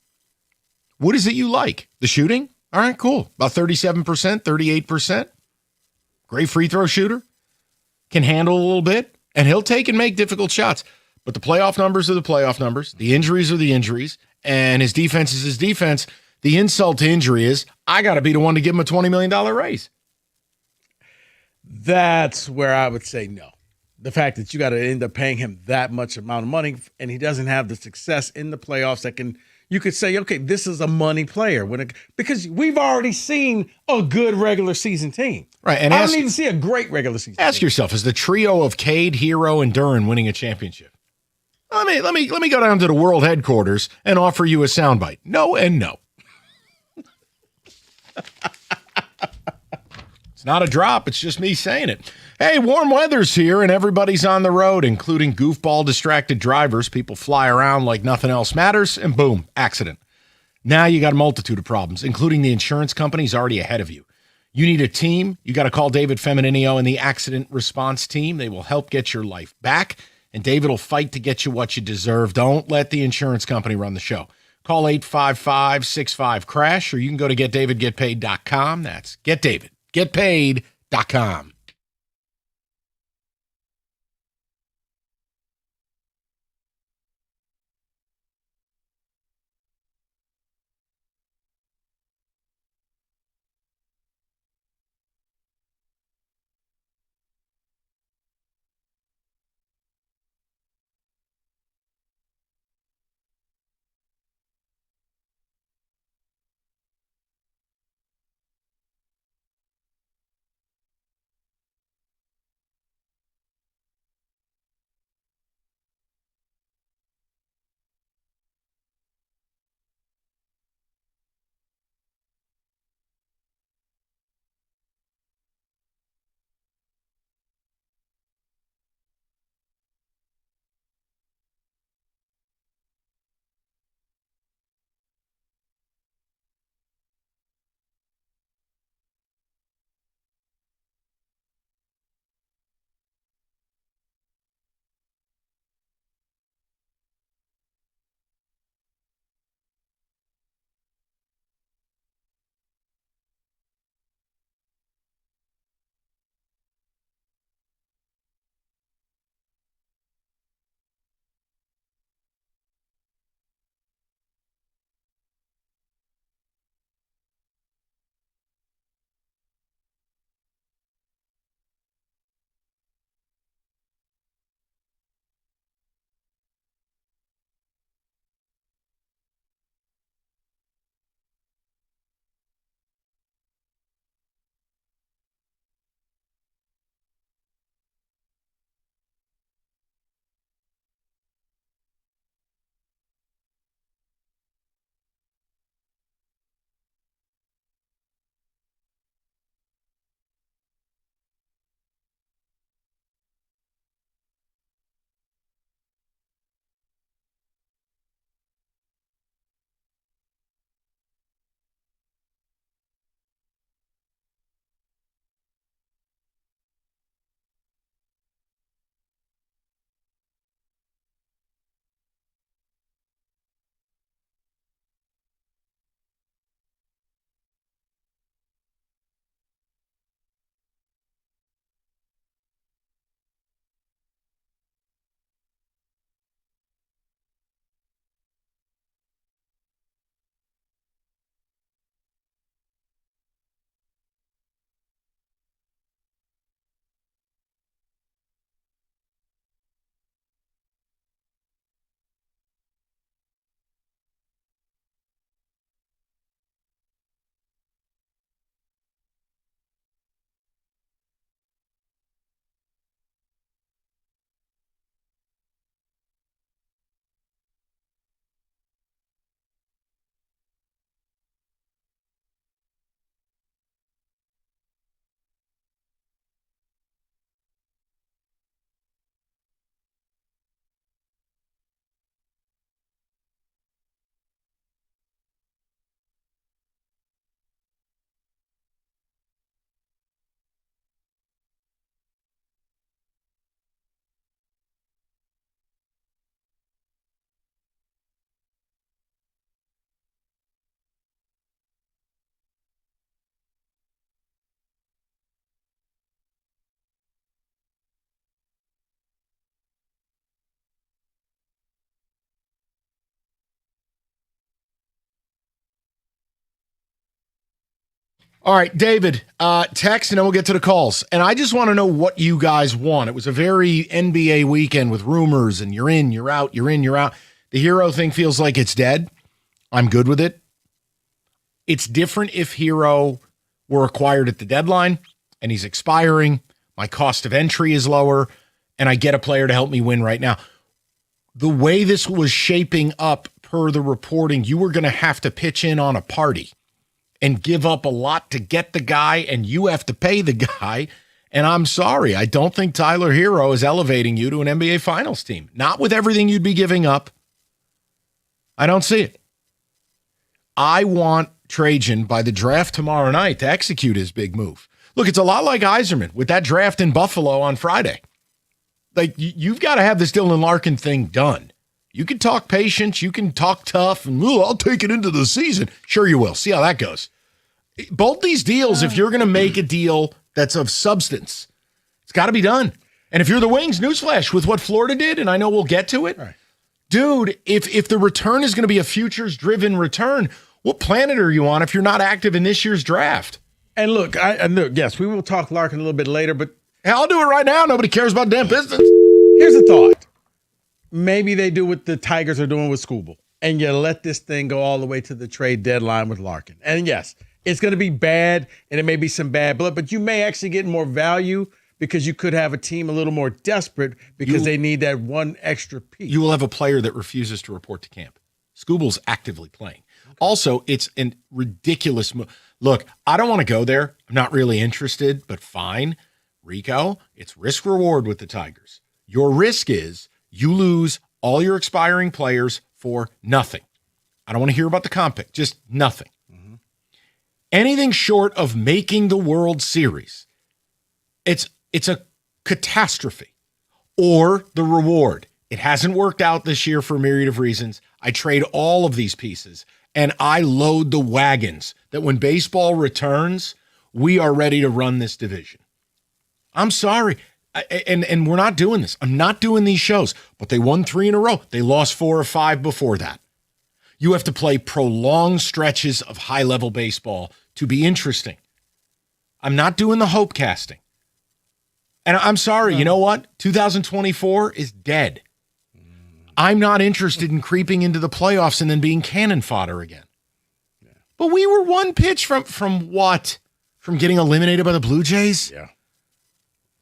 What is it you like? The shooting? All right, cool. About 37%, 38%. Great free throw shooter. Can handle a little bit. And he'll take and make difficult shots. But the playoff numbers are the playoff numbers. The injuries are the injuries. And his defense is his defense. The insult to injury is, I got to be the one to give him a $20 million raise. That's where I would say no. The fact that you got to end up paying him that much amount of money and he doesn't have the success in the playoffs you could say, okay, this is a money player. Because we've already seen a good regular season team. Right. And I don't even see a great regular season team. Ask yourself, is the trio of Cade, Hero, and Duren winning a championship? Let me go down to the world headquarters and offer you a soundbite. No and no. It's not a drop. It's just me saying it. Hey, warm weather's here and everybody's on the road, including goofball distracted drivers. People fly around like nothing else matters and boom, accident. Now you got a multitude of problems, including the insurance companies already ahead of you. You need a team. You got to call David Femininio and the accident response team. They will help get your life back. And David will fight to get you what you deserve. Don't let the insurance company run the show. Call 855-65-CRASH, or you can go to getdavidgetpaid.com. That's getdavidgetpaid.com. All right, David, text, and then we'll get to the calls. And I just want to know what you guys want. It was a very NBA weekend with rumors, and you're in, you're out, you're in, you're out. The Hero thing feels like it's dead. I'm good with it. It's different if Hero were acquired at the deadline, and he's expiring. My cost of entry is lower, and I get a player to help me win right now. The way this was shaping up per the reporting, you were going to have to pitch in on a party and give up a lot to get the guy, and you have to pay the guy. And I'm sorry, I don't think Tyler Hero is elevating you to an NBA Finals team. Not with everything you'd be giving up. I don't see it. I want Trajan by the draft tomorrow night to execute his big move. Look, it's a lot like Yzerman with that draft in Buffalo on Friday. Like, you've got to have this Dylan Larkin thing done. You can talk patience, you can talk tough, and I'll take it into the season. Sure you will. See how that goes. Both these deals, if you're going to make a deal that's of substance, it's got to be done. And if you're the Wings, newsflash, with what Florida did, and I know we'll get to it, right. Dude, if the return is going to be a futures-driven return, what planet are you on if you're not active in this year's draft? And look, yes, we will talk Larkin a little bit later, but I'll do it right now. Nobody cares about damn Pistons. Here's a thought. Maybe they do what the Tigers are doing with Skubal, and you let this thing go all the way to the trade deadline with Larkin. And yes, it's going to be bad, and it may be some bad blood, but you may actually get more value because you could have a team a little more desperate because they need that one extra piece. You will have a player that refuses to report to camp. Skubal's actively playing. Okay. Also, it's a ridiculous move. Look, I don't want to go there. I'm not really interested, but fine. Rico, it's risk-reward with the Tigers. Your risk is you lose all your expiring players for nothing. I don't want to hear about the comp pick, just nothing. Mm-hmm. Anything short of making the World Series, it's a catastrophe. Or the reward. It hasn't worked out this year for a myriad of reasons. I trade all of these pieces, and I load the wagons that when baseball returns, we are ready to run this division. I'm sorry. And we're not doing this. I'm not doing these shows, but they won 3 in a row. They lost 4 or 5 before that. You have to play prolonged stretches of high-level baseball to be interesting. I'm not doing the hope casting. And I'm sorry, you know what? 2024 is dead. I'm not interested in creeping into the playoffs and then being cannon fodder again. Yeah. But we were one pitch from what? From getting eliminated by the Blue Jays? Yeah.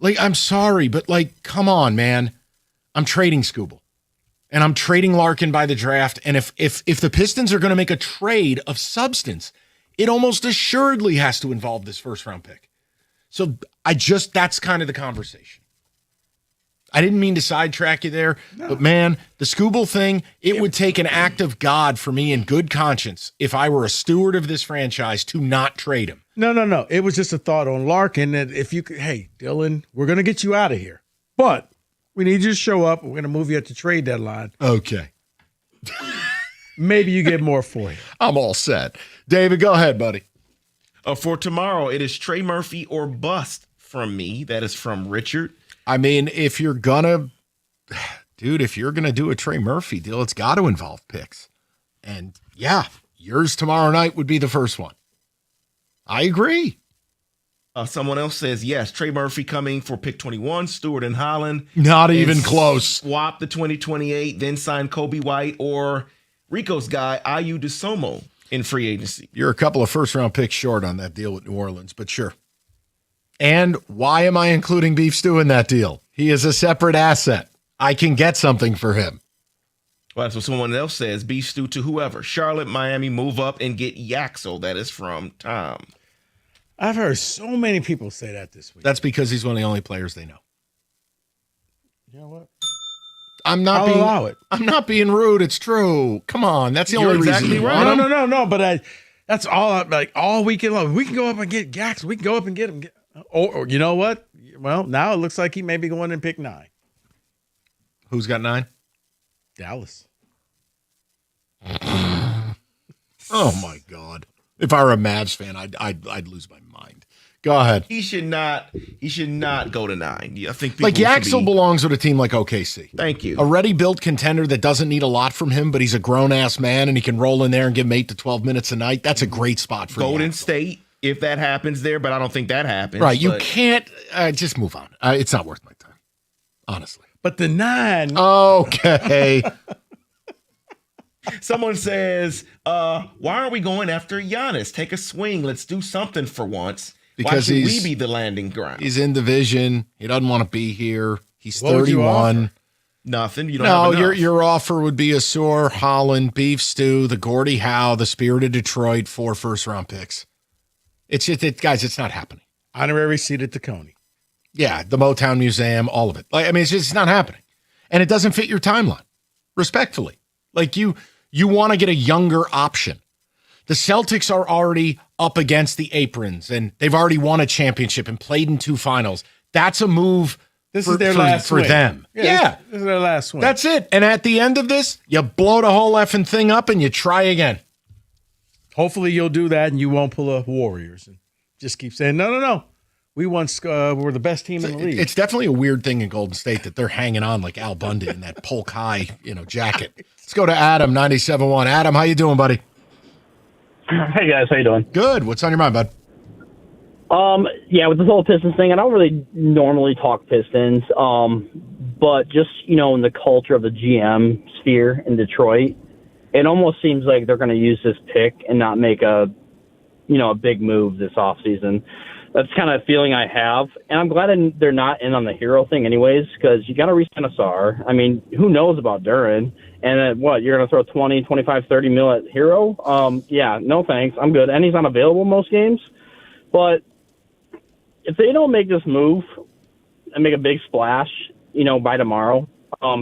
Like, I'm sorry, but, like, come on, man. I'm trading Skubal. And I'm trading Larkin by the draft. And if the Pistons are going to make a trade of substance, it almost assuredly has to involve this first-round pick. So that's kind of the conversation. I didn't mean to sidetrack you there, but, man, the Skubal thing, it would take an act of God for me in good conscience if I were a steward of this franchise to not trade him. No. It was just a thought on Larkin that if you could, hey, Dylan, we're going to get you out of here. But we need you to show up. We're going to move you at the trade deadline. Okay. Maybe you get more for him. I'm all set. David, go ahead, buddy. For tomorrow, it is Trey Murphy or bust from me. That is from Richard. I mean, if you're going to do a Trey Murphy deal, it's got to involve picks. And, yeah, yours tomorrow night would be the first one. I agree. Someone else says, yes, Trey Murphy coming for pick 21, Stewart and Holland. Not even close. Swap the 2028, then sign Kobe White or Rico's guy, Ayu DeSomo in free agency. You're a couple of first-round picks short on that deal with New Orleans, but sure. And why am I including Beef Stew in that deal? He is a separate asset. I can get something for him. Well, that's what someone else says. Beef Stew to whoever. Charlotte, Miami, move up and get Yaxel. That is from Tom. I've heard so many people say that this week. That's because he's one of the only players they know. You know what? I'm not being rude. It's true. Come on. That's the only reason you want him. No. But that's all. Like all weekend long, we can go up and get Gax. We can go up and get him. Or you know what? Well, now it looks like he may be going and pick 9. Who's got 9? Dallas. Oh my God! If I were a Mavs fan, I'd lose my mind. Go ahead. He should not go to 9. I think like Yaxel belongs with a team like OKC. Thank you. A ready-built contender that doesn't need a lot from him, but he's a grown-ass man and he can roll in there and give him 8 to 12 minutes a night. That's a great spot for Golden Yaxel. State. if that happens there, but I don't think that happens. Right. You but- can't just move on. It's not worth my time, honestly. But the 9. Okay. Someone says, why aren't we going after Giannis? Take a swing. Let's do something for once. Because why should we be the landing ground? He's in division. He doesn't want to be here. He's What would you 31. offer? Nothing. You don't No, have enough. your offer would be a Soar, Holland, beef stew, the Gordie Howe, the Spirit of Detroit, 4 first-round picks. It's just, guys, it's not happening. Honorary seat at the Coney. Yeah, the Motown Museum, all of it. Like, I mean, it's not happening. And it doesn't fit your timeline, respectfully. Like, you want to get a younger option. The Celtics are already up against the aprons, and they've already won a championship and played in 2 finals. That's a move This for, is their for, last for swing. them. Yeah. This is their last swing. That's it. And at the end of this, you blow the whole effing thing up and you try again. Hopefully you'll do that and you won't pull a Warriors and just keep saying, no. We once were the best team in the league. It's definitely a weird thing in Golden State that they're hanging on like Al Bundy in that Polk High, jacket. Let's go to Adam, 97.1. Adam, how you doing, buddy? Hey guys, how you doing? Good. What's on your mind, bud? Yeah, with this whole Pistons thing, I don't really normally talk Pistons, but just in the culture of the GM sphere in Detroit, it almost seems like they're going to use this pick and not make a big move this offseason. That's kind of a feeling I have, and I'm glad they're not in on the hero thing anyways, because you got to re-sign Asar. I mean, who knows about Duren? And you're going to throw 20, 25, 30 mil at hero? Yeah, no thanks. I'm good. And he's not available most games. But if they don't make this move and make a big splash, by tomorrow,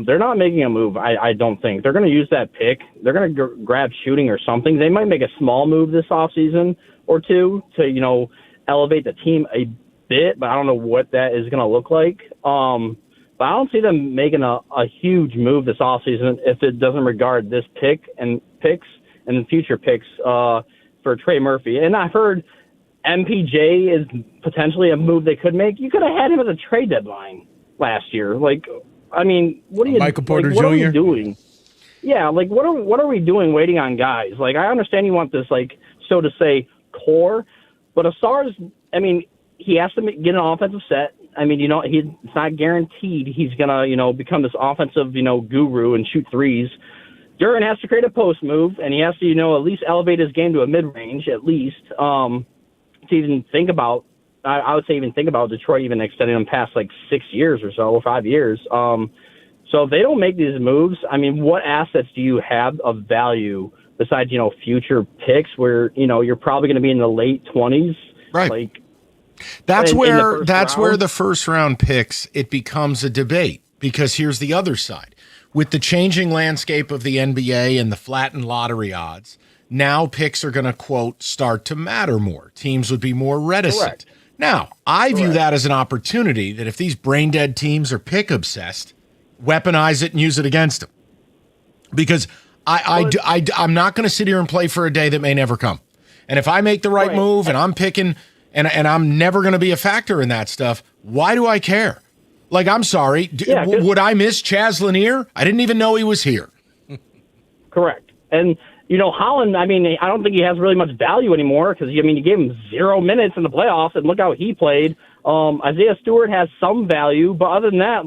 they're not making a move, I don't think. They're going to use that pick. They're going to grab shooting or something. They might make a small move this offseason or two to, elevate the team a bit, but I don't know what that is going to look like. But I don't see them making a huge move this offseason if it doesn't regard this pick and picks and future picks for Trey Murphy. And I heard MPJ is potentially a move they could make. You could have had him at the trade deadline last year. What are you, Michael Porter what Jr.? are we doing? Yeah, what are we doing waiting on guys? I understand you want this, so to say, core, but Asar's, he has to get an offensive set. It's not guaranteed he's going to, become this offensive, guru and shoot threes. Duren has to create a post move, and he has to, at least elevate his game to a mid-range, at least, to even think about, I would say even think about Detroit even extending him past 6 years or so, 5 years. So if they don't make these moves, what assets do you have of value besides, future picks where, you're probably going to be in the late 20s? Right. That's where the first round picks, it becomes a debate, because here's the other side. With the changing landscape of the NBA and the flattened lottery odds, now picks are going to, quote, start to matter more. Teams would be more reticent. Correct. Now, I view that as an opportunity that if these brain dead teams are pick obsessed, weaponize it and use it against them. Because I'm not going to sit here and play for a day that may never come. And if I make the right move and I'm picking and I'm never going to be a factor in that stuff, why do I care? I'm sorry. Would I miss Chaz Lanier? I didn't even know he was here. Correct. And, Holland, I don't think he has really much value anymore because, you gave him 0 minutes in the playoffs and look how he played. Isaiah Stewart has some value, but other than that,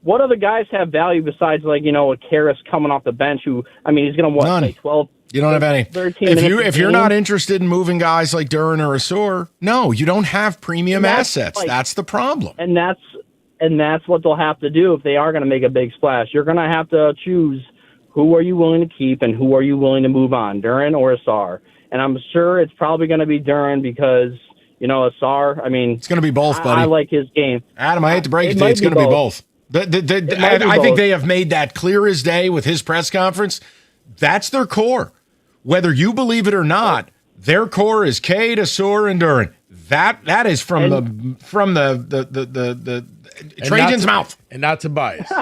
what other guys have value besides, a Karras coming off the bench who, he's going to, 12. You don't have any. If you're not interested in moving guys like Duren or Asor, no, you don't have premium assets. That's the problem. And that's what they'll have to do if they are going to make a big splash. You're going to have to choose who are you willing to keep and who are you willing to move on, Duren or Asar. And I'm sure it's probably going to be Duren because, Asar, it's going to be both, buddy. I like his game. Adam, I hate to break it to you, it's going to be both. I think they have made that clear as day with his press conference. That's their core. Whether you believe it or not, their core is Cade, Asar, and Duren. That is from the Trajan's mouth, and not Tobias.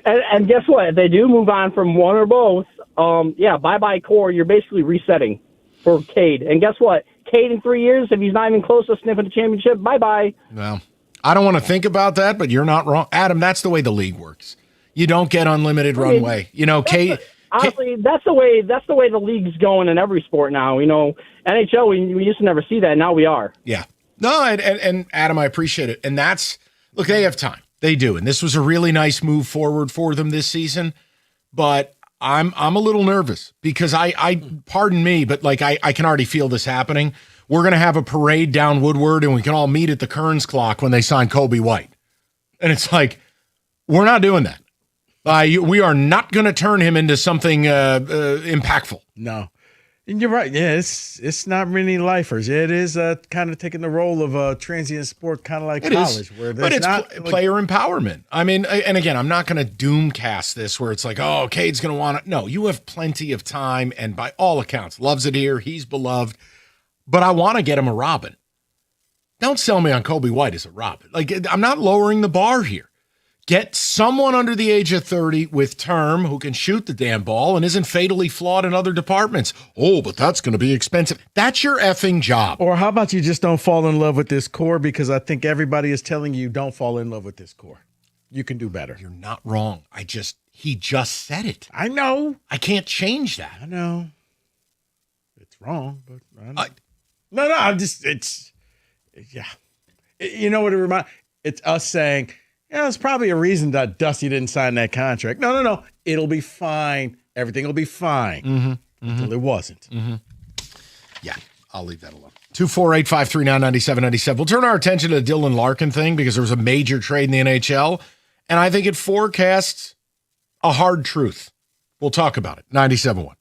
and guess what? If they do move on from one or both, bye core. You're basically resetting for Cade. And guess what? Cade in 3 years, if he's not even close to sniffing the championship, bye. Well, I don't want to think about that, but you're not wrong, Adam. That's the way the league works. You don't get unlimited runway. honestly, that's the way the league's going in every sport now. You know, NHL, we used to never see that. Now we are. Yeah. No, and Adam, I appreciate it. And look, they have time. They do. And this was a really nice move forward for them this season. But I'm a little nervous because I pardon me, but like I can already feel this happening. We're going to have a parade down Woodward and we can all meet at the Kearns Clock when they sign Kobe White. And it's like, we're not doing that. We are not going to turn him into something impactful. No. And you're right. Yeah, it's not many lifers. It is kind of taking the role of a transient sport, kind of like college. But it's player empowerment. I mean, and again, I'm not going to doomcast this where it's like, oh, Cade's going to want it. No, you have plenty of time, and by all accounts, loves it here. He's beloved. But I want to get him a Robin. Don't sell me on Kobe White as a Robin. Like, I'm not lowering the bar here. Get someone under the age of 30 with term who can shoot the damn ball and isn't fatally flawed in other departments. Oh, but that's going to be expensive. That's your effing job. Or how about you just don't fall in love with this core, because I think everybody is telling you don't fall in love with this core. You can do better. You're not wrong. He just said it. I know. I can't change that. I know. It's wrong, but I know. Yeah. You know what it reminds? It's us saying, yeah, there's probably a reason that Dusty didn't sign that contract. No. It'll be fine. Everything will be fine. Until it wasn't. Yeah, I'll leave that alone. 248-539-9797. We'll turn our attention to the Dylan Larkin thing because there was a major trade in the NHL, and I think it forecasts a hard truth. We'll talk about it. 97.1.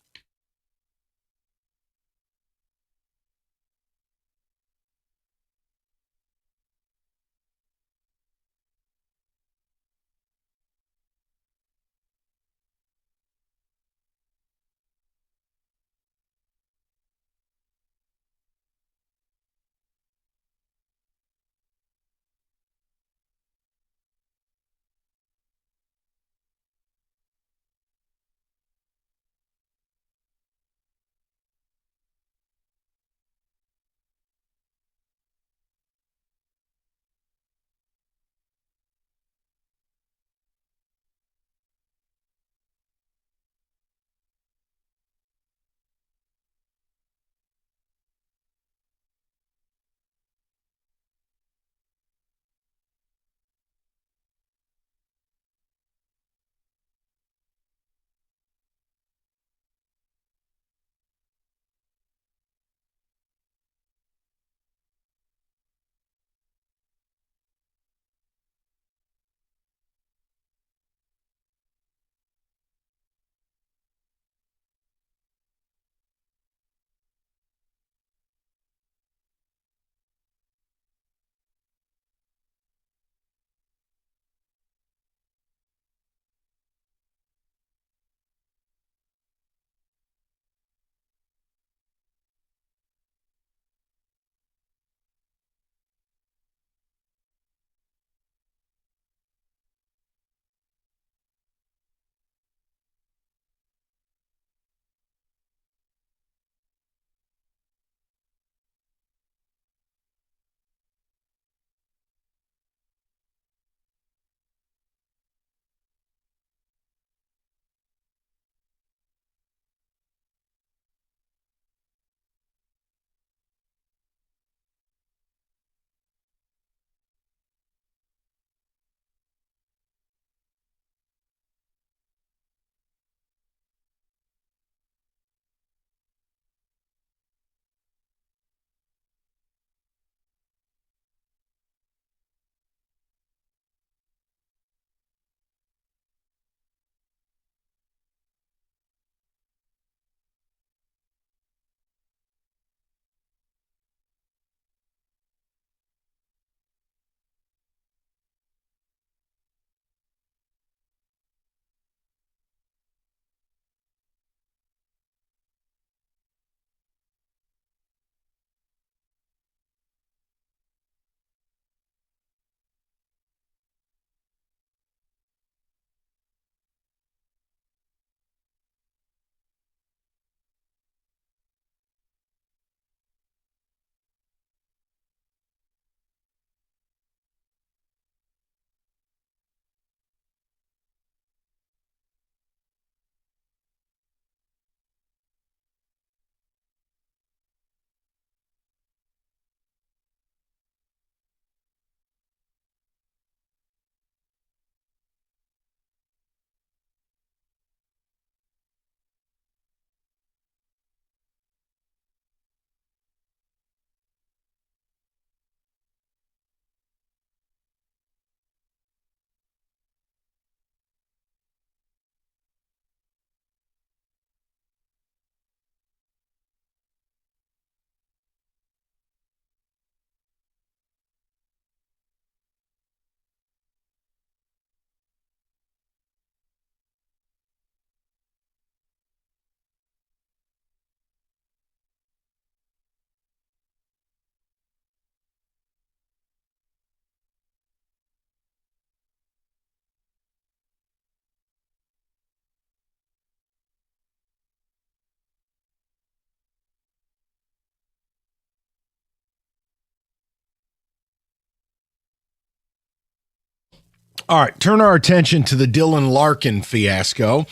All right, turn our attention to the Dylan Larkin fiasco.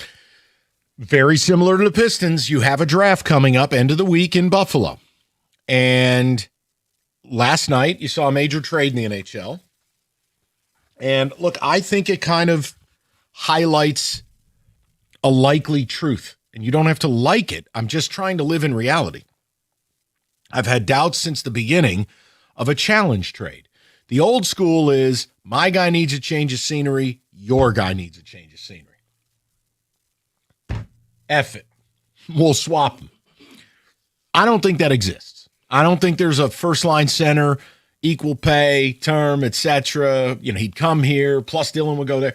Very similar to the Pistons, you have a draft coming up end of the week in Buffalo. And last night, you saw a major trade in the NHL. And look, I think it kind of highlights a likely truth. And you don't have to like it. I'm just trying to live in reality. I've had doubts since the beginning of a challenge trade. The old school is my guy needs a change of scenery, your guy needs a change of scenery. F it. We'll swap them. I don't think that exists. I don't think there's a first-line center, equal pay, term, etc. You know, he'd come here, plus Dylan would go there.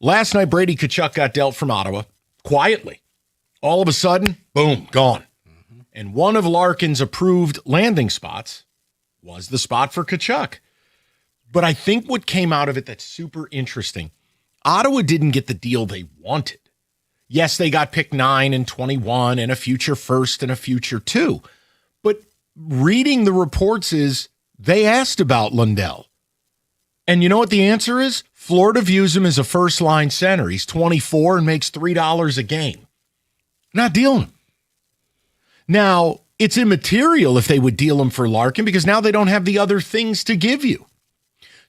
Last night, Brady Tkachuk got dealt from Ottawa quietly. All of a sudden, boom, gone. And one of Larkin's approved landing spots was the spot for Tkachuk. But I think what came out of it that's super interesting, Ottawa didn't get the deal they wanted. Yes, they got pick 9 and 21 and a future first and a future 2. But reading the reports is they asked about Lundell. And you know what the answer is? Florida views him as a first-line center. He's 24 and makes $3 a game. Not dealing him. Now, it's immaterial if they would deal him for Larkin because now they don't have the other things to give you.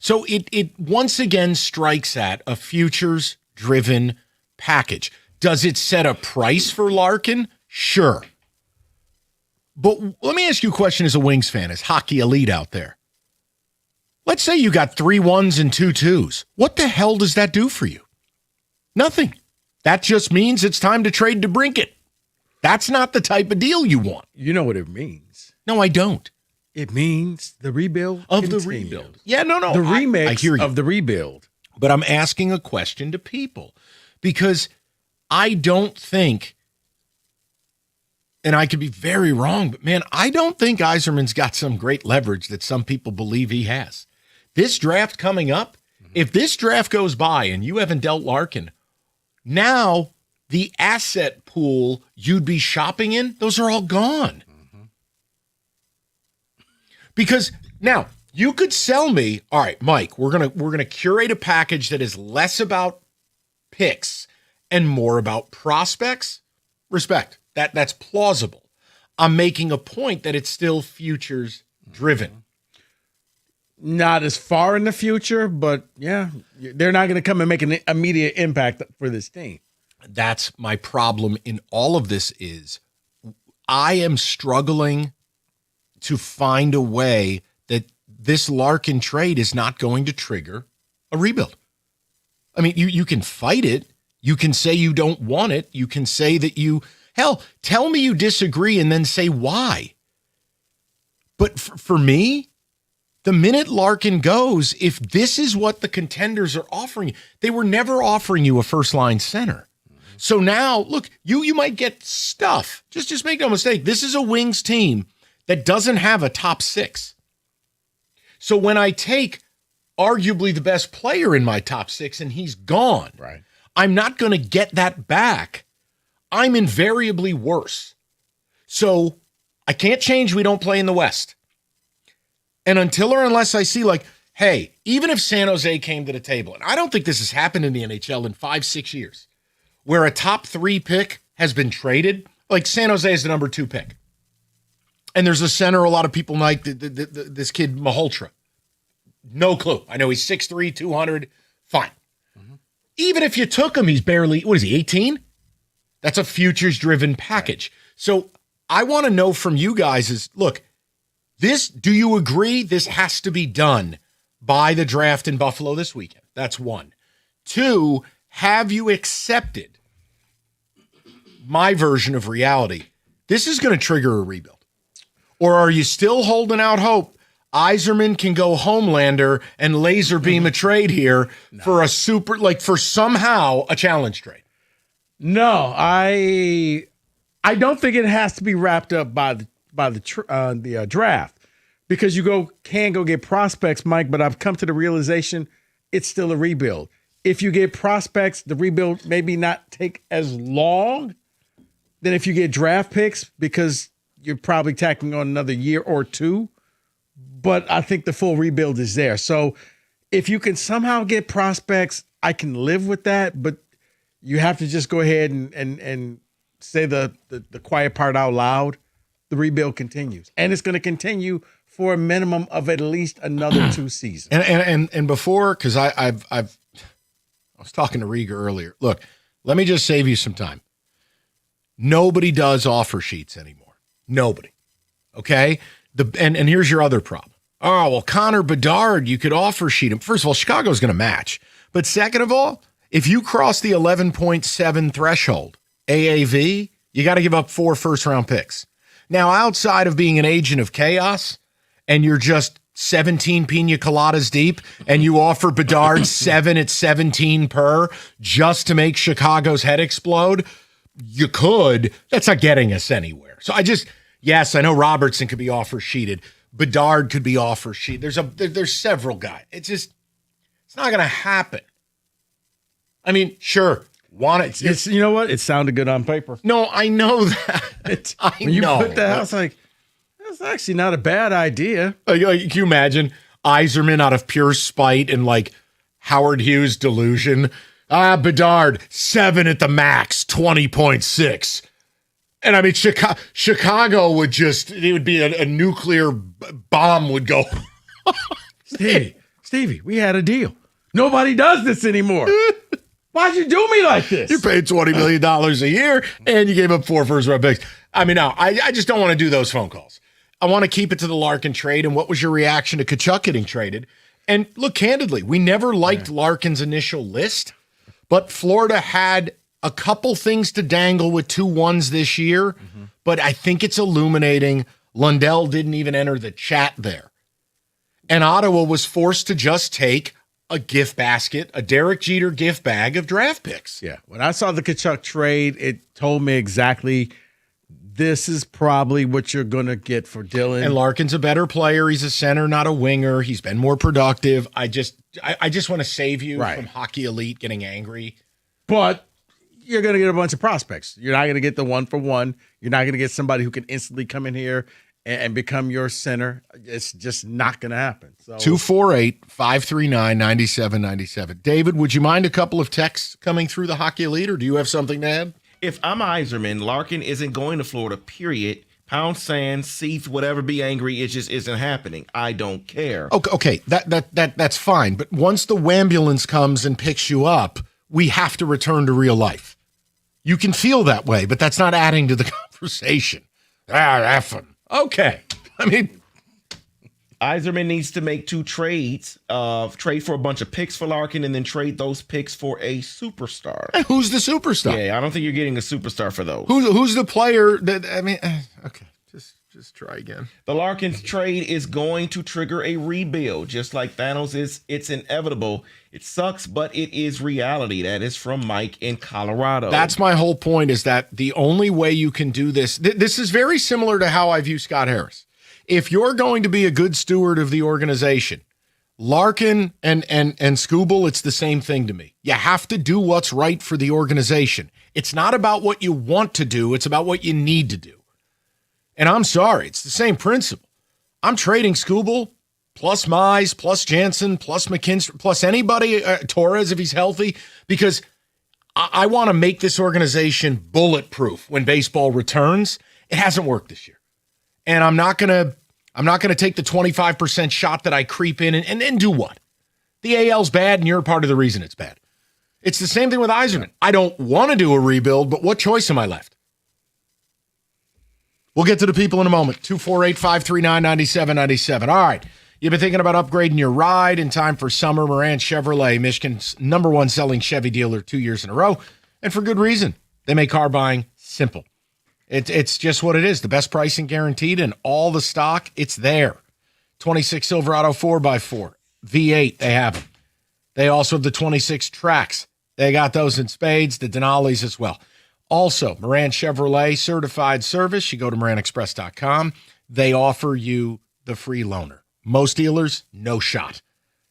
So it once again strikes at a futures-driven package. Does it set a price for Larkin? Sure. But let me ask you a question as a Wings fan, as hockey elite out there. Let's say you got 3 1s and 2 2s. What the hell does that do for you? Nothing. That just means it's time to trade DeBrincat. That's not the type of deal you want. You know what it means. No, I don't. It means the rebuild of continues. the rebuild. Yeah, no. The remix I hear you. of the rebuild. But I'm asking a question to people because I don't think, and I could be very wrong, but man, I don't think Yzerman's got some great leverage that some people believe he has. This draft coming up, if this draft goes by and you haven't dealt Larkin, now the asset pool you'd be shopping in, those are all gone. Because now you could sell me, all right, Mike, we're gonna curate a package that is less about picks and more about prospects. Respect. That's plausible. I'm making a point that it's still futures driven. Not as far in the future, but yeah, they're not going to come and make an immediate impact for this team. That's my problem in all of this is I am struggling to find a way that this Larkin trade is not going to trigger a rebuild. I mean, you can fight it. You can say you don't want it. You can say that hell, tell me you disagree and then say why. But for me, the minute Larkin goes, if this is what the contenders are offering, they were never offering you a first-line center. So now, look, you might get stuff. Just make no mistake. This is a Wings team that doesn't have a top 6. So when I take arguably the best player in my top 6 and he's gone, right, I'm not going to get that back. I'm invariably worse. So I can't change we don't play in the West. And until or unless I see like, hey, even if San Jose came to the table, and I don't think this has happened in the NHL in 5-6 years, where a top 3 pick has been traded, like San Jose is the number 2 pick. And there's a center a lot of people like, this kid Malhotra. No clue. I know he's 6'3", 200. Fine. Even if you took him, he's barely, 18? That's a futures-driven package. So I want to know from you guys is, look, do you agree this has to be done by the draft in Buffalo this weekend? That's 1. 2, have you accepted my version of reality? This is going to trigger a rebuild. Or are you still holding out hope Yzerman can go Homelander and laser beam a trade here for for somehow a challenge trade? No, I don't think it has to be wrapped up by the draft, because you can go get prospects, Mike. But I've come to the realization it's still a rebuild. If you get prospects, the rebuild maybe not take as long than if you get draft picks, because you're probably tacking on another year or 2. But I think the full rebuild is there. So if you can somehow get prospects, I can live with that, but you have to just go ahead and say the quiet part out loud. The rebuild continues, and it's going to continue for a minimum of at least another 2 seasons. And before, because I was talking to Rieger earlier. Look, let me just save you some time. Nobody does offer sheets anymore. Nobody. Okay? And here's your other problem. Oh, well, Connor Bedard, you could offer sheet him. First of all, Chicago's going to match. But second of all, if you cross the 11.7 threshold AAV, you got to give up 4 first-round picks. Now, outside of being an agent of chaos, and you're just 17 pina coladas deep, and you offer Bedard 7 at 17 per just to make Chicago's head explode, you could. That's not getting us anywhere. So yes, I know Robertson could be offer sheeted. Bedard could be offer sheet. There's several guys. It's not going to happen. I mean, sure. You know what? It sounded good on paper. No, I know that. When you put that, I was like, that's actually not a bad idea. Can you imagine Yzerman out of pure spite and like Howard Hughes delusion? Bedard, 7 at the max, 20.6. And I mean, Chicago would it would be a nuclear bomb would go. Stevie, we had a deal. Nobody does this anymore. Why'd you do me like this? You paid $20 million a year and you gave up 4 first-round picks. I mean, no, I just don't want to do those phone calls. I want to keep it to the Larkin trade. And what was your reaction to Tkachuk getting traded? And look, candidly, we never liked Larkin's initial list, but Florida had a couple things to dangle with 2 1s this year. Mm-hmm. But I think it's illuminating. Lundell didn't even enter the chat there. And Ottawa was forced to just take a gift basket, a Derek Jeter gift bag of draft picks. Yeah. When I saw the Tkachuk trade, it told me exactly this is probably what you're going to get for Dylan. And Larkin's a better player. He's a center, not a winger. He's been more productive. I just want to save you from Hockey Elite getting angry. But you're going to get a bunch of prospects. You're not going to get the 1-for-1. You're not going to get somebody who can instantly come in here and become your center. It's just not going to happen. So 248-539-9797. David, would you mind a couple of texts coming through the Hockey Elite, or do you have something to add? If I'm Yzerman, Larkin isn't going to Florida, period. Pound sand, Seath, whatever, be angry. It just isn't happening. I don't care. Okay, that's fine. But once the Wambulance comes and picks you up, we have to return to real life. You can feel that way, but that's not adding to the conversation. F him. Okay. I mean, Yzerman needs to make 2 trades, trade for a bunch of picks for Larkin and then trade those picks for a superstar. And who's the superstar? Yeah, I don't think you're getting a superstar for those. Who's the player that, I mean, okay, just try again. The Larkin trade is going to trigger a rebuild, just like Thanos is. It's inevitable. It sucks, but it is reality. That is from Mike in Colorado. That's my whole point, is that the only way you can do this, this is very similar to how I view Scott Harris. If you're going to be a good steward of the organization, Larkin and Skubal, it's the same thing to me. You have to do what's right for the organization. It's not about what you want to do. It's about what you need to do. And I'm sorry, it's the same principle. I'm trading Skubal plus Mize, plus Jansen, plus McKinstry, plus anybody, Torres if he's healthy, because I want to make this organization bulletproof when baseball returns. It hasn't worked this year. And I'm not gonna take the 25% shot that I creep in and do what? The AL's bad, and you're part of the reason it's bad. It's the same thing with Yzerman. I don't want to do a rebuild, but what choice am I left? We'll get to the people in a moment. 248-539-9797. All right. You've been thinking about upgrading your ride in time for summer. Moran Chevrolet, Michigan's #1 selling Chevy dealer 2 years in a row. And for good reason. They make car buying simple. It's just what it is. The best pricing guaranteed, and all the stock, it's there. 26 Silverado 4x4. V8, they have them. They also have the 26 Trax. They got those in spades, the Denali's as well. Also, Moran Chevrolet certified service. You go to moranexpress.com. They offer you the free loaner. Most dealers, no shot.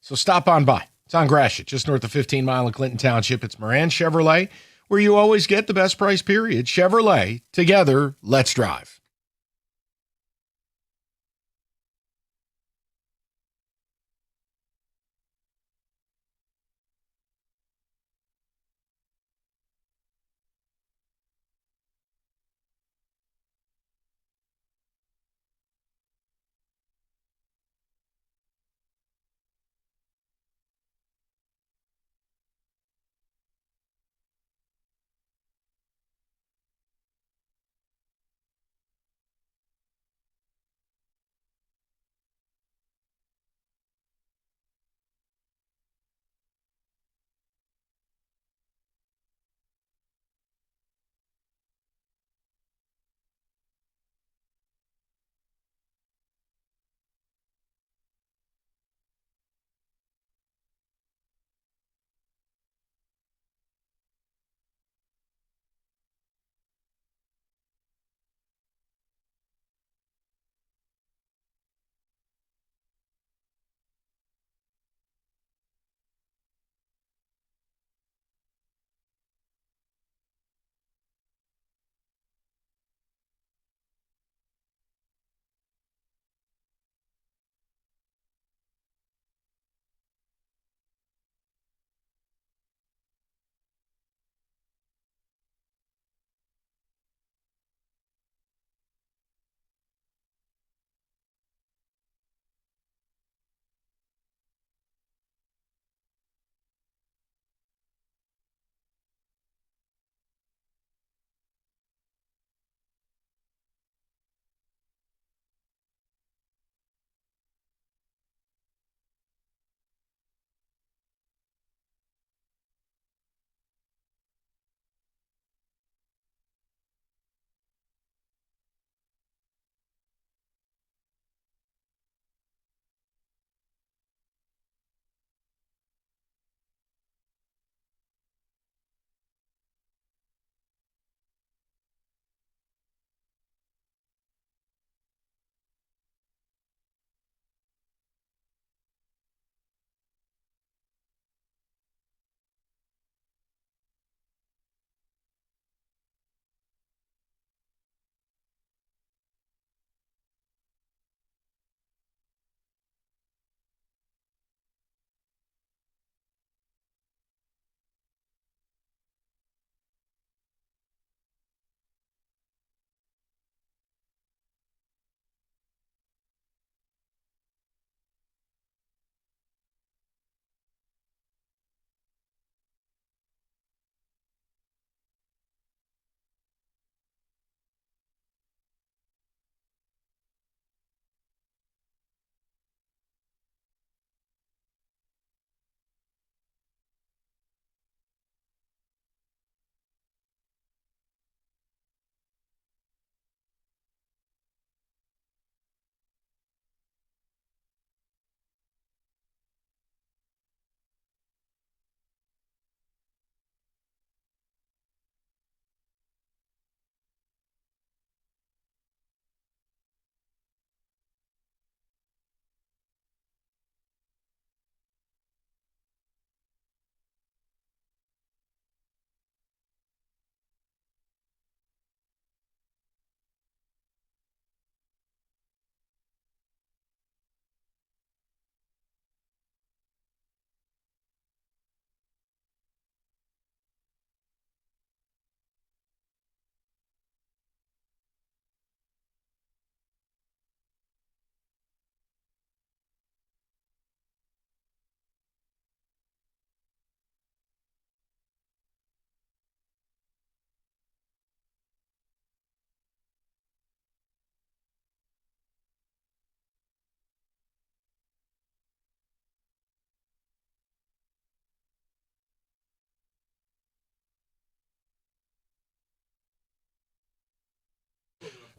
So stop on by. It's on Gratiot, just north of 15 Mile in Clinton Township. It's Moran Chevrolet, where you always get the best price, period. Chevrolet, together, let's drive.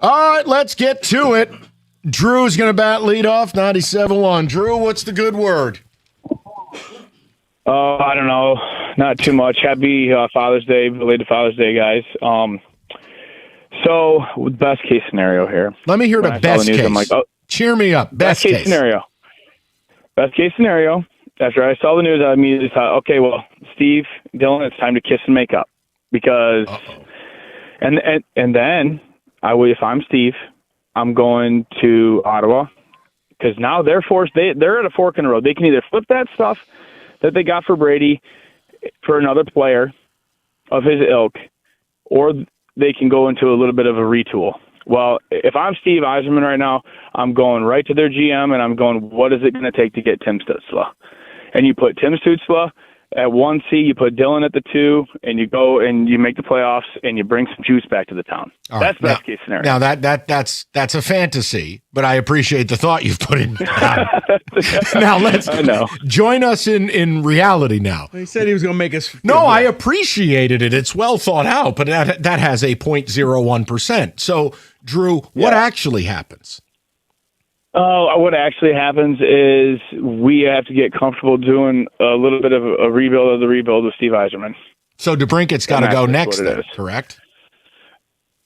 All right, let's get to it. Drew's going to bat lead off, 97.1. Drew, what's the good word? I don't know. Not too much. Happy Father's Day, belated Father's Day, guys. So, best case scenario here. Let me hear the best case. I'm like, cheer me up. Best case scenario. Best case scenario. After I saw the news, I immediately thought, okay, well, Steve, Dylan, it's time to kiss and make up. Because, and then, if I'm Steve, I'm going to Ottawa. Because now they're forced, they're at a fork in the road. They can either flip that stuff that they got for Brady for another player of his ilk, or they can go into a little bit of a retool. Well, if I'm Steve Yzerman right now, I'm going right to their GM, and I'm going, what is it going to take to get Tim Stützle? And you put Tim Stützle at 1C, you put Dylan at the 2, and you go and you make the playoffs, and you bring some juice back to the town. All That's right. best case scenario. Now that's a fantasy, but I appreciate the thought you've put in. Now let's join us in reality now. He said he was going to make us. No, I appreciated it. It's well thought out, but that has a 0.01%. So, Drew, what actually happens? What actually happens is we have to get comfortable doing a little bit of a rebuild of the rebuild with Steve Yzerman. So DeBrincat's got to go next then, correct?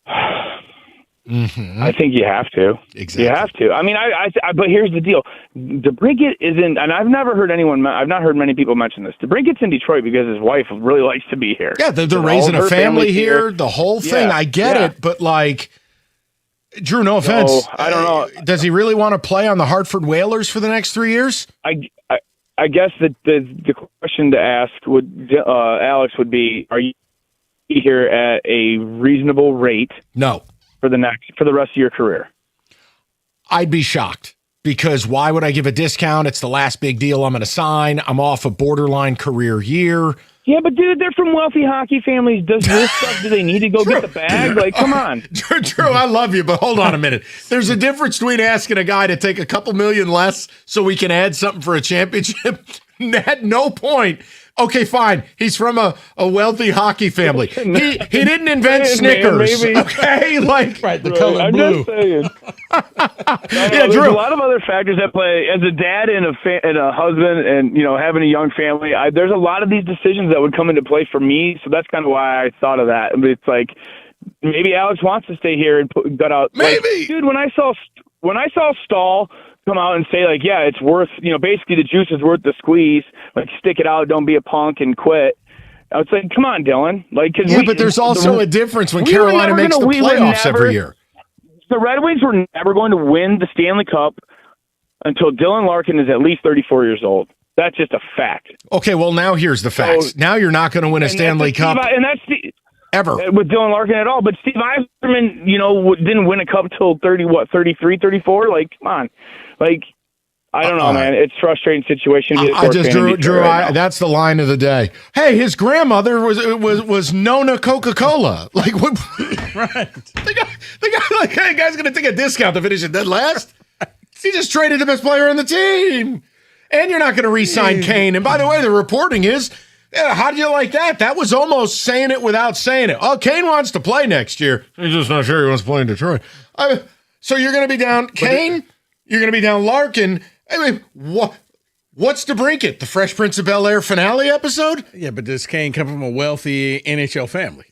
I think you have to. Exactly. You have to. I mean, I but here's the deal. DeBrincat isn't, and I've not heard many people mention this. DeBrincat's in Detroit because his wife really likes to be here. Yeah, they're raising a family here, the whole thing. I get it, but like, Drew, no offense. So, I don't know. Does he really want to play on the Hartford Whalers for the next 3 years? I guess the question to ask would Alex would be: are you here at a reasonable rate? No. For the rest of your career? I'd be shocked, because why would I give a discount? It's the last big deal I'm going to sign. I'm off a borderline career year. Yeah, but dude, they're from wealthy hockey families. Does this stuff? Do they need to go get the bag? Like, come on. Drew, I love you, but hold on a minute. There's a difference between asking a guy to take a couple million less so we can add something for a championship. At no point. Okay, fine. He's from a wealthy hockey family. He didn't invent Snickers. Maybe. Okay, like the color blue. I'm just saying. Drew. There's a lot of other factors that play. As a dad and a husband, and having a young family, there's a lot of these decisions that would come into play for me. So that's kind of why I thought of that. I mean, it's like maybe Alex wants to stay here and gut out. Maybe, like, dude. When I saw Stahl come out and say, like, yeah, it's worth, basically the juice is worth the squeeze. Like, stick it out, don't be a punk and quit. I was like, come on, Dylan. Like, but there's also a difference when Carolina makes the playoffs every year. The Red Wings were never going to win the Stanley Cup until Dylan Larkin is at least 34 years old. That's just a fact. Okay, well, now here's the facts. Now you're not going to win a Stanley Cup. Ever. With Dylan Larkin at all. But Steve Yzerman, didn't win a cup till 33, 34? Like, come on. Like, I don't know, man. It's a frustrating situation. Drew, that's the line of the day. Hey, his grandmother was Nona Coca-Cola. Like, what? Right. The guy's going to take a discount to finish it dead last. He just traded the best player on the team. And you're not going to re-sign Kane. And by the way, the reporting is, how do you like that? That was almost saying it without saying it. Oh, Kane wants to play next year. He's just not sure he wants to play in Detroit. So you're going to be down Kane? You're going to be down Larkin? I mean, what's DeBrincat? The Fresh Prince of Bel-Air finale episode? Yeah, but does Kane come from a wealthy NHL family?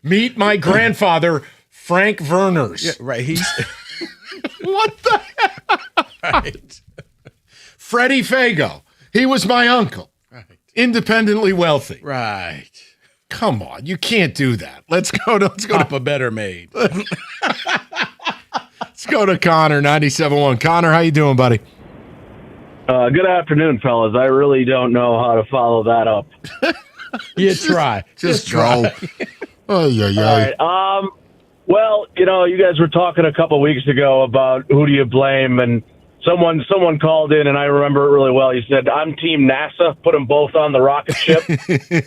Meet my grandfather, Frank Verners. Yeah, right. He's what the hell? Right. Freddie Fago. He was my uncle. Right. Independently wealthy. Right. Come on, you can't do that. Let's go Papa Better Made. Let's go to Connor, 97.1. Connor, how you doing, buddy? Good afternoon, fellas. I really don't know how to follow that up. You try. Just try. Oh, yeah. All right. Well, you guys were talking a couple weeks ago about who do you blame, and someone called in, and I remember it really well. He said, I'm Team NASA. Put them both on the rocket ship.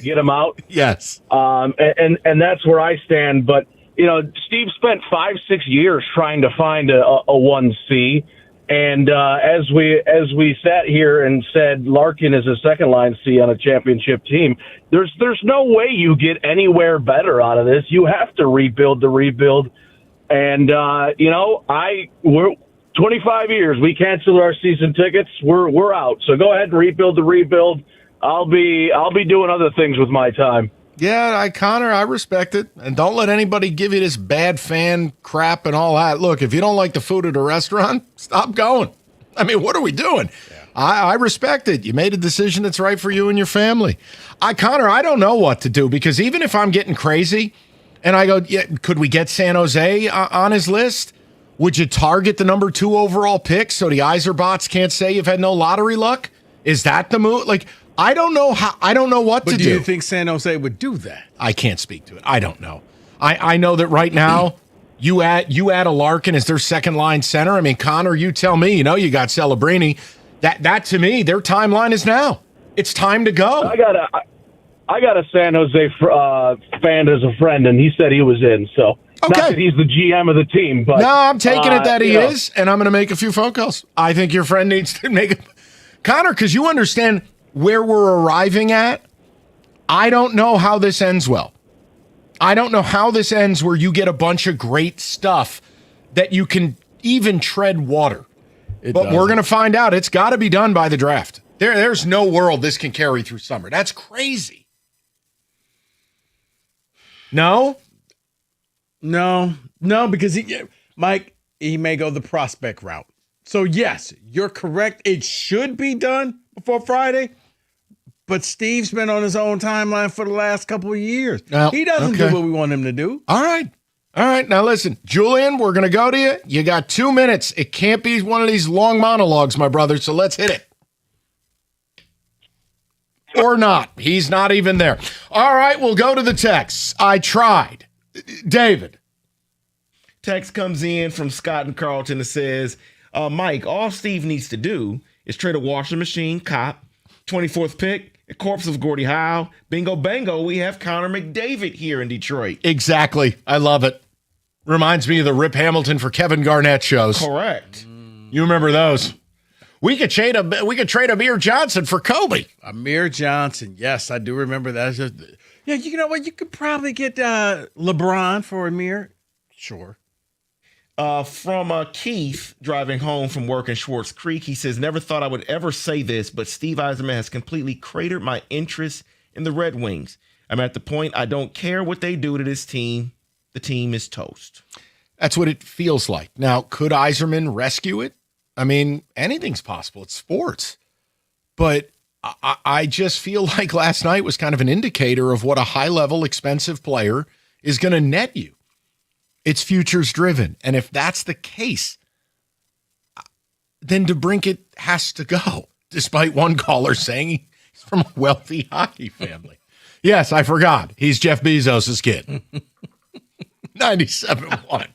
Get them out. Yes. And that's where I stand. But, Steve spent 5-6 years trying to find a 1C. And as we sat here and said Larkin is a second line C on a championship team, there's no way you get anywhere better out of this. You have to rebuild the rebuild. And we're 25 years. We canceled our season tickets. We're out. So go ahead and rebuild the rebuild. I'll be doing other things with my time. Yeah, Connor, I respect it. And don't let anybody give you this bad fan crap and all that. Look, if you don't like the food at a restaurant, stop going. I mean, what are we doing? Yeah. I respect it. You made a decision that's right for you and your family. Connor, I don't know what to do because even if I'm getting crazy and I go, yeah, could we get San Jose on his list? Would you target the number 2 overall pick so the Yzerbots can't say you've had no lottery luck? Is that the move? Like, I don't know what to do. But do you think San Jose would do that? I can't speak to it. I don't know. I know that right now you add a Larkin as their second line center. I mean, Connor, you tell me. You got Celebrini. That to me, their timeline is now. It's time to go. I got a San Jose fan as a friend, and he said he was in. So not that he's the GM of the team, but no, I'm taking it that he is, and I'm going to make a few phone calls. I think your friend needs to make Connor, because you understand where we're arriving at. I don't know how this ends well. I don't know how this ends where you get a bunch of great stuff that you can even tread water. But we're going to find out. It's got to be done by the draft. There's no world this can carry through summer. That's crazy. No, because Mike, he may go the prospect route. So yes, you're correct. It should be done before Friday. But Steve's been on his own timeline for the last couple of years. He doesn't do what we want him to do. All right. Now listen, Julian, we're going to go to you. You got 2 minutes. It can't be one of these long monologues, my brother. So let's hit it. Or not. He's not even there. All right, we'll go to the texts. I tried. David. Text comes in from Scott and Carlton that says, Mike, all Steve needs to do is trade a washing machine, cop, 24th pick, a corpse of Gordie Howe. Bingo, bango, we have Connor McDavid here in Detroit. Exactly. I love it. Reminds me of the Rip Hamilton for Kevin Garnett shows. Correct. You remember those? We could trade Amir Johnson for Kobe. Amir Johnson. Yes, I do remember that. Yeah, you know what? You could probably get LeBron for Amir. Sure. From Keith driving home from work in Schwartz Creek, he says, never thought I would ever say this, but Steve Yzerman has completely cratered my interest in the Red Wings. I'm at the point I don't care what they do to this team. The team is toast. That's what it feels like. Now, could Yzerman rescue it? I mean, anything's possible. It's sports. But I just feel like last night was kind of an indicator of what a high-level, expensive player is going to net you. It's futures driven. And if that's the case, then DeBrincat has to go, despite one caller saying he's from a wealthy hockey family. Yes, I forgot. He's Jeff Bezos' kid. 97.1.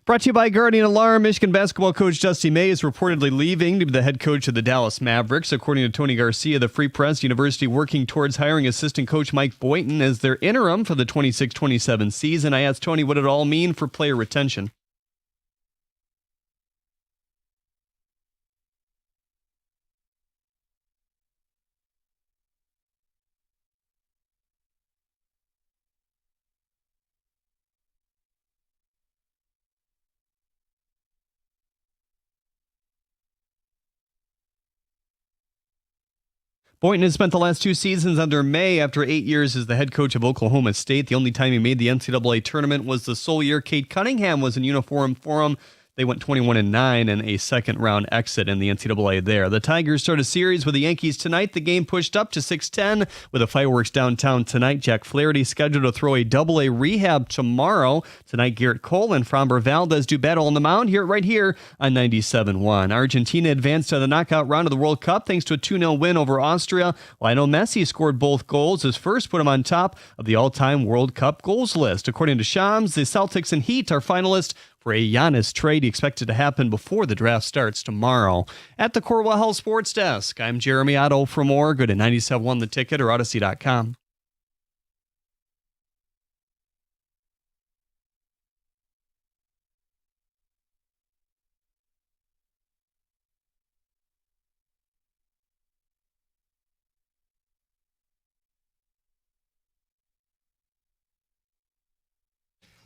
Brought to you by Guardian Alarm. Michigan basketball coach Dusty May is reportedly leaving to be the head coach of the Dallas Mavericks. According to Tony Garcia, the Free Press, University working towards hiring assistant coach Mike Boynton as their interim for the 26-27 season. I asked Tony what it all mean for player retention. Boynton has spent the last 2 seasons under May after 8 years as the head coach of Oklahoma State. The only time he made the NCAA tournament was the sole year Kate Cunningham was in uniform for him. They went 21-9 and a second-round exit in the NCAA there. The Tigers start a series with the Yankees tonight. The game pushed up to 6:10 with the fireworks downtown tonight. Jack Flaherty scheduled to throw a Double-A rehab tomorrow. Tonight, Garrett Cole and Framber Valdez do battle on the mound right here on 97.1. Argentina advanced to the knockout round of the World Cup thanks to a 2-0 win over Austria. Lionel Messi scored both goals. His first put him on top of the all-time World Cup goals list. According to Shams, the Celtics and Heat are finalists for a Giannis trade expected to happen before the draft starts tomorrow. At the Corwell Health Sports Desk, I'm Jeremy Otto. For more, go to 97.1 The Ticket or Odyssey.com.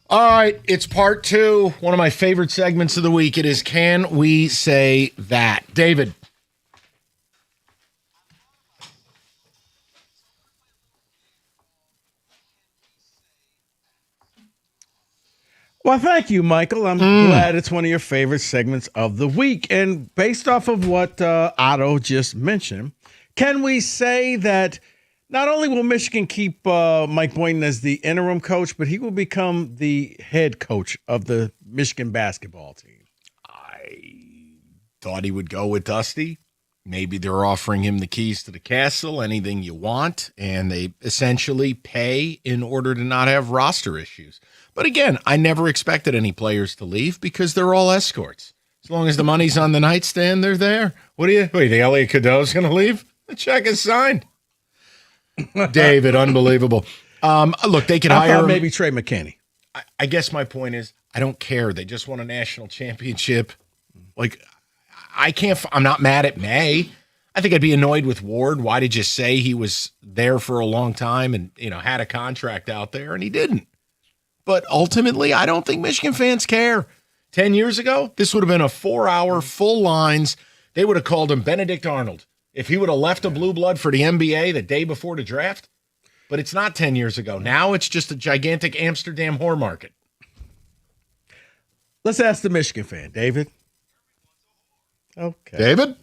All right, it's part 2. One of my favorite segments of the week. It is Can We Say That? David. Well, thank you, Michael. I'm glad it's one of your favorite segments of the week. And based off of what Otto just mentioned, can we say that not only will Michigan keep Mike Boynton as the interim coach, but he will become the head coach of the Michigan basketball team? I thought he would go with Dusty. Maybe they're offering him the keys to the castle, anything you want, and they essentially pay in order to not have roster issues. But again, I never expected any players to leave because they're all escorts. As long as the money's on the nightstand, they're there. What do you think? Elliot Cadeau's going to leave? The check is signed. David, unbelievable. Look, they could hire him. Maybe Trey McKinney. I guess my point is, I don't care. They just won a national championship. Like, I'm not mad at May. I think I'd be annoyed with Ward. Why did you say he was there for a long time and, had a contract out there and he didn't? But ultimately, I don't think Michigan fans care. 10 years ago, this would have been a 4-hour full lines. They would have called him Benedict Arnold if he would have left a blue blood for the NBA the day before the draft. But it's not 10 years ago. Now it's just a gigantic Amsterdam whore market. Let's ask the Michigan fan, David. Okay. David?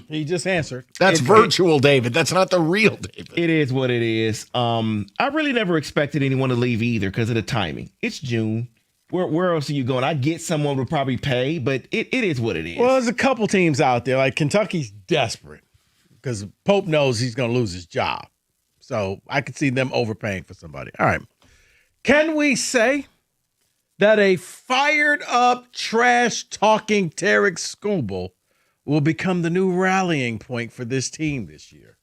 He just answered. That's virtual David. That's not the real David. It is what it is. I really never expected anyone to leave either because of the timing. It's June. Where else are you going? I get someone would probably pay, but it is what it is. Well, there's a couple teams out there. Like Kentucky's desperate because Pope knows he's going to lose his job. So I could see them overpaying for somebody. All right. Can we say that a fired-up, trash-talking Tarek Skubal will become the new rallying point for this team this year?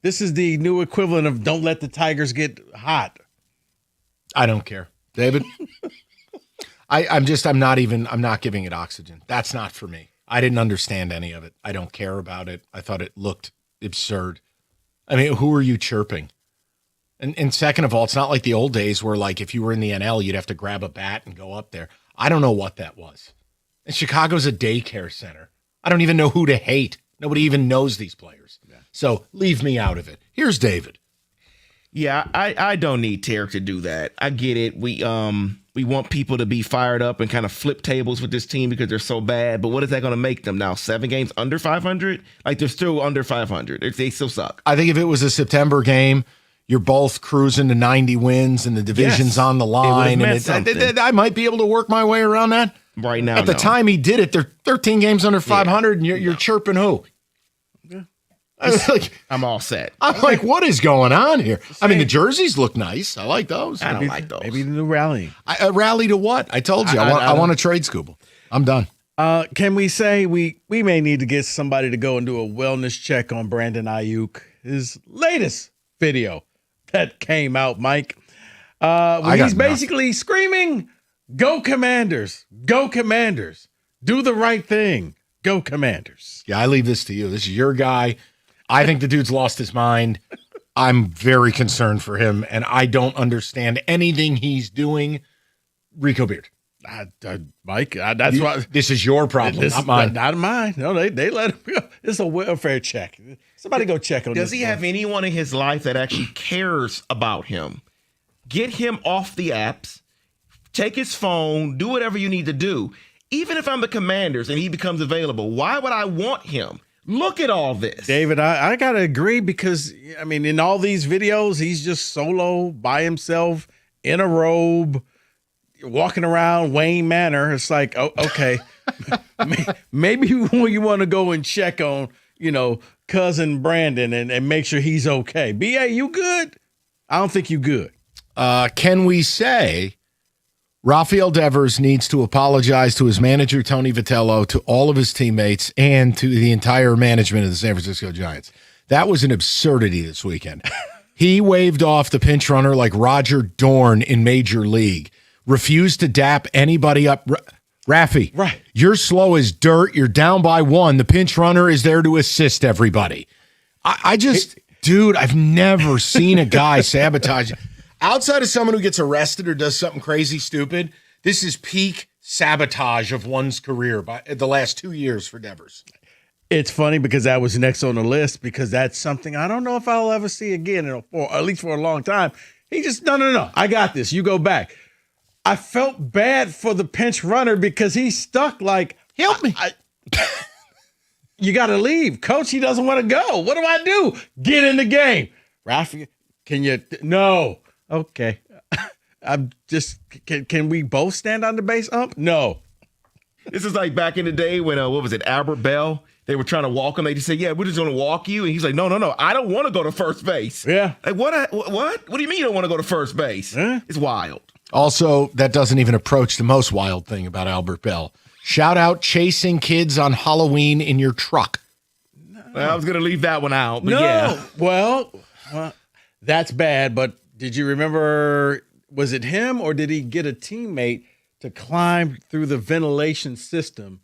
This is the new equivalent of don't let the Tigers get hot. I don't care. David? I'm not giving it oxygen. That's not for me. I didn't understand any of it. I don't care about it. I thought it looked absurd. I mean, who are you chirping? And second of all, it's not like the old days where, like, if you were in the NL, you'd have to grab a bat and go up there. I don't know what that was. And Chicago's a daycare center. I don't even know who to hate. Nobody even knows these players. Yeah. So leave me out of it. Here's David. Yeah, I don't need Tarek to do that. I get it. We want people to be fired up and kind of flip tables with this team because they're so bad. But what is that going to make them now? 7 games under 500? Like, they're still under 500. They still suck. I think if it was a September game, you're both cruising to 90 wins and the division's on the line. I might be able to work my way around that. Right now, at the time he did it, they're 13 games under 500, and you're chirping who? Yeah. I'm all set. I'm like, what is going on here? I mean, the jerseys look nice. I like those. I don't like those. Maybe the new rally. A rally to what? I told you. I want to trade Scooble. I'm done. Can we say we may need to get somebody to go and do a wellness check on Brandon Ayuk, his latest video that came out, Mike? He's basically screaming, "Go Commanders! Go Commanders! Do the right thing! Go Commanders!" Yeah, I leave this to you. This is your guy. I think the dude's lost his mind. I'm very concerned for him, and I don't understand anything he's doing. Rico Beard. Mike, that's why this is your problem, not mine. Not mine. No, they let him go. It's a welfare check. Somebody go check on this. Does he have anyone in his life that actually cares about him? Get him off the apps. Take his phone. Do whatever you need to do. Even if I'm the Commanders and he becomes available, why would I want him? Look at all this. David, I got to agree because, I mean, in all these videos, he's just solo by himself in a robe, walking around Wayne Manor. It's like, oh, okay, maybe you want to go and check on, cousin Brandon and make sure he's okay. B.A., you good? I don't think you good. Can we say Rafael Devers needs to apologize to his manager, Tony Vitello, to all of his teammates, and to the entire management of the San Francisco Giants? That was an absurdity this weekend. He waved off the pinch runner like Roger Dorn in Major League. Refused to dap anybody up. Raffy, right. You're slow as dirt. You're down by 1. The pinch runner is there to assist everybody. Dude, I've never seen a guy sabotage. Outside of someone who gets arrested or does something crazy stupid, this is peak sabotage of one's career by the last 2 years for Devers. It's funny because that was next on the list because that's something I don't know if I'll ever see again, or at least for a long time. He just, no. I got this. You go back. I felt bad for the pinch runner because he's stuck like, help me. You got to leave. Coach, he doesn't want to go. What do I do? Get in the game. Rafi, can you? No. Okay. I'm just, can we both stand on the base ump? No. This is like back in the day when, what was it, Albert Bell? They were trying to walk him. They just said, yeah, we're just going to walk you. And he's like, no, I don't want to go to first base. Yeah. Like, what? What do you mean you don't want to go to first base? It's wild. Also, that doesn't even approach the most wild thing about Albert Bell. Shout out chasing kids on Halloween in your truck. Well, I was going to leave that one out, but no. yeah. Well, that's bad, but did you remember, was it him or did he get a teammate to climb through the ventilation system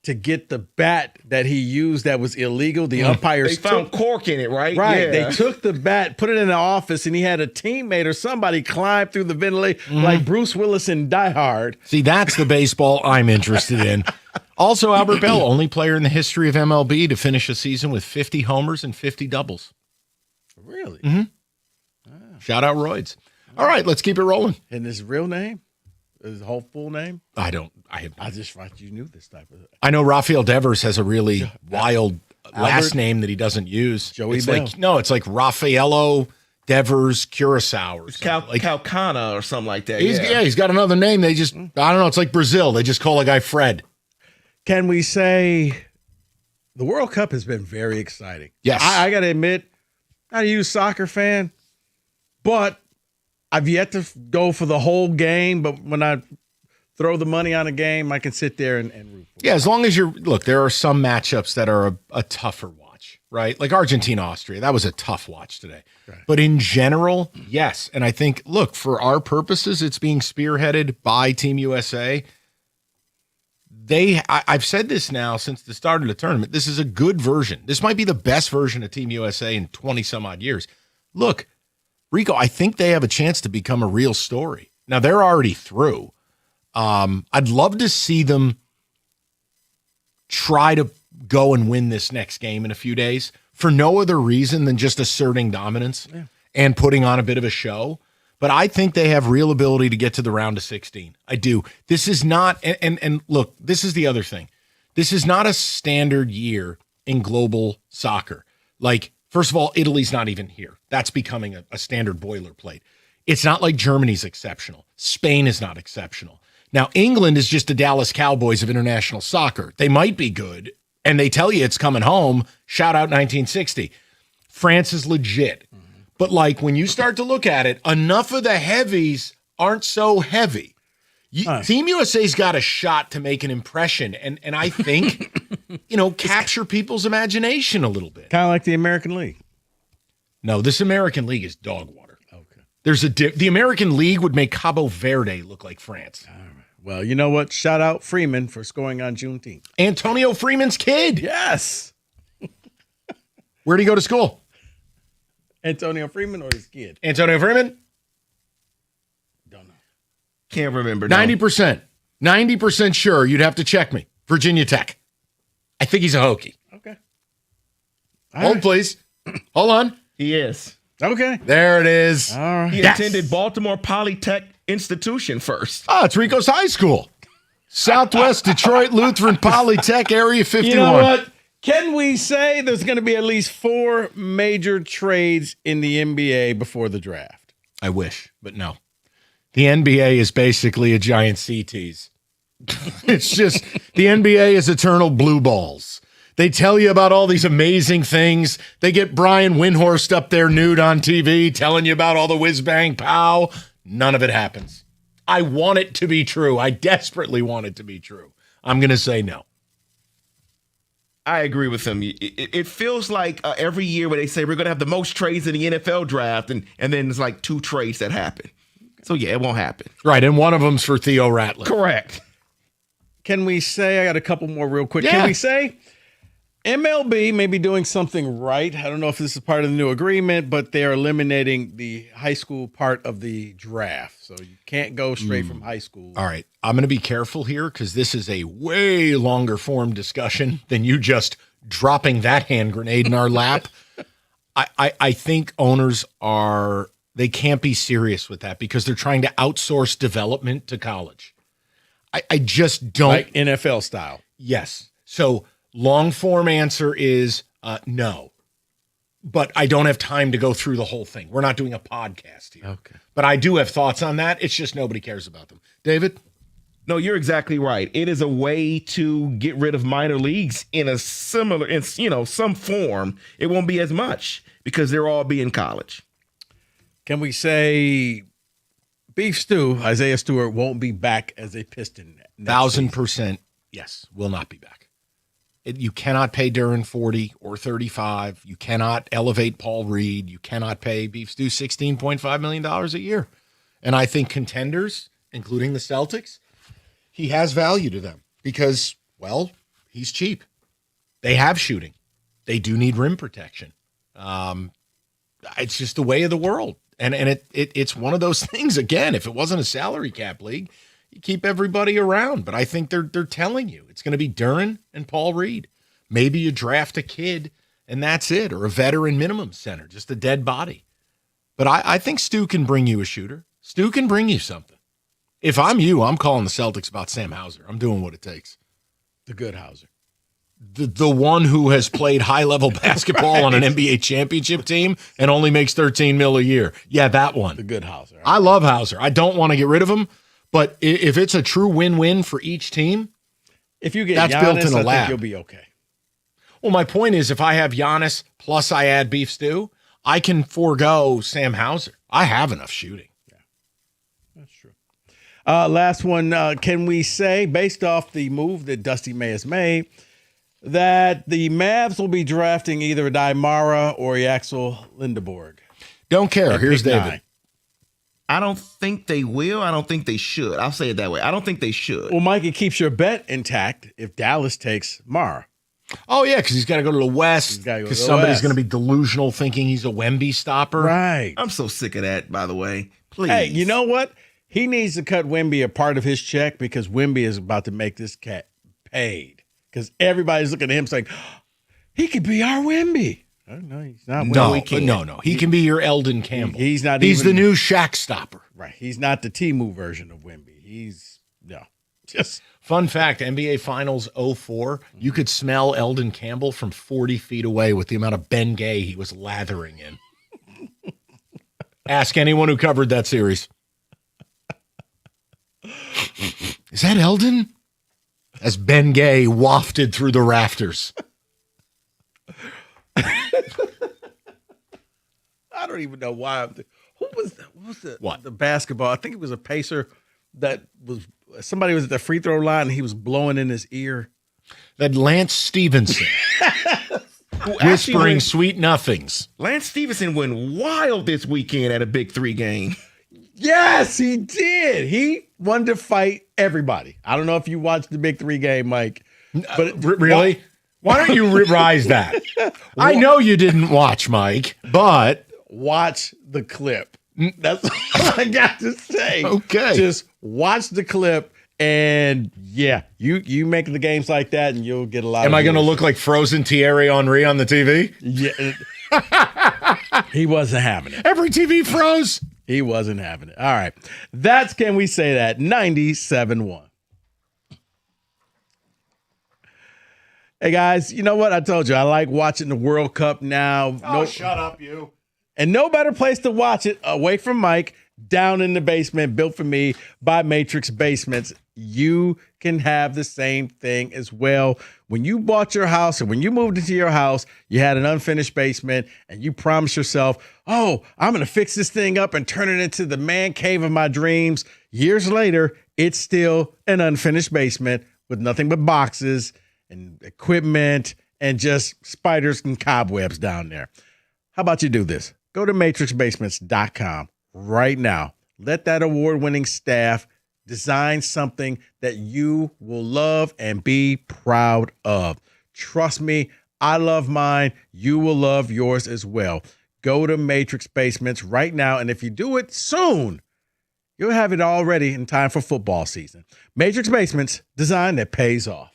to get the bat that he used that was illegal? The umpires found cork in it, right? Right. Yeah. They took the bat, put it in the office, and he had a teammate or somebody climb through the ventilation like Bruce Willis in Die Hard. See, that's the baseball I'm interested in. Also, Albert Bell, only player in the history of MLB to finish a season with 50 homers and 50 doubles. Really? Mm-hmm. Shout out Roids. All right, let's keep it rolling. And his real name? His whole full name? I just thought you knew this type of. I know Rafael Devers has a really wild last name that he doesn't use. Joey it's Bell. It's like Raffaello Devers Curacao or something. Like Calcana or something like that. He's got another name. They just, I don't know. It's like Brazil. They just call a guy Fred. Can we say the World Cup has been very exciting? Yes. I got to admit, not a huge soccer fan, but I've yet to go for the whole game. But when I throw the money on a game, I can sit there and root for it. Yeah, as long as there are some matchups that are a tougher watch, right? Like Argentina-Austria. That was a tough watch today. Right. But in general, yes. And I think, for our purposes, it's being spearheaded by Team USA. I've said this now since the start of the tournament. This is a good version. This might be the best version of Team USA in 20 some odd years. Look, Rico, I think they have a chance to become a real story. Now they're already through. I'd love to see them try to go and win this next game in a few days for no other reason than just asserting dominance and putting on a bit of a show. But I think they have real ability to get to the round of 16. I do. This is not, and look, this is the other thing. This is not a standard year in global soccer. Like, first of all, Italy's not even here. That's becoming a standard boilerplate. It's not like Germany's exceptional. Spain is not exceptional. Now, England is just the Dallas Cowboys of international soccer. They might be good, and they tell you it's coming home. Shout out 1960. France is legit. But like when you start to look at it, enough of the heavies aren't so heavy. Team USA's got a shot to make an impression, and I think, capture people's imagination a little bit. Kind of like the American League. No, this American League is dog water. Okay. There's the American League would make Cabo Verde look like France. All right. Well, you know what? Shout out Freeman for scoring on Juneteenth. Antonio Freeman's kid. Yes. Where'd he go to school? Antonio Freeman or his kid? Antonio Freeman? Don't know. Can't remember. No. 90%. 90% sure. You'd have to check me. Virginia Tech. I think he's a Hokie. Okay. Hold, please. Hold on. He is. Okay. There it is. All right. He attended Baltimore Polytech Institution first. Oh, it's Rico's high school. Southwest Detroit Lutheran Polytech Area 51. You know what? Can we say there's going to be at least 4 major trades in the NBA before the draft? I wish, but no. The NBA is basically a giant CTs. It's just, the NBA is eternal blue balls. They tell you about all these amazing things. They get Brian Windhorst up there nude on TV telling you about all the whiz bang pow. None of it happens. I want it to be true. I desperately want it to be true. I'm going to say no. I agree with him. It feels like every year where they say we're going to have the most trades in the NFL draft, and then there's like 2 trades that happen. So, yeah, it won't happen. Right, and one of them's for Theo Ratliff. Correct. Can we say, I got a couple more real quick. Yeah. Can we say MLB may be doing something right? I don't know if this is part of the new agreement, but they're eliminating the high school part of the draft. So you can't go straight from high school. All right. I'm going to be careful here because this is a way longer form discussion than you just dropping that hand grenade in our lap. I think owners they can't be serious with that because they're trying to outsource development to college. I just don't. Like NFL style. Yes. So long form answer is no. But I don't have time to go through the whole thing. We're not doing a podcast here. Okay. But I do have thoughts on that. It's just nobody cares about them. David? No, you're exactly right. It is a way to get rid of minor leagues in a similar, some form. It won't be as much because they'll all be in college. Can we say Beef Stew, Isaiah Stewart, won't be back as a Piston? 1,000% yes, will not be back. You cannot pay Duran 40 or 35. You cannot elevate Paul Reed. You cannot pay Beef Stew $16.5 million a year. And I think contenders, including the Celtics, he has value to them because, well, he's cheap. They have shooting. They do need rim protection. It's just the way of the world. And it's one of those things, again, if it wasn't a salary cap league, you keep everybody around. But I think they're telling you it's going to be Duran and Paul Reed. Maybe you draft a kid and that's it, or a veteran minimum center, just a dead body. But I think Stu can bring you a shooter. Stu can bring you something. If I'm you, I'm calling the Celtics about Sam Hauser. I'm doing what it takes. The good Hauser. The one who has played high-level basketball on an NBA championship team and only makes $13 million a year. Yeah, that one. The good Hauser. I love Hauser. I don't want to get rid of him, but if it's a true win-win for each team, if you get that's Giannis, built in a I lab. think you'll be okay. Well, my point is, if I have Giannis plus I add Beef Stew, I can forego Sam Hauser. I have enough shooting. That's true. Last one. Can we say, based off the move that Dusty May has made, that the Mavs will be drafting either Daimara or Yaxel Lindeborg? Don't care. Here's David. 9. I don't think they will. I don't think they should. I'll say it that way. I don't think they should. Well, Mike, it keeps your bet intact if Dallas takes Mara. Oh, yeah, because he's got to go to the West because somebody's going to be delusional thinking he's a Wemby stopper. Right. I'm so sick of that, by the way. Please. Hey, you know what? He needs to cut Wemby a part of his check because Wemby is about to make this cat paid. Because everybody's looking at him saying, he could be our Wemby. No, he's not. No. He can be your Eldon Campbell. He's not. He's even the new Shaq stopper. Right. He's not the Temu version of Wemby. He's just. Fun fact: NBA Finals 04. You could smell Eldon Campbell from 40 feet away with the amount of Ben Gay he was lathering in. Ask anyone who covered that series. Is that Eldon? As Ben Gay wafted through the rafters. I don't even know why. What was What? the basketball? I think it was a Pacer that was somebody was at the free throw line and he was blowing in his ear. That Lance Stevenson. Whispering sweet nothings. Lance Stevenson went wild this weekend at a Big 3 game. Yes, he did. He wanted to fight everybody. I don't know if you watched the Big 3 game, Mike. But really? Why don't you rise that? I know you didn't watch, Mike, but watch the clip. That's all I got to say. Okay. Just watch the clip, and yeah, you make the games like that, and you'll get a lot. Am of I going to views. look like frozen Thierry Henry on the TV? Yeah. He wasn't having it. Every TV froze. He wasn't having it. All right. That's Can We Say That? 97.1. Hey, guys, you know what? I told you, I like watching the World Cup now. Oh, shut up, you. And no better place to watch it away from Mike, down in the basement, built for me by Matrix Basements. You can have the same thing as well. When you bought your house and when you moved into your house, you had an unfinished basement and you promised yourself, oh, I'm going to fix this thing up and turn it into the man cave of my dreams. Years later, it's still an unfinished basement with nothing but boxes and equipment and just spiders and cobwebs down there. How about you do this? Go to matrixbasements.com right now. Let that award-winning staff design something that you will love and be proud of. Trust me, I love mine. You will love yours as well. Go to Matrix Basements right now, and if you do it soon, you'll have it all ready in time for football season. Matrix Basements, design that pays off.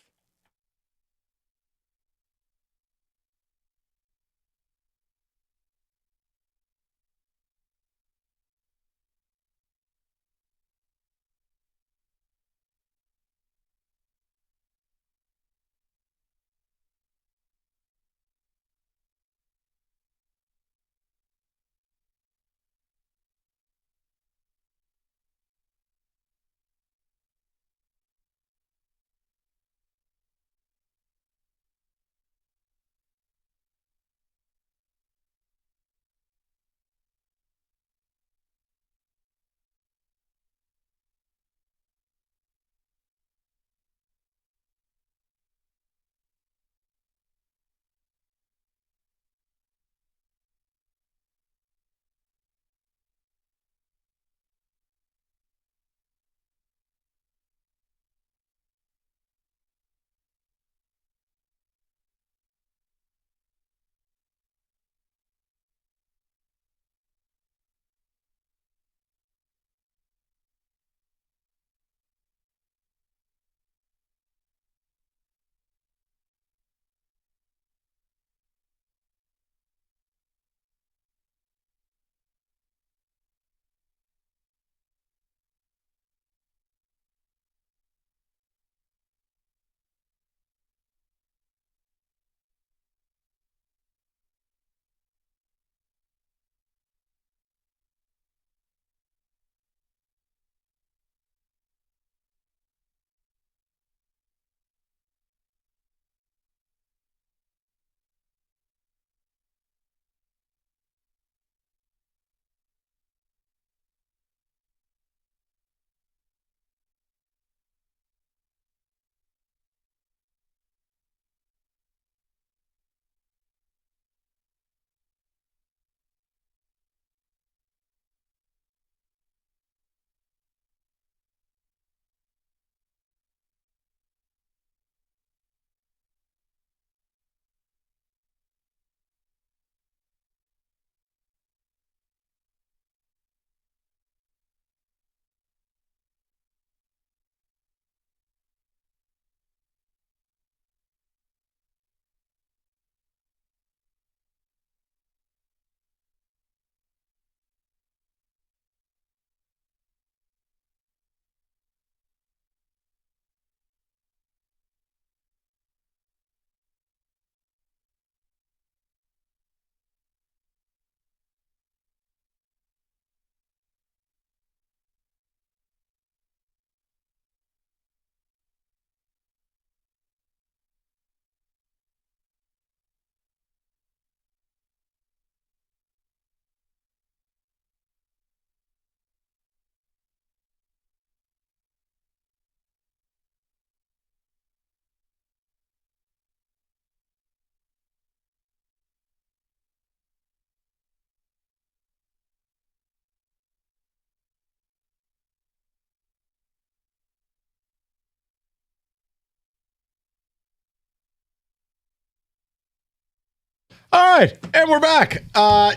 All right, and we're back.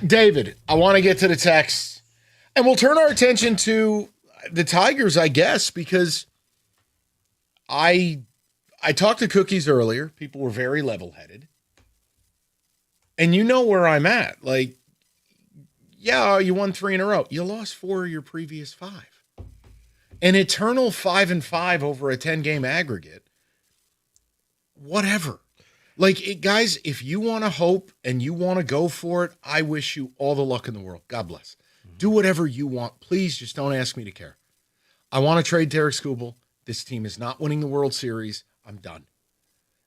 David, I want to get to the text, and we'll turn our attention to the Tigers, I guess, because I talked to Cookies earlier. People were very level-headed. And you know where I'm at. Like, yeah, you won 3 in a row. You lost 4 of your previous 5. An eternal 5-5 over a 10-game aggregate. Whatever. Like, guys, if you want to hope and you want to go for it, I wish you all the luck in the world. God bless. Do whatever you want. Please just don't ask me to care. I want to trade Tarik Skubal. This team is not winning the World Series. I'm done.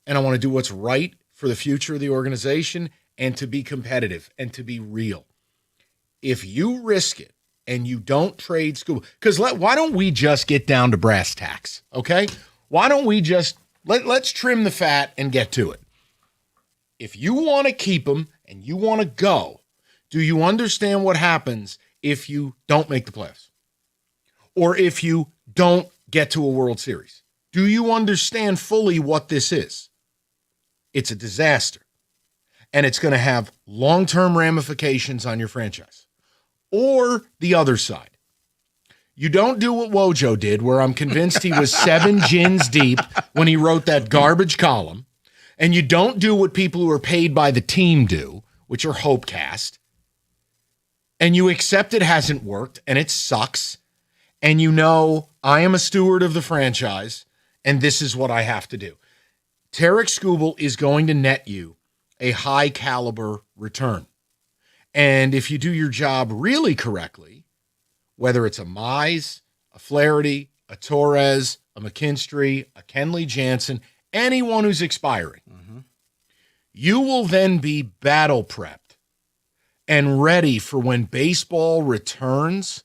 And I want to do what's right for the future of the organization and to be competitive and to be real. If you risk it and you don't trade Skubal, because why don't we just get down to brass tacks, okay? Why don't we just, let's trim the fat and get to it. If you want to keep him and you want to go, do you understand what happens if you don't make the playoffs? Or if you don't get to a World Series? Do you understand fully what this is? It's a disaster. And it's going to have long-term ramifications on your franchise. Or the other side. You don't do what Wojo did, where I'm convinced he was 7 gins deep when he wrote that garbage column. And you don't do what people who are paid by the team do, which are Hopecast. And you accept it hasn't worked and it sucks. And you know, I am a steward of the franchise and this is what I have to do. Tarik Skubal is going to net you a high caliber return. And if you do your job really correctly, whether it's a Mize, a Flaherty, a Torres, a McKinstry, a Kenley Jansen, anyone who's expiring, you will then be battle prepped and ready for when baseball returns,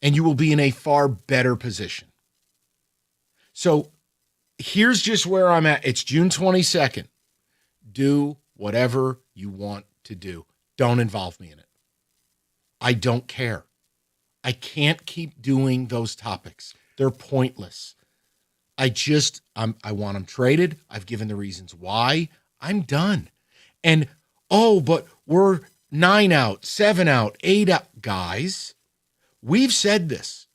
and you will be in a far better position. So here's just where I'm at. It's June 22nd. Do whatever you want to do. Don't involve me in it. I don't care. I can't keep doing those topics. They're pointless. I want them traded. I've given the reasons why. I'm done. And, but we're 9 out, 7 out, 8 out. Guys, we've said this.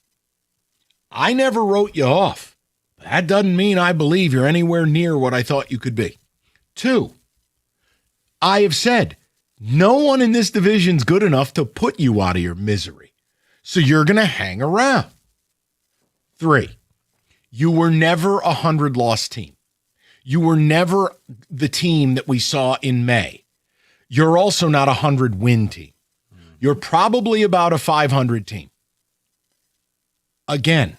I never wrote you off. That doesn't mean I believe you're anywhere near what I thought you could be. 2, I have said no one in this division's good enough to put you out of your misery. So you're going to hang around. 3, you were never a 100-loss team. You were never the team that we saw in May. You're also not a 100-win team. You're probably about a 500 team. Again,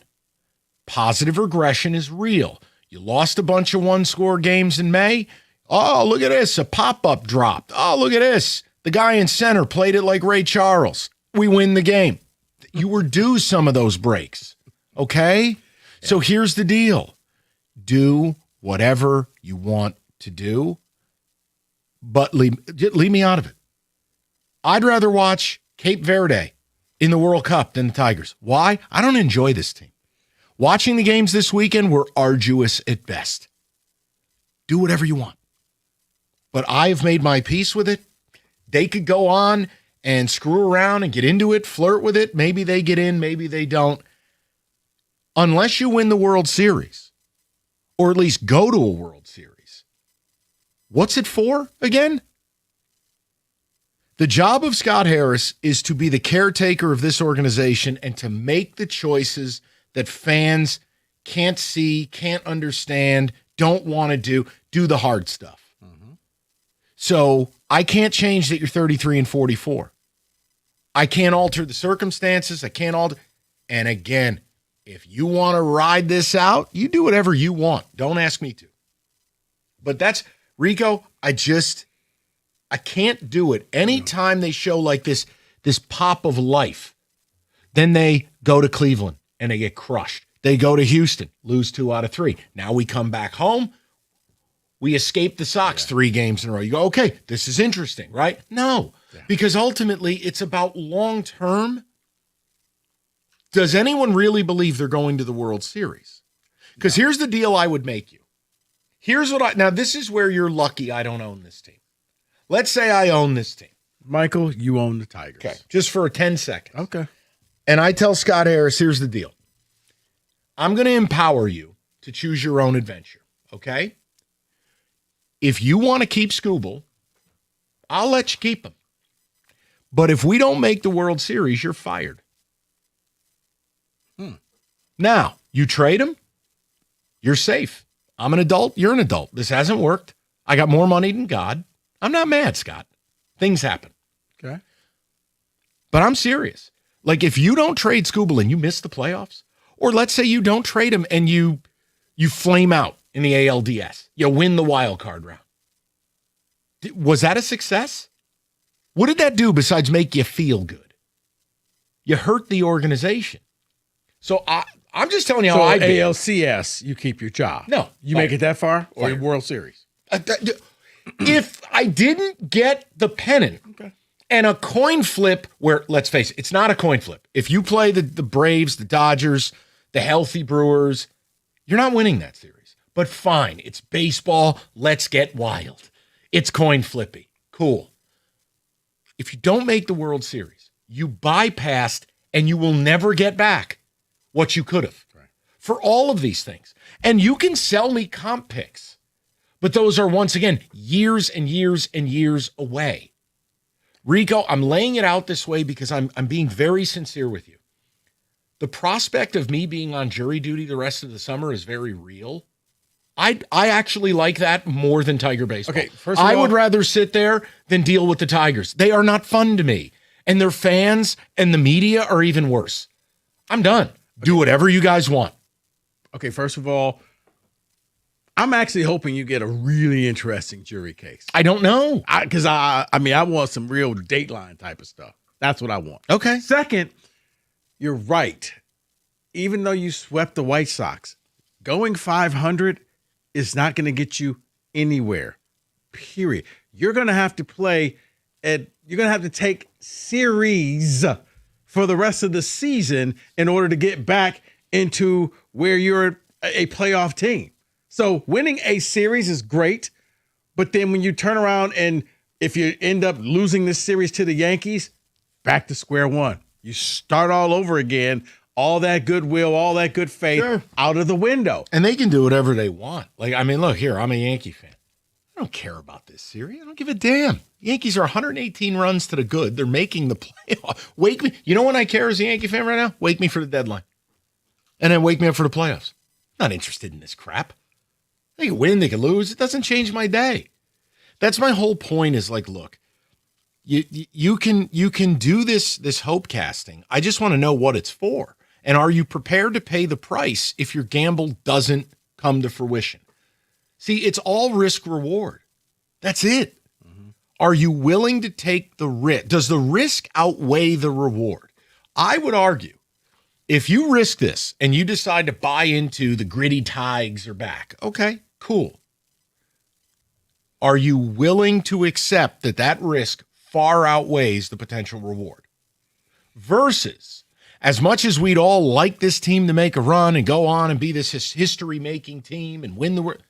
positive regression is real. You lost a bunch of one-score games in May. Oh, look at this. A pop-up dropped. Oh, look at this. The guy in center played it like Ray Charles. We win the game. You were due some of those breaks. Okay? Yeah. So here's the deal. Do whatever you want to do, but leave me out of it. I'd rather watch Cape Verde in the World Cup than the Tigers. Why? I don't enjoy this team. Watching the games this weekend were arduous at best. Do whatever you want. But I've made my peace with it. They could go on and screw around and get into it, flirt with it. Maybe they get in, maybe they don't. Unless you win the World Series, or at least go to a World Series. What's it for again? The job of Scott Harris is to be the caretaker of this organization and to make the choices that fans can't see, can't understand, don't want to do the hard stuff. So I can't change that you're 33 and 44. I can't alter the circumstances. I can't alter. And again, if you want to ride this out, you do whatever you want. Don't ask me to. But that's, Rico, I can't do it. Anytime they show like this pop of life, then they go to Cleveland and they get crushed. They go to Houston, lose 2 out of 3. Now we come back home. We escape the Sox 3 games in a row. You go, okay, this is interesting, right? No, because ultimately it's about long-term. Does anyone really believe they're going to the World Series? Because here's the deal I would make you. Now this is where you're lucky I don't own this team. let's say I own this team. Michael, you own the Tigers. Okay, just for 10 seconds. Okay. And I tell Scott Harris, here's the deal. I'm going to empower you to choose your own adventure, okay? If you want to keep Skubal, I'll let you keep him. But if we don't make the World Series, you're fired. Now, you trade him, you're safe. I'm an adult, you're an adult. This hasn't worked. I got more money than God. I'm not mad, Scott. Things happen. Okay. But I'm serious. Like, if you don't trade Skubal and you miss the playoffs, or let's say you don't trade him and you flame out in the ALDS, you win the wild card round. Was that a success? What did that do besides make you feel good? You hurt the organization. So I'm just telling you how I did. ALCS, you keep your job. No. You make it that far or Fired. World Series? If I didn't get the pennant and a coin flip where, let's face it, it's not a coin flip. If you play the Braves, the Dodgers, the healthy Brewers, you're not winning that series. But fine, it's baseball. Let's get wild. It's coin flippy. Cool. If you don't make the World Series, you bypassed and you will never get back what you could have for all of these things. And you can sell me comp picks, but those are, once again, years and years and years away. Rico, I'm laying it out this way because I'm being very sincere with you. The prospect of me being on jury duty the rest of the summer is very real. I actually like that more than Tiger baseball. Okay, first of all, I would rather sit there than deal with the Tigers. They are not fun to me. And their fans and the media are even worse. I'm done. Do whatever you guys want. Okay, first of all, I'm actually hoping you get a really interesting jury case. I don't know. Because I want some real Dateline type of stuff. That's what I want. Okay. Second, you're right. Even though you swept the White Sox, going 500 is not going to get you anywhere, period. You're going to have to play you're going to have to take series for the rest of the season in order to get back into where you're a playoff team. So winning a series is great, but then when you turn around and if you end up losing this series to the Yankees, back to square one. You start all over again. All that goodwill, all that good faith out of the window. And they can do whatever they want. Like, I mean, look, here, I'm a Yankee fan. I don't care about this series. I don't give a damn. Yankees are 118 runs to the good. They're making the playoff. Wake me. You know when I care as a Yankee fan right now? Wake me for the deadline. And then wake me up for the playoffs. Not interested in this crap. They can win, they can lose. It doesn't change my day. That's my whole point is like, look, you can do this hope casting. I just want to know what it's for. And are you prepared to pay the price if your gamble doesn't come to fruition? See, it's all risk reward. That's it. Mm-hmm. Are you willing to take the risk? Does the risk outweigh the reward? I would argue if you risk this and you decide to buy into the gritty Tigers are back, okay, cool. Are you willing to accept that risk far outweighs the potential reward? Versus, as much as we'd all like this team to make a run and go on and be this history-making team and win the world,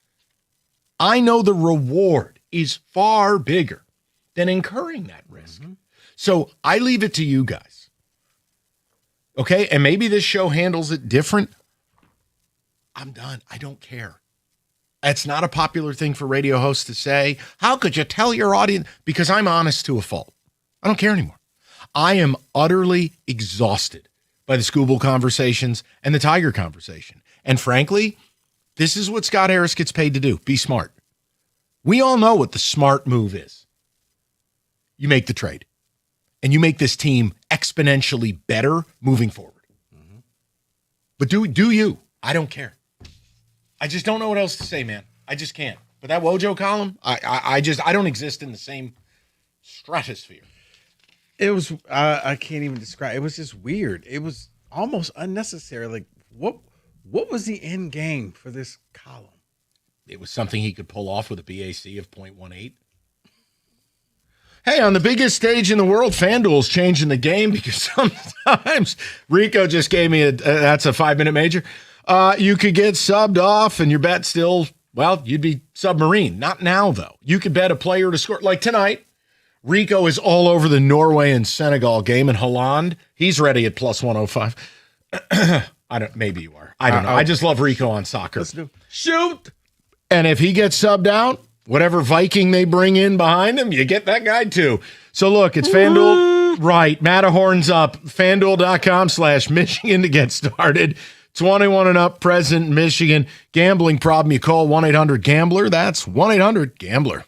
I know the reward is far bigger than incurring that risk. Mm-hmm. So I leave it to you guys. Okay? And maybe this show handles it different. I'm done. I don't care. It's not a popular thing for radio hosts to say. How could you tell your audience? Because I'm honest to a fault. I don't care anymore. I am utterly exhausted by the Skubal conversations and the Tiger conversation. And frankly, this is what Scott Harris gets paid to do. Be smart. We all know what the smart move is. You make the trade. And you make this team exponentially better moving forward. Mm-hmm. But do you? I don't care. I just don't know what else to say, man. I just can't. But that Wojo column, I don't exist in the same stratosphere. It was, I can't even describe. It was just weird. It was almost unnecessary. Like, what was the end game for this column? It was something he could pull off with a BAC of 0.18. Hey, on the biggest stage in the world, FanDuel's changing the game because sometimes Rico just gave me that's a 5-minute major. You could get subbed off and your bet still, well, you'd be submarine. Not now, though. You could bet a player to score. Like tonight, Rico is all over the Norway and Senegal game, and Haaland, he's ready at plus 105. Maybe you are. I don't know. I just love Rico on soccer. Let's do. Shoot. And if he gets subbed out, whatever Viking they bring in behind him, you get that guy too. So look, it's FanDuel. Right. Matterhorn's up. FanDuel.com/Michigan to get started. 21 and up, present Michigan. Gambling problem, you call 1-800-GAMBLER. That's 1-800-GAMBLER.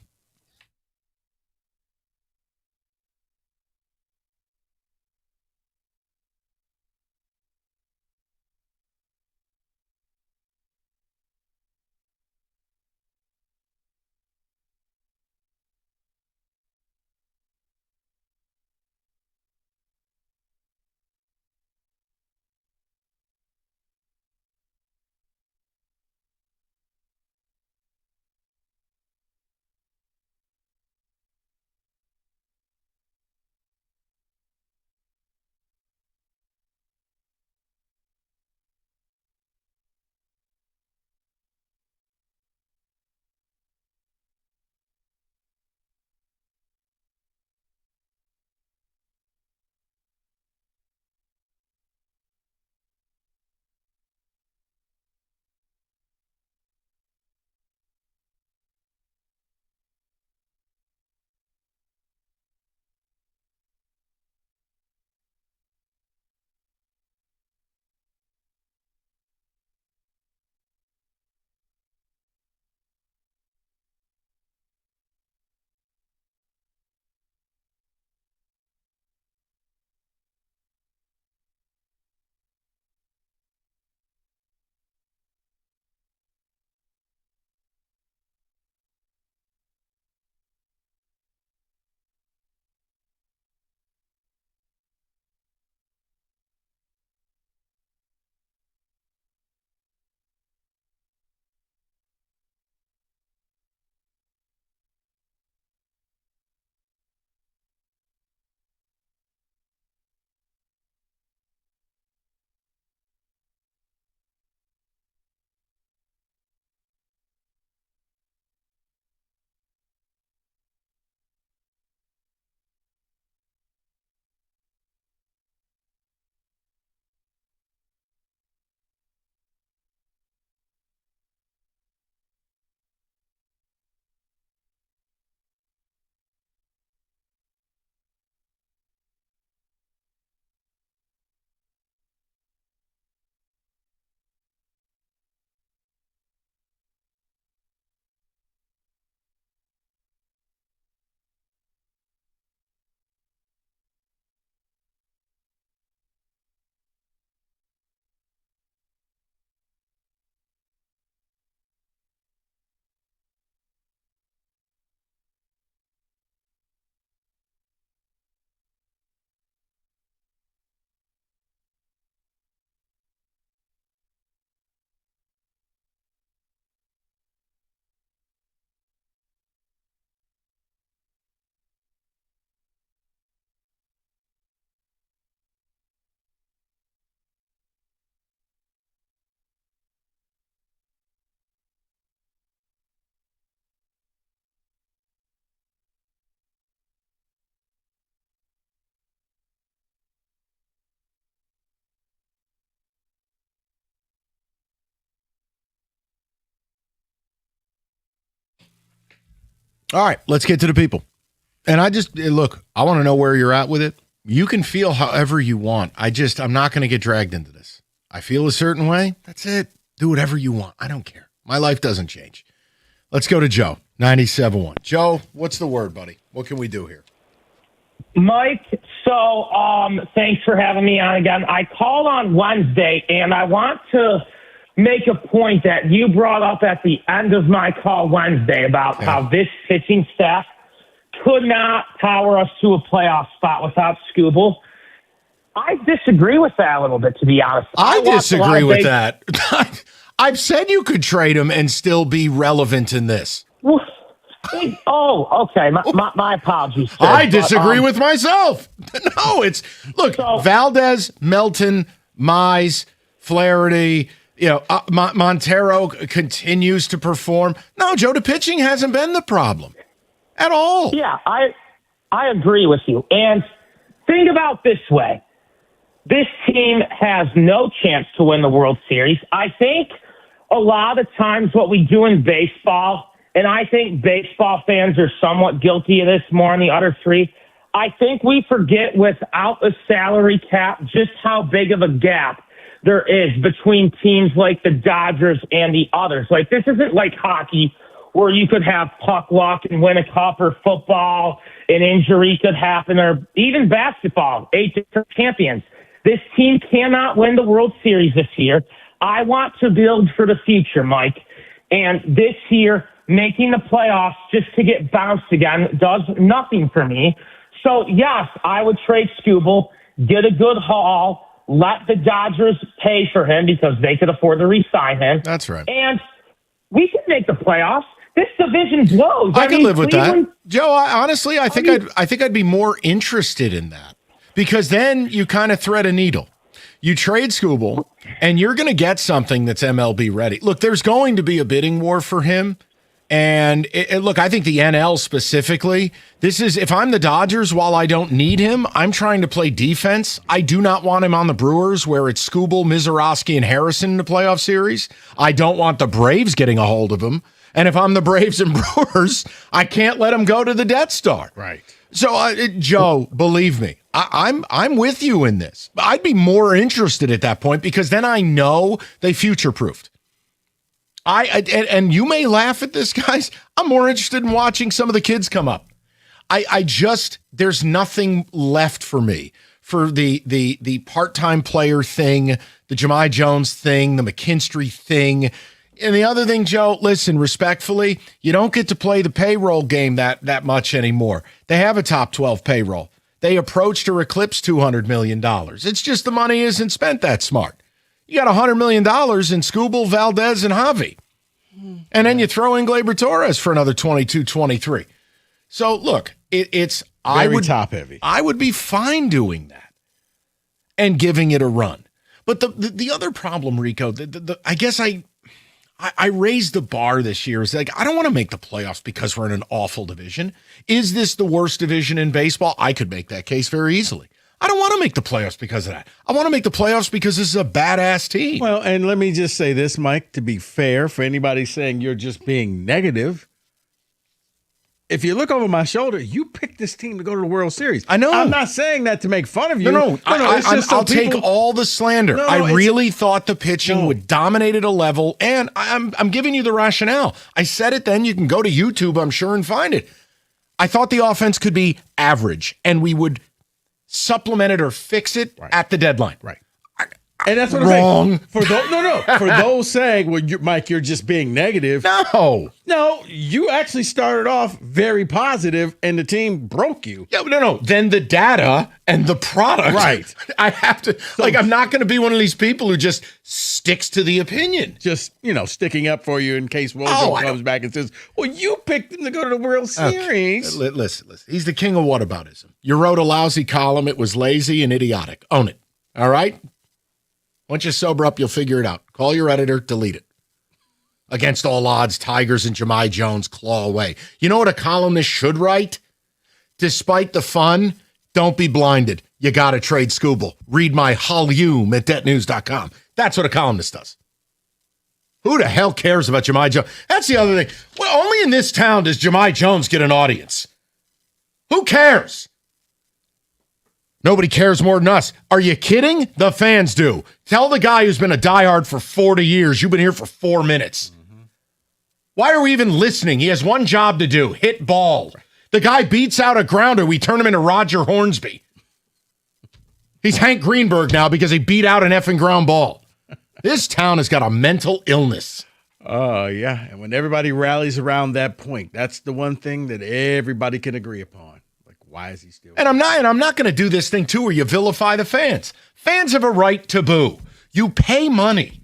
All right, let's get to the people. And I want to know where you're at with it. You can feel however you want. I'm not going to get dragged into this. I feel a certain way. That's it. Do whatever you want. I don't care. My life doesn't change. Let's go to Joe, 97.1. Joe, what's the word, buddy? What can we do here? Mike, so thanks for having me on again. I called on Wednesday, and I want to make a point that you brought up at the end of my call Wednesday about how this pitching staff could not power us to a playoff spot without Skubal. I disagree with that a little bit, to be honest. I disagree with that. I've said you could trade him and still be relevant in this. Oh, okay. My apologies. Sir. I disagree with myself. No, Valdez, Melton, Mize, Flaherty, Montero continues to perform. No, Joe, the pitching hasn't been the problem at all. Yeah, I agree with you. And think about this way. This team has no chance to win the World Series. I think a lot of the times what we do in baseball, and I think baseball fans are somewhat guilty of this more than the other three, I think we forget without a salary cap just how big of a gap there is between teams like the Dodgers and the others. Like, this isn't like hockey where you could have puck luck and win a cup, or football, an injury could happen, or even basketball, 8 different champions. This team cannot win the World Series this year. I want to build for the future, Mike. And this year, making the playoffs just to get bounced again does nothing for me. So, yes, I would trade Skubal, get a good haul, let the Dodgers pay for him because they could afford to re-sign him. That's right. And we can make the playoffs. This division blows. I can live with that, Joe. I think I'd be more interested in that, because then you kind of thread a needle. You trade Skubal, and you're going to get something that's MLB ready. Look, there's going to be a bidding war for him. And look, I think the NL specifically, if I'm the Dodgers, while I don't need him, I'm trying to play defense. I do not want him on the Brewers where it's Skubal, Mizorowski, and Harrison in the playoff series. I don't want the Braves getting a hold of him. And if I'm the Braves and Brewers, I can't let him go to the Death Star. Right. So, Joe, believe me, I'm with you in this. I'd be more interested at that point, because then I know they future-proofed. And you may laugh at this, guys. I'm more interested in watching some of the kids come up. There's nothing left for me for the part-time player thing, the Jahmai Jones thing, the McKinstry thing. And the other thing, Joe, listen, respectfully, you don't get to play the payroll game that much anymore. They have a top 12 payroll. They approached or eclipsed $200 million. It's just the money isn't spent that smart. You got $100 million in Skubal, Valdez, and Javi. And then you throw in Gleyber Torres for another 22, 23. So, look, it's very top heavy. I would be fine doing that and giving it a run. But the other problem, Rico, I guess I raised the bar this year. Is like, I don't want to make the playoffs because we're in an awful division. Is this the worst division in baseball? I could make that case very easily. I don't want to make the playoffs because of that. I want to make the playoffs because this is a badass team. Well, and let me just say this, Mike, to be fair, for anybody saying you're just being negative, if you look over my shoulder, you picked this team to go to the World Series. I know. I'm not saying that to make fun of you. No. I'll take all the slander. No, I really thought the pitching would dominate at a level, and I'm giving you the rationale. I said it then. You can go to YouTube, I'm sure, and find it. I thought the offense could be average, and we would supplement it or fix it at the deadline. Right. And that's what Wrong. I'm saying. For those saying, well, Mike, you're just being negative. No, you actually started off very positive, and the team broke you. Yeah, no. Then the data and the product. Right. I have to, I'm not going to be one of these people who just sticks to the opinion. Just, sticking up for you in case Wojo comes back and says, well, you picked them to go to the World Series. Okay. Listen. He's the king of whataboutism. You wrote a lousy column. It was lazy and idiotic. Own it. All right? Once you sober up, you'll figure it out. Call your editor, delete it. Against all odds, Tigers and Jahmai Jones claw away. You know what a columnist should write? Despite the fun, don't be blinded. You got to trade Skubal. Read my volume at DebtNews.com. That's what a columnist does. Who the hell cares about Jahmai Jones? That's the other thing. Well, only in this town does Jahmai Jones get an audience. Who cares? Nobody cares more than us. Are you kidding? The fans do. Tell the guy who's been a diehard for 40 years, you've been here for 4 minutes. Mm-hmm. Why are we even listening? He has one job to do, hit balls. The guy beats out a grounder. We turn him into Roger Hornsby. He's Hank Greenberg now because he beat out an effing ground ball. This town has got a mental illness. Oh, yeah. And when everybody rallies around that point, that's the one thing that everybody can agree upon. Why is he still? And I'm not going to do this thing too where you vilify the fans. Fans have a right to boo. You pay money.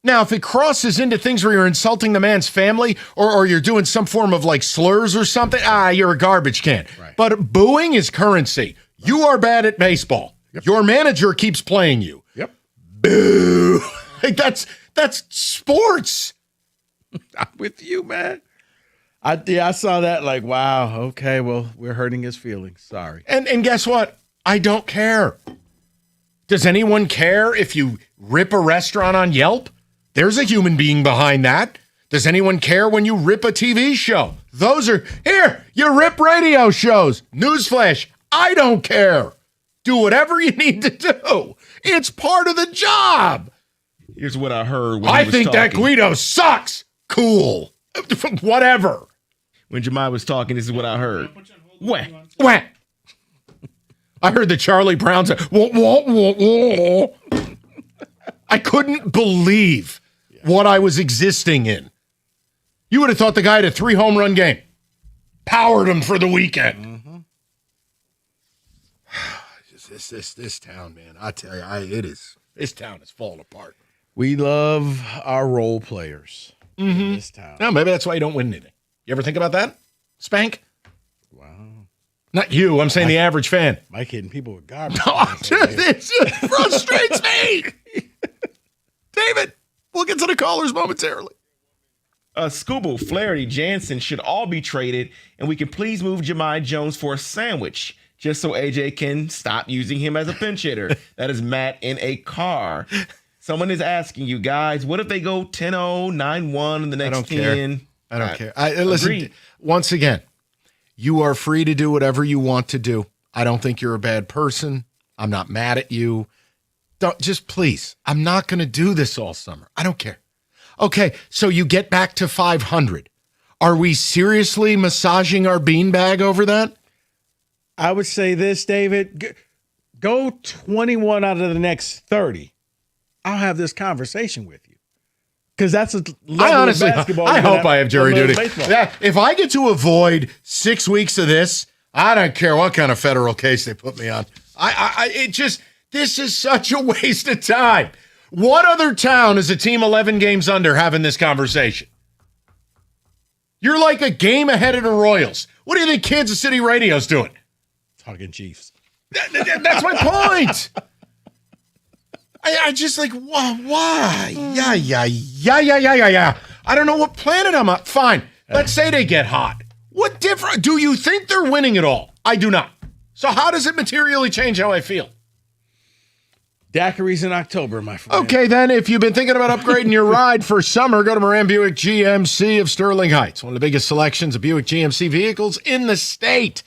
Now, if it crosses into things where you're insulting the man's family or you're doing some form of like slurs or something, you're a garbage can. Right. But booing is currency. Right. You are bad at baseball. Yep. Your manager keeps playing you. Yep. Boo. That's sports. I'm with you, man. I saw that like, wow, okay, well, we're hurting his feelings. Sorry. And guess what? I don't care. Does anyone care if you rip a restaurant on Yelp? There's a human being behind that. Does anyone care when you rip a TV show? Those are, here, you rip radio shows. Newsflash, I don't care. Do whatever you need to do. It's part of the job. Here's what I heard when I he was think that talking. Guido sucks. Cool. Whatever. When Jemai was talking, this is what I heard. Wah. Wah. I heard the Charlie Brown say, wah, wah, wah, wah. I couldn't believe what I was existing in. You would have thought the guy had a 3 home run game. Powered him for the weekend. This town, man. I tell you, this town is falling apart. We love our role players in this town. No, maybe that's why you don't win anything. You ever think about that? Spank? Wow. Not you. I'm saying the average fan. Mike hitting people with garbage. This frustrates me. David, we'll get to the callers momentarily. Scooble, Flaherty, Jansen should all be traded, and we can please move Jemai Jones for a sandwich, just so AJ can stop using him as a pinch hitter. That is Matt in a car. Someone is asking you guys, what if they go 10-0, 9-1 in the next 10? I don't care. Listen, once again, you are free to do whatever you want to do. I don't think you're a bad person. I'm not mad at you. Just please, I'm not going to do this all summer. I don't care. Okay, so you get back to 500. Are we seriously massaging our beanbag over that? I would say this, David. Go 21 out of the next 30. I'll have this conversation with you. Because that's a level of basketball. I hope I have jury duty. Baseball. If I get to avoid 6 weeks of this, I don't care what kind of federal case they put me on. This is such a waste of time. What other town is a team 11 games under having this conversation? You're like a game ahead of the Royals. What do you think Kansas City radio's doing? Talking Chiefs. That's my point. I just like, why? Yeah. I don't know what planet I'm on. Fine. Let's say they get hot. What different? Do you think they're winning at all? I do not. So how does it materially change how I feel? Daiquiris in October, my friend. Okay, then, if you've been thinking about upgrading your ride for summer, go to Moran Buick GMC of Sterling Heights, one of the biggest selections of Buick GMC vehicles in the state.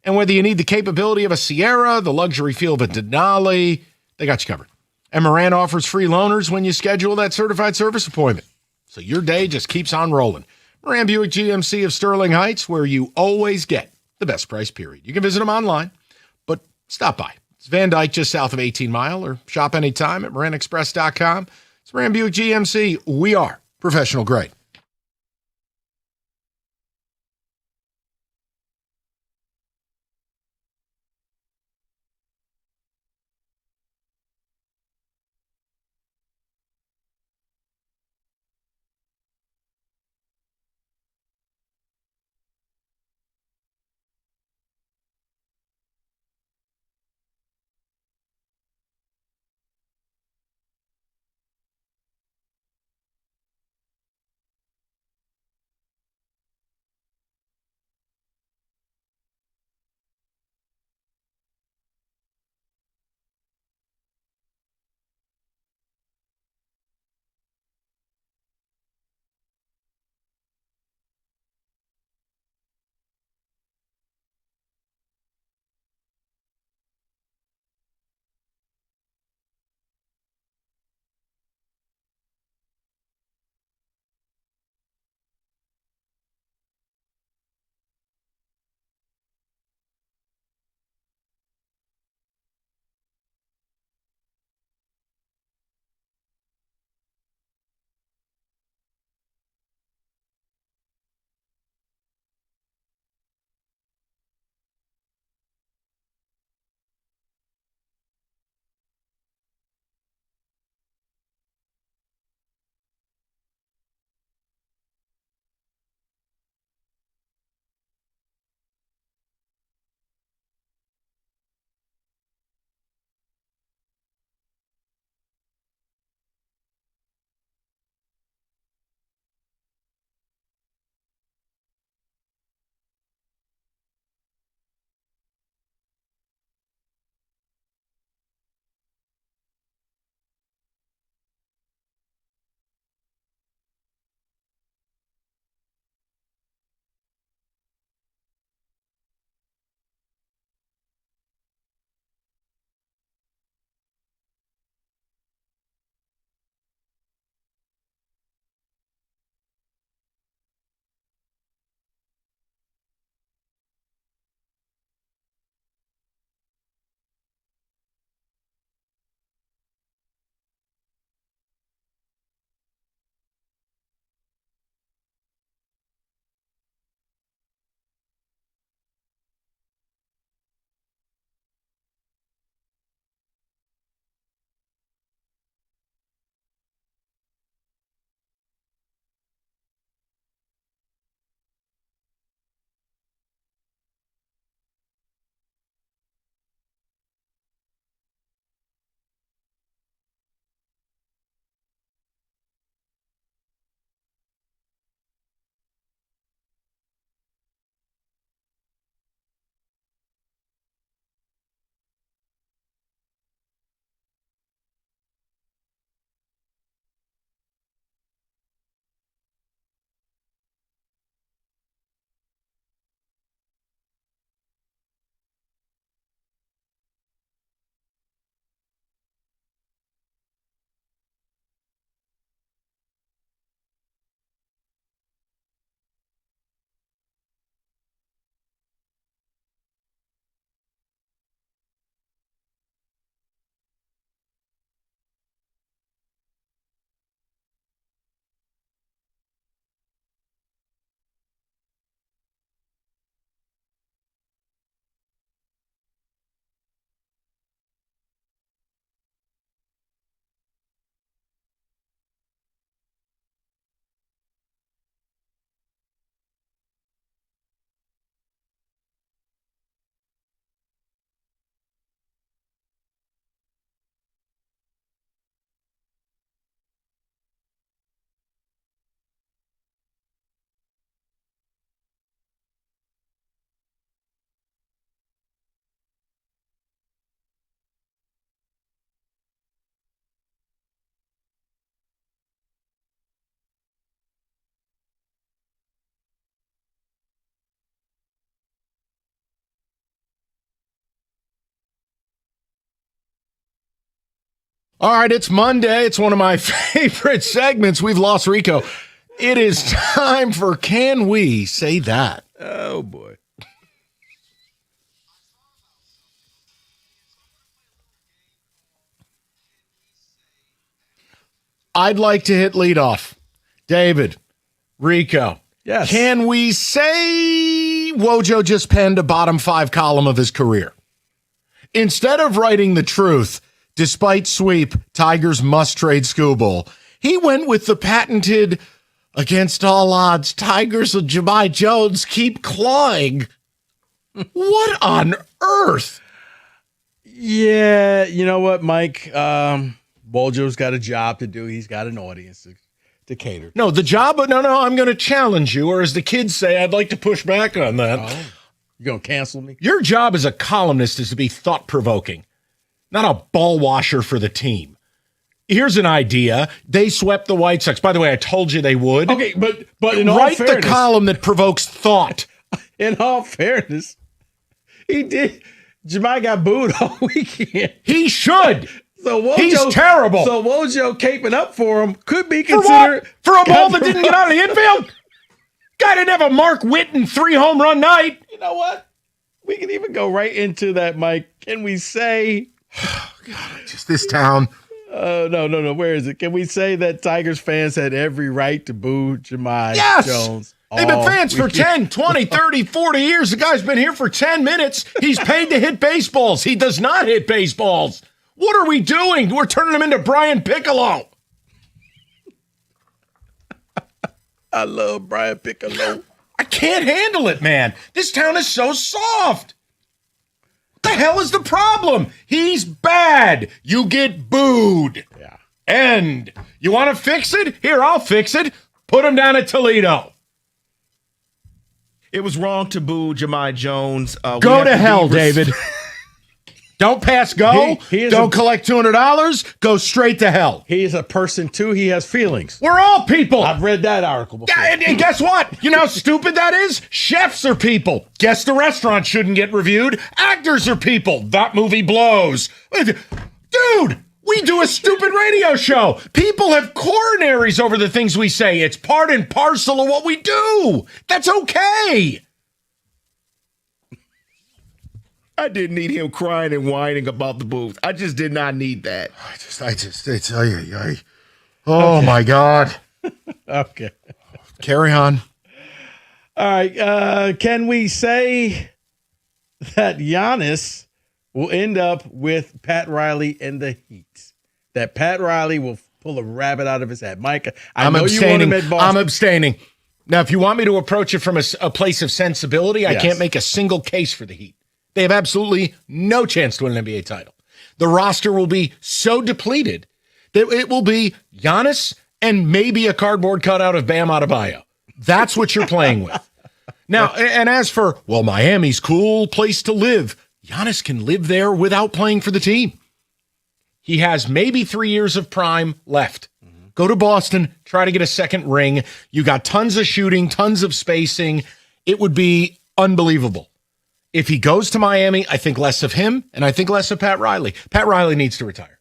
And whether you need the capability of a Sierra, the luxury feel of a Denali, they got you covered. And Moran offers free loaners when you schedule that certified service appointment. So your day just keeps on rolling. Moran Buick GMC of Sterling Heights, where you always get the best price, period. You can visit them online, but stop by. It's Van Dyke, just south of 18 Mile, or shop anytime at MoranExpress.com. It's Moran Buick GMC. We are professional grade. All right, it's Monday. It's one of my favorite segments. We've lost Rico. It is time for Can We Say That? Oh, boy. I'd like to hit leadoff. David, Rico. Yes. Can we say Wojo just penned a bottom 5 column of his career? Instead of writing the truth, despite sweep, Tigers must trade Skubal, he went with the patented, against all odds, Tigers of Jahmai Jones keep clawing. What on earth? Yeah, you know what, Mike? Wojo's got a job to do. He's got an audience to cater. No, the job, no, I'm going to challenge you, or as the kids say, I'd like to push back on that. Oh, you going to cancel me? Your job as a columnist is to be thought-provoking, not a ball washer for the team. Here's an idea. They swept the White Sox. By the way, I told you they would. Okay, but in all write fairness, the column that provokes thought. In all fairness, he did. Jahmai got booed all weekend. He should. So Wojo, he's terrible. So Wojo caping up for him could be considered for a ball that didn't get out of the infield. Guy didn't have a Mark Whitten 3-home run night. You know what? We can even go right into that, Mike. Can we say? Oh, God, just this town. No. Where is it? Can we say that Tigers fans had every right to boo Jahmai Jones? They've been fans for 10, 20, 30, 40 years. The guy's been here for 10 minutes. He's paid to hit baseballs. He does not hit baseballs. What are we doing? We're turning him into Brian Piccolo. I love Brian Piccolo. I can't handle it, man. This town is so soft. What the hell is the problem? He's bad. You get booed. Yeah. End. You want to fix it? Here, I'll fix it. Put him down at Toledo. It was wrong to boo Jahmai Jones. Go to hell, David. Don't pass go. Don't collect $200. Go straight to hell. He is a person, too. He has feelings. We're all people. I've read that article before. Yeah, and guess what? You know how stupid that is? Chefs are people. Guess the restaurant shouldn't get reviewed. Actors are people. That movie blows. Dude, we do a stupid radio show. People have coronaries over the things we say. It's part and parcel of what we do. That's okay. I didn't need him crying and whining about the booth. I just did not need that. Oh, my God. Okay. Carry on. All right. Can we say that Giannis will end up with Pat Riley in the Heat? That Pat Riley will pull a rabbit out of his hat. Mike, I'm know abstaining. you want him at Boston. I'm abstaining. Now, if you want me to approach it from a place of sensibility, I Yes. can't make a single case for the Heat. They have absolutely no chance to win an NBA title. The roster will be so depleted that it will be Giannis and maybe a cardboard cutout of Bam Adebayo. That's what you're playing with. Now, and as for, well, Miami's cool place to live. Giannis can live there without playing for the team. He has maybe 3 years of prime left. Go to Boston, try to get a second ring. You got tons of shooting, tons of spacing. It would be unbelievable. If he goes to Miami, I think less of him, and I think less of Pat Riley. Pat Riley needs to retire.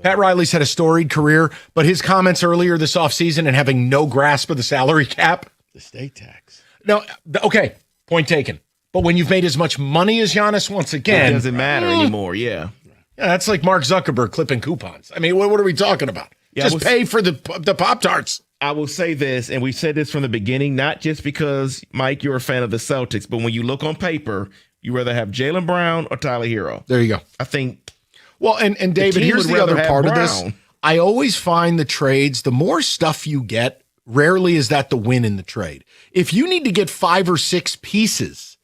Pat Riley's had a storied career, but his comments earlier this offseason and having no grasp of the salary cap. The state tax. No, okay, point taken. But when you've made as much money as Giannis once again. It doesn't matter anymore, yeah. Yeah, that's like Mark Zuckerberg clipping coupons. I mean, what are we talking about? Yeah, Just pay for the Pop-Tarts. I will say this, and we've said this from the beginning, not just because, Mike, you're a fan of the Celtics, but when you look on paper, you rather have Jaylen Brown or Tyler Hero. There you go. I think. Well, and David, team here's would the other rather have part of this. Brown. I always find the trades, the more stuff you get, rarely is that the win in the trade. If you need to get 5 or 6 pieces,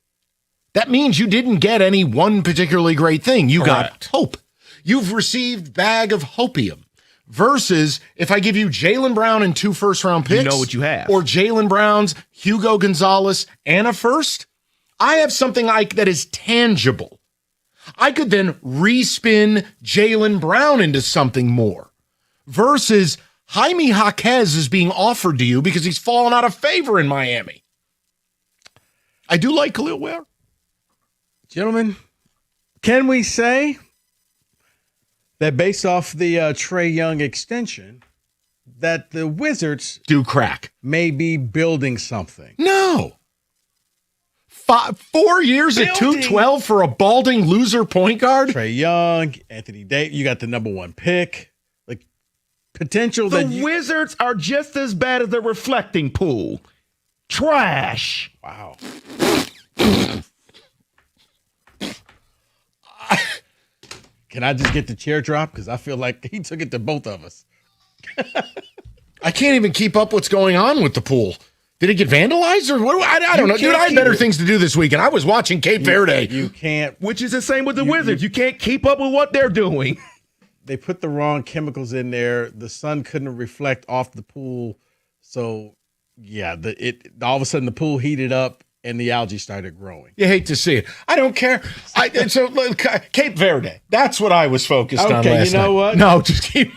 that means you didn't get any one particularly great thing. You got hope. You've received bag of hopium. Versus if I give you Jaylen Brown and 2 first-round picks. You know what you have. Or Jaylen Brown's, Hugo Gonzalez, and a first. I have something that is tangible. I could then respin Jaylen Brown into something more. Versus Jaime Jaquez is being offered to you because he's fallen out of favor in Miami. I do like Khalil Ware. Gentlemen, can we say that based off the Trae Young extension, that the Wizards do crack. May be building something. No. 4 years at 212 for a balding loser point guard? Trae Young, Anthony Davis, you got the number 1 pick. Like, potential The that Wizards are just as bad as the reflecting pool. Trash. Wow. Can I just get the chair drop? Because I feel like he took it to both of us. I can't even keep up what's going on with the pool. Did it get vandalized or what? I don't know. Dude, I had better things to do this weekend. I was watching Cape Verde. You can't. Which is the same with the Wizards. You can't keep up with what they're doing. They put the wrong chemicals in there. The sun couldn't reflect off the pool. So, yeah, all of a sudden the pool heated up and the algae started growing. You hate to see it. I don't care. So Cape Verde. That's what I was focused on last night. Okay, you know what? No, just keep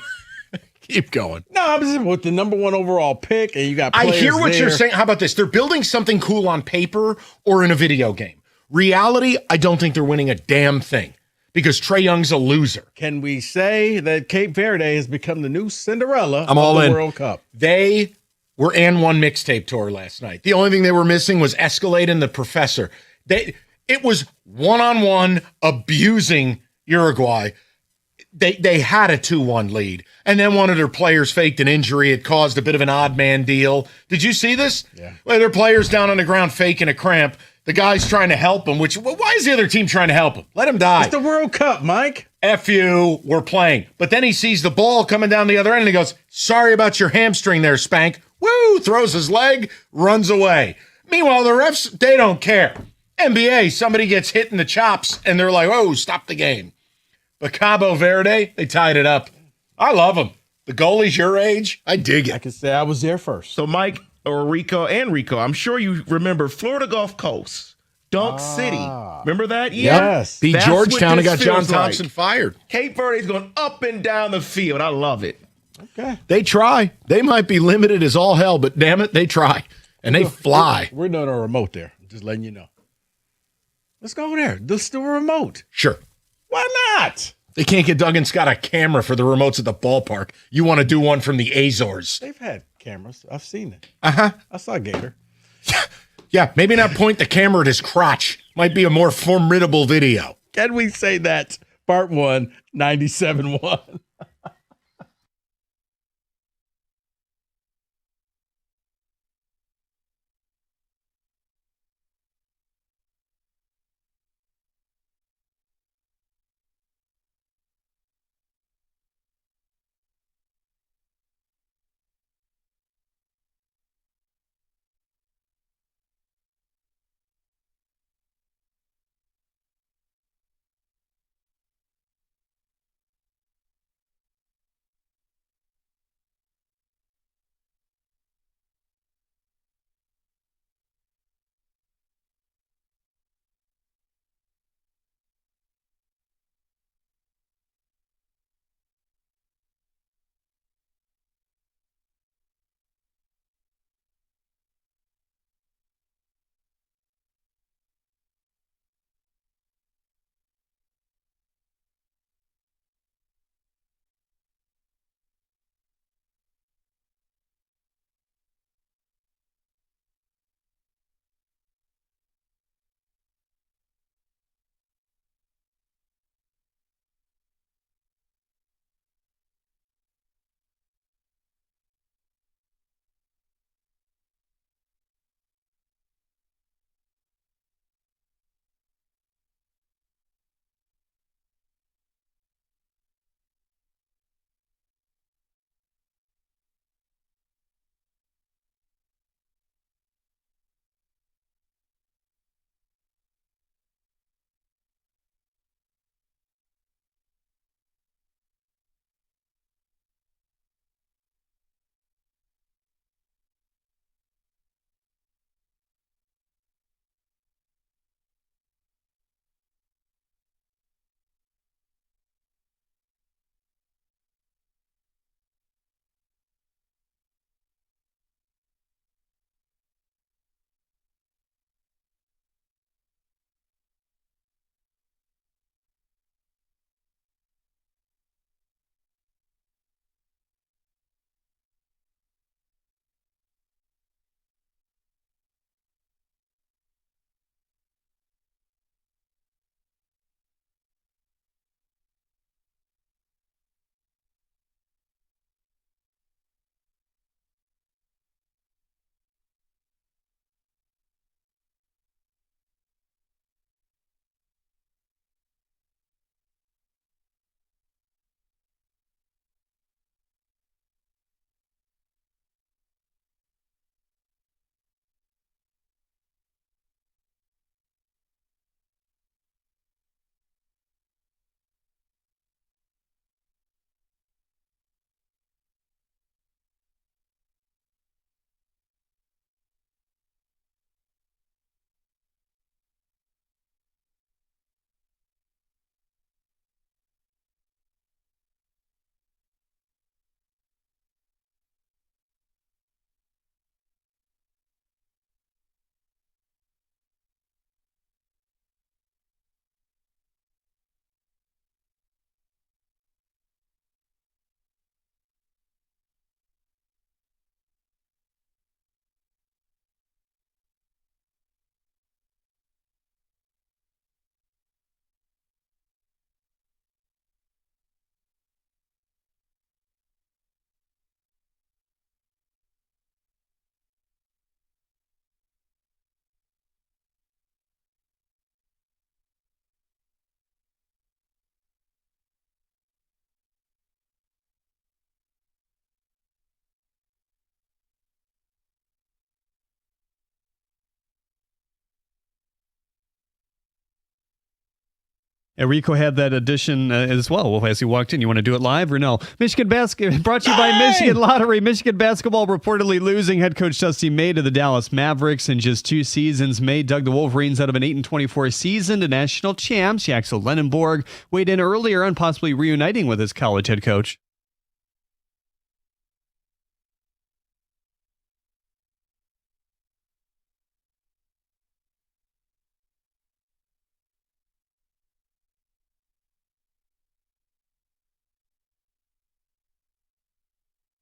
going. No, I'm just with the number 1 overall pick, and you got I players hear what there. you're saying. How about this? They're building something cool on paper or in a video game. Reality, I don't think they're winning a damn thing because Trae Young's a loser. Can we say that Cape Verde has become the new Cinderella I'm all of the in. World Cup? They were and one mixtape tour last night. The only thing they were missing was Escalade and the Professor. It was one-on-one abusing Uruguay. They had a 2-1 lead, and then one of their players faked an injury. It caused a bit of an odd man deal. Did you see this? Yeah. Well, their players down on the ground faking a cramp. The guy's trying to help him, why is the other team trying to help him? Let him die. It's the World Cup, Mike. F you, we're playing. But then he sees the ball coming down the other end, and he goes, sorry about your hamstring there, Spank. Woo, throws his leg, runs away. Meanwhile, the refs, they don't care. NBA, somebody gets hit in the chops, and they're like, oh, stop the game. But Cabo Verde, they tied it up. I love them. The goalie's your age. I dig it. I can say I was there first. So Mike or Rico, I'm sure you remember Florida Gulf Coast, Dunk City. Remember that? Yes. Beat That's Georgetown what and got this John feels Thompson like. fired. Cape Verde's going up and down the field. I love it. Okay. They try. They might be limited as all hell, but damn it, they try. And they fly. We're doing a remote there. Just letting you know. Let's go over there. Let's do a remote. Sure. Why not? They can't get Duggan Scott a camera for the remotes at the ballpark. You want to do one from the Azores. They've had cameras. I've seen it. Uh-huh. I saw Gator. Yeah, maybe not point the camera at his crotch. Might be a more formidable video. Can we say that? Part 1, 97.1. Enrico had that addition as well as he walked in. You want to do it live or no? Michigan basketball brought to you by Michigan Lottery. Michigan basketball reportedly losing head coach Dusty May to the Dallas Mavericks in just 2 seasons. May dug the Wolverines out of an 8-24 season to national champs. Axel Lenenborg weighed in earlier on possibly reuniting with his college head coach.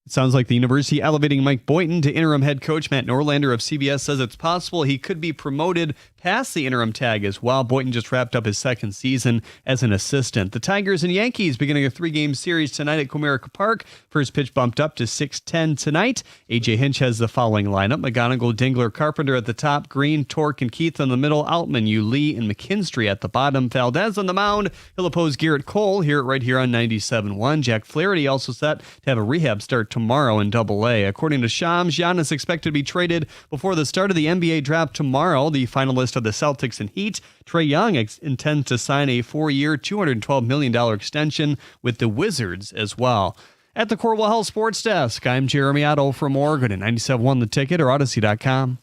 It sounds like the university elevating Mike Boynton to interim head coach. Matt Norlander of CBS says it's possible he could be promoted past the interim tag as well. Boynton just wrapped up his 2nd season as an assistant. The Tigers and Yankees beginning a 3-game series tonight at Comerica Park. First pitch bumped up to 6:10 tonight. A.J. Hinch has the following lineup. McGonigal, Dingler, Carpenter at the top. Green, Torque, and Keith in the middle. Altman, Lee, and McKinstry at the bottom. Valdez on the mound. He'll oppose Garrett Cole right here on 97.1. Jack Flaherty also set to have a rehab start tomorrow in Double-A. According to Shams, Giannis expected to be traded before the start of the NBA draft tomorrow. The finalist of the Celtics and Heat, Trae Young, intends to sign a 4-year, $212 million extension with the Wizards as well. At the Corwell Health Sports Desk, I'm Jeremy Otto. For more, go to 97.1 The Ticket or Odyssey.com.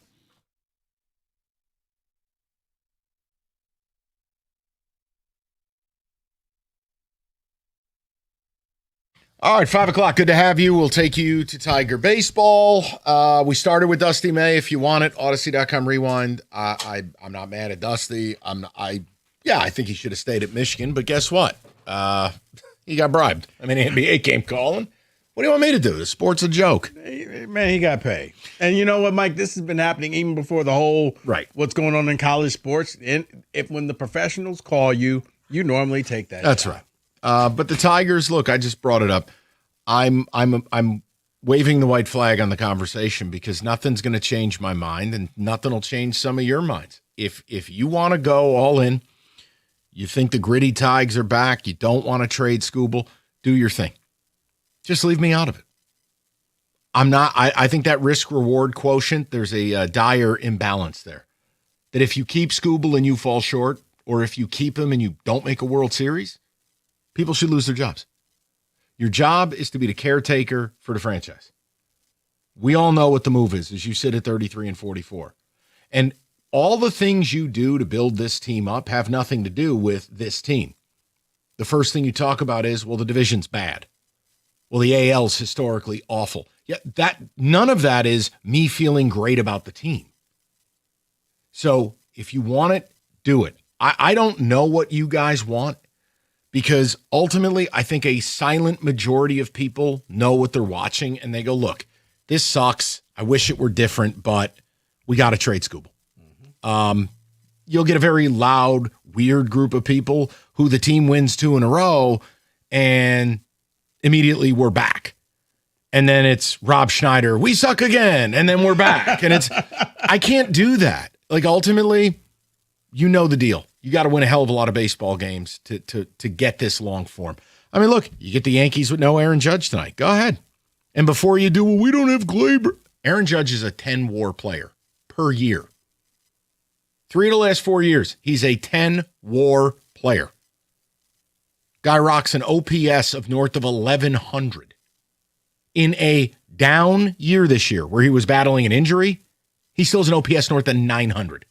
All right, 5 o'clock. Good to have you. We'll take you to Tiger baseball. We started with Dusty May. If you want it, Odyssey.com rewind. I'm not mad at Dusty. I think he should have stayed at Michigan. But guess what? He got bribed. I mean, the NBA came calling. What do you want me to do? The sport's a joke. Man, he got paid. And you know what, Mike? This has been happening even before the whole what's going on in college sports. And when the professionals call you, you normally take that. That's right. But the Tigers, look, I just brought it up. I'm waving the white flag on the conversation because nothing's going to change my mind and nothing will change some of your minds. If you want to go all in, you think the gritty Tigers are back, you don't want to trade Skubal, do your thing. Just leave me out of it. I think that risk-reward quotient, there's a dire imbalance there. That if you keep Skubal and you fall short, or if you keep him and you don't make a World Series, people should lose their jobs. Your job is to be the caretaker for the franchise. We all know what the move is as you sit at 33 and 44. And all the things you do to build this team up have nothing to do with this team. The first thing you talk about is, well, the division's bad. Well, the AL's historically awful. Yeah, none of that is me feeling great about the team. So if you want it, do it. I don't know what you guys want because ultimately I think a silent majority of people know what they're watching and they go, look, this sucks. I wish it were different, but we got to trade Skubal. You'll get a very loud, weird group of people who the team wins 2 in a row and immediately we're back. And then it's Rob Schneider, we suck again, and then we're back. And I can't do that. Like ultimately, you know the deal. You got to win a hell of a lot of baseball games to get this long form. I mean, look, you get the Yankees with no Aaron Judge tonight. Go ahead. And before you do, well, we don't have Glaber. Aaron Judge is a 10-WAR player per year. 3 of the last 4 years, he's a 10-WAR player. Guy rocks an OPS of north of 1,100. In a down year this year where he was battling an injury, he still has an OPS north of 900.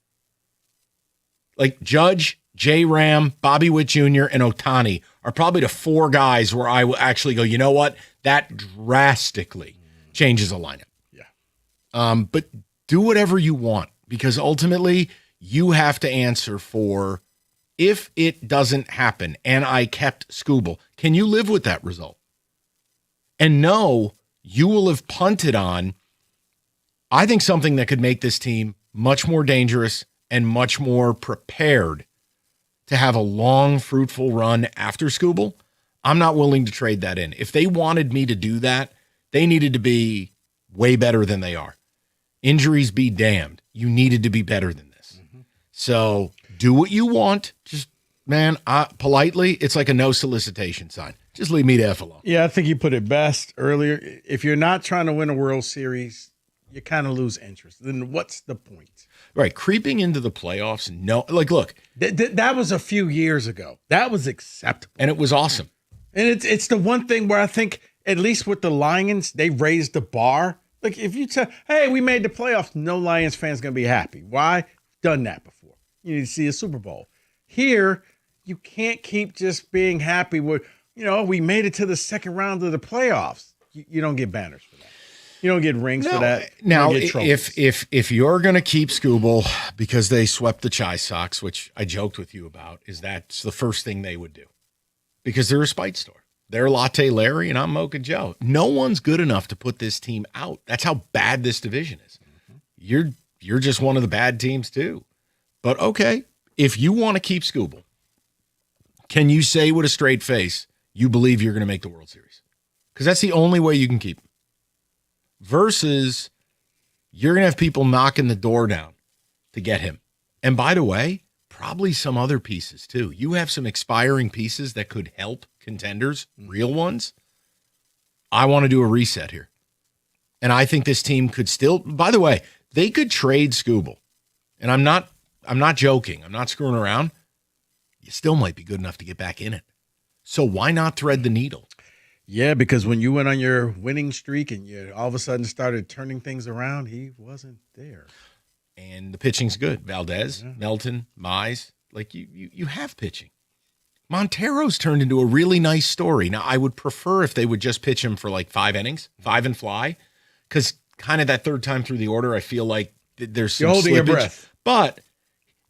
Like Judge, J. Ram, Bobby Witt Jr., and Ohtani are probably the 4 guys where I will actually go, you know what? That drastically changes a lineup. Yeah. But do whatever you want because ultimately you have to answer for if it doesn't happen and I kept Skubal, can you live with that result? And no, you will have punted on, I think, something that could make this team much more dangerous and much more prepared to have a long, fruitful run after Skubal. I'm not willing to trade that in. If they wanted me to do that, they needed to be way better than they are. Injuries be damned. You needed to be better than this. Mm-hmm. So do what you want. Just, man, politely, it's like a no solicitation sign. Just leave me the F alone. Yeah, I think you put it best earlier. If you're not trying to win a World Series, you kind of lose interest. Then what's the point? Right. Creeping into the playoffs. No, like, look, that was a few years ago. That was acceptable. And it was awesome. And it's the one thing where I think, at least with the Lions, they raised the bar. Like, if you tell, hey, we made the playoffs, no Lions fan's going to be happy. Why? Done that before. You need to see a Super Bowl. Here, you can't keep just being happy with, we made it to the second round of the playoffs. You don't get banners for that. You don't get rings for that. Now, if you're going to keep Scooble because they swept the Chi Sox, which I joked with you about, that's the first thing they would do. Because they're a spite store. They're Latte Larry and I'm Mocha Joe. No one's good enough to put this team out. That's how bad this division is. Mm-hmm. You're just one of the bad teams too. But okay, if you want to keep Scooble, can you say with a straight face you believe you're going to make the World Series? Because that's the only way you can keep him. Versus you're going to have people knocking the door down to get him. And by the way, probably some other pieces too. You have some expiring pieces that could help contenders, real ones. I want to do a reset here. And I think this team could still, by the way, they could trade Scooble. And I'm not joking. I'm not screwing around. You still might be good enough to get back in it. So why not thread the needle? Yeah, because when you went on your winning streak and you all of a sudden started turning things around, he wasn't there. And the pitching's good. Valdez, Melton, Mize, like you have pitching. Montero's turned into a really nice story. Now, I would prefer if they would just pitch him for like 5 innings, 5 and fly, because kind of that third time through the order, I feel like there's some You're holding slippage. your breath. But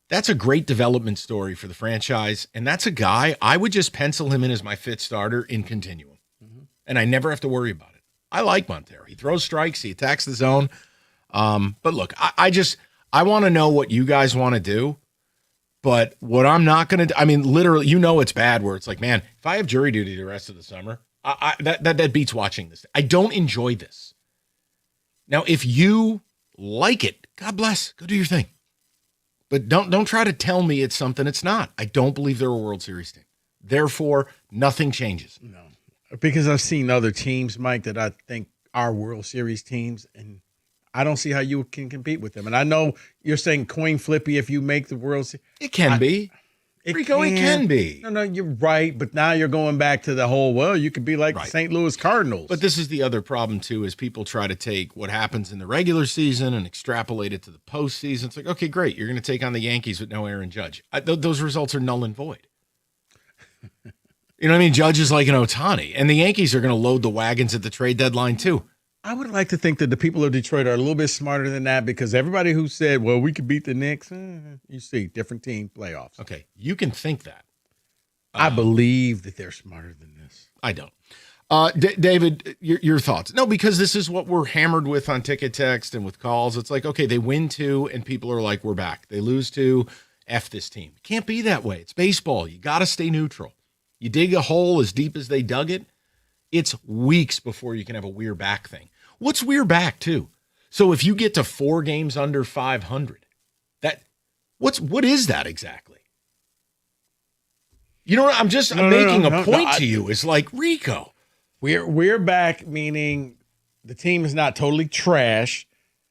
that's a great development story for the franchise, and that's a guy, I would just pencil him in as my 5th starter in continuum, and I never have to worry about it. I like Montero. He throws strikes. He attacks the zone. But look, I want to know what you guys want to do. But what I'm not going to, literally, it's bad where it's like, man, if I have jury duty the rest of the summer, that beats watching this. I don't enjoy this. Now, if you like it, God bless, go do your thing. But don't try to tell me it's something it's not. I don't believe they're a World Series team. Therefore, nothing changes. No, because I've seen other teams, Mike, that I think are World Series teams, and I don't see how you can compete with them. And I know you're saying coin flippy if you make the World Series. It can be. Rico, it can be. No, you're right. But now you're going back to the whole, you could be like the St. Louis Cardinals. But this is the other problem, too, is people try to take what happens in the regular season and extrapolate it to the postseason. It's like, okay, great. You're going to take on the Yankees with no Aaron Judge. Those results are null and void. You know what I mean? Judge is like an Ohtani. And the Yankees are going to load the wagons at the trade deadline, too. I would like to think that the people of Detroit are a little bit smarter than that, because everybody who said, well, we could beat the Knicks, you see, different team, playoffs. Okay, you can think that. I believe that they're smarter than this. I don't. David, your thoughts? No, because this is what we're hammered with on Ticket Text and with calls. It's like, okay, they win 2 and people are like, we're back. They lose 2, F this team. It can't be that way. It's baseball. You got to stay neutral. You dig a hole as deep as they dug it, it's weeks before you can have a we're back thing. What's we're back too? So if you get to 4 games under 500, what is that exactly? You know what? I'm making a point to you. It's like, Rico. We're back, meaning the team is not totally trash.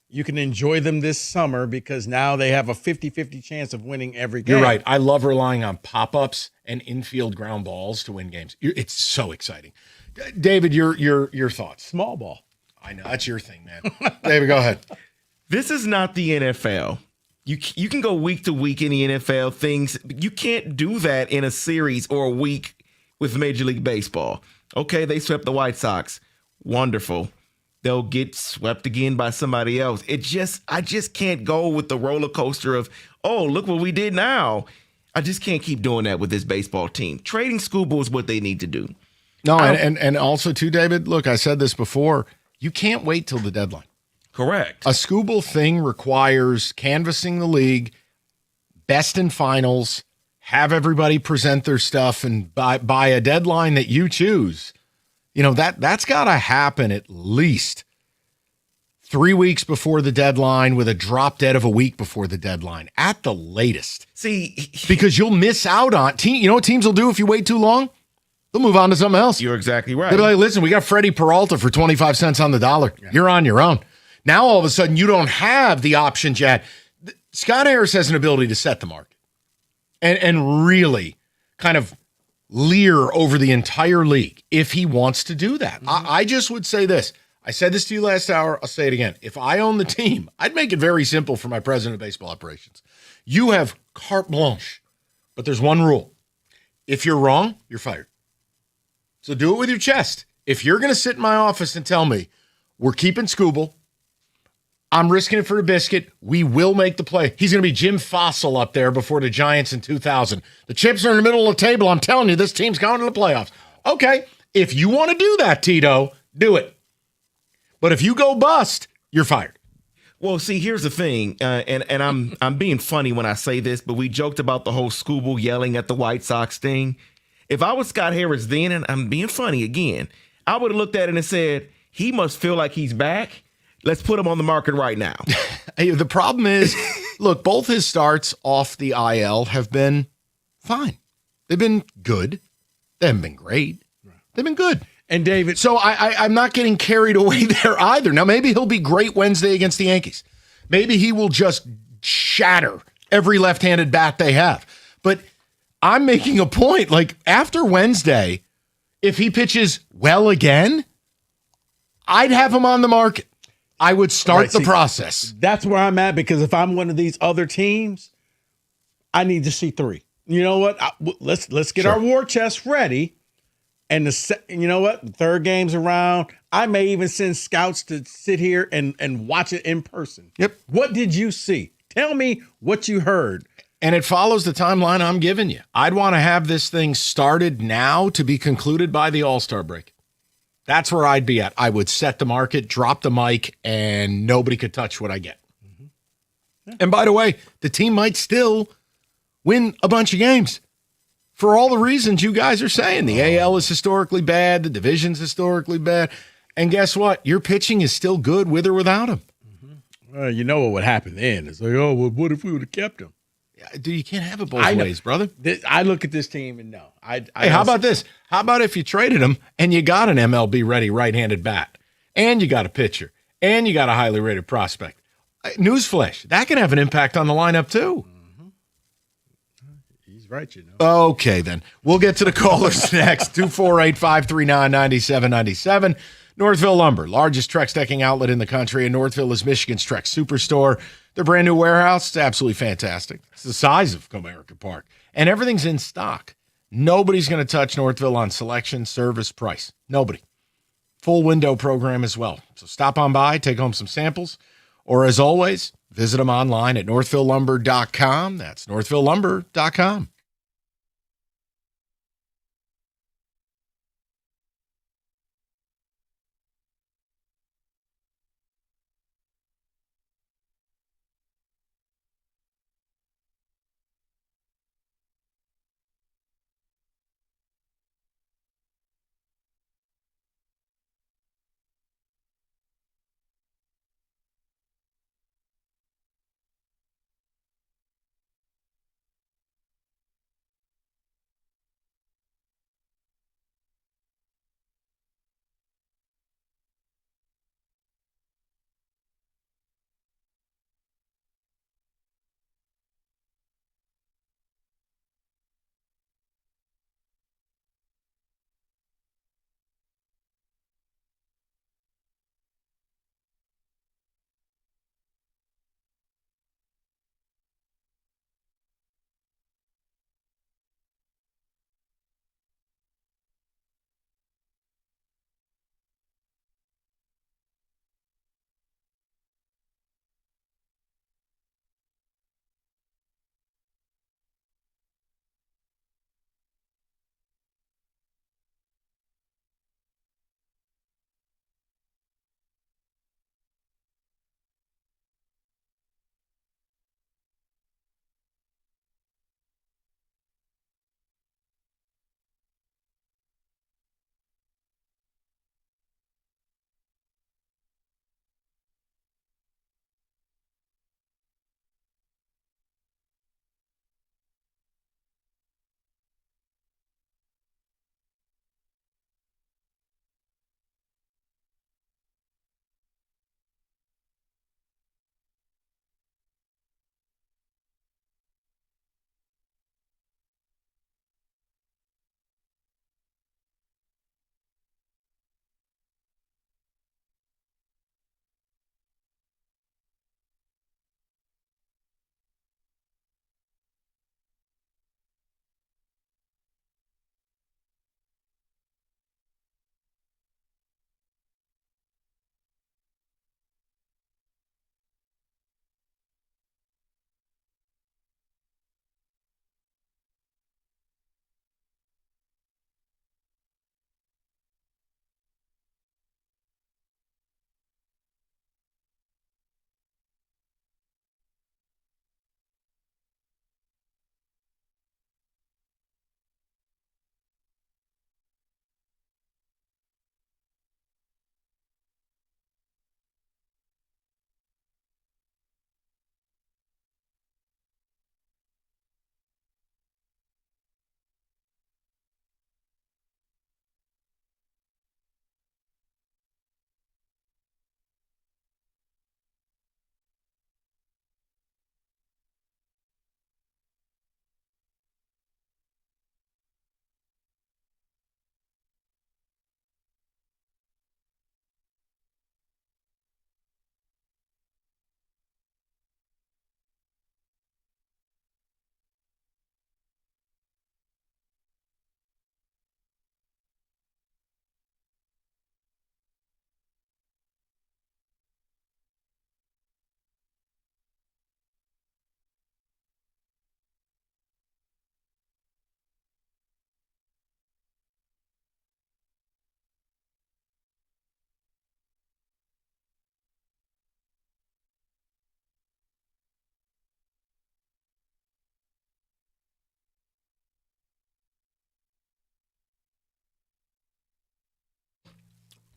You can enjoy them this summer because now they have a 50-50 chance of winning every game. You're right. I love relying on pop-ups and infield ground balls to win games. It's so exciting. David, your thoughts. Small ball. I know. That's your thing, man. David, go ahead. This is not the NFL. You can go week to week in the NFL things. You can't do that in a series or a week with Major League Baseball. Okay, they swept the White Sox. Wonderful. They'll get swept again by somebody else. I just can't go with the roller coaster of, oh, look what we did now. I just can't keep doing that with this baseball team. Trading Scooble is what they need to do. No, and also too, David, look, I said this before. You can't wait till the deadline. Correct. A Scooble thing requires canvassing the league, best in finals, have everybody present their stuff, and by a deadline that you choose. That's got to happen at least 3 weeks before the deadline with a drop dead of a week before the deadline at the latest. See, because you'll miss out on you know what teams will do if you wait too long? They'll move on to something else. You're exactly right. They'll be like, listen, we got Freddie Peralta for 25 cents on the dollar. Yeah. You're on your own. Now, all of a sudden, you don't have the options you had. Scott Harris has an ability to set the market and really kind of leer over the entire league if he wants to do that. I just would say this. I said this to you last hour. I'll say it again. If I own the team, I'd make it very simple for my president of baseball operations. You have carte blanche, but there's one rule. If you're wrong, you're fired. So do it with your chest. If you're going to sit in my office and tell me we're keeping Skubal, I'm risking it for a biscuit, we will make the play. He's going to be Jim Fossil up there before the Giants in 2000. The chips are in the middle of the table. I'm telling you, this team's going to the playoffs. Okay, if you want to do that, Tito, do it. But if you go bust, you're fired. Well, see, here's the thing, and I'm being funny when I say this, but we joked about the whole Skubal yelling at the White Sox thing. If I was Scott Harris then, and I'm being funny again, I would have looked at it and said, he must feel like he's back. Let's put him on the market right now. Hey, the problem is, look, both his starts off the IL have been fine. They've been good. They haven't been great. They've been good. And David, so I'm not getting carried away there either. Now, maybe he'll be great Wednesday against the Yankees. Maybe he will just shatter every left-handed bat they have. But I'm making a point. Like, after Wednesday, if he pitches well again, I'd have him on the market. I would start the process. That's where I'm at, because if I'm one of these other teams, I need to see 3. You know what? Let's get our war chest ready. And you know what? The third game's around. I may even send scouts to sit here and watch it in person. Yep. What did you see? Tell me what you heard. And it follows the timeline I'm giving you. I'd want to have this thing started now to be concluded by the All-Star break. That's where I'd be at. I would set the market, drop the mic, and nobody could touch what I get. Yeah. And by the way, the team might still win a bunch of games for all the reasons you guys are saying. The AL is historically bad. The division's historically bad. And guess what? Your pitching is still good with or without him. Well, you know what would happen then. It's like, oh, well, what if we would have kept him? Dude, you can't have it both ways, brother. I look at this team and no. Hey, how about this? How about if you traded him and you got an MLB-ready right-handed bat, and you got a pitcher, and you got a highly rated prospect? Newsflash, that can have an impact on the lineup too. He's right, you know. Okay, then. We'll get to the callers next. 248-539-9797. Northville Lumber, largest Trex decking outlet in the country, and Northville is Michigan's Trex Superstore. Their brand new warehouse, it's absolutely fantastic. It's the size of Comerica Park, and everything's in stock. Nobody's going to touch Northville on selection, service, price. Nobody. Full window program as well. So stop on by, take home some samples, or as always, visit them online at northvillelumber.com. That's northvillelumber.com.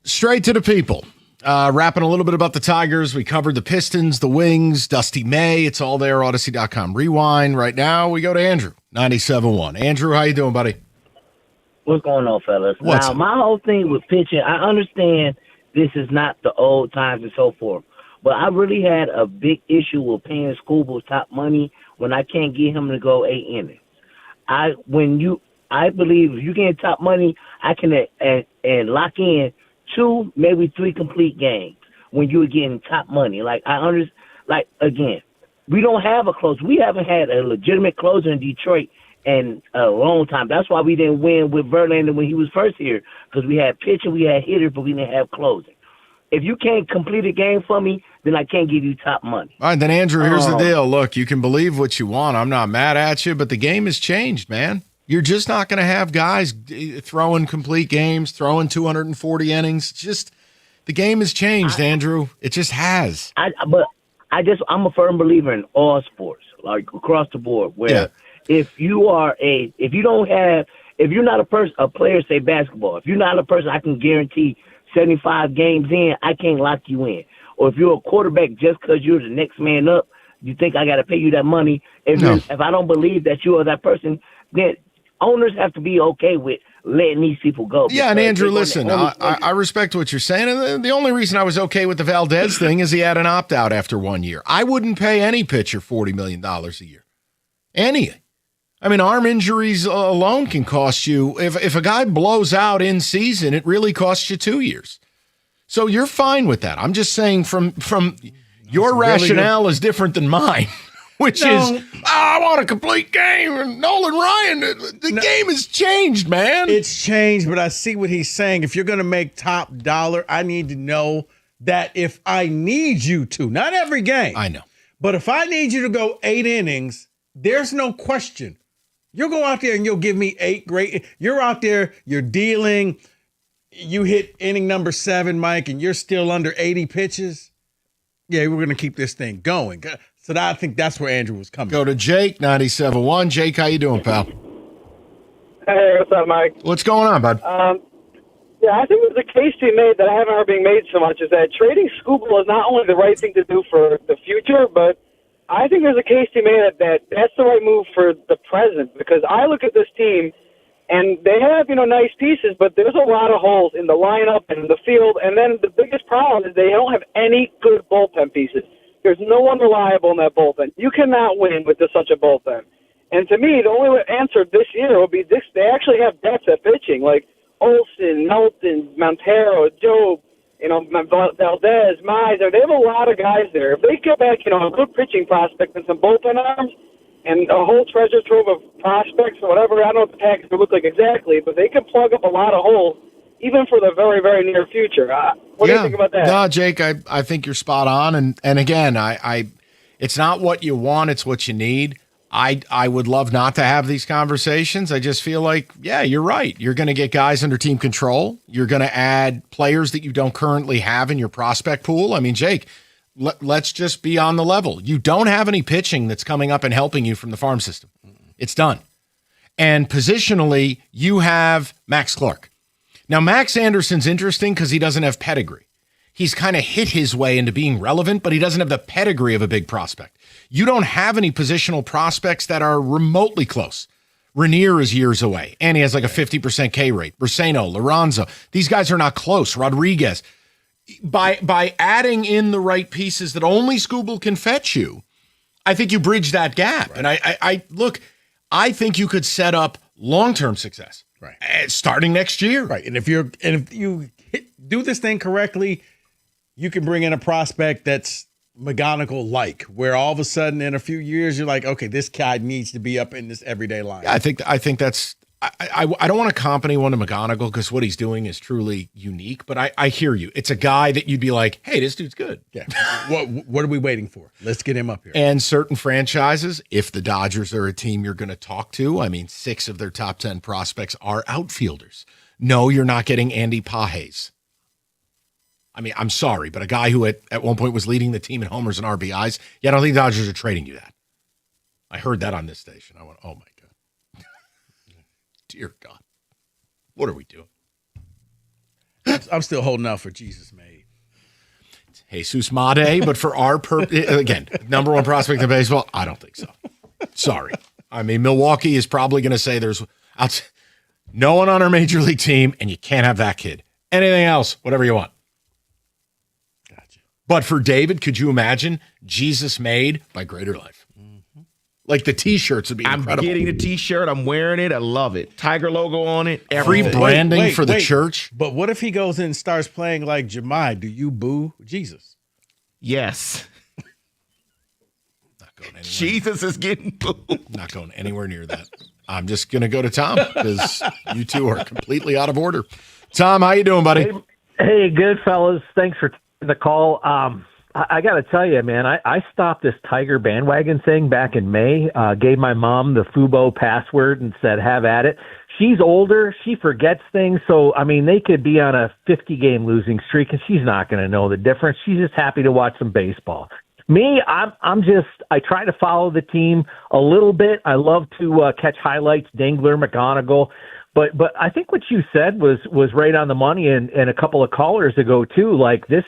straight to the people. Rapping a little bit about the Tigers. We covered the Pistons, the Wings, Dusty May. It's all there, Odyssey.com. Rewind. Right now, we go to Andrew, 97.1. Andrew, how you doing, buddy? What's going on, fellas? What's now, up? my whole thing with pitching, I understand this is not the old times and so forth, but I really had a big issue with paying Scooble top money when I can't get him to go 8 innings. I believe if you get top money, I can and lock in 2, maybe 3 complete games when you're getting top money. Again, we don't have a closer. We haven't had a legitimate closer in Detroit in a long time. That's why we didn't win with Verlander when he was first here, because we had pitching, we had hitters, but we didn't have closing. If you can't complete a game for me, then I can't give you top money. All right, then, Andrew, here's the deal. Look, you can believe what you want. I'm not mad at you, but the game has changed, man. You're just not going to have guys throwing complete games, throwing 240 innings. Just the game has changed, Andrew. It just has. I'm a firm believer in all sports, like across the board, where if you're not a player, say basketball, if you're not a person I can guarantee 75 games in, I can't lock you in. Or if you're a quarterback, just because you're the next man up, you think I got to pay you that money. If I don't believe that you are that person, then owners have to be okay with letting these people go. Yeah, and Andrew, listen, I respect what you're saying. And the only reason I was okay with the Valdez thing is he had an opt-out after 1 year. I wouldn't pay any pitcher $40 million a year. Any. I mean, arm injuries alone can cost you. If a guy blows out in season, it really costs you 2 years. So you're fine with that. I'm just saying from your rationale is different than mine, which is, I want a complete game. And Nolan Ryan, the game has changed, man. It's changed, but I see what he's saying. If you're going to make top dollar, I need to know that if I need you to, not every game. I know. But if I need you to go 8 innings, there's no question. You'll go out there and you'll give me 8 great. You're out there, you're dealing. You hit inning number 7, Mike, and you're still under 80 pitches. Yeah, we're going to keep this thing going. So I think that's where Andrew was coming. Go to Jake, 97.1. Jake, how you doing, pal? Hey, what's up, Mike? What's going on, bud? Yeah, I think there's a case to be made that I haven't heard being made so much, is that trading Scooble is not only the right thing to do for the future, but I think there's a case to be made that that's the right move for the present, because I look at this team and they have, nice pieces, but there's a lot of holes in the lineup and in the field. And then the biggest problem is they don't have any good bullpen pieces. There's no one reliable in that bullpen. You cannot win with such a bullpen. And to me, the only answer this year will be this: they actually have depth at pitching, like Olsen, Melton, Montero, Job, Valdez, Mize. They have a lot of guys there. If they get back, a good pitching prospect and some bullpen arms, and a whole treasure trove of prospects or whatever, I don't know what the package would look like exactly, but they can plug up a lot of holes, even for the very, very near future. What do you think about that? No, Jake, I think you're spot on. And again, I it's not what you want, it's what you need. I would love not to have these conversations. I just feel like, yeah, you're right. You're going to get guys under team control. You're going to add players that you don't currently have in your prospect pool. I mean, Jake, let's just be on the level. You don't have any pitching that's coming up and helping you from the farm system. It's done. And positionally, you have Max Clark. Now, Max Anderson's interesting because he doesn't have pedigree. He's kind of hit his way into being relevant, but he doesn't have the pedigree of a big prospect. You don't have any positional prospects that are remotely close. Rainier is years away, and he has like a 50% K rate. Braceno, Lorenzo, these guys are not close. Rodriguez. By adding in the right pieces that only Scooble can fetch you, I think you bridge that gap. Right. And I look, I think you could set up long-term success. Right. Starting next year. Right. And if you do this thing correctly, you can bring in a prospect that's McGonigal-like, where all of a sudden in a few years you're like, okay, this guy needs to be up in this everyday line. Yeah, I think that's I don't want to comp anyone to McGonigal because what he's doing is truly unique, but I hear you. It's a guy that you'd be like, hey, this dude's good. Yeah. What are we waiting for? Let's get him up here. And certain franchises, if the Dodgers are a team you're going to talk to, I mean, 6 of their top 10 prospects are outfielders. No, you're not getting Andy Pages. I mean, I'm sorry, but a guy who at one point was leading the team in homers and RBIs, yeah, I don't think the Dodgers are trading you that. I heard that on this station. I went, oh, my God. Dear God. What are we doing? I'm still holding out for Jesus Made. Jesus Made, but for our purpose, again, number one prospect in baseball, I don't think so. Sorry. I mean, Milwaukee is probably going to say there's no one on our major league team, and you can't have that kid. Anything else, whatever you want. Gotcha. But for David, could you imagine Jesus Made by Greater Life? Mm-hmm. Like the T-shirts would be incredible. I'm getting the T-shirt. I'm wearing it. I love it. Tiger logo on it. Free branding for the church. But what if he goes in and starts playing like Jemai? Do you boo Jesus? Yes. Jesus is getting booed. Not going anywhere near that. I'm just going to go to Tom because you two are completely out of order. Tom, how you doing, buddy? Hey, good fellas. Thanks for the call. I got to tell you, man, I stopped this Tiger bandwagon thing back in May, gave my mom the Fubo password and said, have at it. She's older. She forgets things. So, I mean, they could be on a 50-game losing streak, and she's not going to know the difference. She's just happy to watch some baseball. Me, I try to follow the team a little bit. I love to catch highlights, Dangler, McGonigal. But I think what you said was right on the money, and a couple of callers ago, too. Like, this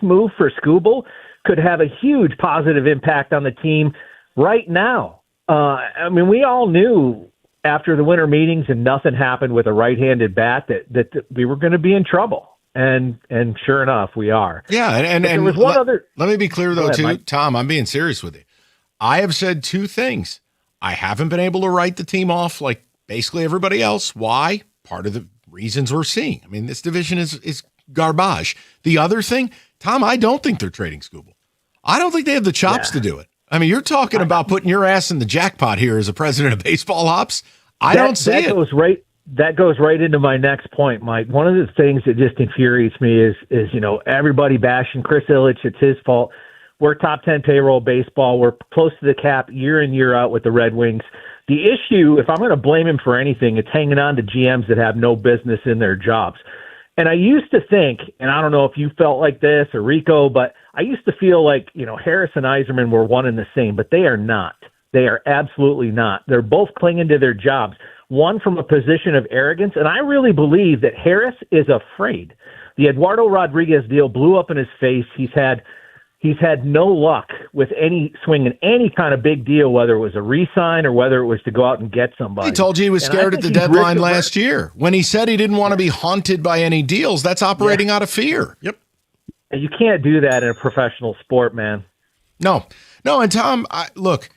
move for Skubal could have a huge positive impact on the team right now. I mean, we all knew after the winter meetings and nothing happened with a right-handed bat that we were going to be in trouble. And sure enough, we are. Yeah, and there was one other. Let me be clear, though, ahead, too. Mike. Tom, I'm being serious with you. I have said two things. I haven't been able to write the team off like basically everybody else. Why? Part of the reasons we're seeing. I mean, this division is garbage. The other thing, Tom, I don't think they're trading Skubal. I don't think they have the chops to do it. I mean, you're talking about putting your ass in the jackpot here as a president of Baseball Ops. I don't see it. That goes right into my next point, Mike. One of the things that just infuriates me is everybody bashing Chris Ilitch. It's his fault. We're top 10 payroll baseball. We're close to the cap year in, year out with the Red Wings. The issue, if I'm going to blame him for anything, it's hanging on to GMs that have no business in their jobs. And I used to think, and I don't know if you felt like this or Rico, but I used to feel like, Harris and Yzerman were one and the same, but they are not. They are absolutely not. They're both clinging to their jobs. One from a position of arrogance, and I really believe that Harris is afraid. The Eduardo Rodriguez deal blew up in his face. He's had no luck with swinging any kind of big deal, whether it was a re-sign or whether it was to go out and get somebody. He told you he was scared at the deadline last year. When he said he didn't want to be haunted by any deals, that's operating out of fear. Yep. You can't do that in a professional sport, man. No, and Tom, look,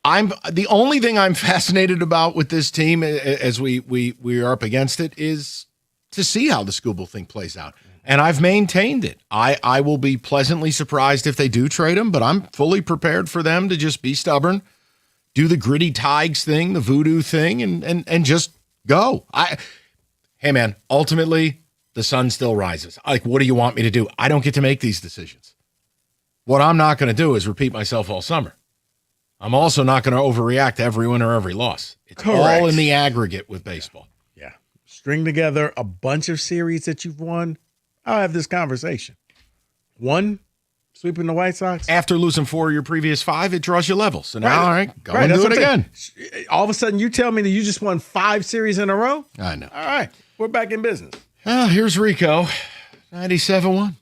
I'm the only thing I'm fascinated about with this team as we are up against it is to see how the Skubal thing plays out. And I've maintained it. I will be pleasantly surprised if they do trade him, but I'm fully prepared for them to just be stubborn, do the gritty Tigers thing, the voodoo thing, and just go. Hey man, ultimately the sun still rises. Like, what do you want me to do? I don't get to make these decisions. What I'm not going to do is repeat myself all summer. I'm also not going to overreact to every win or every loss. It's all in the aggregate with baseball. Yeah. String together a bunch of series that you've won. I'll have this conversation. One, sweeping the White Sox. After losing 4 of your previous 5, it draws you level. So now, all right, go and do it again. All of a sudden, you tell me that you just won 5 series in a row? I know. All right, we're back in business. Here's Rico, 97-1.